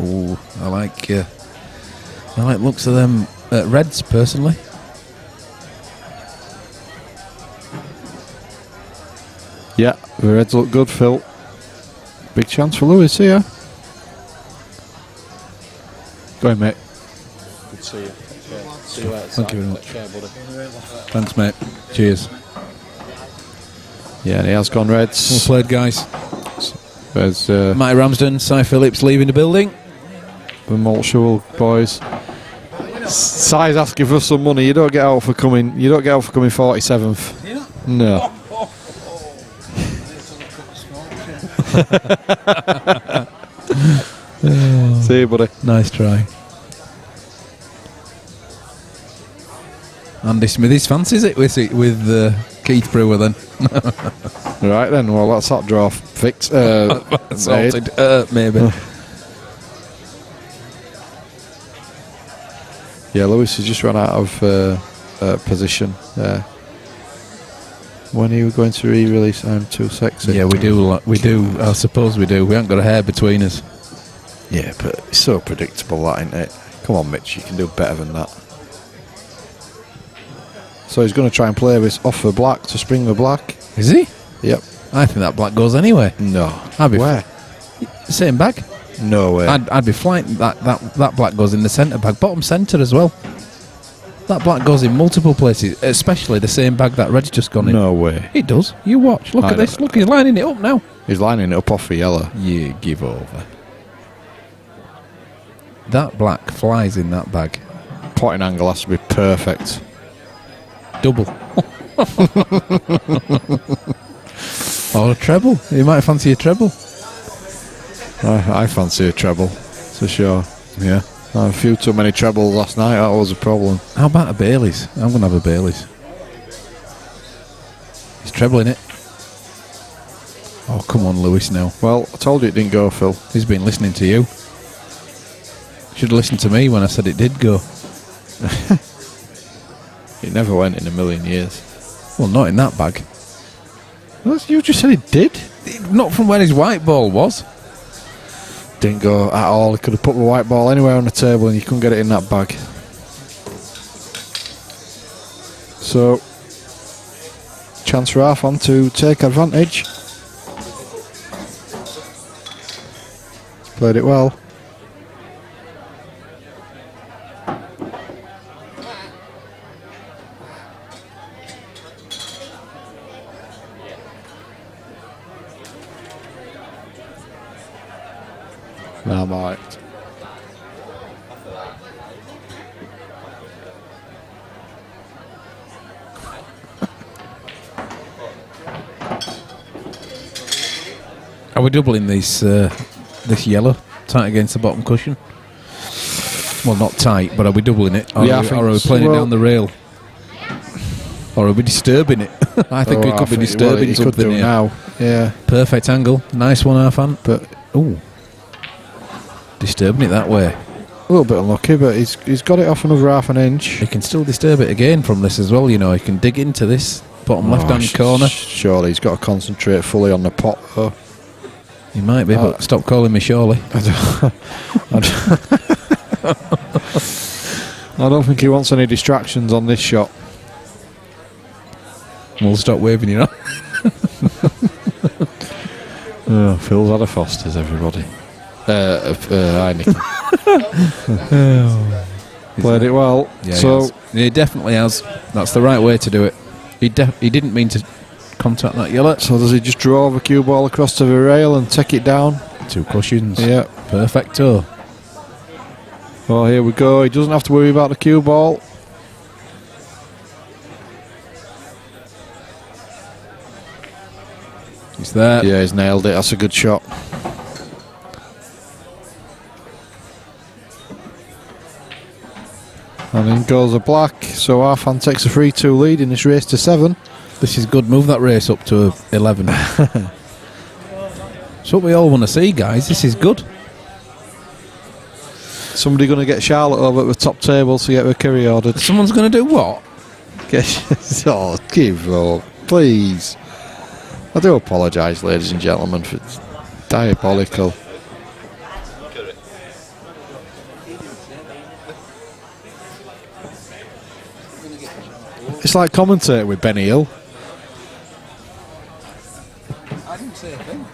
Oh, I like looks of them Reds personally. Yeah, the Reds look good, Phil. Big chance for Lewis here. Go ahead, mate. Good to see you. See you later. Thank you very much. Take care, buddy. Thanks, mate. Cheers. Yeah, and he has gone Reds. Well played, guys. There's Matty Ramsden, Cy Phillips leaving the building. the Maltshewell boys. Cy's asking for some money. You don't get out for coming 47th. Yeah. No. See you, buddy. Nice try. Andy Smithies fancies it with Keith Brewer then. Right then, well that's that draw fixed. Sorted, maybe. Yeah, Lewis has just run out of position there. When are you going to re-release I'm Too Sexy? Yeah, we do. I suppose we do. We haven't got a hair between us. Yeah, but it's so predictable, that, isn't it? Come on, Mitch, you can do better than that. So he's going to try and play this off the black to spring the black. Is he? Yep. I think that black goes anyway. No. I'd be Where? Same bag. No way. I'd be flying. That black goes in the centre bag, bottom centre as well. That black goes in multiple places, especially the same bag that Red's just gone in. No way. It does. You watch. Look at this. Look, he's lining it up now. He's lining it up off the yellow. You give over. That black flies in that bag. Potting angle has to be perfect. Double. Or a treble. You might fancy a treble. I fancy a treble, for sure. Yeah. A few too many trebles last night, that was a problem. How about a Bailey's? I'm going to have a Bailey's. He's trebling it. Oh, come on, Lewis, now. Well, I told you it didn't go, Phil. He's been listening to you. Should have listened to me when I said it did go. It never went in a million years. Well, not in that bag. Well, you just said it did. Not from where his white ball was. Didn't go at all. He could have put the white ball anywhere on the table and you couldn't get it in that bag. So, chance for Arfon to take advantage. He's played it well. Now marked. Are we doubling this yellow tight against the bottom cushion? Well, not tight, but are we doubling it? Or, Yeah, or are we playing it down the rail? Or are we disturbing it? I think we could be disturbing something here. Now. Yeah. Perfect angle. Nice one, Arfan. But ooh, disturbing it that way. a little bit unlucky, but he's got it off another half an inch. He can still disturb it again from this as well, you know. He can dig into this bottom left-hand corner. Surely he's got to concentrate fully on the pot, though. He might be, but stop calling me Surely. I don't think he wants any distractions on this shot. We'll stop waving you on. Oh, Phil's had a Foster's, everybody. Heineken. Played it well. Yeah, he definitely has. That's the right way to do it. He didn't mean to contact that yellow. So does he just draw the cue ball across to the rail and take it down? 2 cushions. Yeah. Perfecto. Well, here we go. He doesn't have to worry about the cue ball. He's there. Yeah, he's nailed it. That's a good shot. And in goes a black. So Arfan takes a 3-2 lead in this race to 7. This is good. Move that race up to 11. That's what we all want to see, guys. This is good. Somebody going to get Charlotte over at the top table to get her curry ordered. Someone's going to do what? Oh, give up, please. I do apologise, ladies and gentlemen, for it's diabolical. It's like commentating with Benny Hill. I didn't say a thing.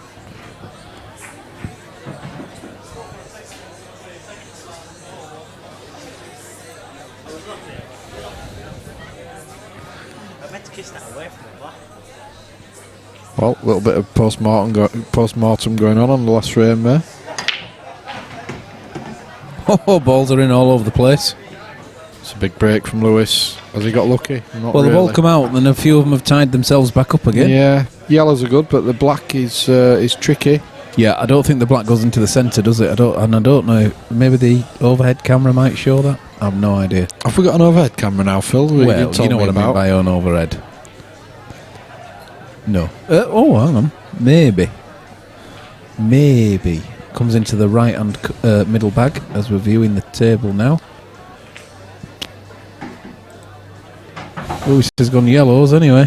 I meant to kiss that away from the black. Well, a little bit of post-mortem going on the last frame there. Oh, balls are in all over the place. It's a big break from Lewis. Has he got lucky? Not Well, they've all really. come out, and a few of them have tied themselves back up again. Yeah, yellows are good, but the black is tricky. Yeah, I don't think the black goes into the centre, does it? I don't know. Maybe the overhead camera might show that. I have no idea. Have we got an overhead camera now, Phil? Well, you know what I mean by on overhead. No. Hang on. Maybe. Comes into the right-hand middle bag as we're viewing the table now. Lewis has gone yellows anyway.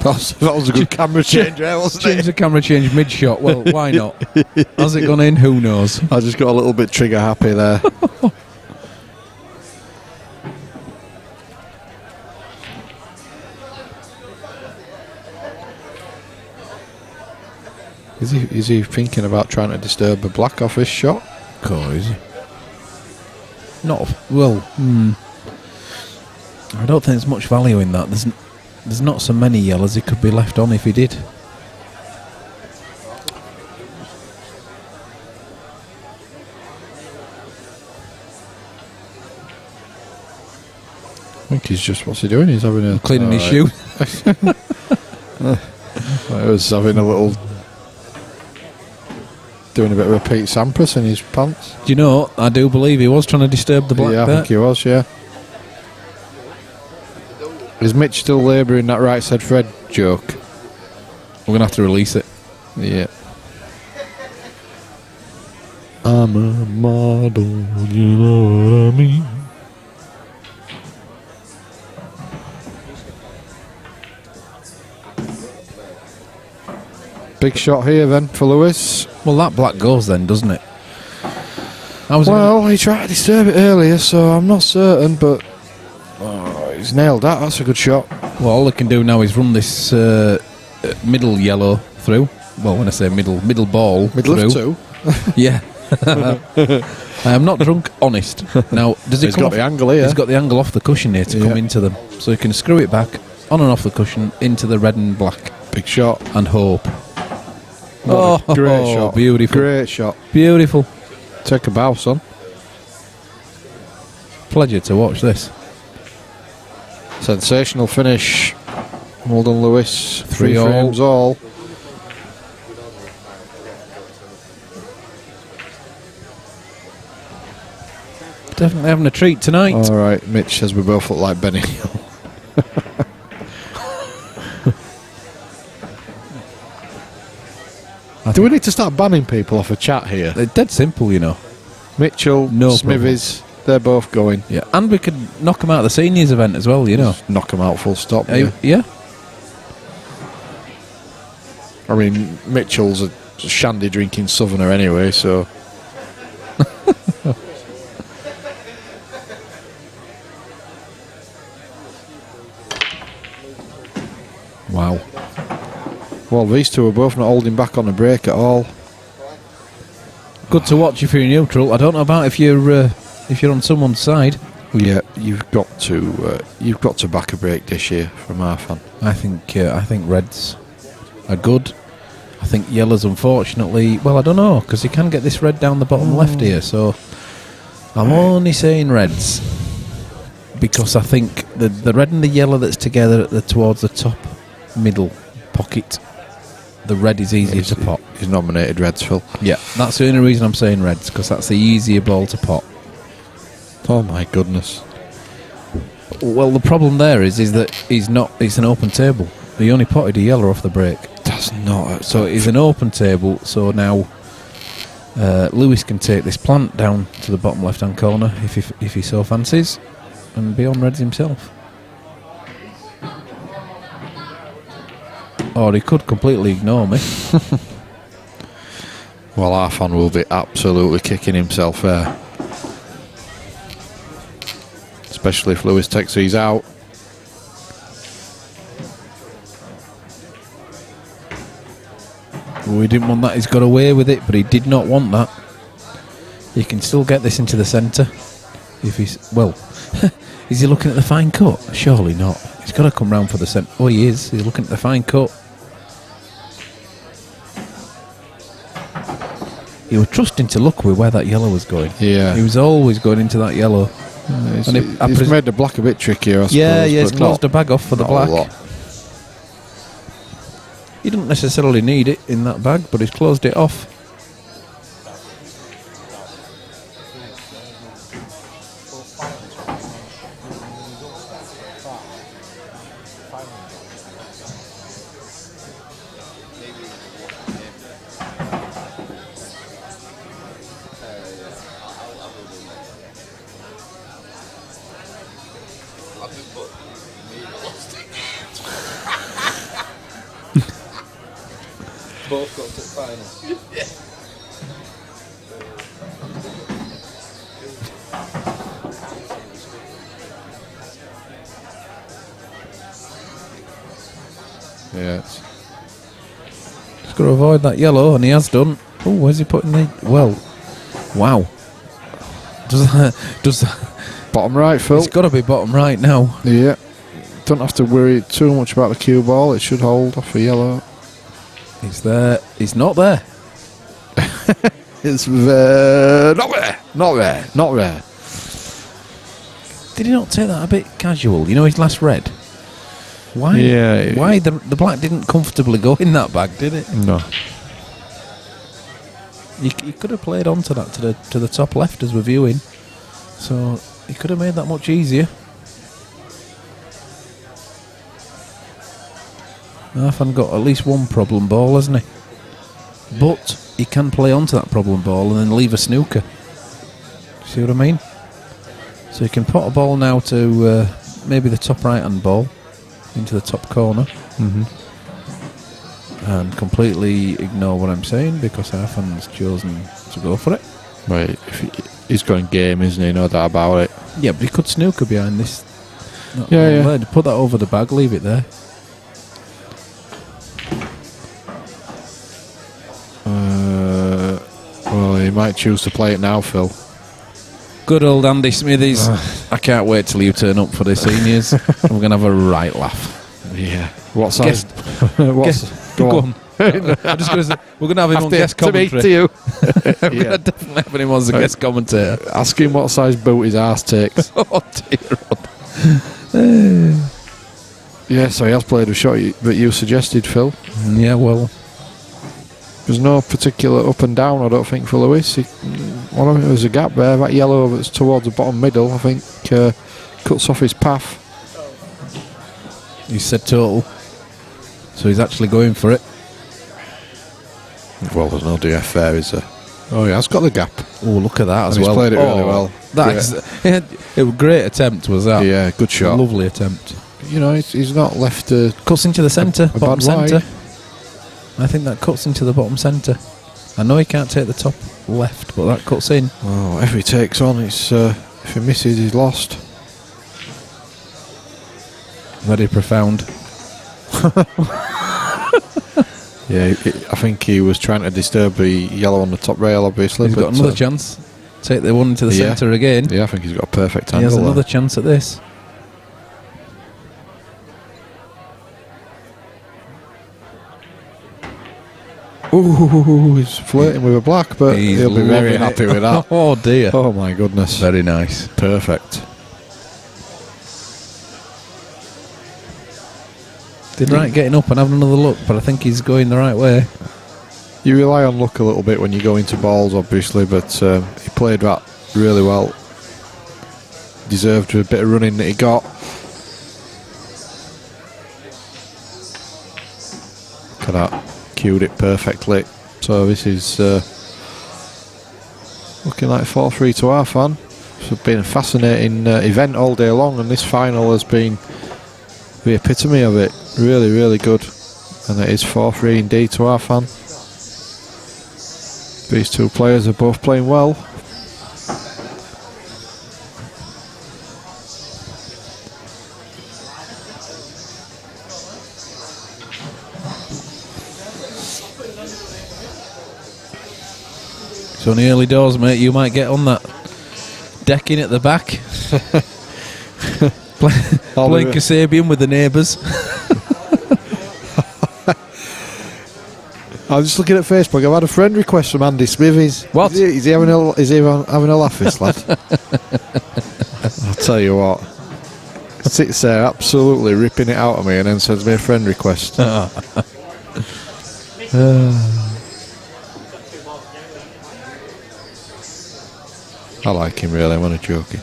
That was a good camera change there, wasn't Change it? the camera change mid-shot. Well, why not? Has it gone in? Who knows? I just got a little bit trigger happy there. Is he thinking about trying to disturb the black off his shot? Cool, is he? Not well. I don't think there's much value in that. There's not so many yellows he could be left on if he did. I think he's just, what's he doing? He's having a... Cleaning his shoe. I was having a little... Doing a bit of a Pete Sampras in his pants. Do you know, I do believe he was trying to disturb the black Yeah, I there. think he was, yeah. Is Mitch still labouring that right said Fred joke? We're going to have to release it. Yeah. I'm a model, you know what I mean? Big shot here then for Lewis. Well, that black goes then, doesn't it? Well, he tried to disturb it earlier, so I'm not certain, but he's nailed that. That's a good shot. Well, all they can do now is run this middle yellow through. Well, when I say middle ball Middle through. of two. Yeah. I am not drunk, honest. Now, does it He's come got off? the angle here. He's got the angle off the cushion here to come into them. So you can screw it back, on and off the cushion, into the red and black. Big shot. And hope. What a great shot. Beautiful. Great shot. Beautiful. Take a bow, son. Pleasure to watch this. Sensational finish. Well done, Lewis. 3 3-all. frames all. Definitely having a treat tonight. All right, Mitch says we both look like Benny. Do we need to start banning people off a chat here? They're dead simple, you know. Mitchell, No Smithies, they're both going. Yeah, and we could knock them out of the seniors event as well, you know. Knock them out full stop. Yeah. I mean, Mitchell's a shandy drinking southerner anyway, so. Wow. Well, these two are both not holding back on the break at all. Good to watch if you're neutral. I don't know about if you're on someone's side. Yeah, you've got to back a break this year from Arfan. I think reds are good. I think yellows, unfortunately, well, I don't know, because you can get this red down the bottom left here, so I'm only saying reds because I think the red and the yellow that's together towards the top middle pocket, the red is easier to pot. He's nominated reds, Phil. Yeah, that's the only reason I'm saying reds, because that's the easier ball to pot. Oh my goodness. Well, the problem there is that it's an open table. He only potted a yellow off the break. That's not... So it's an open table, so now Lewis can take this plant down to the bottom left-hand corner if he so fancies, and be on reds himself. Or he could completely ignore me. Well, Arfan will be absolutely kicking himself there. Especially if Lewis takes these out. We didn't want that. He's got away with it, but he did not want that. He can still get this into the centre. If he's... Well, is he looking at the fine cut? Surely not. He's got to come round for the centre. Oh, he is. He's looking at the fine cut. He was trusting to luck with where that yellow was going. Yeah. He was always going into that yellow. It's made the black a bit trickier, I suppose. Yeah, it's but closed the bag off for the not a black. lot. He didn't necessarily need it in that bag, but he's closed it off. Both got to the final. Yeah. He's got to avoid that yellow, and he has done. Oh, where's he putting the... Well, wow. Does that... Bottom right, Phil. It's got to be bottom right now. Yeah. Don't have to worry too much about the cue ball. It should hold off a yellow. It's there. It's not there. It's not there. Not there. Not there. Did he not take that a bit casual? You know, his last red. Why? Yeah. Why the black didn't comfortably go in that bag, did it? No. You could have played onto that to the top left as we're viewing. So he could have made that much easier. Arfan got at least one problem ball, hasn't he? But he can play onto that problem ball and then leave a snooker. See what I mean? So he can pot a ball now to maybe the top right hand ball into the top corner. And completely ignore what I'm saying because Arfan's chosen to go for it. Right, he's going game, isn't he? No doubt about it. Yeah, but he could snooker behind this. Yeah. Put that over the bag, leave it there. Well, he might choose to play it now, Phil. Good old Andy Smithies. I can't wait till you turn up for the seniors. We're going to have a right laugh. Yeah. What size? Go on. I'm just going to say, we're going to have him on guest commentary. To you. We're going to definitely have him on as a guest commentator. Ask him what size boot his arse takes. Oh dear. Yeah, so he has played a shot that you suggested, Phil. Yeah, well, there's no particular up and down, I don't think, for Lewis. There's a gap there. That yellow that's towards the bottom middle, I think, cuts off his path. he said total. So he's actually going for it. Well, there's no DF there, is there? Oh, he has got the gap. Oh, look at that as He's well. played it really well. It was a great attempt, was that? Yeah, good shot. Lovely attempt. You know, he's not left cuts into the centre, bottom bad centre. wide. I think that cuts into the bottom centre. I know he can't take the top left, but that cuts in. Oh, if he takes on, it's if he misses, he's lost. Very profound. Yeah, I think he was trying to disturb the yellow on the top rail, obviously. He's got another chance. Take the one into the centre again. Yeah, I think he's got a perfect He angle. has another chance at this. Ooh, he's flirting with a black, but he'll be very happy with that. Oh dear. Oh my goodness. Very nice. Perfect. Did right getting up and having another look, but I think he's going the right way. You rely on luck a little bit when you go into balls, obviously, but he played that really well. Deserved a bit of running that he got. Look at that. Cued it perfectly. So this is looking like 4-3 to our fan. It's been a fascinating event all day long, and this final has been the epitome of it. Really, really good. And it is 4-3 indeed to our fan. These two players are both playing well. It's only early doors, mate. You might get on that decking at the back. Playing Kasabian with the neighbours. I'm just looking at Facebook. I've had a friend request from Andy Smithies. What? Is he having a laugh, this lad? I'll tell you what. Sits there absolutely ripping it out of me and then sends me a friend request. I like him really, I'm only joking.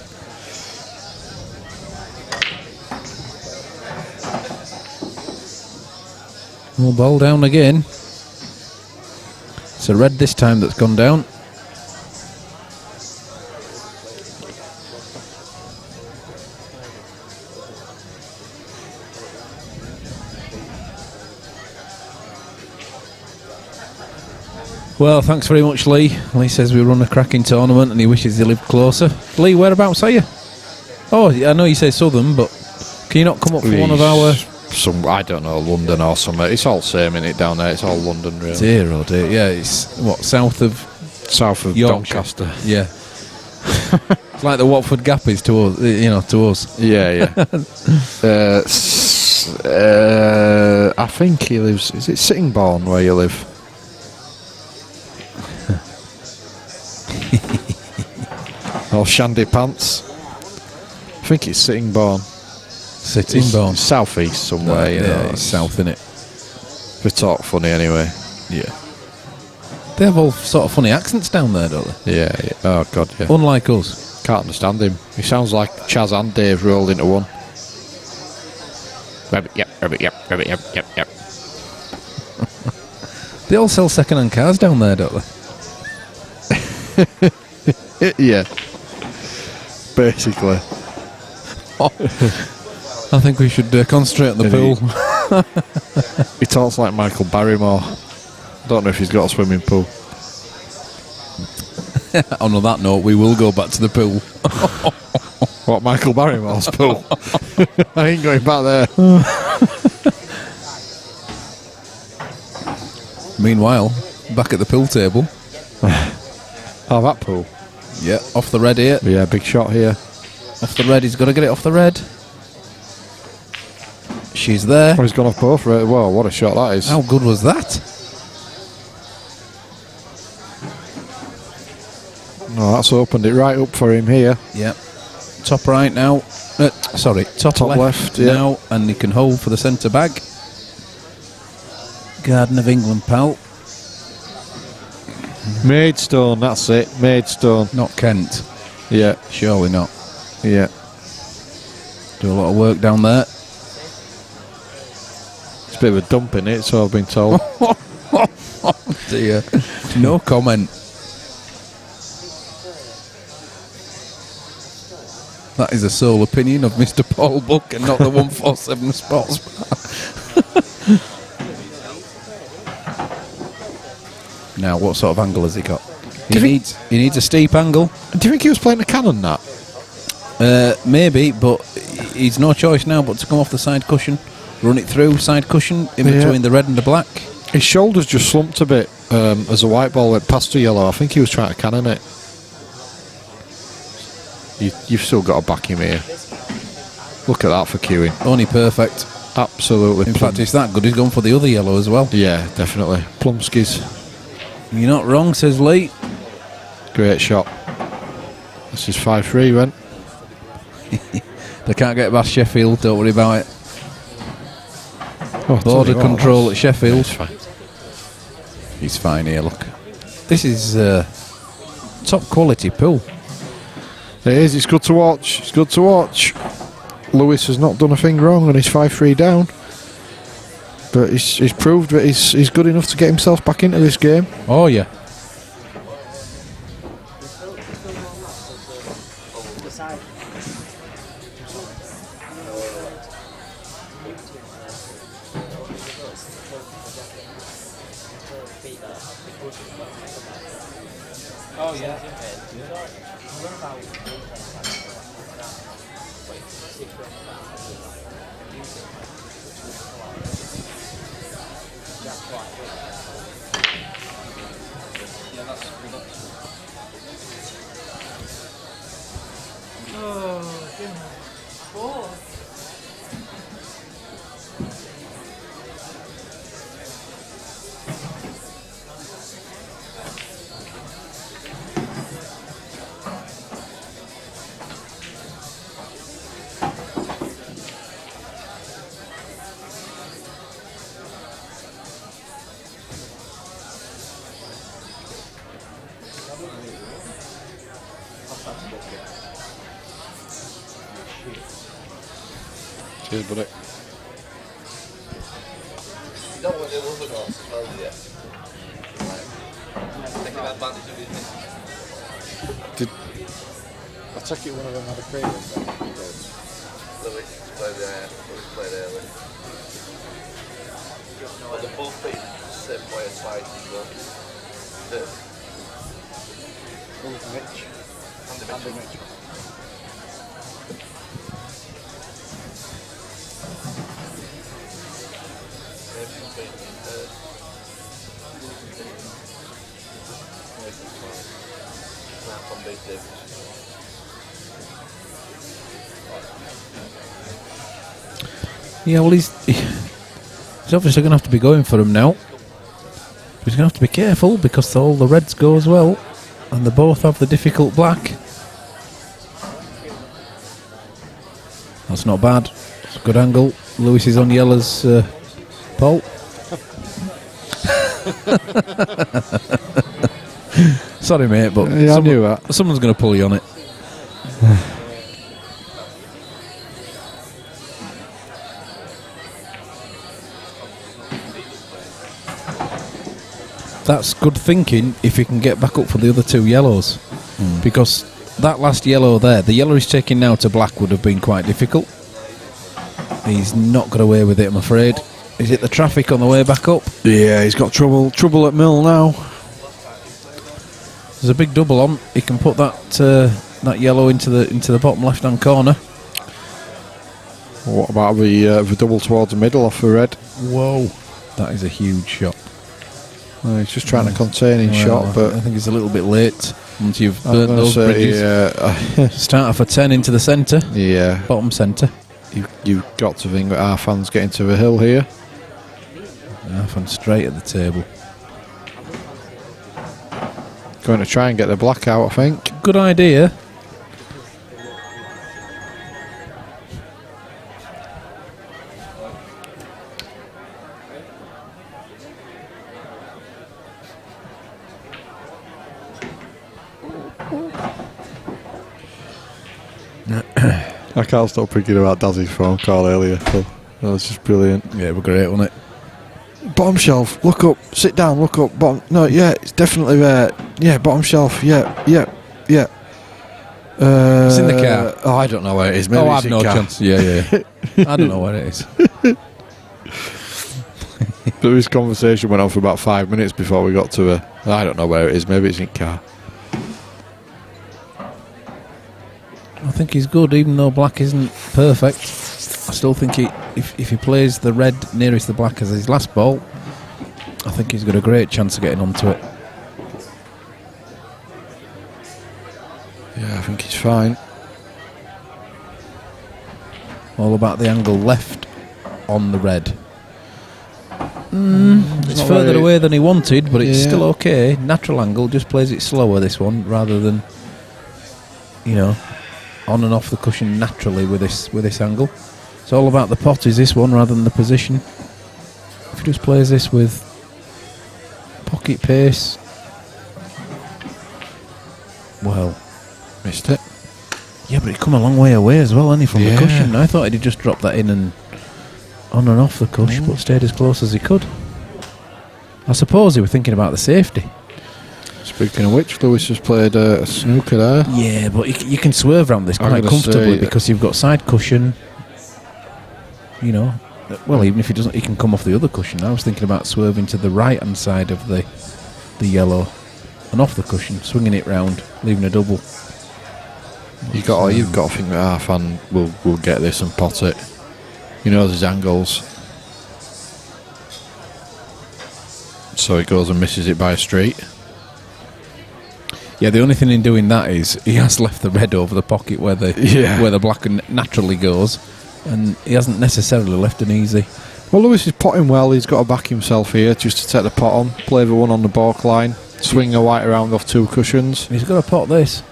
Well, ball down again. It's a red this time that's gone down. Well, thanks very much, Lee. Lee says we run a cracking tournament and he wishes he lived closer. Lee, whereabouts are you? Oh, I know you say Southern, but can you not come up for one of our... I don't know, London or somewhere. It's all same in it down there. It's all London, really. Dear, oh dear. Yeah, it's, what, south of Yorkshire. Doncaster. Yeah. It's like the Watford Gap is to us, to us. Yeah, yeah. I think he lives... Is it Sittingbourne where you live? Or Shandy Pants. I think it's Sittingbourne. Sittingbourne. South east somewhere, you know. It's south, innit? They talk funny anyway. Yeah. They have all sort of funny accents down there, don't they? Yeah, yeah. Oh, God, yeah. Unlike us. Can't understand him. He sounds like Chaz and Dave rolled into one. Rabbit, yep, rabbit, yep, rabbit, yep, yep, yep. They all sell second-hand cars down there, don't they? Yeah. Basically. I think we should concentrate on the pool. He talks like Michael Barrymore. Don't know if he's got a swimming pool. On that note, we will go back to the pool. What, Michael Barrymore's pool? I ain't going back there. Meanwhile, back at the pool table. Oh, that pool. Yeah, off the red here. Yeah, big shot here. Off the red, he's got to get it off the red. She's there. Oh, he's gone off both. Right. Whoa, what a shot that is. How good was that? No, that's opened it right up for him here. Yeah. Top right now. Sorry, top left yeah. now, and he can hold for the centre bag. Garden of England, pal. Maidstone, that's it. Maidstone. Not Kent. Yeah. Surely not. Yeah. Do a lot of work down there. It's a bit of a dump in it, so I've been told. Oh dear. No comment. That is the sole opinion of Mr. Paul Buck and not the 147 Sports Bar. Now, what sort of angle has he got? He needs a steep angle. Do you think he was playing a cannon that? Maybe, but he's no choice now but to come off the side cushion, run it through side cushion in between the red and the black. His shoulders just slumped a bit as the white ball went past the yellow. I think he was trying to cannon it. You've still got to back him here. Look at that for queuing. Only perfect. Absolutely. In fact, it's that good. He's gone for the other yellow as well. Yeah, definitely. Plumskis. You're not wrong, says Lee. Great shot. This is 5-3, Ren. They can't get past Sheffield, don't worry about it. Oh, Border control at Sheffield. Fine. He's fine here, look. This is top quality pool. It is, it's good to watch. It's good to watch. Lewis has not done a thing wrong and he's 5-3 down. But he's proved that he's good enough to get himself back into this game. Oh, yeah. Oh, yeah. Cheers, buddy. You don't want the other doors as well, do you? Taking advantage of his Did I take it one of them had a crane? Lewis played early. But they're both beat the same player twice as well. Mitch. Andy Mitchell. Yeah, well, he's obviously going to have to be going for him now. He's going to have to be careful because all the reds go as well, and they both have the difficult black. That's not bad. It's a good angle. Lewis is on yellow's pole. Sorry, mate, but yeah, I knew that. Someone's going to pull you on it. That's good thinking if he can get back up for the other two yellows. Because that last yellow there, the yellow he's taking now to black would have been quite difficult. He's not got away with it, I'm afraid. Is it the traffic on the way back up? Yeah, he's got trouble at Mill now. There's a big double on. He can put that yellow into the bottom left hand corner. What about the double towards the middle off the red? Whoa, that is a huge shot. He's just trying to contain his shot, but I think he's a little bit late once you've burnt those bridges. Start off a 10 into the centre. Yeah, bottom centre. You've got to think that our fans getting to the hill here. Half and straight at the table. Going to try and get the black out, I think. Good idea. I can't stop thinking about Dazzy's phone call earlier. So that was just brilliant. Yeah, it was great, wasn't it? Bottom shelf, look up, sit down, look up, bottom. No, yeah, it's definitely there. Yeah, bottom shelf, yeah. It's in the car. Oh, I don't know where it is. Maybe I've it's no in car. chance. Yeah. I don't know where it is. But this conversation went on for about 5 minutes before we got to I don't know where it is. Maybe it's in car. I think he's good, even though black isn't perfect. I still think if he plays the red nearest the black as his last ball, think he's got a great chance of getting onto it. Yeah, I think he's fine. All about the angle left on the red. It's not further very- away than he wanted, but it's Yeah. still okay. Natural angle, just plays it slower, this one, rather than, you know, on and off the cushion naturally with this angle. It's all about the pot, is this one, rather than the position. If he just plays this with pocket pace, well, Missed it. yeah, but he'd come a long way away as well, hadn't he, from Yeah. the cushion? I thought he'd just dropped that in and on and off the cushion, but stayed as close as he could. I suppose he was thinking about the safety. Speaking of which, Lewis has played a snooker there. Yeah, but you can swerve around this I'm quite gonna comfortably say- because you've got side cushion. You know, well, even if he doesn't, he can come off the other cushion. I was thinking about swerving to the right hand side of the yellow and off the cushion, swinging it round, leaving a double. You've got to think that our fan will get this and pot it. You know there's angles. So he goes and misses it by a street. Yeah, the only thing in doing that is he has left the red over the pocket where the where the black naturally goes, and he hasn't necessarily left an easy. Well, Lewis is potting well. He's got to back himself here just to take the pot on, play the one on the balk line, swing a white around off two cushions. He's got to pot this.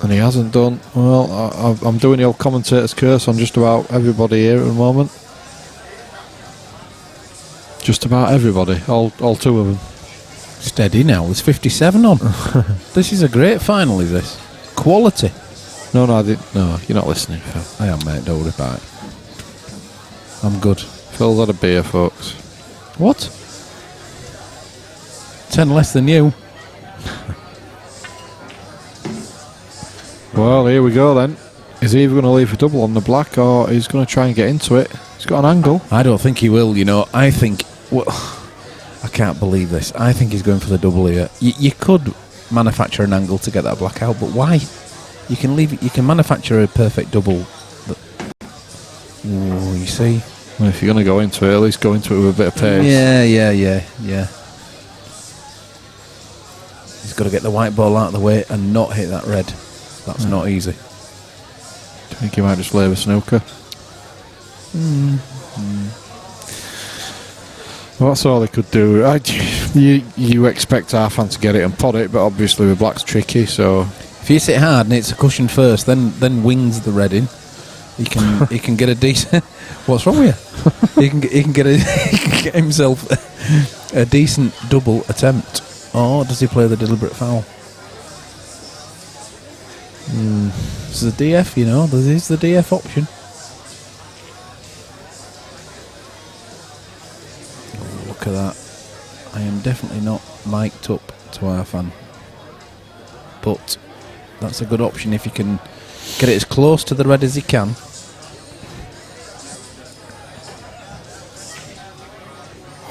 And he hasn't done. Well, I'm doing the old commentator's curse on just about everybody here at the moment. Just about everybody, all two of them. Steady now, there's 57 on. This is a great final, is this? Quality. No, you're not listening, Phil. I am, mate, don't worry about it. I'm good. Phil's had a beer, folks. What? 10 less than you. Well, here we go then. Is he either going to leave a double on the black or he's going to try and get into it? He's got an angle. I don't think he will, you know. I think... Well, I can't believe this. I think he's going for the double here. You could manufacture an angle to get that black out, but why? You can leave it. You can manufacture a perfect double. Ooh, you see? Well, if you're going to go into it, at least go into it with a bit of pace. Yeah. He's got to get the white ball out of the way and not hit that red. That's not easy. Do you think he might just lay a snooker? Well, that's all they could do. You expect our fan to get it and pot it, but obviously the black's tricky, so... If you sit hard and it's a cushion first, then wings the red in. He can get a decent... What's wrong with you? he can get himself a decent double attempt. Or does he play the deliberate foul? This is the DF, you know. This is the DF option. Oh, look at that. I am definitely not mic'd up to our fan. But that's a good option if you can get it as close to the red as you can.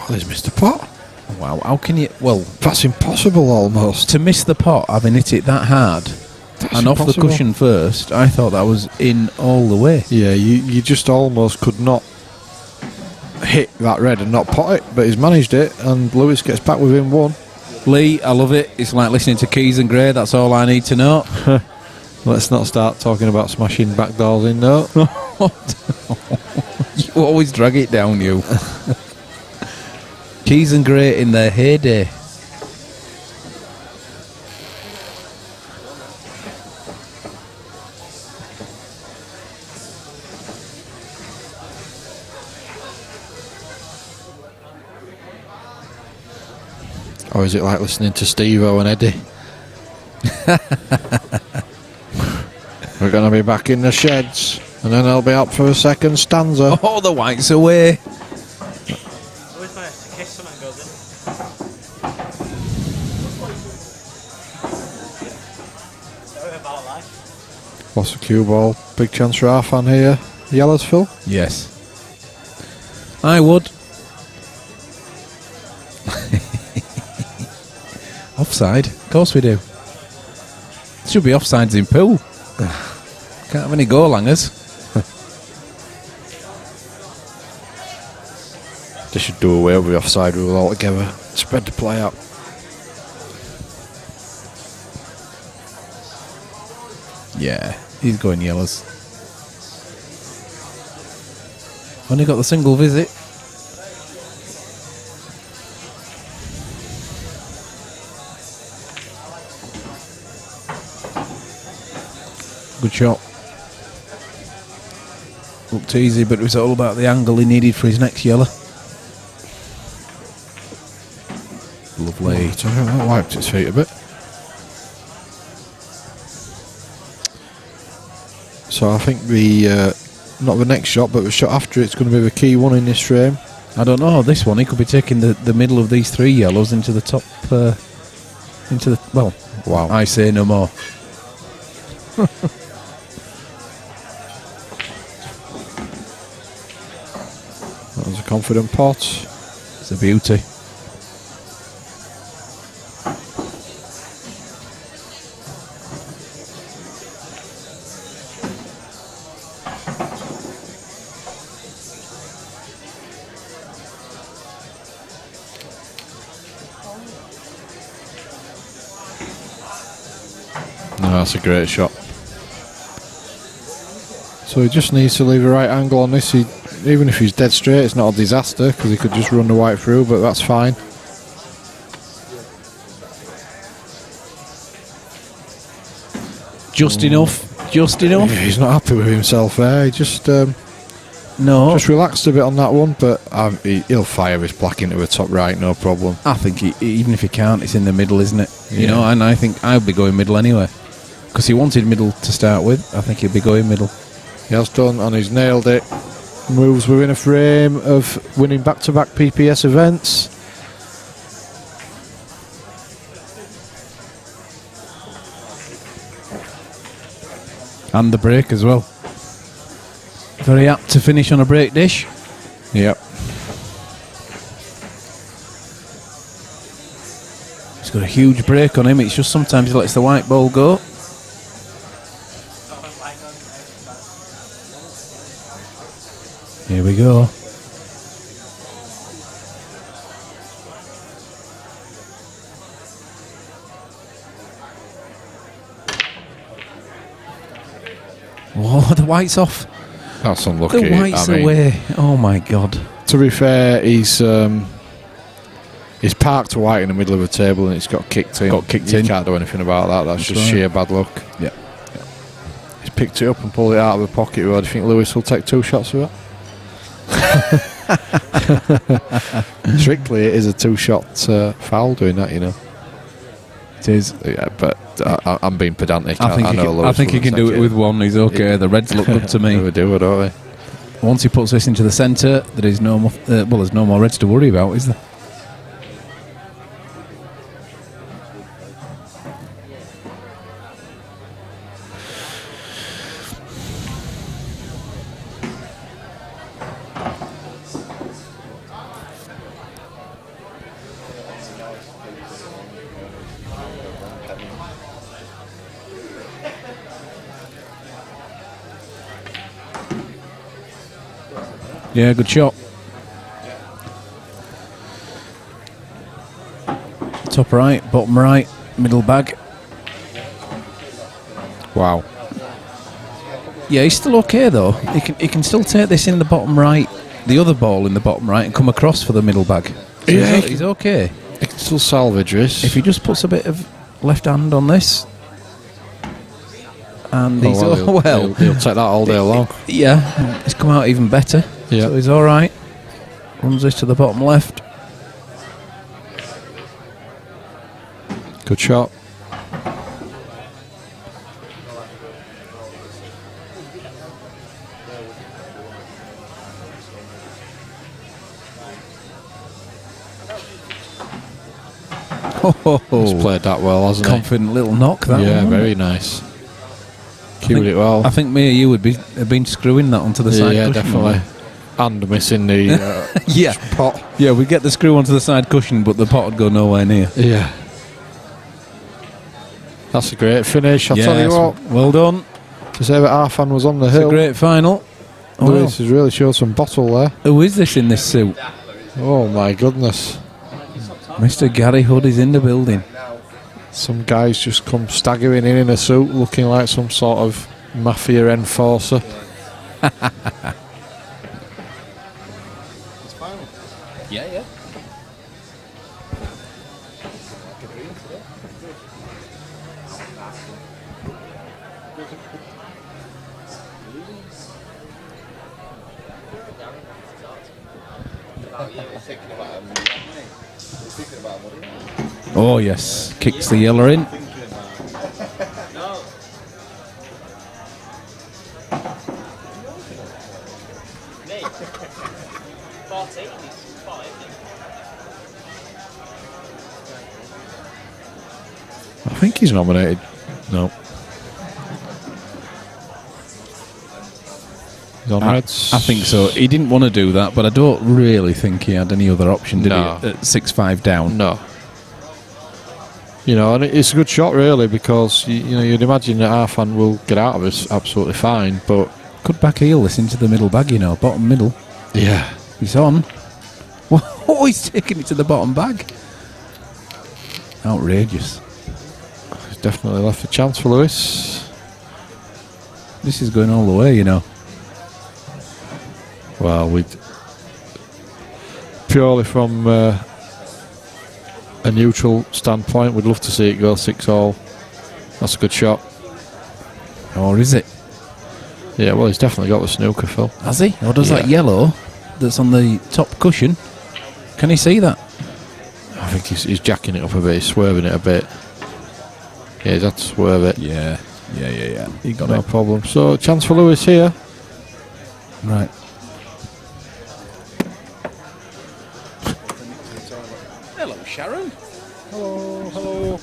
Oh, he's missed the pot. Wow, how can you... Well, That's impossible almost. to miss the pot having hit it that hard and off the impossible. cushion first, I thought that was in all the way. Yeah, you just almost could not hit that red and not pot it, but he's managed it, and Lewis gets back within one. Lee, I love it. It's like listening to Keys and Gray. That's all I need to know. Let's not start talking about smashing back doors in, though. You always drag it down, you. Keys and Gray in their heyday. Or is it like listening to Steve-O and Eddie? We're going to be back in the sheds, and then I'll be up for a second stanza. Oh, the white's away. Always managed to kiss someone goes in. Sorry about life. Lost a cue ball. Big chance for our fan here. Yellows, Phil? Yes. I would. Offside? Of course we do. Should be offsides in pool. Can't have any goal hangers. They should do away with the offside rule altogether. Spread the play out. Yeah, he's going yellows. Only got the single visit. Good shot. Looked easy, but it was all about the angle he needed for his next yellow. Lovely. That wiped its feet a bit. So I think not the next shot, but the shot after it's going to be the key one in this frame. I don't know, this one, he could be taking the middle of these three yellows into the top, well, wow. I say no more. That was a confident pot. It's a beauty. No, that's a great shot. So he just needs to leave the right angle on this. Even if he's dead straight, it's not a disaster because he could just run the white through, but that's fine. Just enough. Just enough. Yeah, he's not happy with himself there. He just just relaxed a bit on that one, but he'll fire his black into the top right, no problem. I think even if he can't, it's in the middle, isn't it? Yeah. You know, and I think I'd be going middle anyway. Because he wanted middle to start with. I think he'd be going middle. He has done, and he's nailed it. Moves within a frame of winning back-to-back PPS events. And the break as well. Very apt to finish on a break dish. Yep. He's got a huge break on him. It's just sometimes he lets the white ball go. Here we go. Oh, the white's off. That's unlucky. The white's away. Oh my God. To be fair, he's parked a white in the middle of the table and it's got kicked in. You can't do anything about that. That's just sheer bad luck. Yeah. He's picked it up and pulled it out of the pocket. Well, do you think Lewis will take 2 shots of it? Strictly, it is a 2-shot foul doing that, you know. It is. Yeah, but I'm being pedantic. I think he can do it with one. He's okay. The Reds look good to me. They do, don't they? Once he puts this into the centre, there is no more. There's no more Reds to worry about, is there? Yeah, good shot. Top right, bottom right, middle bag. Wow. Yeah, he's still okay though. He can still take this in the bottom right, the other ball in the bottom right, and come across for the middle bag. So yeah, he's okay. He can still salvage this. If he just puts a bit of left hand on this, and he's he'll take that all day long. Yeah, it's come out even better. Yeah. So he's all right. Runs this to the bottom left. Good shot. He's played that well, hasn't Confident little knock, that he? Yeah, one. very nice. Cued it well. I think me or you would have been screwing that onto the side yeah, cushion. definitely. And missing the pot. Yeah, we'd get the screw onto the side cushion, but the pot would go nowhere near. Yeah. That's a great finish, I'll tell you what. Well done. To say that Arfan was on the It's hill. a great final. Lewis has really showed some bottle there. Who is this in this suit? Oh my goodness. Mr. Gary Hood is in the building. Some guys just come staggering in a suit looking like some sort of mafia enforcer. Yeah, yeah. Oh yes, kicks the yellow in. No. 14 is fine. I think he's nominated. No. He's on reds. I think so. He didn't want to do that, but I don't really think he had any other option, did No. he? At 6-5 down. No. You know, and it's a good shot really, because you know you'd imagine that Arfan will get out of this absolutely fine, but Could back heel this into the middle bag, you know, bottom middle. yeah, He's on. Oh, he's taking it to the bottom bag. Outrageous. he's definitely left a chance for Lewis. This is going all the way, you know. Well, we purely from a neutral standpoint, we'd love to see it go 6-all. That's a good shot. Or is it? Yeah, well, he's definitely got the snooker, Phil. Has he? Or does that Yeah. yellow that's on the top cushion, can he see that? I think he's jacking it up a bit, he's swerving it a bit. Yeah, he's had to swerve it. Yeah. He got No it. problem. So, chance for Lewis here. Right. Hello, Sharon. Hello, hello.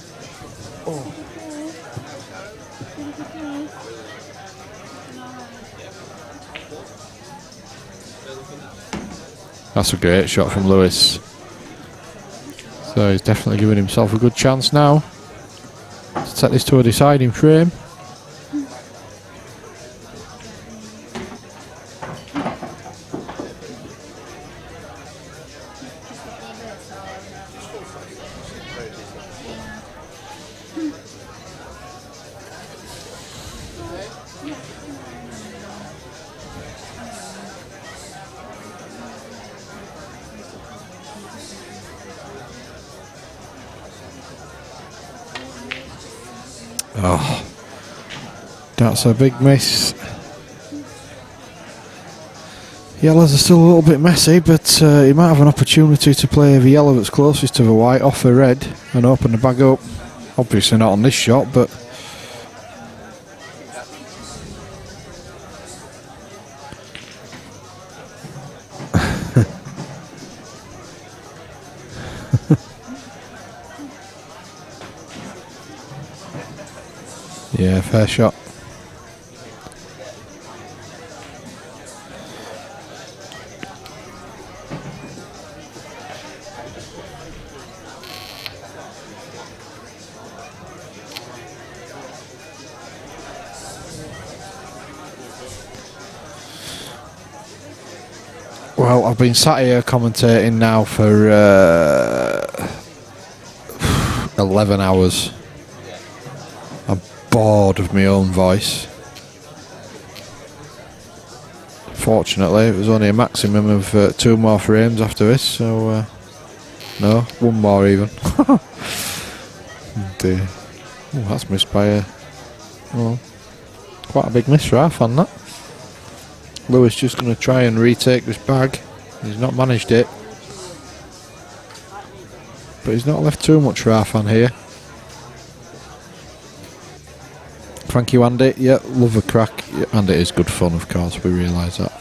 That's a great shot from Lewis. So he's definitely giving himself a good chance now to take this to a deciding frame. Oh, that's a big miss. Yellows are still a little bit messy, but he might have an opportunity to play the yellow that's closest to the white off the red and open the bag up. Obviously not on this shot, but yeah, fair shot. Well, I've been sat here commentating now for 11 hours. I'm bored of my own voice. Fortunately, it was only a maximum of 2 more frames after this, so no, 1 more even. Dear. Oh, that's missed by quite a big miss for Arfan, that. Lewis just going to try and retake this bag. He's not managed it. But he's not left too much for Arfan here. Frankie Wandy, yeah, love a crack. Yeah, and it is good fun, of course, we realise that.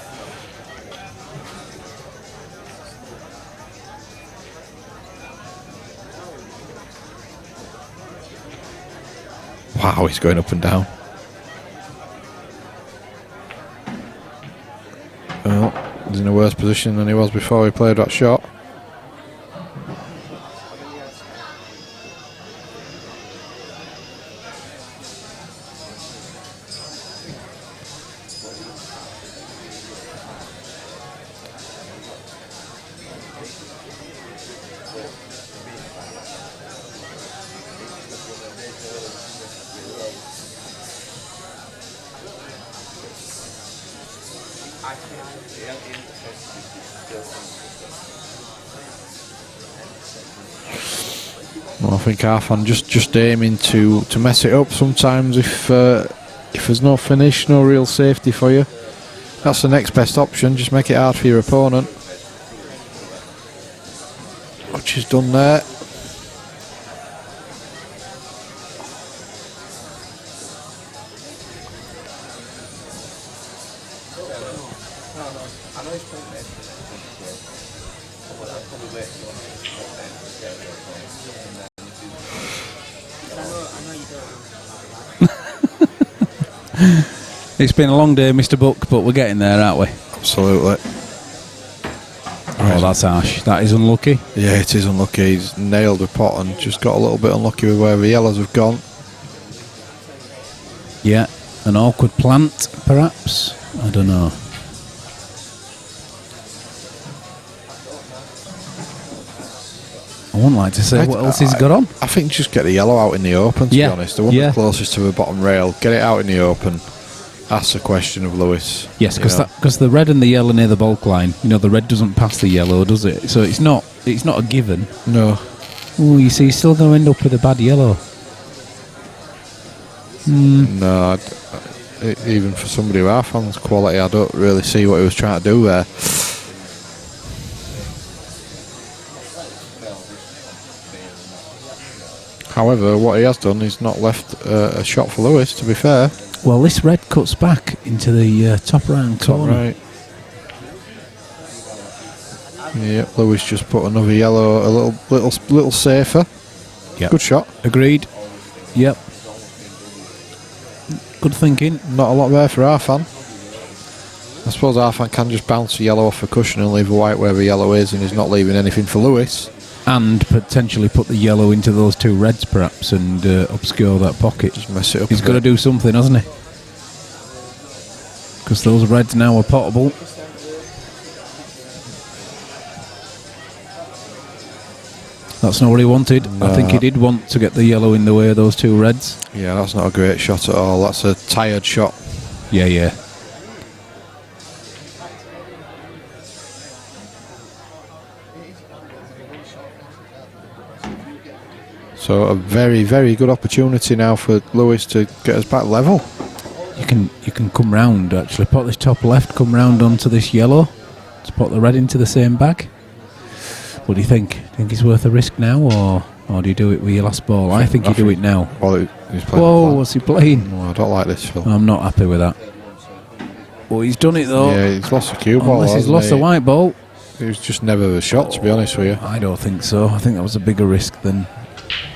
Wow, he's going up and down. Well, he's in a worse position than he was before he played that shot. Well, I think Arfan just aiming to mess it up. Sometimes if there's no finish, no real safety for you, that's the next best option. Just make it hard for your opponent. Which is done there. It's been a long day, Mr. Buck, but we're getting there, aren't we? Absolutely. Oh, that's harsh. That is unlucky. Yeah, it is unlucky. He's nailed the pot and just got a little bit unlucky with where the yellows have gone. Yeah, an awkward plant, perhaps. I don't know. I wouldn't like to say what else he's got on. I think just get the yellow out in the open, to be honest. The one that's closest to the bottom rail, get it out in the open. That's the question of Lewis. Yes, because the red and the yellow near the bulk line, you know, the red doesn't pass the yellow, does it? So it's not a given. No. Oh, you see, he's still going to end up with a bad yellow. No, even for somebody with our fans' quality, I don't really see what he was trying to do there. However, what he has done is not left a shot for Lewis, to be fair. Well, this red cuts back into the top right corner. Right. Yep, Lewis just put another yellow a little safer. Yep. Good shot. Agreed. Yep. Good thinking. Not a lot there for Arfan. I suppose Arfan can just bounce the yellow off the cushion and leave the white where the yellow is, and he's not leaving anything for Lewis. And potentially put the yellow into those two reds, perhaps, and obscure that pocket. Just mess it up. He's got to do something, hasn't he? Because those reds now are potable. That's not what he wanted. No. I think he did want to get the yellow in the way of those two reds. Yeah, that's not a great shot at all. That's a tired shot. Yeah, yeah. So a very, very good opportunity now for Lewis to get us back level. You can come round, actually. Put this top left, come round onto this yellow. To put the red into the same bag. What do you think? Think it's worth a risk now, or do you do it with your last ball? I think you do it now. Well, he's playing. Whoa, what's he playing? No, I don't like this, Phil. I'm not happy with that. Well, he's done it though. Yeah, he's lost the cue ball. Unless he's lost the white ball. It was just never a shot, to be honest with you. I don't think so. I think that was a bigger risk than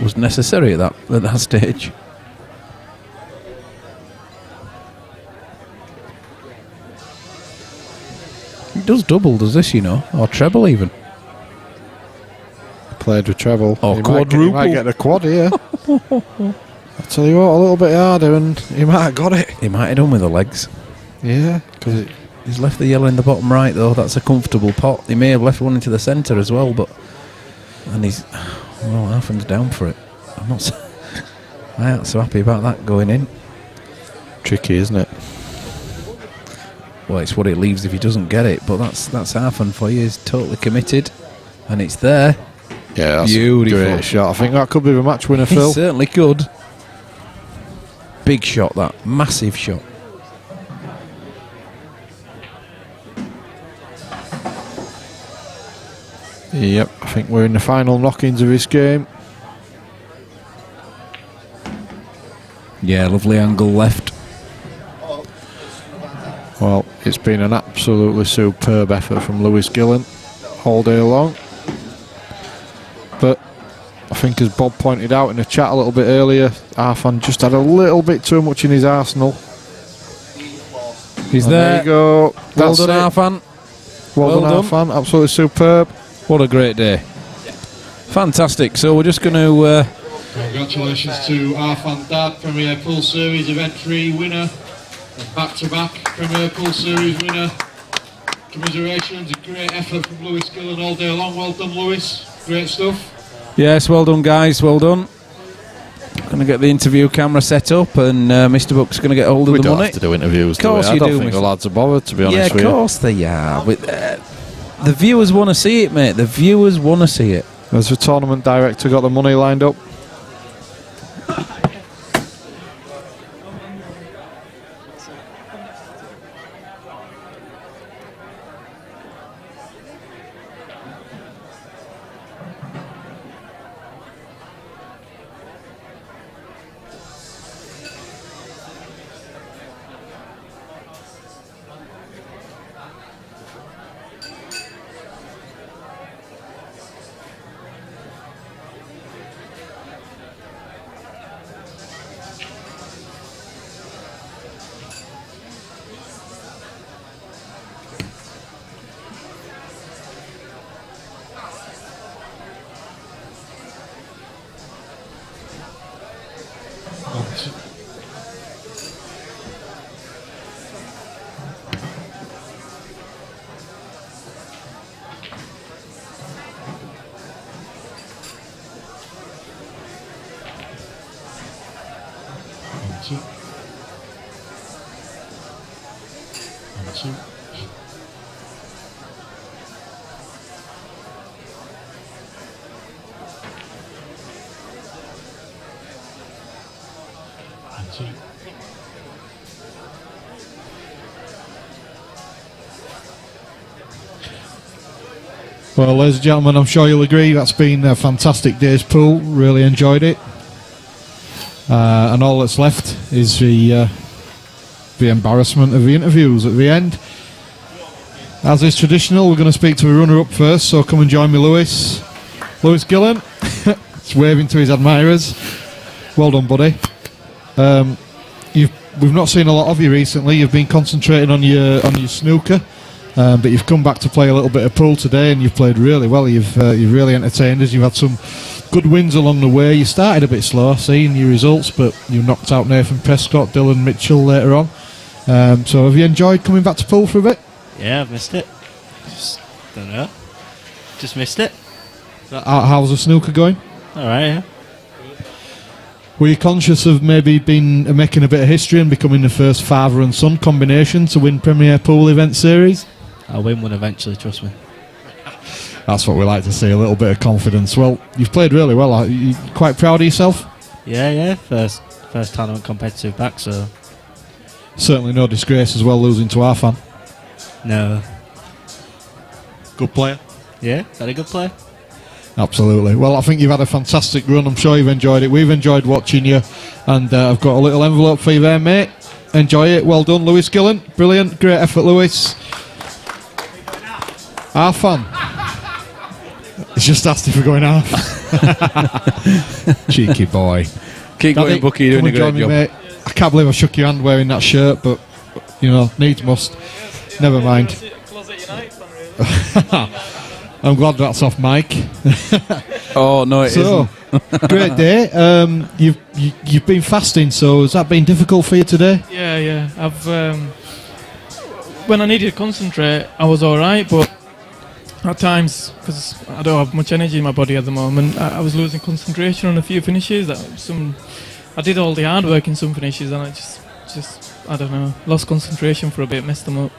was necessary at that stage. It does double, does this, you know, or treble even. Played with treble. Or he quadruple. Might get a quad here. I tell you what, a little bit harder and he might have got it. He might have done with the legs. Yeah, because he's left the yellow in the bottom right though. That's a comfortable pot. He may have left one into the centre as well, but Arfan's down for it. I'm not so happy about that going in. Tricky, isn't it? Well, it's what it leaves if he doesn't get it, but that's Arfan for you. He's totally committed, and it's there. Yeah, that's beautiful. A great shot. I think that could be the match winner, Phil. He certainly could. Big shot, that massive shot. Yep, I think we're in the final knock-ins of this game. Yeah, lovely angle left. Well, it's been an absolutely superb effort from Lewis Gillen all day long. But I think, as Bob pointed out in the chat a little bit earlier, Arfan just had a little bit too much in his arsenal. He's and there you go. Well That's done, it. Arfan. Well done, Arfan. Absolutely superb. What a great day. Fantastic. So we're just going to... Congratulations to Arfan Dad, Premier Pool Series Event 3 winner. Back-to-back Premier Pool Series winner. Commiserations, a great effort from Lewis Gillen all day long. Well done, Lewis. Great stuff. Yes, well done, guys. Well done. Going to get the interview camera set up, and Mr. Buck's going to get hold of We the don't money. have to do interviews, Of course do we? you I don't do, think the Mr. lads are bothered, to be honest Yeah, with of you. course they are. But, the viewers want to see it, mate. The viewers want to see it. Has the tournament director got the money lined up? Well, ladies and gentlemen, I'm sure you'll agree that's been a fantastic day's pool. Really enjoyed it. And all that's left is the embarrassment of the interviews at the end. As is traditional, we're going to speak to a runner-up first, so come and join me, Lewis. Lewis Gillen. He's waving to his admirers. Well done, buddy. We've not seen a lot of you recently. You've been concentrating on your snooker. But you've come back to play a little bit of pool today, and you've played really well. You've really entertained us. You've had some good wins along the way. You started a bit slow, seeing your results, but you knocked out Nathan Prescott, Dylan Mitchell later on. So have you enjoyed coming back to pool for a bit? Yeah, I've missed it. Just don't know. Just missed it. How's the snooker going? All right. Yeah. Were you conscious of maybe making a bit of history and becoming the first father and son combination to win Premier Pool Event Series? I'll win one eventually, trust me. That's what we like to see, a little bit of confidence. Well, you've played really well. Are you quite proud of yourself? Yeah. First tournament competitive back, so... Certainly no disgrace as well, losing to our fan. No. Good player? Yeah, very good player. Absolutely. Well, I think you've had a fantastic run. I'm sure you've enjoyed it. We've enjoyed watching you. And I've got a little envelope for you there, mate. Enjoy it. Well done, Lewis Gillen. Brilliant. Great effort, Lewis. Our fan. It's just asked if we're going half. Cheeky boy. Keep going, Bucky. You're doing a great job. Mate. I can't believe I shook your hand wearing that shirt, but, needs must. Never mind. I'm glad that's off mic. Oh, no, it isn't. Great day. You've been fasting, so has that been difficult for you today? Yeah. I've when I needed to concentrate, I was all right, but at times, because I don't have much energy in my body at the moment, I was losing concentration on a few finishes. I did all the hard work in some finishes, and I just I don't know, lost concentration for a bit, messed them up.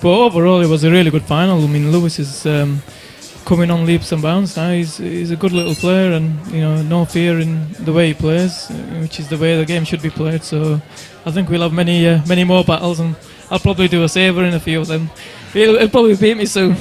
But overall, it was a really good final. I mean, Lewis is coming on leaps and bounds now. He's a good little player, and no fear in the way he plays, which is the way the game should be played. So I think we'll have many more battles, and I'll probably do a saver in a few of them. He'll probably beat me soon.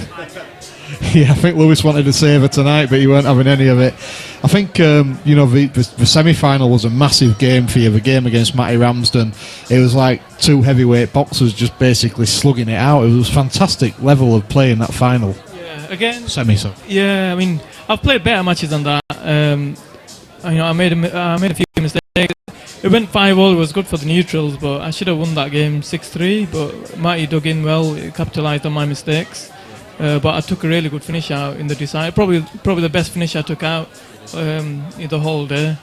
Yeah, I think Lewis wanted a saver tonight, but he weren't having any of it. I think the semi-final was a massive game for you. The game against Matty Ramsden, it was like two heavyweight boxers just basically slugging it out. It was a fantastic level of play in that final. Yeah, again. Semi, so. Yeah, I mean, I've played better matches than that. I made a few mistakes. It went 5-all. It was good for the neutrals, but I should have won that game 6-3. But Matty dug in well, capitalised on my mistakes. But I took a really good finish out in the decide. Probably the best finish I took out the whole day.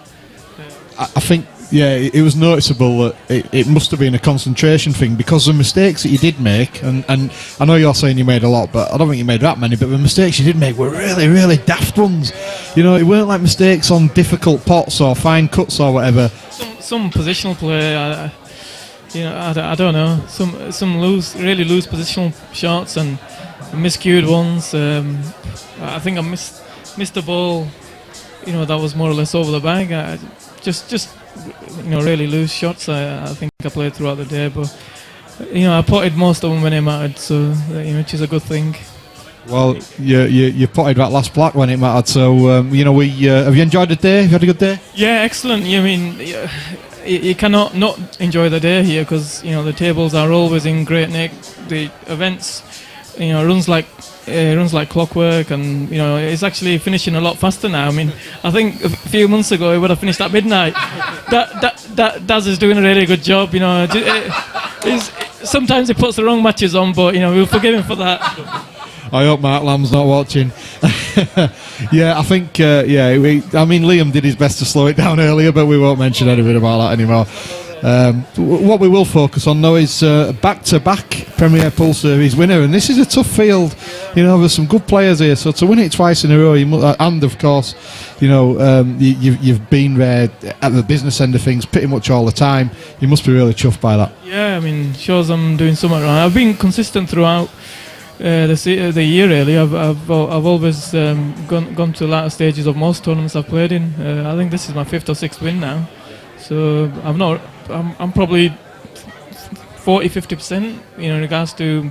I think it was noticeable that it must have been a concentration thing, because the mistakes that you did make, and I know you're saying you made a lot, but I don't think you made that many, but the mistakes you did make were really, really daft ones. You know, it weren't like mistakes on difficult pots or fine cuts or whatever. Some positional play, I don't know. Some really loose positional shots and miscued ones. I think I missed the ball. That was more or less over the bag. Just really loose shots. I think I played throughout the day, but I potted most of them when it mattered, so which is a good thing. Well, you potted that last black when it mattered, so have you enjoyed the day? Have you had a good day? Yeah, excellent. You cannot not enjoy the day here, because the tables are always in great nick. The events, runs like clockwork, and it's actually finishing a lot faster now. I think a few months ago it would have finished at midnight. Daz is doing a really good job. Sometimes he puts the wrong matches on, but we'll forgive him for that. I hope Mark Lamb's not watching. Yeah, I think Liam did his best to slow it down earlier, but we won't mention anything about that anymore. What we will focus on though is back-to-back Premier Pool Series winner, and this is a tough field. There's some good players here, so to win it twice in a row, and of course, you've been there at the business end of things pretty much all the time. You must be really chuffed by that. Yeah, shows I'm doing something right. I've been consistent throughout the year. Really, I've always gone to latter stages of most tournaments I've played in. I think this is my 5th or 6th win now, so I'm probably 40-50% in regards to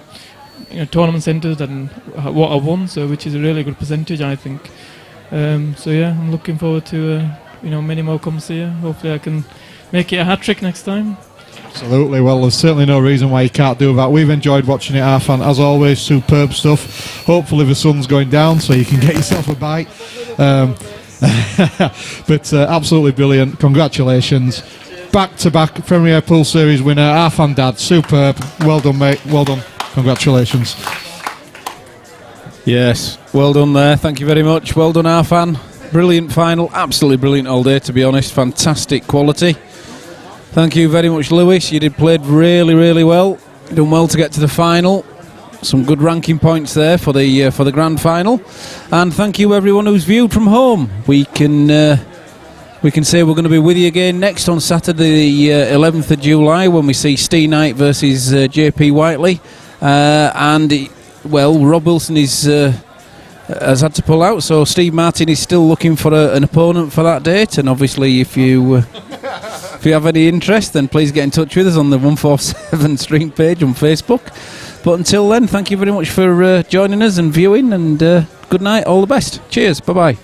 tournament centres and what I won, so which is a really good percentage, I think. I'm looking forward to many more comps here. Hopefully I can make it a hat-trick next time. Absolutely. Well, there's certainly no reason why you can't do that. We've enjoyed watching it, Arfan. As always, superb stuff. Hopefully the sun's going down so you can get yourself a bite. But absolutely brilliant. Congratulations. Back-to-back Premier Pool Series winner, Arfan Dad. Superb. Well done, mate. Well done. Congratulations. Yes, well done there. Thank you very much. Well done, Arfan. Brilliant final. Absolutely brilliant all day, to be honest. Fantastic quality. Thank you very much, Lewis. You played really, really well. Done well to get to the final. Some good ranking points there for the grand final. And thank you everyone who's viewed from home. We can say we're going to be with you again next on Saturday, the 11th of July, when we see Steve Knight versus JP Whiteley. Rob Wilson has had to pull out, so Steve Martin is still looking for an opponent for that date. And obviously, if you have any interest, then please get in touch with us on the 147 stream page on Facebook. But until then, thank you very much for joining us and viewing, and good night, all the best. Cheers, bye-bye.